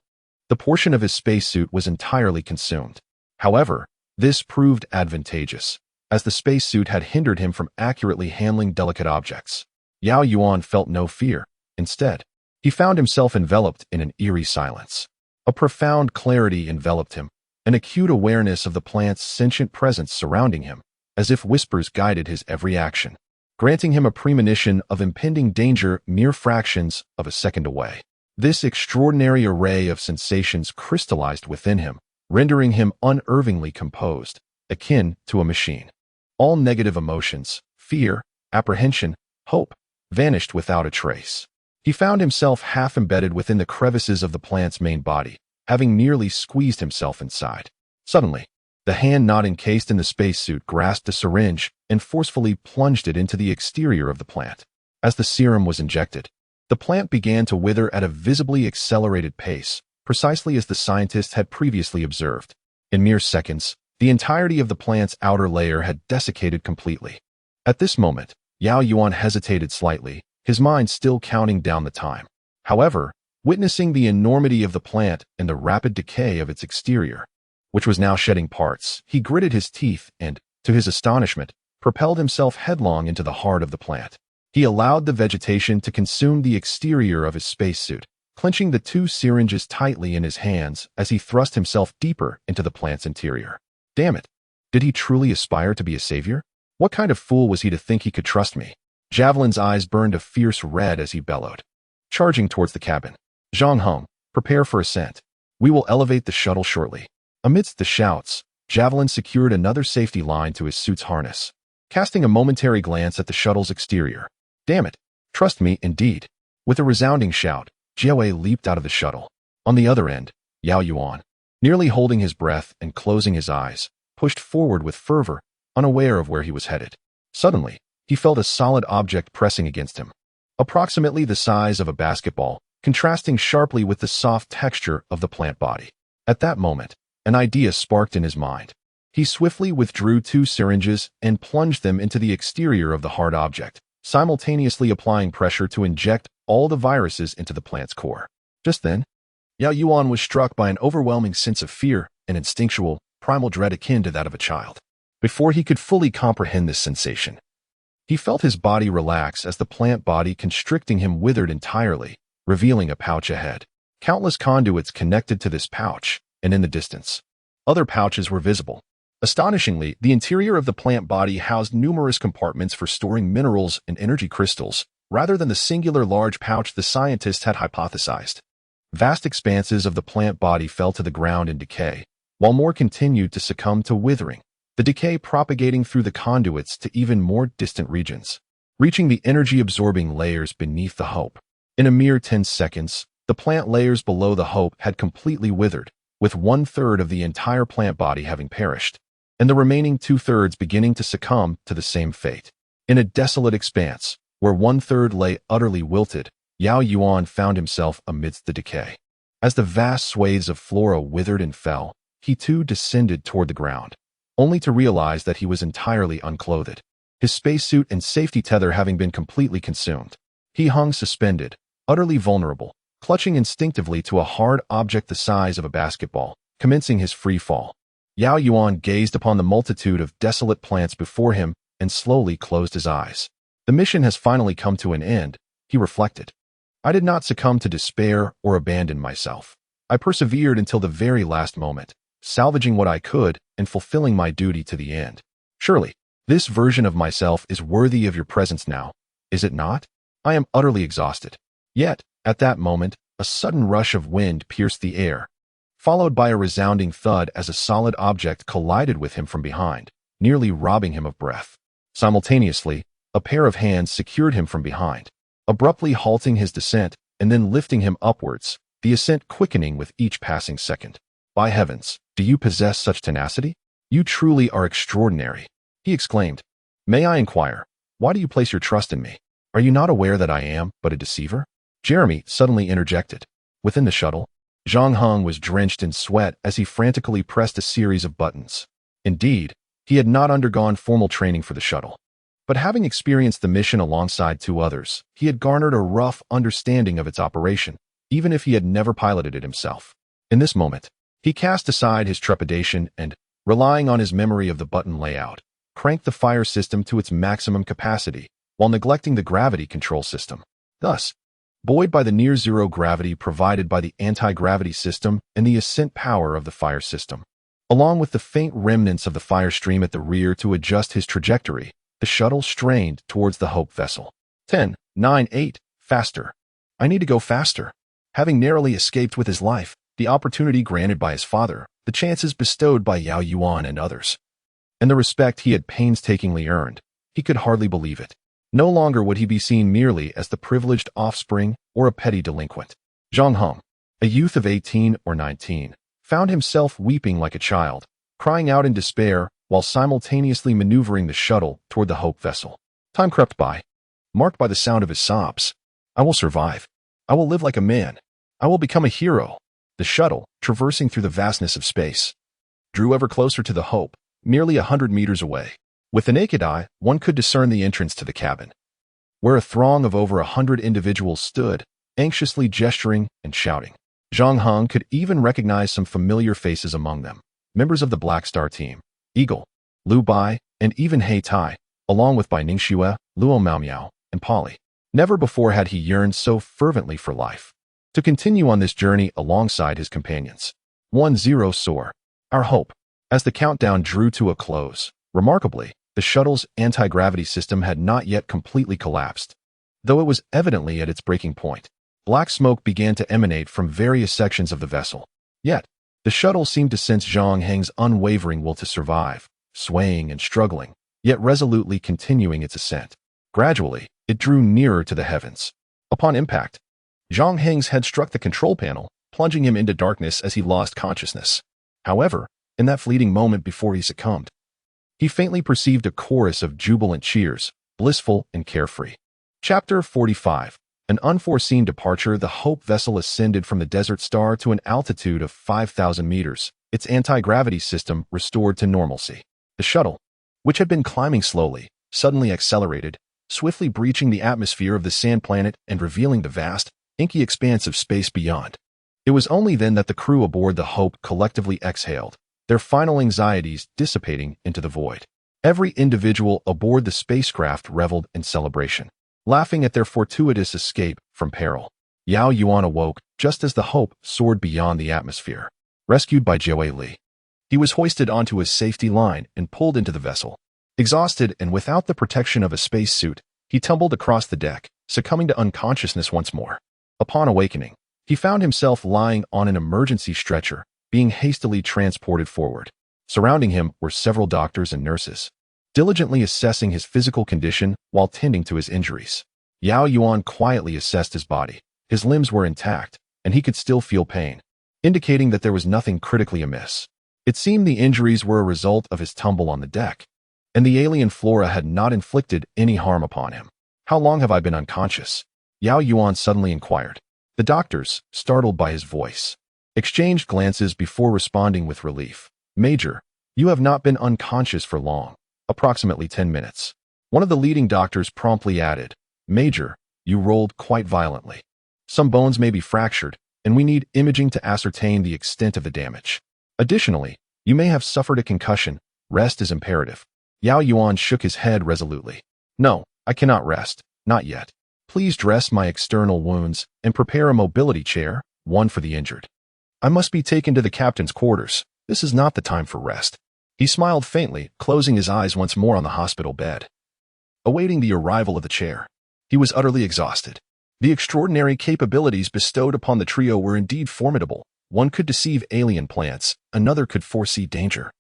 the portion of his spacesuit was entirely consumed. However, this proved advantageous, as the spacesuit had hindered him from accurately handling delicate objects. Yao Yuan felt no fear. Instead, he found himself enveloped in an eerie silence. A profound clarity enveloped him, an acute awareness of the plant's sentient presence surrounding him, as if whispers guided his every action, granting him a premonition of impending danger mere fractions of a second away. This extraordinary array of sensations crystallized within him, rendering him unerringly composed, akin to a machine. All negative emotions, fear, apprehension, hope, vanished without a trace. He found himself half embedded within the crevices of the plant's main body, having nearly squeezed himself inside. Suddenly, the hand not encased in the spacesuit grasped a syringe and forcefully plunged it into the exterior of the plant. As the serum was injected, the plant began to wither at a visibly accelerated pace, precisely as the scientists had previously observed. In mere seconds, the entirety of the plant's outer layer had desiccated completely. At this moment, Yao Yuan hesitated slightly, his mind still counting down the time. However, witnessing the enormity of the plant and the rapid decay of its exterior, which was now shedding parts, he gritted his teeth and, to his astonishment, propelled himself headlong into the heart of the plant. He allowed the vegetation to consume the exterior of his spacesuit, clenching the 2 syringes tightly in his hands as he thrust himself deeper into the plant's interior. Damn it! Did he truly aspire to be a savior? What kind of fool was he to think he could trust me? Javelin's eyes burned a fierce red as he bellowed. Charging towards the cabin. Zhang Heng, prepare for ascent. We will elevate the shuttle shortly. Amidst the shouts, Javelin secured another safety line to his suit's harness, casting a momentary glance at the shuttle's exterior. Damn it! Trust me, indeed. With a resounding shout, Jiawei leaped out of the shuttle. On the other end, Yao Yuan, nearly holding his breath and closing his eyes, pushed forward with fervor, unaware of where he was headed. Suddenly, he felt a solid object pressing against him, approximately the size of a basketball, contrasting sharply with the soft texture of the plant body. At that moment, an idea sparked in his mind. He swiftly withdrew 2 syringes and plunged them into the exterior of the hard object, simultaneously applying pressure to inject all the viruses into the plant's core. Just then, Yao Yuan was struck by an overwhelming sense of fear, an instinctual, primal dread akin to that of a child. Before he could fully comprehend this sensation, he felt his body relax as the plant body constricting him withered entirely, revealing a pouch ahead. Countless conduits connected to this pouch, and in the distance, other pouches were visible. Astonishingly, the interior of the plant body housed numerous compartments for storing minerals and energy crystals, rather than the singular large pouch the scientists had hypothesized. Vast expanses of the plant body fell to the ground in decay, while more continued to succumb to withering, the decay propagating through the conduits to even more distant regions, reaching the energy-absorbing layers beneath the hope. In a mere 10 seconds, the plant layers below the hope had completely withered, with 1/3 of the entire plant body having perished, and the remaining 2/3 beginning to succumb to the same fate. In a desolate expanse, where 1/3 lay utterly wilted, Yao Yuan found himself amidst the decay. As the vast swathes of flora withered and fell, he too descended toward the ground, only to realize that he was entirely unclothed, his spacesuit and safety tether having been completely consumed. He hung suspended, utterly vulnerable, clutching instinctively to a hard object the size of a basketball, commencing his free fall. Yao Yuan gazed upon the multitude of desolate plants before him and slowly closed his eyes. The mission has finally come to an end, he reflected. I did not succumb to despair or abandon myself. I persevered until the very last moment, salvaging what I could and fulfilling my duty to the end. Surely, this version of myself is worthy of your presence now, is it not? I am utterly exhausted. Yet, at that moment, a sudden rush of wind pierced the air, followed by a resounding thud as a solid object collided with him from behind, nearly robbing him of breath. Simultaneously, a pair of hands secured him from behind, abruptly halting his descent and then lifting him upwards, the ascent quickening with each passing second. By heavens, do you possess such tenacity? You truly are extraordinary, he exclaimed. May I inquire, why do you place your trust in me? Are you not aware that I am but a deceiver? Jeremy suddenly interjected. Within the shuttle, Zhang Heng was drenched in sweat as he frantically pressed a series of buttons. Indeed, he had not undergone formal training for the shuttle. But having experienced the mission alongside two others, he had garnered a rough understanding of its operation, even if he had never piloted it himself. In this moment, he cast aside his trepidation and, relying on his memory of the button layout, cranked the fire system to its maximum capacity, while neglecting the gravity control system. Thus, buoyed by the near-zero gravity provided by the anti-gravity system and the ascent power of the fire system, along with the faint remnants of the fire stream at the rear to adjust his trajectory, the shuttle strained towards the Hope vessel. 10, 9, 8, faster. I need to go faster. Having narrowly escaped with his life, the opportunity granted by his father, the chances bestowed by Yao Yuan and others, and the respect he had painstakingly earned, he could hardly believe it. No longer would he be seen merely as the privileged offspring or a petty delinquent. Zhang Heng, a youth of 18 or 19, found himself weeping like a child, crying out in despair while simultaneously maneuvering the shuttle toward the Hope vessel. Time crept by, marked by the sound of his sobs. I will survive. I will live like a man. I will become a hero. The shuttle, traversing through the vastness of space, drew ever closer to the Hope, nearly 100 meters away. With the naked eye, one could discern the entrance to the cabin, where a throng of over 100 individuals stood, anxiously gesturing and shouting. Zhang Heng could even recognize some familiar faces among them, members of the Black Star team, Eagle, Lu Bai, and even He Tai, along with Bai Ningxue, Luo Maomiao, and Polly. Never before had he yearned so fervently for life, to continue on this journey alongside his companions. 1-0 soar. Our Hope. As the countdown drew to a close, remarkably, the shuttle's anti-gravity system had not yet completely collapsed, though it was evidently at its breaking point. Black smoke began to emanate from various sections of the vessel. Yet, the shuttle seemed to sense Zhang Heng's unwavering will to survive, swaying and struggling, yet resolutely continuing its ascent. Gradually, it drew nearer to the heavens. Upon impact, Zhang Heng's head struck the control panel, plunging him into darkness as he lost consciousness. However, in that fleeting moment before he succumbed, he faintly perceived a chorus of jubilant cheers, blissful and carefree. Chapter 45. An unforeseen departure. The Hope vessel ascended from the desert star to an altitude of 5,000 meters, its anti-gravity system restored to normalcy. The shuttle, which had been climbing slowly, suddenly accelerated, swiftly breaching the atmosphere of the sand planet and revealing the vast, inky expanse of space beyond. It was only then that the crew aboard the Hope collectively exhaled, their final anxieties dissipating into the void. Every individual aboard the spacecraft reveled in celebration, laughing at their fortuitous escape from peril. Yao Yuan awoke just as the Hope soared beyond the atmosphere. Rescued by Joey Li, he was hoisted onto his safety line and pulled into the vessel. Exhausted and without the protection of a spacesuit, he tumbled across the deck, succumbing to unconsciousness once more. Upon awakening, he found himself lying on an emergency stretcher, being hastily transported forward. Surrounding him were several doctors and nurses, diligently assessing his physical condition while tending to his injuries. Yao Yuan quietly assessed his body. His limbs were intact, and he could still feel pain, indicating that there was nothing critically amiss. It seemed the injuries were a result of his tumble on the deck, and the alien flora had not inflicted any harm upon him. How long have I been unconscious? Yao Yuan suddenly inquired. The doctors, startled by his voice, exchanged glances before responding with relief. Major, you have not been unconscious for long. Approximately 10 minutes. One of the leading doctors promptly added, Major, you rolled quite violently. Some bones may be fractured, and we need imaging to ascertain the extent of the damage. Additionally, you may have suffered a concussion. Rest is imperative. Yao Yuan shook his head resolutely. No, I cannot rest. Not yet. Please dress my external wounds and prepare a mobility chair, one for the injured. I must be taken to the captain's quarters. This is not the time for rest. He smiled faintly, closing his eyes once more on the hospital bed. Awaiting the arrival of the chair, he was utterly exhausted. The extraordinary capabilities bestowed upon the trio were indeed formidable. One could deceive alien plants, another could foresee danger.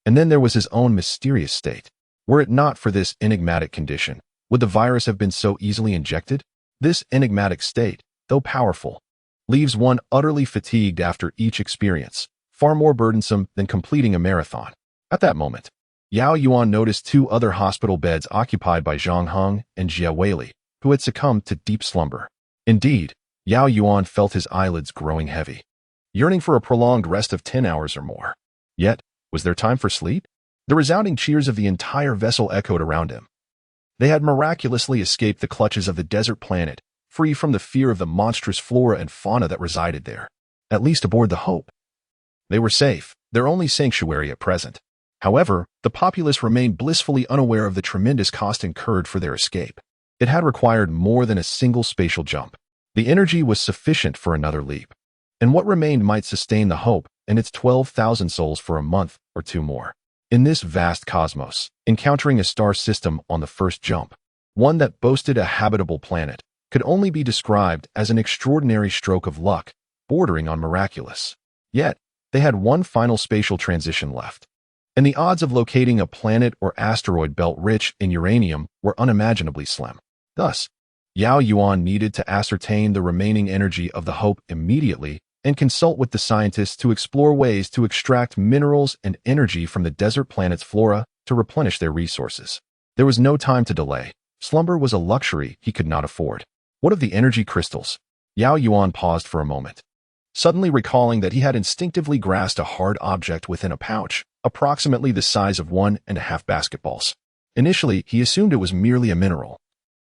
And then there was his own mysterious state. Were it not for this enigmatic condition, would the virus have been so easily injected? This enigmatic state, though powerful, leaves one utterly fatigued after each experience, far more burdensome than completing a marathon. At that moment, Yao Yuan noticed two other hospital beds occupied by Zhang Heng and Jia Weili, who had succumbed to deep slumber. Indeed, Yao Yuan felt his eyelids growing heavy, yearning for a prolonged rest of 10 hours or more. Yet, was there time for sleep? The resounding cheers of the entire vessel echoed around him. They had miraculously escaped the clutches of the desert planet, free from the fear of the monstrous flora and fauna that resided there. At least aboard the Hope. They were safe, their only sanctuary at present. However, the populace remained blissfully unaware of the tremendous cost incurred for their escape. It had required more than a single spatial jump. The energy was sufficient for another leap. And what remained might sustain the Hope and its 12,000 souls for a month or two more. In this vast cosmos, encountering a star system on the first jump, one that boasted a habitable planet, could only be described as an extraordinary stroke of luck, bordering on miraculous. Yet, they had one final spatial transition left. And the odds of locating a planet or asteroid belt rich in uranium were unimaginably slim. Thus, Yao Yuan needed to ascertain the remaining energy of the Hope immediately and consult with the scientists to explore ways to extract minerals and energy from the desert planet's flora to replenish their resources. There was no time to delay. Slumber was a luxury he could not afford. What of the energy crystals? Yao Yuan paused for a moment, suddenly recalling that he had instinctively grasped a hard object within a pouch, approximately the size of 1.5 basketballs. Initially, he assumed it was merely a mineral,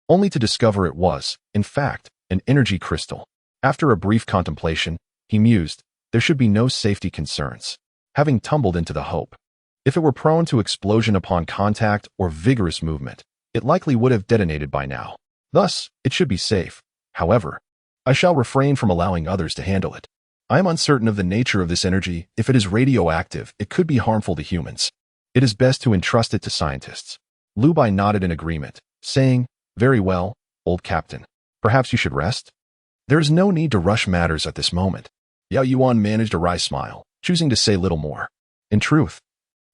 only to discover it was, in fact, an energy crystal. After a brief contemplation, he mused, there should be no safety concerns. Having tumbled into the Hope, if it were prone to explosion upon contact or vigorous movement, it likely would have detonated by now. Thus, it should be safe. However, I shall refrain from allowing others to handle it. I am uncertain of the nature of this energy. If it is radioactive, it could be harmful to humans. It is best to entrust it to scientists. Lu Bai nodded in agreement, saying, very well, old captain. Perhaps you should rest? There is no need to rush matters at this moment. Yao Yuan managed a wry smile, choosing to say little more. In truth,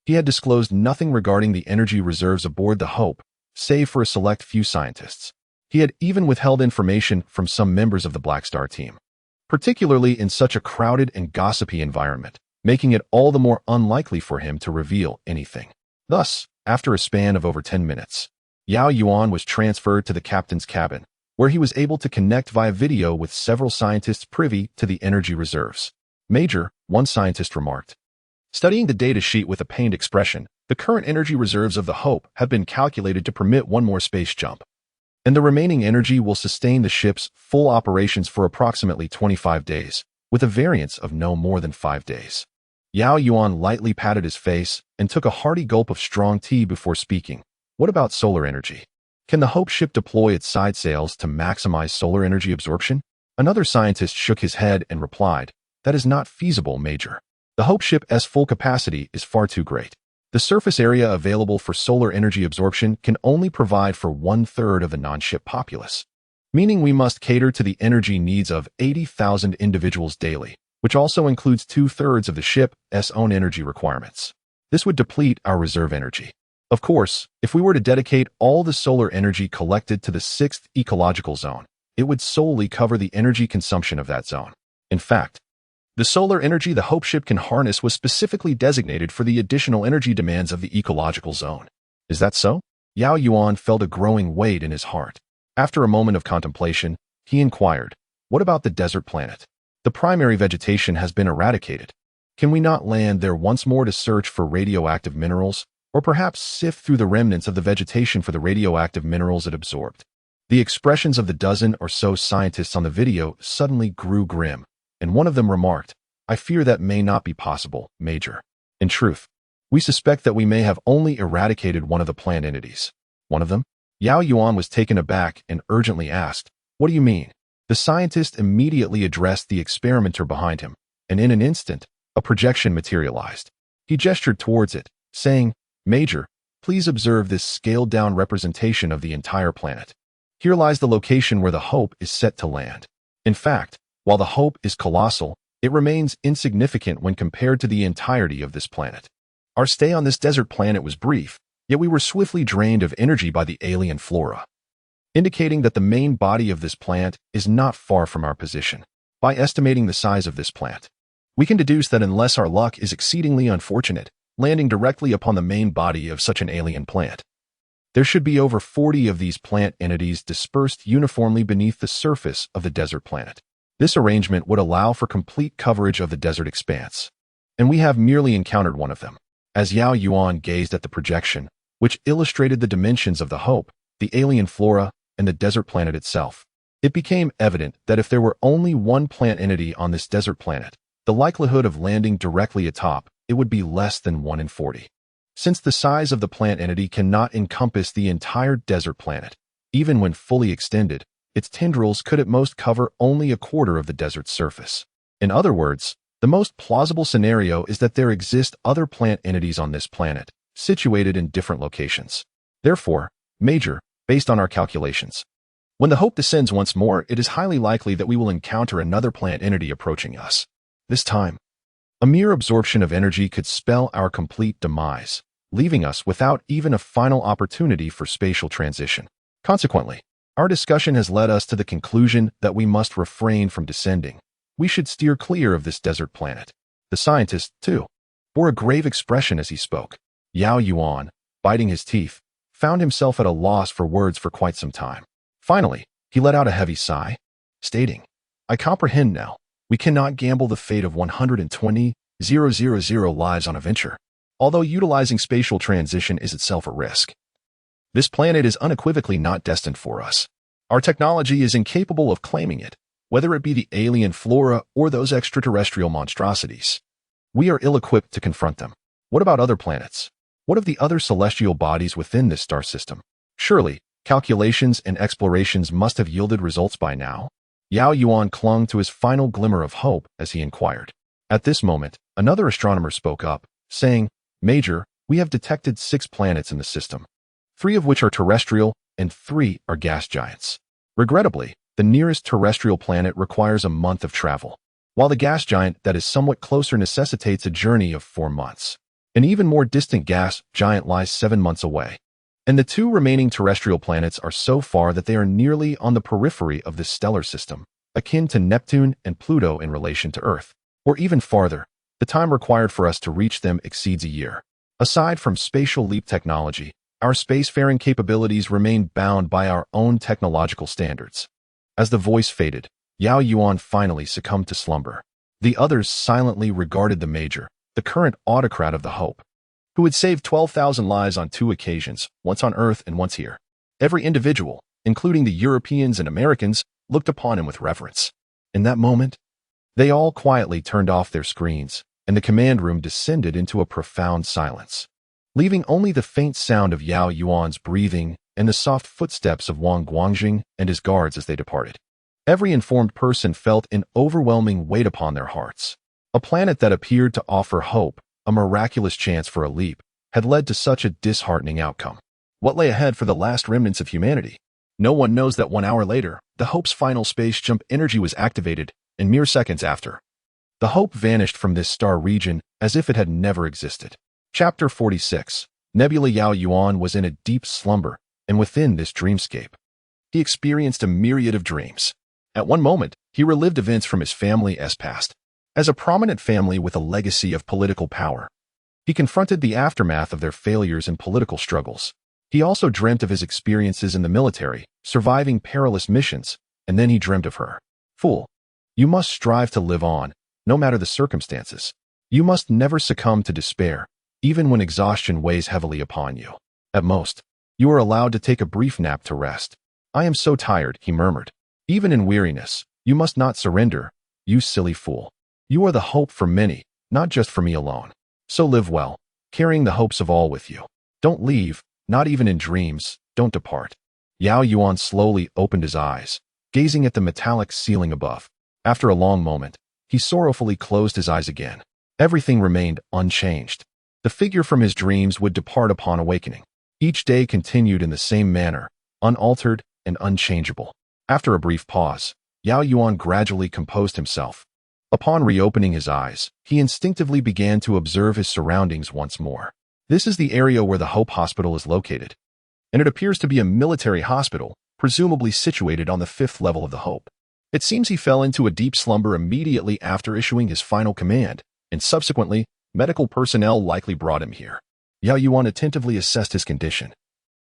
he had disclosed nothing regarding the energy reserves aboard the Hope, save for a select few scientists. He had even withheld information from some members of the Black Star team, particularly in such a crowded and gossipy environment, making it all the more unlikely for him to reveal anything. Thus, after a span of over 10 minutes, Yao Yuan was transferred to the captain's cabin, where he was able to connect via video with several scientists privy to the energy reserves. Major, one scientist remarked, studying the data sheet with a pained expression, the current energy reserves of the Hope have been calculated to permit one more space jump, and the remaining energy will sustain the ship's full operations for approximately 25 days, with a variance of no more than 5 days. Yao Yuan lightly patted his face and took a hearty gulp of strong tea before speaking. What about solar energy? Can the Hope ship deploy its side sails to maximize solar energy absorption? Another scientist shook his head and replied, that is not feasible, Major. The Hope ship's full capacity is far too great. The surface area available for solar energy absorption can only provide for 1/3 of the non-ship populace, meaning we must cater to the energy needs of 80,000 individuals daily, which also includes 2/3 of the ship's own energy requirements. This would deplete our reserve energy. Of course, if we were to dedicate all the solar energy collected to the 6th ecological zone, it would solely cover the energy consumption of that zone. In fact, the solar energy the Hope ship can harness was specifically designated for the additional energy demands of the ecological zone. Is that so? Yao Yuan felt a growing weight in his heart. After a moment of contemplation, he inquired, what about the desert planet? The primary vegetation has been eradicated. Can we not land there once more to search for radioactive minerals, or perhaps sift through the remnants of the vegetation for the radioactive minerals it absorbed? The expressions of the dozen or so scientists on the video suddenly grew grim, and one of them remarked, I fear that may not be possible, Major. In truth, we suspect that we may have only eradicated one of the plant entities. One of them? Yao Yuan was taken aback and urgently asked, What do you mean? The scientist immediately addressed the experimenter behind him, and in an instant, a projection materialized. He gestured towards it, saying, "Major, please observe this scaled-down representation of the entire planet. Here lies the location where the Hope is set to land." In fact, while the Hope is colossal, it remains insignificant when compared to the entirety of this planet. Our stay on this desert planet was brief, yet we were swiftly drained of energy by the alien flora, indicating that the main body of this plant is not far from our position. By estimating the size of this plant, we can deduce that unless our luck is exceedingly unfortunate, landing directly upon the main body of such an alien plant, there should be over 40 of these plant entities dispersed uniformly beneath the surface of the desert planet. This arrangement would allow for complete coverage of the desert expanse, and we have merely encountered one of them. As Yao Yuan gazed at the projection, which illustrated the dimensions of the Hope, the alien flora, and the desert planet itself, it became evident that if there were only one plant entity on this desert planet, the likelihood of landing directly atop it would be less than 1 in 40. Since the size of the plant entity cannot encompass the entire desert planet, even when fully extended, its tendrils could at most cover only a quarter of the desert's surface. In other words, the most plausible scenario is that there exist other plant entities on this planet, situated in different locations. Therefore, Major, based on our calculations, when the Hope descends once more, it is highly likely that we will encounter another plant entity approaching us. This time, a mere absorption of energy could spell our complete demise, leaving us without even a final opportunity for spatial transition. Consequently, our discussion has led us to the conclusion that we must refrain from descending. We should steer clear of this desert planet. The scientist, too, bore a grave expression as he spoke. Yao Yuan, biting his teeth, found himself at a loss for words for quite some time. Finally, he let out a heavy sigh, stating, "I comprehend now. We cannot gamble the fate of 120,000 lives on a venture, although utilizing spatial transition is itself a risk. This planet is unequivocally not destined for us. Our technology is incapable of claiming it, whether it be the alien flora or those extraterrestrial monstrosities. We are ill-equipped to confront them. What about other planets? What of the other celestial bodies within this star system? Surely, calculations and explorations must have yielded results by now." Yao Yuan clung to his final glimmer of hope as he inquired. At this moment, another astronomer spoke up, saying, "Major, we have detected 6 planets in the system, 3 of which are terrestrial and 3 are gas giants. Regrettably, the nearest terrestrial planet requires a month of travel, while the gas giant that is somewhat closer necessitates a journey of 4 months. An even more distant gas giant lies 7 months away, and the 2 remaining terrestrial planets are so far that they are nearly on the periphery of this stellar system, akin to Neptune and Pluto in relation to Earth. Or even farther, the time required for us to reach them exceeds a year. Aside from spatial leap technology, our spacefaring capabilities remain bound by our own technological standards." As the voice faded, Yao Yuan finally succumbed to slumber. The others silently regarded the Major, the current autocrat of the Hope, who had saved 12,000 lives on 2 occasions, once on Earth and once here. Every individual, including the Europeans and Americans, looked upon him with reverence. In that moment, they all quietly turned off their screens, and the command room descended into a profound silence, leaving only the faint sound of Yao Yuan's breathing and the soft footsteps of Wang Guangjing and his guards as they departed. Every informed person felt an overwhelming weight upon their hearts. A planet that appeared to offer hope, a miraculous chance for a leap, had led to such a disheartening outcome. What lay ahead for the last remnants of humanity? No one knows that 1 hour later, the Hope's final space jump energy was activated, and mere seconds after, the Hope vanished from this star region as if it had never existed. Chapter 46. Nebula. Yao Yuan was in a deep slumber, and within this dreamscape, he experienced a myriad of dreams. At one moment, he relived events from his family's past. As a prominent family with a legacy of political power, he confronted the aftermath of their failures and political struggles. He also dreamt of his experiences in the military, surviving perilous missions, and then he dreamt of her. Fool, you must strive to live on, no matter the circumstances. You must never succumb to despair, even when exhaustion weighs heavily upon you. At most, you are allowed to take a brief nap to rest. "I am so tired," he murmured. "Even in weariness, you must not surrender, you silly fool. You are the hope for many, not just for me alone. So live well, carrying the hopes of all with you. Don't leave, not even in dreams, don't depart." Yao Yuan slowly opened his eyes, gazing at the metallic ceiling above. After a long moment, he sorrowfully closed his eyes again. Everything remained unchanged. The figure from his dreams would depart upon awakening. Each day continued in the same manner, unaltered and unchangeable. After a brief pause, Yao Yuan gradually composed himself. Upon reopening his eyes, he instinctively began to observe his surroundings once more. This is the area where the Hope Hospital is located, and it appears to be a military hospital, presumably situated on the 5th level of the Hope. It seems he fell into a deep slumber immediately after issuing his final command, and subsequently, medical personnel likely brought him here. Yao Yuan attentively assessed his condition.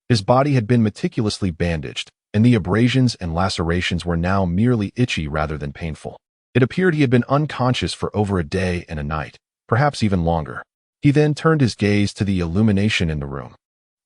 His body had been meticulously bandaged, and the abrasions and lacerations were now merely itchy rather than painful. It appeared he had been unconscious for over a day and a night, perhaps even longer. He then turned his gaze to the illumination in the room.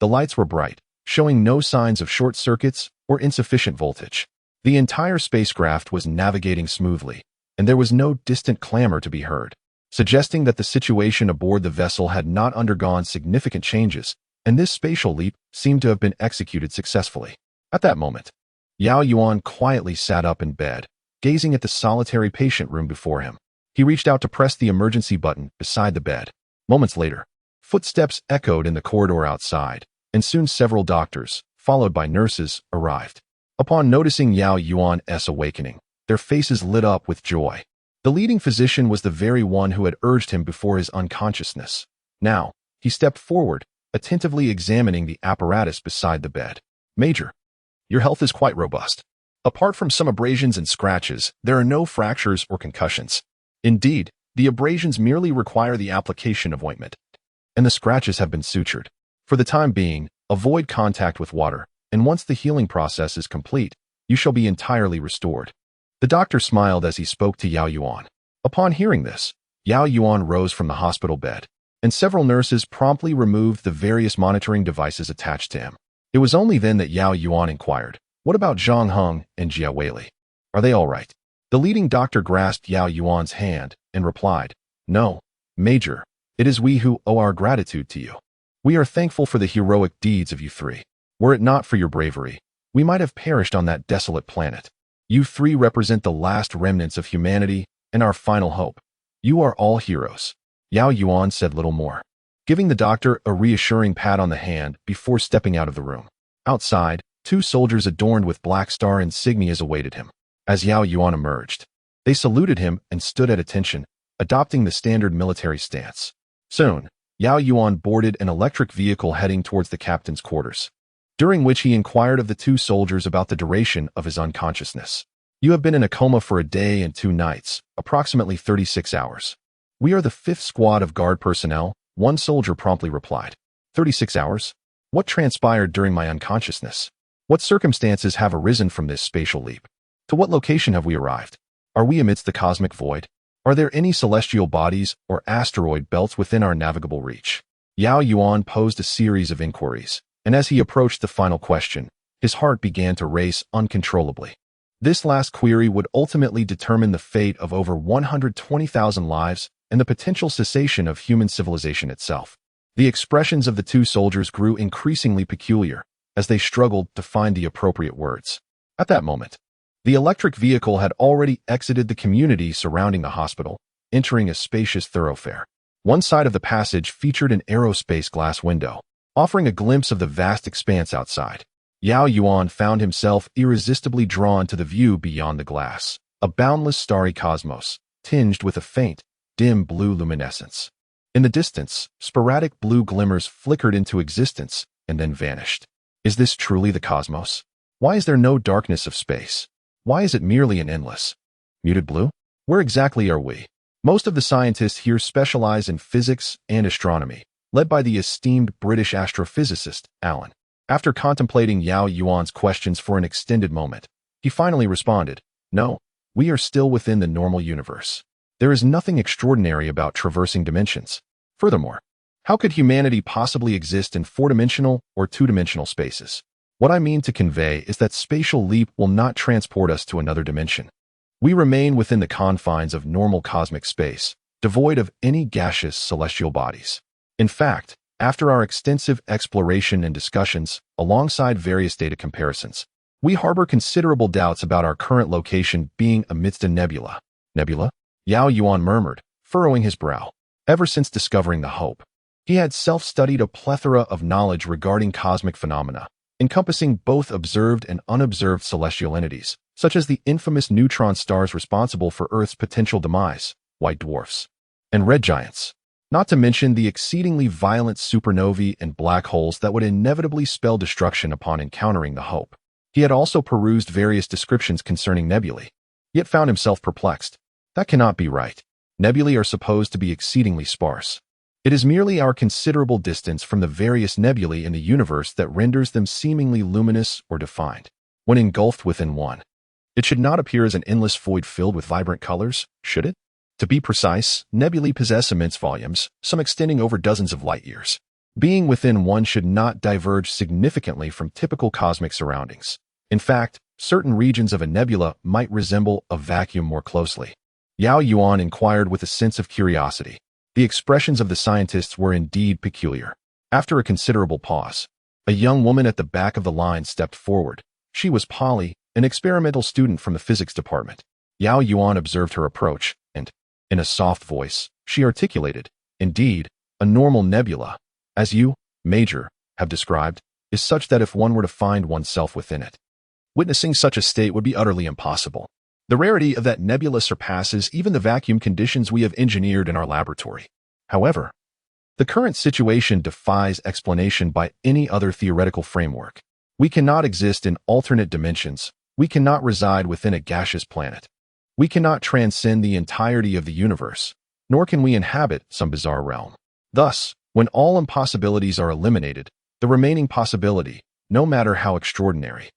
The lights were bright, showing no signs of short circuits or insufficient voltage. The entire spacecraft was navigating smoothly, and there was no distant clamor to be heard, suggesting that the situation aboard the vessel had not undergone significant changes, and this spatial leap seemed to have been executed successfully. At that moment, Yao Yuan quietly sat up in bed, gazing at the solitary patient room before him. He reached out to press the emergency button beside the bed. Moments later, footsteps echoed in the corridor outside, and soon several doctors, followed by nurses, arrived. Upon noticing Yao Yuan's awakening, their faces lit up with joy. The leading physician was the very one who had urged him before his unconsciousness. Now, he stepped forward, attentively examining the apparatus beside the bed. "Major, your health is quite robust. Apart from some abrasions and scratches, there are no fractures or concussions. Indeed, the abrasions merely require the application of ointment, and the scratches have been sutured. For the time being, avoid contact with water, and once the healing process is complete, you shall be entirely restored." The doctor smiled as he spoke to Yao Yuan. Upon hearing this, Yao Yuan rose from the hospital bed, and several nurses promptly removed the various monitoring devices attached to him. It was only then that Yao Yuan inquired, "What about Zhang Heng and Jia Weili? Are they all right?" The leading doctor grasped Yao Yuan's hand and replied, "No, Major, it is we who owe our gratitude to you. We are thankful for the heroic deeds of you three. Were it not for your bravery, we might have perished on that desolate planet. You three represent the last remnants of humanity and our final hope. You are all heroes." Yao Yuan said little more, giving the doctor a reassuring pat on the hand before stepping out of the room. Outside, 2 soldiers adorned with Black Star insignias awaited him. As Yao Yuan emerged, they saluted him and stood at attention, adopting the standard military stance. Soon, Yao Yuan boarded an electric vehicle heading towards the captain's quarters, during which he inquired of the 2 soldiers about the duration of his unconsciousness. "You have been in a coma for a day and 2 nights, approximately 36 hours. We are the 5th squad of guard personnel," one soldier promptly replied. 36 hours? What transpired during my unconsciousness? What circumstances have arisen from this spatial leap? To what location have we arrived? Are we amidst the cosmic void? Are there any celestial bodies or asteroid belts within our navigable reach? Yao Yuan posed a series of inquiries, and as he approached the final question, his heart began to race uncontrollably. This last query would ultimately determine the fate of over 120,000 lives and the potential cessation of human civilization itself. The expressions of the 2 soldiers grew increasingly peculiar as they struggled to find the appropriate words. At that moment, the electric vehicle had already exited the community surrounding the hospital, entering a spacious thoroughfare. One side of the passage featured an aerospace glass window, offering a glimpse of the vast expanse outside. Yao Yuan found himself irresistibly drawn to the view beyond the glass, a boundless starry cosmos, tinged with a faint, dim blue luminescence. In the distance, sporadic blue glimmers flickered into existence and then vanished. Is this truly the cosmos? Why is there no darkness of space? Why is it merely an endless, muted blue? Where exactly are we? Most of the scientists here specialize in physics and astronomy, led by the esteemed British astrophysicist, Alan. After contemplating Yao Yuan's questions for an extended moment, he finally responded, "No, we are still within the normal universe. There is nothing extraordinary about traversing dimensions. Furthermore, how could humanity possibly exist in 4-dimensional or 2-dimensional spaces? What I mean to convey is that spatial leap will not transport us to another dimension. We remain within the confines of normal cosmic space, devoid of any gaseous celestial bodies. In fact, after our extensive exploration and discussions, alongside various data comparisons, We harbor considerable doubts about our current location being amidst a nebula. Nebula? Yao Yuan murmured, furrowing his brow. Ever since discovering the Hope, he had self-studied a plethora of knowledge regarding cosmic phenomena, encompassing both observed and unobserved celestial entities, such as the infamous neutron stars responsible for Earth's potential demise, white dwarfs, and red giants, not to mention the exceedingly violent supernovae and black holes that would inevitably spell destruction upon encountering the Hope. He had also perused various descriptions concerning nebulae, yet found himself perplexed. That cannot be right. Nebulae are supposed to be exceedingly sparse. It is merely our considerable distance from the various nebulae in the universe that renders them seemingly luminous or defined. When engulfed within one, it should not appear as an endless void filled with vibrant colors, should it? To be precise, nebulae possess immense volumes, some extending over dozens of light-years. Being within one should not diverge significantly from typical cosmic surroundings. In fact, certain regions of a nebula might resemble a vacuum more closely. Yao Yuan inquired with a sense of curiosity. The expressions of the scientists were indeed peculiar. After a considerable pause, a young woman at the back of the line stepped forward. She was Polly, an experimental student from the physics department. Yao Yuan observed her approach, and, in a soft voice, she articulated, "Indeed, a normal nebula, as you, Major, have described, is such that if one were to find oneself within it, witnessing such a state would be utterly impossible. The rarity of that nebula surpasses even the vacuum conditions we have engineered in our laboratory. However, the current situation defies explanation by any other theoretical framework. We cannot exist in alternate dimensions. We cannot reside within a gaseous planet. We cannot transcend the entirety of the universe, nor can we inhabit some bizarre realm. Thus, when all impossibilities are eliminated, the remaining possibility, no matter how extraordinary,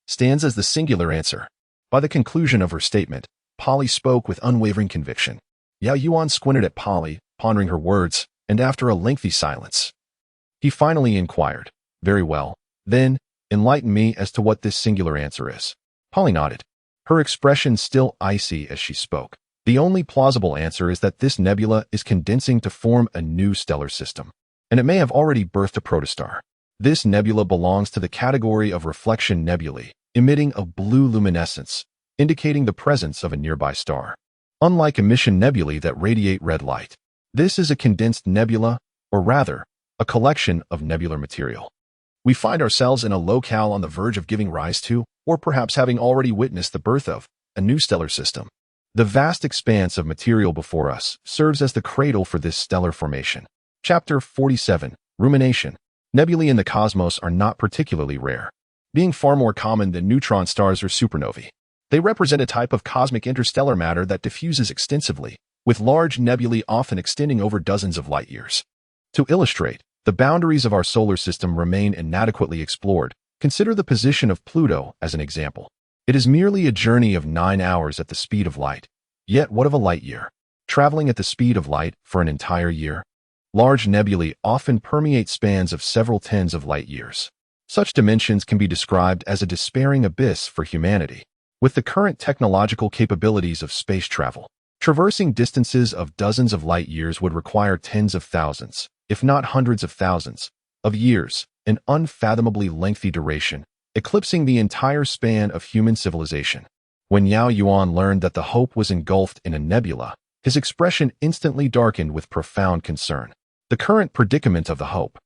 stands as the singular answer." By the conclusion of her statement, Polly spoke with unwavering conviction. Yao Yuan squinted at Polly, pondering her words, and after a lengthy silence, he finally inquired, "Very well, then, enlighten me as to what this singular answer is." Polly nodded, her expression still icy as she spoke. "The only plausible answer is that this nebula is condensing to form a new stellar system, and it may have already birthed a protostar. This nebula belongs to the category of reflection nebulae, emitting a blue luminescence, indicating the presence of a nearby star. Unlike emission nebulae that radiate red light, this is a condensed nebula, or rather, a collection of nebular material. We find ourselves in a locale on the verge of giving rise to, or perhaps having already witnessed the birth of, a new stellar system. The vast expanse of material before us serves as the cradle for this stellar formation." Chapter 47, Rumination. Nebulae in the cosmos are not particularly rare, being far more common than neutron stars or supernovae. They represent a type of cosmic interstellar matter that diffuses extensively, with large nebulae often extending over dozens of light-years. To illustrate, the boundaries of our solar system remain inadequately explored. Consider the position of Pluto as an example. It is merely a journey of 9 hours at the speed of light. Yet what of a light-year? Traveling at the speed of light for an entire year? Large nebulae often permeate spans of several tens of light-years. Such dimensions can be described as a despairing abyss for humanity. With the current technological capabilities of space travel, traversing distances of dozens of light-years would require tens of thousands, if not hundreds of thousands, of years, an unfathomably lengthy duration, eclipsing the entire span of human civilization. When Yao Yuan learned that the Hope was engulfed in a nebula, his expression instantly darkened with profound concern. The current predicament of the Hope,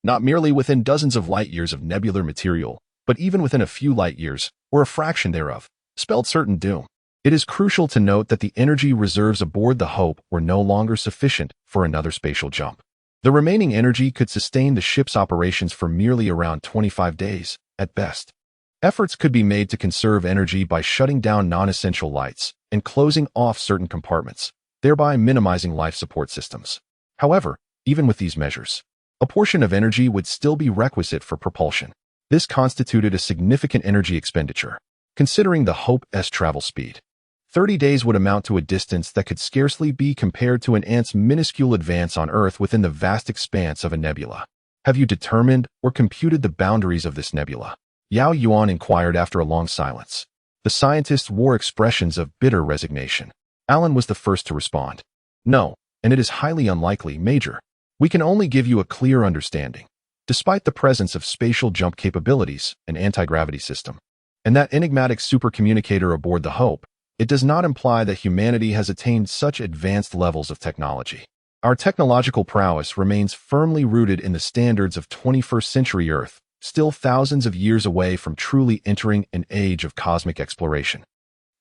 not merely within dozens of light-years of nebular material, but even within a few light-years, or a fraction thereof, spelled certain doom. It is crucial to note that the energy reserves aboard the Hope were no longer sufficient for another spatial jump. The remaining energy could sustain the ship's operations for merely around 25 days, at best. Efforts could be made to conserve energy by shutting down non-essential lights and closing off certain compartments, thereby minimizing life support systems. However, even with these measures, a portion of energy would still be requisite for propulsion. This constituted a significant energy expenditure. Considering the Hope's travel speed, 30 days would amount to a distance that could scarcely be compared to an ant's minuscule advance on Earth within the vast expanse of a nebula. Have you determined or computed the boundaries of this nebula? Yao Yuan inquired after a long silence. The scientists wore expressions of bitter resignation. Alan was the first to respond. "No, and it is highly unlikely, Major. We can only give you a clear understanding. Despite the presence of spatial jump capabilities and anti-gravity system, And that enigmatic supercommunicator aboard the Hope, it does not imply that humanity has attained such advanced levels of technology. Our technological prowess remains firmly rooted in the standards of 21st century Earth, still thousands of years away from truly entering an age of cosmic exploration.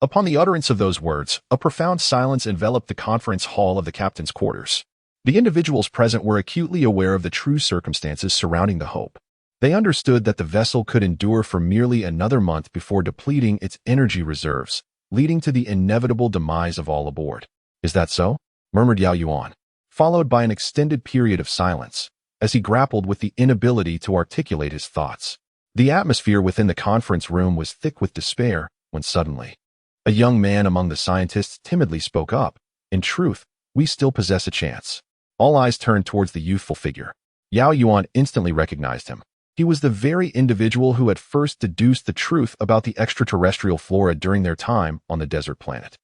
Upon the utterance of those words, a profound silence enveloped the conference hall of the captain's quarters. The individuals present were acutely aware of the true circumstances surrounding the Hope. They understood that the vessel could endure for merely another month before depleting its energy reserves, leading to the inevitable demise of all aboard. "Is that so?" murmured Yao Yuan, followed by an extended period of silence, as he grappled with the inability to articulate his thoughts. The atmosphere within the conference room was thick with despair, when suddenly, a young man among the scientists timidly spoke up. "In truth, we still possess a chance." All eyes turned towards the youthful figure. Yao Yuan instantly recognized him. He was the very individual who had first deduced the truth about the extraterrestrial flora during their time on the desert planet.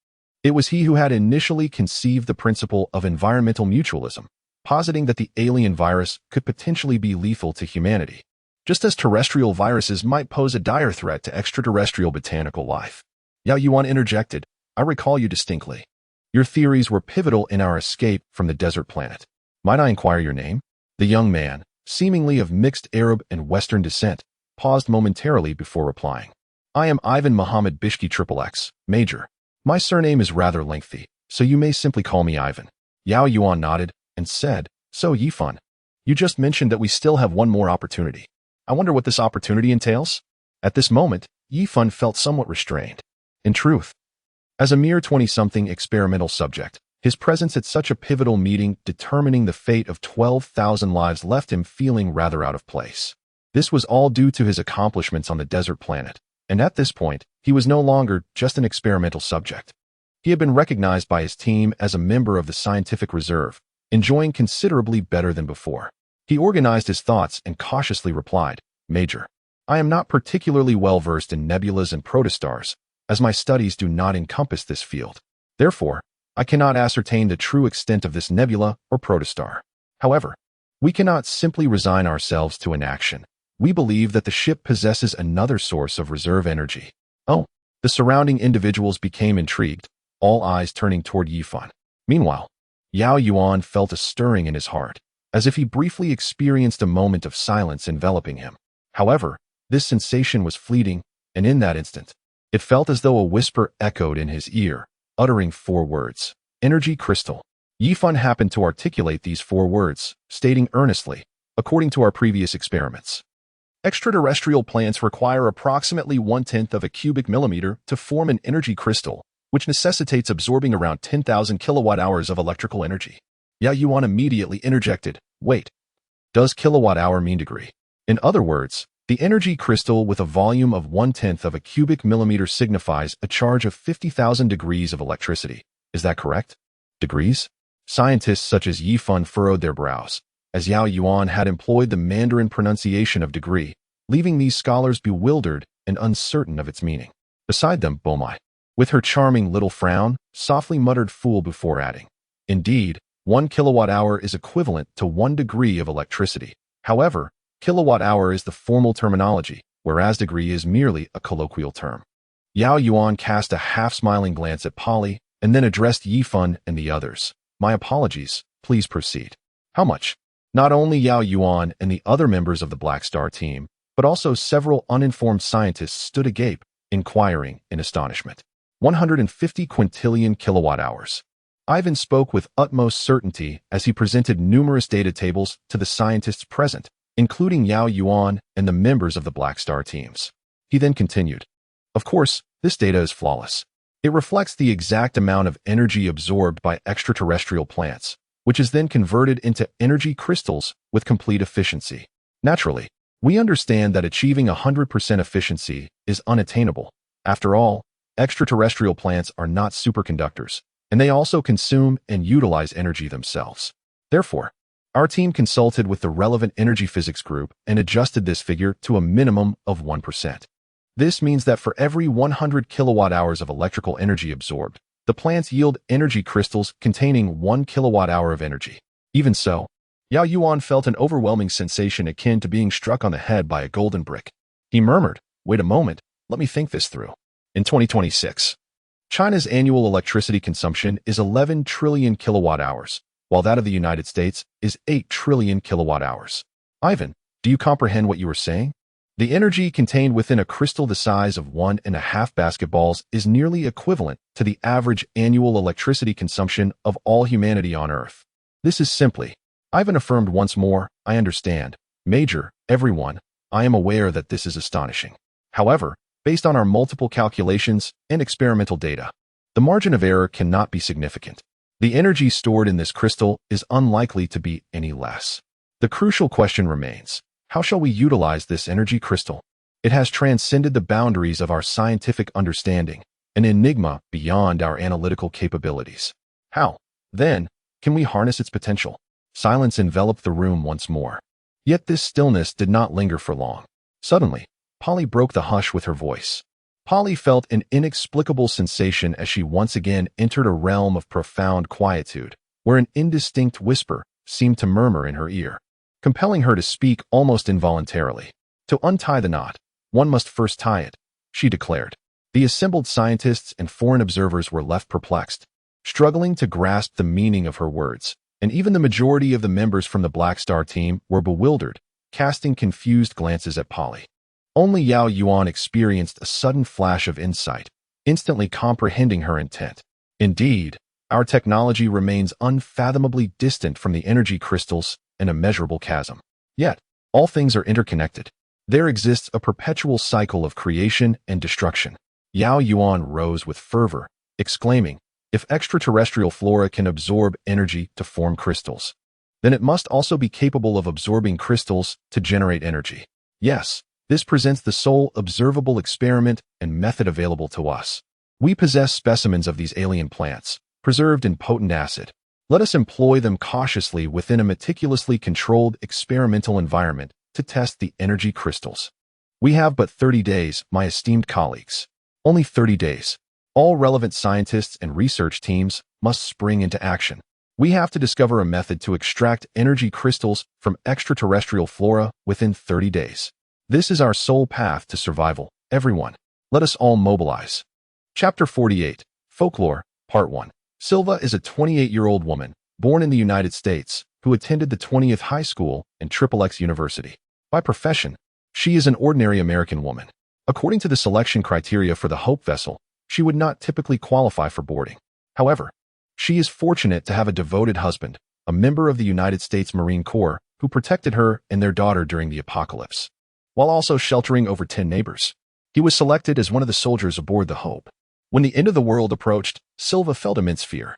It was he who had initially conceived the principle of environmental mutualism, positing that the alien virus could potentially be lethal to humanity, just as terrestrial viruses might pose a dire threat to extraterrestrial botanical life. Yao Yuan interjected, "I recall you distinctly. Your theories were pivotal in our escape from the desert planet. Might I inquire your name?" The young man, seemingly of mixed Arab and Western descent, paused momentarily before replying. "I am Ivan Muhammad Bishki XXX, Major. My surname is rather lengthy, so you may simply call me Ivan." Yao Yuan nodded and said, "So Yifan, you just mentioned that we still have one more opportunity. I wonder what this opportunity entails?" At this moment, Yifan felt somewhat restrained. In truth, as a mere 20-something experimental subject, his presence at such a pivotal meeting determining the fate of 12,000 lives left him feeling rather out of place. This was all due to his accomplishments on the desert planet, and at this point, he was no longer just an experimental subject. He had been recognized by his team as a member of the scientific reserve, enjoying considerably better than before. He organized his thoughts and cautiously replied, "Major, I am not particularly well versed in nebulas and protostars, as my studies do not encompass this field. Therefore, I cannot ascertain the true extent of this nebula or protostar. However, we cannot simply resign ourselves to inaction. We believe that the ship possesses another source of reserve energy." Oh, the surrounding individuals became intrigued, all eyes turning toward Yifan. Meanwhile, Yao Yuan felt a stirring in his heart, as if he briefly experienced a moment of silence enveloping him. However, this sensation was fleeting, and in that instant, it felt as though a whisper echoed in his ear, uttering 4 words. "Energy crystal." Yifan happened to articulate these 4 words, stating earnestly, "According to our previous experiments, extraterrestrial plants require approximately 1/10 of a cubic millimeter to form an energy crystal, which necessitates absorbing around 10,000 kilowatt-hours of electrical energy." Yao Yuan immediately interjected, "Wait, does kilowatt-hour mean degree?" In other words, the energy crystal with a volume of 1/10 of a cubic millimeter signifies a charge of 50,000 degrees of electricity. Is that correct? Degrees? Scientists such as Yifan furrowed their brows, as Yao Yuan had employed the Mandarin pronunciation of degree, leaving these scholars bewildered and uncertain of its meaning. Beside them, Bomai, with her charming little frown, softly muttered fool before adding, "Indeed, 1 kilowatt-hour is equivalent to 1 degree of electricity. However, kilowatt-hour is the formal terminology, whereas degree is merely a colloquial term." Yao Yuan cast a half-smiling glance at Polly and then addressed Yifan and the others. "My apologies, please proceed." "How much?" Not only Yao Yuan and the other members of the Black Star team, but also several uninformed scientists stood agape, inquiring in astonishment. 150 quintillion kilowatt-hours. Ivan spoke with utmost certainty as he presented numerous data tables to the scientists present, including Yao Yuan and the members of the Black Star teams. He then continued, "Of course, this data is flawless. It reflects the exact amount of energy absorbed by extraterrestrial plants, which is then converted into energy crystals with complete efficiency. Naturally, we understand that achieving 100% efficiency is unattainable. After all, extraterrestrial plants are not superconductors, and they also consume and utilize energy themselves. Therefore, our team consulted with the relevant energy physics group and adjusted this figure to a minimum of 1%. This means that for every 100 kilowatt-hours of electrical energy absorbed, the plants yield energy crystals containing 1 kilowatt-hour of energy. Even so, Yao Yuan felt an overwhelming sensation akin to being struck on the head by a golden brick. He murmured, "Wait a moment, Let me think this through. In 2026, China's annual electricity consumption is 11 trillion kilowatt hours, while that of the United States is 8 trillion kilowatt hours. Ivan, do you comprehend what you are saying? The energy contained within a crystal the size of 1.5 basketballs is nearly equivalent to the average annual electricity consumption of all humanity on Earth. This is simply, Ivan affirmed once more, I understand. Major, everyone, I am aware that this is astonishing. However, based on our multiple calculations and experimental data, the margin of error cannot be significant. The energy stored in this crystal is unlikely to be any less. The crucial question remains, how shall we utilize this energy crystal? It has transcended the boundaries of our scientific understanding, an enigma beyond our analytical capabilities. How, then, can we harness its potential? Silence enveloped the room once more. Yet this stillness did not linger for long. Suddenly, Polly broke the hush with her voice. Polly felt an inexplicable sensation as she once again entered a realm of profound quietude, where an indistinct whisper seemed to murmur in her ear, compelling her to speak almost involuntarily. To untie the knot, one must first tie it, she declared. The assembled scientists and foreign observers were left perplexed, struggling to grasp the meaning of her words, and even the majority of the members from the Black Star team were bewildered, casting confused glances at Polly. Only Yao Yuan experienced a sudden flash of insight, instantly comprehending her intent. Indeed, our technology remains unfathomably distant from the energy crystals, an immeasurable chasm. Yet, all things are interconnected. There exists a perpetual cycle of creation and destruction. Yao Yuan rose with fervor, exclaiming, if extraterrestrial flora can absorb energy to form crystals, then it must also be capable of absorbing crystals to generate energy. Yes, this presents the sole observable experiment and method available to us. We possess specimens of these alien plants, preserved in potent acid. Let us employ them cautiously within a meticulously controlled experimental environment to test the energy crystals. We have but 30 days, my esteemed colleagues. Only 30 days. All relevant scientists and research teams must spring into action. We have to discover a method to extract energy crystals from extraterrestrial flora within 30 days. This is our sole path to survival, everyone. Let us all mobilize. Chapter 48, Folklore, Part 1. Silva is a 28-year-old woman, born in the United States, who attended the 20th High School and XXX University. By profession, she is an ordinary American woman. According to the selection criteria for the Hope vessel, she would not typically qualify for boarding. However, she is fortunate to have a devoted husband, a member of the United States Marine Corps, who protected her and their daughter during the apocalypse, while also sheltering over 10 neighbors. He was selected as one of the soldiers aboard the Hope. When the end of the world approached, Silva felt immense fear.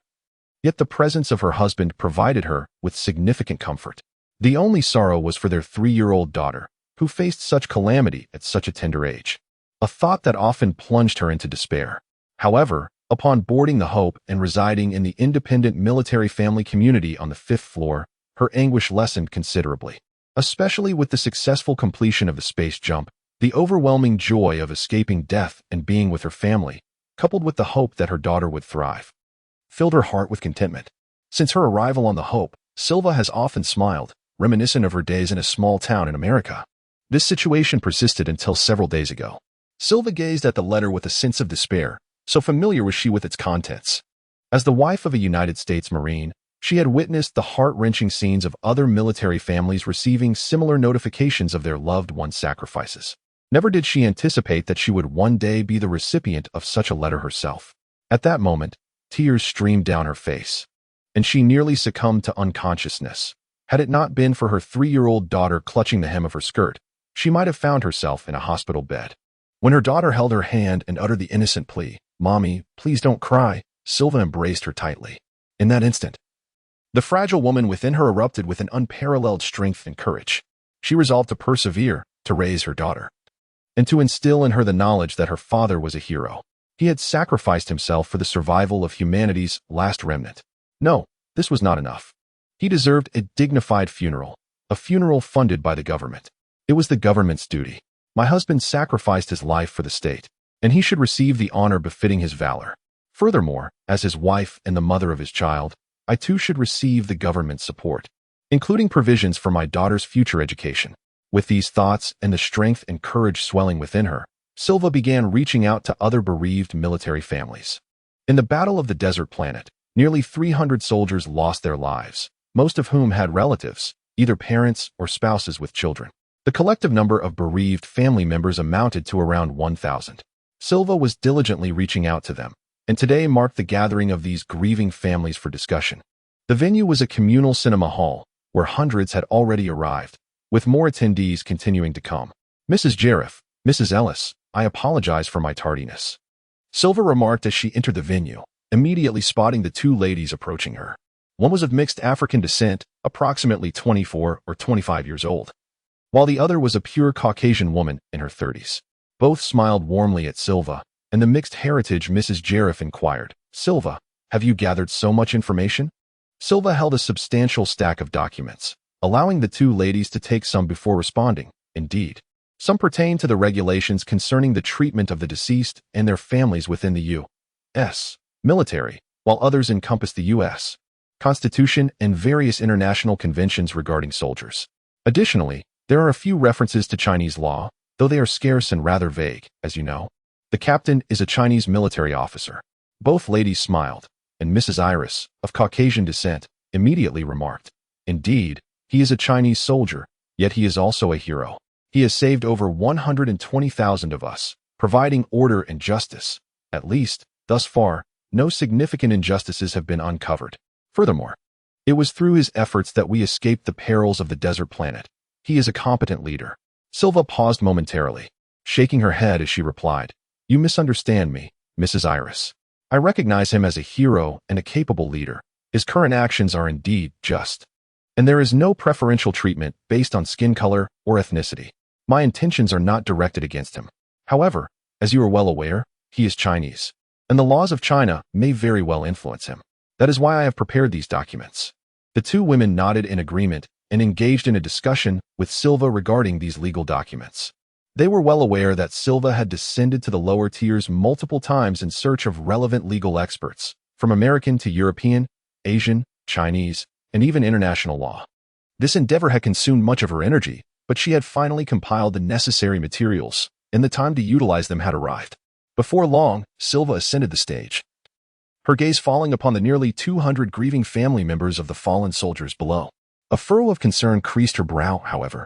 Yet the presence of her husband provided her with significant comfort. The only sorrow was for their 3-year-old daughter, who faced such calamity at such a tender age, a thought that often plunged her into despair. However, upon boarding the Hope and residing in the independent military family community on the 5th floor, her anguish lessened considerably. Especially with the successful completion of the space jump, the overwhelming joy of escaping death and being with her family, coupled with the hope that her daughter would thrive, filled her heart with contentment. Since her arrival on the Hope, Silva has often smiled, reminiscent of her days in a small town in America. This situation persisted until several days ago. Silva gazed at the letter with a sense of despair, so familiar was she with its contents. As the wife of a United States Marine, she had witnessed the heart-wrenching scenes of other military families receiving similar notifications of their loved ones' sacrifices. Never did she anticipate that she would one day be the recipient of such a letter herself. At that moment, tears streamed down her face, and she nearly succumbed to unconsciousness. Had it not been for her 3-year-old daughter clutching the hem of her skirt, she might have found herself in a hospital bed. When her daughter held her hand and uttered the innocent plea, "Mommy, please don't cry," Silva embraced her tightly. In that instant, the fragile woman within her erupted with an unparalleled strength and courage. She resolved to persevere, to raise her daughter, and to instill in her the knowledge that her father was a hero. He had sacrificed himself for the survival of humanity's last remnant. No, this was not enough. He deserved a dignified funeral, a funeral funded by the government. It was the government's duty. My husband sacrificed his life for the state, and he should receive the honor befitting his valor. Furthermore, as his wife and the mother of his child, I too should receive the government's support, including provisions for my daughter's future education. With these thoughts and the strength and courage swelling within her, Silva began reaching out to other bereaved military families. In the Battle of the Desert Planet, nearly 300 soldiers lost their lives, most of whom had relatives, either parents or spouses with children. The collective number of bereaved family members amounted to around 1,000. Silva was diligently reaching out to them, and today marked the gathering of these grieving families for discussion. The venue was a communal cinema hall, where hundreds had already arrived, with more attendees continuing to come. "Mrs. Jeriff, Mrs. Ellis, I apologize for my tardiness," Silva remarked as she entered the venue, immediately spotting the two ladies approaching her. One was of mixed African descent, approximately 24 or 25 years old, while the other was a pure Caucasian woman in her 30s. Both smiled warmly at Silva, and the mixed heritage Mrs. Jeriff inquired, "Silva, have you gathered so much information?" Silva held a substantial stack of documents, allowing the two ladies to take some before responding. Indeed, some pertain to the regulations concerning the treatment of the deceased and their families within the U.S. military, while others encompass the U.S. Constitution and various international conventions regarding soldiers. Additionally, there are a few references to Chinese law, though they are scarce and rather vague, as you know. The captain is a Chinese military officer. Both ladies smiled, and Mrs. Iris, of Caucasian descent, immediately remarked, "Indeed, he is a Chinese soldier, yet he is also a hero. He has saved over 120,000 of us, providing order and justice. At least, thus far, no significant injustices have been uncovered. Furthermore, it was through his efforts that we escaped the perils of the desert planet. He is a competent leader." Silva paused momentarily, shaking her head as she replied, "You misunderstand me, Mrs. Iris. I recognize him as a hero and a capable leader. His current actions are indeed just. And there is no preferential treatment based on skin color or ethnicity. My intentions are not directed against him. However, as you are well aware, he is Chinese, and the laws of China may very well influence him. That is why I have prepared these documents." The two women nodded in agreement and engaged in a discussion with Silva regarding these legal documents. They were well aware that Silva had descended to the lower tiers multiple times in search of relevant legal experts, from American to European, Asian, Chinese, and even international law. This endeavor had consumed much of her energy, but she had finally compiled the necessary materials, and the time to utilize them had arrived. Before long, Silva ascended the stage, her gaze falling upon the nearly 200 grieving family members of the fallen soldiers below. A furrow of concern creased her brow, however.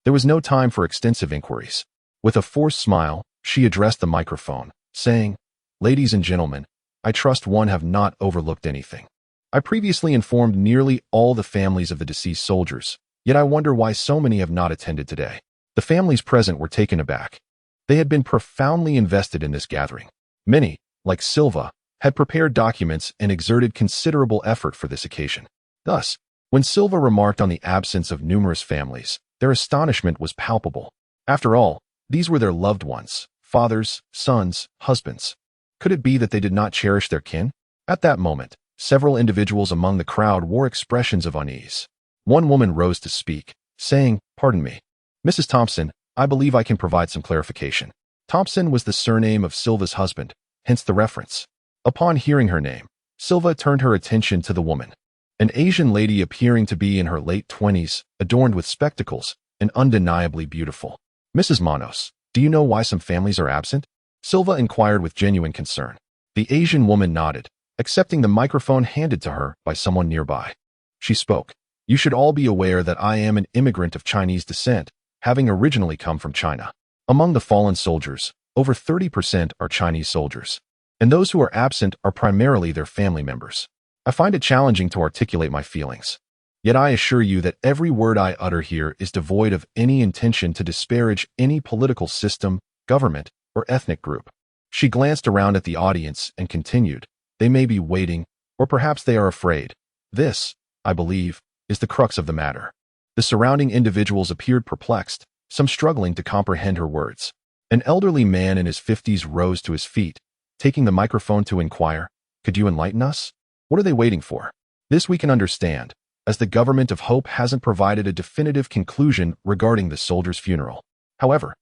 There was no time for extensive inquiries. With a forced smile, she addressed the microphone, saying, "Ladies and gentlemen, I trust one have not overlooked anything. I previously informed nearly all the families of the deceased soldiers, yet I wonder why so many have not attended today." The families present were taken aback. They had been profoundly invested in this gathering. Many, like Silva, had prepared documents and exerted considerable effort for this occasion. Thus, when Silva remarked on the absence of numerous families, their astonishment was palpable. After all, these were their loved ones, fathers, sons, husbands. Could it be that they did not cherish their kin? At that moment, several individuals among the crowd wore expressions of unease. One woman rose to speak, saying, "Pardon me, Mrs. Thompson, I believe I can provide some clarification." Thompson was the surname of Silva's husband, hence the reference. Upon hearing her name, Silva turned her attention to the woman, an Asian lady appearing to be in her late 20s, adorned with spectacles, and undeniably beautiful. "Mrs. Manos, do you know why some families are absent?" Silva inquired with genuine concern. The Asian woman nodded, accepting the microphone handed to her by someone nearby. She spoke, "You should all be aware that I am an immigrant of Chinese descent, having originally come from China. Among the fallen soldiers, over 30% are Chinese soldiers, and those who are absent are primarily their family members. I find it challenging to articulate my feelings. Yet I assure you that every word I utter here is devoid of any intention to disparage any political system, government, or ethnic group." She glanced around at the audience and continued, "They may be waiting, or perhaps they are afraid. This, I believe, is the crux of the matter." The surrounding individuals appeared perplexed, some struggling to comprehend her words. An elderly man in his 50s rose to his feet, taking the microphone to inquire, "Could you enlighten us? What are they waiting for?" This we can understand, as the government of Hope hasn't provided a definitive conclusion regarding the soldier's funeral. However,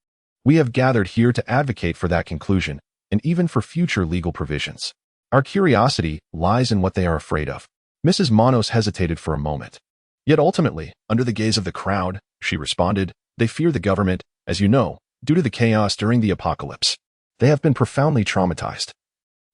we have gathered here to advocate for that conclusion, and even for future legal provisions. Our curiosity lies in what they are afraid of. Mrs. Manos hesitated for a moment. "Yet ultimately, under the gaze of the crowd," she responded, "they fear the government, as you know, due to the chaos during the apocalypse. They have been profoundly traumatized,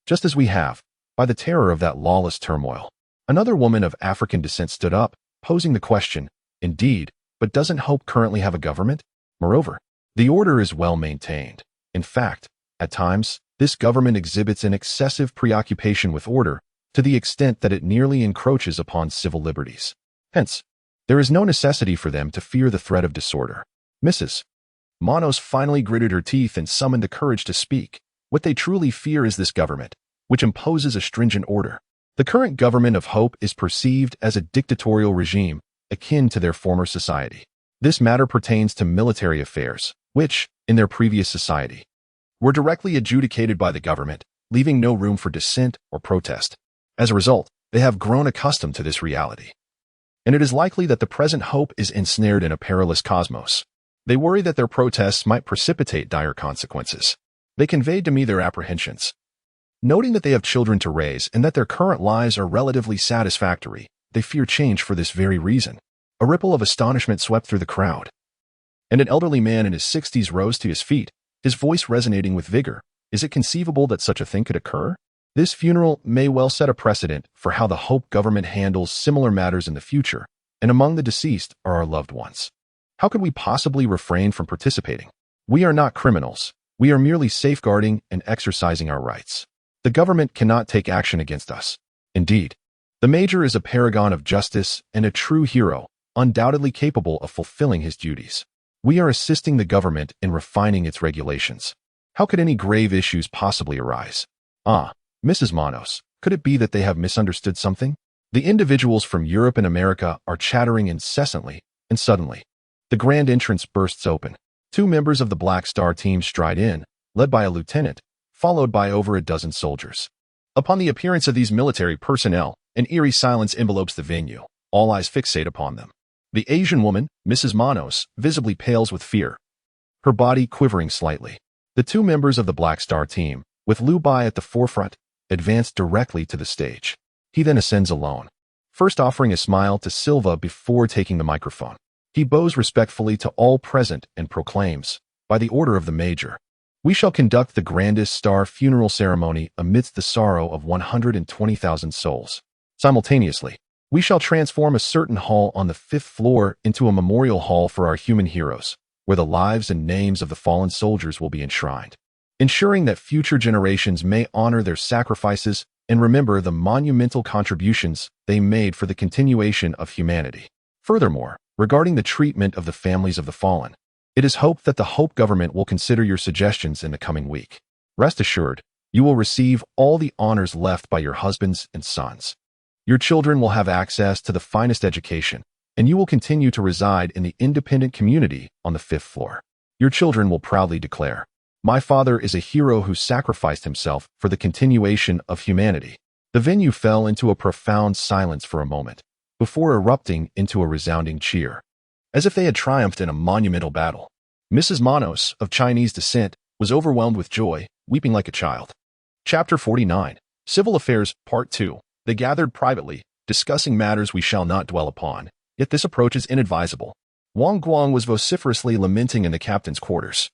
just as we have, by the terror of that lawless turmoil. Another woman of African descent stood up, posing the question, indeed, but doesn't Hope currently have a government? Moreover, the order is well maintained. In fact, at times, this government exhibits an excessive preoccupation with order to the extent that it nearly encroaches upon civil liberties. Hence, there is no necessity for them to fear the threat of disorder. Mrs. Manos finally gritted her teeth and summoned the courage to speak. What they truly fear is this government, which imposes a stringent order. The current government of Hope is perceived as a dictatorial regime akin to their former society. This matter pertains to military affairs, which, in their previous society, were directly adjudicated by the government, leaving no room for dissent or protest. As a result, they have grown accustomed to this reality. And it is likely that the present Hope is ensnared in a perilous cosmos. They worry that their protests might precipitate dire consequences. They conveyed to me their apprehensions. Noting that they have children to raise and that their current lives are relatively satisfactory, they fear change for this very reason. A ripple of astonishment swept through the crowd, and an elderly man in his 60s rose to his feet, his voice resonating with vigor. Is it conceivable that such a thing could occur? This funeral may well set a precedent for how the Hope government handles similar matters in the future, and among the deceased are our loved ones. How could we possibly refrain from participating? We are not criminals. We are merely safeguarding and exercising our rights. The government cannot take action against us. Indeed, the Major is a paragon of justice and a true hero, undoubtedly capable of fulfilling his duties. We are assisting the government in refining its regulations. How could any grave issues possibly arise? Mrs. Manos, could it be that they have misunderstood something? The individuals from Europe and America are chattering incessantly, and suddenly, the grand entrance bursts open. 2 members of the Black Star team stride in, led by a lieutenant, followed by over a dozen soldiers. Upon the appearance of these military personnel, an eerie silence envelopes the venue. All eyes fixate upon them. The Asian woman, Mrs. Manos, visibly pales with fear, her body quivering slightly. The 2 members of the Black Star team, with Liu Bai at the forefront, advance directly to the stage. He then ascends alone, first offering a smile to Silva before taking the microphone. He bows respectfully to all present and proclaims, by the order of the Major, we shall conduct the grandest star funeral ceremony amidst the sorrow of 120,000 souls. Simultaneously, we shall transform a certain hall on the 5th floor into a memorial hall for our human heroes, where the lives and names of the fallen soldiers will be enshrined, ensuring that future generations may honor their sacrifices and remember the monumental contributions they made for the continuation of humanity. Furthermore, regarding the treatment of the families of the fallen, it is hoped that the Hope government will consider your suggestions in the coming week. Rest assured, you will receive all the honors left by your husbands and sons. Your children will have access to the finest education, and you will continue to reside in the independent community on the 5th floor. Your children will proudly declare, my father is a hero who sacrificed himself for the continuation of humanity. The venue fell into a profound silence for a moment, before erupting into a resounding cheer, as if they had triumphed in a monumental battle. Mrs. Manos, of Chinese descent, was overwhelmed with joy, weeping like a child. Chapter 49, Civil Affairs, Part 2. They gathered privately, discussing matters we shall not dwell upon, yet this approach is inadvisable. Wang Guang was vociferously lamenting in the captain's quarters.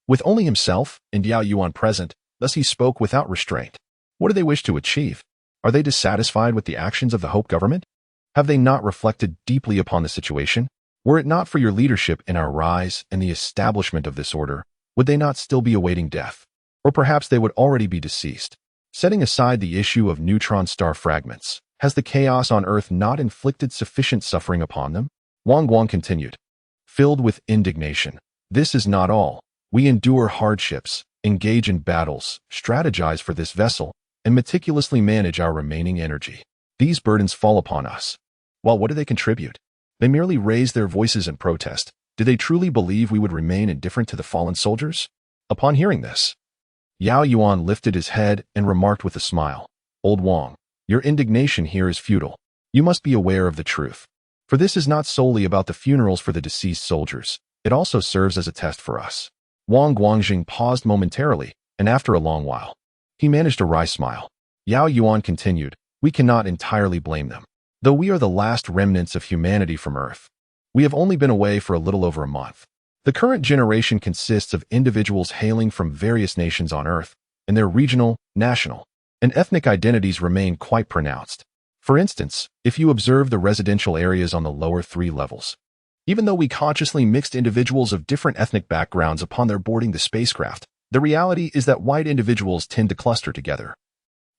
With only himself and Yao Yuan present, thus he spoke without restraint. What do they wish to achieve? Are they dissatisfied with the actions of the Hope government? Have they not reflected deeply upon the situation? Were it not for your leadership in our rise and the establishment of this order, would they not still be awaiting death? Or perhaps they would already be deceased. Setting aside the issue of neutron star fragments, has the chaos on Earth not inflicted sufficient suffering upon them? Wang Guang continued, filled with indignation. This is not all. We endure hardships, engage in battles, strategize for this vessel, and meticulously manage our remaining energy. These burdens fall upon us. Well, what do they contribute? They merely raise their voices in protest. Do they truly believe we would remain indifferent to the fallen soldiers? Upon hearing this, Yao Yuan lifted his head and remarked with a smile, Old Wang, your indignation here is futile. You must be aware of the truth. For this is not solely about the funerals for the deceased soldiers. It also serves as a test for us. Wang Guangjing paused momentarily, and after a long while, he managed a wry smile. Yao Yuan continued, we cannot entirely blame them. Though we are the last remnants of humanity from Earth, we have only been away for a little over a month. The current generation consists of individuals hailing from various nations on Earth, and their regional, national, and ethnic identities remain quite pronounced. For instance, if you observe the residential areas on the lower 3 levels, even though we consciously mixed individuals of different ethnic backgrounds upon their boarding the spacecraft, the reality is that white individuals tend to cluster together,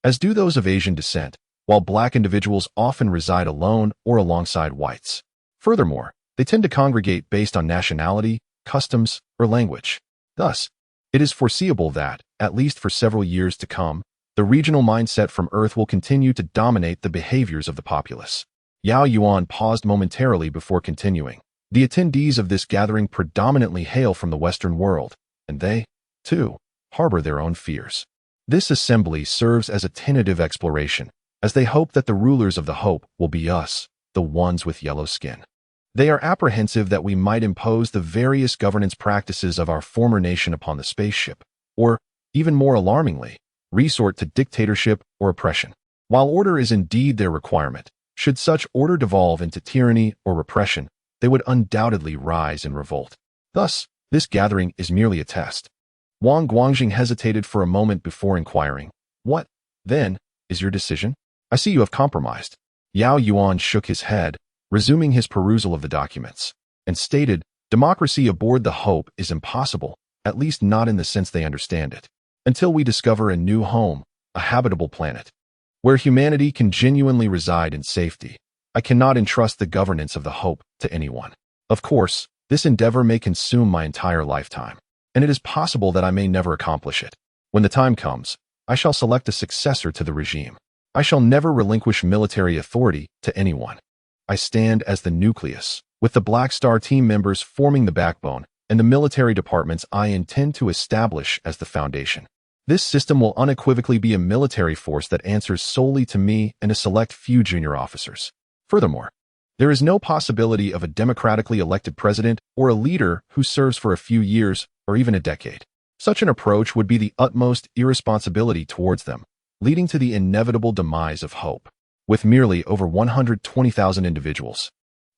as do those of Asian descent, while black individuals often reside alone or alongside whites. Furthermore, they tend to congregate based on nationality, customs, or language. Thus, it is foreseeable that, at least for several years to come, the regional mindset from Earth will continue to dominate the behaviors of the populace. Yao Yuan paused momentarily before continuing. The attendees of this gathering predominantly hail from the Western world, and they, too, harbor their own fears. This assembly serves as a tentative exploration, as they hope that the rulers of the hope will be us, the ones with yellow skin. They are apprehensive that we might impose the various governance practices of our former nation upon the spaceship, or, even more alarmingly, resort to dictatorship or oppression. While order is indeed their requirement, should such order devolve into tyranny or repression, they would undoubtedly rise in revolt. Thus, this gathering is merely a test. Wang Guangjing hesitated for a moment before inquiring, "What, then, is your decision? I see you have compromised." Yao Yuan shook his head, resuming his perusal of the documents, and stated, "Democracy aboard the Hope is impossible, at least not in the sense they understand it, until we discover a new home, a habitable planet, where humanity can genuinely reside in safety. I cannot entrust the governance of the Hope to anyone. Of course, this endeavor may consume my entire lifetime, and it is possible that I may never accomplish it. When the time comes, I shall select a successor to the regime. I shall never relinquish military authority to anyone. I stand as the nucleus, with the Black Star team members forming the backbone, and the military departments I intend to establish as the foundation. This system will unequivocally be a military force that answers solely to me and a select few junior officers. Furthermore, there is no possibility of a democratically elected president or a leader who serves for a few years or even a decade. Such an approach would be the utmost irresponsibility towards them, leading to the inevitable demise of Hope. With merely over 120,000 individuals,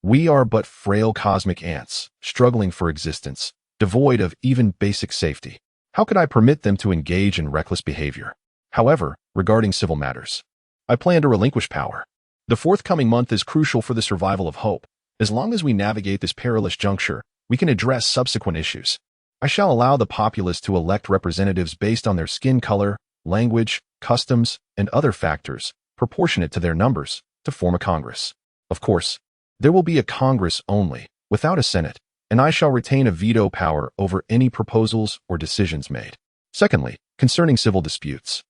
we are but frail cosmic ants, struggling for existence, devoid of even basic safety. How could I permit them to engage in reckless behavior? However, regarding civil matters, I plan to relinquish power. The forthcoming month is crucial for the survival of Hope. As long as we navigate this perilous juncture, we can address subsequent issues. I shall allow the populace to elect representatives based on their skin color, language, customs, and other factors, proportionate to their numbers, to form a Congress. Of course, there will be a Congress only, without a Senate, and I shall retain a veto power over any proposals or decisions made. Secondly, concerning civil disputes,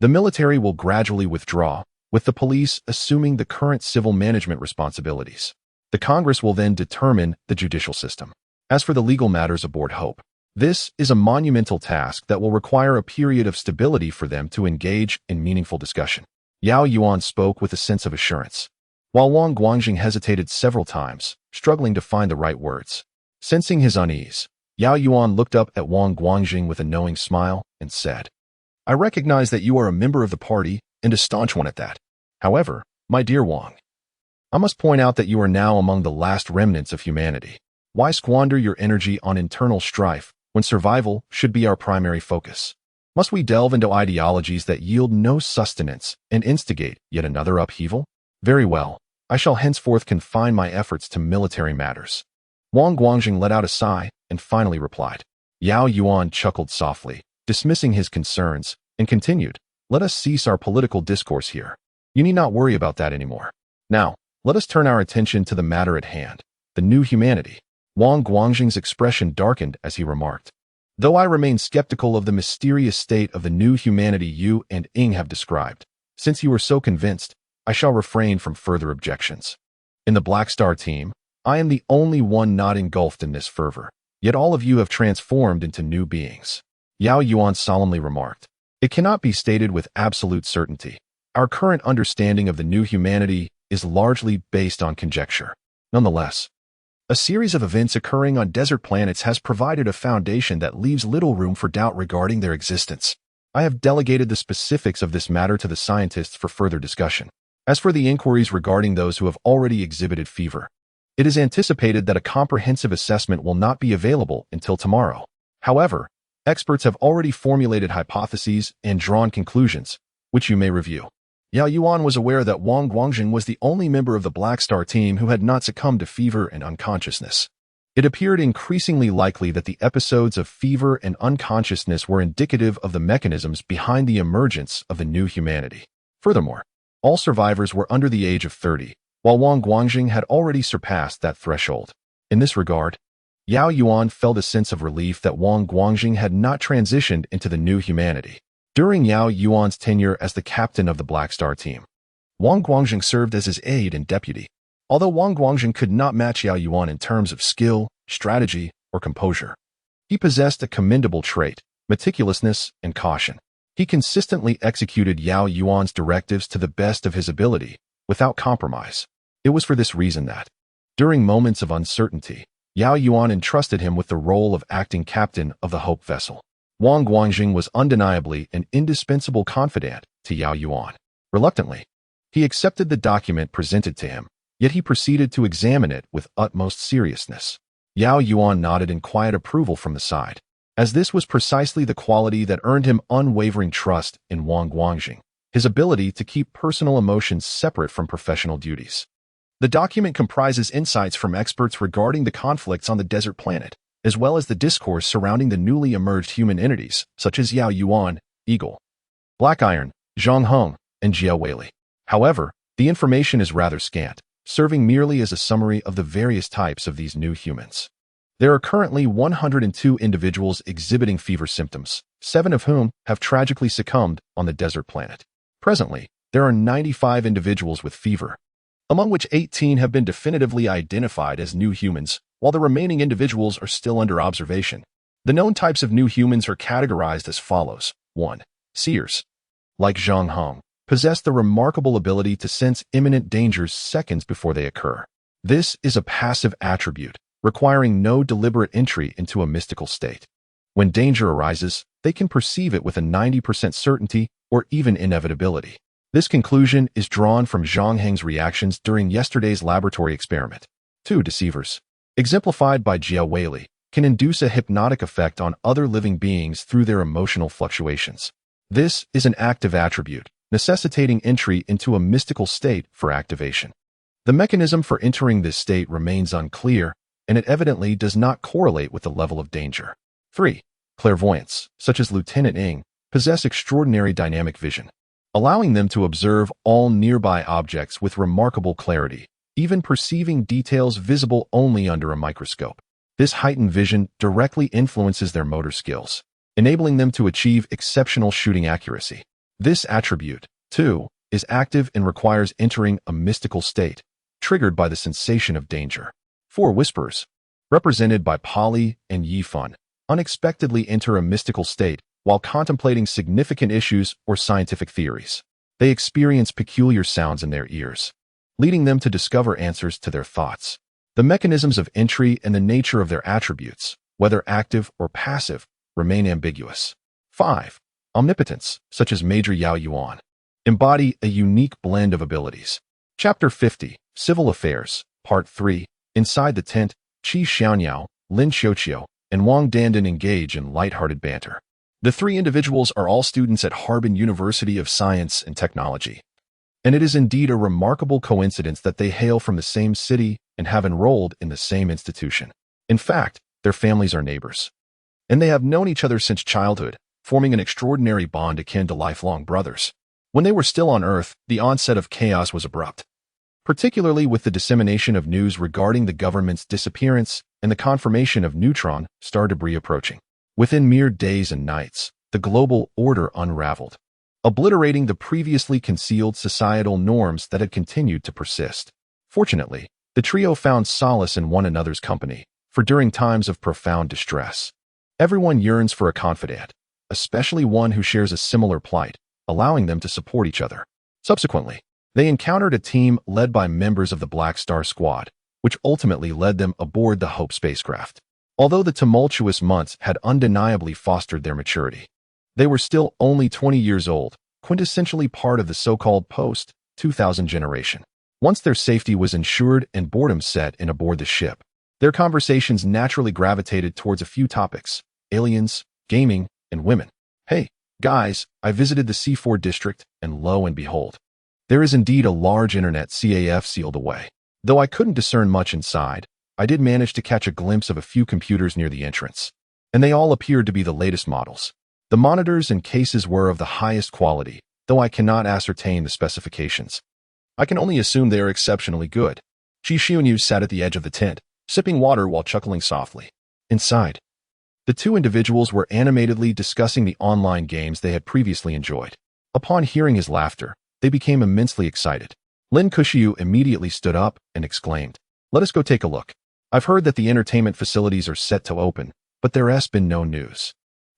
the military will gradually withdraw, with the police assuming the current civil management responsibilities. The Congress will then determine the judicial system. As for the legal matters aboard Hope, this is a monumental task that will require a period of stability for them to engage in meaningful discussion. Yao Yuan spoke with a sense of assurance, while Wang Guangjing hesitated several times, struggling to find the right words. Sensing his unease, Yao Yuan looked up at Wang Guangjing with a knowing smile and said, "I recognize that you are a member of the party, and a staunch one at that. However, my dear Wang, I must point out that you are now among the last remnants of humanity. Why squander your energy on internal strife when survival should be our primary focus? Must we delve into ideologies that yield no sustenance and instigate yet another upheaval? Very well, I shall henceforth confine my efforts to military matters." Wang Guangjing let out a sigh and finally replied. Yao Yuan chuckled softly, dismissing his concerns, and continued, "Let us cease our political discourse here. You need not worry about that anymore. Now, let us turn our attention to the matter at hand, the new humanity." Wang Guangjing's expression darkened as he remarked, "Though I remain skeptical of the mysterious state of the new humanity you and Ing have described, since you are so convinced, I shall refrain from further objections. In the Black Star team, I am the only one not engulfed in this fervor, yet all of you have transformed into new beings." Yao Yuan solemnly remarked, "It cannot be stated with absolute certainty. Our current understanding of the new humanity is largely based on conjecture. Nonetheless, a series of events occurring on desert planets has provided a foundation that leaves little room for doubt regarding their existence. I have delegated the specifics of this matter to the scientists for further discussion. As for the inquiries regarding those who have already exhibited fever, It is anticipated that a comprehensive assessment will not be available until tomorrow. However, experts have already formulated hypotheses and drawn conclusions, which you may review. Yao Yuan was aware that Wang Guangjing was the only member of the Black Star team who had not succumbed to fever and unconsciousness. It appeared increasingly likely that the episodes of fever and unconsciousness were indicative of the mechanisms behind the emergence of the new humanity. Furthermore, all survivors were under the age of 30, while Wang Guangjing had already surpassed that threshold. In this regard, Yao Yuan felt a sense of relief that Wang Guangjing had not transitioned into the new humanity. During Yao Yuan's tenure as the captain of the Black Star team, Wang Guangjing served as his aide and deputy. Although Wang Guangjing could not match Yao Yuan in terms of skill, strategy, or composure, he possessed a commendable trait, meticulousness and caution. He consistently executed Yao Yuan's directives to the best of his ability, without compromise. It was for this reason that, during moments of uncertainty, Yao Yuan entrusted him with the role of acting captain of the Hope vessel. Wang Guangjing was undeniably an indispensable confidant to Yao Yuan. Reluctantly, he accepted the document presented to him, yet he proceeded to examine it with utmost seriousness. Yao Yuan nodded in quiet approval from the side, as this was precisely the quality that earned him unwavering trust in Wang Guangjing, his ability to keep personal emotions separate from professional duties. The document comprises insights from experts regarding the conflicts on the desert planet, as well as the discourse surrounding the newly emerged human entities, such as Yao Yuan, Eagle, Black Iron, Zhang Heng, and Jia Weili. However, the information is rather scant, serving merely as a summary of the various types of these new humans. There are currently 102 individuals exhibiting fever symptoms, 7 of whom have tragically succumbed on the desert planet. Presently, there are 95 individuals with fever, among which 18 have been definitively identified as new humans, while the remaining individuals are still under observation. The known types of new humans are categorized as follows. 1. Seers. Like Zhang Heng, possess the remarkable ability to sense imminent dangers seconds before they occur. This is a passive attribute, requiring no deliberate entry into a mystical state. When danger arises, they can perceive it with a 90% certainty or even inevitability. This conclusion is drawn from Zhang Heng's reactions during yesterday's laboratory experiment. 2. Deceivers. Exemplified by Jia Weili, can induce a hypnotic effect on other living beings through their emotional fluctuations. This is an active attribute, necessitating entry into a mystical state for activation. The mechanism for entering this state remains unclear, and it evidently does not correlate with the level of danger. 3. Clairvoyants, such as Lieutenant Ng, possess extraordinary dynamic vision, allowing them to observe all nearby objects with remarkable clarity, even perceiving details visible only under a microscope. This heightened vision directly influences their motor skills, enabling them to achieve exceptional shooting accuracy. This attribute, too, is active and requires entering a mystical state, triggered by the sensation of danger. 4. Whisperers, represented by Polly and Yifan, unexpectedly enter a mystical state while contemplating significant issues or scientific theories. They experience peculiar sounds in their ears, leading them to discover answers to their thoughts. The mechanisms of entry and the nature of their attributes, whether active or passive, remain ambiguous. 5. Omnipotents, such as Major Yao Yuan, embody a unique blend of abilities. Chapter 50, Civil Affairs, Part 3. Inside the tent, Qi Xiaonyao, Lin Xiuqiu, and Wang Dandan engage in lighthearted banter. The 3 individuals are all students at Harbin University of Science and Technology, and it is indeed a remarkable coincidence that they hail from the same city and have enrolled in the same institution. In fact, their families are neighbors, and they have known each other since childhood, forming an extraordinary bond akin to lifelong brothers. When they were still on Earth, the onset of chaos was abrupt, particularly with the dissemination of news regarding the government's disappearance and the confirmation of neutron star debris approaching. Within mere days and nights, the global order unraveled, obliterating the previously concealed societal norms that had continued to persist. Fortunately, the trio found solace in one another's company, for during times of profound distress, everyone yearns for a confidant, especially one who shares a similar plight, allowing them to support each other. Subsequently, they encountered a team led by members of the Black Star Squad, which ultimately led them aboard the Hope spacecraft. Although the tumultuous months had undeniably fostered their maturity, they were still only 20 years old, quintessentially part of the so-called post-2000 generation. Once their safety was ensured and boredom set in aboard the ship, their conversations naturally gravitated towards a few topics: aliens, gaming, and women. Hey, guys, I visited the C4 district, and lo and behold, there is indeed a large internet CAF sealed away. Though I couldn't discern much inside, I did manage to catch a glimpse of a few computers near the entrance, and they all appeared to be the latest models. The monitors and cases were of the highest quality, though I cannot ascertain the specifications. I can only assume they are exceptionally good. Chi Xiunyu sat at the edge of the tent, sipping water while chuckling softly. Inside, the two individuals were animatedly discussing the online games they had previously enjoyed. Upon hearing his laughter, they became immensely excited. Lin Kuxiu immediately stood up and exclaimed, "Let us go take a look. I've heard that the entertainment facilities are set to open, but there has been no news.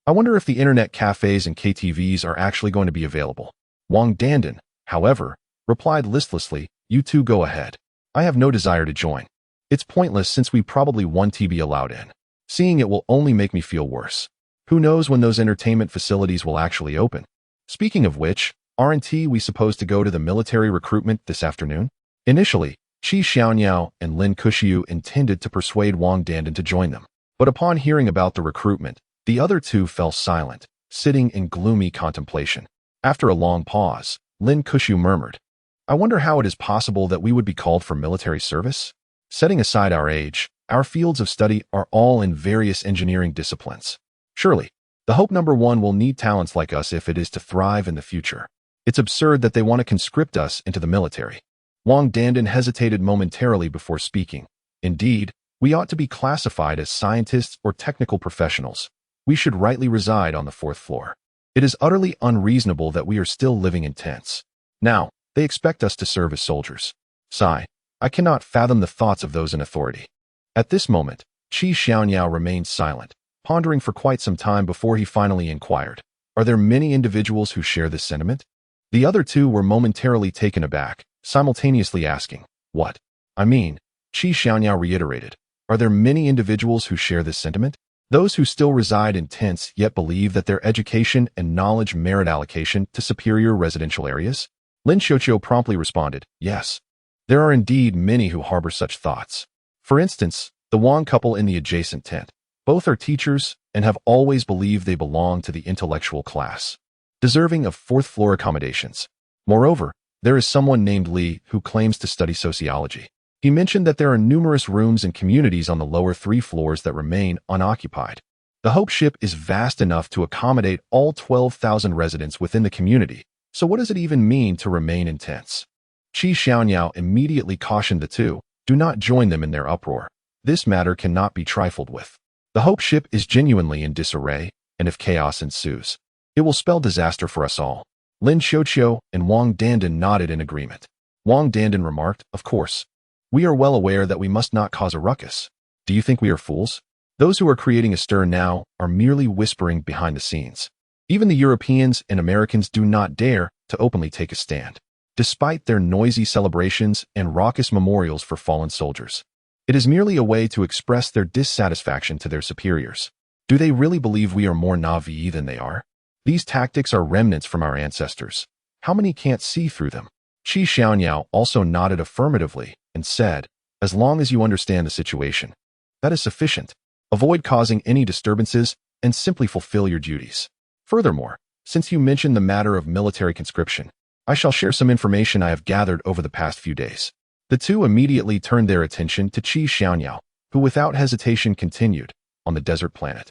I wonder if the internet cafes and KTVs are actually going to be available." Wang Dandan, however, replied listlessly, "You two go ahead. I have no desire to join. It's pointless since we probably won't be allowed in. Seeing it will only make me feel worse. Who knows when those entertainment facilities will actually open? Speaking of which, aren't we supposed to go to the military recruitment this afternoon?" Initially, Qi Xiaonyao and Lin Kuxiu intended to persuade Wang Dandan to join them. But upon hearing about the recruitment, the other two fell silent, sitting in gloomy contemplation. After a long pause, Lin Kuxiu murmured, "I wonder how it is possible that we would be called for military service? Setting aside our age, our fields of study are all in various engineering disciplines. Surely, the hope number one will need talents like us if it is to thrive in the future. It's absurd that they want to conscript us into the military." Wang Dandan hesitated momentarily before speaking. "Indeed, we ought to be classified as scientists or technical professionals. We should rightly reside on the fourth floor. It is utterly unreasonable that we are still living in tents. Now, they expect us to serve as soldiers. Sigh, I cannot fathom the thoughts of those in authority." At this moment, Qi Xiaonyao remained silent, pondering for quite some time before he finally inquired, "Are there many individuals who share this sentiment?" The other two were momentarily taken aback, simultaneously asking, "What?" "I mean," Qi Xiaonyao reiterated, "are there many individuals who share this sentiment? Those who still reside in tents yet believe that their education and knowledge merit allocation to superior residential areas?" Lin Xiuqiu promptly responded, "Yes. There are indeed many who harbor such thoughts. For instance, the Wang couple in the adjacent tent. Both are teachers and have always believed they belong to the intellectual class, deserving of fourth-floor accommodations. Moreover, there is someone named Li who claims to study sociology. He mentioned that there are numerous rooms and communities on the lower 3 floors that remain unoccupied. The Hope ship is vast enough to accommodate all 12,000 residents within the community, so what does it even mean to remain in tents?" Qi Xiaonyao immediately cautioned the two, "Do not join them in their uproar. This matter cannot be trifled with. The Hope ship is genuinely in disarray, and if chaos ensues, it will spell disaster for us all." Lin Xiuqiu and Wang Dandan nodded in agreement. Wang Dandan remarked, "Of course. We are well aware that we must not cause a ruckus. Do you think we are fools? Those who are creating a stir now are merely whispering behind the scenes. Even the Europeans and Americans do not dare to openly take a stand, despite their noisy celebrations and raucous memorials for fallen soldiers. It is merely a way to express their dissatisfaction to their superiors. Do they really believe we are more Na'vi than they are? These tactics are remnants from our ancestors. How many can't see through them?" Qi Xiaonyao also nodded affirmatively and said, "As long as you understand the situation, that is sufficient. Avoid causing any disturbances and simply fulfill your duties. Furthermore, since you mentioned the matter of military conscription, I shall share some information I have gathered over the past few days." The two immediately turned their attention to Qi Xiaonyao, who without hesitation continued, "On the desert planet,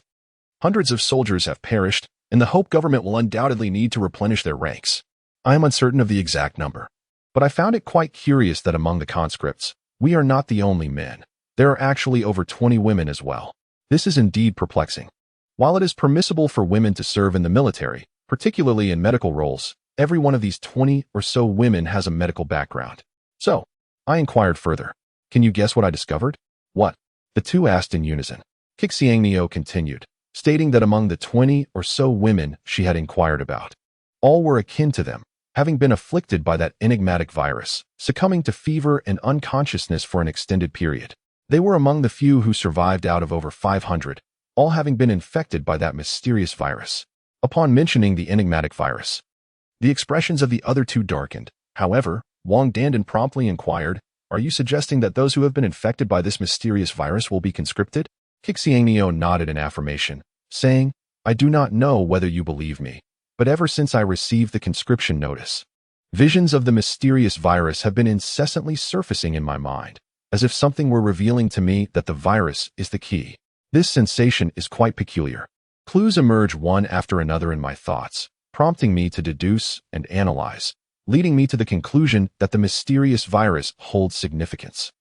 hundreds of soldiers have perished, and the Hope government will undoubtedly need to replenish their ranks. I am uncertain of the exact number, but I found it quite curious that among the conscripts, we are not the only men. There are actually over 20 women as well. This is indeed perplexing. While it is permissible for women to serve in the military, particularly in medical roles, every one of these 20 or so women has a medical background. So, I inquired further. Can you guess what I discovered?" "What?" the two asked in unison. Xiangnio continued, stating that among the 20 or so women she had inquired about, all were akin to them, having been afflicted by that enigmatic virus, succumbing to fever and unconsciousness for an extended period. They were among the few who survived out of over 500, all having been infected by that mysterious virus. Upon mentioning the enigmatic virus, the expressions of the other two darkened. However, Wang Dandan promptly inquired, "Are you suggesting that those who have been infected by this mysterious virus will be conscripted?" Xiangnio nodded in affirmation, saying, "I do not know whether you believe me, but ever since I received the conscription notice, visions of the mysterious virus have been incessantly surfacing in my mind, as if something were revealing to me that the virus is the key. This sensation is quite peculiar. Clues emerge one after another in my thoughts, prompting me to deduce and analyze, leading me to the conclusion that the mysterious virus holds significance.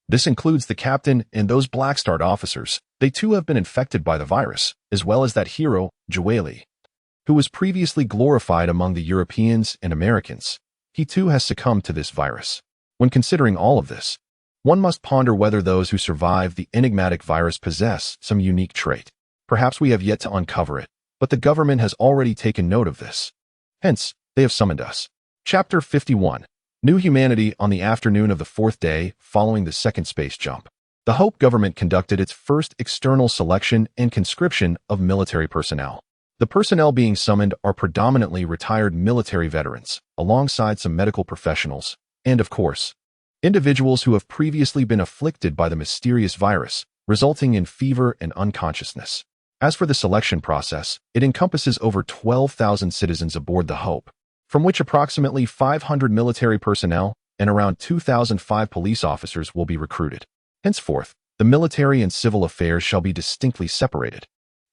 This includes the captain and those black-starred officers. They too have been infected by the virus, as well as that hero, Jueli, who was previously glorified among the Europeans and Americans. He too has succumbed to this virus. When considering all of this, one must ponder whether those who survive the enigmatic virus possess some unique trait. Perhaps we have yet to uncover it, but the government has already taken note of this. Hence, they have summoned us." Chapter 51. New Humanity. On the afternoon of the fourth day following the second space jump, the Hope government conducted its first external selection and conscription of military personnel. The personnel being summoned are predominantly retired military veterans, alongside some medical professionals, and of course, individuals who have previously been afflicted by the mysterious virus, resulting in fever and unconsciousness. As for the selection process, it encompasses over 12,000 citizens aboard the Hope, from which approximately 500 military personnel and around 2,005 police officers will be recruited. Henceforth, the military and civil affairs shall be distinctly separated,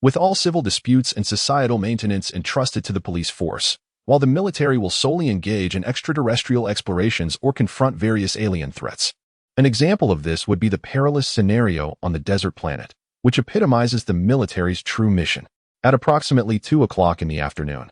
with all civil disputes and societal maintenance entrusted to the police force, while the military will solely engage in extraterrestrial explorations or confront various alien threats. An example of this would be the perilous scenario on the desert planet, which epitomizes the military's true mission. At approximately 2 o'clock in the afternoon,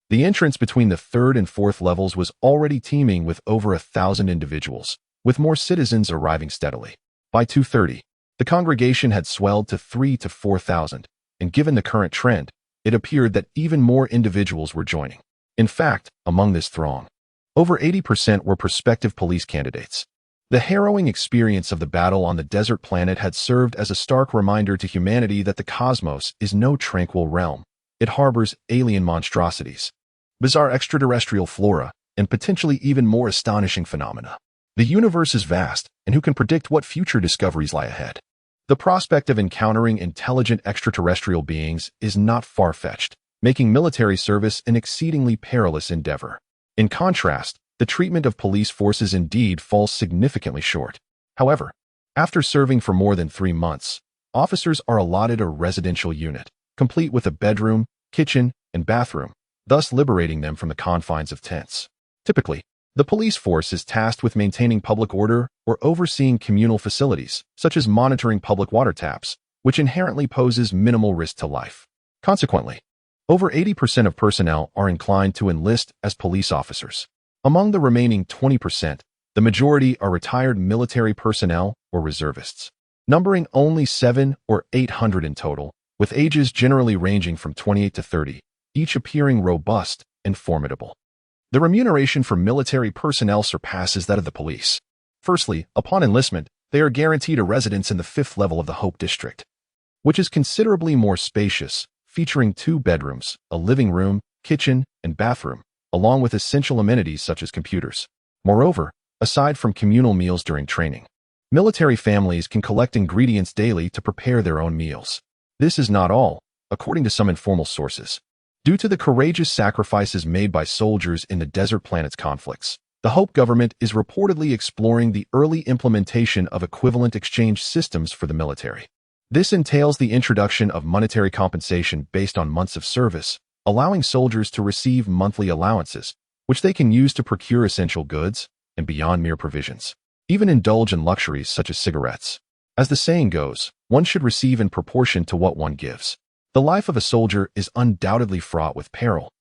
the entrance between the third and fourth levels was already teeming with over 1,000 individuals, with more citizens arriving steadily. By 2:30, the congregation had swelled to 3,000 to 4,000, and given the current trend, it appeared that even more individuals were joining. In fact, among this throng, over 80% were prospective police candidates. The harrowing experience of the battle on the desert planet had served as a stark reminder to humanity that the cosmos is no tranquil realm. It harbors alien monstrosities, bizarre extraterrestrial flora, and potentially even more astonishing phenomena. The universe is vast, and who can predict what future discoveries lie ahead? The prospect of encountering intelligent extraterrestrial beings is not far-fetched, making military service an exceedingly perilous endeavor. In contrast, the treatment of police forces indeed falls significantly short. However, after serving for more than 3 months, officers are allotted a residential unit, complete with a bedroom, kitchen, and bathroom, thus liberating them from the confines of tents. Typically, the police force is tasked with maintaining public order or overseeing communal facilities, such as monitoring public water taps, which inherently poses minimal risk to life. Consequently, over 80% of personnel are inclined to enlist as police officers. Among the remaining 20%, the majority are retired military personnel or reservists, numbering only 700 or 800 in total, with ages generally ranging from 28 to 30, each appearing robust and formidable. The remuneration for military personnel surpasses that of the police. Firstly, upon enlistment, they are guaranteed a residence in the 5th level of the Hope District, which is considerably more spacious, featuring 2 bedrooms, a living room, kitchen, and bathroom, along with essential amenities such as computers. Moreover, aside from communal meals during training, military families can collect ingredients daily to prepare their own meals. This is not all, according to some informal sources. Due to the courageous sacrifices made by soldiers in the desert planet's conflicts, the Hope government is reportedly exploring the early implementation of equivalent exchange systems for the military. This entails the introduction of monetary compensation based on months of service, allowing soldiers to receive monthly allowances, which they can use to procure essential goods, and beyond mere provisions, even indulge in luxuries such as cigarettes. As the saying goes, one should receive in proportion to what one gives. The life of a soldier is undoubtedly fraught with peril.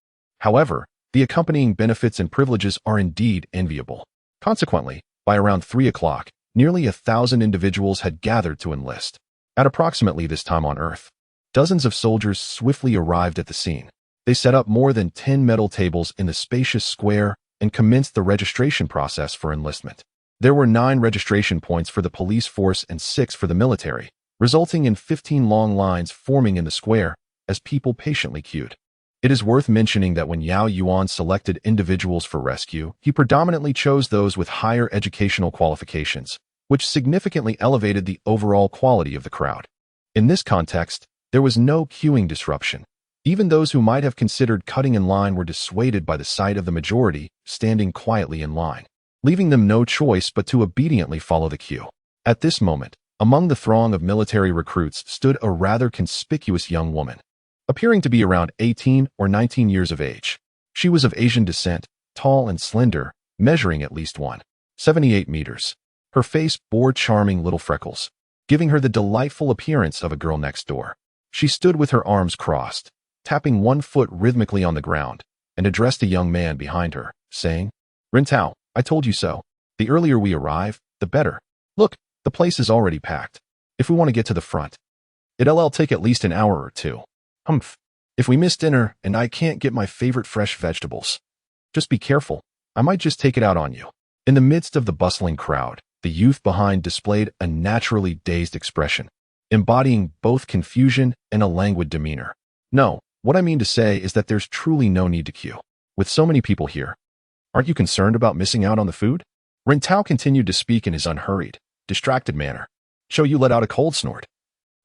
However, the accompanying benefits and privileges are indeed enviable. Consequently, by around 3 o'clock, nearly 1,000 individuals had gathered to enlist. At approximately this time on Earth, dozens of soldiers swiftly arrived at the scene. They set up more than 10 metal tables in the spacious square and commenced the registration process for enlistment. There were 9 registration points for the police force and 6 for the military, resulting in 15 long lines forming in the square as people patiently queued. It is worth mentioning that when Yao Yuan selected individuals for rescue, he predominantly chose those with higher educational qualifications, which significantly elevated the overall quality of the crowd. In this context, there was no queuing disruption. Even those who might have considered cutting in line were dissuaded by the sight of the majority standing quietly in line, leaving them no choice but to obediently follow the queue. At this moment, among the throng of military recruits stood a rather conspicuous young woman, appearing to be around 18 or 19 years of age. She was of Asian descent, tall and slender, measuring at least 1.78 meters. Her face bore charming little freckles, giving her the delightful appearance of a girl next door. She stood with her arms crossed, tapping one foot rhythmically on the ground, and addressed a young man behind her, saying, "Ren Tao, I told you so. The earlier we arrive, the better. Look, the place is already packed. If we want to get to the front, it'll take at least an hour or two. Humph. If we miss dinner and I can't get my favorite fresh vegetables, just be careful. I might just take it out on you." In the midst of the bustling crowd, the youth behind displayed a naturally dazed expression, embodying both confusion and a languid demeanor. "No, what I mean to say is that there's truly no need to queue. With so many people here, aren't you concerned about missing out on the food?" Ren Tao continued to speak in his unhurried, distracted manner. Zhou Yu let out a cold snort,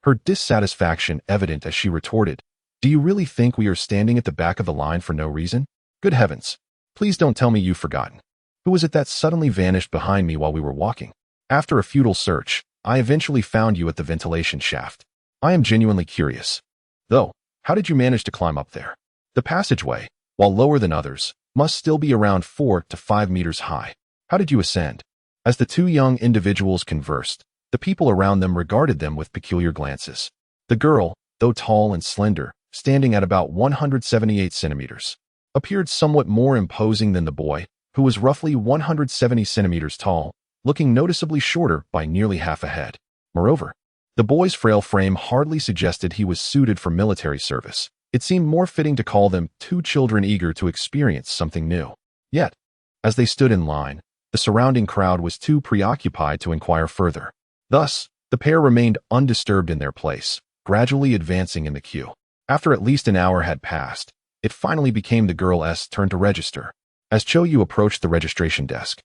her dissatisfaction evident as she retorted, "Do you really think we are standing at the back of the line for no reason? Good heavens, please don't tell me you've forgotten. Who was it that suddenly vanished behind me while we were walking? After a futile search, I eventually found you at the ventilation shaft. I am genuinely curious. Though, how did you manage to climb up there? The passageway, while lower than others, must still be around 4 to 5 meters high. How did you ascend?" As the two young individuals conversed, the people around them regarded them with peculiar glances. The girl, though tall and slender, standing at about 178 centimeters, appeared somewhat more imposing than the boy, who was roughly 170 centimeters tall, looking noticeably shorter by nearly half a head. Moreover, the boy's frail frame hardly suggested he was suited for military service. It seemed more fitting to call them two children eager to experience something new. Yet, as they stood in line, the surrounding crowd was too preoccupied to inquire further. Thus, the pair remained undisturbed in their place, gradually advancing in the queue. After at least an hour had passed, it finally became the girl's turn to register. As Zhou Yu approached the registration desk,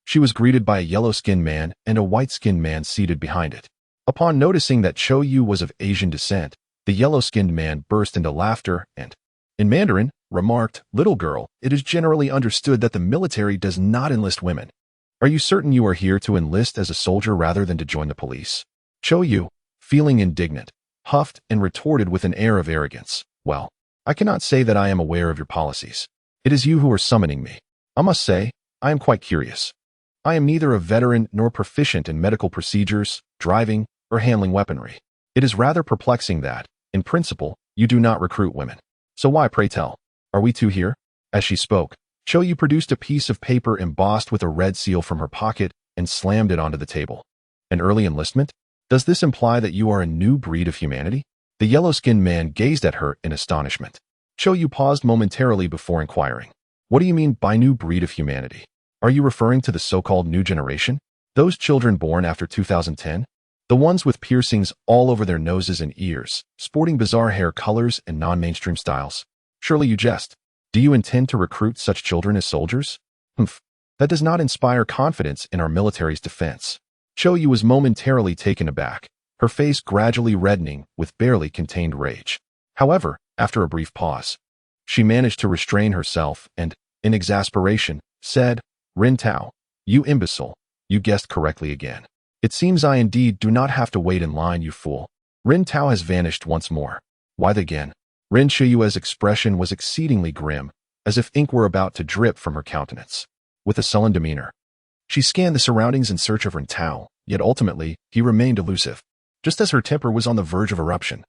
she was greeted by a yellow-skinned man and a white-skinned man seated behind it. Upon noticing that Zhou Yu was of Asian descent, the yellow-skinned man burst into laughter and, in Mandarin, remarked, "Little girl, it is generally understood that the military does not enlist women. Are you certain you are here to enlist as a soldier rather than to join the police?" Zhou Yu, feeling indignant, huffed and retorted with an air of arrogance, "Well, I cannot say that I am aware of your policies. It is you who are summoning me. I must say, I am quite curious. I am neither a veteran nor proficient in medical procedures, driving, or handling weaponry. It is rather perplexing that, in principle, you do not recruit women. So why, pray tell, are we two here?" As she spoke, Zhou Yu produced a piece of paper embossed with a red seal from her pocket and slammed it onto the table. "An early enlistment? Does this imply that you are a new breed of humanity?" The yellow-skinned man gazed at her in astonishment. Zhou Yu paused momentarily before inquiring, "What do you mean by new breed of humanity? Are you referring to the so-called new generation? Those children born after 2010? The ones with piercings all over their noses and ears, sporting bizarre hair colors and non-mainstream styles? Surely you jest. Do you intend to recruit such children as soldiers? Humph, that does not inspire confidence in our military's defense." Zhou Yu was momentarily taken aback, her face gradually reddening with barely contained rage. However, after a brief pause, she managed to restrain herself and, in exasperation, said, "Ren Tao, you imbecile, you guessed correctly again. It seems I indeed do not have to wait in line, you fool." Ren Tao has vanished once more. Why again? Ren Shiyue's expression was exceedingly grim, as if ink were about to drip from her countenance. With a sullen demeanor, she scanned the surroundings in search of Ren Tao, yet ultimately, he remained elusive. Just as her temper was on the verge of eruption,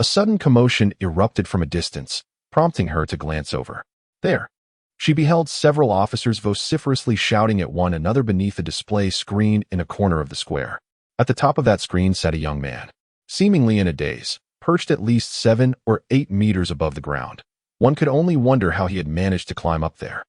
a sudden commotion erupted from a distance, prompting her to glance over. There, she beheld several officers vociferously shouting at one another beneath a display screen in a corner of the square. At the top of that screen sat a young man, seemingly in a daze, perched at least 7 or 8 meters above the ground. One could only wonder how he had managed to climb up there.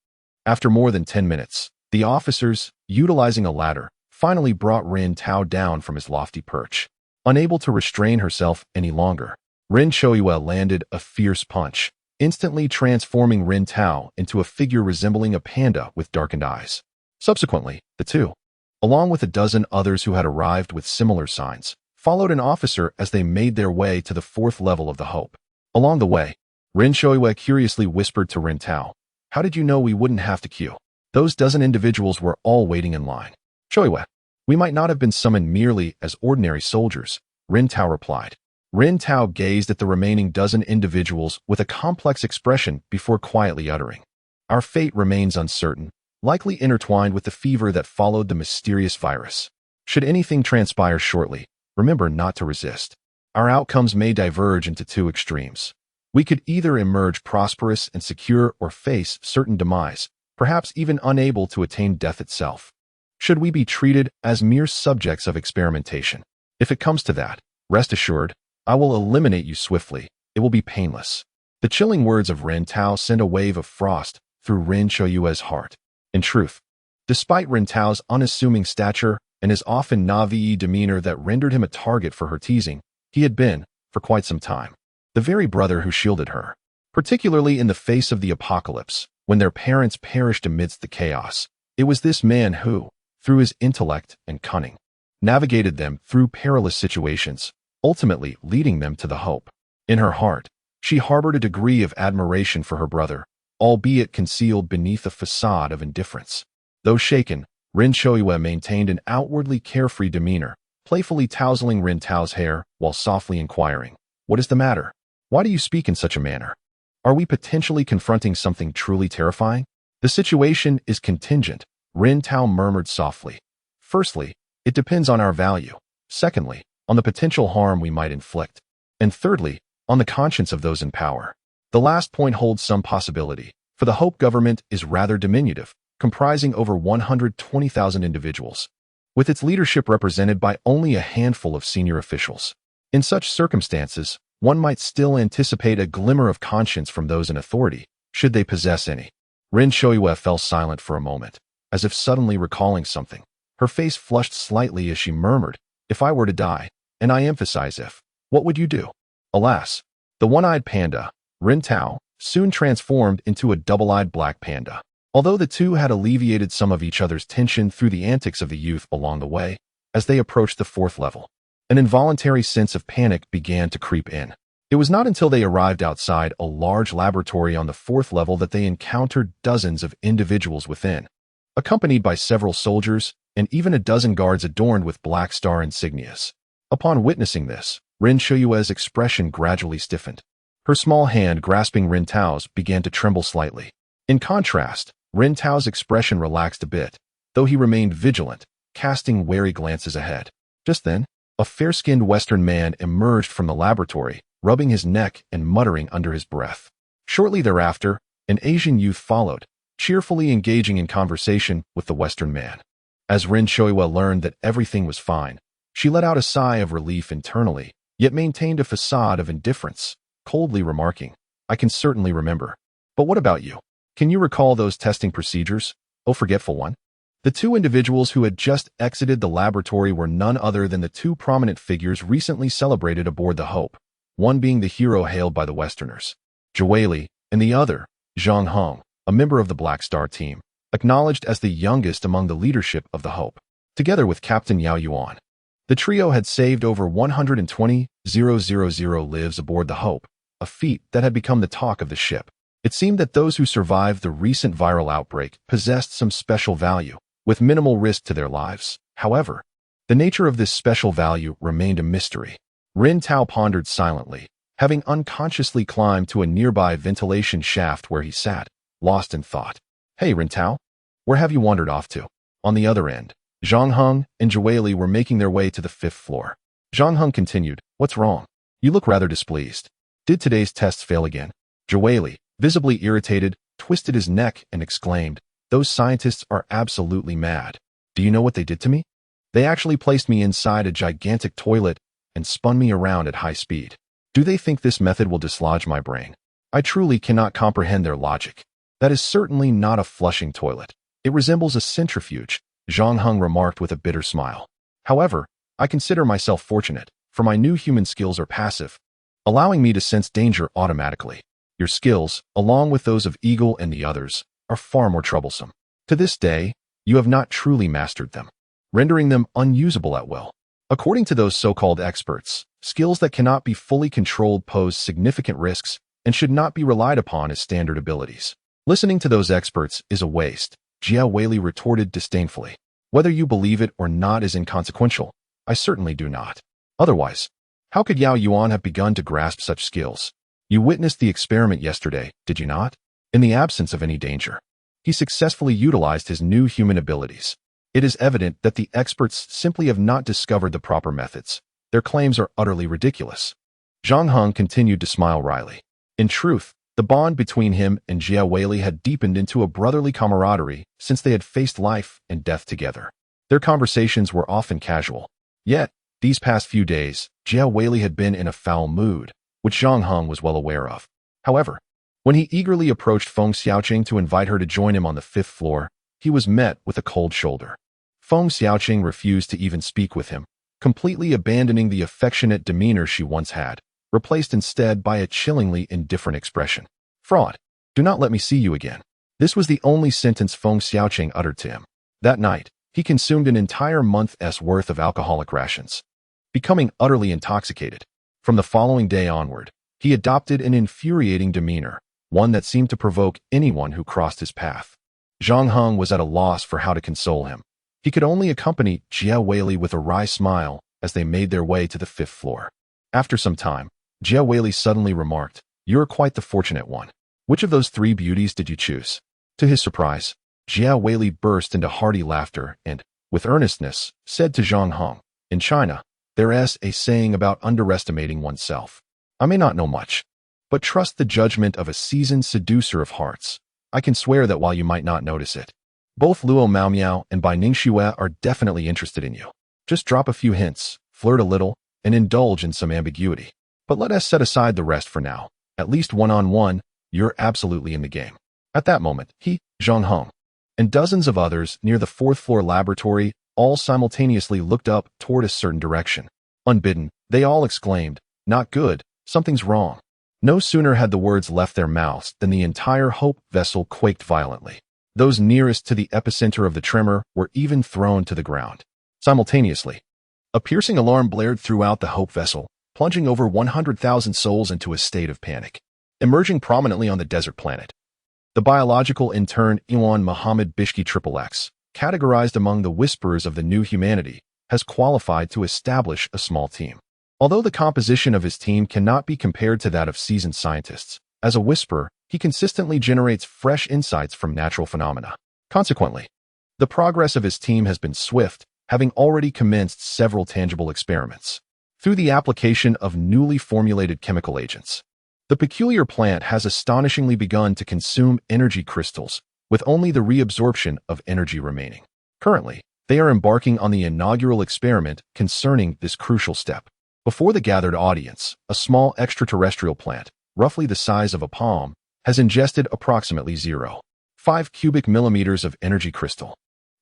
After more than 10 minutes, the officers, utilizing a ladder, finally brought Ren Tao down from his lofty perch. Unable to restrain herself any longer, Ren Shiyue landed a fierce punch, instantly transforming Rin Tao into a figure resembling a panda with darkened eyes. Subsequently, the two, along with a dozen others who had arrived with similar signs, followed an officer as they made their way to the fourth level of the Hope. Along the way, Rin Shoyue curiously whispered to Rin Tao, "How did you know we wouldn't have to queue? Those dozen individuals were all waiting in line." "Shoyue, we might not have been summoned merely as ordinary soldiers," Rin Tao replied. Rin Tao gazed at the remaining dozen individuals with a complex expression before quietly uttering, "Our fate remains uncertain, likely intertwined with the fever that followed the mysterious virus. Should anything transpire shortly, remember not to resist. Our outcomes may diverge into two extremes. We could either emerge prosperous and secure or face certain demise, perhaps even unable to attain death itself. Should we be treated as mere subjects of experimentation? If it comes to that, rest assured, I will eliminate you swiftly. It will be painless." The chilling words of Rin Tao sent a wave of frost through Rin Shoyue's heart. In truth, despite Rin Tao's unassuming stature and his often naive demeanor that rendered him a target for her teasing, he had been, for quite some time, the very brother who shielded her, particularly in the face of the apocalypse, when their parents perished amidst the chaos. It was this man who, through his intellect and cunning, navigated them through perilous situations, ultimately leading them to the Hope. In her heart, she harbored a degree of admiration for her brother, albeit concealed beneath a facade of indifference. Though shaken, Rin Shoyue maintained an outwardly carefree demeanor, playfully tousling Rin Tao's hair while softly inquiring, "What is the matter? Why do you speak in such a manner? Are we potentially confronting something truly terrifying?" "The situation is contingent," Rin Tao murmured softly. "Firstly, it depends on our value. Secondly, on the potential harm we might inflict. And thirdly, on the conscience of those in power. The last point holds some possibility, for the Hope government is rather diminutive, comprising over 120,000 individuals, with its leadership represented by only a handful of senior officials. In such circumstances, one might still anticipate a glimmer of conscience from those in authority, should they possess any." Rin Shoyue fell silent for a moment, as if suddenly recalling something. Her face flushed slightly as she murmured, "If I were to die, and I emphasize if, what would you do?" Alas, the one-eyed panda, Rin Tao, soon transformed into a double-eyed black panda. Although the two had alleviated some of each other's tension through the antics of the youth along the way, as they approached the fourth level, an involuntary sense of panic began to creep in. It was not until they arrived outside a large laboratory on the fourth level that they encountered dozens of individuals within, accompanied by several soldiers and even a dozen guards adorned with Black Star insignias. Upon witnessing this, Rin Shoyue's expression gradually stiffened. Her small hand grasping Rin Tao's began to tremble slightly. In contrast, Rin Tao's expression relaxed a bit, though he remained vigilant, casting wary glances ahead. Just then, a fair-skinned Western man emerged from the laboratory, rubbing his neck and muttering under his breath. Shortly thereafter, an Asian youth followed, cheerfully engaging in conversation with the Western man. As Rin Shoyue learned that everything was fine, she let out a sigh of relief internally, yet maintained a facade of indifference, coldly remarking, "I can certainly remember. But what about you? Can you recall those testing procedures? Oh, forgetful one." The two individuals who had just exited the laboratory were none other than the two prominent figures recently celebrated aboard the Hope, one being the hero hailed by the Westerners, Zhueli, and the other, Zhang Heng, a member of the Black Star team, acknowledged as the youngest among the leadership of the Hope, together with Captain Yao Yuan. The trio had saved over 120,000 lives aboard the Hope, a feat that had become the talk of the ship. It seemed that those who survived the recent viral outbreak possessed some special value, with minimal risk to their lives. However, the nature of this special value remained a mystery. Rin Tao pondered silently, having unconsciously climbed to a nearby ventilation shaft where he sat, lost in thought. "Hey, Rin Tao, where have you wandered off to?" On the other end, Zhang Heng and Zhueli were making their way to the fifth floor. Zhang Heng continued, "What's wrong? You look rather displeased. Did today's tests fail again?" Zhueli, visibly irritated, twisted his neck and exclaimed, "Those scientists are absolutely mad. Do you know what they did to me? They actually placed me inside a gigantic toilet and spun me around at high speed. Do they think this method will dislodge my brain? I truly cannot comprehend their logic. That is certainly not a flushing toilet. It resembles a centrifuge," Zhang Heng remarked with a bitter smile. "However, I consider myself fortunate, for my new human skills are passive, allowing me to sense danger automatically. Your skills, along with those of Eagle and the others, are far more troublesome. To this day, you have not truly mastered them, rendering them unusable at will. According to those so-called experts, skills that cannot be fully controlled pose significant risks and should not be relied upon as standard abilities. Listening to those experts is a waste, Yao Yuan retorted disdainfully. Whether you believe it or not is inconsequential. I certainly do not. Otherwise, how could Yao Yuan have begun to grasp such skills? You witnessed the experiment yesterday, did you not? In the absence of any danger, he successfully utilized his new human abilities. It is evident that the experts simply have not discovered the proper methods. Their claims are utterly ridiculous. Zhang Heng continued to smile wryly. In truth, the bond between him and Yao Yuan had deepened into a brotherly camaraderie since they had faced life and death together. Their conversations were often casual. Yet, these past few days, Yao Yuan had been in a foul mood, which Zhang Heng was well aware of. However, when he eagerly approached Feng Xiaoqing to invite her to join him on the 5th floor, he was met with a cold shoulder. Feng Xiaoqing refused to even speak with him, completely abandoning the affectionate demeanor she once had, replaced instead by a chillingly indifferent expression. Fraud. Do not let me see you again. This was the only sentence Feng Xiaoqing uttered to him. That night, he consumed an entire month's worth of alcoholic rations, becoming utterly intoxicated. From the following day onward, he adopted an infuriating demeanor, one that seemed to provoke anyone who crossed his path. Zhang Heng was at a loss for how to console him. He could only accompany Yao Yuan with a wry smile as they made their way to the 5th floor. After some time, Yao Yuan suddenly remarked, "You are quite the fortunate one. Which of those 3 beauties did you choose?" To his surprise, Yao Yuan burst into hearty laughter and, with earnestness, said to Zhang Heng, "In China, there is a saying about underestimating oneself. I may not know much, but trust the judgment of a seasoned seducer of hearts. I can swear that while you might not notice it, both Luo Maomiao and Bai Ningxue are definitely interested in you. Just drop a few hints, flirt a little, and indulge in some ambiguity. But let us set aside the rest for now. At least one-on-one, you're absolutely in the game." At that moment, he, Zhang Heng, and dozens of others near the 4th floor laboratory all simultaneously looked up toward a certain direction. Unbidden, they all exclaimed, "Not good, something's wrong." No sooner had the words left their mouths than the entire Hope vessel quaked violently. Those nearest to the epicenter of the tremor were even thrown to the ground. Simultaneously, a piercing alarm blared throughout the Hope vessel, plunging over 100,000 souls into a state of panic. Emerging prominently on the desert planet, the biological intern Iwan Muhammad Bishki XXX, categorized among the whisperers of the new humanity, has qualified to establish a small team. Although the composition of his team cannot be compared to that of seasoned scientists, as a whisperer, he consistently generates fresh insights from natural phenomena. Consequently, the progress of his team has been swift, having already commenced several tangible experiments. Through the application of newly formulated chemical agents, the peculiar plant has astonishingly begun to consume energy crystals, with only the reabsorption of energy remaining. Currently, they are embarking on the inaugural experiment concerning this crucial step. Before the gathered audience, a small extraterrestrial plant, roughly the size of a palm, has ingested approximately 0.5 cubic millimeters of energy crystal.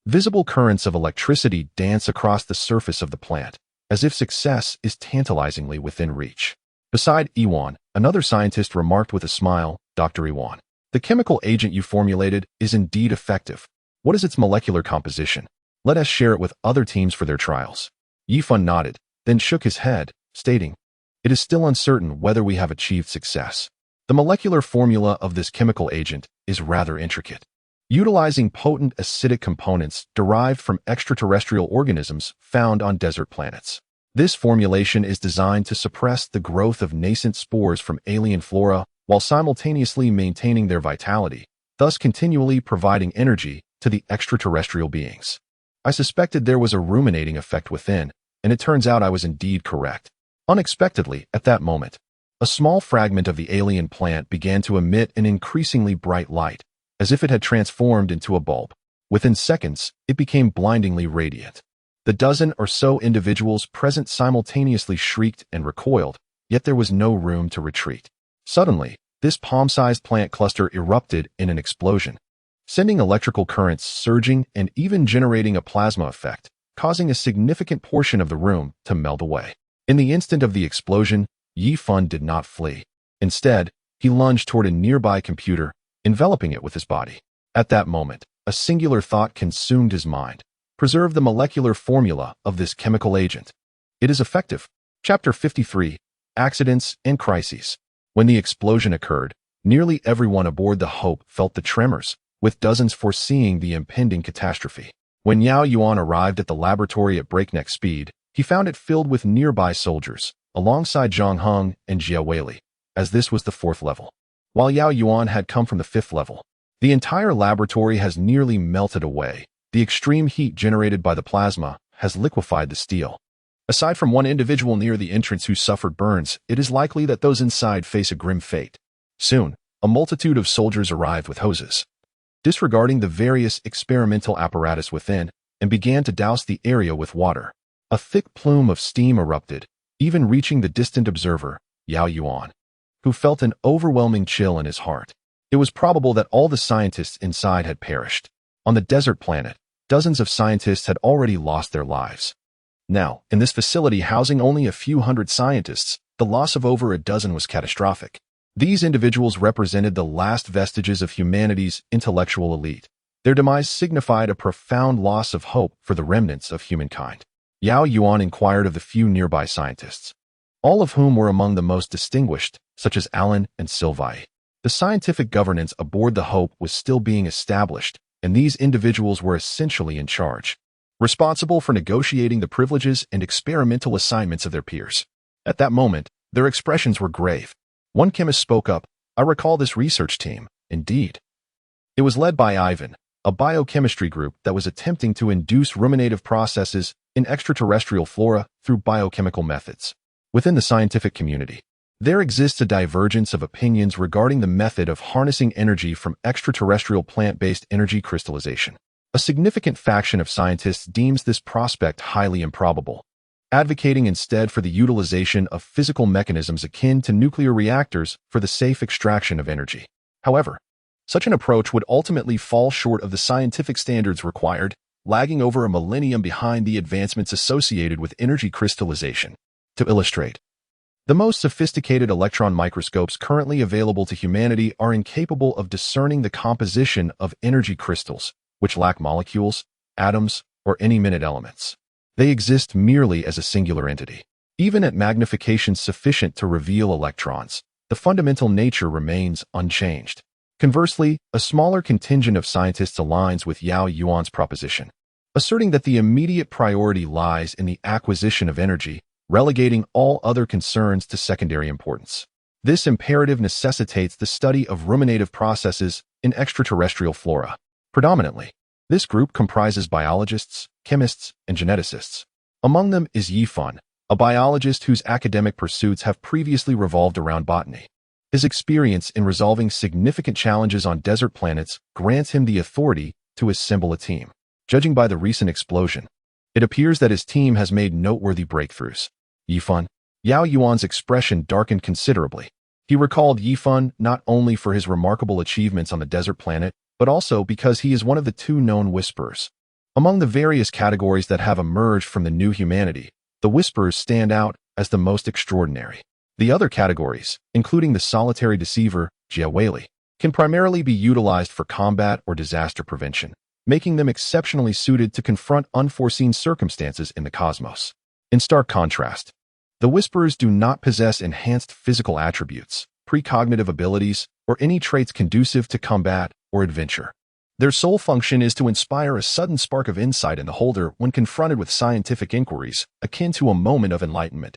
Visible currents of electricity dance across the surface of the plant, as if success is tantalizingly within reach. Beside Yuan, another scientist remarked with a smile, "Dr. Yuan, the chemical agent you formulated is indeed effective. What is its molecular composition? Let us share it with other teams for their trials." Yifan nodded, then shook his head, stating, "It is still uncertain whether we have achieved success. The molecular formula of this chemical agent is rather intricate, utilizing potent acidic components derived from extraterrestrial organisms found on desert planets. This formulation is designed to suppress the growth of nascent spores from alien flora while simultaneously maintaining their vitality, thus continually providing energy to the extraterrestrial beings. I suspected there was a ruminating effect within, and it turns out I was indeed correct." Unexpectedly, at that moment, a small fragment of the alien plant began to emit an increasingly bright light, as if it had transformed into a bulb. Within seconds, it became blindingly radiant. The dozen or so individuals present simultaneously shrieked and recoiled, yet there was no room to retreat. Suddenly, this palm-sized plant cluster erupted in an explosion, sending electrical currents surging and even generating a plasma effect, causing a significant portion of the room to melt away. In the instant of the explosion, Yifan did not flee. Instead, He lunged toward a nearby computer, enveloping it with his body. At that moment, a singular thought consumed his mind. Preserve the molecular formula of this chemical agent. It is effective. Chapter 53, Accidents and Crises. When the explosion occurred, nearly everyone aboard the Hope felt the tremors, with dozens foreseeing the impending catastrophe. When Yao Yuan arrived at the laboratory at breakneck speed, he found it filled with nearby soldiers, alongside Zhang Heng and Jia Weili, as this was the 4th level, while Yao Yuan had come from the 5th level. The entire laboratory has nearly melted away. The extreme heat generated by the plasma has liquefied the steel. Aside from one individual near the entrance who suffered burns, it is likely that those inside face a grim fate. Soon, a multitude of soldiers arrived with hoses, disregarding the various experimental apparatus within, and began to douse the area with water. A thick plume of steam erupted, even reaching the distant observer, Yao Yuan, who felt an overwhelming chill in his heart. It was probable that all the scientists inside had perished. On the desert planet, dozens of scientists had already lost their lives. Now, in this facility housing only a few hundred scientists, the loss of over a dozen was catastrophic. These individuals represented the last vestiges of humanity's intellectual elite. Their demise signified a profound loss of hope for the remnants of humankind. Yao Yuan inquired of the few nearby scientists, all of whom were among the most distinguished, such as Alan and Sylvie. The scientific governance aboard the Hope was still being established, and these individuals were essentially in charge, responsible for negotiating the privileges and experimental assignments of their peers. At that moment, their expressions were grave. One chemist spoke up, "I recall this research team, indeed." It was led by Ivan, a biochemistry group that was attempting to induce ruminative processes in extraterrestrial flora through biochemical methods. Within the scientific community, there exists a divergence of opinions regarding the method of harnessing energy from extraterrestrial plant-based energy crystallization. A significant faction of scientists deems this prospect highly improbable, advocating instead for the utilization of physical mechanisms akin to nuclear reactors for the safe extraction of energy. However, such an approach would ultimately fall short of the scientific standards required, lagging over a millennium behind the advancements associated with energy crystallization. To illustrate, the most sophisticated electron microscopes currently available to humanity are incapable of discerning the composition of energy crystals, which lack molecules, atoms, or any minute elements. They exist merely as a singular entity. Even at magnification sufficient to reveal electrons, the fundamental nature remains unchanged. Conversely, a smaller contingent of scientists aligns with Yao Yuan's proposition, asserting that the immediate priority lies in the acquisition of energy, relegating all other concerns to secondary importance. This imperative necessitates the study of ruminative processes in extraterrestrial flora. Predominantly, this group comprises biologists, chemists, and geneticists. Among them is Yifan, a biologist whose academic pursuits have previously revolved around botany. His experience in resolving significant challenges on desert planets grants him the authority to assemble a team. Judging by the recent explosion, it appears that his team has made noteworthy breakthroughs. Yifan. Yao Yuan's expression darkened considerably. He recalled Yifan not only for his remarkable achievements on the desert planet, but also because he is one of the 2 known Whisperers. Among the various categories that have emerged from the new humanity, the Whisperers stand out as the most extraordinary. The other categories, including the solitary deceiver, Jia Weili, can primarily be utilized for combat or disaster prevention, making them exceptionally suited to confront unforeseen circumstances in the cosmos. In stark contrast, the Whisperers do not possess enhanced physical attributes, precognitive abilities, or any traits conducive to combat or adventure. Their sole function is to inspire a sudden spark of insight in the holder when confronted with scientific inquiries, akin to a moment of enlightenment.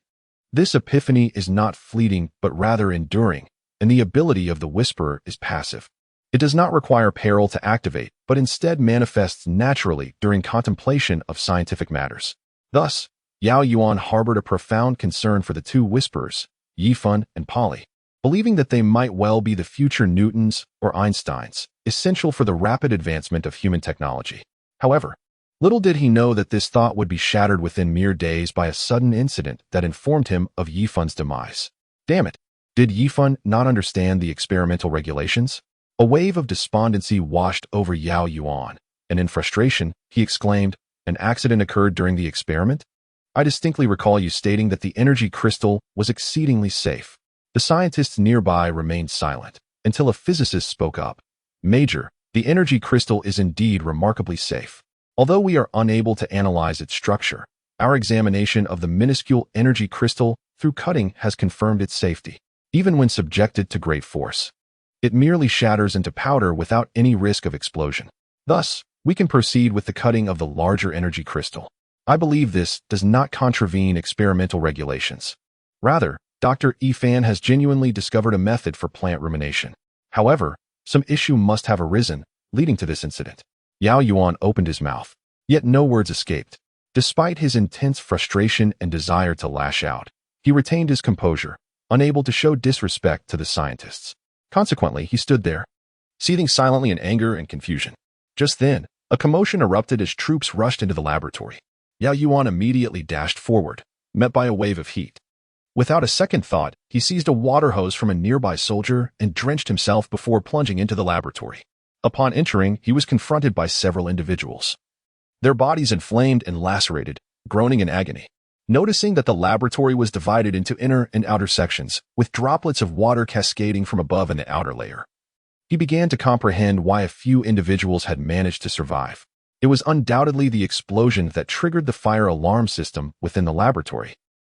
This epiphany is not fleeting but rather enduring, and the ability of the Whisperer is passive. It does not require peril to activate, but instead manifests naturally during contemplation of scientific matters. Thus, Yao Yuan harbored a profound concern for the 2 Whisperers, Yifan and Polly, believing that they might well be the future Newtons or Einsteins, essential for the rapid advancement of human technology. However, little did he know that this thought would be shattered within mere days by a sudden incident that informed him of Yifan's demise. Damn it! Did Yifan not understand the experimental regulations? A wave of despondency washed over Yao Yuan, and in frustration, he exclaimed, "An accident occurred during the experiment? I distinctly recall you stating that the energy crystal was exceedingly safe." The scientists nearby remained silent until a physicist spoke up. "Major, the energy crystal is indeed remarkably safe. Although we are unable to analyze its structure, our examination of the minuscule energy crystal through cutting has confirmed its safety, even when subjected to great force. It merely shatters into powder without any risk of explosion. Thus, we can proceed with the cutting of the larger energy crystal. I believe this does not contravene experimental regulations. Rather, Dr. Ifan has genuinely discovered a method for plant rumination. However, some issue must have arisen, leading to this incident." Yao Yuan opened his mouth, yet no words escaped. Despite his intense frustration and desire to lash out, he retained his composure, unable to show disrespect to the scientists. Consequently, he stood there, seething silently in anger and confusion. Just then, a commotion erupted as troops rushed into the laboratory. Yao Yuan immediately dashed forward, met by a wave of heat. Without a second thought, he seized a water hose from a nearby soldier and drenched himself before plunging into the laboratory. Upon entering, he was confronted by several individuals, their bodies inflamed and lacerated, groaning in agony. Noticing that the laboratory was divided into inner and outer sections, with droplets of water cascading from above in the outer layer, he began to comprehend why a few individuals had managed to survive. It was undoubtedly the explosion that triggered the fire alarm system within the laboratory,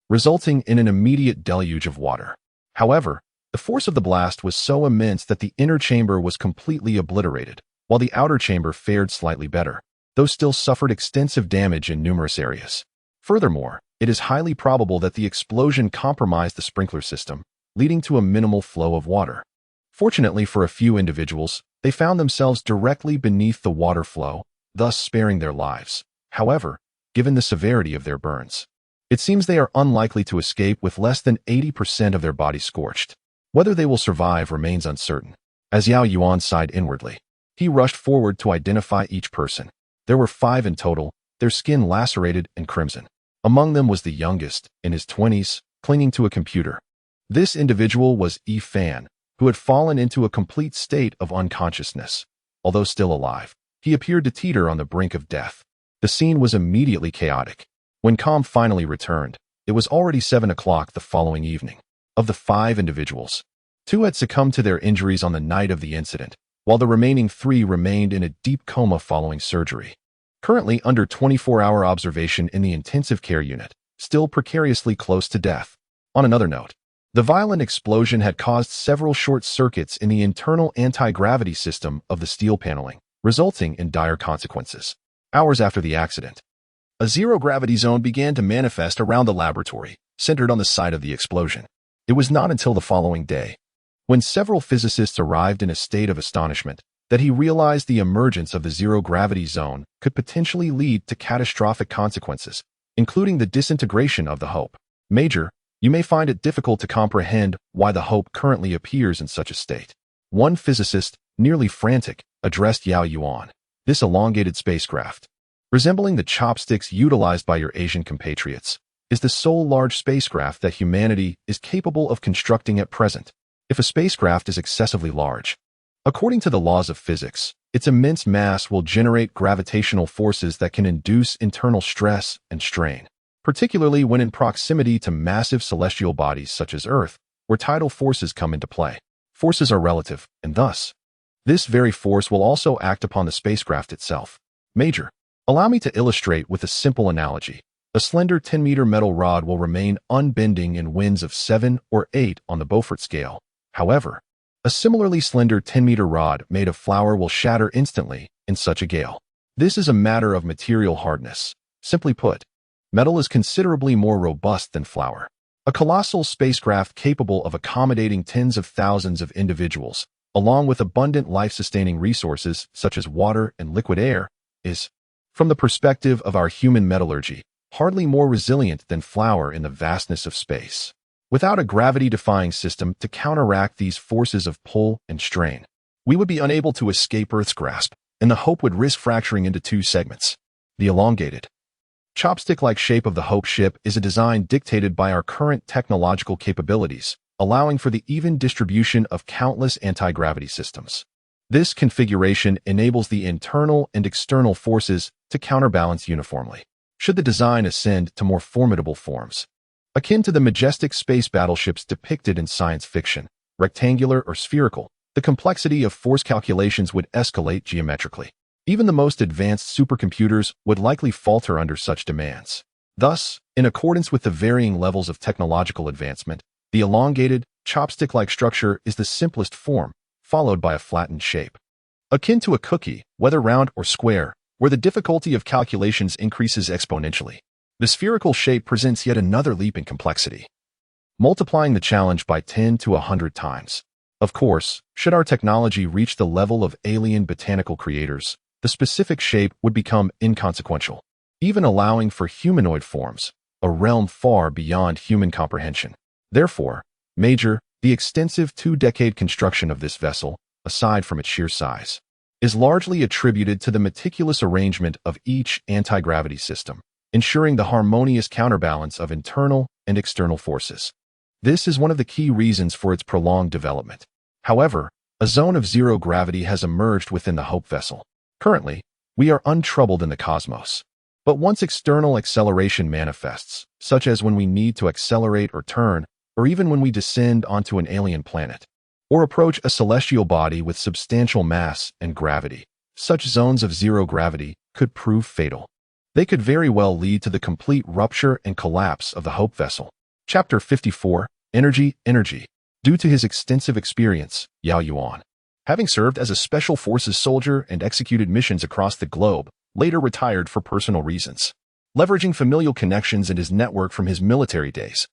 resulting in an immediate deluge of water. However, the force of the blast was so immense that the inner chamber was completely obliterated, while the outer chamber fared slightly better, though still suffered extensive damage in numerous areas. Furthermore, it is highly probable that the explosion compromised the sprinkler system, leading to a minimal flow of water. Fortunately for a few individuals, they found themselves directly beneath the water flow, thus sparing their lives. However, given the severity of their burns, it seems they are unlikely to escape with less than 80% of their bodies scorched. Whether they will survive remains uncertain. As Yao Yuan sighed inwardly, he rushed forward to identify each person. There were 5 in total, their skin lacerated and crimson. Among them was the youngest, in his 20s, clinging to a computer. This individual was Yi Fan, who had fallen into a complete state of unconsciousness. Although still alive, he appeared to teeter on the brink of death. The scene was immediately chaotic. When calm finally returned, it was already 7 o'clock the following evening. Of the 5 individuals, 2 had succumbed to their injuries on the night of the incident, while the remaining 3 remained in a deep coma following surgery. Currently under 24-hour observation in the intensive care unit, still precariously close to death. On another note, the violent explosion had caused several short circuits in the internal anti-gravity system of the steel paneling, resulting in dire consequences. Hours after the accident, a zero-gravity zone began to manifest around the laboratory, centered on the site of the explosion. It was not until the following day, when several physicists arrived in a state of astonishment, that he realized the emergence of the zero-gravity zone could potentially lead to catastrophic consequences, including the disintegration of the Hope. Major, you may find it difficult to comprehend why the Hope currently appears in such a state. One physicist, nearly frantic, addressed Yao Yuan. This elongated spacecraft, resembling the chopsticks utilized by your Asian compatriots, is the sole large spacecraft that humanity is capable of constructing at present. If a spacecraft is excessively large, according to the laws of physics, its immense mass will generate gravitational forces that can induce internal stress and strain, particularly when in proximity to massive celestial bodies such as Earth, where tidal forces come into play. Forces are relative, and thus, this very force will also act upon the spacecraft itself. Major, allow me to illustrate with a simple analogy. A slender 10-meter metal rod will remain unbending in winds of 7 or 8 on the Beaufort scale. However, a similarly slender 10-meter rod made of flour will shatter instantly in such a gale. This is a matter of material hardness. Simply put, metal is considerably more robust than flour. A colossal spacecraft capable of accommodating tens of thousands of individuals, along with abundant life-sustaining resources such as water and liquid air, is, from the perspective of our human metallurgy, hardly more resilient than flour in the vastness of space. Without a gravity-defying system to counteract these forces of pull and strain, we would be unable to escape Earth's grasp, and the Hope would risk fracturing into 2 segments. The elongated, chopstick-like shape of the Hope ship is a design dictated by our current technological capabilities, allowing for the even distribution of countless anti-gravity systems. This configuration enables the internal and external forces to counterbalance uniformly, should the design ascend to more formidable forms. Akin to the majestic space battleships depicted in science fiction, rectangular or spherical, the complexity of force calculations would escalate geometrically. Even the most advanced supercomputers would likely falter under such demands. Thus, in accordance with the varying levels of technological advancement, the elongated, chopstick-like structure is the simplest form, followed by a flattened shape. Akin to a cookie, whether round or square, where the difficulty of calculations increases exponentially. The spherical shape presents yet another leap in complexity, multiplying the challenge by 10 to 100 times. Of course, should our technology reach the level of alien botanical creators, the specific shape would become inconsequential, even allowing for humanoid forms, a realm far beyond human comprehension. Therefore, Major, the extensive 2-decade construction of this vessel, aside from its sheer size, is largely attributed to the meticulous arrangement of each anti-gravity system, ensuring the harmonious counterbalance of internal and external forces. This is one of the key reasons for its prolonged development. However, a zone of zero gravity has emerged within the Hope vessel. Currently, we are untroubled in the cosmos. But once external acceleration manifests, such as when we need to accelerate or turn, or even when we descend onto an alien planet, or approach a celestial body with substantial mass and gravity, such zones of zero gravity could prove fatal. They could very well lead to the complete rupture and collapse of the Hope vessel. Chapter 54, Energy. Due to his extensive experience, Yao Yuan, having served as a Special Forces soldier and executed missions across the globe, later retired for personal reasons. Leveraging familial connections and his network from his military days,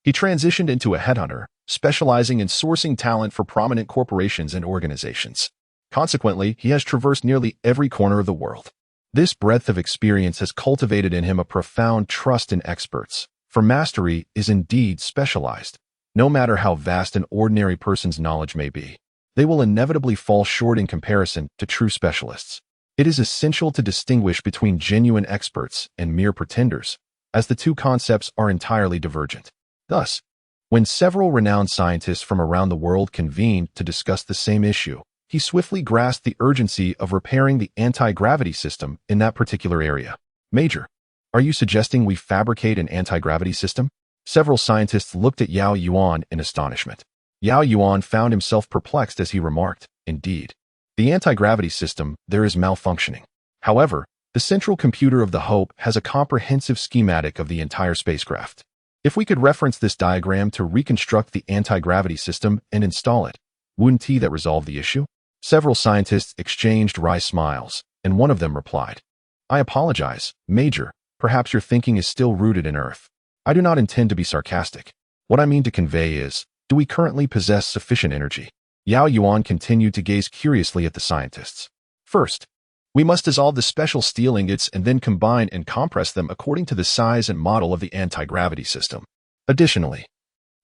he transitioned into a headhunter, specializing in sourcing talent for prominent corporations and organizations. Consequently, he has traversed nearly every corner of the world. This breadth of experience has cultivated in him a profound trust in experts, for mastery is indeed specialized. No matter how vast an ordinary person's knowledge may be, they will inevitably fall short in comparison to true specialists. It is essential to distinguish between genuine experts and mere pretenders, as the two concepts are entirely divergent. Thus, when several renowned scientists from around the world convened to discuss the same issue, he swiftly grasped the urgency of repairing the anti-gravity system in that particular area. Major, are you suggesting we fabricate an anti-gravity system? Several scientists looked at Yao Yuan in astonishment. Yao Yuan found himself perplexed as he remarked, "Indeed, the anti-gravity system there is malfunctioning. However, the central computer of the Hope has a comprehensive schematic of the entire spacecraft. If we could reference this diagram to reconstruct the anti-gravity system and install it, wouldn't that resolve the issue?" Several scientists exchanged wry smiles, and one of them replied, "I apologize, Major, perhaps your thinking is still rooted in Earth. I do not intend to be sarcastic. What I mean to convey is, do we currently possess sufficient energy?" Yao Yuan continued to gaze curiously at the scientists. "First, we must dissolve the special steel ingots and then combine and compress them according to the size and model of the anti-gravity system. Additionally,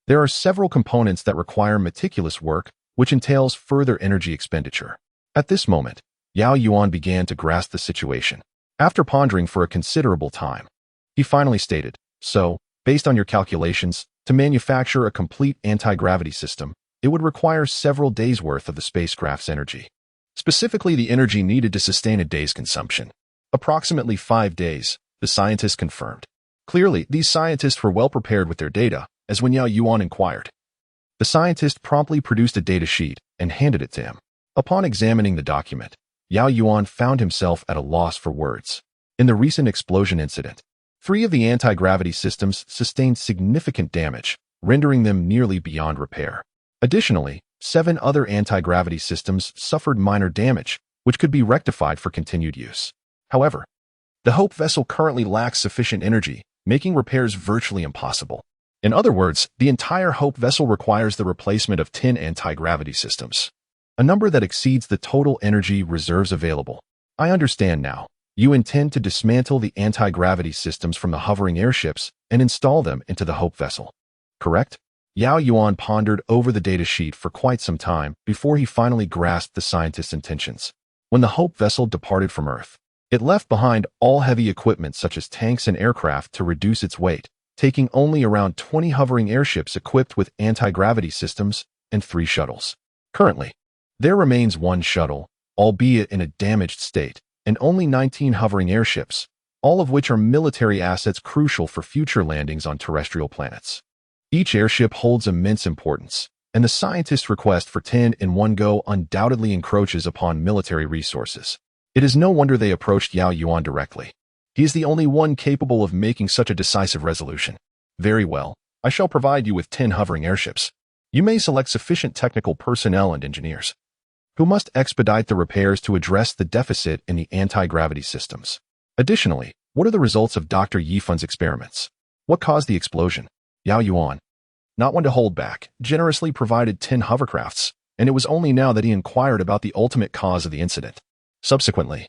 there are several components that require meticulous work, which entails further energy expenditure." At this moment, Yao Yuan began to grasp the situation. After pondering for a considerable time, he finally stated, "So, based on your calculations, to manufacture a complete anti-gravity system, it would require several days' worth of the spacecraft's energy. Specifically, the energy needed to sustain a day's consumption. Approximately 5 days, the scientists confirmed. Clearly, these scientists were well prepared with their data, as when Yao Yuan inquired. The scientist promptly produced a data sheet and handed it to him. Upon examining the document, Yao Yuan found himself at a loss for words. In the recent explosion incident, 3 of the anti-gravity systems sustained significant damage, rendering them nearly beyond repair. Additionally, 7 other anti-gravity systems suffered minor damage, which could be rectified for continued use. However, the Hope vessel currently lacks sufficient energy, making repairs virtually impossible. In other words, the entire Hope vessel requires the replacement of 10 anti-gravity systems, a number that exceeds the total energy reserves available. I understand now. You intend to dismantle the anti-gravity systems from the hovering airships and install them into the Hope vessel, correct?" Yao Yuan pondered over the data sheet for quite some time before he finally grasped the scientist's intentions. When the Hope vessel departed from Earth, it left behind all heavy equipment such as tanks and aircraft to reduce its weight, taking only around 20 hovering airships equipped with anti-gravity systems and 3 shuttles. Currently, there remains 1 shuttle, albeit in a damaged state, and only 19 hovering airships, all of which are military assets crucial for future landings on terrestrial planets. Each airship holds immense importance, and the scientist's request for 10 in one go undoubtedly encroaches upon military resources. It is no wonder they approached Yao Yuan directly. He is the only one capable of making such a decisive resolution. Very well, I shall provide you with 10 hovering airships. You may select sufficient technical personnel and engineers, who must expedite the repairs to address the deficit in the anti-gravity systems. Additionally, what are the results of Dr. Yifun's experiments? What caused the explosion? Yao Yuan, not one to hold back, generously provided 10 hovercrafts, and it was only now that he inquired about the ultimate cause of the incident. Subsequently,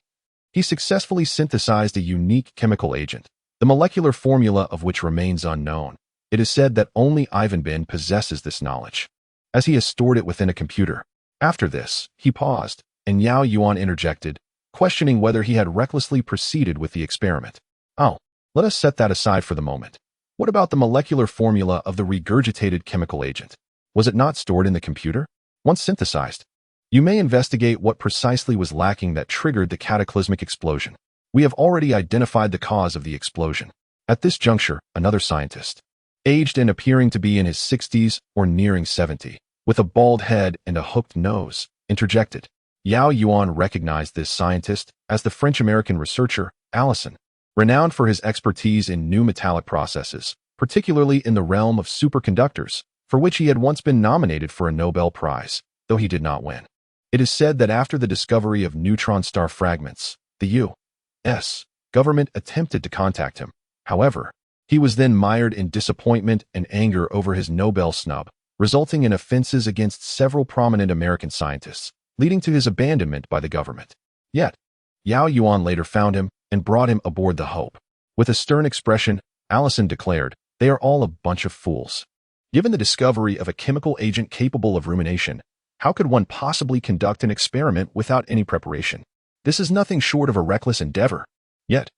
he successfully synthesized a unique chemical agent, the molecular formula of which remains unknown. It is said that only Ivan Bin possesses this knowledge, as he has stored it within a computer. After this, he paused, and Yao Yuan interjected, questioning whether he had recklessly proceeded with the experiment. Oh, let us set that aside for the moment. What about the molecular formula of the regurgitated chemical agent? Was it not stored in the computer? Once synthesized, you may investigate what precisely was lacking that triggered the cataclysmic explosion. We have already identified the cause of the explosion. At this juncture, another scientist, aged and appearing to be in his 60s or nearing 70, with a bald head and a hooked nose, interjected. Yao Yuan recognized this scientist as the French-American researcher, Allison, renowned for his expertise in new metallic processes, particularly in the realm of superconductors, for which he had once been nominated for a Nobel Prize, though he did not win. It is said that after the discovery of neutron star fragments, the U.S. government attempted to contact him. However, he was then mired in disappointment and anger over his Nobel snub, resulting in offenses against several prominent American scientists, leading to his abandonment by the government. Yet, Yao Yuan later found him and brought him aboard the Hope. With a stern expression, Allison declared, "They are all a bunch of fools." Given the discovery of a chemical agent capable of rumination, how could one possibly conduct an experiment without any preparation? This is nothing short of a reckless endeavor. Yet,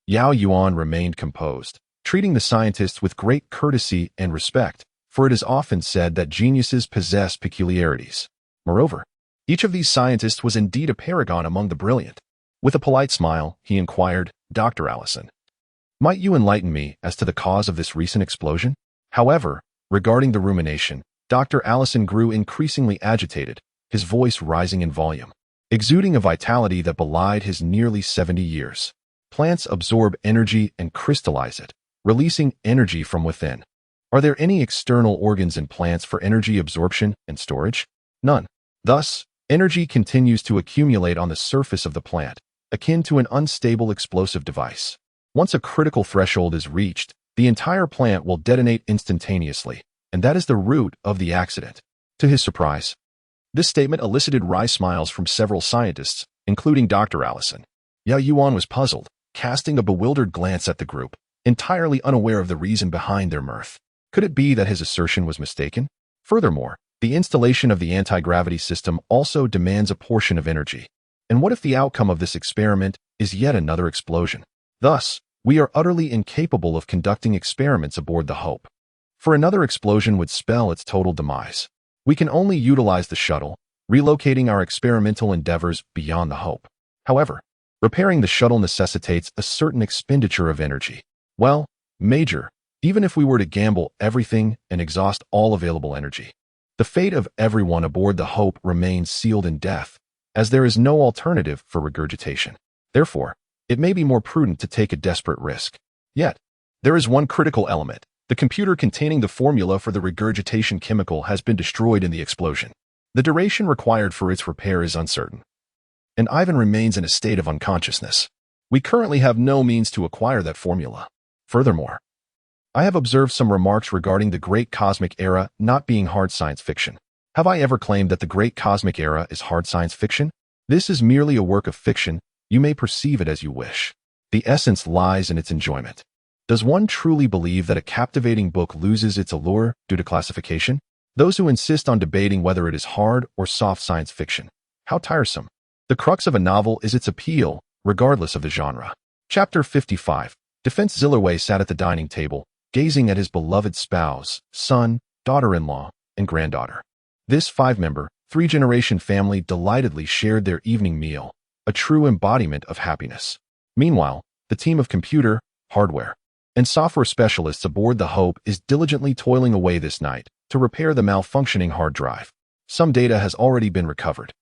Yao Yuan remained composed, treating the scientists with great courtesy and respect, for it is often said that geniuses possess peculiarities. Moreover, each of these scientists was indeed a paragon among the brilliant. With a polite smile, he inquired, "Dr. Allison, might you enlighten me as to the cause of this recent explosion?" However, regarding the rumination, Dr. Allison grew increasingly agitated, his voice rising in volume, exuding a vitality that belied his nearly 70 years. Plants absorb energy and crystallize it, releasing energy from within. Are there any external organs in plants for energy absorption and storage? None. Thus, energy continues to accumulate on the surface of the plant, akin to an unstable explosive device. Once a critical threshold is reached, the entire plant will detonate instantaneously, and that is the root of the accident. To his surprise, this statement elicited wry smiles from several scientists, including Dr. Allison. Yao Yuan was puzzled, casting a bewildered glance at the group, entirely unaware of the reason behind their mirth. Could it be that his assertion was mistaken? Furthermore, the installation of the anti-gravity system also demands a portion of energy. And what if the outcome of this experiment is yet another explosion? Thus, we are utterly incapable of conducting experiments aboard the Hope. For another explosion would spell its total demise. We can only utilize the shuttle, relocating our experimental endeavors beyond the Hope. However, repairing the shuttle necessitates a certain expenditure of energy. Well, Major, even if we were to gamble everything and exhaust all available energy, the fate of everyone aboard the Hope remains sealed in death, as there is no alternative for regurgitation. Therefore, it may be more prudent to take a desperate risk. Yet, there is one critical element. The computer containing the formula for the regurgitation chemical has been destroyed in the explosion. The duration required for its repair is uncertain, and Ivan remains in a state of unconsciousness. We currently have no means to acquire that formula. Furthermore, I have observed some remarks regarding the Great Cosmic Era not being hard science fiction. Have I ever claimed that the Great Cosmic Era is hard science fiction? This is merely a work of fiction. You may perceive it as you wish. The essence lies in its enjoyment. Does one truly believe that a captivating book loses its allure due to classification? Those who insist on debating whether it is hard or soft science fiction. How tiresome. The crux of a novel is its appeal, regardless of the genre. Chapter 55. Defense Zilloway sat at the dining table, gazing at his beloved spouse, son, daughter-in-law, and granddaughter. This five-member, three-generation family delightedly shared their evening meal, a true embodiment of happiness. Meanwhile, the team of computer, hardware, and software specialists aboard the Hope is diligently toiling away this night to repair the malfunctioning hard drive. Some data has already been recovered,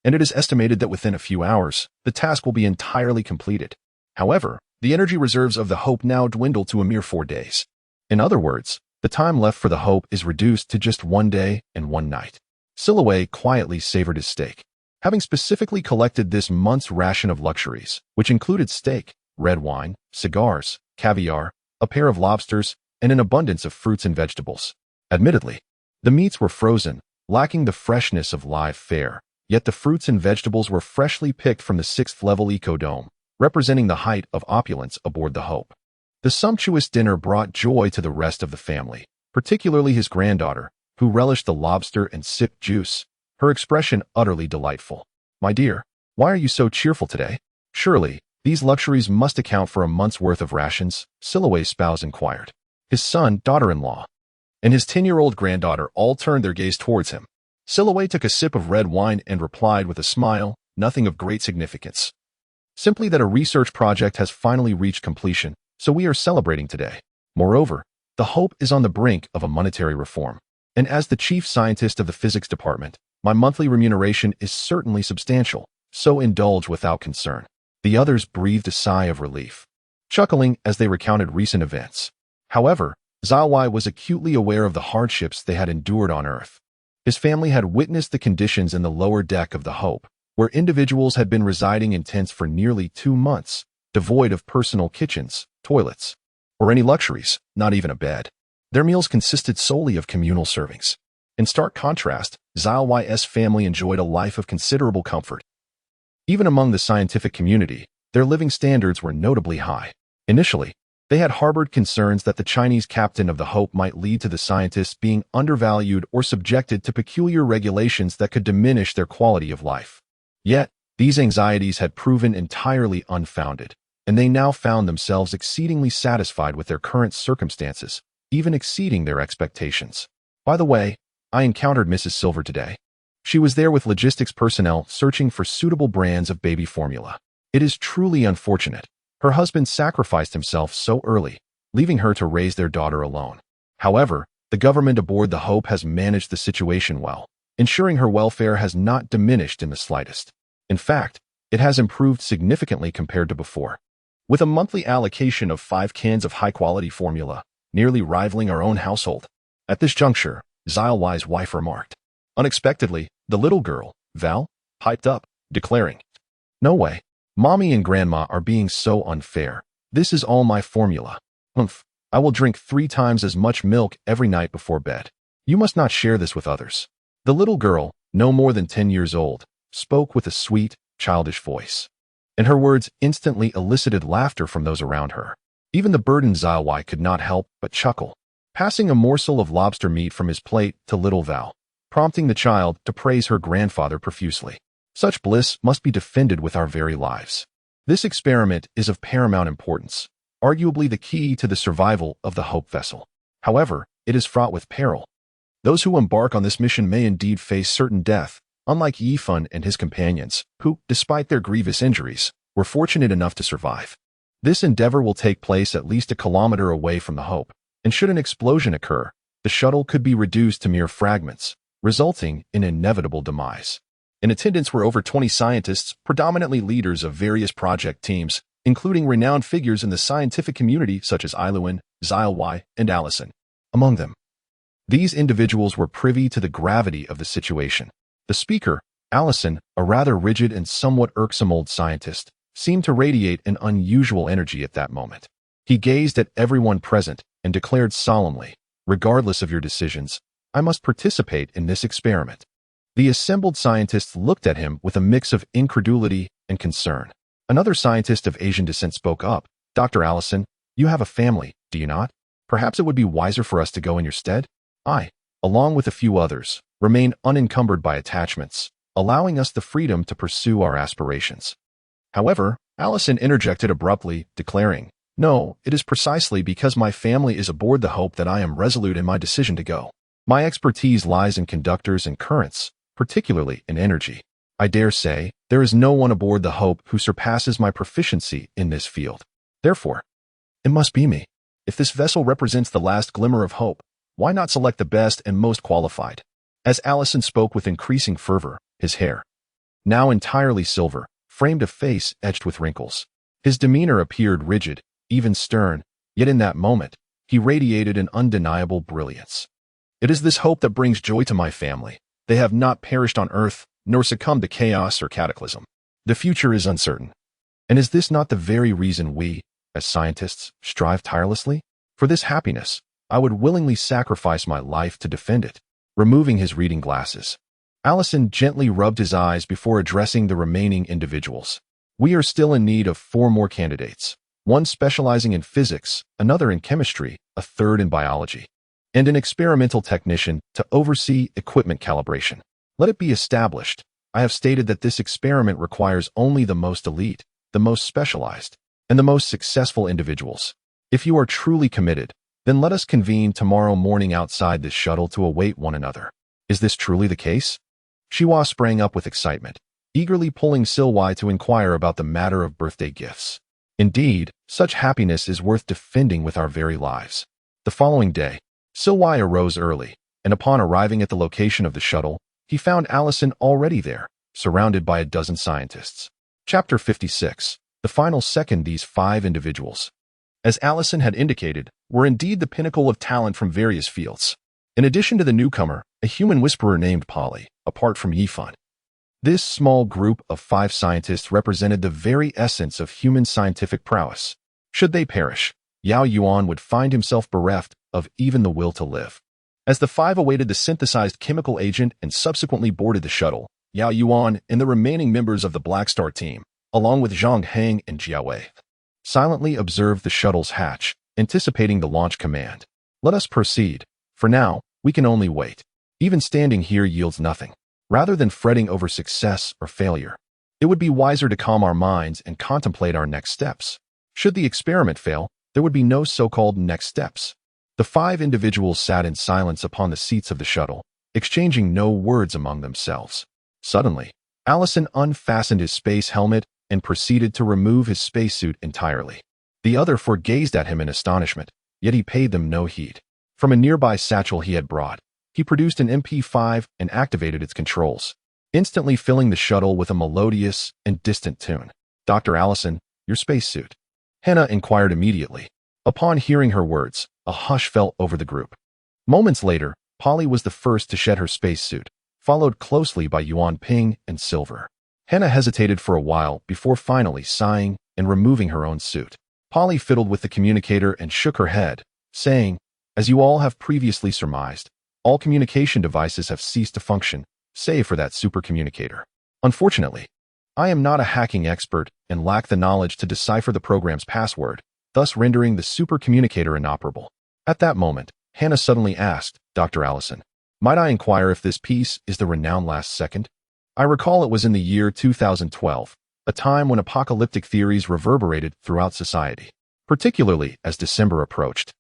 and it is estimated that within a few hours, the task will be entirely completed. However, the energy reserves of the Hope now dwindle to a mere 4 days. In other words, the time left for the Hope is reduced to just 1 day and 1 night. Silhouette quietly savored his steak. Having specifically collected this month's ration of luxuries, which included steak, red wine, cigars, caviar, a pair of lobsters, and an abundance of fruits and vegetables. Admittedly, the meats were frozen, lacking the freshness of live fare, yet the fruits and vegetables were freshly picked from the 6th-level eco-dome, representing the height of opulence aboard the Hope. The sumptuous dinner brought joy to the rest of the family, particularly his granddaughter, who relished the lobster and sipped juice, her expression utterly delightful. "My dear, why are you so cheerful today? Surely, these luxuries must account for a month's worth of rations," Silhouette's spouse inquired. His son, daughter-in-law, and his 10-year-old granddaughter all turned their gaze towards him. Silhouette took a sip of red wine and replied with a smile, "Nothing of great significance. Simply that a research project has finally reached completion, so we are celebrating today. Moreover, the Hope is on the brink of a monetary reform, and as the chief scientist of the physics department, my monthly remuneration is certainly substantial, so indulge without concern." The others breathed a sigh of relief, chuckling as they recounted recent events. However, Yao Yuan was acutely aware of the hardships they had endured on Earth. His family had witnessed the conditions in the lower deck of the Hope, where individuals had been residing in tents for nearly 2 months, devoid of personal kitchens, toilets, or any luxuries, not even a bed. Their meals consisted solely of communal servings. In stark contrast, Yao Yuan's family enjoyed a life of considerable comfort. Even among the scientific community, their living standards were notably high. Initially, they had harbored concerns that the Chinese captain of the Hope might lead to the scientists being undervalued or subjected to peculiar regulations that could diminish their quality of life. Yet, these anxieties had proven entirely unfounded, and they now found themselves exceedingly satisfied with their current circumstances, even exceeding their expectations. "By the way, I encountered Mrs. Silver today. She was there with logistics personnel searching for suitable brands of baby formula. It is truly unfortunate. Her husband sacrificed himself so early, leaving her to raise their daughter alone. However, the government aboard the Hope has managed the situation well, ensuring her welfare has not diminished in the slightest. In fact, it has improved significantly compared to before. With a monthly allocation of 5 cans of high-quality formula, nearly rivaling our own household." At this juncture, Yao Yuan's wife remarked. Unexpectedly, the little girl, Val, piped up, declaring, "No way. Mommy and Grandma are being so unfair. This is all my formula. Humph. I will drink 3 times as much milk every night before bed. You must not share this with others." The little girl, no more than 10 years old, spoke with a sweet, childish voice, and her words instantly elicited laughter from those around her. Even the burdened Yao Yuan could not help but chuckle, passing a morsel of lobster meat from his plate to little Val, prompting the child to praise her grandfather profusely. "Such bliss must be defended with our very lives. This experiment is of paramount importance, arguably the key to the survival of the Hope vessel. However, it is fraught with peril. Those who embark on this mission may indeed face certain death, unlike Yifan and his companions, who, despite their grievous injuries, were fortunate enough to survive. This endeavor will take place at least a kilometer away from the Hope, and should an explosion occur, the shuttle could be reduced to mere fragments, resulting in inevitable demise." In attendance were over 20 scientists, predominantly leaders of various project teams, including renowned figures in the scientific community such as Yao Yuan, Yao Yuan, and Allison. Among them, these individuals were privy to the gravity of the situation. The speaker, Allison, a rather rigid and somewhat irksome old scientist, seemed to radiate an unusual energy at that moment. He gazed at everyone present and declared solemnly, "Regardless of your decisions, I must participate in this experiment." The assembled scientists looked at him with a mix of incredulity and concern. Another scientist of Asian descent spoke up. "Dr. Allison, you have a family, do you not? Perhaps it would be wiser for us to go in your stead? I, along with a few others, remain unencumbered by attachments, allowing us the freedom to pursue our aspirations." However, Allison interjected abruptly, declaring, "No, it is precisely because my family is aboard the Hope that I am resolute in my decision to go. My expertise lies in conductors and currents, particularly in energy. I dare say there is no one aboard the Hope who surpasses my proficiency in this field." Therefore, it must be me. If this vessel represents the last glimmer of hope, why not select the best and most qualified? As Allison spoke with increasing fervor, his hair, now entirely silver, framed a face etched with wrinkles. His demeanor appeared rigid, even stern, yet in that moment, he radiated an undeniable brilliance. It is this hope that brings joy to my family. They have not perished on earth, nor succumbed to chaos or cataclysm. The future is uncertain. And is this not the very reason we, as scientists, strive tirelessly? For this happiness, I would willingly sacrifice my life to defend it. Removing his reading glasses, Allison gently rubbed his eyes before addressing the remaining individuals. We are still in need of 4 more candidates, one specializing in physics, another in chemistry, a third in biology, and an experimental technician to oversee equipment calibration. Let it be established, I have stated that this experiment requires only the most elite, the most specialized, and the most successful individuals. If you are truly committed, then let us convene tomorrow morning outside this shuttle to await one another. Is this truly the case? Shiwa sprang up with excitement, eagerly pulling Silwai to inquire about the matter of birthday gifts. Indeed, such happiness is worth defending with our very lives. The following day, Silwai arose early, and upon arriving at the location of the shuttle, he found Allison already there, surrounded by a dozen scientists. Chapter 56. The final second. These 5 individuals, as Allison had indicated, were indeed the pinnacle of talent from various fields. In addition to the newcomer, a human whisperer named Polly, apart from Yifan. This small group of 5 scientists represented the very essence of human scientific prowess. Should they perish, Yao Yuan would find himself bereft of even the will to live. As the 5 awaited the synthesized chemical agent and subsequently boarded the shuttle, Yao Yuan and the remaining members of the Black Star team, along with Zhang Heng and Jiawei, silently observed the shuttle's hatch, anticipating the launch command. Let us proceed. For now, we can only wait. Even standing here yields nothing. Rather than fretting over success or failure, it would be wiser to calm our minds and contemplate our next steps. Should the experiment fail, there would be no so-called next steps. The 5 individuals sat in silence upon the seats of the shuttle, exchanging no words among themselves. Suddenly, Allison unfastened his space helmet and proceeded to remove his spacesuit entirely. The other 4 gazed at him in astonishment, yet he paid them no heed. From a nearby satchel he had brought, he produced an MP5 and activated its controls, instantly filling the shuttle with a melodious and distant tune. Dr. Allison, your spacesuit? Henna inquired immediately. Upon hearing her words, a hush fell over the group. Moments later, Polly was the first to shed her spacesuit, followed closely by Yuan Ping and Silver. Henna hesitated for a while before finally sighing and removing her own suit. Polly fiddled with the communicator and shook her head, saying, as you all have previously surmised, all communication devices have ceased to function, save for that supercommunicator. Unfortunately, I am not a hacking expert and lack the knowledge to decipher the program's password, thus rendering the supercommunicator inoperable. At that moment, Hannah suddenly asked, Dr. Allison, might I inquire if this piece is the renowned last second? I recall it was in the year 2012, a time when apocalyptic theories reverberated throughout society, particularly as December approached.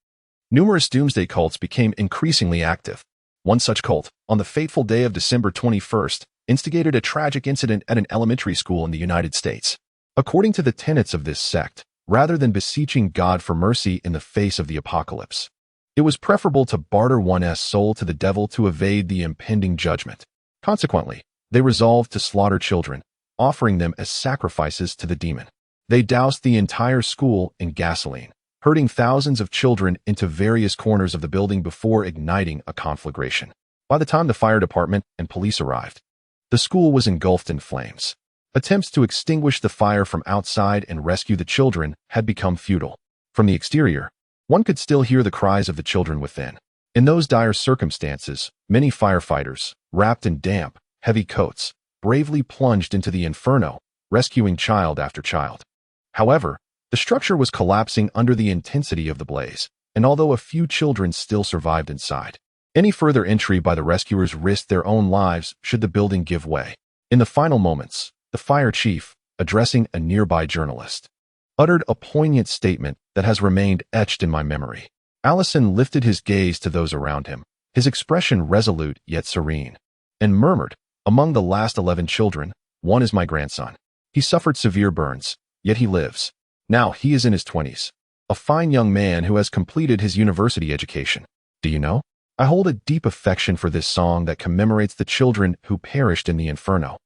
Numerous doomsday cults became increasingly active. One such cult, on the fateful day of December 21st, instigated a tragic incident at an elementary school in the United States. According to the tenets of this sect, rather than beseeching God for mercy in the face of the apocalypse, it was preferable to barter one's soul to the devil to evade the impending judgment. Consequently, they resolved to slaughter children, offering them as sacrifices to the demon. They doused the entire school in gasoline, herding thousands of children into various corners of the building before igniting a conflagration. By the time the fire department and police arrived, the school was engulfed in flames. Attempts to extinguish the fire from outside and rescue the children had become futile. From the exterior, one could still hear the cries of the children within. In those dire circumstances, many firefighters, wrapped in damp, heavy coats, bravely plunged into the inferno, rescuing child after child. However, the structure was collapsing under the intensity of the blaze, and although a few children still survived inside, any further entry by the rescuers risked their own lives should the building give way. In the final moments, the fire chief, addressing a nearby journalist, uttered a poignant statement that has remained etched in my memory. Allison lifted his gaze to those around him, his expression resolute yet serene, and murmured, among the last 11 children, one is my grandson. He suffered severe burns, yet he lives. Now he is in his 20s, a fine young man who has completed his university education. Do you know? I hold a deep affection for this song that commemorates the children who perished in the inferno,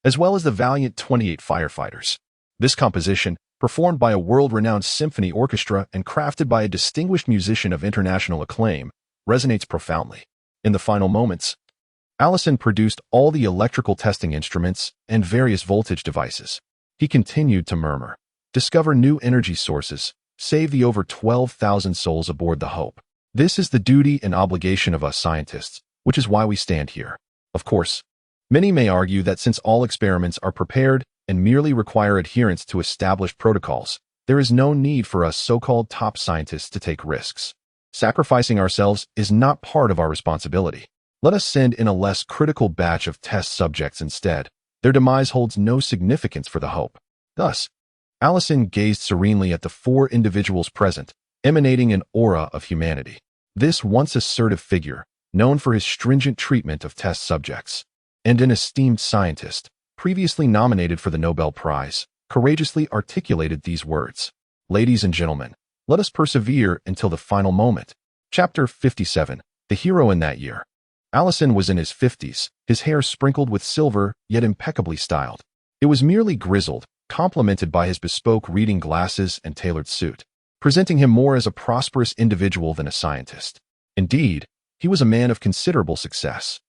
as well as the valiant 28 firefighters. This composition, performed by a world-renowned symphony orchestra and crafted by a distinguished musician of international acclaim, resonates profoundly. In the final moments, Allison produced all the electrical testing instruments and various voltage devices. He continued to murmur, discover new energy sources, save the over 12,000 souls aboard the Hope. This is the duty and obligation of us scientists, which is why we stand here. Of course, many may argue that since all experiments are prepared and merely require adherence to established protocols, there is no need for us so-called top scientists to take risks. Sacrificing ourselves is not part of our responsibility. Let us send in a less critical batch of test subjects instead. Their demise holds no significance for the Hope. Thus, Allison gazed serenely at the 4 individuals present, emanating an aura of humanity. This once assertive figure, known for his stringent treatment of test subjects, and an esteemed scientist, previously nominated for the Nobel Prize, courageously articulated these words. Ladies and gentlemen, let us persevere until the final moment. Chapter 57. The Hero in That Year. Allison was in his 50s, his hair sprinkled with silver, yet impeccably styled. It was merely grizzled, complemented by his bespoke reading glasses and tailored suit, presenting him more as a prosperous individual than a scientist. Indeed, he was a man of considerable success.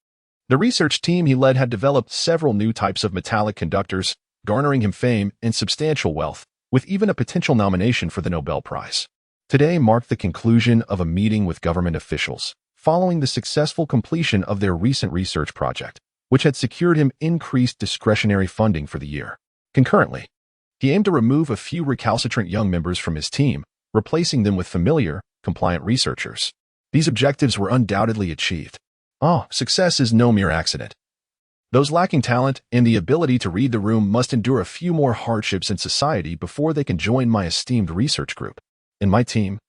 The research team he led had developed several new types of metallic conductors, garnering him fame and substantial wealth, with even a potential nomination for the Nobel Prize. Today marked the conclusion of a meeting with government officials, following the successful completion of their recent research project, which had secured him increased discretionary funding for the year. Concurrently, he aimed to remove a few recalcitrant young members from his team, replacing them with familiar, compliant researchers. These objectives were undoubtedly achieved. Success is no mere accident. Those lacking talent and the ability to read the room must endure a few more hardships in society before they can join my esteemed research group. In my team,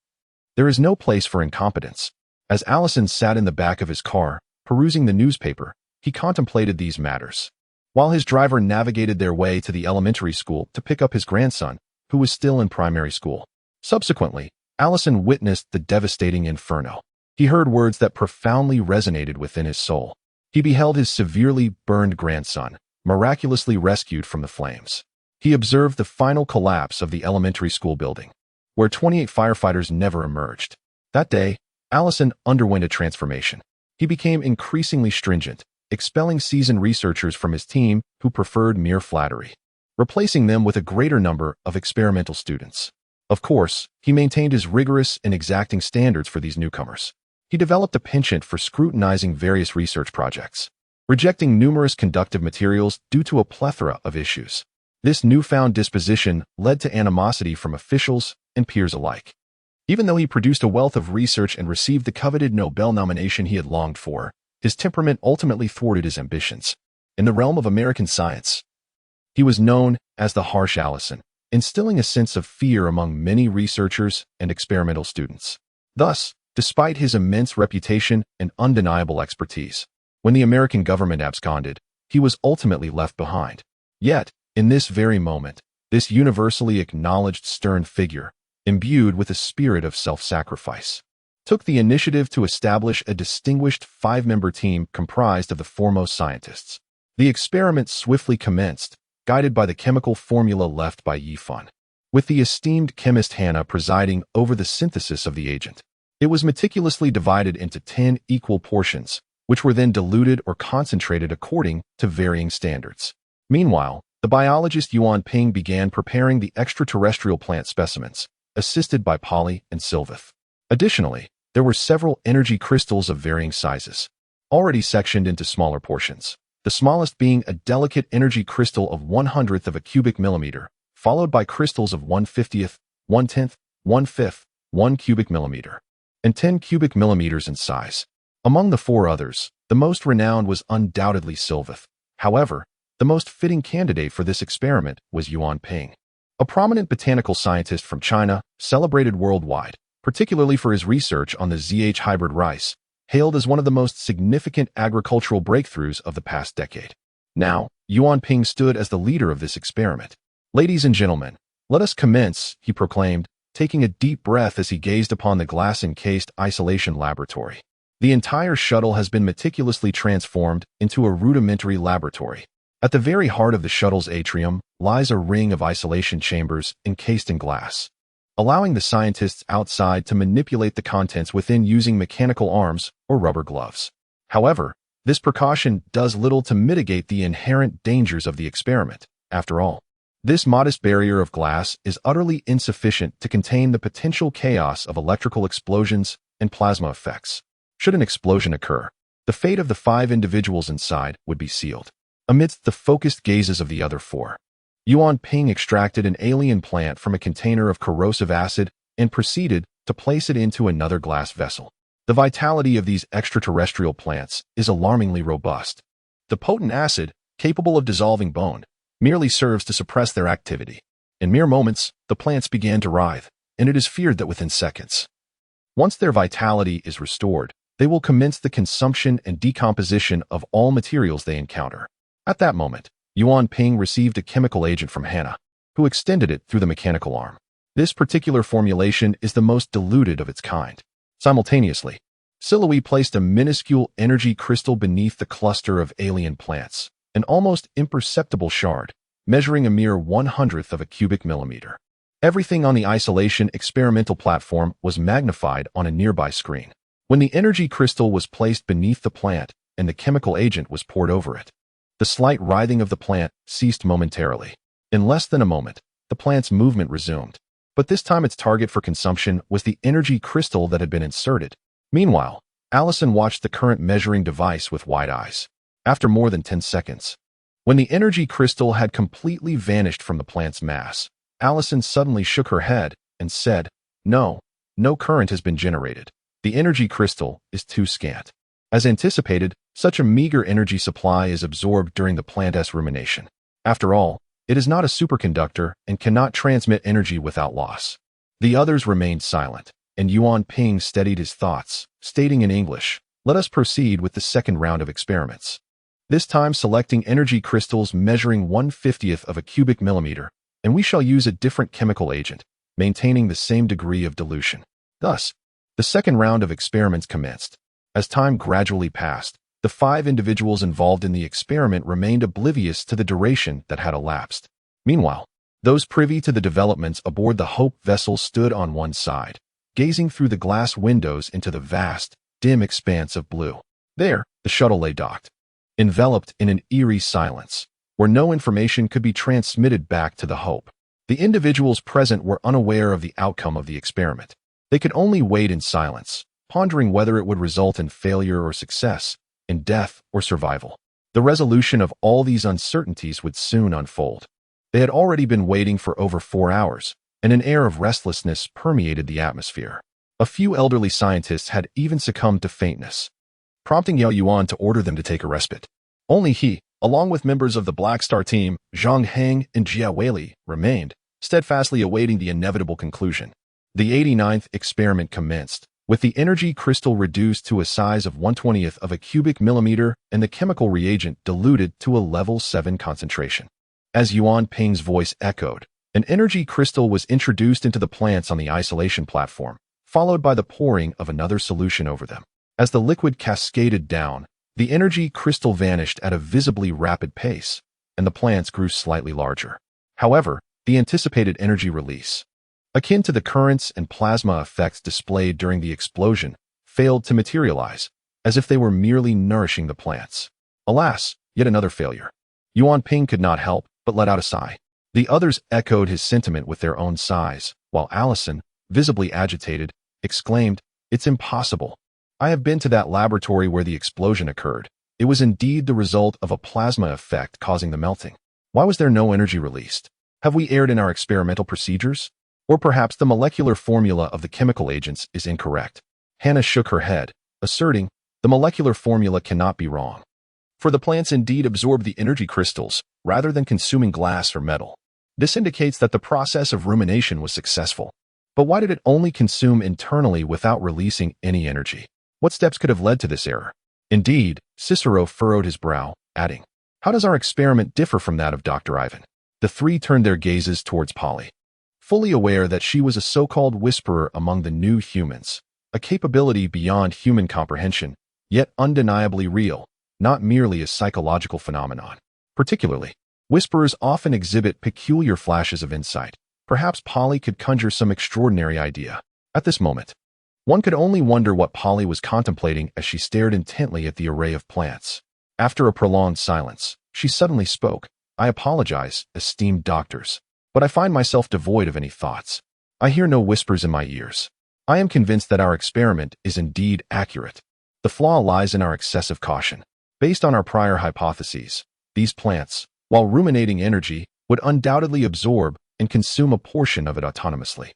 there is no place for incompetence. As Allison sat in the back of his car, perusing the newspaper, he contemplated these matters, while his driver navigated their way to the elementary school to pick up his grandson, who was still in primary school. Subsequently, Allison witnessed the devastating inferno. He heard words that profoundly resonated within his soul. He beheld his severely burned grandson, miraculously rescued from the flames. He observed the final collapse of the elementary school building, where 28 firefighters never emerged. That day, Allison underwent a transformation. He became increasingly stringent, expelling seasoned researchers from his team who preferred mere flattery, replacing them with a greater number of experimental students. Of course, he maintained his rigorous and exacting standards for these newcomers. He developed a penchant for scrutinizing various research projects, rejecting numerous conductive materials due to a plethora of issues. This newfound disposition led to animosity from officials and peers alike. Even though he produced a wealth of research and received the coveted Nobel nomination he had longed for, his temperament ultimately thwarted his ambitions. In the realm of American science, he was known as the harsh Allison, instilling a sense of fear among many researchers and experimental students. Thus, despite his immense reputation and undeniable expertise, when the American government absconded, he was ultimately left behind. Yet, in this very moment, this universally acknowledged stern figure, imbued with a spirit of self-sacrifice, took the initiative to establish a distinguished 5-member team comprised of the foremost scientists. The experiment swiftly commenced, guided by the chemical formula left by Yifan, with the esteemed chemist Hannah presiding over the synthesis of the agent. It was meticulously divided into 10 equal portions, which were then diluted or concentrated according to varying standards. Meanwhile, the biologist Yuan Ping began preparing the extraterrestrial plant specimens, assisted by Polly and Sylveth. Additionally, there were several energy crystals of varying sizes, already sectioned into smaller portions, the smallest being a delicate energy crystal of 1/100th of a cubic millimeter, followed by crystals of 1/50th, 1/10th, 1/5th, 1 cubic millimeter, and 10 cubic millimeters in size. Among the 4 others, the most renowned was undoubtedly Sylveth. However, the most fitting candidate for this experiment was Yuan Ping, a prominent botanical scientist from China, celebrated worldwide, particularly for his research on the ZH hybrid rice, hailed as one of the most significant agricultural breakthroughs of the past decade. Now, Yuan Ping stood as the leader of this experiment. Ladies and gentlemen, "Let us commence," he proclaimed, taking a deep breath as he gazed upon the glass-encased isolation laboratory. The entire shuttle has been meticulously transformed into a rudimentary laboratory. At the very heart of the shuttle's atrium lies a ring of isolation chambers encased in glass, allowing the scientists outside to manipulate the contents within using mechanical arms or rubber gloves. However, this precaution does little to mitigate the inherent dangers of the experiment. After all, this modest barrier of glass is utterly insufficient to contain the potential chaos of electrical explosions and plasma effects. Should an explosion occur, the fate of the 5 individuals inside would be sealed. Amidst the focused gazes of the other 4, Yuan Ping extracted an alien plant from a container of corrosive acid and proceeded to place it into another glass vessel. The vitality of these extraterrestrial plants is alarmingly robust. The potent acid, capable of dissolving bone, merely serves to suppress their activity. In mere moments, the plants began to writhe, and it is feared that within seconds, once their vitality is restored, they will commence the consumption and decomposition of all materials they encounter. At that moment, Yuan Ping received a chemical agent from Hannah, who extended it through the mechanical arm. This particular formulation is the most diluted of its kind. Simultaneously, Siloe placed a minuscule energy crystal beneath the cluster of alien plants, an almost imperceptible shard, measuring a mere 1/100th of a cubic millimeter. Everything on the isolation experimental platform was magnified on a nearby screen. When the energy crystal was placed beneath the plant and the chemical agent was poured over it, the slight writhing of the plant ceased momentarily. In less than a moment, the plant's movement resumed, but this time its target for consumption was the energy crystal that had been inserted. Meanwhile, Allison watched the current measuring device with wide eyes. After more than 10 seconds, when the energy crystal had completely vanished from the plant's mass, Allison suddenly shook her head and said, No current has been generated. The energy crystal is too scant." As anticipated, such a meager energy supply is absorbed during the plant's rumination. After all, it is not a superconductor and cannot transmit energy without loss. The others remained silent, and Yuan Ping steadied his thoughts, stating in English, "Let us proceed with the second round of experiments. This time selecting energy crystals measuring 1/50th of a cubic millimeter, and we shall use a different chemical agent, maintaining the same degree of dilution." Thus, the second round of experiments commenced. As time gradually passed, the 5 individuals involved in the experiment remained oblivious to the duration that had elapsed. Meanwhile, those privy to the developments aboard the Hope vessel stood on one side, gazing through the glass windows into the vast, dim expanse of blue. There, the shuttle lay docked, enveloped in an eerie silence, where no information could be transmitted back to the Hope. The individuals present were unaware of the outcome of the experiment. They could only wait in silence, pondering whether it would result in failure or success, in death or survival. The resolution of all these uncertainties would soon unfold. They had already been waiting for over 4 hours, and an air of restlessness permeated the atmosphere. A few elderly scientists had even succumbed to faintness, prompting Yao Yuan to order them to take a respite. Only he, along with members of the Black Star team, Zhang Heng and Jia Weili, remained, steadfastly awaiting the inevitable conclusion. The 89th experiment commenced, with the energy crystal reduced to a size of 1/20th of a cubic millimeter and the chemical reagent diluted to a level 7 concentration. As Yuan Ping's voice echoed, an energy crystal was introduced into the plants on the isolation platform, followed by the pouring of another solution over them. As the liquid cascaded down, the energy crystal vanished at a visibly rapid pace, and the plants grew slightly larger. However, the anticipated energy release, akin to the currents and plasma effects displayed during the explosion, failed to materialize, as if they were merely nourishing the plants. Alas, yet another failure. Yuan Ping could not help but let out a sigh. The others echoed his sentiment with their own sighs, while Allison, visibly agitated, exclaimed, "It's impossible. I have been to that laboratory where the explosion occurred. It was indeed the result of a plasma effect causing the melting. Why was there no energy released? Have we erred in our experimental procedures? Or perhaps the molecular formula of the chemical agents is incorrect." Hannah shook her head, asserting, "The molecular formula cannot be wrong. For the plants indeed absorb the energy crystals, rather than consuming glass or metal. This indicates that the process of rumination was successful. But why did it only consume internally without releasing any energy? What steps could have led to this error?" Indeed, Cicero furrowed his brow, adding, "How does our experiment differ from that of Dr. Ivan?" The 3 turned their gazes towards Polly. fully aware that she was a so-called whisperer among the new humans, a capability beyond human comprehension, yet undeniably real, not merely a psychological phenomenon. Particularly, whisperers often exhibit peculiar flashes of insight. Perhaps Polly could conjure some extraordinary idea. At this moment, one could only wonder what Polly was contemplating as she stared intently at the array of plants. After a prolonged silence, she suddenly spoke. "I apologize, esteemed doctors, but I find myself devoid of any thoughts. I hear no whispers in my ears. I am convinced that our experiment is indeed accurate. The flaw lies in our excessive caution. Based on our prior hypotheses, these plants, while ruminating energy, would undoubtedly absorb and consume a portion of it autonomously.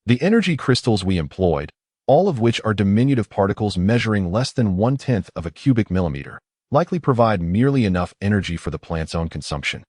The energy crystals we employed, all of which are diminutive particles measuring less than 1/10 of a cubic millimeter, likely provide merely enough energy for the plant's own consumption,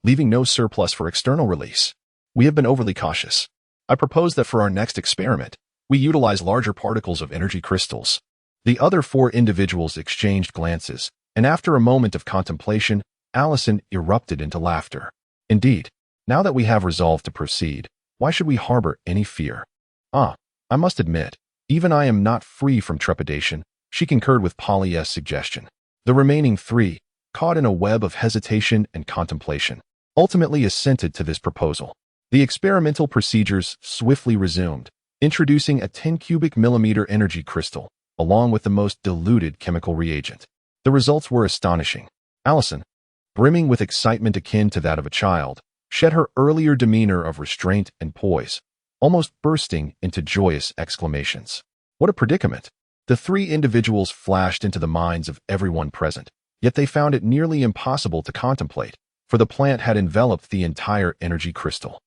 leaving no surplus for external release. We have been overly cautious. I propose that for our next experiment, we utilize larger particles of energy crystals." The other 4 individuals exchanged glances, and after a moment of contemplation, Allison erupted into laughter. "Indeed, now that we have resolved to proceed, why should we harbor any fear? I must admit, even I am not free from trepidation," she concurred with Polly's suggestion. The remaining 3, caught in a web of hesitation and contemplation, ultimately assented to this proposal. The experimental procedures swiftly resumed, introducing a 10 cubic millimeter energy crystal, along with the most diluted chemical reagent. The results were astonishing. Allison, brimming with excitement akin to that of a child, shed her earlier demeanor of restraint and poise, almost bursting into joyous exclamations. What a predicament! The 3 individuals flashed into the minds of everyone present, yet they found it nearly impossible to contemplate, for the plant had enveloped the entire energy crystal.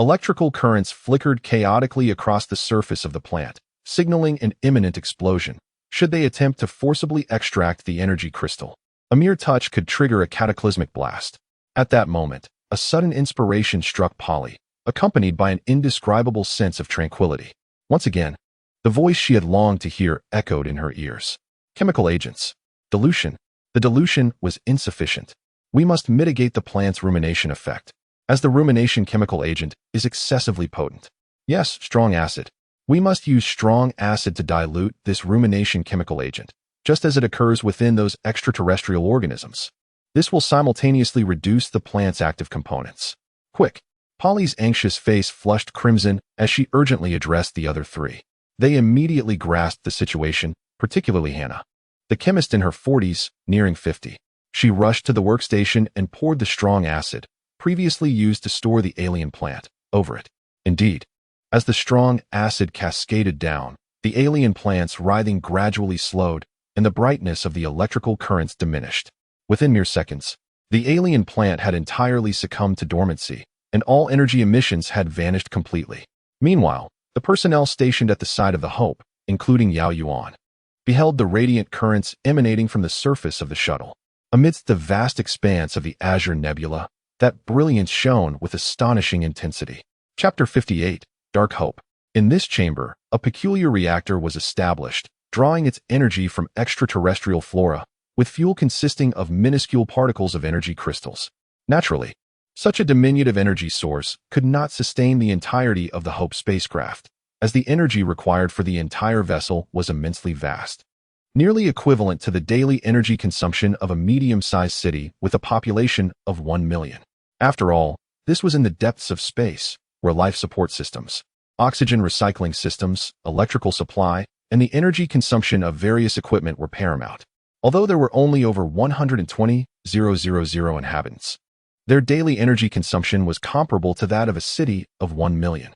Electrical currents flickered chaotically across the surface of the plant, signaling an imminent explosion, should they attempt to forcibly extract the energy crystal. A mere touch could trigger a cataclysmic blast. At that moment, a sudden inspiration struck Polly, accompanied by an indescribable sense of tranquility. Once again, the voice she had longed to hear echoed in her ears. Chemical agents. Dilution. The dilution was insufficient. We must mitigate the plant's rumination effect, as the rumination chemical agent is excessively potent. Yes, strong acid. We must use strong acid to dilute this rumination chemical agent, just as it occurs within those extraterrestrial organisms. This will simultaneously reduce the plant's active components. Quick! Polly's anxious face flushed crimson as she urgently addressed the other 3. They immediately grasped the situation, particularly Hannah, the chemist in her 40s, nearing 50. She rushed to the workstation and poured the strong acid, previously used to store the alien plant, over it. Indeed, as the strong acid cascaded down, the alien plant's writhing gradually slowed, and the brightness of the electrical currents diminished. Within mere seconds, the alien plant had entirely succumbed to dormancy, and all energy emissions had vanished completely. Meanwhile, the personnel stationed at the side of the Hope, including Yao Yuan, beheld the radiant currents emanating from the surface of the shuttle. Amidst the vast expanse of the Azure Nebula, that brilliance shone with astonishing intensity. Chapter 58, Dark Hope. In this chamber, a peculiar reactor was established, drawing its energy from extraterrestrial flora, with fuel consisting of minuscule particles of energy crystals. Naturally, such a diminutive energy source could not sustain the entirety of the Hope spacecraft, as the energy required for the entire vessel was immensely vast, nearly equivalent to the daily energy consumption of a medium-sized city with a population of 1 million. After all, this was in the depths of space, where life support systems, oxygen recycling systems, electrical supply, and the energy consumption of various equipment were paramount. Although there were only over 120,000 inhabitants, their daily energy consumption was comparable to that of a city of 1 million.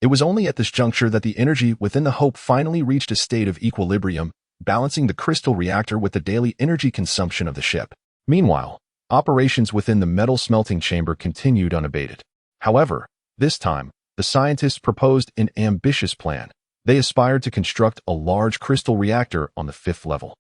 It was only at this juncture that the energy within the Hope finally reached a state of equilibrium, balancing the crystal reactor with the daily energy consumption of the ship. Meanwhile, operations within the metal smelting chamber continued unabated. However, this time, the scientists proposed an ambitious plan. They aspired to construct a large crystal reactor on the 5th level,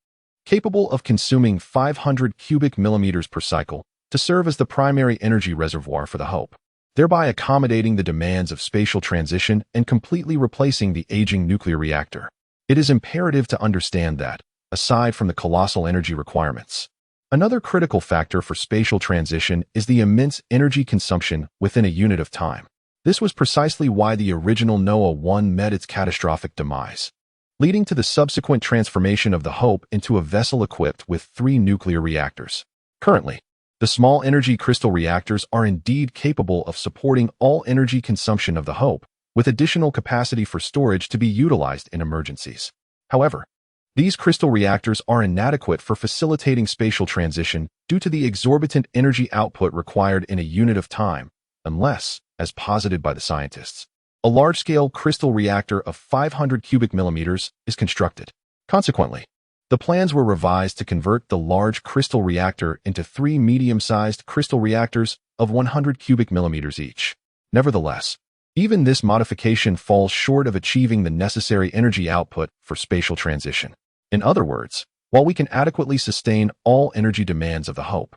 capable of consuming 500 cubic millimeters per cycle, to serve as the primary energy reservoir for the Hope, thereby accommodating the demands of spatial transition and completely replacing the aging nuclear reactor. It is imperative to understand that, aside from the colossal energy requirements, another critical factor for spatial transition is the immense energy consumption within a unit of time. This was precisely why the original Noah 1 met its catastrophic demise, leading to the subsequent transformation of the Hope into a vessel equipped with 3 nuclear reactors. Currently, the small energy crystal reactors are indeed capable of supporting all energy consumption of the Hope, with additional capacity for storage to be utilized in emergencies. However, these crystal reactors are inadequate for facilitating spatial transition due to the exorbitant energy output required in a unit of time, unless, as posited by the scientists, a large-scale crystal reactor of 500 cubic millimeters is constructed. Consequently, the plans were revised to convert the large crystal reactor into 3 medium-sized crystal reactors of 100 cubic millimeters each. Nevertheless, even this modification falls short of achieving the necessary energy output for spatial transition. In other words, while we can adequately sustain all energy demands of the Hope,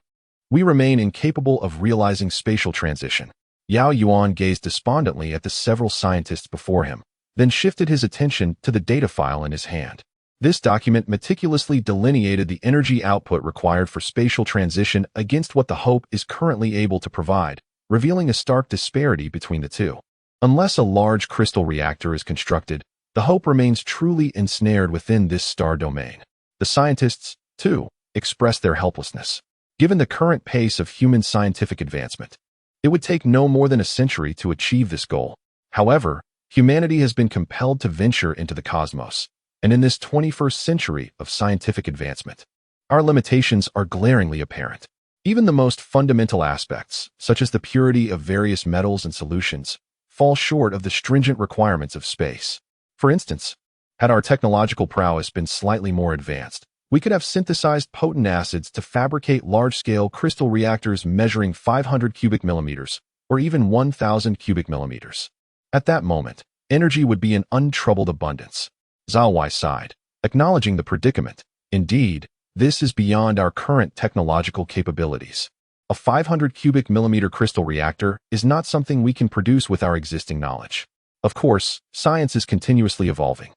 we remain incapable of realizing spatial transition. Yao Yuan gazed despondently at the several scientists before him, then shifted his attention to the data file in his hand. This document meticulously delineated the energy output required for spatial transition against what the Hope is currently able to provide, revealing a stark disparity between the two. Unless a large crystal reactor is constructed, the Hope remains truly ensnared within this star domain. The scientists, too, expressed their helplessness. Given the current pace of human scientific advancement, it would take no more than a century to achieve this goal. However, humanity has been compelled to venture into the cosmos, and in this 21st century of scientific advancement, our limitations are glaringly apparent. Even the most fundamental aspects, such as the purity of various metals and solutions, fall short of the stringent requirements of space. For instance, had our technological prowess been slightly more advanced, we could have synthesized potent acids to fabricate large-scale crystal reactors measuring 500 cubic millimeters, or even 1,000 cubic millimeters. At that moment, energy would be in untroubled abundance. Zhao Wai sighed, acknowledging the predicament. Indeed, this is beyond our current technological capabilities. A 500 cubic millimeter crystal reactor is not something we can produce with our existing knowledge. Of course, science is continuously evolving.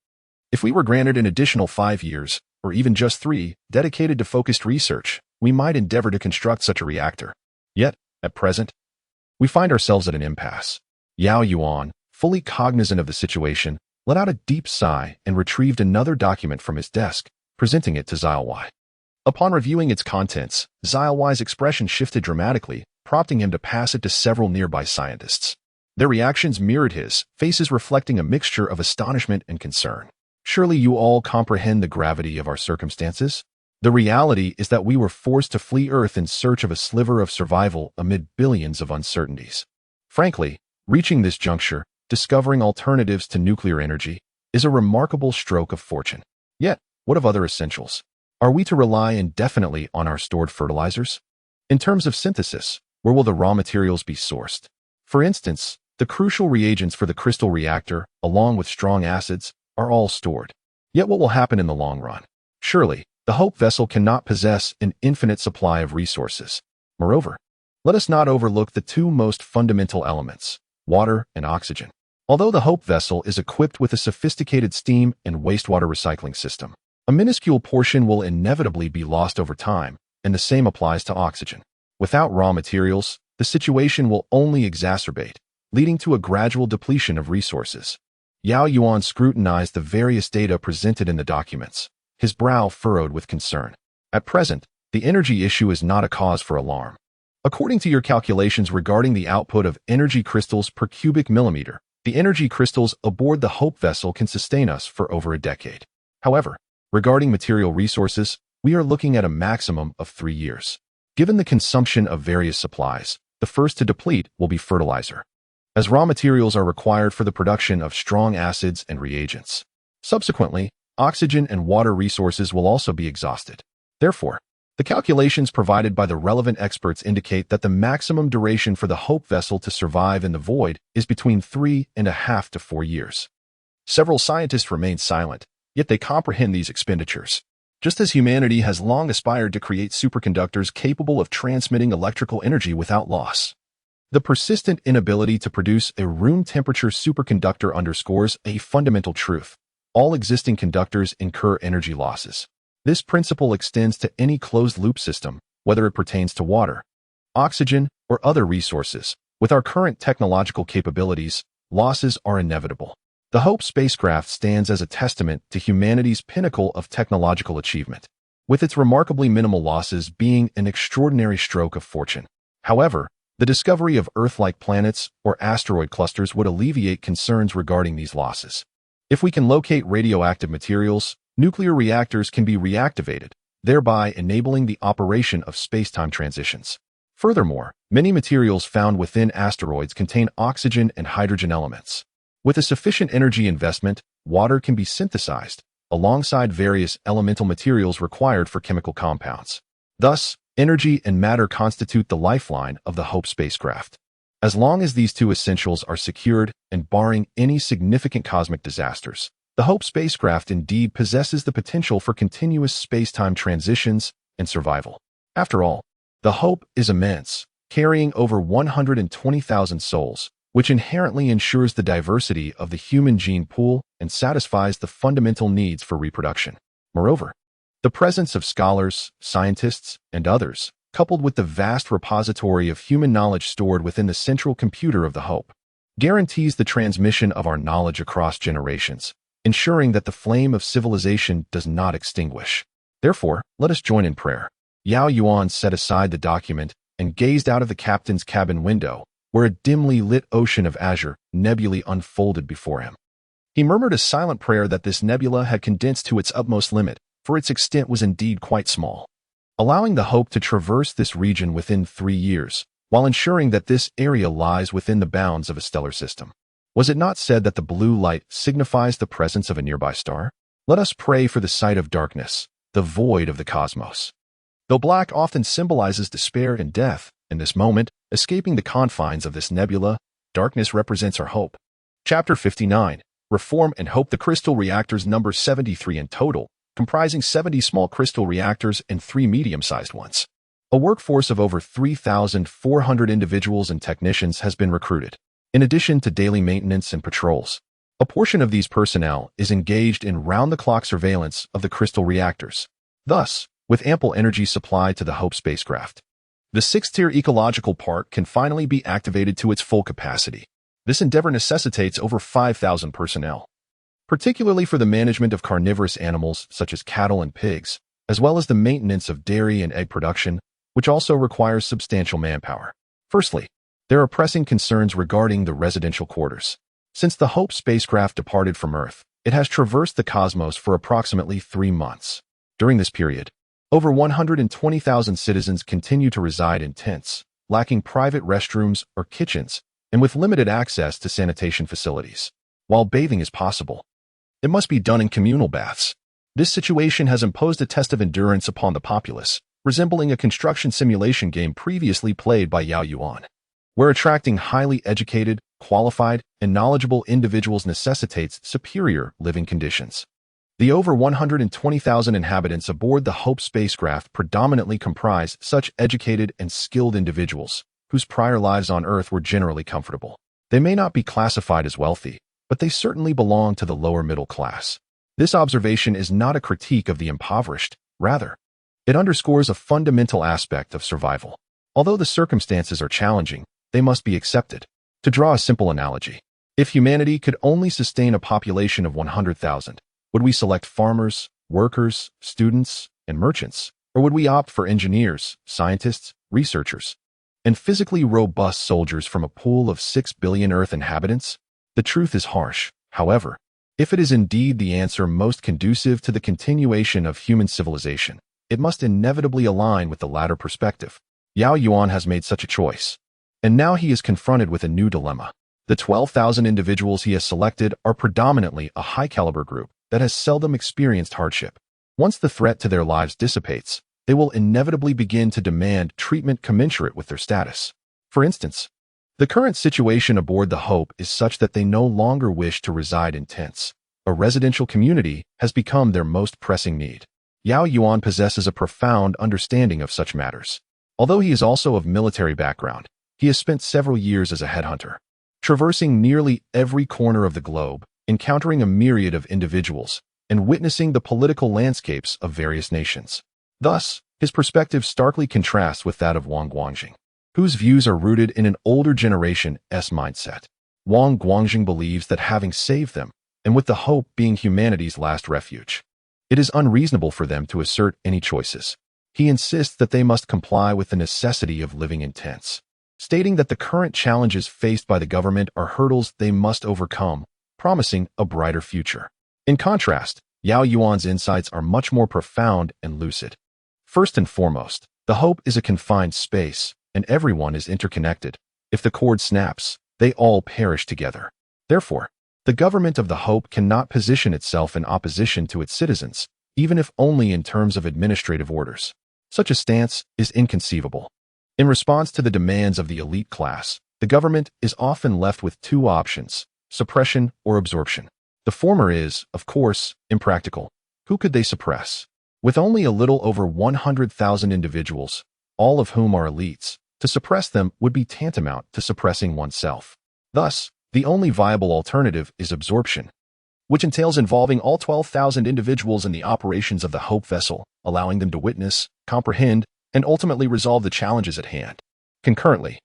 If we were granted an additional 5 years, or even just 3, dedicated to focused research, we might endeavor to construct such a reactor. Yet, at present, we find ourselves at an impasse. Yao Yuan, fully cognizant of the situation, let out a deep sigh and retrieved another document from his desk, presenting it to Zhao Wai. Upon reviewing its contents, Zhao Wai's expression shifted dramatically, prompting him to pass it to several nearby scientists. Their reactions mirrored his, faces reflecting a mixture of astonishment and concern. Surely you all comprehend the gravity of our circumstances? The reality is that we were forced to flee Earth in search of a sliver of survival amid billions of uncertainties. Frankly, reaching this juncture, discovering alternatives to nuclear energy, is a remarkable stroke of fortune. Yet, what of other essentials? Are we to rely indefinitely on our stored fertilizers? In terms of synthesis, where will the raw materials be sourced? For instance, the crucial reagents for the crystal reactor, along with strong acids, are all stored. Yet what will happen in the long run? Surely, the Hope vessel cannot possess an infinite supply of resources. Moreover, let us not overlook the 2 most fundamental elements, water and oxygen. Although the Hope vessel is equipped with a sophisticated steam and wastewater recycling system, a minuscule portion will inevitably be lost over time, and the same applies to oxygen. Without raw materials, the situation will only exacerbate, leading to a gradual depletion of resources. Yao Yuan scrutinized the various data presented in the documents, his brow furrowed with concern. At present, the energy issue is not a cause for alarm. According to your calculations regarding the output of energy crystals per cubic millimeter, the energy crystals aboard the Hope vessel can sustain us for over a decade. However, regarding material resources, we are looking at a maximum of 3 years. Given the consumption of various supplies, the first to deplete will be fertilizer, as raw materials are required for the production of strong acids and reagents. Subsequently, oxygen and water resources will also be exhausted. Therefore, the calculations provided by the relevant experts indicate that the maximum duration for the Hope vessel to survive in the void is between 3.5 to 4 years. Several scientists remain silent, yet they comprehend these expenditures. Just as humanity has long aspired to create superconductors capable of transmitting electrical energy without loss, the persistent inability to produce a room-temperature superconductor underscores a fundamental truth. All existing conductors incur energy losses. This principle extends to any closed-loop system, whether it pertains to water, oxygen, or other resources, With our current technological capabilities, losses are inevitable. The Hope spacecraft stands as a testament to humanity's pinnacle of technological achievement, with its remarkably minimal losses being an extraordinary stroke of fortune. However, the discovery of Earth-like planets or asteroid clusters would alleviate concerns regarding these losses. If we can locate radioactive materials, nuclear reactors can be reactivated, thereby enabling the operation of space-time transitions. Furthermore, many materials found within asteroids contain oxygen and hydrogen elements. With a sufficient energy investment, water can be synthesized, alongside various elemental materials required for chemical compounds. Thus, energy and matter constitute the lifeline of the Hope spacecraft. As long as these two essentials are secured and barring any significant cosmic disasters, the Hope spacecraft indeed possesses the potential for continuous space-time transitions and survival. After all, the Hope is immense, carrying over 120,000 souls, which inherently ensures the diversity of the human gene pool and satisfies the fundamental needs for reproduction. Moreover, the presence of scholars, scientists, and others, coupled with the vast repository of human knowledge stored within the central computer of the Hope, guarantees the transmission of our knowledge across generations, ensuring that the flame of civilization does not extinguish. Therefore, let us join in prayer. Yao Yuan set aside the document and gazed out of the captain's cabin window, where a dimly lit ocean of azure nebulae unfolded before him. He murmured a silent prayer that this nebula had condensed to its utmost limit, for its extent was indeed quite small, allowing the Hope to traverse this region within 3 years, while ensuring that this area lies within the bounds of a stellar system. Was it not said that the blue light signifies the presence of a nearby star? Let us pray for the sight of darkness, the void of the cosmos. Though black often symbolizes despair and death, in this moment, escaping the confines of this nebula, darkness represents our hope. Chapter 59. Reform and Hope. The crystal reactors number 73 in total, comprising 70 small crystal reactors and 3 medium-sized ones. A workforce of over 3,400 individuals and technicians has been recruited, in addition to daily maintenance and patrols. A portion of these personnel is engaged in round-the-clock surveillance of the crystal reactors, thus, with ample energy supply to the Hope spacecraft. The 6th-tier ecological park can finally be activated to its full capacity. This endeavor necessitates over 5,000 personnel, particularly for the management of carnivorous animals such as cattle and pigs, as well as the maintenance of dairy and egg production, which also requires substantial manpower. Firstly, there are pressing concerns regarding the residential quarters. Since the Hope spacecraft departed from Earth, it has traversed the cosmos for approximately 3 months. During this period, over 120,000 citizens continue to reside in tents, lacking private restrooms or kitchens, and with limited access to sanitation facilities. While bathing is possible, it must be done in communal baths. This situation has imposed a test of endurance upon the populace, resembling a construction simulation game previously played by Yao Yuan, where attracting highly educated, qualified, and knowledgeable individuals necessitates superior living conditions. The over 120,000 inhabitants aboard the Hope spacecraft predominantly comprise such educated and skilled individuals, whose prior lives on Earth were generally comfortable. They may not be classified as wealthy, but they certainly belong to the lower middle class. This observation is not a critique of the impoverished, rather, it underscores a fundamental aspect of survival. Although the circumstances are challenging, they must be accepted. To draw a simple analogy, if humanity could only sustain a population of 100,000, would we select farmers, workers, students, and merchants, or would we opt for engineers, scientists, researchers, and physically robust soldiers from a pool of 6 billion Earth inhabitants? The truth is harsh, however, if it is indeed the answer most conducive to the continuation of human civilization, it must inevitably align with the latter perspective. Yao Yuan has made such a choice, and now he is confronted with a new dilemma. The 12,000 individuals he has selected are predominantly a high-caliber group that has seldom experienced hardship. Once the threat to their lives dissipates, they will inevitably begin to demand treatment commensurate with their status. For instance, the current situation aboard the Hope is such that they no longer wish to reside in tents. A residential community has become their most pressing need. Yao Yuan possesses a profound understanding of such matters. Although he is also of military background, he has spent several years as a headhunter, traversing nearly every corner of the globe, encountering a myriad of individuals, and witnessing the political landscapes of various nations. Thus, his perspective starkly contrasts with that of Wang Guangjing. whose views are rooted in an older generation's mindset. Wang Guangjing believes that having saved them, and with the hope being humanity's last refuge, it is unreasonable for them to assert any choices. He insists that they must comply with the necessity of living in tents, stating that the current challenges faced by the government are hurdles they must overcome, promising a brighter future. In contrast, Yao Yuan's insights are much more profound and lucid. First and foremost, the hope is a confined space, and everyone is interconnected. If the cord snaps, they all perish together. Therefore, the government of the hope cannot position itself in opposition to its citizens, even if only in terms of administrative orders. Such a stance is inconceivable. In response to the demands of the elite class, the government is often left with two options: suppression or absorption. The former is, of course, impractical. Who could they suppress? With only a little over 100,000 individuals, all of whom are elites, to suppress them would be tantamount to suppressing oneself. Thus, the only viable alternative is absorption, which entails involving all 12,000 individuals in the operations of the Hope vessel, allowing them to witness, comprehend, and ultimately resolve the challenges at hand. Concurrently,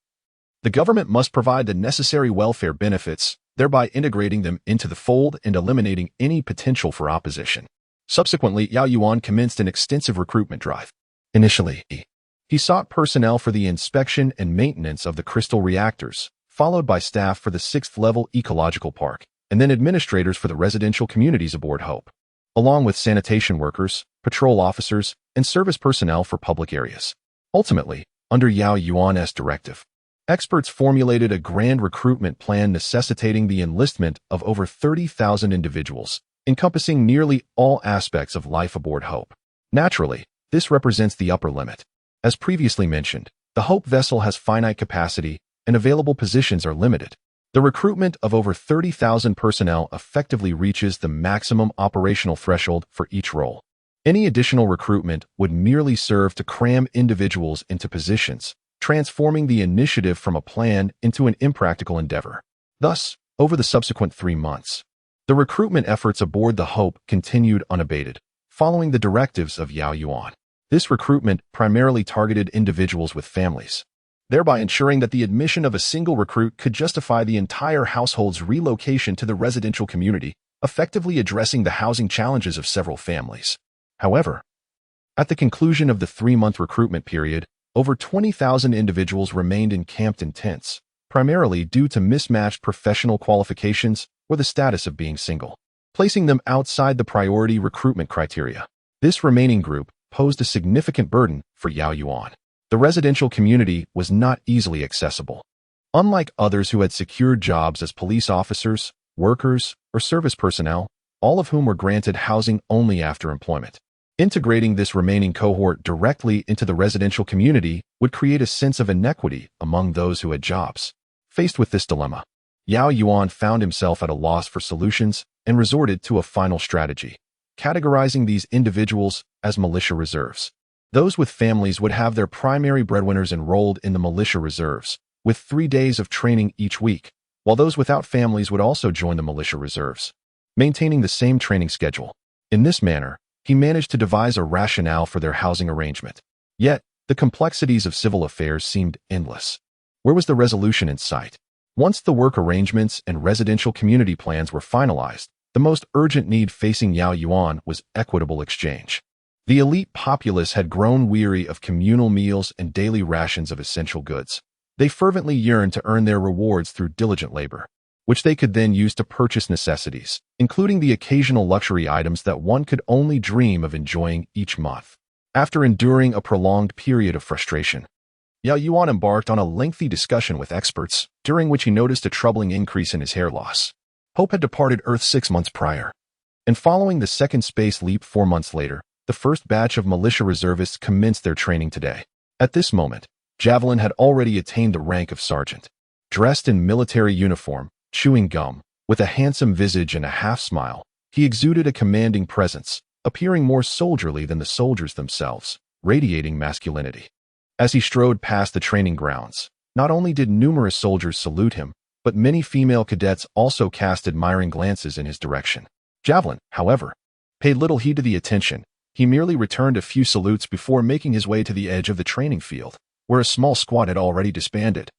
the government must provide the necessary welfare benefits, thereby integrating them into the fold and eliminating any potential for opposition. Subsequently, Yao Yuan commenced an extensive recruitment drive. Initially, he sought personnel for the inspection and maintenance of the crystal reactors, followed by staff for the 6th-level ecological park, and then administrators for the residential communities aboard Hope, along with sanitation workers, patrol officers, and service personnel for public areas. Ultimately, under Yao Yuan's directive, experts formulated a grand recruitment plan necessitating the enlistment of over 30,000 individuals, encompassing nearly all aspects of life aboard Hope. Naturally, this represents the upper limit. As previously mentioned, the Hope vessel has finite capacity, and available positions are limited. The recruitment of over 30,000 personnel effectively reaches the maximum operational threshold for each role. Any additional recruitment would merely serve to cram individuals into positions, transforming the initiative from a plan into an impractical endeavor. Thus, over the subsequent 3 months, the recruitment efforts aboard the Hope continued unabated, following the directives of Yao Yuan. This recruitment primarily targeted individuals with families, thereby ensuring that the admission of a single recruit could justify the entire household's relocation to the residential community, effectively addressing the housing challenges of several families. However, at the conclusion of the 3-month recruitment period, over 20,000 individuals remained encamped in tents, primarily due to mismatched professional qualifications or the status of being single, placing them outside the priority recruitment criteria. This remaining group posed a significant burden for Yao Yuan. The residential community was not easily accessible. Unlike others who had secured jobs as police officers, workers, or service personnel, all of whom were granted housing only after employment. Integrating this remaining cohort directly into the residential community would create a sense of inequity among those who had jobs. Faced with this dilemma, Yao Yuan found himself at a loss for solutions and resorted to a final strategy, categorizing these individuals as militia reserves. Those with families would have their primary breadwinners enrolled in the militia reserves, with 3 days of training each week, while those without families would also join the militia reserves, maintaining the same training schedule. In this manner, he managed to devise a rationale for their housing arrangement. Yet, the complexities of civil affairs seemed endless. Where was the resolution in sight? Once the work arrangements and residential community plans were finalized, the most urgent need facing Yao Yuan was equitable exchange. The elite populace had grown weary of communal meals and daily rations of essential goods. They fervently yearned to earn their rewards through diligent labor, which they could then use to purchase necessities, including the occasional luxury items that one could only dream of enjoying each month. After enduring a prolonged period of frustration, Yao Yuan embarked on a lengthy discussion with experts, during which he noticed a troubling increase in his hair loss. Hope had departed Earth 6 months prior, and following the second space leap 4 months later, the first batch of militia reservists commenced their training today. At this moment, Javelin had already attained the rank of sergeant. Dressed in military uniform, chewing gum, with a handsome visage and a half-smile, he exuded a commanding presence, appearing more soldierly than the soldiers themselves, radiating masculinity. As he strode past the training grounds, not only did numerous soldiers salute him, but many female cadets also cast admiring glances in his direction. Javelin, however, paid little heed to the attention. He merely returned a few salutes before making his way to the edge of the training field. where a small squad had already disbanded,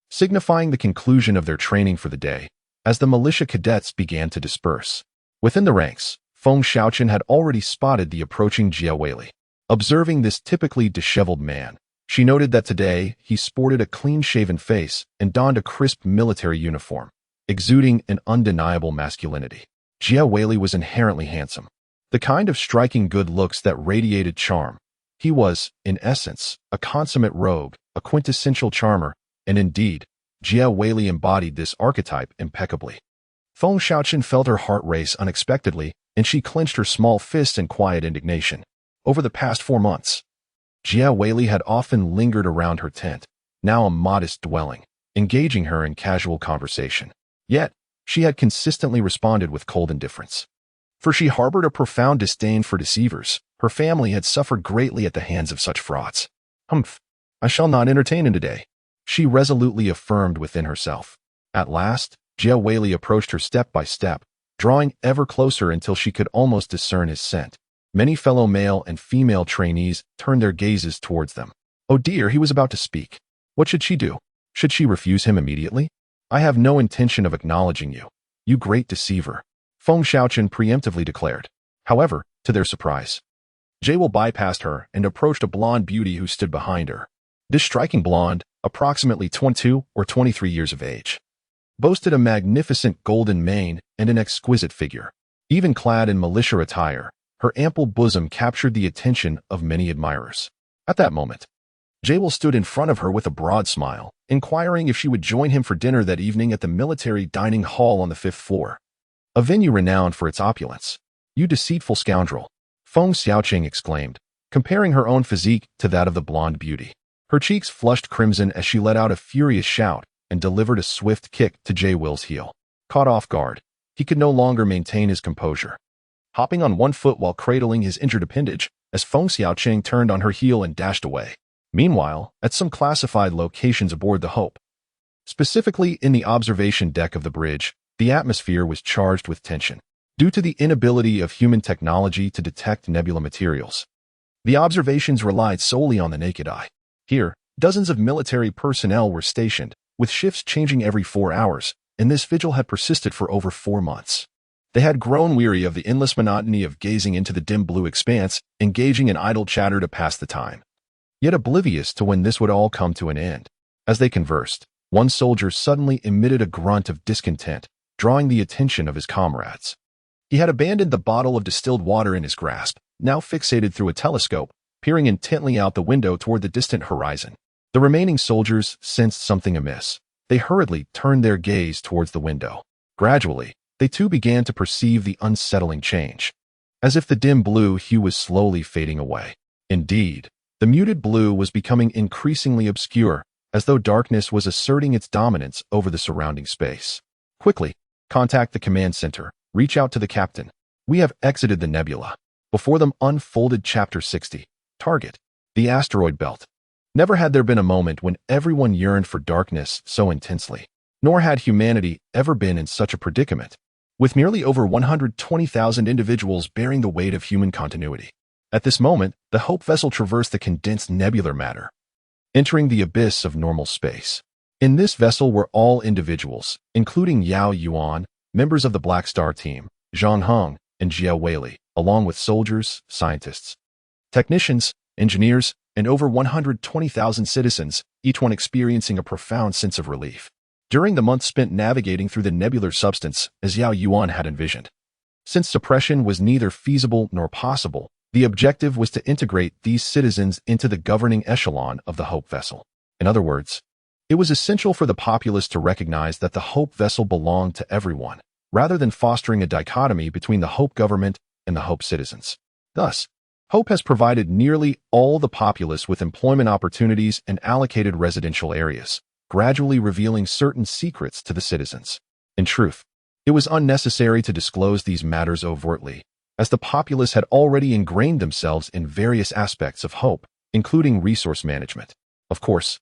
signifying the conclusion of their training for the day, as the militia cadets began to disperse. Within the ranks, Feng Xiaoqian had already spotted the approaching Jia Weili. Observing this typically disheveled man, she noted that today he sported a clean-shaven face and donned a crisp military uniform, exuding an undeniable masculinity. Jia Weili was inherently handsome, the kind of striking good looks that radiated charm. He was, in essence, a consummate rogue, a quintessential charmer, and indeed, Jia Weili embodied this archetype impeccably. Feng Xiaoqian felt her heart race unexpectedly, and she clenched her small fists in quiet indignation. Over the past 4 months, Jia Weili had often lingered around her tent, now a modest dwelling, engaging her in casual conversation. Yet, she had consistently responded with cold indifference. For she harbored a profound disdain for deceivers. Her family had suffered greatly at the hands of such frauds. "Humph, I shall not entertain him today," she resolutely affirmed within herself. At last, Jia Weili approached her step by step, drawing ever closer until she could almost discern his scent. Many fellow male and female trainees turned their gazes towards them. Oh dear, he was about to speak. What should she do? Should she refuse him immediately? "I have no intention of acknowledging you, you great deceiver," Feng Xiaoqian preemptively declared. However, to their surprise, Jia Weili bypassed her and approached a blonde beauty who stood behind her. This striking blonde, approximately 22 or 23 years of age, boasted a magnificent golden mane and an exquisite figure. Even clad in militia attire, her ample bosom captured the attention of many admirers. At that moment, Jia Weili stood in front of her with a broad smile, inquiring if she would join him for dinner that evening at the military dining hall on the 5th floor, a venue renowned for its opulence. "You deceitful scoundrel," Feng Xiaoqian exclaimed, comparing her own physique to that of the blonde beauty. Her cheeks flushed crimson as she let out a furious shout and delivered a swift kick to Jia Weili's heel. Caught off guard, he could no longer maintain his composure. Hopping on one foot while cradling his injured appendage, as Feng Xiaoqian turned on her heel and dashed away. Meanwhile, at some classified locations aboard the Hope, specifically in the observation deck of the bridge, the atmosphere was charged with tension. Due to the inability of human technology to detect nebula materials, the observations relied solely on the naked eye. Here, dozens of military personnel were stationed, with shifts changing every 4 hours, and this vigil had persisted for over 4 months. They had grown weary of the endless monotony of gazing into the dim blue expanse, engaging in idle chatter to pass the time, yet oblivious to when this would all come to an end. As they conversed, one soldier suddenly emitted a grunt of discontent, drawing the attention of his comrades. He had abandoned the bottle of distilled water in his grasp, now fixated through a telescope, peering intently out the window toward the distant horizon. The remaining soldiers sensed something amiss. They hurriedly turned their gaze towards the window. Gradually, they too began to perceive the unsettling change, as if the dim blue hue was slowly fading away. Indeed, the muted blue was becoming increasingly obscure, as though darkness was asserting its dominance over the surrounding space. "Quickly, contact the command center. Reach out to the captain. We have exited the nebula." Before them unfolded Chapter 60, Target, the asteroid belt. Never had there been a moment when everyone yearned for darkness so intensely, nor had humanity ever been in such a predicament, with nearly over 120,000 individuals bearing the weight of human continuity. At this moment, the Hope vessel traversed the condensed nebular matter, entering the abyss of normal space. In this vessel were all individuals, including Yao Yuan, members of the Black Star team, Zhang Heng, and Jia Weili, along with soldiers, scientists, technicians, engineers, and over 120,000 citizens, each one experiencing a profound sense of relief during the months spent navigating through the nebular substance as Yao Yuan had envisioned. Since suppression was neither feasible nor possible, the objective was to integrate these citizens into the governing echelon of the Hope vessel. In other words, it was essential for the populace to recognize that the Hope vessel belonged to everyone, rather than fostering a dichotomy between the Hope government and the Hope citizens. Thus, Hope has provided nearly all the populace with employment opportunities and allocated residential areas, gradually revealing certain secrets to the citizens. In truth, it was unnecessary to disclose these matters overtly, as the populace had already ingrained themselves in various aspects of Hope, including resource management. Of course,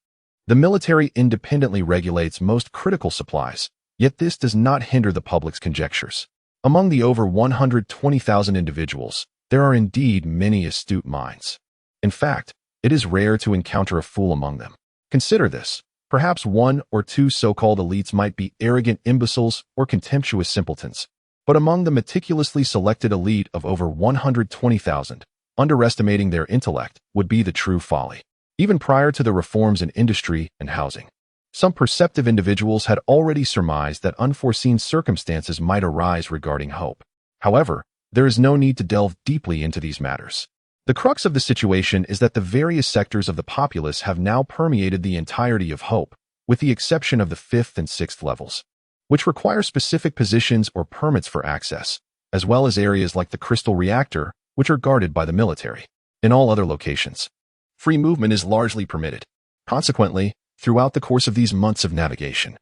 the military independently regulates most critical supplies, yet this does not hinder the public's conjectures. Among the over 120,000 individuals, there are indeed many astute minds. In fact, It is rare to encounter a fool among them. Consider this. Perhaps one or two so-called elites might be arrogant imbeciles or contemptuous simpletons. But among the meticulously selected elite of over 120,000, underestimating their intellect would be the true folly. Even prior to the reforms in industry and housing, some perceptive individuals had already surmised that unforeseen circumstances might arise regarding hope. However, there is no need to delve deeply into these matters. The crux of the situation is that the various sectors of the populace have now permeated the entirety of hope, with the exception of the 5th and 6th levels, which require specific positions or permits for access, as well as areas like the crystal reactor, which are guarded by the military. In all other locations, free movement is largely permitted. Consequently, throughout the course of these months of navigation,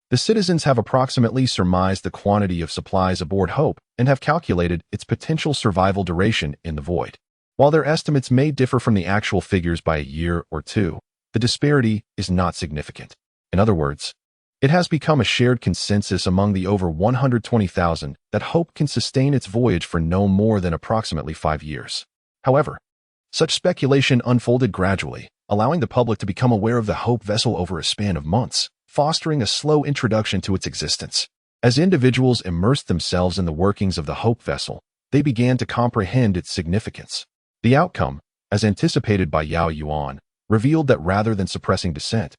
the citizens have approximately surmised the quantity of supplies aboard Hope and have calculated its potential survival duration in the void. While their estimates may differ from the actual figures by a year or two, the disparity is not significant. In other words, it has become a shared consensus among the over 120,000 that Hope can sustain its voyage for no more than approximately 5 years. However, such speculation unfolded gradually, allowing the public to become aware of the Hope vessel over a span of months, fostering a slow introduction to its existence. As individuals immersed themselves in the workings of the Hope vessel, they began to comprehend its significance. The outcome, as anticipated by Yao Yuan, revealed that rather than suppressing dissent,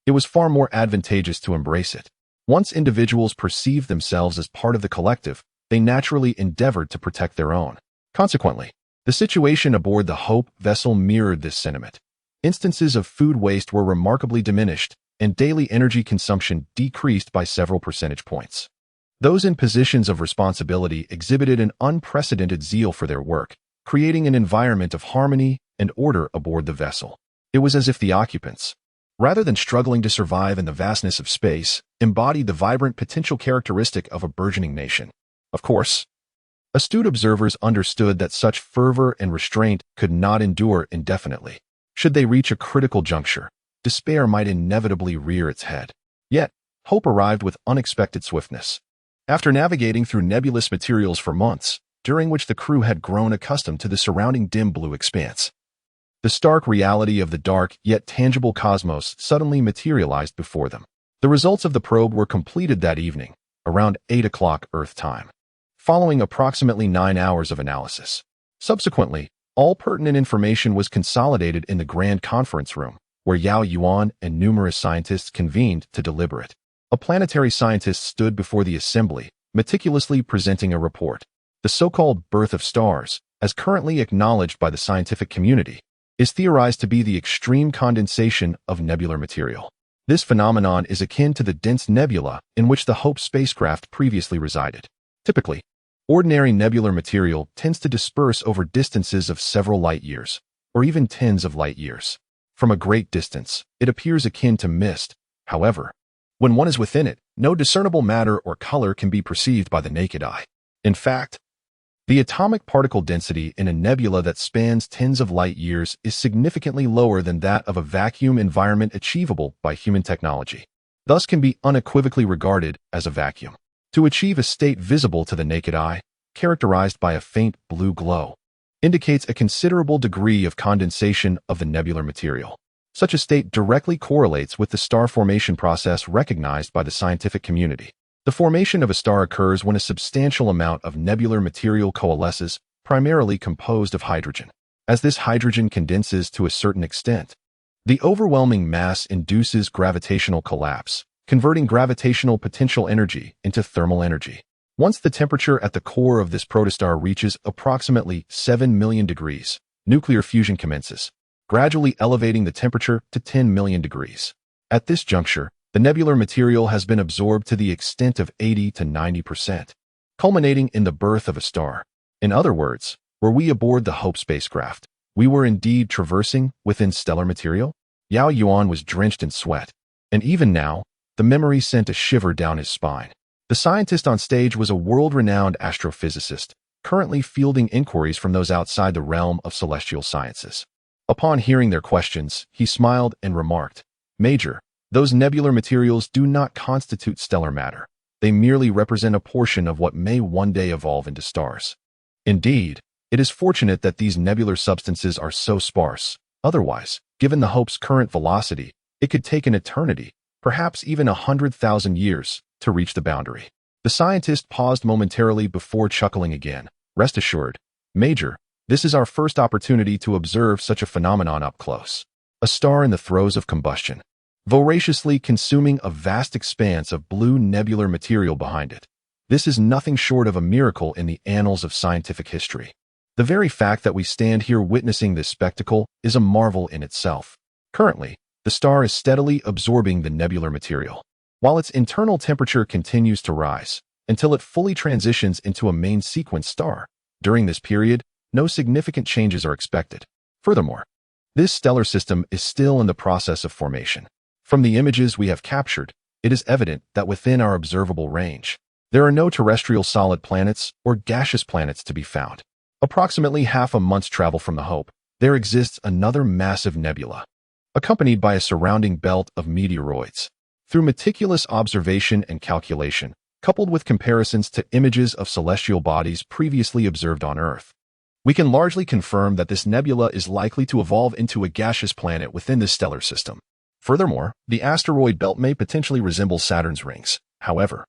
it was far more advantageous to embrace it. Once individuals perceived themselves as part of the collective, they naturally endeavored to protect their own. Consequently, the situation aboard the Hope vessel mirrored this sentiment. Instances of food waste were remarkably diminished, and daily energy consumption decreased by several percentage points. Those in positions of responsibility exhibited an unprecedented zeal for their work, creating an environment of harmony and order aboard the vessel. It was as if the occupants, rather than struggling to survive in the vastness of space, embodied the vibrant potential characteristic of a burgeoning nation. Of course, astute observers understood that such fervor and restraint could not endure indefinitely. Should they reach a critical juncture, despair might inevitably rear its head. Yet, hope arrived with unexpected swiftness. After navigating through nebulous materials for months, during which the crew had grown accustomed to the surrounding dim blue expanse, the stark reality of the dark yet tangible cosmos suddenly materialized before them. The results of the probe were completed that evening, around 8 o'clock Earth time, following approximately 9 hours of analysis. Subsequently, all pertinent information was consolidated in the grand conference room, where Yao Yuan and numerous scientists convened to deliberate. A planetary scientist stood before the assembly, meticulously presenting a report. The so-called birth of stars, as currently acknowledged by the scientific community, is theorized to be the extreme condensation of nebular material. This phenomenon is akin to the dense nebula in which the Hope spacecraft previously resided. Typically, ordinary nebular material tends to disperse over distances of several light years, or even tens of light years. From a great distance, it appears akin to mist. However, when one is within it, no discernible matter or color can be perceived by the naked eye. In fact, the atomic particle density in a nebula that spans tens of light years is significantly lower than that of a vacuum environment achievable by human technology, thus can be unequivocally regarded as a vacuum. To achieve a state visible to the naked eye, characterized by a faint blue glow, indicates a considerable degree of condensation of the nebular material. Such a state directly correlates with the star formation process recognized by the scientific community. The formation of a star occurs when a substantial amount of nebular material coalesces, primarily composed of hydrogen. As this hydrogen condenses to a certain extent, the overwhelming mass induces gravitational collapse, converting gravitational potential energy into thermal energy. Once the temperature at the core of this protostar reaches approximately 7 million degrees, nuclear fusion commences, gradually elevating the temperature to 10 million degrees. At this juncture, the nebular material has been absorbed to the extent of 80 to 90%, culminating in the birth of a star. In other words, were we aboard the Hope spacecraft, we were indeed traversing within stellar material? Yao Yuan was drenched in sweat, and even now, the memory sent a shiver down his spine. The scientist on stage was a world-renowned astrophysicist, currently fielding inquiries from those outside the realm of celestial sciences. Upon hearing their questions, he smiled and remarked, "Major, those nebular materials do not constitute stellar matter. They merely represent a portion of what may one day evolve into stars. Indeed, it is fortunate that these nebular substances are so sparse. Otherwise, given the Hope's current velocity, it could take an eternity, perhaps even 100,000 years, to reach the boundary. The scientist paused momentarily before chuckling again. Rest assured, Major, this is our first opportunity to observe such a phenomenon up close. A star in the throes of combustion, voraciously consuming a vast expanse of blue nebular material behind it. This is nothing short of a miracle in the annals of scientific history. The very fact that we stand here witnessing this spectacle is a marvel in itself. Currently, the star is steadily absorbing the nebular material, while its internal temperature continues to rise until it fully transitions into a main sequence star. During this period, no significant changes are expected. Furthermore, this stellar system is still in the process of formation. From the images we have captured, it is evident that within our observable range, there are no terrestrial solid planets or gaseous planets to be found. Approximately half a month's travel from the Hope, there exists another massive nebula, accompanied by a surrounding belt of meteoroids. Through meticulous observation and calculation, coupled with comparisons to images of celestial bodies previously observed on Earth, we can largely confirm that this nebula is likely to evolve into a gaseous planet within this stellar system. Furthermore, the asteroid belt may potentially resemble Saturn's rings. However,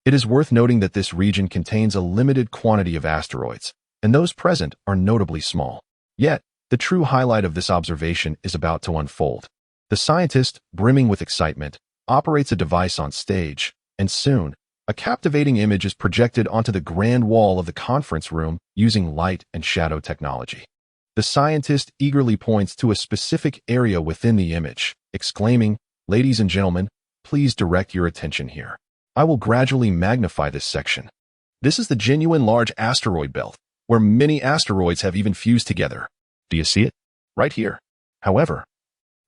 it is worth noting that this region contains a limited quantity of asteroids, and those present are notably small. Yet, the true highlight of this observation is about to unfold. The scientist, brimming with excitement, operates a device on stage, and soon, a captivating image is projected onto the grand wall of the conference room using light and shadow technology. The scientist eagerly points to a specific area within the image, exclaiming, "Ladies and gentlemen, please direct your attention here. I will gradually magnify this section. This is the genuine large asteroid belt, where many asteroids have even fused together. Do you see it? Right here." However,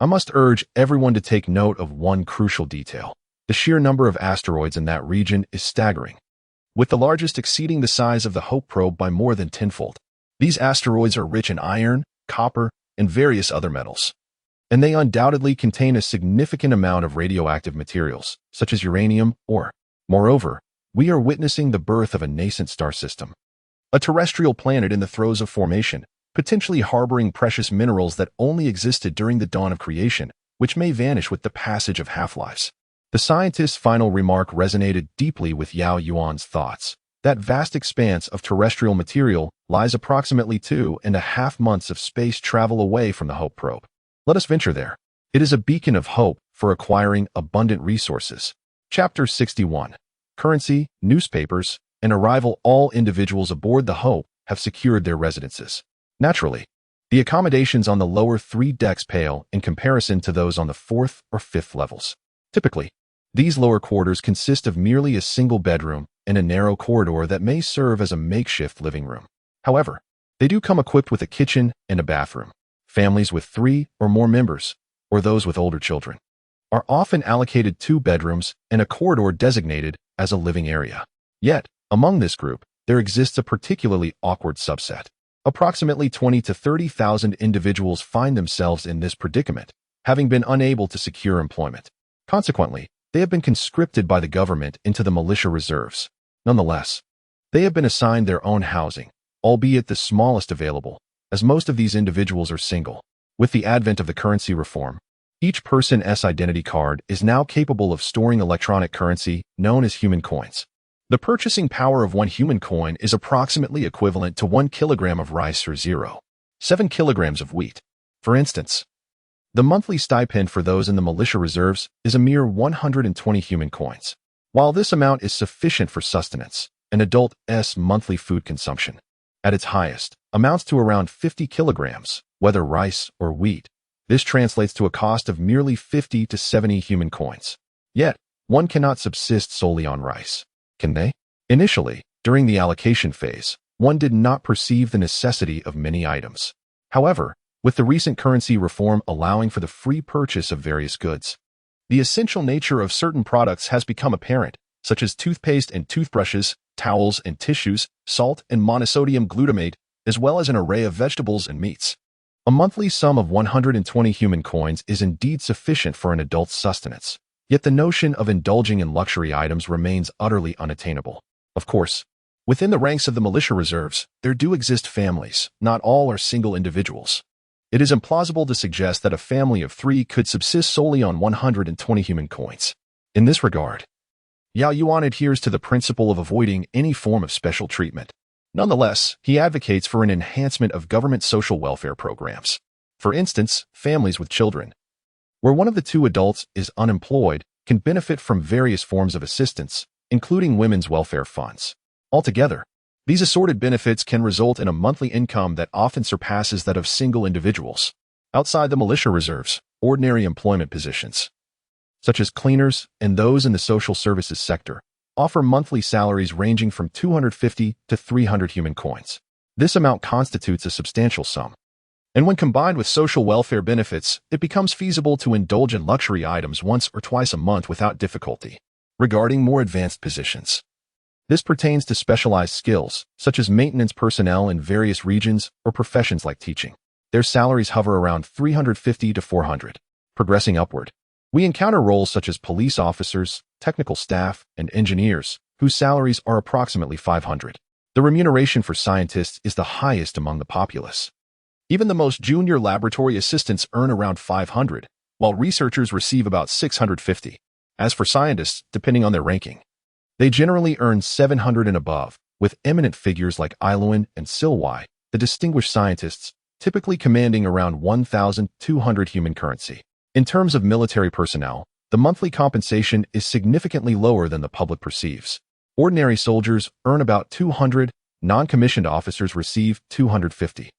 I must urge everyone to take note of one crucial detail. The sheer number of asteroids in that region is staggering, with the largest exceeding the size of the Hope probe by more than tenfold. These asteroids are rich in iron, copper, and various other metals, and they undoubtedly contain a significant amount of radioactive materials, such as uranium or. Moreover, we are witnessing the birth of a nascent star system, a terrestrial planet in the throes of formation, potentially harboring precious minerals that only existed during the dawn of creation, which may vanish with the passage of half-lives. The scientist's final remark resonated deeply with Yao Yuan's thoughts. That vast expanse of terrestrial material lies approximately 2.5 months of space travel away from the Hope probe. Let us venture there. It is a beacon of hope for acquiring abundant resources. Chapter 61. Currency, newspapers, and arrival. All individuals aboard the Hope have secured their residences. Naturally, the accommodations on the lower 3 decks pale in comparison to those on the 4th or 5th levels. Typically, these lower quarters consist of merely a single bedroom and a narrow corridor that may serve as a makeshift living room. However, they do come equipped with a kitchen and a bathroom. Families with 3 or more members, or those with older children, are often allocated 2 bedrooms and a corridor designated as a living area. Yet, among this group, there exists a particularly awkward subset. Approximately 20 to 30,000 individuals find themselves in this predicament, having been unable to secure employment. Consequently, they have been conscripted by the government into the militia reserves. Nonetheless, they have been assigned their own housing, albeit the smallest available, as most of these individuals are single. With the advent of the currency reform, each person's identity card is now capable of storing electronic currency known as human coins. The purchasing power of 1 human coin is approximately equivalent to 1 kilogram of rice or 0.7 kilograms of wheat. For instance, the monthly stipend for those in the militia reserves is a mere 120 human coins. While this amount is sufficient for sustenance, an adult's monthly food consumption, at its highest, amounts to around 50 kilograms, whether rice or wheat. This translates to a cost of merely 50 to 70 human coins. Yet, one cannot subsist solely on rice, can they? Initially, during the allocation phase, one did not perceive the necessity of many items. However, with the recent currency reform allowing for the free purchase of various goods, the essential nature of certain products has become apparent, such as toothpaste and toothbrushes, towels and tissues, salt and monosodium glutamate, as well as an array of vegetables and meats. A monthly sum of 120 human coins is indeed sufficient for an adult's sustenance, yet the notion of indulging in luxury items remains utterly unattainable. Of course, within the ranks of the militia reserves, there do exist families. Not all are single individuals. It is implausible to suggest that a family of 3 could subsist solely on 120 human coins. In this regard, Yao Yuan adheres to the principle of avoiding any form of special treatment. Nonetheless, he advocates for an enhancement of government social welfare programs. For instance, families with children, where one of the 2 adults is unemployed, can benefit from various forms of assistance, including women's welfare funds. Altogether, these assorted benefits can result in a monthly income that often surpasses that of single individuals. Outside the militia reserves, ordinary employment positions, such as cleaners and those in the social services sector, offer monthly salaries ranging from 250 to 300 human coins. This amount constitutes a substantial sum. And when combined with social welfare benefits, it becomes feasible to indulge in luxury items once or twice a month without difficulty. Regarding more advanced positions, this pertains to specialized skills, such as maintenance personnel in various regions or professions like teaching. Their salaries hover around 350 to 400. Progressing upward, we encounter roles such as police officers, technical staff, and engineers, whose salaries are approximately 500. The remuneration for scientists is the highest among the populace. Even the most junior laboratory assistants earn around 500, while researchers receive about 650. As for scientists, depending on their ranking, they generally earn 700 and above, with eminent figures like Yao Yuan and Silwai, the distinguished scientists, typically commanding around 1,200 human currency. In terms of military personnel, the monthly compensation is significantly lower than the public perceives. Ordinary soldiers earn about 200, non-commissioned officers receive 250.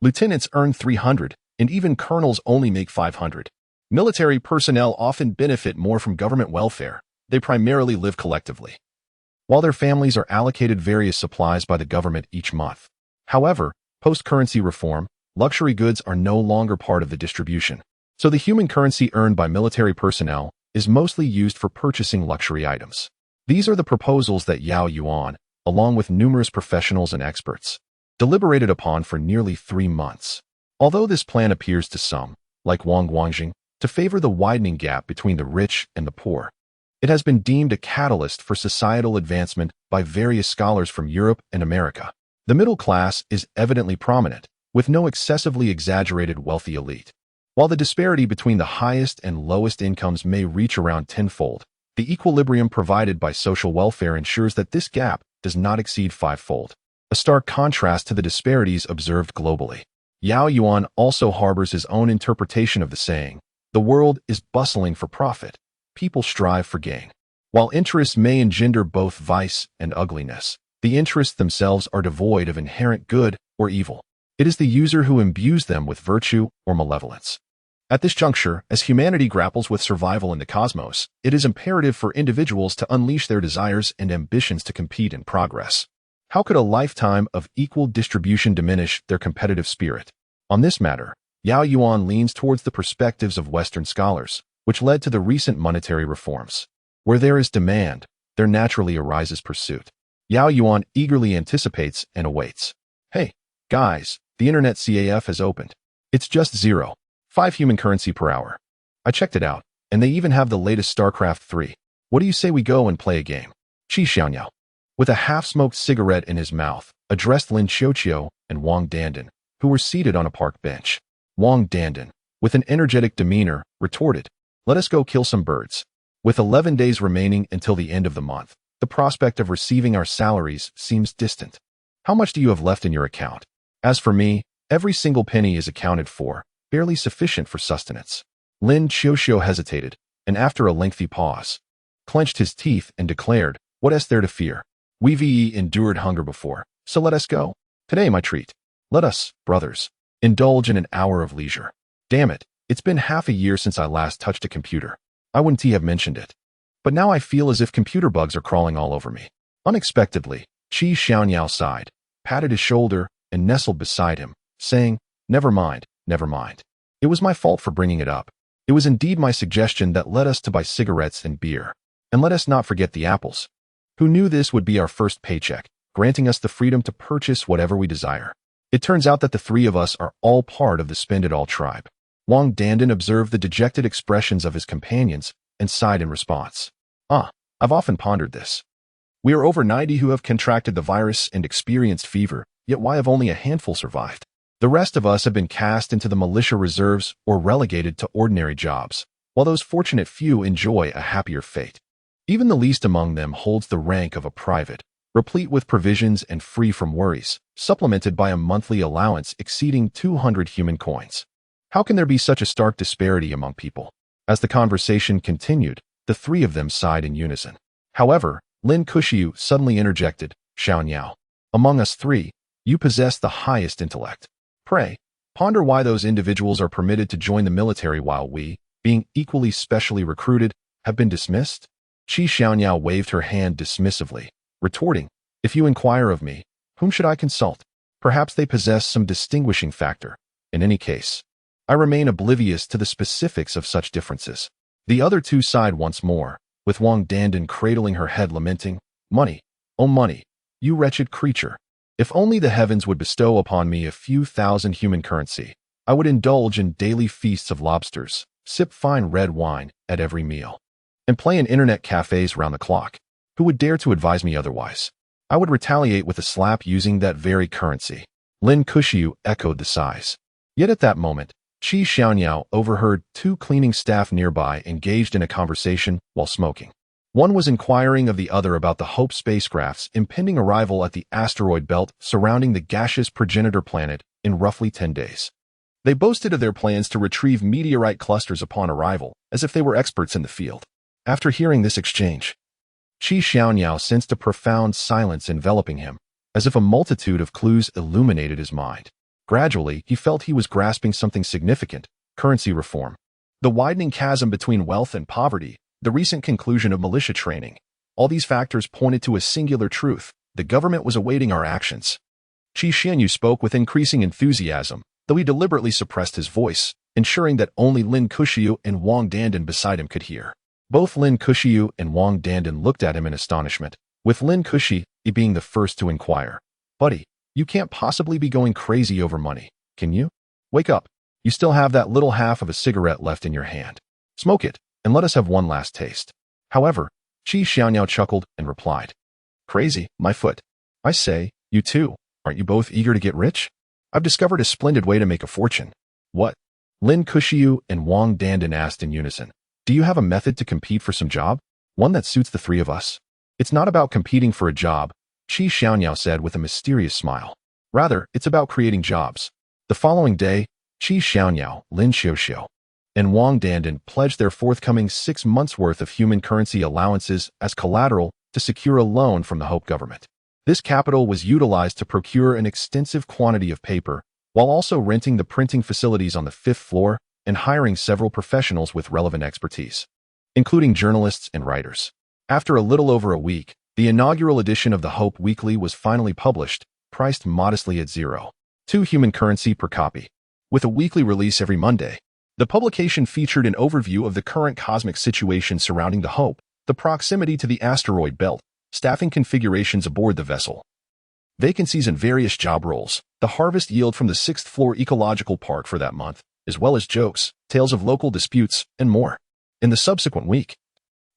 Lieutenants earn 300, and even colonels only make 500. Military personnel often benefit more from government welfare. They primarily live collectively, while their families are allocated various supplies by the government each month. However, post-currency reform, luxury goods are no longer part of the distribution. So the human currency earned by military personnel is mostly used for purchasing luxury items. These are the proposals that Yao Yuan, along with numerous professionals and experts, deliberated upon for nearly 3 months. Although this plan appears to some, like Wang Guangjing, to favor the widening gap between the rich and the poor, it has been deemed a catalyst for societal advancement by various scholars from Europe and America. The middle class is evidently prominent, with no excessively exaggerated wealthy elite. While the disparity between the highest and lowest incomes may reach around tenfold, the equilibrium provided by social welfare ensures that this gap does not exceed 5-fold, a stark contrast to the disparities observed globally. Yao Yuan also harbors his own interpretation of the saying, "The world is bustling for profit. People strive for gain." While interests may engender both vice and ugliness, the interests themselves are devoid of inherent good or evil. It is the user who imbues them with virtue or malevolence. At this juncture, as humanity grapples with survival in the cosmos, it is imperative for individuals to unleash their desires and ambitions to compete and progress. How could a lifetime of equal distribution diminish their competitive spirit? On this matter, Yao Yuan leans towards the perspectives of Western scholars, which led to the recent monetary reforms. Where there is demand, there naturally arises pursuit. Yao Yuan eagerly anticipates and awaits. Hey, guys, the internet CAF has opened. It's just 0.5 human currency per hour. I checked it out, and they even have the latest StarCraft 3. What do you say we go and play a game? Qi Xiaonyao, with a half-smoked cigarette in his mouth, addressed Lin Qiuqiu and Wang Dandan, who were seated on a park bench. Wang Dandan, with an energetic demeanor, retorted, "Let us go kill some birds." With 11 days remaining until the end of the month, the prospect of receiving our salaries seems distant. How much do you have left in your account? As for me, every single penny is accounted for, barely sufficient for sustenance. Lin Qiuqiu hesitated, and after a lengthy pause, clenched his teeth and declared, "What is there to fear? We've endured hunger before, so let us go. Today, my treat. Let us, brothers, indulge in an hour of leisure. Damn it, it's been half a year since I last touched a computer. I wouldn't have mentioned it. But now I feel as if computer bugs are crawling all over me." Unexpectedly, Qi Xiaonyao sighed, patted his shoulder, and nestled beside him, saying, Never mind. It was my fault for bringing it up. It was indeed my suggestion that led us to buy cigarettes and beer. And let us not forget the apples. Who knew this would be our first paycheck, granting us the freedom to purchase whatever we desire? It turns out that the 3 of us are all part of the Spend-It-All tribe. Wang Dandan observed the dejected expressions of his companions and sighed in response. I've often pondered this. We are over 90 who have contracted the virus and experienced fever, yet why have only a handful survived? The rest of us have been cast into the militia reserves or relegated to ordinary jobs, while those fortunate few enjoy a happier fate. Even the least among them holds the rank of a private, replete with provisions and free from worries, supplemented by a monthly allowance exceeding 200 human coins. How can there be such a stark disparity among people? As the conversation continued, the three of them sighed in unison. However, Lin Kushiu suddenly interjected, "Xiao Niao, among us three, you possess the highest intellect. Pray, ponder why those individuals are permitted to join the military while we, being equally specially recruited, have been dismissed?" Qi Xiaoniao waved her hand dismissively, retorting, "If you inquire of me, whom should I consult? Perhaps they possess some distinguishing factor. In any case, I remain oblivious to the specifics of such differences." The other two sighed once more, with Wang Dandan cradling her head lamenting, "Money, oh money, you wretched creature. If only the heavens would bestow upon me a few thousand human currency, I would indulge in daily feasts of lobsters, sip fine red wine at every meal, and play in internet cafes round the clock. Who would dare to advise me otherwise? I would retaliate with a slap using that very currency." Lin Kushiu echoed the sighs. Yet at that moment, Qi Xiaoniao overheard two cleaning staff nearby engaged in a conversation while smoking. One was inquiring of the other about the Hope spacecraft's impending arrival at the asteroid belt surrounding the gaseous progenitor planet in roughly 10 days. They boasted of their plans to retrieve meteorite clusters upon arrival, as if they were experts in the field. After hearing this exchange, Qi Xiaoniao sensed a profound silence enveloping him, as if a multitude of clues illuminated his mind. Gradually, he felt he was grasping something significant: currency reform. The widening chasm between wealth and poverty, the recent conclusion of militia training, all these factors pointed to a singular truth: the government was awaiting our actions. Qi Xianyu spoke with increasing enthusiasm, though he deliberately suppressed his voice, ensuring that only Lin Kushiu and Wang Dandan beside him could hear. Both Lin Kushiu and Wang Dandan looked at him in astonishment, with Lin Kushi being the first to inquire, "Buddy, you can't possibly be going crazy over money, can you? Wake up. You still have that little half of a cigarette left in your hand. Smoke it, and let us have one last taste." However, Qi Xiaoniao chuckled and replied, "Crazy, my foot. I say, you too, aren't you both eager to get rich? I've discovered a splendid way to make a fortune." "What?" Lin Kushiu and Wang Dandan asked in unison. "Do you have a method to compete for some job? One that suits the three of us?" "It's not about competing for a job," Qi Xiaoniao said with a mysterious smile. "Rather, it's about creating jobs." The following day, Qi Xiaoniao, Lin Xiuxiu, and Wang Dandan pledged their forthcoming 6 months' worth of human currency allowances as collateral to secure a loan from the Hope government. This capital was utilized to procure an extensive quantity of paper, while also renting the printing facilities on the 5th floor and hiring several professionals with relevant expertise, including journalists and writers. After a little over a week, the inaugural edition of the Hope Weekly was finally published, priced modestly at 0.2 human currency per copy. With a weekly release every Monday, the publication featured an overview of the current cosmic situation surrounding the Hope, the proximity to the asteroid belt, staffing configurations aboard the vessel, vacancies in various job roles, the harvest yield from the 6th floor ecological park for that month, as well as jokes, tales of local disputes, and more. In the subsequent week,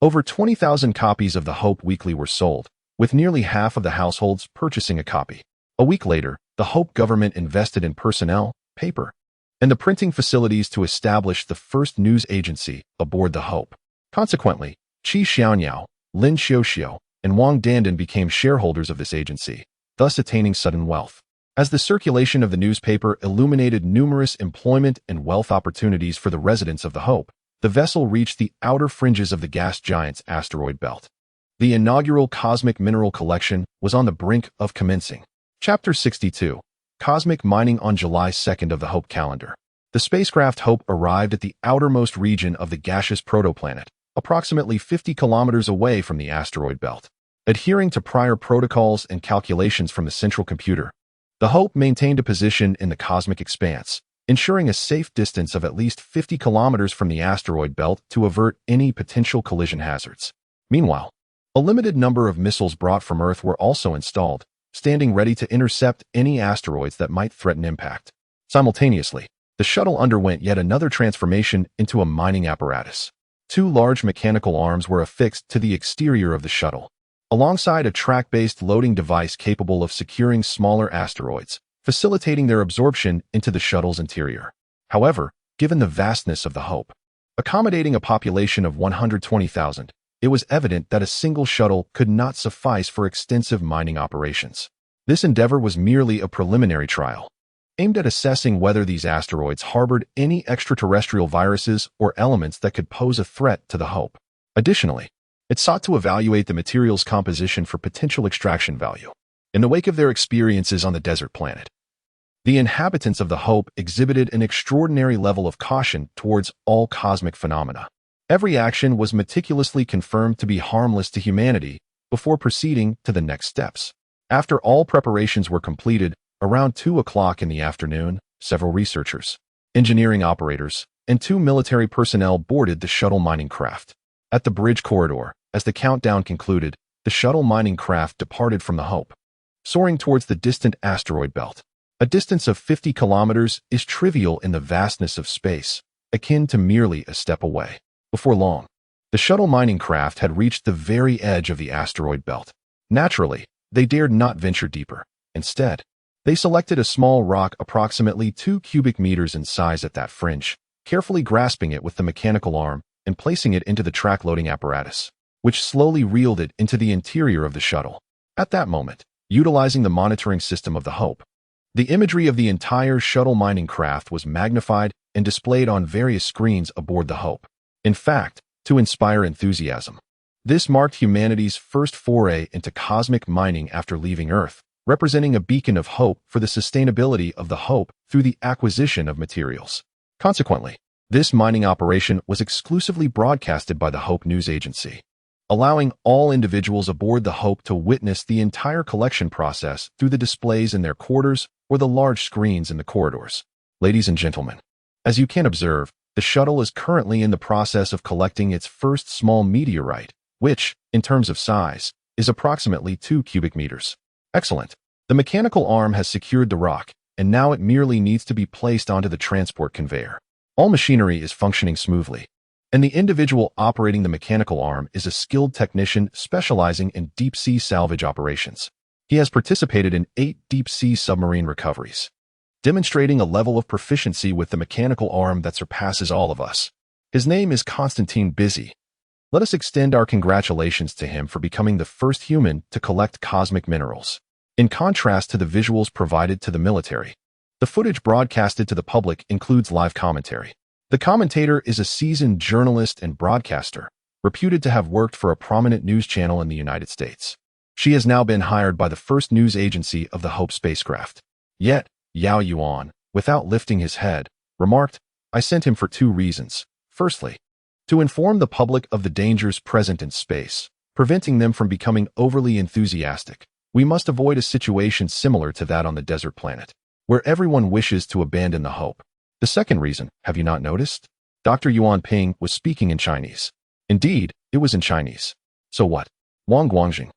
over 20,000 copies of the Hope Weekly were sold, with nearly half of the households purchasing a copy. A week later, the Hope government invested in personnel, paper, and the printing facilities to establish the first news agency aboard the Hope. Consequently, Qi Xiaoniao, Lin Xiuxiu, and Wang Dandan became shareholders of this agency, thus attaining sudden wealth. As the circulation of the newspaper illuminated numerous employment and wealth opportunities for the residents of the Hope, the vessel reached the outer fringes of the gas giant's asteroid belt. The inaugural cosmic mineral collection was on the brink of commencing. Chapter 62. Cosmic Mining on July 2nd of the Hope calendar. The spacecraft Hope arrived at the outermost region of the gaseous protoplanet, approximately 50 kilometers away from the asteroid belt. Adhering to prior protocols and calculations from the central computer, the Hope maintained a position in the cosmic expanse, ensuring a safe distance of at least 50 kilometers from the asteroid belt to avert any potential collision hazards. Meanwhile, a limited number of missiles brought from Earth were also installed, standing ready to intercept any asteroids that might threaten impact. Simultaneously, the shuttle underwent yet another transformation into a mining apparatus. 2 large mechanical arms were affixed to the exterior of the shuttle, alongside a track-based loading device capable of securing smaller asteroids, facilitating their absorption into the shuttle's interior. However, given the vastness of the Hope, accommodating a population of 120,000, it was evident that a single shuttle could not suffice for extensive mining operations. This endeavor was merely a preliminary trial, aimed at assessing whether these asteroids harbored any extraterrestrial viruses or elements that could pose a threat to the Hope. Additionally, it sought to evaluate the material's composition for potential extraction value. In the wake of their experiences on the desert planet, the inhabitants of the Hope exhibited an extraordinary level of caution towards all cosmic phenomena. Every action was meticulously confirmed to be harmless to humanity before proceeding to the next steps. After all preparations were completed, around 2 o'clock in the afternoon, several researchers, engineering operators, and 2 military personnel boarded the shuttle mining craft. At the bridge corridor, as the countdown concluded, the shuttle mining craft departed from the Hope, soaring towards the distant asteroid belt. A distance of 50 kilometers is trivial in the vastness of space, akin to merely a step away. Before long, the shuttle mining craft had reached the very edge of the asteroid belt. Naturally, they dared not venture deeper. Instead, they selected a small rock approximately 2 cubic meters in size at that fringe, carefully grasping it with the mechanical arm and placing it into the track-loading apparatus, which slowly reeled it into the interior of the shuttle. At that moment, utilizing the monitoring system of the Hope, the imagery of the entire shuttle mining craft was magnified and displayed on various screens aboard the Hope. In fact, to inspire enthusiasm, this marked humanity's first foray into cosmic mining after leaving Earth, representing a beacon of hope for the sustainability of the Hope through the acquisition of materials. Consequently, this mining operation was exclusively broadcasted by the Hope News Agency, allowing all individuals aboard the Hope to witness the entire collection process through the displays in their quarters or the large screens in the corridors. Ladies and gentlemen, as you can observe, the shuttle is currently in the process of collecting its first small meteorite, which, in terms of size, is approximately 2 cubic meters. Excellent. The mechanical arm has secured the rock, and now it merely needs to be placed onto the transport conveyor. All machinery is functioning smoothly, and the individual operating the mechanical arm is a skilled technician specializing in deep-sea salvage operations. He has participated in 8 deep-sea submarine recoveries, demonstrating a level of proficiency with the mechanical arm that surpasses all of us. His name is Constantine Busy. Let us extend our congratulations to him for becoming the first human to collect cosmic minerals. In contrast to the visuals provided to the military, the footage broadcasted to the public includes live commentary. The commentator is a seasoned journalist and broadcaster, reputed to have worked for a prominent news channel in the United States. She has now been hired by the first news agency of the Hope spacecraft. Yet, Yao Yuan, without lifting his head, remarked, "I sent him for 2 reasons. Firstly, to inform the public of the dangers present in space, preventing them from becoming overly enthusiastic. We must avoid a situation similar to that on the desert planet, where everyone wishes to abandon the Hope. The second reason, have you not noticed? Dr. Yuan Ping was speaking in Chinese. Indeed, it was in Chinese. So what? Wang Guangjing,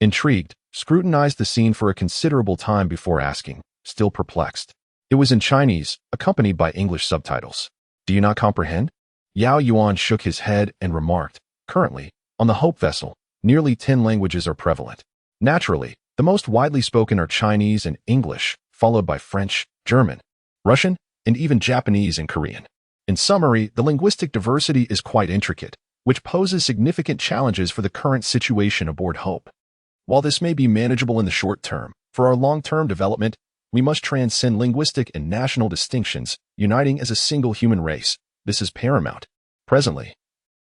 intrigued, scrutinized the scene for a considerable time before asking, still perplexed. It was in Chinese, accompanied by English subtitles. Do you not comprehend? Yao Yuan shook his head and remarked, currently, on the Hope vessel, nearly 10 languages are prevalent. Naturally, the most widely spoken are Chinese and English, followed by French, German, Russian, and even Japanese and Korean. In summary, the linguistic diversity is quite intricate, which poses significant challenges for the current situation aboard Hope. While this may be manageable in the short term, for our long-term development, we must transcend linguistic and national distinctions, uniting as a single human race. This is paramount. Presently,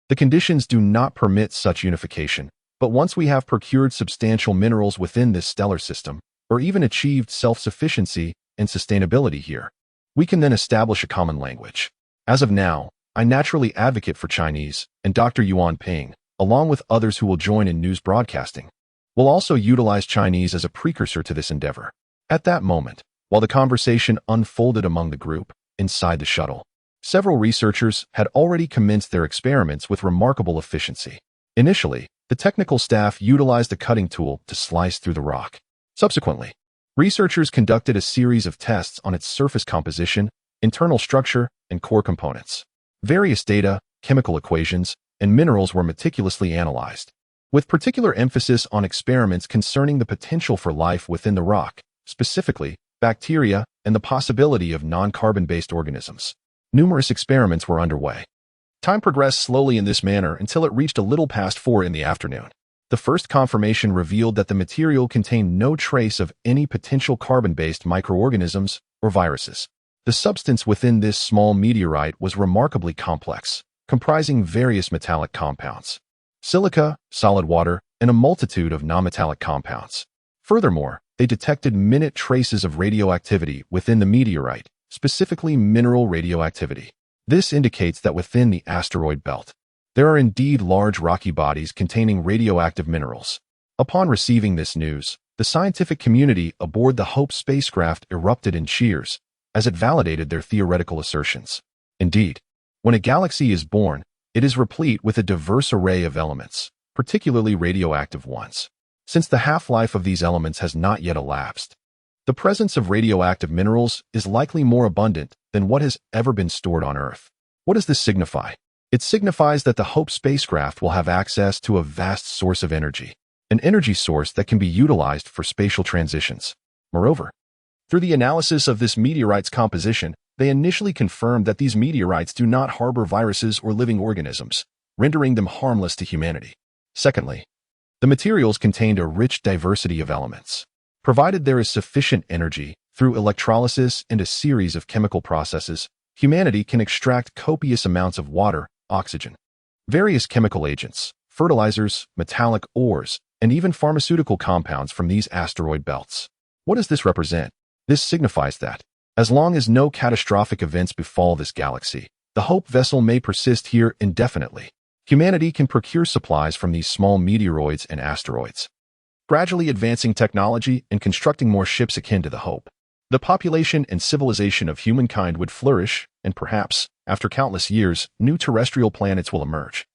the conditions do not permit such unification, but once we have procured substantial minerals within this stellar system, or even achieved self-sufficiency and sustainability here, we can then establish a common language. As of now, I naturally advocate for Chinese, and Dr. Yuan Ping, along with others who will join in news broadcasting, will also utilize Chinese as a precursor to this endeavor. At that moment, while the conversation unfolded among the group inside the shuttle, several researchers had already commenced their experiments with remarkable efficiency. Initially, the technical staff utilized a cutting tool to slice through the rock. Subsequently, researchers conducted a series of tests on its surface composition, internal structure, and core components. Various data, chemical equations, and minerals were meticulously analyzed, with particular emphasis on experiments concerning the potential for life within the rock, specifically bacteria, and the possibility of non-carbon-based organisms. Numerous experiments were underway. Time progressed slowly in this manner until it reached a little past 4 in the afternoon. The first confirmation revealed that the material contained no trace of any potential carbon-based microorganisms or viruses. The substance within this small meteorite was remarkably complex, comprising various metallic compounds, silica, solid water, and a multitude of non-metallic compounds. Furthermore, they detected minute traces of radioactivity within the meteorite, specifically mineral radioactivity. This indicates that within the asteroid belt, there are indeed large rocky bodies containing radioactive minerals. Upon receiving this news, the scientific community aboard the Hope spacecraft erupted in cheers, as it validated their theoretical assertions. Indeed, when a galaxy is born, it is replete with a diverse array of elements, particularly radioactive ones. Since the half-life of these elements has not yet elapsed, the presence of radioactive minerals is likely more abundant than what has ever been stored on Earth. What does this signify? It signifies that the Hope spacecraft will have access to a vast source of energy, an energy source that can be utilized for spatial transitions. Moreover, through the analysis of this meteorite's composition, they initially confirmed that these meteorites do not harbor viruses or living organisms, rendering them harmless to humanity. Secondly, the materials contained a rich diversity of elements. Provided there is sufficient energy, through electrolysis and a series of chemical processes, humanity can extract copious amounts of water, oxygen, various chemical agents, fertilizers, metallic ores, and even pharmaceutical compounds from these asteroid belts. What does this represent? This signifies that, as long as no catastrophic events befall this galaxy, the Hope vessel may persist here indefinitely. Humanity can procure supplies from these small meteoroids and asteroids, gradually advancing technology and constructing more ships akin to the Hope. The population and civilization of humankind would flourish, and perhaps, after countless years, new terrestrial planets will emerge,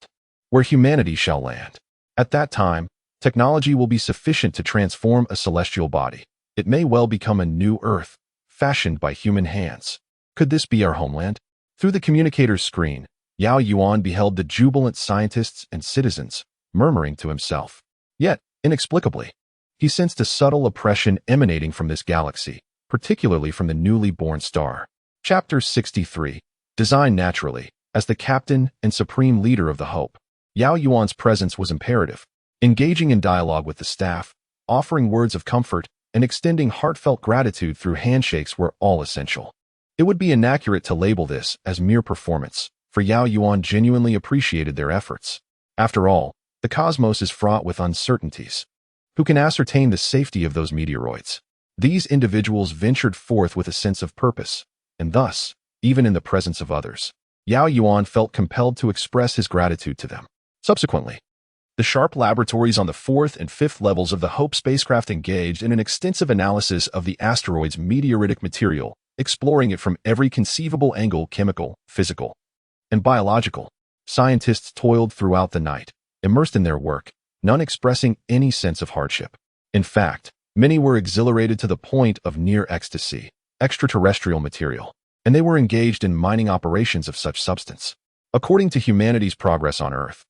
where humanity shall land. At that time, technology will be sufficient to transform a celestial body. It may well become a new Earth, fashioned by human hands. Could this be our homeland? Through the communicator's screen, Yao Yuan beheld the jubilant scientists and citizens, murmuring to himself. Yet, inexplicably, he sensed a subtle oppression emanating from this galaxy, particularly from the newly born star. Chapter 63. Designed naturally, as the captain and supreme leader of the Hope, Yao Yuan's presence was imperative, engaging in dialogue with the staff, offering words of comfort, and extending heartfelt gratitude through handshakes were all essential. It would be inaccurate to label this as mere performance, for Yao Yuan genuinely appreciated their efforts. After all, the cosmos is fraught with uncertainties. Who can ascertain the safety of those meteoroids? These individuals ventured forth with a sense of purpose, and thus, even in the presence of others, Yao Yuan felt compelled to express his gratitude to them. Subsequently, the Sharp laboratories on the 4th and 5th levels of the Hope spacecraft engaged in an extensive analysis of the asteroid's meteoritic material, exploring it from every conceivable angle: chemical, physical, and biological. Scientists toiled throughout the night, immersed in their work, none expressing any sense of hardship. In fact, many were exhilarated to the point of near ecstasy, extraterrestrial material, and they were engaged in mining operations of such substance. According to humanity's progress on Earth,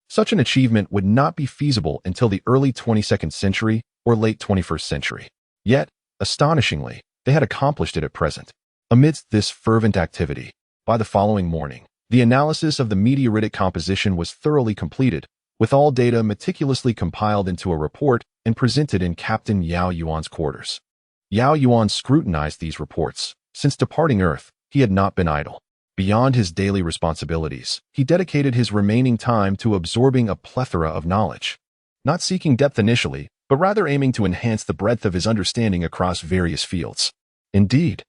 such an achievement would not be feasible until the early 22nd century or late 21st century. Yet, astonishingly, they had accomplished it at present. Amidst this fervent activity, by the following morning, the analysis of the meteoritic composition was thoroughly completed, with all data meticulously compiled into a report and presented in Captain Yao Yuan's quarters. Yao Yuan scrutinized these reports. Since departing Earth, he had not been idle. Beyond his daily responsibilities, he dedicated his remaining time to absorbing a plethora of knowledge, not seeking depth initially, but rather aiming to enhance the breadth of his understanding across various fields. Indeed,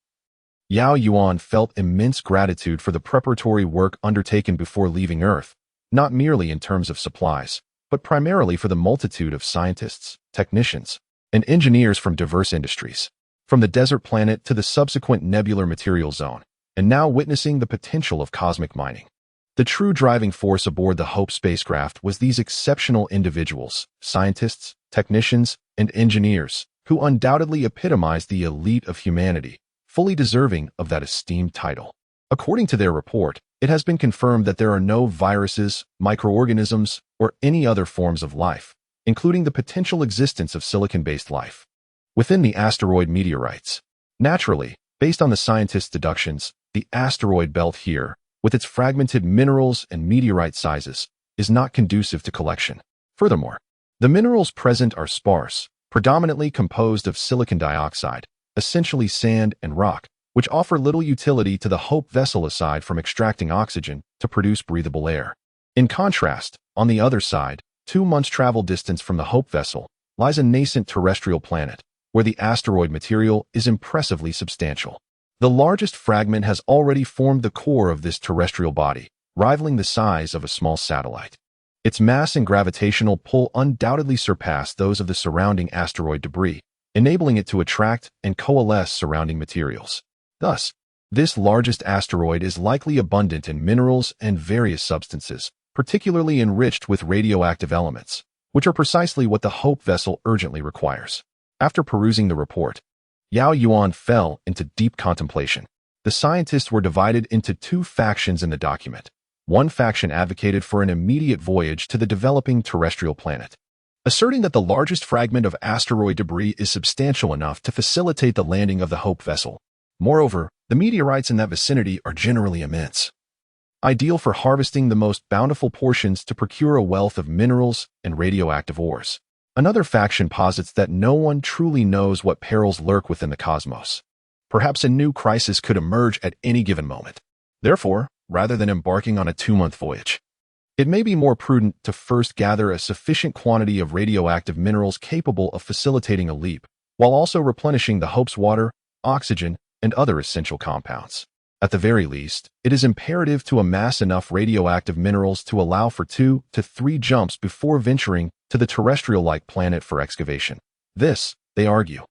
Yao Yuan felt immense gratitude for the preparatory work undertaken before leaving Earth, not merely in terms of supplies, but primarily for the multitude of scientists, technicians, and engineers from diverse industries, from the desert planet to the subsequent nebular material zone, and now witnessing the potential of cosmic mining. The true driving force aboard the Hope spacecraft was these exceptional individuals, scientists, technicians, and engineers, who undoubtedly epitomized the elite of humanity, fully deserving of that esteemed title. According to their report, it has been confirmed that there are no viruses, microorganisms, or any other forms of life, including the potential existence of silicon-based life, within the asteroid meteorites. Naturally, based on the scientists' deductions, the asteroid belt here, with its fragmented minerals and meteorite sizes, is not conducive to collection. Furthermore, the minerals present are sparse, predominantly composed of silicon dioxide, essentially sand and rock, which offer little utility to the Hope vessel aside from extracting oxygen to produce breathable air. In contrast, on the other side, 2 months travel distance from the Hope vessel, lies a nascent terrestrial planet, where the asteroid material is impressively substantial. The largest fragment has already formed the core of this terrestrial body, rivaling the size of a small satellite. Its mass and gravitational pull undoubtedly surpass those of the surrounding asteroid debris, enabling it to attract and coalesce surrounding materials. Thus, this largest asteroid is likely abundant in minerals and various substances, particularly enriched with radioactive elements, which are precisely what the Hope vessel urgently requires. After perusing the report, Yao Yuan fell into deep contemplation. The scientists were divided into 2 factions in the document. One faction advocated for an immediate voyage to the developing terrestrial planet, asserting that the largest fragment of asteroid debris is substantial enough to facilitate the landing of the Hope vessel. Moreover, the meteorites in that vicinity are generally immense, ideal for harvesting the most bountiful portions to procure a wealth of minerals and radioactive ores. Another faction posits that no one truly knows what perils lurk within the cosmos. Perhaps a new crisis could emerge at any given moment. Therefore, rather than embarking on a 2-month voyage, it may be more prudent to first gather a sufficient quantity of radioactive minerals capable of facilitating a leap, while also replenishing the Hope's water, oxygen, and other essential compounds. At the very least, it is imperative to amass enough radioactive minerals to allow for 2 to 3 jumps before venturing to the terrestrial-like planet for excavation. This, they argue,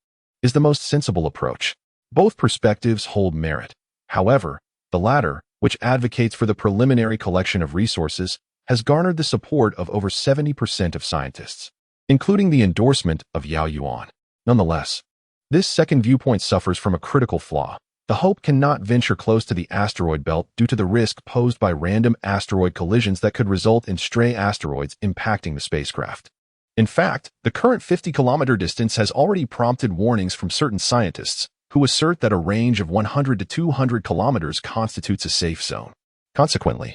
is the most sensible approach. Both perspectives hold merit. However, the latter, which advocates for the preliminary collection of resources, has garnered the support of over 70% of scientists, including the endorsement of Yao Yuan. Nonetheless, this second viewpoint suffers from a critical flaw. The Hope cannot venture close to the asteroid belt due to the risk posed by random asteroid collisions that could result in stray asteroids impacting the spacecraft. In fact, the current 50-kilometer distance has already prompted warnings from certain scientists, who assert that a range of 100 to 200 kilometers constitutes a safe zone. Consequently,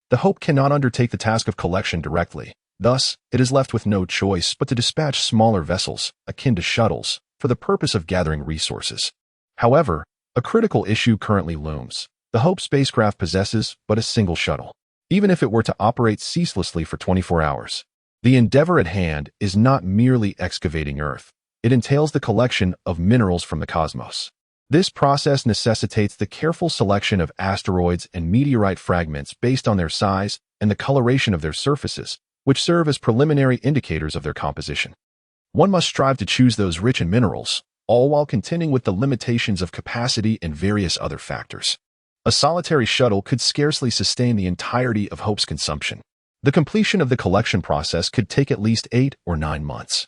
the Hope cannot undertake the task of collection directly. Thus, it is left with no choice but to dispatch smaller vessels, akin to shuttles, for the purpose of gathering resources. However, a critical issue currently looms. The Hope spacecraft possesses but a single shuttle. Even if it were to operate ceaselessly for 24 hours, the endeavor at hand is not merely excavating Earth. It entails the collection of minerals from the cosmos. This process necessitates the careful selection of asteroids and meteorite fragments based on their size and the coloration of their surfaces, which serve as preliminary indicators of their composition. One must strive to choose those rich in minerals, all while contending with the limitations of capacity and various other factors. A solitary shuttle could scarcely sustain the entirety of Hope's consumption. The completion of the collection process could take at least 8 or 9 months,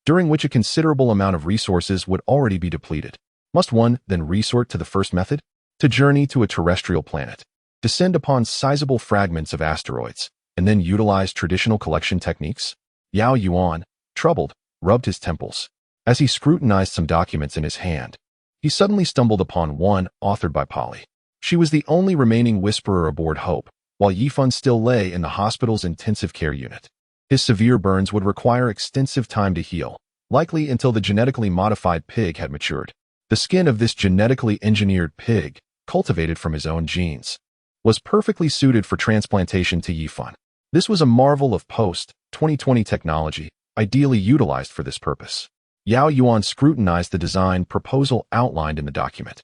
during which a considerable amount of resources would already be depleted. Must one then resort to the first method? To journey to a terrestrial planet, descend upon sizable fragments of asteroids, and then utilize traditional collection techniques? Yao Yuan, troubled, rubbed his temples. As he scrutinized some documents in his hand, he suddenly stumbled upon one authored by Polly. She was the only remaining whisperer aboard Hope, while Yifan still lay in the hospital's intensive care unit. His severe burns would require extensive time to heal, likely until the genetically modified pig had matured. The skin of this genetically engineered pig, cultivated from his own genes, was perfectly suited for transplantation to Yifan. This was a marvel of post-2020 technology, ideally utilized for this purpose. Yao Yuan scrutinized the design proposal outlined in the document.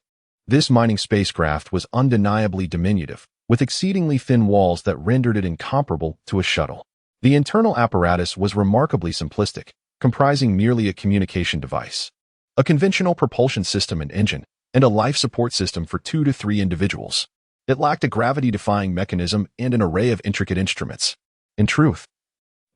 This mining spacecraft was undeniably diminutive, with exceedingly thin walls that rendered it incomparable to a shuttle. The internal apparatus was remarkably simplistic, comprising merely a communication device, a conventional propulsion system and engine, and a life support system for 2 to 3 individuals. It lacked a gravity-defying mechanism and an array of intricate instruments. In truth,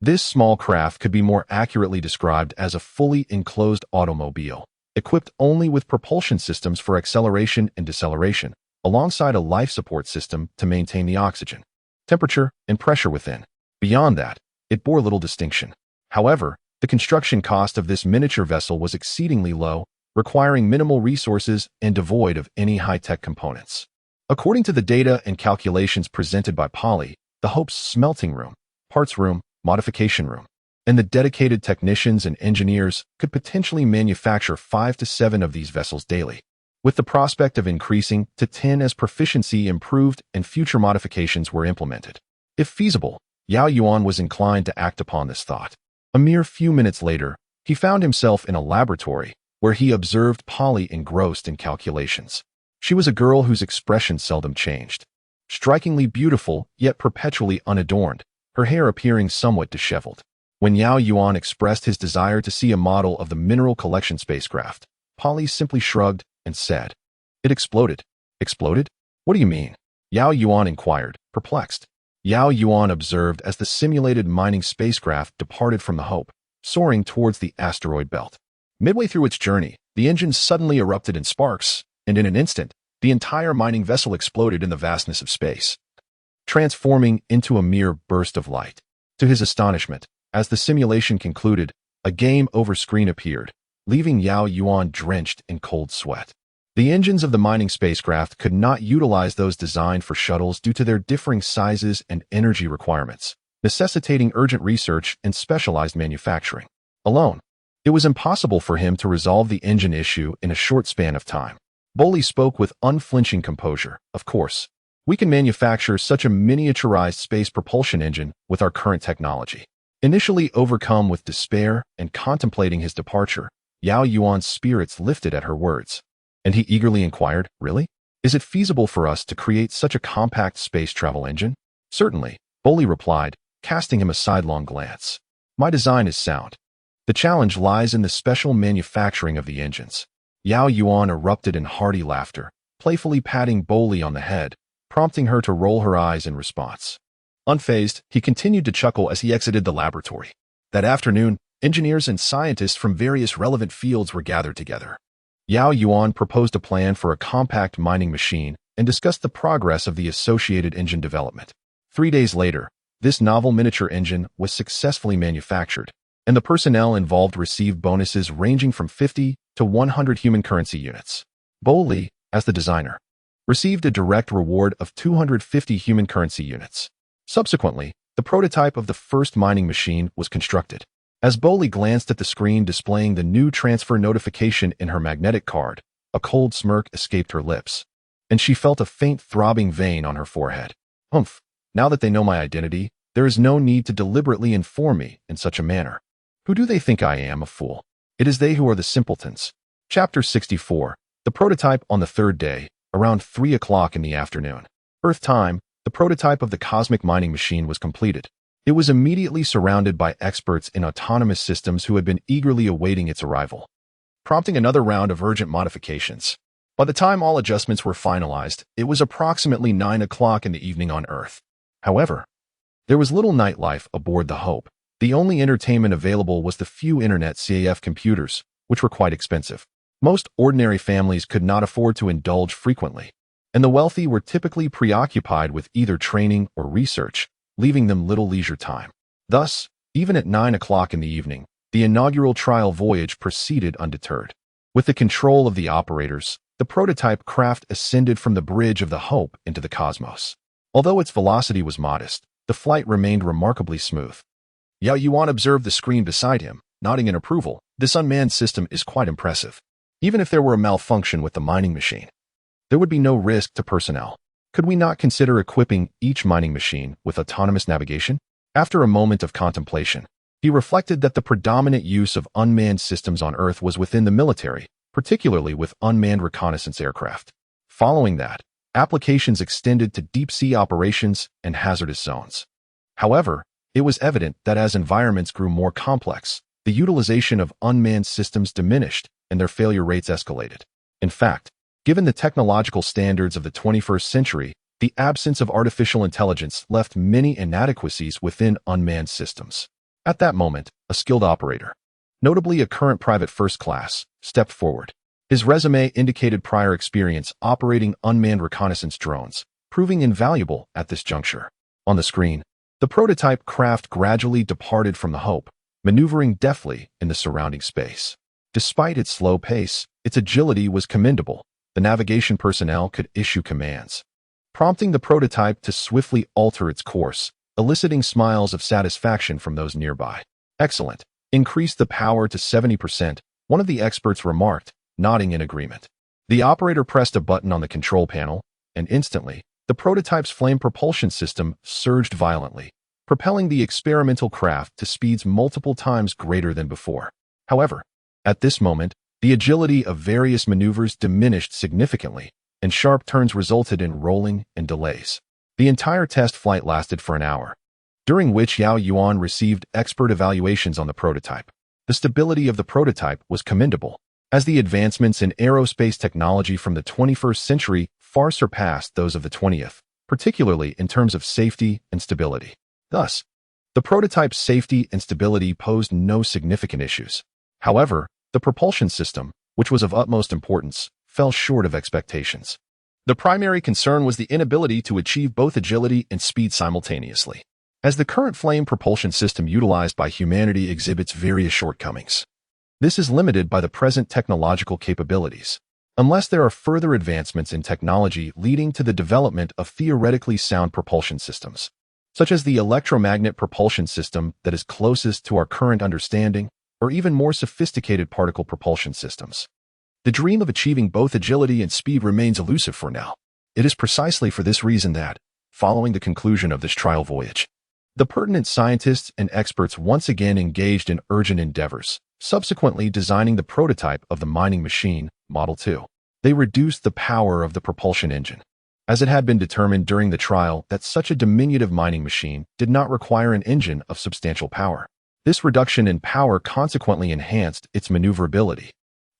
this small craft could be more accurately described as a fully enclosed automobile, equipped only with propulsion systems for acceleration and deceleration, alongside a life support system to maintain the oxygen, temperature, and pressure within. Beyond that, it bore little distinction. However, the construction cost of this miniature vessel was exceedingly low, requiring minimal resources and devoid of any high-tech components. According to the data and calculations presented by Polly, the Hope's smelting room, parts room, modification room, and the dedicated technicians and engineers could potentially manufacture 5 to 7 of these vessels daily, with the prospect of increasing to 10 as proficiency improved and future modifications were implemented. If feasible, Yao Yuan was inclined to act upon this thought. A mere few minutes later, he found himself in a laboratory where he observed Polly engrossed in calculations. She was a girl whose expression seldom changed. Strikingly beautiful, yet perpetually unadorned, her hair appearing somewhat disheveled. When Yao Yuan expressed his desire to see a model of the mineral collection spacecraft, Polly simply shrugged and said, "It exploded." "Exploded? What do you mean?" Yao Yuan inquired, perplexed. Yao Yuan observed as the simulated mining spacecraft departed from the Hope, soaring towards the asteroid belt. Midway through its journey, the engine suddenly erupted in sparks, and in an instant, the entire mining vessel exploded in the vastness of space, transforming into a mere burst of light. To his astonishment, as the simulation concluded, a game over screen appeared, leaving Yao Yuan drenched in cold sweat. The engines of the mining spacecraft could not utilize those designed for shuttles due to their differing sizes and energy requirements, necessitating urgent research and specialized manufacturing. Alone, it was impossible for him to resolve the engine issue in a short span of time. Boley spoke with unflinching composure. "Of course, we can manufacture such a miniaturized space propulsion engine with our current technology." Initially overcome with despair and contemplating his departure, Yao Yuan's spirits lifted at her words, and he eagerly inquired, "Really? Is it feasible for us to create such a compact space travel engine?" "Certainly," Boley replied, casting him a sidelong glance. "My design is sound. The challenge lies in the special manufacturing of the engines." Yao Yuan erupted in hearty laughter, playfully patting Boley on the head, prompting her to roll her eyes in response. Unfazed, he continued to chuckle as he exited the laboratory. That afternoon, engineers and scientists from various relevant fields were gathered together. Yao Yuan proposed a plan for a compact mining machine and discussed the progress of the associated engine development. 3 days later, this novel miniature engine was successfully manufactured, and the personnel involved received bonuses ranging from 50 to 100 human currency units. Boley, as the designer, received a direct reward of 250 human currency units. Subsequently, the prototype of the first mining machine was constructed. As Boley glanced at the screen displaying the new transfer notification in her magnetic card, a cold smirk escaped her lips, and she felt a faint throbbing vein on her forehead. "Humph, now that they know my identity, there is no need to deliberately inform me in such a manner. Who do they think I am, a fool? It is they who are the simpletons." Chapter 64. The prototype on the third day, around 3 o'clock in the afternoon, Earth time, the prototype of the cosmic mining machine was completed. It was immediately surrounded by experts in autonomous systems who had been eagerly awaiting its arrival, prompting another round of urgent modifications. By the time all adjustments were finalized, it was approximately 9 o'clock in the evening on Earth. However, there was little nightlife aboard the Hope. The only entertainment available was the few internet CAF computers, which were quite expensive. Most ordinary families could not afford to indulge frequently, and the wealthy were typically preoccupied with either training or research, leaving them little leisure time. Thus, even at 9 o'clock in the evening, the inaugural trial voyage proceeded undeterred. With the control of the operators, the prototype craft ascended from the bridge of the Hope into the cosmos. Although its velocity was modest, the flight remained remarkably smooth. Yao Yuan observed the screen beside him, nodding in approval. "This unmanned system is quite impressive. Even if there were a malfunction with the mining machine, there would be no risk to personnel. Could we not consider equipping each mining machine with autonomous navigation?" After a moment of contemplation, he reflected that the predominant use of unmanned systems on Earth was within the military, particularly with unmanned reconnaissance aircraft. Following that, applications extended to deep-sea operations and hazardous zones. However, it was evident that as environments grew more complex, the utilization of unmanned systems diminished and their failure rates escalated. In fact, given the technological standards of the 21st century, the absence of artificial intelligence left many inadequacies within unmanned systems. At that moment, a skilled operator, notably a current private first class, stepped forward. His resume indicated prior experience operating unmanned reconnaissance drones, proving invaluable at this juncture. On the screen, the prototype craft gradually departed from the Hope, maneuvering deftly in the surrounding space. Despite its slow pace, Its agility was commendable. The navigation personnel could issue commands, prompting the prototype to swiftly alter its course, eliciting smiles of satisfaction from those nearby. Excellent. Increase the power to 70%, one of the experts remarked, nodding in agreement. The operator pressed a button on the control panel, and instantly, the prototype's flame propulsion system surged violently, propelling the experimental craft to speeds multiple times greater than before. However, at this moment, the agility of various maneuvers diminished significantly, and sharp turns resulted in rolling and delays. The entire test flight lasted for an hour, during which Yao Yuan received expert evaluations on the prototype. The stability of the prototype was commendable, as the advancements in aerospace technology from the 21st century far surpassed those of the 20th, particularly in terms of safety and stability. Thus, the prototype's safety and stability posed no significant issues. However, the propulsion system, which was of utmost importance, fell short of expectations. The primary concern was the inability to achieve both agility and speed simultaneously, as the current flame propulsion system utilized by humanity exhibits various shortcomings. This is limited by the present technological capabilities, unless there are further advancements in technology leading to the development of theoretically sound propulsion systems, such as the electromagnet propulsion system that is closest to our current understanding, or even more sophisticated particle propulsion systems. The dream of achieving both agility and speed remains elusive for now. It is precisely for this reason that, following the conclusion of this trial voyage, the pertinent scientists and experts once again engaged in urgent endeavors, subsequently designing the prototype of the mining machine, Model 2. They reduced the power of the propulsion engine, as it had been determined during the trial that such a diminutive mining machine did not require an engine of substantial power. This reduction in power consequently enhanced its maneuverability.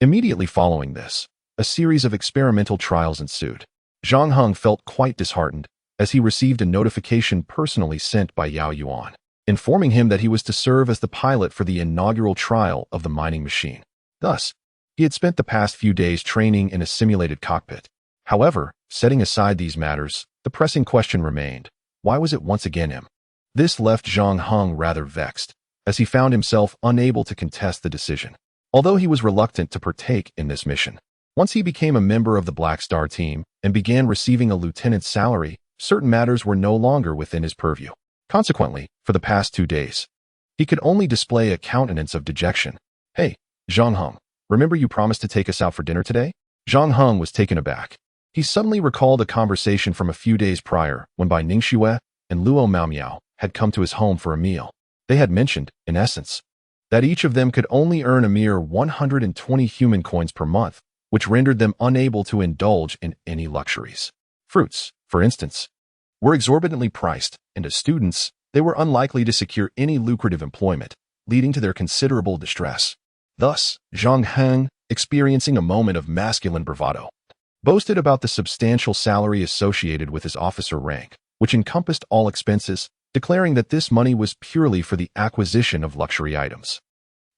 Immediately following this, a series of experimental trials ensued. Zhang Heng felt quite disheartened as he received a notification personally sent by Yao Yuan, informing him that he was to serve as the pilot for the inaugural trial of the mining machine. Thus, he had spent the past few days training in a simulated cockpit. However, setting aside these matters, the pressing question remained: why was it once again him? This left Zhang Heng rather vexed, as he found himself unable to contest the decision. Although he was reluctant to partake in this mission, once he became a member of the Black Star team and began receiving a lieutenant's salary, certain matters were no longer within his purview. Consequently, for the past 2 days, he could only display a countenance of dejection. "Hey, Zhang Heng, remember you promised to take us out for dinner today?" Zhang Heng was taken aback. He suddenly recalled a conversation from a few days prior when Bai Ningxue and Luo Maomiao had come to his home for a meal. They had mentioned, in essence, that each of them could only earn a mere 120 human coins per month, which rendered them unable to indulge in any luxuries. Fruits, for instance, were exorbitantly priced, and as students, they were unlikely to secure any lucrative employment, leading to their considerable distress. Thus, Zhang Heng, experiencing a moment of masculine bravado, boasted about the substantial salary associated with his officer rank, which encompassed all expenses, declaring that this money was purely for the acquisition of luxury items.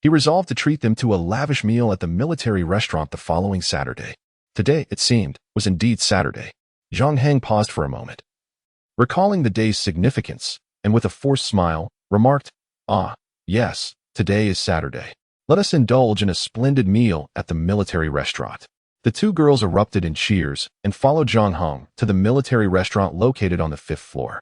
He resolved to treat them to a lavish meal at the military restaurant the following Saturday. Today, it seemed, was indeed Saturday. Zhang Heng paused for a moment, recalling the day's significance, and with a forced smile, remarked, "Ah, yes, today is Saturday. Let us indulge in a splendid meal at the military restaurant." The two girls erupted in cheers and followed Zhang Heng to the military restaurant located on the 5th floor.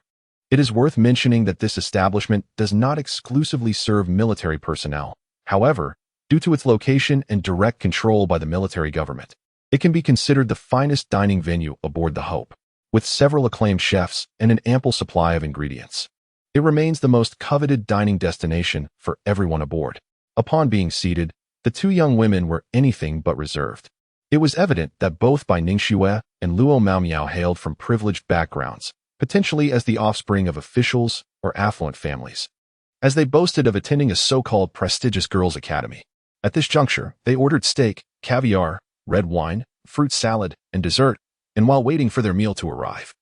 It is worth mentioning that this establishment does not exclusively serve military personnel. However, due to its location and direct control by the military government, it can be considered the finest dining venue aboard the Hope, with several acclaimed chefs and an ample supply of ingredients. It remains the most coveted dining destination for everyone aboard. Upon being seated, the two young women were anything but reserved. It was evident that both Bai Ningxue and Luo Maomiao hailed from privileged backgrounds, potentially as the offspring of officials or affluent families, as they boasted of attending a so-called prestigious girls' academy. At this juncture, they ordered steak, caviar, red wine, fruit salad, and dessert, and while waiting for their meal to arrive,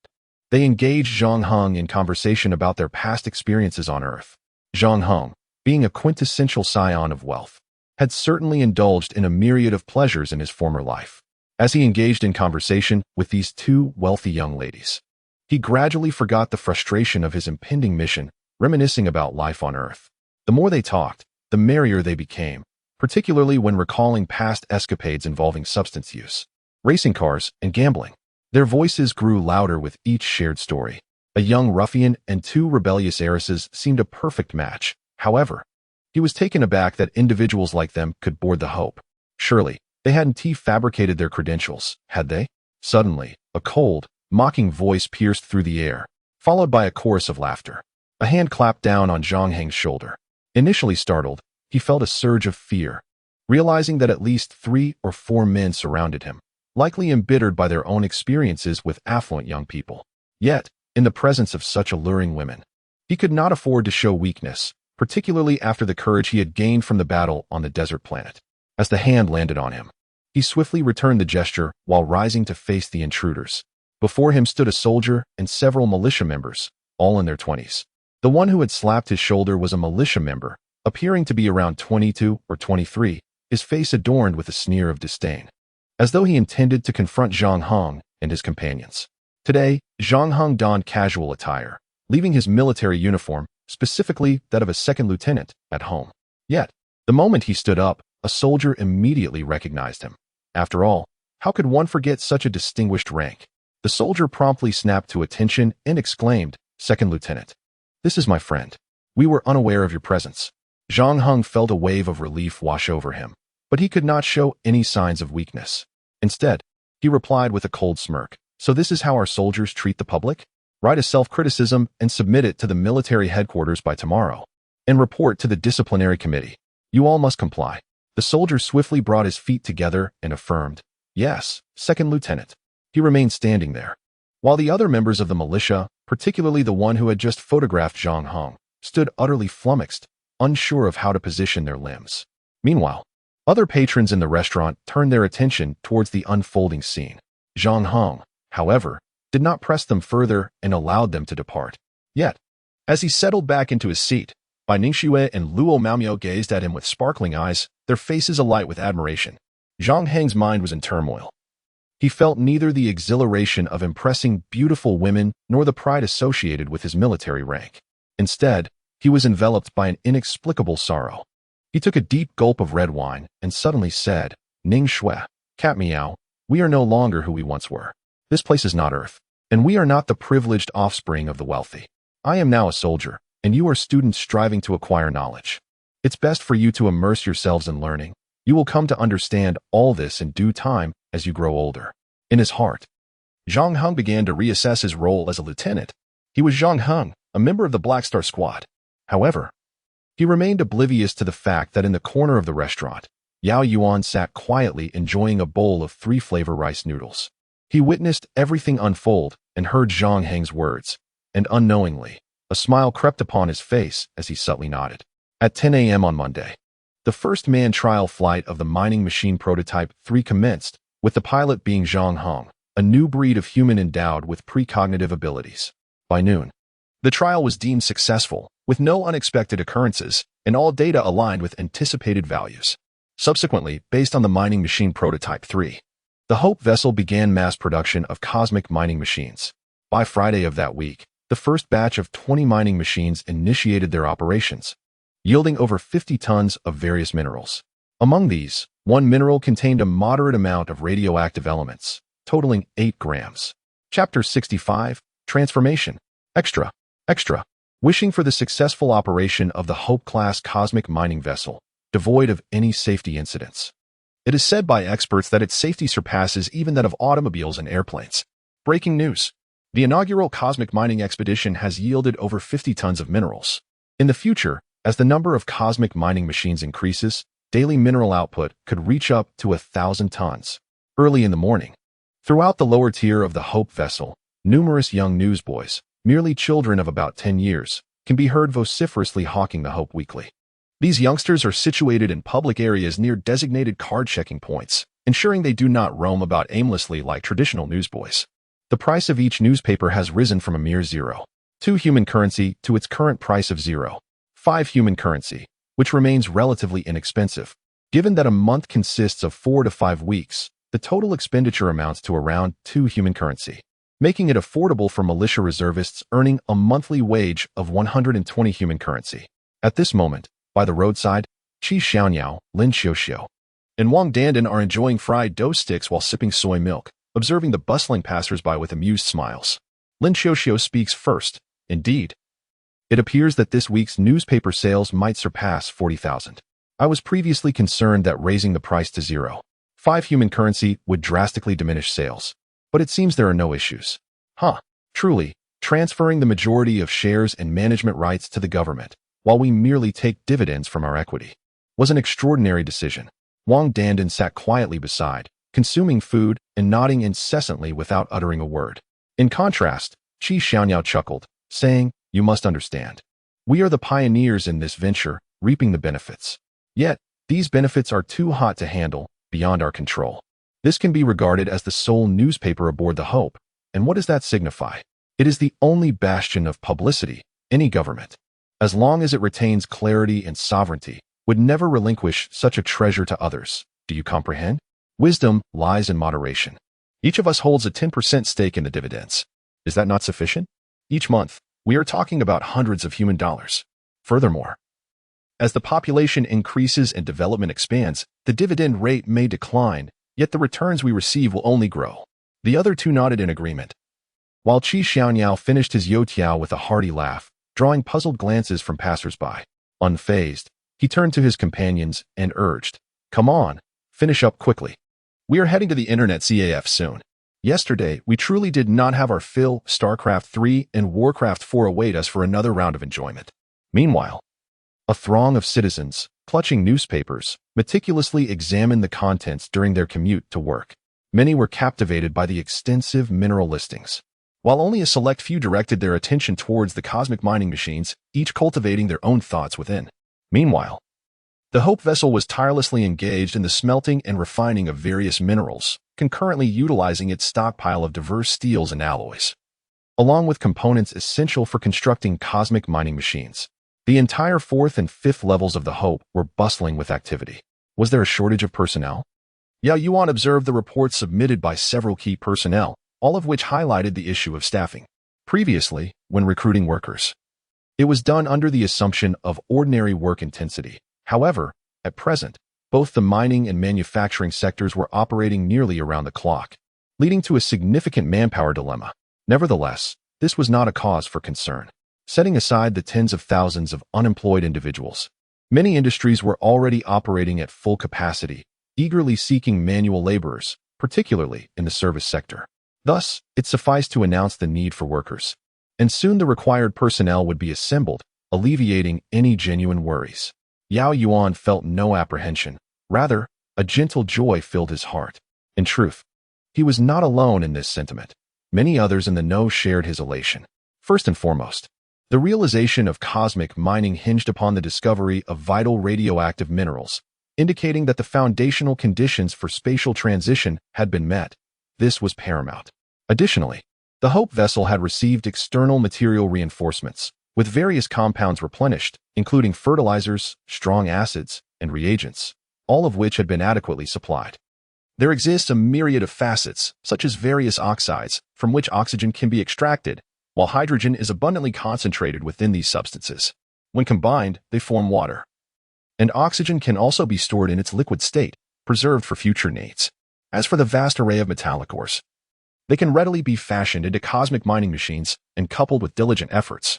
they engaged Zhang Heng in conversation about their past experiences on Earth. Zhang Heng, being a quintessential scion of wealth, had certainly indulged in a myriad of pleasures in his former life. As he engaged in conversation with these two wealthy young ladies, he gradually forgot the frustration of his impending mission, reminiscing about life on Earth. The more they talked, the merrier they became, particularly when recalling past escapades involving substance use, racing cars, and gambling. Their voices grew louder with each shared story. A young ruffian and two rebellious heiresses seemed a perfect match. However, he was taken aback that individuals like them could board the Hope. Surely, they hadn't fabricated their credentials, had they? Suddenly, a cold, mocking voice pierced through the air, followed by a chorus of laughter. A hand clapped down on Zhang Heng's shoulder. Initially startled, he felt a surge of fear, realizing that at least 3 or 4 men surrounded him, likely embittered by their own experiences with affluent young people. Yet, in the presence of such alluring women, he could not afford to show weakness, particularly after the courage he had gained from the battle on the desert planet. As the hand landed on him, he swiftly returned the gesture while rising to face the intruders. Before him stood a soldier and several militia members, all in their 20s. The one who had slapped his shoulder was a militia member, appearing to be around 22 or 23, his face adorned with a sneer of disdain, as though he intended to confront Zhang Heng and his companions. Today, Zhang Heng donned casual attire, leaving his military uniform, specifically that of a second lieutenant, at home. Yet, the moment he stood up, a soldier immediately recognized him. After all, how could one forget such a distinguished rank? The soldier promptly snapped to attention and exclaimed, "Second Lieutenant, this is my friend. We were unaware of your presence." Zhang Heng felt a wave of relief wash over him, but he could not show any signs of weakness. Instead, he replied with a cold smirk, "So this is how our soldiers treat the public? Write a self-criticism and submit it to the military headquarters by tomorrow, and report to the disciplinary committee. You all must comply." The soldier swiftly brought his feet together and affirmed, "Yes, Second Lieutenant." He remained standing there, while the other members of the militia, particularly the one who had just photographed Zhang Heng, stood utterly flummoxed, unsure of how to position their limbs. Meanwhile, other patrons in the restaurant turned their attention towards the unfolding scene. Zhang Heng, however, did not press them further and allowed them to depart. Yet, as he settled back into his seat, Bai Ningxue and Luo Maomio gazed at him with sparkling eyes, their faces alight with admiration. Zhang Heng's mind was in turmoil. He felt neither the exhilaration of impressing beautiful women nor the pride associated with his military rank. Instead, he was enveloped by an inexplicable sorrow. He took a deep gulp of red wine and suddenly said, "Ning Shui, Cat Meow, we are no longer who we once were. This place is not Earth, and we are not the privileged offspring of the wealthy. I am now a soldier, and you are students striving to acquire knowledge. It's best for you to immerse yourselves in learning. You will come to understand all this in due time as you grow older." In his heart, Zhang Heng began to reassess his role as a lieutenant. He was Zhang Heng, a member of the Black Star Squad. However, he remained oblivious to the fact that in the corner of the restaurant, Yao Yuan sat quietly enjoying a bowl of 3-flavor rice noodles. He witnessed everything unfold and heard Zhang Heng's words, and unknowingly, a smile crept upon his face as he subtly nodded. At 10 a.m. on Monday, the first manned trial flight of the mining machine prototype 3 commenced, with the pilot being Zhang Heng, a new breed of human endowed with precognitive abilities. By noon, the trial was deemed successful, with no unexpected occurrences, and all data aligned with anticipated values. Subsequently, based on the mining machine prototype 3, the Hope vessel began mass production of cosmic mining machines. By Friday of that week, the first batch of 20 mining machines initiated their operations, yielding over 50 tons of various minerals. Among these, one mineral contained a moderate amount of radioactive elements, totaling 8 grams. Chapter 65, Transformation. Extra. Wishing for the successful operation of the Hope-class cosmic mining vessel, devoid of any safety incidents. It is said by experts that its safety surpasses even that of automobiles and airplanes. Breaking news. The inaugural cosmic mining expedition has yielded over 50 tons of minerals. In the future, as the number of cosmic mining machines increases, daily mineral output could reach up to 1,000 tons. Early in the morning, throughout the lower tier of the Hope vessel, numerous young newsboys, merely children of about 10 years, can be heard vociferously hawking the Hope Weekly. These youngsters are situated in public areas near designated card-checking points, ensuring they do not roam about aimlessly like traditional newsboys. The price of each newspaper has risen from a mere 0.2 human currency to its current price of 0.5 human currency, which remains relatively inexpensive. Given that a month consists of 4 to 5 weeks, the total expenditure amounts to around 2 human currency, making it affordable for militia reservists earning a monthly wage of 120 human currency. At this moment, by the roadside, Qi Xiaonyao, Lin Xiuxiu, and Wang Dandan are enjoying fried dough sticks while sipping soy milk, observing the bustling passersby with amused smiles. Lin Xiuxiu speaks first. Indeed, it appears that this week's newspaper sales might surpass 40,000. I was previously concerned that raising the price to 0.5 human currency would drastically diminish sales. But it seems there are no issues. Truly, transferring the majority of shares and management rights to the government, while we merely take dividends from our equity, was an extraordinary decision. Wang Dandan sat quietly beside, consuming food and nodding incessantly without uttering a word. In contrast, Qi Xiaonyao chuckled, saying, "You must understand. We are the pioneers in this venture, reaping the benefits. Yet, these benefits are too hot to handle, beyond our control. This can be regarded as the sole newspaper aboard the Hope, and what does that signify? It is the only bastion of publicity any government, as long as it retains clarity and sovereignty, would never relinquish such a treasure to others. Do you comprehend? Wisdom lies in moderation. Each of us holds a 10% stake in the dividends. Is that not sufficient? Each month, we are talking about hundreds of human dollars. Furthermore, as the population increases and development expands, the dividend rate may decline, yet the returns we receive will only grow." The other two nodded in agreement, while Qi Xiaonyao finished his youtiao with a hearty laugh, drawing puzzled glances from passersby. Unfazed, he turned to his companions and urged, "Come on, finish up quickly. We are heading to the Internet CAF soon. Yesterday, we truly did not have our fill. StarCraft 3 and Warcraft 4 await us for another round of enjoyment." Meanwhile, a throng of citizens, clutching newspapers, meticulously examined the contents during their commute to work. Many were captivated by the extensive mineral listings, while only a select few directed their attention towards the cosmic mining machines, each cultivating their own thoughts within. Meanwhile, the Hope vessel was tirelessly engaged in the smelting and refining of various minerals, concurrently utilizing its stockpile of diverse steels and alloys, along with components essential for constructing cosmic mining machines. The entire 4th and 5th levels of the Hope were bustling with activity. Was there a shortage of personnel? Yao Yuan observed the reports submitted by several key personnel, all of which highlighted the issue of staffing. Previously, when recruiting workers, it was done under the assumption of ordinary work intensity. However, at present, both the mining and manufacturing sectors were operating nearly around the clock, leading to a significant manpower dilemma. Nevertheless, this was not a cause for concern. Setting aside the tens of thousands of unemployed individuals, many industries were already operating at full capacity, eagerly seeking manual laborers, particularly in the service sector. Thus, it sufficed to announce the need for workers, and soon the required personnel would be assembled, alleviating any genuine worries. Yao Yuan felt no apprehension. Rather, a gentle joy filled his heart. In truth, he was not alone in this sentiment. Many others in the know shared his elation. First and foremost, the realization of cosmic mining hinged upon the discovery of vital radioactive minerals, indicating that the foundational conditions for spatial transition had been met. This was paramount. Additionally, the Hope vessel had received external material reinforcements, with various compounds replenished, including fertilizers, strong acids, and reagents, all of which had been adequately supplied. There exists a myriad of facets, such as various oxides, from which oxygen can be extracted, while hydrogen is abundantly concentrated within these substances. When combined, they form water. And oxygen can also be stored in its liquid state, preserved for future needs. As for the vast array of metallic ores, they can readily be fashioned into cosmic mining machines and coupled with diligent efforts.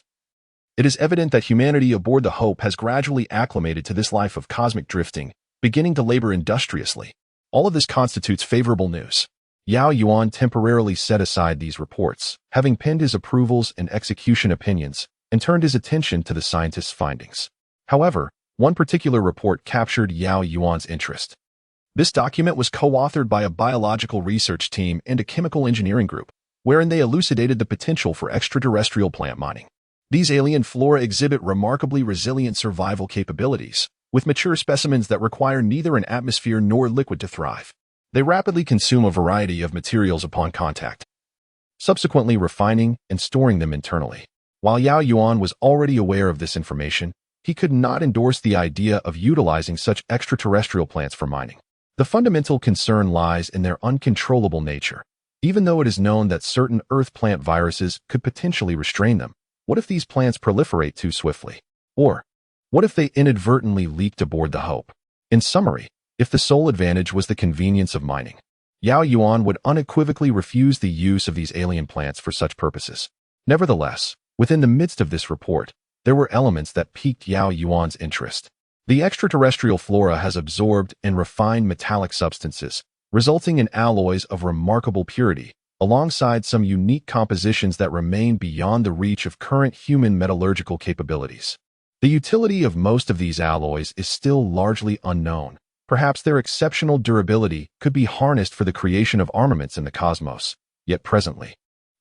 It is evident that humanity aboard the Hope has gradually acclimated to this life of cosmic drifting, beginning to labor industriously. All of this constitutes favorable news. Yao Yuan temporarily set aside these reports, having penned his approvals and execution opinions, and turned his attention to the scientists' findings. However, one particular report captured Yao Yuan's interest. This document was co-authored by a biological research team and a chemical engineering group, wherein they elucidated the potential for extraterrestrial plant mining. These alien flora exhibit remarkably resilient survival capabilities, with mature specimens that require neither an atmosphere nor liquid to thrive. They rapidly consume a variety of materials upon contact, subsequently refining and storing them internally. While Yao Yuan was already aware of this information, he could not endorse the idea of utilizing such extraterrestrial plants for mining. The fundamental concern lies in their uncontrollable nature. Even though it is known that certain Earth plant viruses could potentially restrain them, what if these plants proliferate too swiftly? Or, What if they inadvertently leaked aboard the Hope? In summary, if the sole advantage was the convenience of mining, Yao Yuan would unequivocally refuse the use of these alien plants for such purposes. Nevertheless, within the midst of this report, there were elements that piqued Yao Yuan's interest. The extraterrestrial flora has absorbed and refined metallic substances, resulting in alloys of remarkable purity, alongside some unique compositions that remain beyond the reach of current human metallurgical capabilities. The utility of most of these alloys is still largely unknown. Perhaps their exceptional durability could be harnessed for the creation of armaments in the cosmos, yet presently,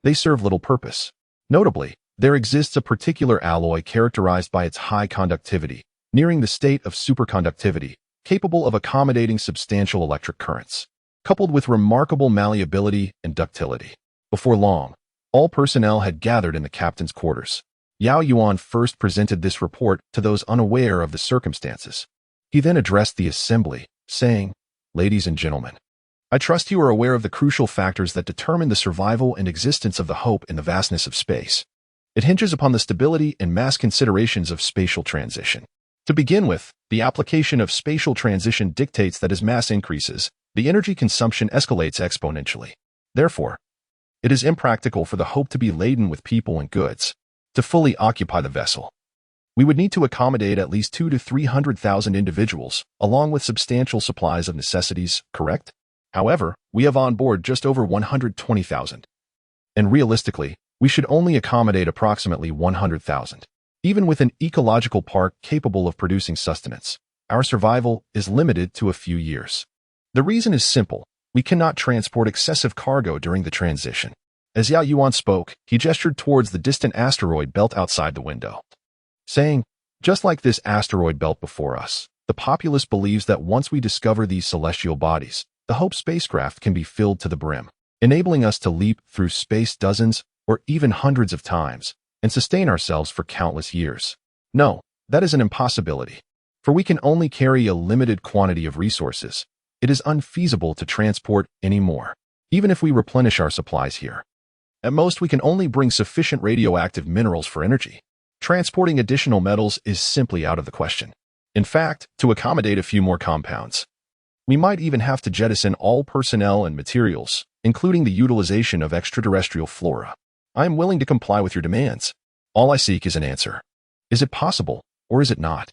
they serve little purpose. Notably, there exists a particular alloy characterized by its high conductivity, nearing the state of superconductivity, capable of accommodating substantial electric currents, coupled with remarkable malleability and ductility. Before long, all personnel had gathered in the captain's quarters. Yao Yuan first presented this report to those unaware of the circumstances. He then addressed the assembly, saying, "Ladies and gentlemen, I trust you are aware of the crucial factors that determine the survival and existence of the Hope in the vastness of space. It hinges upon the stability and mass considerations of spatial transition. To begin with, the application of spatial transition dictates that as mass increases, the energy consumption escalates exponentially. Therefore, it is impractical for the Hope to be laden with people and goods. To fully occupy the vessel, we would need to accommodate at least 200,000 to 300,000 individuals, along with substantial supplies of necessities, correct? However, we have on board just over 120,000. And realistically, we should only accommodate approximately 100,000. Even with an ecological park capable of producing sustenance, our survival is limited to a few years. The reason is simple. We cannot transport excessive cargo during the transition." As Yao Yuan spoke, he gestured towards the distant asteroid belt outside the window, saying, "Just like this asteroid belt before us, the populace believes that once we discover these celestial bodies, the Hope spacecraft can be filled to the brim, enabling us to leap through space dozens or even hundreds of times and sustain ourselves for countless years. No, that is an impossibility, for we can only carry a limited quantity of resources. It is unfeasible to transport any more, even if we replenish our supplies here. At most, we can only bring sufficient radioactive minerals for energy. Transporting additional metals is simply out of the question. In fact, to accommodate a few more compounds, we might even have to jettison all personnel and materials, including the utilization of extraterrestrial flora. I am willing to comply with your demands. All I seek is an answer. Is it possible, or is it not?"